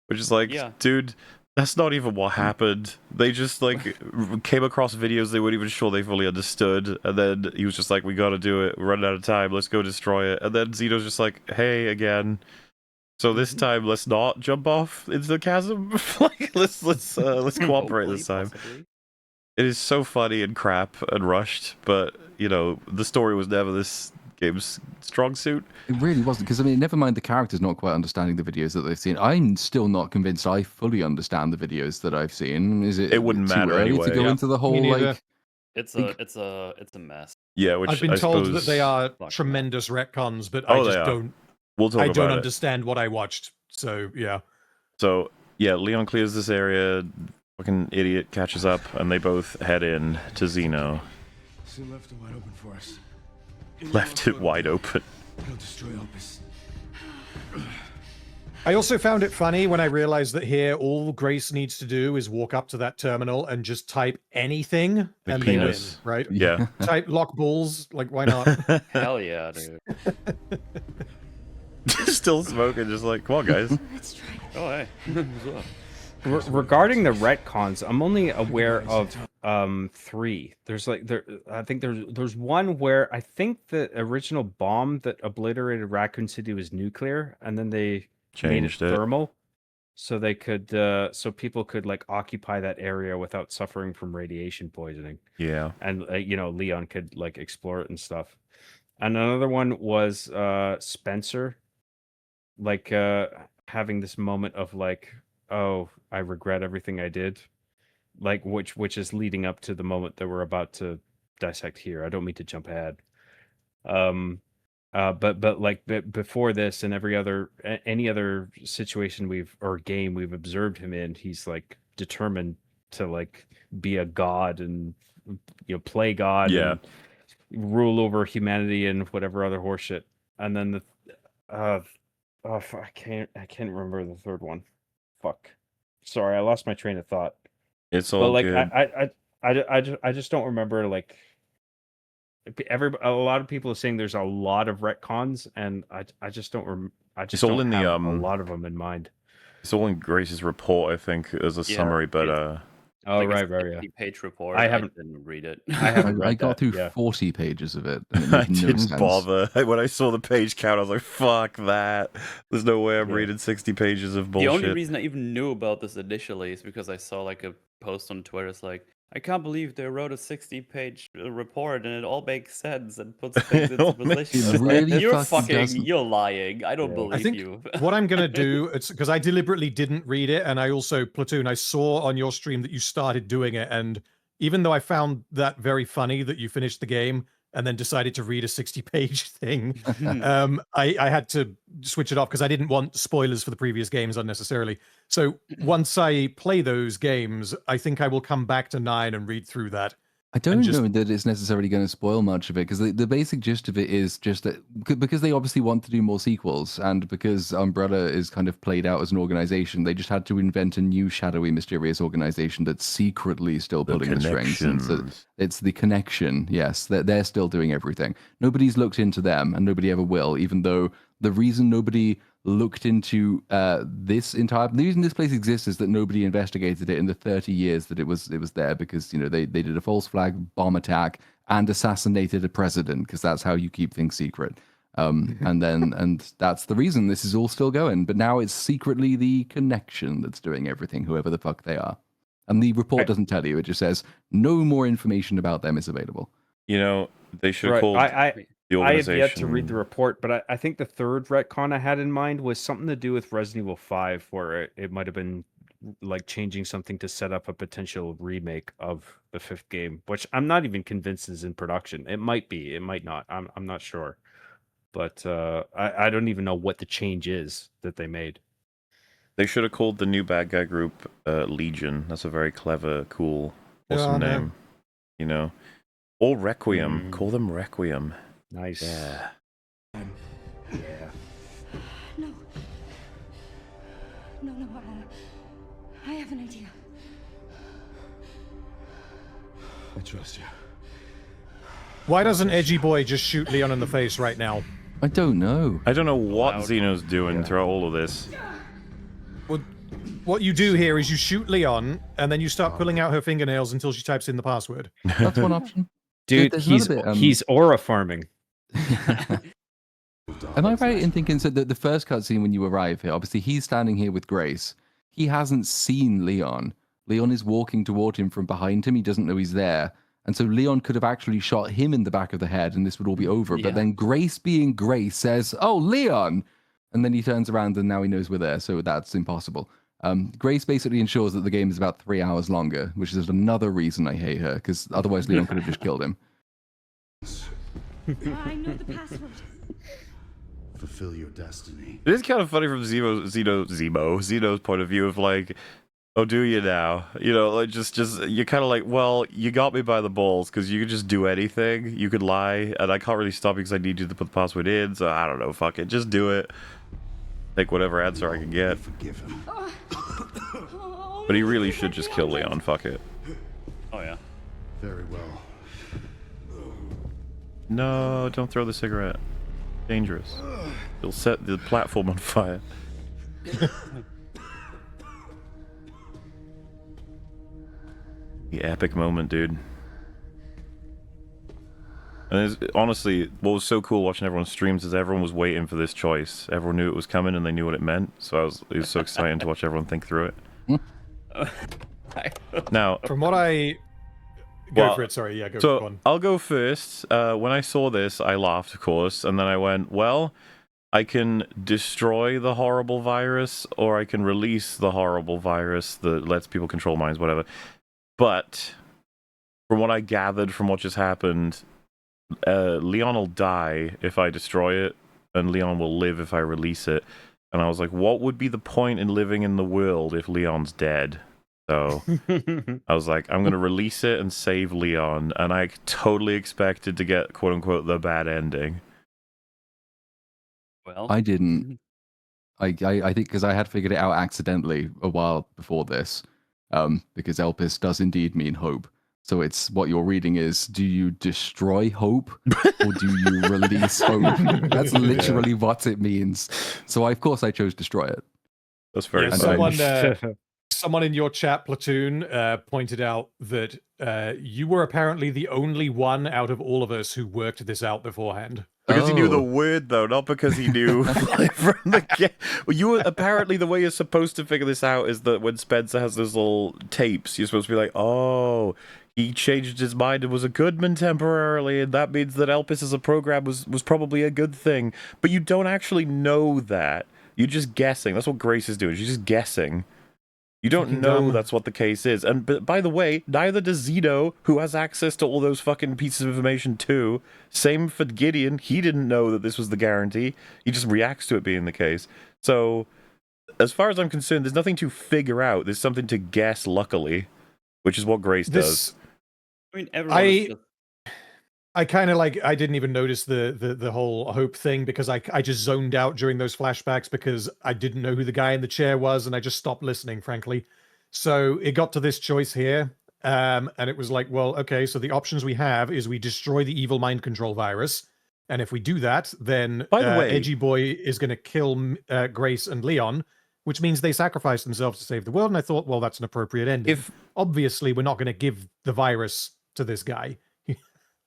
Which is like, dude, that's not even what happened. They just, like, came across videos they weren't even sure they fully understood, and then he was just like, we gotta do it, we're running out of time, let's go destroy it. And then Zeno's just like, hey, again. So this time, let's not jump off into the chasm. Like, let's cooperate this time. Possibly. It is so funny and crap and rushed, but, you know, the story was never this game's strong suit. It really wasn't, because I mean, never mind the characters not quite understanding the videos that they've seen. I'm still not convinced I fully understand the videos that I've seen. Is it? It wouldn't too matter early anyway. to go into the whole like? It's a mess. Yeah, which I've been told that they are tremendous retcons, but I just don't. We'll talk I don't about it. understand what I watched. So yeah. So yeah, Leon clears this area. Fucking idiot catches up, and they both head in to Zeno. So left it wide open for us. Left it wide open. It'll destroy Opus. I also found it funny when I realized that here all Grace needs to do is walk up to that terminal and just type anything and then in, right? Yeah. Type lock balls, like why not? Hell yeah, dude. Still smoking, just like, come on, guys. Let's try. Oh hey. Regarding the retcons, I'm only aware of 3. There's like I think there's one where I think the original bomb that obliterated Raccoon City was nuclear, and then they Changed made it it. thermal. so they could so people could like occupy that area without suffering from radiation poisoning. Yeah. And Leon could like explore it and stuff. And another one was Spencer, like having this moment of like, oh, I regret everything I did, like which is leading up to the moment that we're about to dissect here. I don't mean to jump ahead. But like before this and any other situation game we've observed him in, he's like determined to like be a god and play God and rule over humanity and whatever other horseshit. And then I can't remember the third one. Fuck. Sorry, I lost my train of thought. It's all like good. I just don't remember like a lot of people are saying there's a lot of retcons, and I just don't I just it's all don't in have the a lot of them in mind. It's all in Grace's report, I think, as a summary. But oh like right, a yeah. page report. I haven't didn't read it. I got through 40 pages of it. And it I made no didn't sense. bother. When I saw the page count, I was like, "Fuck that! There's no way I'm reading 60 pages of bullshit." The only reason I even knew about this initially is because I saw like a post on Twitter. It's like, I can't believe they wrote a 60-page report and it all makes sense and puts things into position. It really You're fucking doesn't. you're lying. I don't believe I think you. what I'm gonna do, it's because I deliberately didn't read it, and I also Platoon, I saw on your stream that you started doing it, and even though I found that very funny that you finished the game and then decided to read a 60-page thing, I had to switch it off because I didn't want spoilers for the previous games unnecessarily. So once I play those games, I think I will come back to 9 and read through that. I don't know that it's necessarily going to spoil much of it, because the basic gist of it is just that because they obviously want to do more sequels, and because Umbrella is kind of played out as an organization, they just had to invent a new shadowy, mysterious organization that's secretly still pulling the strings. And so it's the connection, yes, they're still doing everything. Nobody's looked into them, and nobody ever will, even though the reason nobody looked into the reason this place exists is that nobody investigated it in the 30 years that it was there, because they did a false flag bomb attack and assassinated a president, because that's how you keep things secret. And that's the reason this is all still going. But now it's secretly the connection that's doing everything, whoever the fuck they are. And the report doesn't tell you; it just says no more information about them is available. They should have called the organization. I have yet to read the report, but I think the third retcon I had in mind was something to do with Resident Evil 5, where it might have been like changing something to set up a potential remake of the 5th game, which I'm not even convinced is in production. It might be, it might not. I'm not sure, but I don't even know what the change is that they made. They should have called the new bad guy group Legion. That's a very clever, cool, awesome name. Or Requiem. Call them Requiem. Nice. Yeah. No. I have an idea. I trust you. Why doesn't Edgy Boy just shoot Leon in the face right now? I don't know. I don't know what Xeno's doing throughout all of this. Well, what you do here is you shoot Leon, and then you start pulling out her fingernails until she types in the password. That's one option. Dude, he's aura farming. Am I right in thinking so that the first cutscene when you arrive here, obviously he's standing here with Grace. He hasn't seen Leon. Leon is walking toward him from behind him. He doesn't know he's there. And so Leon could have actually shot him in the back of the head and this would all be over. But then Grace, being Grace, says, "Oh, Leon!" And then he turns around and now he knows we're there. So that's impossible. Grace basically ensures that the game is about 3 hours longer, which is another reason I hate her, because otherwise Leon could have just killed him. I know the password. Fulfill your destiny. It is kind of funny from Zeno's point of view of like, oh, do you now? Like just you're kind of like, well, you got me by the balls because you could just do anything. You could lie, and I can't really stop you because I need you to put the password in. So I don't know, fuck it, just do it. Take whatever answer I can get. Forgive him. But he really should just kill Leon. Fuck it. Oh yeah. Very well. No, don't throw the cigarette. Dangerous. You'll set the platform on fire. The epic moment, dude. And honestly, what was so cool watching everyone's streams is everyone was waiting for this choice. Everyone knew it was coming and they knew what it meant. So it was so exciting to watch everyone think through it. Now, from what I go for it, sorry, yeah, go so for one. I'll go first. When I saw this, I laughed, of course, and then I went, well, I can destroy the horrible virus, or I can release the horrible virus that lets people control minds, whatever. But from what I gathered from what just happened, Leon will die if I destroy it, and Leon will live if I release it. And I was like, what would be the point in living in the world if Leon's dead? So I was like, I'm going to release it and save Leon. And I totally expected to get, quote unquote, the bad ending. Well, I didn't. I think because I had figured it out accidentally a while before this, because Elpis does indeed mean hope. So it's what you're reading is: do you destroy hope or do you release hope? That's literally what it means. So of course I chose destroy it. That's very someone in your chat, Platoon, pointed out that you were apparently the only one out of all of us who worked this out beforehand. Because he knew the word, though, not because he knew from the game. Well, you were apparently the way you're supposed to figure this out is that when Spencer has those little tapes, you're supposed to be like, oh, he changed his mind and was a Goodman temporarily, and that means that Elpis as a program was probably a good thing. But you don't actually know that. You're just guessing. That's what Grace is doing. She's just guessing. You don't know that's what the case is. And but by the way, neither does Zeno, who has access to all those fucking pieces of information too. Same for Gideon. He didn't know that this was the guarantee. He just reacts to it being the case. So, as far as I'm concerned, there's nothing to figure out. There's something to guess, luckily, which is what Grace does. I mean, everyone I kind of like, I didn't even notice the whole hope thing because I just zoned out during those flashbacks because I didn't know who the guy in the chair was and I just stopped listening, frankly. So it got to this choice here, and it was like, well, okay, so the options we have is we destroy the evil mind control virus, and if we do that, then by the way, Edgy Boy is going to kill Grace and Leon, which means they sacrifice themselves to save the world. And I thought, well, that's an appropriate ending. Obviously, we're not going to give the virus to this guy.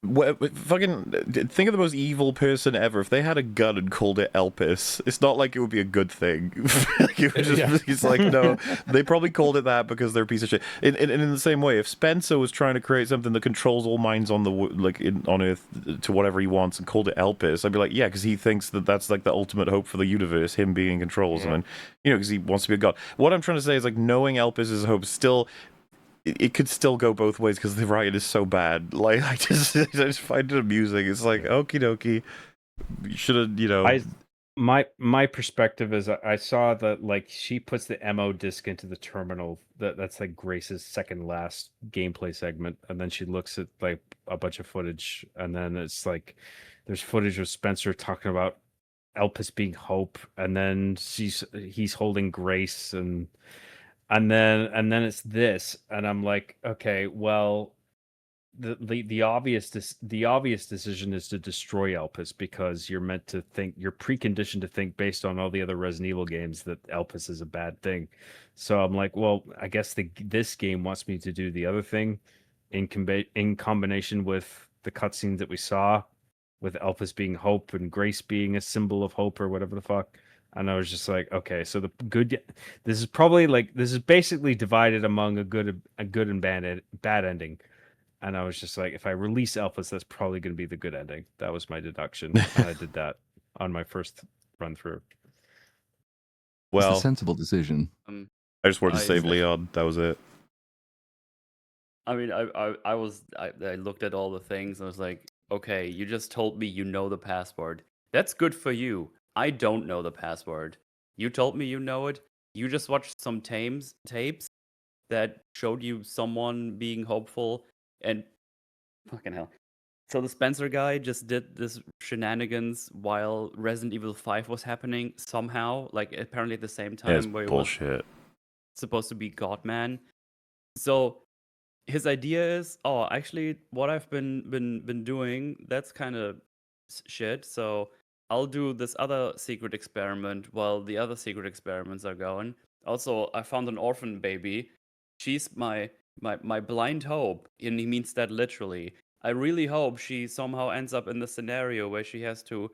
Fucking think of the most evil person ever. If they had a gun and called it Elpis, it's not like it would be a good thing. It's like, no, they probably called it that because they're a piece of shit. In the same way, if Spencer was trying to create something that controls all minds on on Earth to whatever he wants and called it Elpis, I'd be like, yeah, because he thinks that that's like the ultimate hope for the universe, him being in control. Yeah. And because he wants to be a god. What I'm trying to say is like knowing Elpis is hope still. It could still go both ways because the writing is so bad. Like I just find it amusing. It's like okie dokie. You should have, My perspective is I saw that like she puts the MO disc into the terminal. That's like Grace's second last gameplay segment, and then she looks at like a bunch of footage, and then it's like there's footage of Spencer talking about Elpis being hope, and then he's holding Grace and then it's this, and I'm like, okay, well, the obvious decision is to destroy Elpis because you're meant to think, you're preconditioned to think based on all the other Resident Evil games that Elpis is a bad thing. So I'm like, well, I guess this game wants me to do the other thing in combination with the cutscenes that we saw, with Elpis being hope and Grace being a symbol of hope or whatever the fuck. And I was just like, okay, so this is basically divided among a good and bad ending. And I was just like, if I release Elpis, that's probably going to be the good ending. That was my deduction, and I did that on my first run through. Well, it's a sensible decision. I just wanted to save Leon. That was it. I mean, I looked at all the things and I was like, okay, you just told me you know the password. That's good for you. I don't know the password. You told me you know it. You just watched some tapes that showed you someone being hopeful, and fucking hell. So the Spencer guy just did this shenanigans while Resident Evil 5 was happening somehow, like apparently at the same time. It's where bullshit. He was supposed to be Godman. So his idea is, oh, actually, what I've been doing, that's kind of shit. So I'll do this other secret experiment while the other secret experiments are going. Also, I found an orphan baby. She's my blind hope, and he means that literally. I really hope she somehow ends up in the scenario where she has to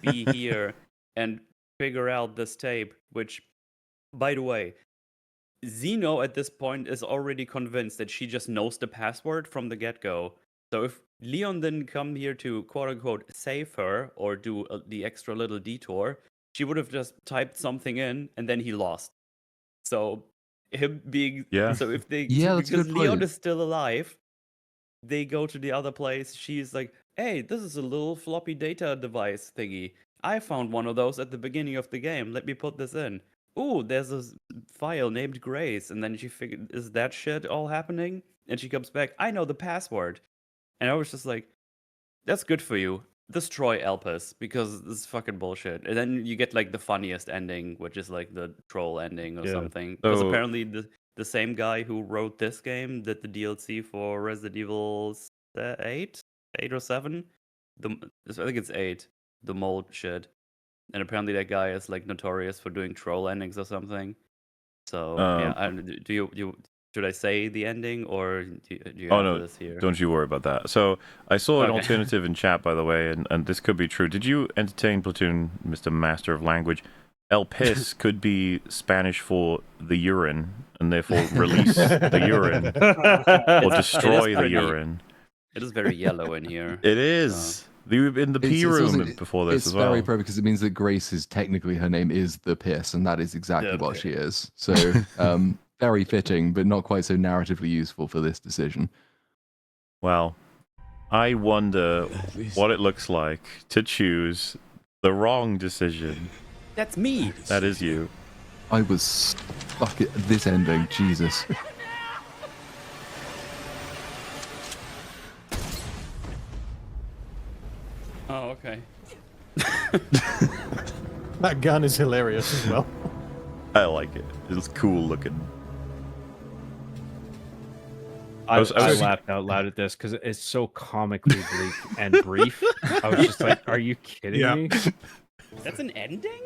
be here and figure out this tape, which, by the way, Zeno at this point is already convinced that she just knows the password from the get-go. So if Leon didn't come here to quote-unquote save her or do the extra little detour, she would have just typed something in and then he lost. So him being... Yeah. So if they... Yeah, that's a because good Leon point. is still alive, they go to the other place. She's like, hey, this is a little floppy data device thingy. I found one of those at the beginning of the game. Let me put this in. Ooh, there's a file named Grace. And then she figured, is that shit all happening? And she comes back, I know the password. And I was just like, that's good for you. Destroy Elpis, because this is fucking bullshit. And then you get like the funniest ending, which is like the troll ending or something. Because So- apparently the same guy who wrote this game did the DLC for Resident Evil 8 or 7. I think it's 8. The mold shit. And apparently that guy is like notorious for doing troll endings or something. So yeah, do you should I say the ending or do you have this here? Don't you worry about that. So I saw an Okay. alternative in chat, by the way, and this could be true. Did you entertain Platoon, Mr. Master of Language? El pis could be Spanish for the urine, and therefore release the urine or destroy the urine. It is very yellow in here. It is. In the P room before this as well. It's very pro because it means that Grace is technically her name is the piss, and that is exactly what she is. So very fitting, but not quite so narratively useful for this decision. Well, I wonder what it looks like to choose the wrong decision. That's me. That is you. I was stuck at this ending. Jesus. Oh, okay. That gun is hilarious as well. I like it. It's cool looking. I laughed out loud at this because it's so comically bleak and brief. I was just like, "Are you kidding me?" That's an ending?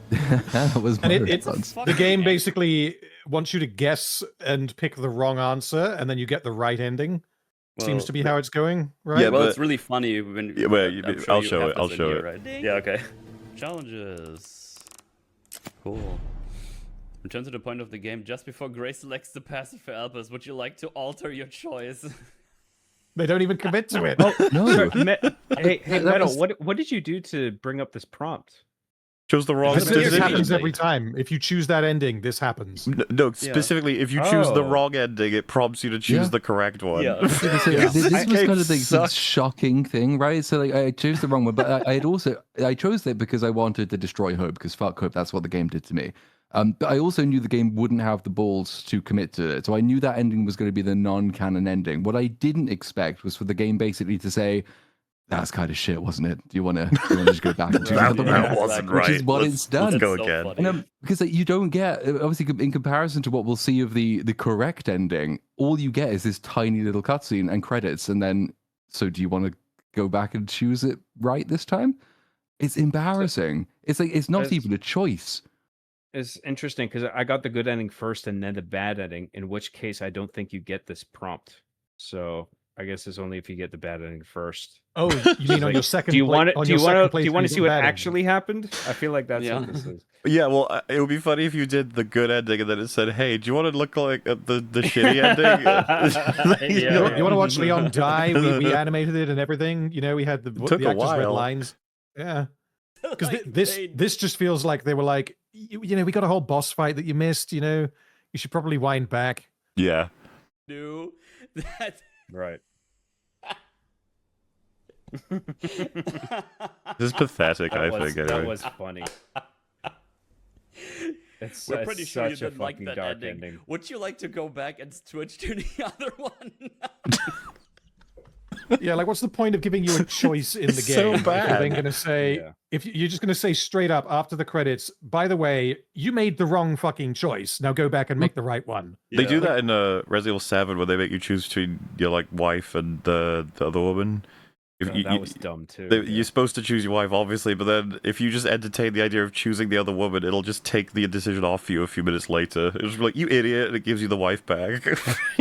That was And my it's response. the game basically wants you to guess and pick the wrong answer, and then you get the right ending. Seems Well, to be how it's going, right? Yeah, well, but- it's really funny when. Yeah, well, I'm I'll you show have it, I'll this in show here, it. Right? Yeah, okay. Challenges. Cool. Return to the point of the game just before Grace selects the passive for Elpis. Would you like to alter your choice? They don't even commit to it. No. Hey, That Metal, was- what did you do to bring up this prompt? Chose the wrong This decision. happens every time. If you choose that ending, this happens. No, specifically, if you choose the Oh. wrong ending, it prompts you to choose Yeah. the correct one. Yeah. I was gonna say, Yeah. This was That kind game of the sucks. shocking thing, right? So like I chose the wrong one, but I chose it because I wanted to destroy Hope, because fuck Hope, that's what the game did to me. But I also knew the game wouldn't have the balls to commit to it, so I knew that ending was going to be the non-canon ending. What I didn't expect was for the game basically to say, "That's kind of shit, wasn't it? Do you want to just go back and choose another one?" That wasn't right. Which is what it's done. Let's go So again. funny. And because you don't get, obviously, in comparison to what we'll see of the correct ending, all you get is this tiny little cutscene and credits, and then, so do you want to go back and choose it right this time? It's embarrassing. It's like it's not even a choice. It's interesting because I got the good ending first and then the bad ending, in which case I don't think you get this prompt. So I guess it's only if you get the bad ending first. Oh, you mean on your second? Do you want to? on Do you your want second to? Do you playthrough, want you to see get what bad ending. actually happened? I feel like that's Yeah. what this is. Yeah, well, it would be funny if you did the good ending and then it said, "Hey, do you want to look like the shitty ending?" Yeah. You want to watch Leon die? We animated it and everything. You know, we had the Took the a actors read while. lines. Yeah, because Like, this just feels like they were like, you know, we got a whole boss fight that you missed. You know, you should probably wind back. Yeah. do that. Right. This is pathetic, I think. That Anyway. was funny. It's, We're it's pretty sure you such a didn't like fucking that dark ending. Would you like to go back and switch to the other one? Yeah, like what's the point of giving you a choice in the It's game? so If you're bad. then going to say, Yeah. if you're just going to say straight up after the credits, by the way, you made the wrong fucking choice. Now go back and make the right one. They do that in Resident Evil 7 where they make you choose between your like wife and the other woman. That was dumb too. You're supposed to choose your wife, obviously, but then if you just entertain the idea of choosing the other woman, it'll just take the decision off you a few minutes later. It'll just be like, you idiot, and it gives you the wife back.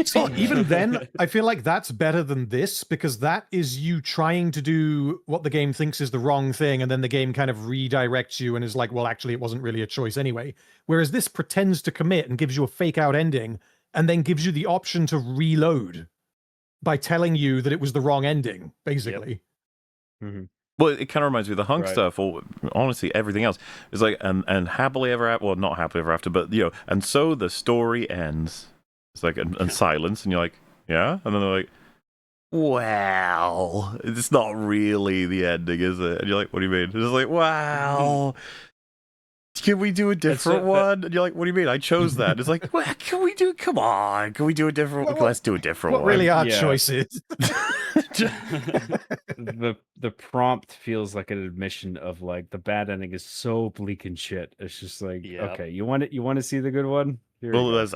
So even then, I feel like that's better than this, because that is you trying to do what the game thinks is the wrong thing, and then the game kind of redirects you and is like, well, actually, it wasn't really a choice anyway. Whereas this pretends to commit and gives you a fake out ending, and then gives you the option to reload by telling you that it was the wrong ending, basically. Yep. Mm-hmm. Well, it kind of reminds me of the hunk stuff, or honestly, everything else. It's like, and happily ever after, well, not happily ever after, but, and so the story ends. It's like, and silence, and you're like, yeah? And then they're like, well, it's not really the ending, is it? And you're like, what do you mean? It's like, wow. Can we do a different one? And you're like, what do you mean? I chose that. It's like, well, come on. Can we do a different one? Let's do a different one. What really are choices? The prompt feels like an admission of like the bad ending is so bleak and shit. It's just like, okay, you want to see the good one? Well, let's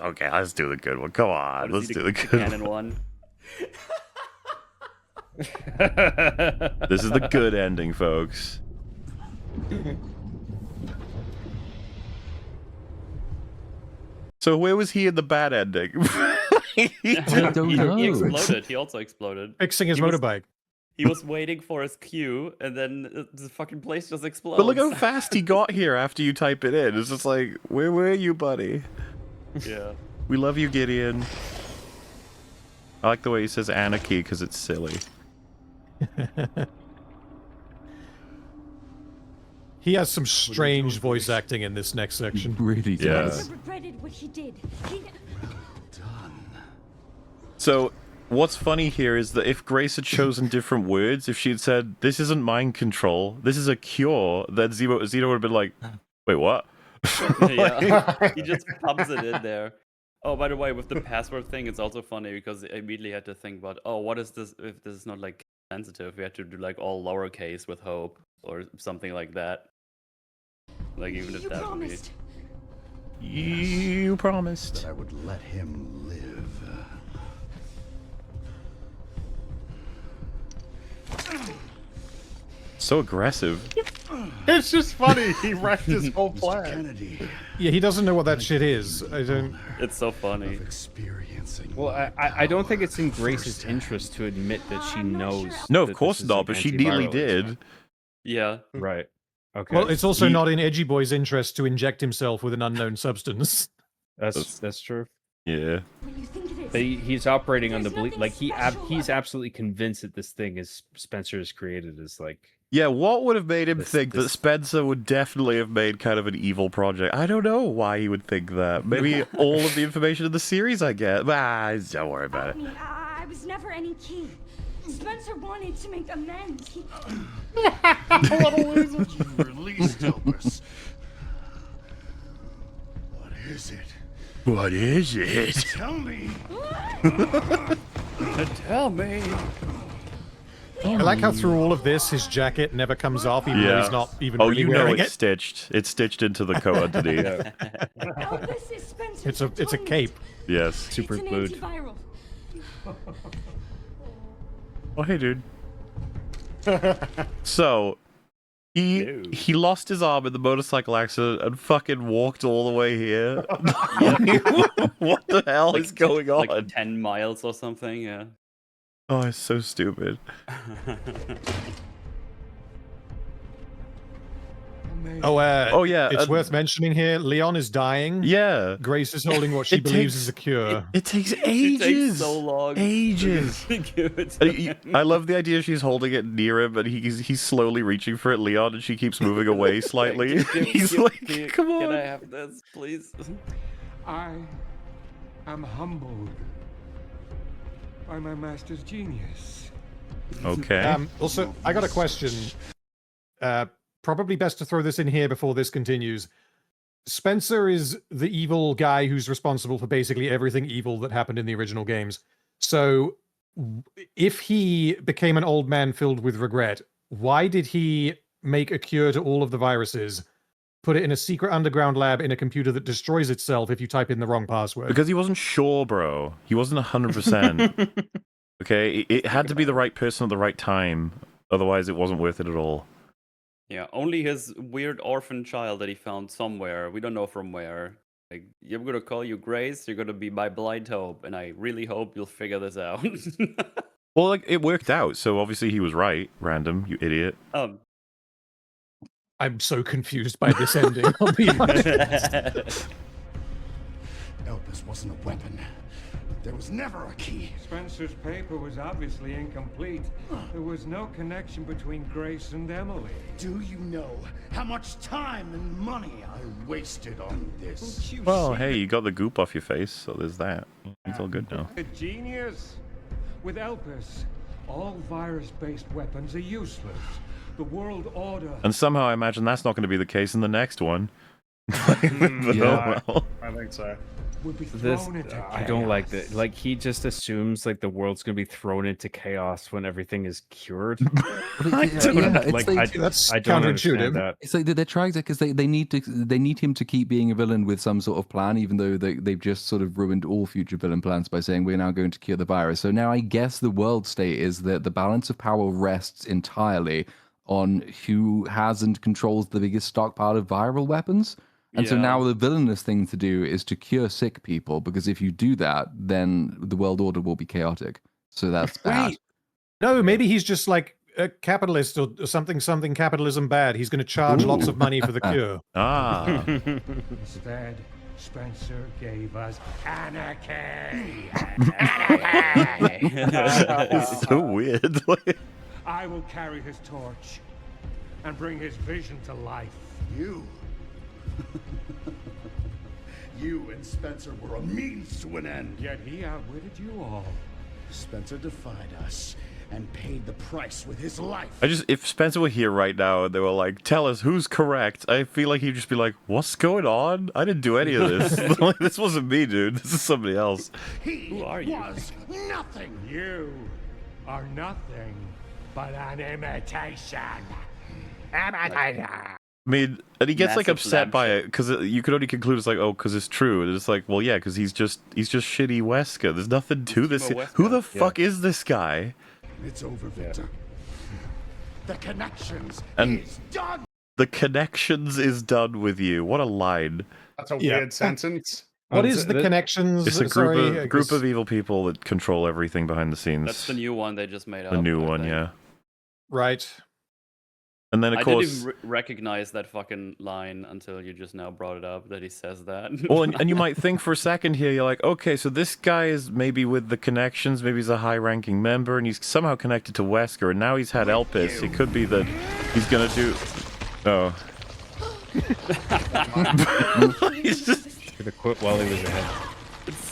do the good one. Come on, let's do the good canon one. This is the good ending, folks. So where was he in the bad ending? He exploded. He also exploded. Fixing his motorbike. He was waiting for his cue, and then the fucking place just explodes. But look how fast he got here after you type it in. It's just like, where were you, buddy? Yeah. We love you, Gideon. I like the way he says anarchy because it's silly. He has some strange voice acting in this next section. He really does. He regretted what he did. So, what's funny here is that if Grace had chosen different words, if she had said, this isn't mind control, this is a cure, then Zeno would have been like, wait, what? Yeah. He just pumps it in there. Oh, by the way, with the password thing, it's also funny because I immediately had to think about, oh, what is this if this is not like sensitive? We had to do like all lowercase with hope or something like that. Like even if that would be. You promised that I would let him live. So aggressive. It's just funny. He wrecked his whole plan. Kennedy. Yeah, he doesn't know what that shit is. I don't. It's so funny. Experiencing. Well, I don't think it's in Grace's interest to admit that she knows. No, of course not, but she nearly did. Yeah. Right. Okay. Well, it's also not in Edgy Boy's interest to inject himself with an unknown substance. That's true. Yeah. But he's operating on the belief, like he's absolutely convinced that this thing is Spencer has created is like. Yeah, what would have made him think that Spencer would definitely have made kind of an evil project? I don't know why he would think that. Maybe all of the information in the series I get. Don't worry about it. I was never any king. Spencer wanted to make amends. What a loser. You released Elvis. What is it? What is it? Tell me. Tell me. I like how through all of this, his jacket never comes off, even though he's not even really you know wearing it's it. stitched. It's stitched into the coat underneath. Elvis is Spencer's It's a cape. Yes. Super glued. Antiviral. Oh, hey, dude. So, he lost his arm in the motorcycle accident and fucking walked all the way here. What the hell is going on? Like 10 miles or something, yeah. Oh, it's so stupid. Oh yeah. It's worth mentioning here. Leon is dying. Yeah. Grace is holding what she believes is a cure. It takes ages. It takes so long. Ages. I love the idea she's holding it near him, and he's slowly reaching for it, Leon, and she keeps moving away slightly. He's like, come on. Can I have this, please? I am humbled by my master's genius. Okay. Also, I got a question. Probably best to throw this in here before this continues. Spencer is the evil guy who's responsible for basically everything evil that happened in the original games. So, if he became an old man filled with regret, why did he make a cure to all of the viruses, put it in a secret underground lab in a computer that destroys itself if you type in the wrong password? Because he wasn't sure, bro. He wasn't 100%. Okay? It had to be the right person at the right time. Otherwise, it wasn't worth it at all. Yeah, only his weird orphan child that he found somewhere. We don't know from where. Like, I'm gonna call you Grace. You're gonna be my blind hope, and I really hope you'll figure this out. Well, like it worked out, so obviously he was right. Random, you idiot. I'm so confused by this ending. I'll be honest. Elpis wasn't a weapon. There was never a key. Spencer's paper was obviously incomplete. There was no connection between Grace and Emily. Do you know how much time and money I wasted on this? Well, hey, you got the goop off your face, so there's that. It's all good now. A genius. With Elpis, all virus-based weapons are useless. The world order. And somehow I imagine that's not going to be the case in the next one. Yeah, I think so. I don't like that. Like, he just assumes like the world's gonna be thrown into chaos when everything is cured. I don't understand that. It's like they're trying to, because they need him to keep being a villain with some sort of plan, even though they've just sort of ruined all future villain plans by saying we're now going to cure the virus. So now I guess the world state is that the balance of power rests entirely on who has and controls the biggest stockpile of viral weapons. And so now the villainous thing to do is to cure sick people, because if you do that, then the world order will be chaotic. So that's bad. Wait. No, maybe he's just like a capitalist or something capitalism bad. He's going to charge lots of money for the cure. Ah. Instead, Spencer gave us anarchy. It's so weird. I will carry his torch and bring his vision to life. You and Spencer were a means to an end. Yet he outwitted you all. Spencer defied us and paid the price with his life. If Spencer were here right now and they were like, tell us who's correct, I feel like he'd just be like, what's going on? I didn't do any of this. Like, this wasn't me, dude. This is somebody else. Who are you? Was nothing. You are nothing but an imitation. I mean, and he gets like upset by it because you could only conclude it's like, oh, because it's true. And it's like, well, yeah, because he's just shitty Wesker. There's nothing to this. Who the fuck is this guy? It's over, Victor. The connections And is done. The connections is done with you. What a line. That's a weird sentence. What is the connections? It's a group of evil people that control everything behind the scenes. That's the new one they just made up. The new I one, think. yeah. Right. And then, of course... I didn't even recognize that fucking line until you just now brought it up, that he says that. Well, and you might think for a second here, you're like, okay, so this guy is maybe with the connections, maybe he's a high-ranking member, and he's somehow connected to Wesker, and now he's had Elpis. It could be that he's gonna do... Oh. He's just... Should have quit while he was ahead.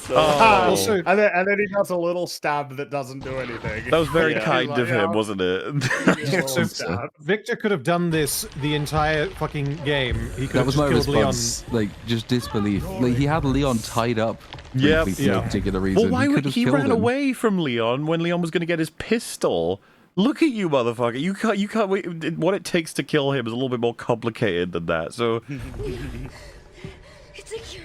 And then he does a little stab that doesn't do anything. That was very kind of him, wasn't it? So Victor could have done this the entire fucking game. He could That have was my just killed response. Like, just disbelief. Like, he had Leon tied up Yep. briefly for no particular reason. Well, why could would have he killed ran him. away from Leon when Leon was going to get his pistol? Look at you, motherfucker! You can't. Wait, what it takes to kill him is a little bit more complicated than that. So. It's a cure.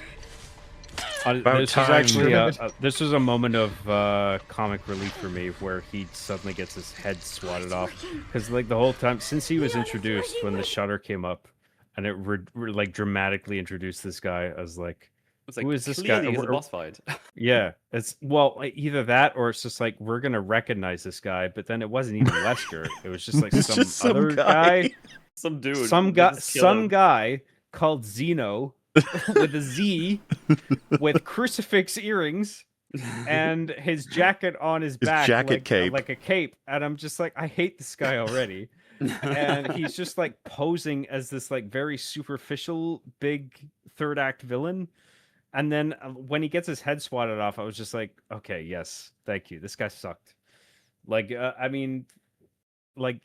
This was a moment of comic relief for me, where he suddenly gets his head swatted off, because like the whole time since he was introduced, when the shutter came up, and it like dramatically introduced this guy, I was like, who is this guy? It's a boss fight. Yeah, it's either that or it's just like we're gonna recognize this guy, but then it wasn't even Wesker. It was just like some other guy, some dude, some guy called Zeno. With a Z, with crucifix earrings, and his jacket on his back, cape. like a cape. And I'm just like, I hate this guy already. And he's just like posing as this like very superficial big third act villain. And then when he gets his head swatted off, I was just like, okay, yes, thank you. This guy sucked. Like, I mean, like.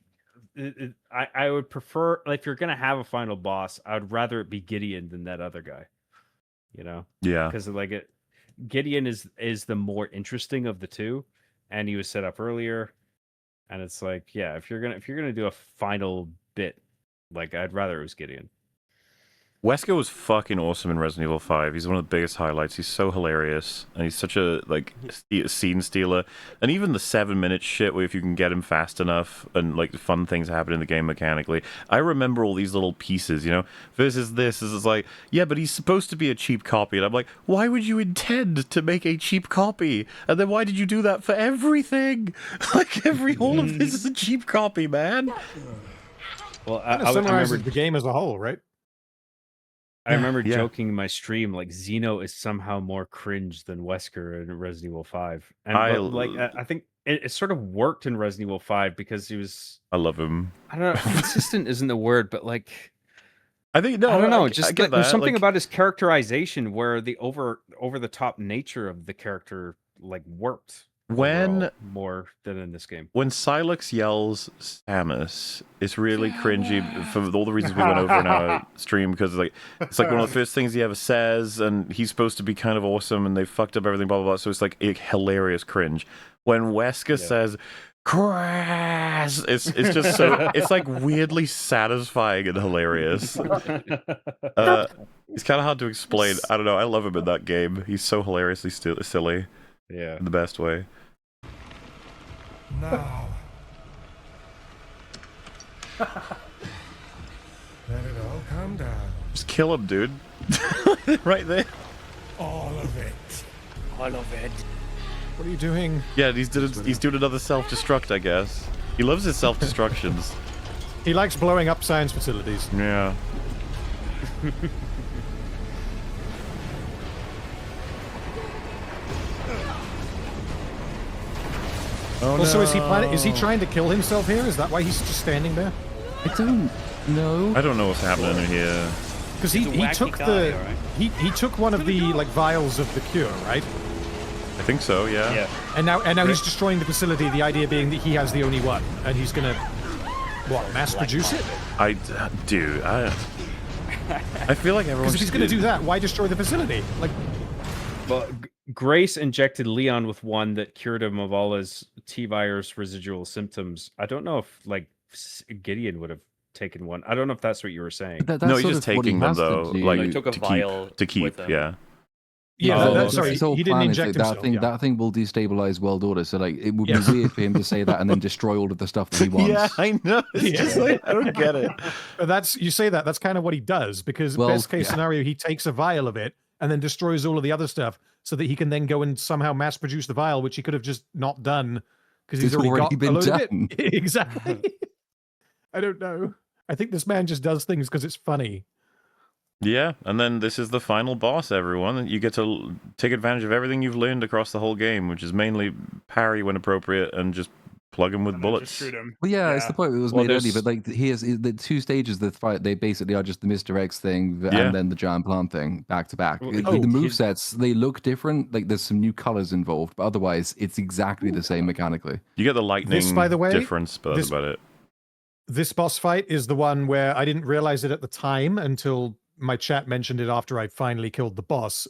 I would prefer, like, if you're gonna have a final boss, I would rather it be Gideon than that other guy. You know? Yeah. Because like Gideon is the more interesting of the two, and he was set up earlier. And it's like, yeah, if you're gonna do a final bit, like I'd rather it was Gideon. Wesker was fucking awesome in Resident Evil 5. He's one of the biggest highlights. He's so hilarious, and he's such a scene stealer. And even the 7-minute shit, where if you can get him fast enough and like fun things happen in the game mechanically. I remember all these little pieces, you know. Versus this is like, yeah, but he's supposed to be a cheap copy, and I'm like, why would you intend to make a cheap copy? And then why did you do that for everything? Like all of this is a cheap copy, man. Well, I remember the game as a whole, right? I remember joking in my stream, like Xeno is somehow more cringe than Wesker in Resident Evil 5. And I think it sort of worked in Resident Evil 5 because he was. I love him. I don't know. Consistent isn't the word, but like. I think no. I don't know. I Just get there's that. something Like, about his characterization where the over the top nature of the character like worked. When more than in this game. When Silex yells Samus, it's really cringy for all the reasons we went over in our stream, because it's like one of the first things he ever says, and he's supposed to be kind of awesome, and they fucked up everything, blah blah blah. So it's like a hilarious cringe. When Wesker says "Crass," it's just so it's like weirdly satisfying and hilarious. It's kind of hard to explain. I don't know. I love him in that game. He's so hilariously silly. Yeah, in the best way. Now. Let it all calm down. Just kill him, dude. Right there. All of it. All of it. What are you doing? Yeah, he's doing another self-destruct, I guess. He loves his self-destructions. He likes blowing up science facilities. Yeah. Oh, also, no. Is he trying to kill himself here? Is that why he's just standing there? I don't know. I don't know what's happening in here. Because he took he took one of the like vials of the cure, right? I think so. Yeah. Yeah. And now he's destroying the facility. The idea being that he has the only one, and he's gonna mass produce it? Dude, I feel like everyone. Because if he's gonna do that, why destroy the facility? Like. Well, Grace injected Leon with one that cured him of all his T-virus residual symptoms. I don't know if like Gideon would have taken one. I don't know if that's what you were saying. No, he's just taking them though, like he took a vial to keep. Yeah. Yeah, sorry, he didn't inject himself. That thing will destabilize world order. So like, it would be weird for him to say that and then destroy all of the stuff that he wants. Yeah, I know. It's just like, I don't get it. But you say that's kind of what he does, because best case scenario, he takes a vial of it and then destroys all of the other stuff so that he can then go and somehow mass produce the vial, which he could have just not done because he's already been got a load done. of it. Exactly. I don't know. I think this man just does things because it's funny. Yeah, and then this is the final boss, everyone. You get to take advantage of everything you've learned across the whole game, which is mainly parry when appropriate and just plug him with bullets. Just shoot him. Well, yeah, it's the point that was made earlier, but like here's the two stages of the fight. They basically are just the Mr. X thing and then the giant plant thing back to back. The movesets, they look different. Like there's some new colors involved, but otherwise it's exactly the same mechanically. You get the lightning by the way, difference, but that's about it. This boss fight is the one where I didn't realize it at the time until my chat mentioned it after I finally killed the boss.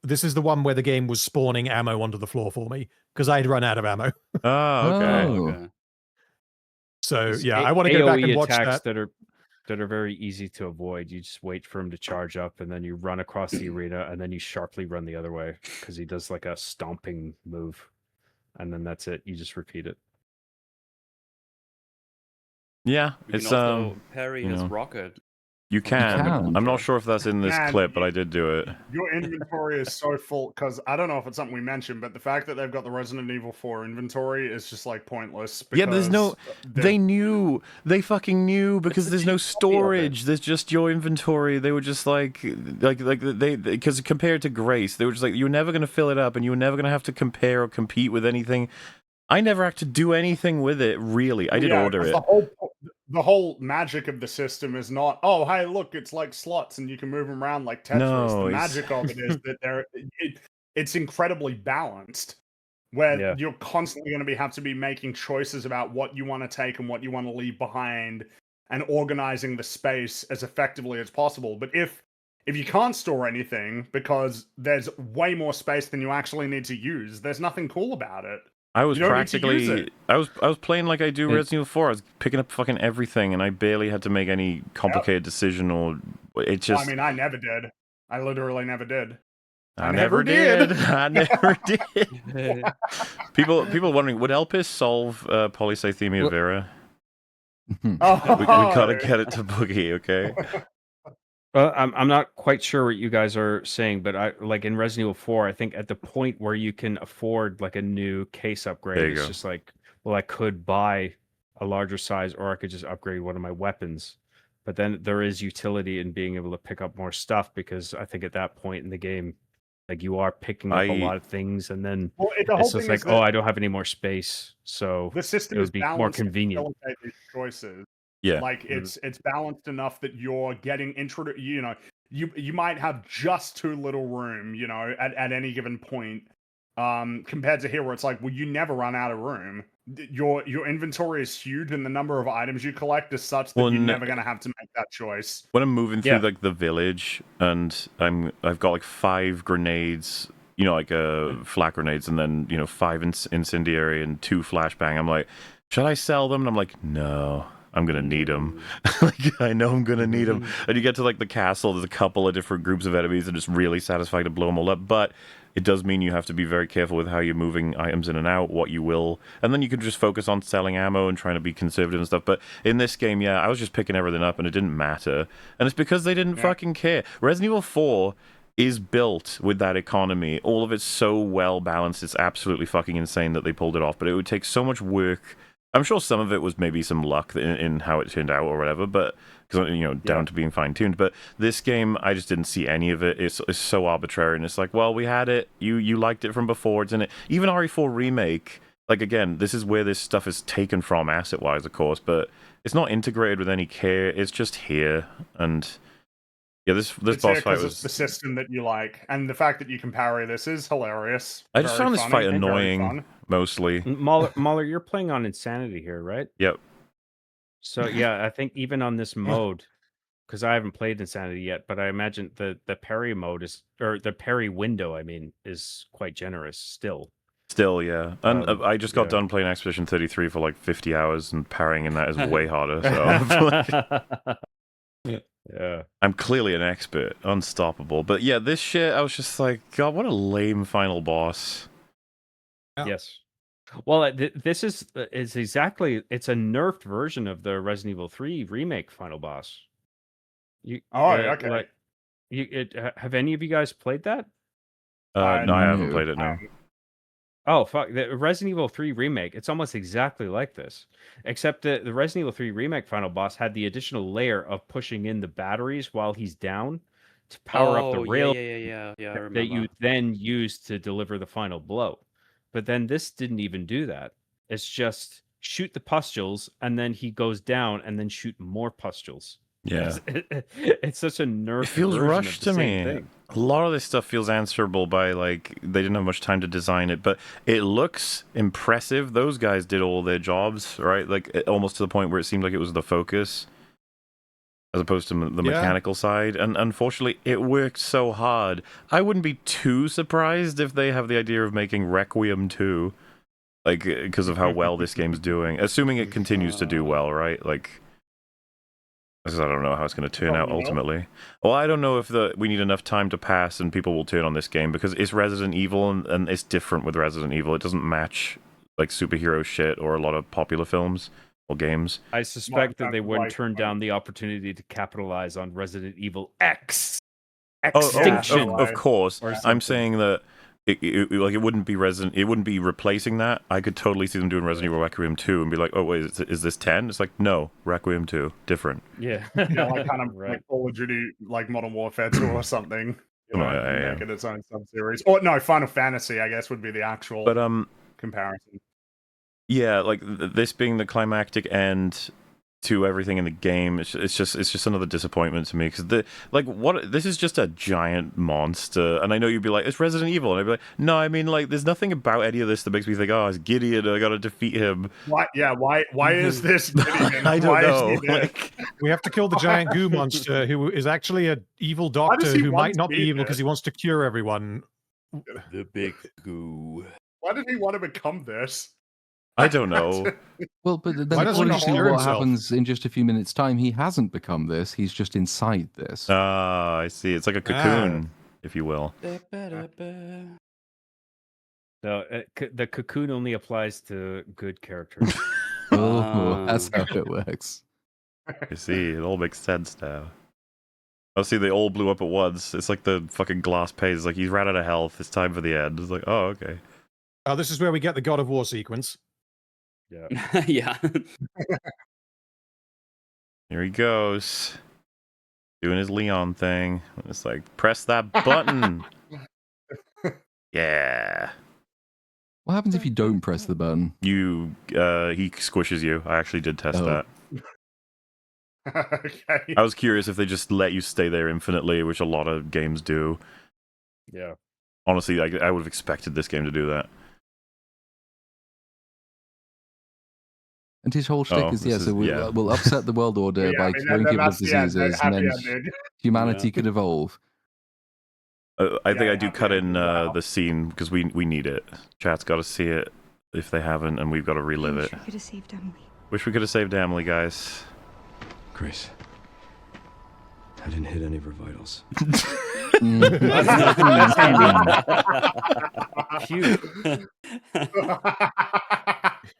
This is the one where the game was spawning ammo onto the floor for me because I had run out of ammo. Okay. So yeah, I want to go back and watch that. That are very easy to avoid. You just wait for him to charge up, and then you run across the arena, and then you sharply run the other way because he does like a stomping move, and then that's it. You just repeat it. Yeah, it's also parry his rocket. You can. I'm not sure if that's in this clip, but I did do it. Your inventory is so full, because I don't know if it's something we mentioned, but the fact that they've got the Resident Evil 4 inventory is just like pointless. Yeah, there's no. They fucking knew, because there's no storage. There's just your inventory. They were just because compared to Grace, they were just like, you were never going to fill it up, and you were never going to have to compare or compete with anything. I never had to do anything with it, really. I did order it. The whole magic of the system is not, oh, hey, look, it's like slots and you can move them around like Tetris. No, the magic of it is that it's incredibly balanced, where you're constantly going to have to be making choices about what you want to take and what you want to leave behind, and organizing the space as effectively as possible. But if you can't store anything because there's way more space than you actually need to use, there's nothing cool about it. I was practically, I was playing like I do Resident Evil 4. I was picking up fucking everything, and I barely had to make any complicated decision or it just. I mean, I never did. I literally never did. I never did. I never did. People wondering, would Elpis solve polycythemia vera? we gotta get it to Boogie, okay? I'm not quite sure what you guys are saying, but I like in Resident Evil 4, I think at the point where you can afford like a new case upgrade, it's just like, well, I could buy a larger size or I could just upgrade one of my weapons. But then there is utility in being able to pick up more stuff because I think at that point in the game, like you are picking up a lot of things and then it's just like, oh, I don't have any more space. So the system it would is be more balanced to convenient. facilitate these choices. Yeah. Like it's balanced enough that you're getting introduced, you might have just too little room, at any given point. Compared to here where it's like, well, you never run out of room. Your inventory is huge and the number of items you collect is such that you're never gonna have to make that choice. When I'm moving through like the village and I've got like 5 grenades, flak grenades, and then 5 incendiary and 2 flashbang. I'm like, should I sell them? And I'm like, no, I'm gonna need them. Like, I know I'm gonna need them. And you get to like the castle, there's a couple of different groups of enemies, and it's really satisfying to blow them all up. But it does mean you have to be very careful with how you're moving items in and out, what you will, and then you can just focus on selling ammo and trying to be conservative and stuff. But in this game, I was just picking everything up, and it didn't matter. And it's because they didn't fucking care. Resident Evil 4 is built with that economy. All of it's so well balanced. It's absolutely fucking insane that they pulled it off. But it would take so much work. I'm sure some of it was maybe some luck in how it turned out or whatever, but because down to being fine-tuned. But this game, I just didn't see any of it. It's so arbitrary, and it's like, well, we had it. You liked it from before. It's in it. Even RE4 Remake, like, again, this is where this stuff is taken from asset-wise, of course, but it's not integrated with any care. It's just here, and this boss fight was it's the system that you like, and the fact that you can parry this is hilarious. I just found this fight annoying, mostly. Mahler, you're playing on Insanity here, right? Yep. So yeah, I think even on this mode, because I haven't played Insanity yet, but I imagine the parry mode the parry window, is quite generous still. Still, yeah. And I just got done playing Expedition 33 for like 50 hours, and parrying in that is way harder. So yeah, I'm clearly an expert, unstoppable. But yeah, this shit, I was just like, God, what a lame final boss. Yes. Well, this is exactly, it's a nerfed version of the Resident Evil 3 remake final boss. Okay. Have any of you guys played that? No, I haven't played it, no. Oh, fuck. The Resident Evil 3 remake, it's almost exactly like this. Except the Resident Evil 3 remake final boss had the additional layer of pushing in the batteries while he's down to power up the rail Yeah, I remember. that you then use to deliver the final blow. But then this didn't even do that. It's just shoot the pustules, and then he goes down, and then shoot more pustules. Yeah. It's such a nerf. It feels rushed to me. Thing. A lot of this stuff feels answerable by, like, they didn't have much time to design it, but it looks impressive. Those guys did all their jobs, right? Like, almost to the point where it seemed like it was the focus, as opposed to the mechanical side. And unfortunately, it worked so hard. I wouldn't be too surprised if they have the idea of making Requiem 2, like, because of how well this game's doing. Assuming it continues to do well, right? Like, I don't know how it's going to turn out ultimately. Well, I don't know if we need enough time to pass and people will turn on this game, because it's Resident Evil and it's different with Resident Evil. It doesn't match like superhero shit or a lot of popular films or games. I suspect that they wouldn't turn down the opportunity to capitalize on Resident Evil X. Extinction. Of course. I'm saying that it wouldn't be it wouldn't be replacing that. I could totally see them doing Resident Evil Requiem 2 and be like, oh wait, is this 10? It's like, no, Requiem 2, different. Yeah. Like kind of like Call of Duty, like Modern Warfare 2 or something. Make it its own sub-series. Or no, Final Fantasy, I guess, would be the actual comparison. Yeah, like this being the climactic end to everything in the game, it's just another disappointment to me, because this is just a giant monster, and I know you'd be like, it's Resident Evil, and I'd be like, no, I mean, like, there's nothing about any of this that makes me think, oh, it's Gideon, I gotta defeat him. Why is this Gideon? I don't know. Like, we have to kill the giant goo monster, who is actually an evil doctor who might not be evil because he wants to cure everyone. The big goo. Why did he want to become this? I don't know. Well, but then Why doesn't according he to steer what himself? happens in just a few minutes' time, he hasn't become this. He's just inside this. Ah, I see. It's like a cocoon, if you will. No, the cocoon only applies to good characters. Oh, that's how it works. You see, it all makes sense now. Oh, see, they all blew up at once. It's like the fucking glass page. It's like, he's ran out of health. It's time for the end. It's like, oh, okay. Oh, this is where we get the God of War sequence. Yeah. Yeah. Here he goes. Doing his Leon thing. It's like, press that button. Yeah. What happens if you don't press the button? You, he squishes you. I actually did test that. Okay. I was curious if they just let you stay there infinitely, which a lot of games do. Yeah. Honestly, I would have expected this game to do that. And his whole shtick is, we'll upset the world order by curing people of diseases, and then humanity could evolve. I think I do cut in the scene because we need it. Chat's got to see it if they haven't, and we've got to relive it. Wish we could have saved Emily. Wish we could have saved Emily, guys. Chris, I didn't hit any of her vitals.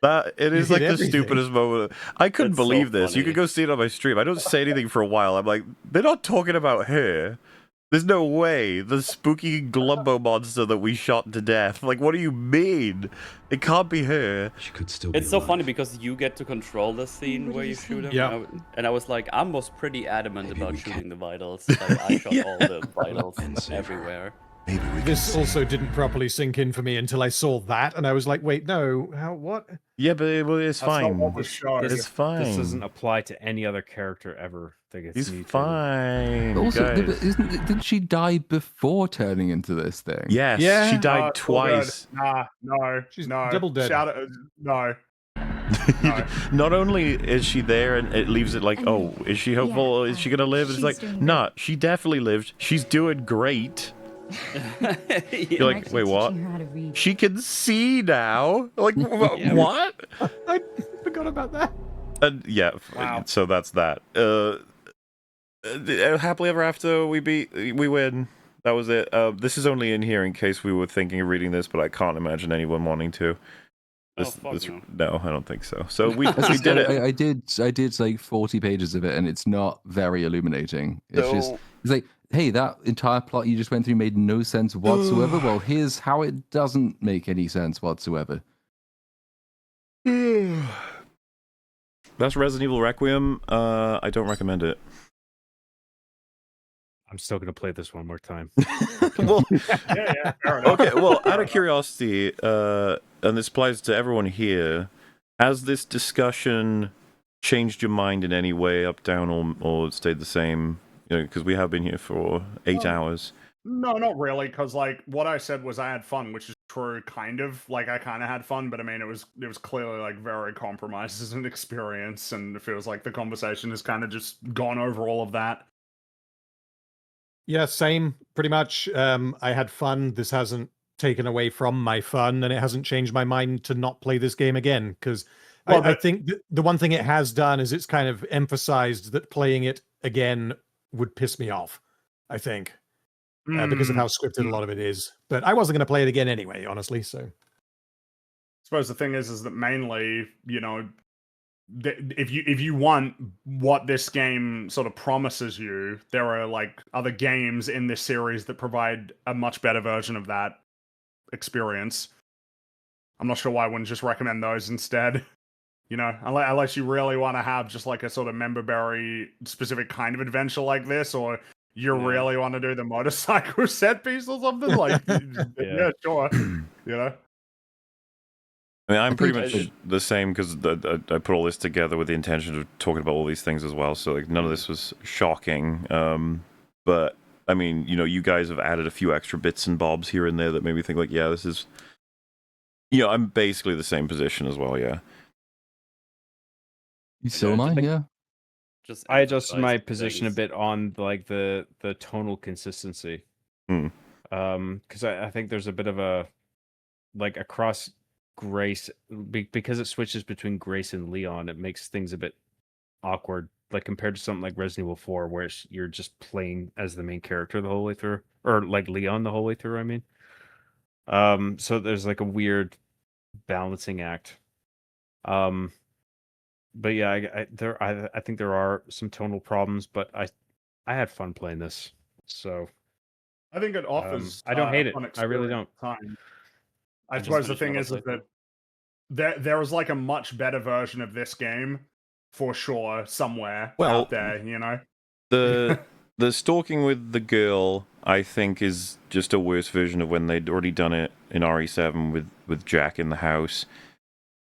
That it is You like hit the everything. stupidest moment. I couldn't That's so believe this. You funny. could go see it on my stream. I don't say anything for a while. I'm like, they're not talking about her. There's no way. The spooky Glumbo monster that we shot to death. Like, what do you mean? It can't be her. She could still It's so funny because you get to control the scene where you shoot him. Yeah. And I was like, I was pretty adamant about shooting the vitals. Like, I shot all the vitals everywhere. This also didn't properly sink in for me until I saw that, and I was like, wait, no, how, what? Yeah, but it's That's not fine. what was shown. It's fine. This doesn't apply to any other character ever. I think it's He's mutated. fine. Also, guys. didn't she die before turning into this thing? Yes, Yeah. she died twice. No, She's no. double dead. Shout it, no. Not only is she there and it leaves it like, oh, is she hopeful? Is she gonna live? It's she's like, doing nah, she definitely lived. She's doing great. You're like, wait, what? She can see now. Like, what? I forgot about that. And yeah, so that's that. Happily ever after, we win. That was it. This is only in here in case we were thinking of reading this, but I can't imagine anyone wanting to. No, I don't think so. So we did it. I did like 40 pages of it, and it's not very illuminating. It's like, hey, that entire plot you just went through made no sense whatsoever. Well, here's how it doesn't make any sense whatsoever. That's Resident Evil Requiem. I don't recommend it. I'm still gonna play this one more time. Well, Yeah, fair enough. okay. Well, out of curiosity, and this applies to everyone here, has this discussion changed your mind in any way, up, down, or stayed the same? You know, because we have been here for 8 hours. No, not really, because like what I said was I had fun, which is true, kind of. Like I kind of had fun, but I mean it was clearly like very compromised as an experience, and it feels like the conversation has kind of just gone over all of that. Yeah, same, pretty much. I had fun. This hasn't taken away from my fun, and it hasn't changed my mind to not play this game again, because I think the one thing it has done is it's kind of emphasized that playing it again would piss me off, I think, because of how scripted a lot of it is. But I wasn't going to play it again anyway, honestly, so. I suppose the thing is that mainly, you know, if you want what this game sort of promises you, there are like other games in this series that provide a much better version of that experience. I'm not sure why I wouldn't just recommend those instead. You know, unless you really want to have just like a sort of member berry specific kind of adventure like this, or you really want to do the motorcycle set piece or something, like, yeah, sure. You know? I mean, I'm pretty much the same because I put all this together with the intention of talking about all these things as well. So like none of this was shocking. But I mean, you know, you guys have added a few extra bits and bobs here and there that made me think like, yeah, this is, you know, I'm basically the same position as well. Yeah. So am I, yeah. I adjusted my position a bit on like the tonal consistency. Because I think there's a bit of a like across Grace, because it switches between Grace and Leon, it makes things a bit awkward, like compared to something like Resident Evil 4, where you're just playing as the main character the whole way through, or like Leon the whole way through. I mean, so there's like a weird balancing act. But yeah, I think there are some tonal problems, but I had fun playing this, so I think it offers. I don't hate it. fun I really experience don't. Time. I just suppose the finished thing another is that playthrough. there was like a much better version of this game, for sure, somewhere Well, out there. You know, the stalking with the girl, I think, is just a worse version of when they'd already done it in RE7 with Jack in the house.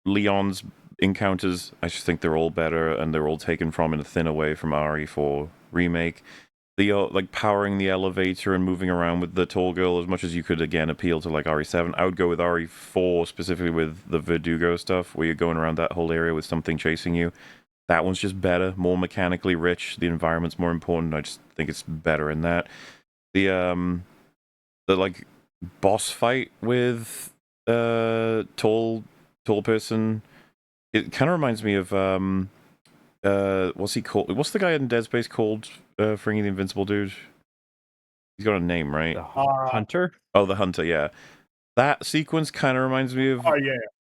Leon's encounters, I just think they're all better, and they're all taken from in a thinner way from RE4 remake. The like powering the elevator and moving around with the tall girl, as much as you could again appeal to like RE7, I would go with RE4 specifically with the Verdugo stuff, where you're going around that whole area with something chasing you. That one's just better, more mechanically rich. The environment's more important. I just think it's better in that. The like boss fight with tall person, it kind of reminds me of what's he called? What's the guy in Dead Space called? Fringy the Invincible dude. He's got a name, right? The Hunter. Oh, the Hunter. Yeah, that sequence kind of reminds me of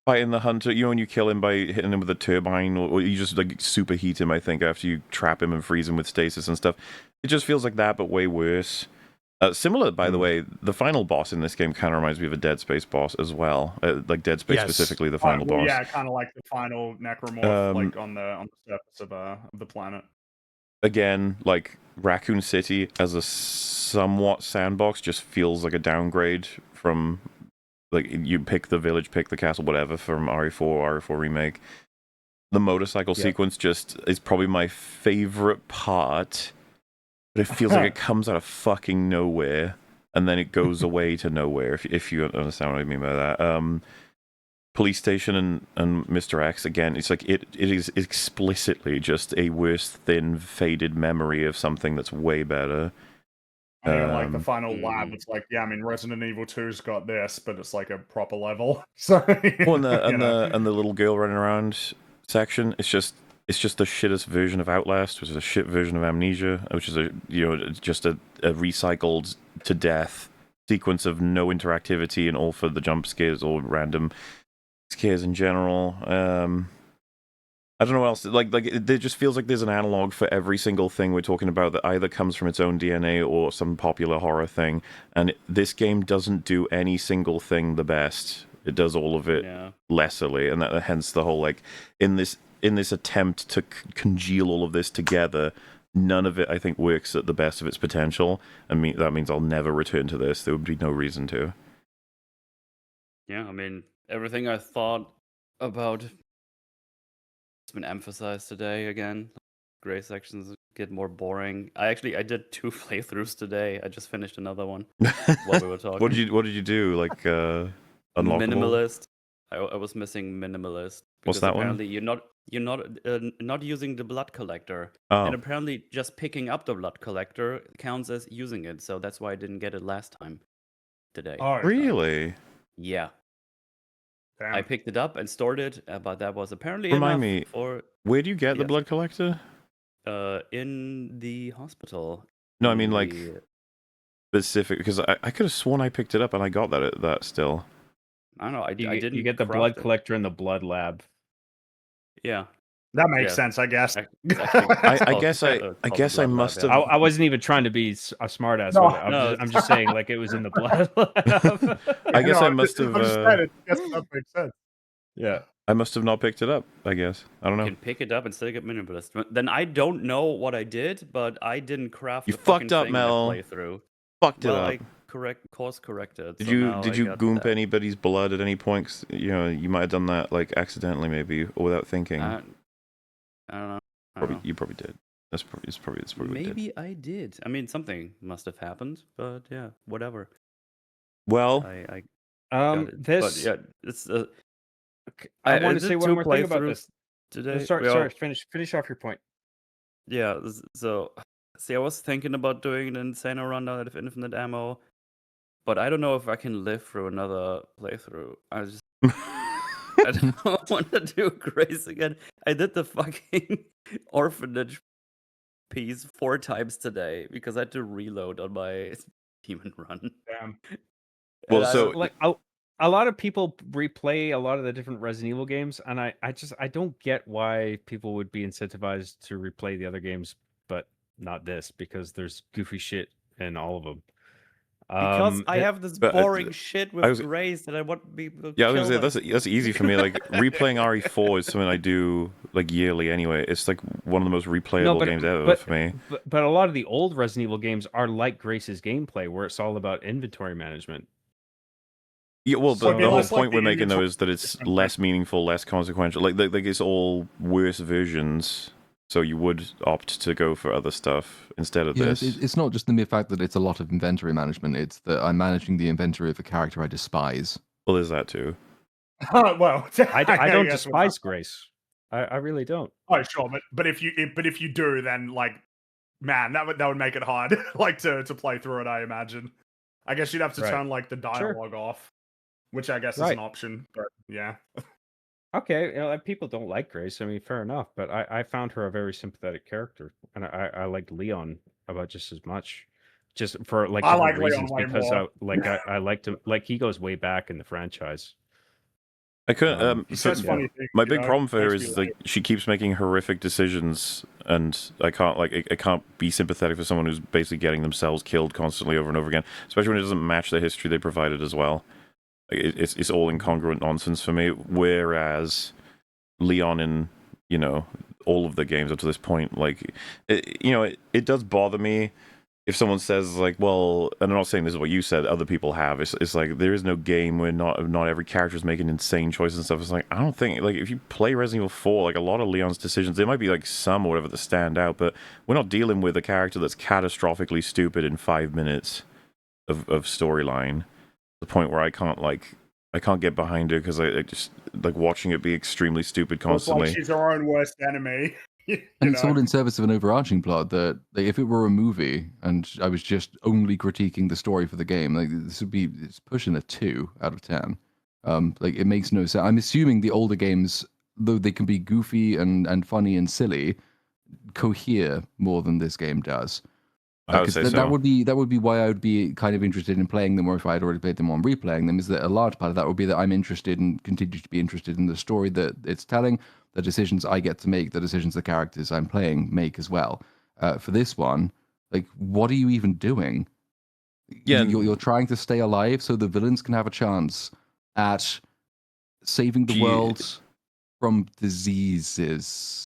fighting the Hunter. You know, when you kill him by hitting him with a turbine, or you just like superheat him. I think after you trap him and freeze him with stasis and stuff, it just feels like that, but way worse. Similar, by the way, the final boss in this game kind of reminds me of a Dead Space boss as well. Like Dead Space specifically, the final boss. Yeah, kind of like the final necromorph, like on the surface of the planet. Again, like Raccoon City as a somewhat sandbox just feels like a downgrade from like you pick the village, pick the castle, whatever from RE4 remake. The motorcycle sequence just is probably my favorite part, but it feels like it comes out of fucking nowhere and then it goes away to nowhere. If you understand what I mean by that. Police Station and Mr. X, again, it's like it is explicitly just a worse, thin, faded memory of something that's way better. I mean, like the final lab, it's like, yeah, I mean, Resident Evil 2's got this, but it's like a proper level. So, well, and the little girl running around section, it's just the shittest version of Outlast, which is a shit version of Amnesia, which is just a recycled to death sequence of no interactivity and all for the jump scares or random scares in general. I don't know what else. Like it just feels like there's an analog for every single thing we're talking about that either comes from its own DNA or some popular horror thing. And this game doesn't do any single thing the best. It does all of it lesserly, and hence the whole like in this attempt to congeal all of this together. None of it, I think, works at the best of its potential. That means I'll never return to this. There would be no reason to. Yeah, I mean, everything I thought about has been emphasized today again. Gray sections get more boring. I did 2 playthroughs today. I just finished another one while we were talking. What did you do? Like unlockable? Minimalist. I was missing minimalist. What's that one? Apparently you're not using the blood collector, Oh. and apparently just picking up the blood collector counts as using it. So that's why I didn't get it last time today. Oh, really? Yeah. Damn. I picked it up and stored it, but that was apparently Remind enough me, for where do you get the blood collector? in the hospital. No, I mean like specific, because I could have sworn I picked it up and I got that still. I don't know. I didn't. You get the blood collector in the blood lab. Yeah. That makes sense, I guess. I guess I must have. I wasn't even trying to be a smartass with it. I'm just saying, like, it was in the blood lab. I guess I must have. I'm just saying, I guess that makes sense. Yeah. I must have not picked it up, I guess. I don't know. You can pick it up and still get minimalist. Then I don't know what I did, but I didn't craft You the fucked fucking up, thing Mel. in my playthrough. Fucked it well, up. I course corrected. Did so you now I got goomp that. anybody's blood at any point? 'Cause, you might have done that like accidentally, maybe, or without thinking. I don't know. You probably did. That's probably what you did. Maybe I did. I mean, something must have happened, but yeah, whatever. Well, I got it. But yeah, it's. I want to did say one 2 more thing about playthroughs this. today. Sorry. Finish off your point. Yeah. So, see, I was thinking about doing an insane run out of infinite ammo, but I don't know if I can live through another playthrough. I just. I don't want to do Grace again. I did the fucking orphanage piece 4 times today because I had to reload on my demon run. Damn. Well, And I so don't- Like a lot of people replay a lot of the different Resident Evil games, and I don't get why people would be incentivized to replay the other games, but not this, because there's goofy shit in all of them. because I have this but, boring shit with I was- Grace that I want people. yeah, I was gonna say that's easy for me. Like replaying RE4 is something I do like yearly anyway. It's like one of the most replayable games ever for me. But a lot of the old Resident Evil games are like Grace's gameplay, where it's all about inventory management. Yeah, well, So- the whole Less like point the we're making though inventory is that it's less meaningful, less consequential. Like it's all worse versions. So you would opt to go for other stuff instead of Yeah, this. it's not just the mere fact that it's a lot of inventory management. It's that I'm managing the inventory of a character I despise. Well, there's that too. Well, I don't guess despise Grace. I really don't. Oh, sure, but if you do, then like, man, that would make it hard, like to play through it. I imagine. I guess you'd have to Right. turn like the dialogue off, which I guess is Right. an option. But yeah, Okay, you know, people don't like Grace. I mean, fair enough. But I found her a very sympathetic character, and I liked Leon about just as much, just for like I different like Leon reasons. way Because more. I liked him. Like he goes way back in the franchise. I couldn't. he so says funny things. my you big know? problem for her Makes is me like she keeps making horrific decisions, and I can't be sympathetic for someone who's basically getting themselves killed constantly over and over again, especially when it doesn't match the history they provided as well. Like, it's all incongruent nonsense for me. Whereas Leon in all of the games up to this point, like it does bother me if someone says like, well, and I'm not saying this is what you said, other people have. It's like there is no game where not every character is making insane choices and stuff. It's like I don't think like if you play Resident Evil 4, like a lot of Leon's decisions, there might be like some or whatever that stand out, but we're not dealing with a character that's catastrophically stupid in 5 minutes of storyline. The point where I can't get behind her because I just like watching it be extremely stupid Looks constantly. like she's her own worst enemy. And it's all in service of an overarching plot that like, if it were a movie and I was just only critiquing the story for the game, like it's pushing a 2 out of 10. Like it makes no sense. I'm assuming the older games, though they can be goofy and funny and silly, cohere more than this game does. I would say so. That would be why I would be kind of interested in playing them, or if I had already played them on replaying them, is that a large part of that would be that I'm interested and continue to be interested in the story that it's telling, the decisions I get to make, the decisions the characters I'm playing make as well. For this one, like, what are you even doing? Yeah, you're trying to stay alive so the villains can have a chance at saving the world from diseases.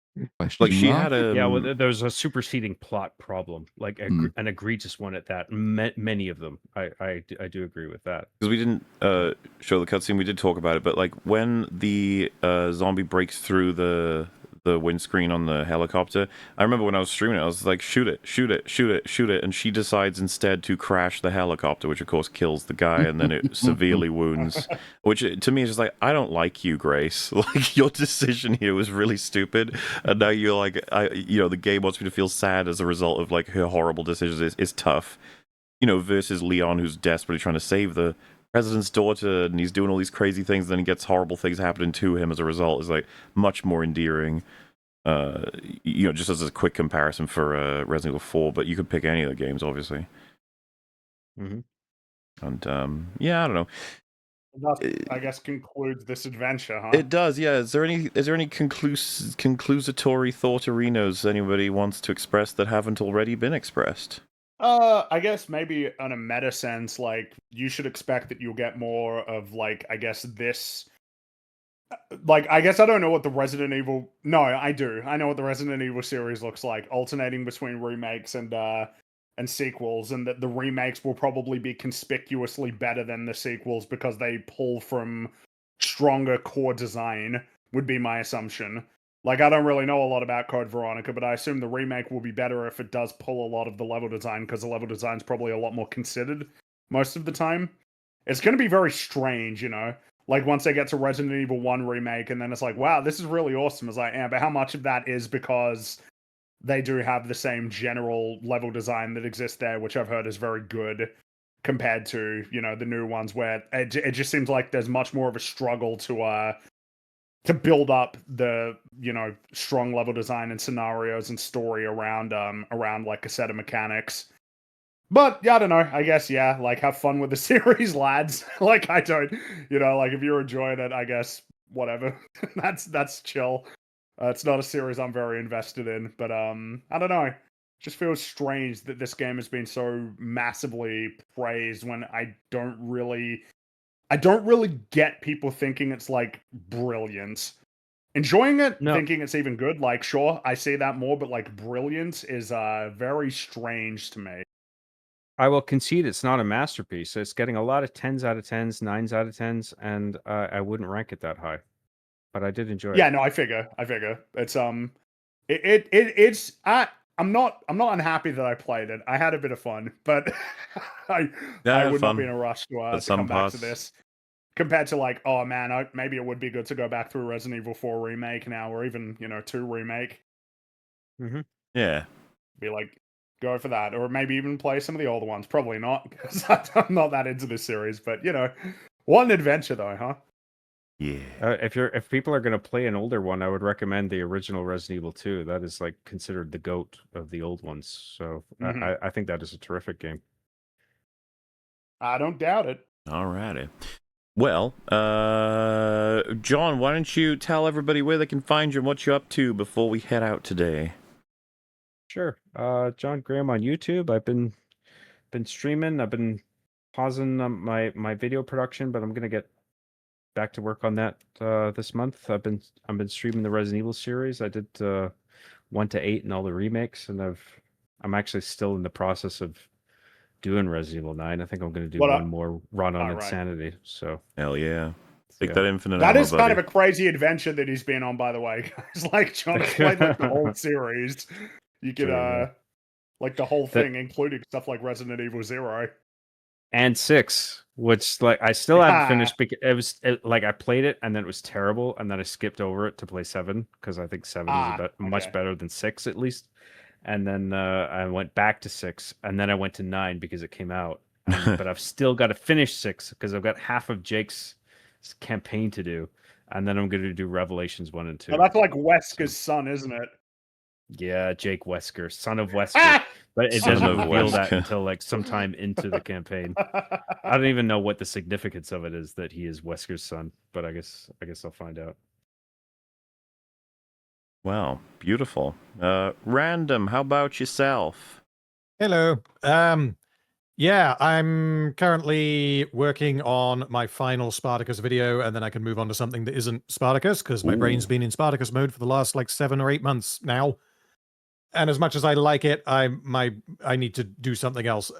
Like she had a well, there's a superseding plot problem, like an egregious one at that. Many of them. I do agree with that. Because we didn't show the cutscene, we did talk about it, but like when the zombie breaks through the windscreen on the helicopter, I remember when I was streaming it, I was like, shoot it, and she decides instead to crash the helicopter, which of course kills the guy, and then it severely wounds, which to me is just like, I don't like you, Grace. Like, your decision here was really stupid, and now you're like, the game wants me to feel sad as a result of like her horrible decisions. Is tough, versus Leon, who's desperately trying to save the president's daughter, and he's doing all these crazy things, and then he gets horrible things happening to him as a result. Is like much more endearing. Just as a quick comparison for Resident Evil 4, but you could pick any of the games, obviously. Mm-hmm. And I don't know. That, I guess, concludes this adventure, huh? It does, yeah. Is there any conclusatory thought-arinos anybody wants to express that haven't already been expressed? I guess maybe on a meta sense, like, you should expect that you'll get more of, like, I guess this... Like, I guess I don't know what the Resident Evil... No, I do. I know what the Resident Evil series looks like, alternating between remakes and sequels, and that the remakes will probably be conspicuously better than the sequels because they pull from stronger core design, would be my assumption. Like, I don't really know a lot about Code Veronica, but I assume the remake will be better if it does pull a lot of the level design, because the level design's probably a lot more considered most of the time. It's going to be very strange, Like, once they get to Resident Evil 1 remake, and then it's like, wow, this is really awesome. It's like, yeah, but how much of that is because they do have the same general level design that exists there, which I've heard is very good, compared to, the new ones, where it just seems like there's much more of a struggle to to build up the strong level design and scenarios and story around like a set of mechanics. But yeah, I don't know. I guess like have fun with the series, lads. Like I don't, like if you're enjoying it, I guess whatever. that's chill. It's not a series I'm very invested in, but I don't know. It just feels strange that this game has been so massively praised when I don't really get people thinking it's like brilliant. Enjoying it, thinking it's even good, like sure, I see that more, but like brilliant is very strange to me. I will concede it's not a masterpiece. It's getting a lot of 10s out of 10s, 9s out of 10s, and I wouldn't rank it that high. But I did enjoy it. Yeah, no, I figure. It's it's I'm not unhappy that I played it. I had a bit of fun, but I would not be in a rush to come back to this. Compared to like, oh man, maybe it would be good to go back through Resident Evil 4 remake now, or even 2 remake. Mm-hmm. Yeah. Be like, go for that, or maybe even play some of the older ones. Probably not, because I'm not that into this series. But what an adventure though, huh? Yeah. If people are going to play an older one, I would recommend the original Resident Evil 2. That is like considered the GOAT of the old ones. So I think that is a terrific game. I don't doubt it. Alrighty. Well, John, why don't you tell everybody where they can find you and what you're up to before we head out today? Sure. John Graham on YouTube. I've been streaming. I've been pausing my video production, but I'm gonna get back to work on that this month. I've been streaming the Resident Evil series. I did 1 to 8 and all the remakes, and I'm actually still in the process of doing Resident Evil 9. I think I'm going to do one more run on Insanity. So hell yeah. Take that infinite That ammo, is kind of a crazy adventure that he's been on, by the way, guys. Like John played like the whole series. You could like the whole thing, including stuff like Resident Evil 0 and 6, which like I still haven't finished because like I played it and then it was terrible, and then I skipped over it to play 7 because I think 7 is much better than 6 at least. And then I went back to 6, and then I went to 9 because it came out. But I've still got to finish 6 because I've got half of Jake's campaign to do, and then I'm going to do Revelations 1 and 2. Oh, that's like Wesker's son, isn't it? Yeah, Jake Wesker, son of Wesker. But it doesn't reveal that until like sometime into the campaign. I don't even know what the significance of it is that he is Wesker's son, but I guess I'll find out. Wow, beautiful. Random, how about yourself? Hello. Yeah, I'm currently working on my final Spartacus video, and then I can move on to something that isn't Spartacus, because my brain's been in Spartacus mode for the last like 7 or 8 months now. And as much as I like it, I need to do something else.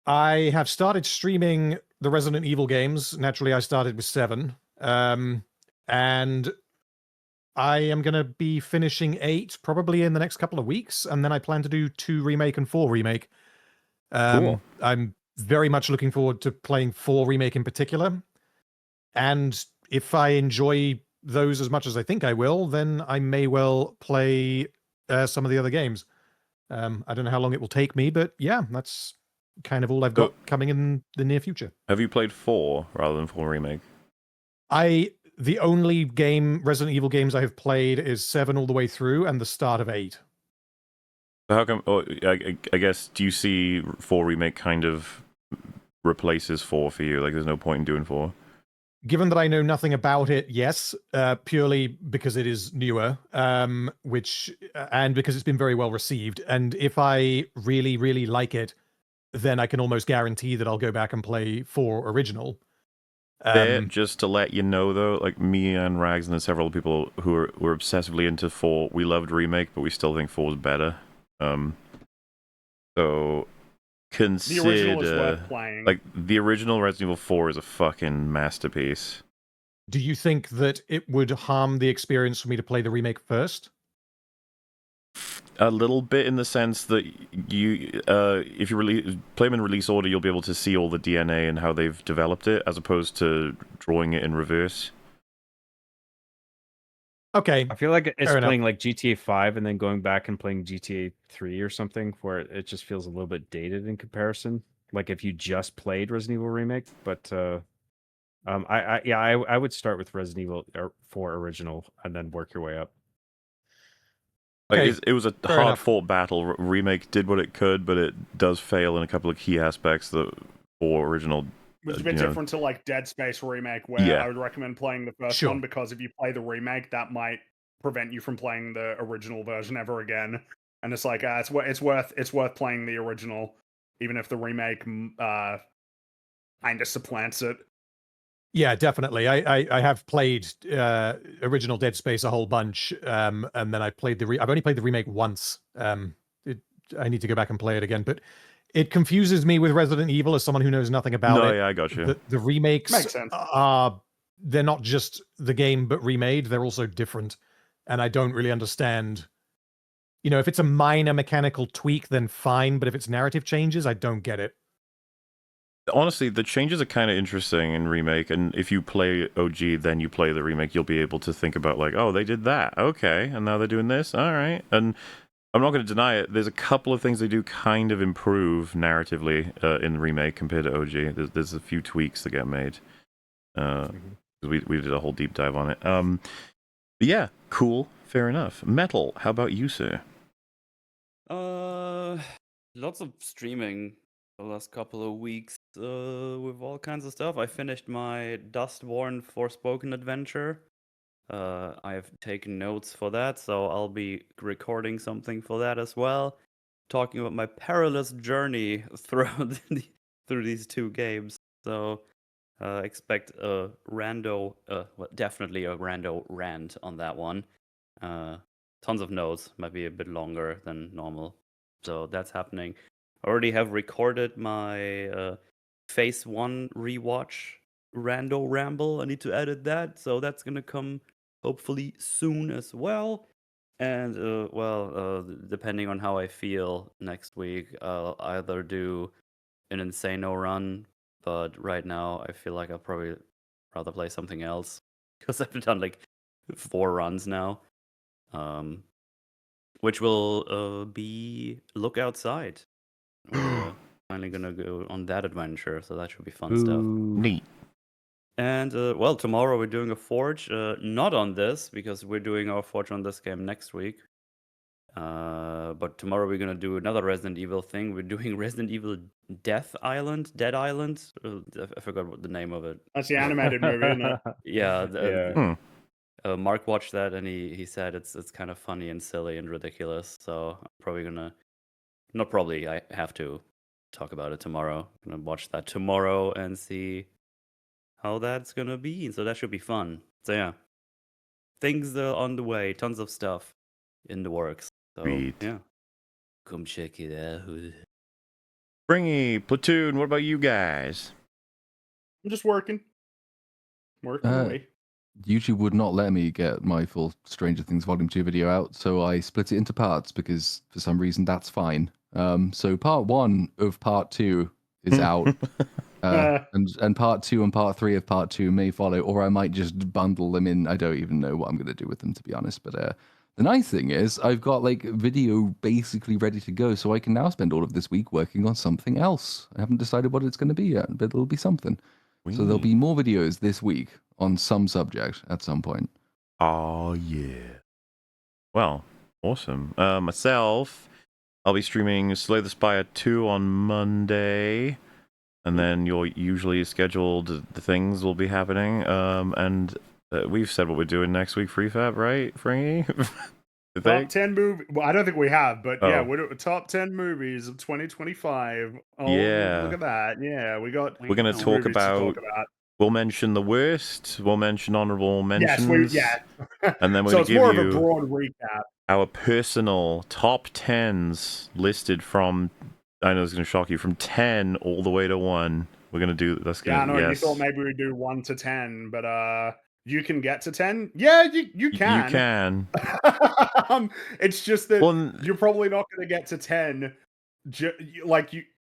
I have started streaming the Resident Evil games. Naturally, I started with 7. And I am going to be finishing 8 probably in the next couple of weeks, and then I plan to do 2 remake and 4 remake. Cool. I'm very much looking forward to playing 4 remake in particular. And if I enjoy those as much as I think I will, then I may well play some of the other games. I don't know how long it will take me, but yeah, that's kind of all I've got coming in the near future. Have you played 4 rather than 4 remake? The only Resident Evil games I have played is 7 all the way through and the start of 8. So how come? I guess, do you see 4 remake kind of replaces 4 for you? Like, there's no point in doing 4. Given that I know nothing about it, yes, purely because it is newer, and because it's been very well received. And if I really, really like it, then I can almost guarantee that I'll go back and play 4 original. Just to let you know, though, like me and Rags and several people who were obsessively into 4, we loved remake, but we still think 4 is better. So consider the original is worth playing. Like the original Resident Evil 4 is a fucking masterpiece. Do you think that it would harm the experience for me to play the remake first? A little bit, in the sense that you, if you play them in release order, you'll be able to see all the DNA and how they've developed it, as opposed to drawing it in reverse. Okay. I feel like it's playing like GTA 5 and then going back and playing GTA 3 or something, where it just feels a little bit dated in comparison. Like if you just played Resident Evil Remake, but I would start with Resident Evil 4 original and then work your way up. Like, Okay, it was a fair enough. hard-fought battle. Remake did what it could, but it does fail in a couple of key aspects that for original. Which is a bit different to like Dead Space Remake, where Yeah. I would recommend playing the first Sure. one, because if you play the remake, that might prevent you from playing the original version ever again. And it's like it's worth playing the original, even if the remake kind of supplants it. Yeah, definitely. I have played original Dead Space a whole bunch, and then I played I've only played the remake once. I need to go back and play it again, but it confuses me with Resident Evil as someone who knows nothing about it. No, yeah, I got you. The remakes Makes sense. they're not just the game but remade. They're also different, and I don't really understand. You know, if it's a minor mechanical tweak, then fine, but if it's narrative changes, I don't get it. Honestly, the changes are kind of interesting in remake, and if you play OG, then you play the remake, you'll be able to think about like, oh, they did that, okay, and now they're doing this, all right. And I'm not going to deny it. There's a couple of things they do kind of improve narratively in the remake compared to OG. There's a few tweaks that get made. We did a whole deep dive on it. But yeah, cool, fair enough. Metal, how about you, sir? Lots of streaming the last couple of weeks with all kinds of stuff. I finished my Dustborn Forspoken adventure. I have taken notes for that, so I'll be recording something for that as well. Talking about my perilous journey through these two games. So expect a definitely a rando rant on that one. Tons of notes, might be a bit longer than normal. So that's happening. I already have recorded my Phase 1 rewatch rando ramble. I need to edit that, so that's gonna come hopefully soon as well. And depending on how I feel next week, I'll either do an Insano run, but right now I feel like I'll probably rather play something else because I've done like 4 runs now. Which will be Look Outside. We're finally gonna go on that adventure, so that should be fun stuff. Neat. And tomorrow we're doing a Forge. Not on this because we're doing our Forge on this game next week. But tomorrow we're gonna do another Resident Evil thing. We're doing Resident Evil Dead Island. I forgot what the name of it. That's the animated movie, isn't it? Yeah. Mark watched that and he said it's kind of funny and silly and ridiculous. So I'm probably gonna, not probably, I have to talk about it tomorrow. I'm gonna watch that tomorrow and see how that's gonna be. So that should be fun. So yeah, things are on the way. Tons of stuff in the works. So yeah, come check it out. Springy, Platoon, what about you guys? I'm just working away. YouTube would not let me get my full Stranger Things Volume 2 video out, so I split it into parts because for some reason that's fine. So part 1 of part 2 is out, and part 2 and part 3 of part 2 may follow, or I might just bundle them in. I don't even know what I'm going to do with them, to be honest. But the nice thing is I've got like video basically ready to go, so I can now spend all of this week working on something else. I haven't decided what it's going to be yet, but it'll be something. So there'll be more videos this week on some subject at some point. Oh, yeah. Well, awesome. Myself, I'll be streaming Slay the Spire 2 on Monday, and then your usually scheduled things will be happening. And we've said what we're doing next week for EFAP, right, Frankie? Top 10 movie. Well, I don't think we have, but yeah, Oh. we're doing top 10 movies of 2025. Oh, Yeah. look at that. Yeah, We're going to movies talk about. We'll mention the worst. We'll mention honorable mentions. Yes, And then we're so going it's to give more you of a broad recap. our personal top 10s listed from. I know it's going to shock you, from 10 all the way to 1. We're going to do. That's Yeah, I going. know. You thought maybe we'd do 1 to 10, but you can get to 10. Yeah, you can. You can. It's just that you're probably not going to get to 10.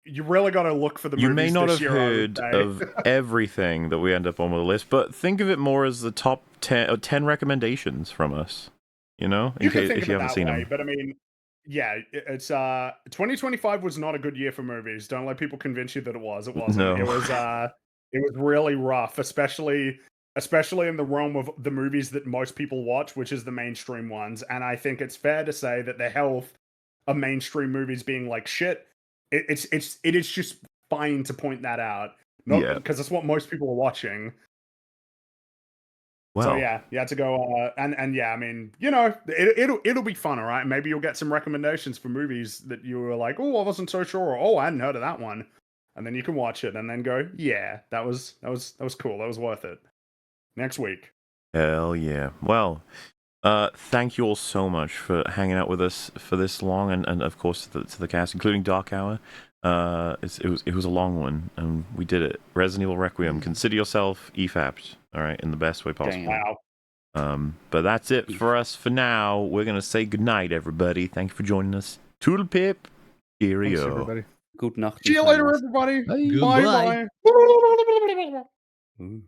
You really got to look for the movies. You may not this have year, heard of everything that we end up on with the list, but think of it more as the top 10 recommendations from us. You know, You can think if of you it haven't that seen way, them. but I mean, yeah, it's 2025 was not a good year for movies. Don't let people convince you that it was. It wasn't. No. It was It was really rough, especially in the realm of the movies that most people watch, which is the mainstream ones. And I think it's fair to say that the health of mainstream movies being like shit, it is just fine to point that out. Not because that's what most people are watching. Wow. So yeah, you had to go and yeah, I mean, you know, it'll be fun, all right. Maybe you'll get some recommendations for movies that you were like, oh, I wasn't so sure, or oh, I hadn't heard of that one, and then you can watch it and then go, yeah, that was cool, that was worth it. Next week. Hell yeah. Well, thank you all so much for hanging out with us for this long, and of course to the cast, including Dark Hour. It was a long one, and we did it. Resident Evil Requiem. Consider yourself EFAP'd, all right, in the best way possible. Wow. But that's it for us for now. We're gonna say goodnight, everybody. Thank you for joining us. Toodle pip. Cheerio. Thanks, everybody. Good Nacht. See you later, everybody. Bye. Bye. Goodbye. Bye.